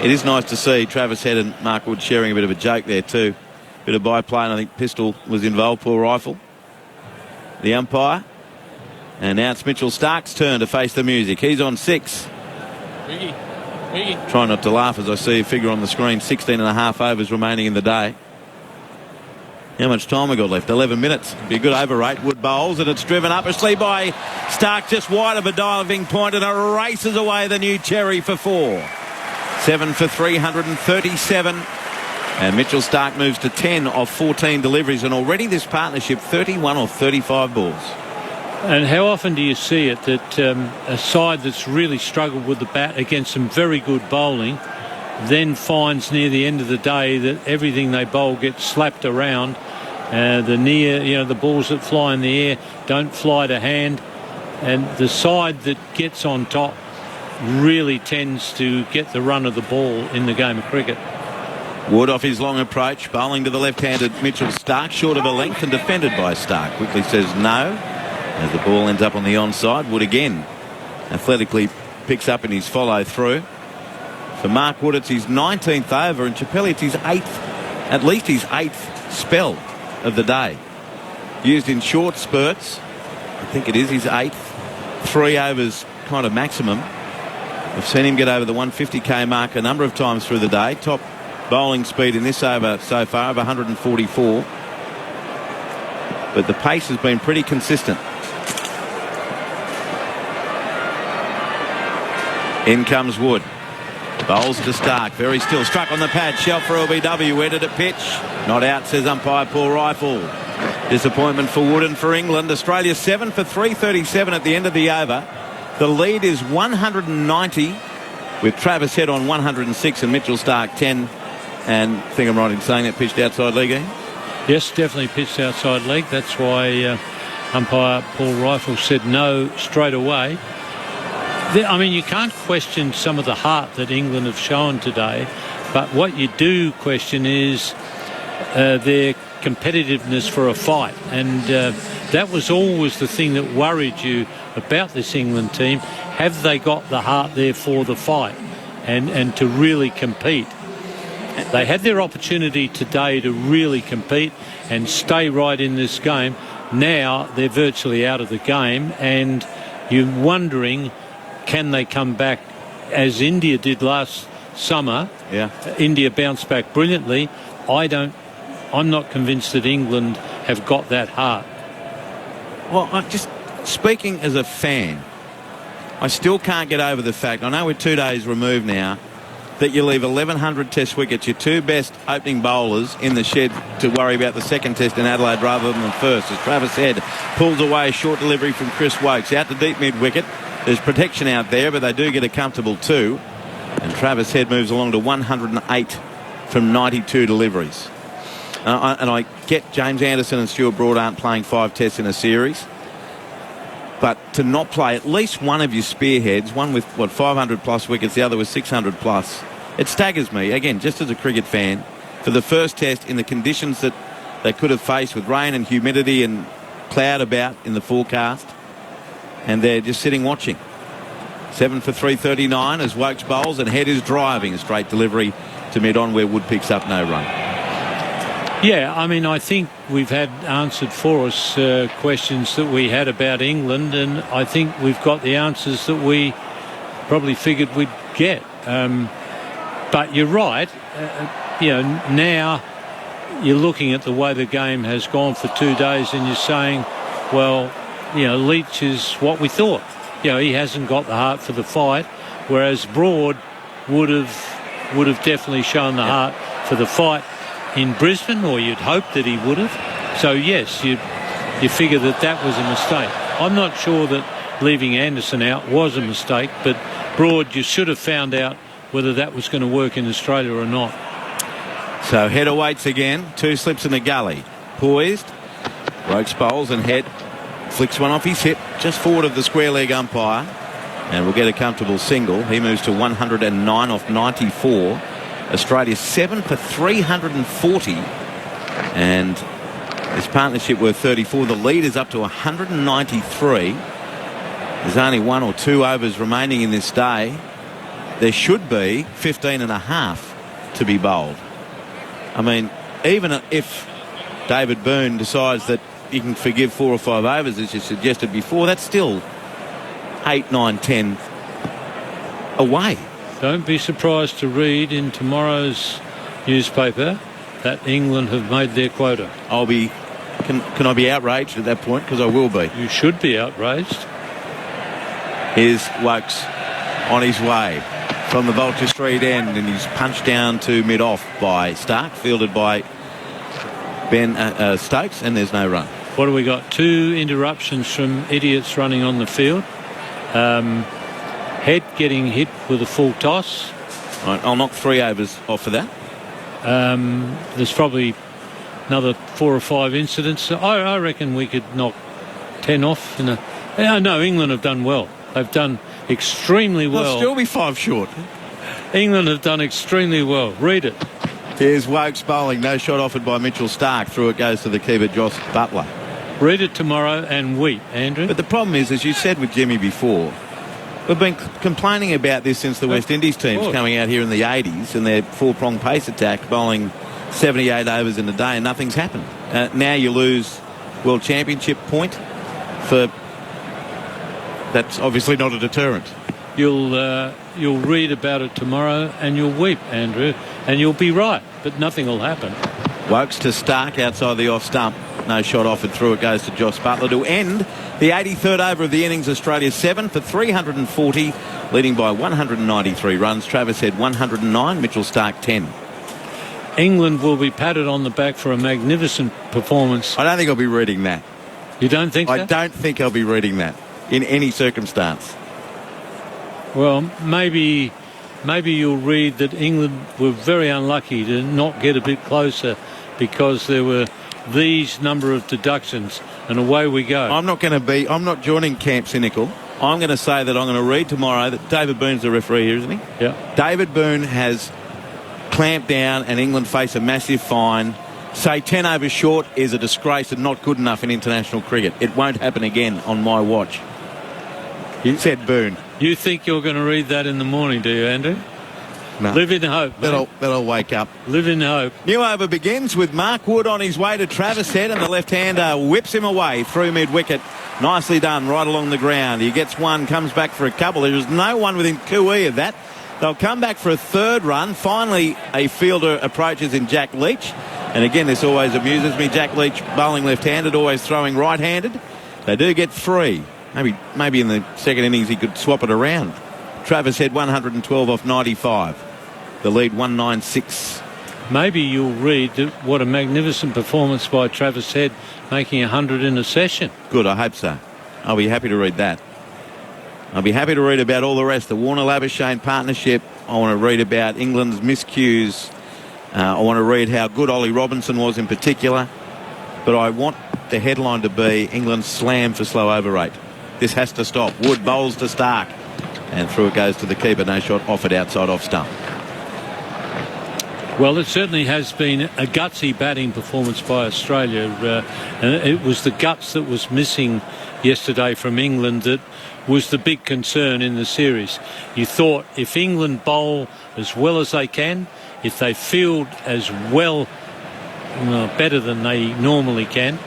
It is nice to see Travis Head and Mark Wood sharing a bit of a joke there too. Bit of byplay, and I think Pistol was involved, Paul Rifle, the umpire. And now it's Mitchell Stark's turn to face the music. He's on 6. Try not to laugh as I see a figure on the screen. 16 and a half overs remaining in the day. How much time we got left? 11 minutes. Be a good over rate. Wood bowls and it's driven upishly by Stark just wide of a diving point and it races away the new cherry for 4. 7 for 337. And Mitchell Stark moves to 10 of 14 deliveries, and already this partnership 31 of 35 balls. And how often do you see it that a side that's really struggled with the bat against some very good bowling then finds near the end of the day that everything they bowl gets slapped around. The balls that fly in the air don't fly to hand, and the side that gets on top really tends to get the run of the ball in the game of cricket. Wood off his long approach, bowling to the left-handed Mitchell Stark, short of a length and defended by Stark. Quickly says no as the ball ends up on the onside. Wood again athletically picks up in his follow through. For Mark Wood, it's his 19th over, and Chappelli, it's his at least his 8th spell of the day. Used in short spurts. I think it is his 8th. 3 overs kind of maximum. I've seen him get over the 150k mark a number of times through the day. Top bowling speed in this over so far of 144. But the pace has been pretty consistent. In comes Wood. Bowls to Stark. Very still. Struck on the pad. Shell for LBW. Where did it pitch? Not out, says umpire Paul Rifle. Disappointment for Wood and for England. Australia 7 for 337 at the end of the over. The lead is 190 with Travis Head on 106 and Mitchell Stark 10. And I think I'm right in saying that pitched outside leg, eh? Yes, definitely pitched outside leg. That's why umpire Paul Rifle said no straight away. I mean, you can't question some of the heart that England have shown today, but what you do question is their competitiveness for a fight. And that was always the thing that worried you about this England team. Have they got the heart there for the fight and to really compete? They had their opportunity today to really compete and stay right in this game. Now they're virtually out of the game, and you're wondering, can they come back as India did last summer? Yeah. India bounced back brilliantly. I'm not convinced that England have got that heart. Well, I'm just speaking as a fan, I still can't get over the fact, I know we're 2 days removed now, that you leave 1,100 test wickets, your 2 best opening bowlers in the shed to worry about the second test in Adelaide rather than the first. As Travis Head pulls away a short delivery from Chris Wokes out to deep mid wicket. There's protection out there, but they do get a comfortable 2. And Travis Head moves along to 108 from 92 deliveries. And I get James Anderson and Stuart Broad aren't playing 5 tests in a series. But to not play at least one of your spearheads, one with, 500 plus wickets, the other with 600 plus, it staggers me, again, just as a cricket fan, for the first test in the conditions that they could have faced with rain and humidity and cloud about in the forecast. And they're just sitting watching. 7 for 339 as Wokes bowls, and Head is driving a straight delivery to mid-on where Wood picks up no run. Yeah, I mean, I think we've had answered for us questions that we had about England, and I think we've got the answers that we probably figured we'd get. But you're right. Now you're looking at the way the game has gone for 2 days, and you're saying, well, Leach is what we thought. He hasn't got the heart for the fight, whereas Broad would have definitely shown the heart for the fight in Brisbane, or you'd hope that he would have. So yes, you figure that was a mistake. I'm not sure that leaving Anderson out was a mistake, but Broad, you should have found out whether that was going to work in Australia or not. So Head awaits again. 2 slips in the gully. Poised. Wokes bowls and Head flicks one off his hip just forward of the square leg umpire and will get a comfortable single. He moves to 109 off 94. Australia 7 for 340, and this partnership worth 34. The lead is up to 193. There's only 1 or 2 overs remaining in this day. There should be 15 and a half to be bowled. I mean, even if David Boone decides that you can forgive 4 or 5 overs, as you suggested before, that's still 8, 9, 10 away. Don't be surprised to read in tomorrow's newspaper that England have made their quota. Can I be outraged at that point? Because I will be. You should be outraged. Here's Wokes on his way from the Vulture Street end, and he's punched down to mid-off by Stark, fielded by Ben Stokes, and there's no run. What do we got? 2 interruptions from idiots running on the field. Head getting hit with a full toss. Right, I'll knock 3 overs off for that. There's probably another 4 or 5 incidents. I reckon we could knock 10 off. No, England have done well. They've done extremely well. They'll still be 5 short. England have done extremely well. Read it. Here's Wokes bowling. No shot offered by Mitchell Stark. Through it goes to the keeper, Joss Butler. Read it tomorrow and weep, Andrew. But the problem is, as you said with Jimmy before, We've been complaining about this since the West Indies teams coming out here in the 80s and their four-prong pace attack, bowling 78 overs in a day, and nothing's happened. Now you lose World Championship point for... That's obviously not a deterrent. You'll read about it tomorrow and you'll weep, Andrew, and you'll be right, but nothing will happen. Wokes to Stark outside the off stump. No shot offered through. It goes to Josh Buttler to end the 83rd over of the innings. Australia 7 for 340, leading by 193 runs. Travis Head 109, Mitchell Stark 10. England will be patted on the back for a magnificent performance. I don't think I'll be reading that. You don't think so? I don't think I'll be reading that in any circumstance. Well, maybe you'll read that England were very unlucky to not get a bit closer because there were these number of deductions, and away we go. I'm not joining Camp Cynical. I'm going to say that I'm going to read tomorrow that David Boone's the referee here, isn't he? Yeah. David Boone has clamped down and England face a massive fine. Say 10 overs short is a disgrace and not good enough in international cricket. It won't happen again on my watch. Said Boone. You think you're going to read that in the morning, do you, Andrew? No. Live in hope. That'll wake up. Live in hope. New over begins with Mark Wood on his way to Travis Head, and the left-hander whips him away through mid-wicket. Nicely done right along the ground. He gets one, comes back for a couple. There is no one within cooee of that. They'll come back for a third run. Finally, a fielder approaches in Jack Leach. And again, this always amuses me. Jack Leach bowling left-handed, always throwing right-handed. They do get three. Maybe in the second innings he could swap it around. Travis Head 112 off 95. The lead 196. Maybe you'll read what a magnificent performance by Travis Head, making 100 in a session. Good, I hope so. I'll be happy to read that. I'll be happy to read about all the rest. The Warner-Labuschagne partnership. I want to read about England's miscues. I want to read how good Ollie Robinson was in particular. But I want the headline to be England's slam for slow over rate. This has to stop. Wood bowls to Stark. And through it goes to the keeper. No shot offered outside off stump. Well, it certainly has been a gutsy batting performance by Australia. And it was the guts that was missing yesterday from England that was the big concern in the series. You thought if England bowl as well as they can, if they field as well, better than they normally can,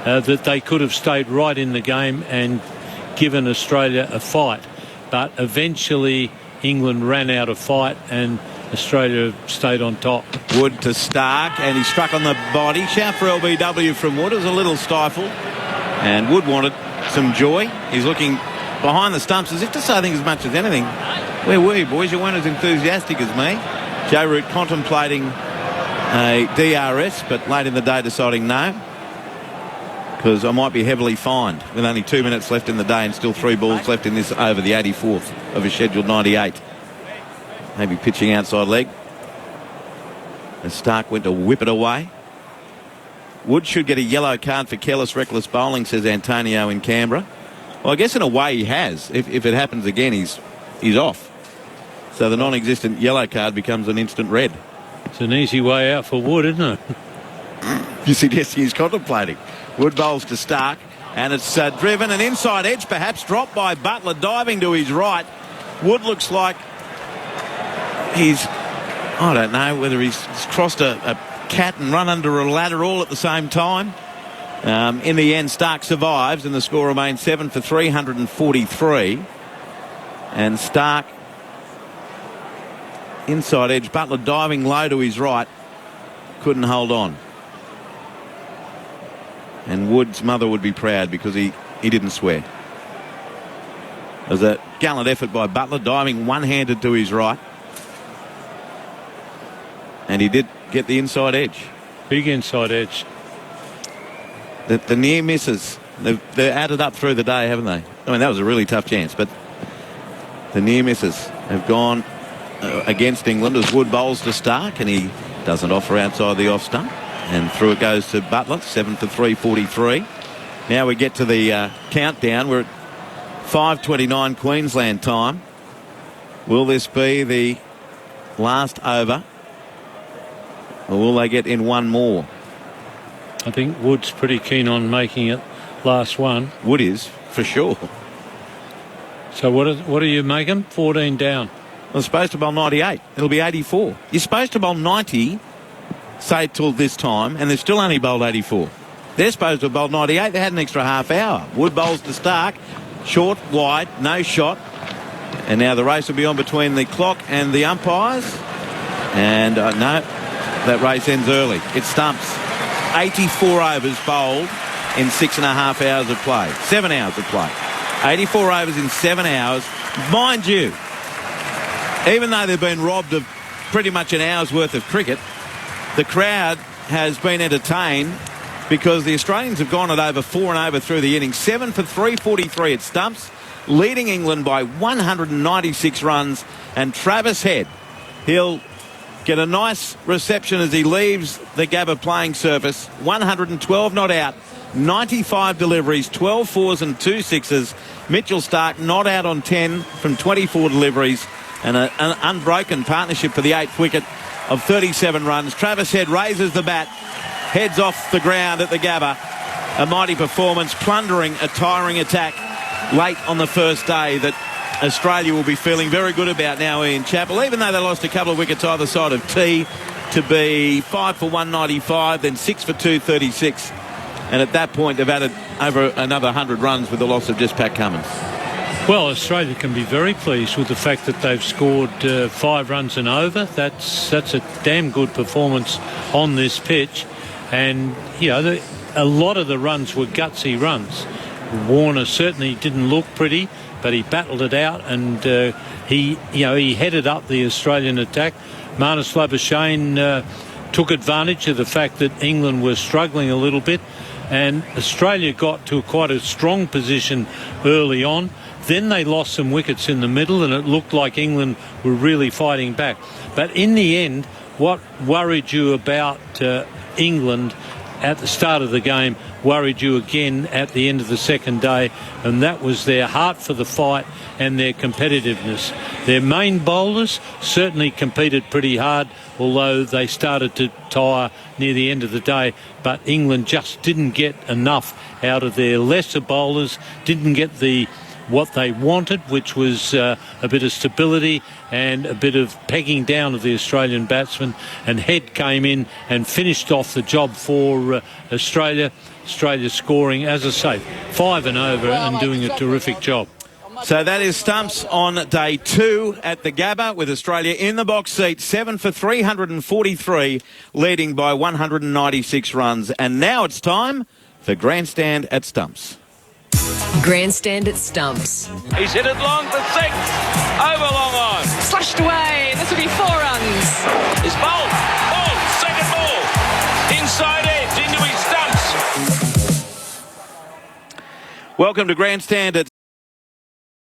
that they could have stayed right in the game and given Australia a fight. But eventually England ran out of fight and Australia stayed on top. Wood to Stark, and he struck on the body. Shout for LBW from Wood. It was a little stifled, and Wood wanted some joy. He's looking behind the stumps as if to say, I think, as much as anything, where were you, boys? You weren't as enthusiastic as me. Joe Root contemplating a DRS, but late in the day deciding no, because I might be heavily fined with only 2 minutes left in the day and still 3 balls left in this over, the 84th of a scheduled 98. Maybe pitching outside leg. As Stark went to whip it away. Wood should get a yellow card for careless, reckless bowling, says Antonio in Canberra. Well, I guess in a way he has. If it happens again, he's off. So the non-existent yellow card becomes an instant red. It's an easy way out for Wood, isn't it? You see, yes, he's contemplating. Wood bowls to Stark, and it's driven. An inside edge, perhaps dropped by Buttler, diving to his right. Wood looks like I don't know whether he's crossed a cat and run under a ladder all at the same time. In the end, Stark survives, and the score remains 7 for 343. And Stark, inside edge, Buttler diving low to his right, couldn't hold on. And Wood's mother would be proud because he didn't swear. It was a gallant effort by Buttler, diving one-handed to his right. And he did get the inside edge. Big inside edge. The near misses, they've added up through the day, haven't they? I mean, that was a really tough chance, but the near misses have gone against England as Wood bowls to Stark, and he doesn't offer outside the off stump. And through it goes to Buttler, 7 for 343. Now we get to the countdown. We're at 5:29 Queensland time. Will this be the last over? Or will they get in one more? I think Wood's pretty keen on making it last one. Wood is, for sure. So what do you make them? 14 down. Well, they're supposed to bowl 98. It'll be 84. You're supposed to bowl 90, say, till this time, and they've still only bowled 84. They're supposed to have bowled 98. They had an extra half hour. Wood bowls to Stark. Short, wide, no shot. And now the race will be on between the clock and the umpires. And no, that race ends early. It stumps. 84 overs bowled in 6.5 hours of play. 7 hours of play. 84 overs in 7 hours. Mind you, even though they've been robbed of pretty much an hour's worth of cricket, the crowd has been entertained because the Australians have gone at over 4 and over through the innings. 7 for 343 at stumps, leading England by 196 runs. And Travis Head, he'll get a nice reception as he leaves the Gabba playing surface. 112 not out, 95 deliveries, 12 fours and 2 sixes. Mitchell Stark not out on 10 from 24 deliveries, and an unbroken partnership for the 8th wicket of 37 runs. Travis Head raises the bat, heads off the ground at the Gabba. A mighty performance, plundering a tiring attack late on the first day that Australia will be feeling very good about now, Ian Chappell, even though they lost a couple of wickets either side of T, to be 5 for 195, then 6 for 236. And at that point, they've added over another 100 runs with the loss of just Pat Cummins. Well, Australia can be very pleased with the fact that they've scored 5 runs and over. That's a damn good performance on this pitch. And, you know, a lot of the runs were gutsy runs. Warner certainly didn't look pretty, but he battled it out, and he headed up the Australian attack. Marnus Labuschagne took advantage of the fact that England were struggling a little bit, and Australia got to quite a strong position early on. Then they lost some wickets in the middle, and it looked like England were really fighting back. But in the end, what worried you about England at the start of the game worried you again at the end of the second day, and that was their heart for the fight and their competitiveness. Their main bowlers certainly competed pretty hard, although they started to tire near the end of the day, but England just didn't get enough out of their lesser bowlers, didn't get what they wanted, which was a bit of stability and a bit of pegging down of the Australian batsmen. And Head came in and finished off the job for Australia. Australia scoring, as I say, 5 and over and doing a terrific job. So that is stumps on day 2 at the Gabba, with Australia in the box seat, 7 for 343, leading by 196 runs. And now it's time for Grandstand at Stumps. Grandstand at Stumps. He's hit it long for 6. Over long on. Slashed away. This will be 4 runs. It's bowled. Ball. Second ball. Inside edge into his stumps. Welcome to Grandstand at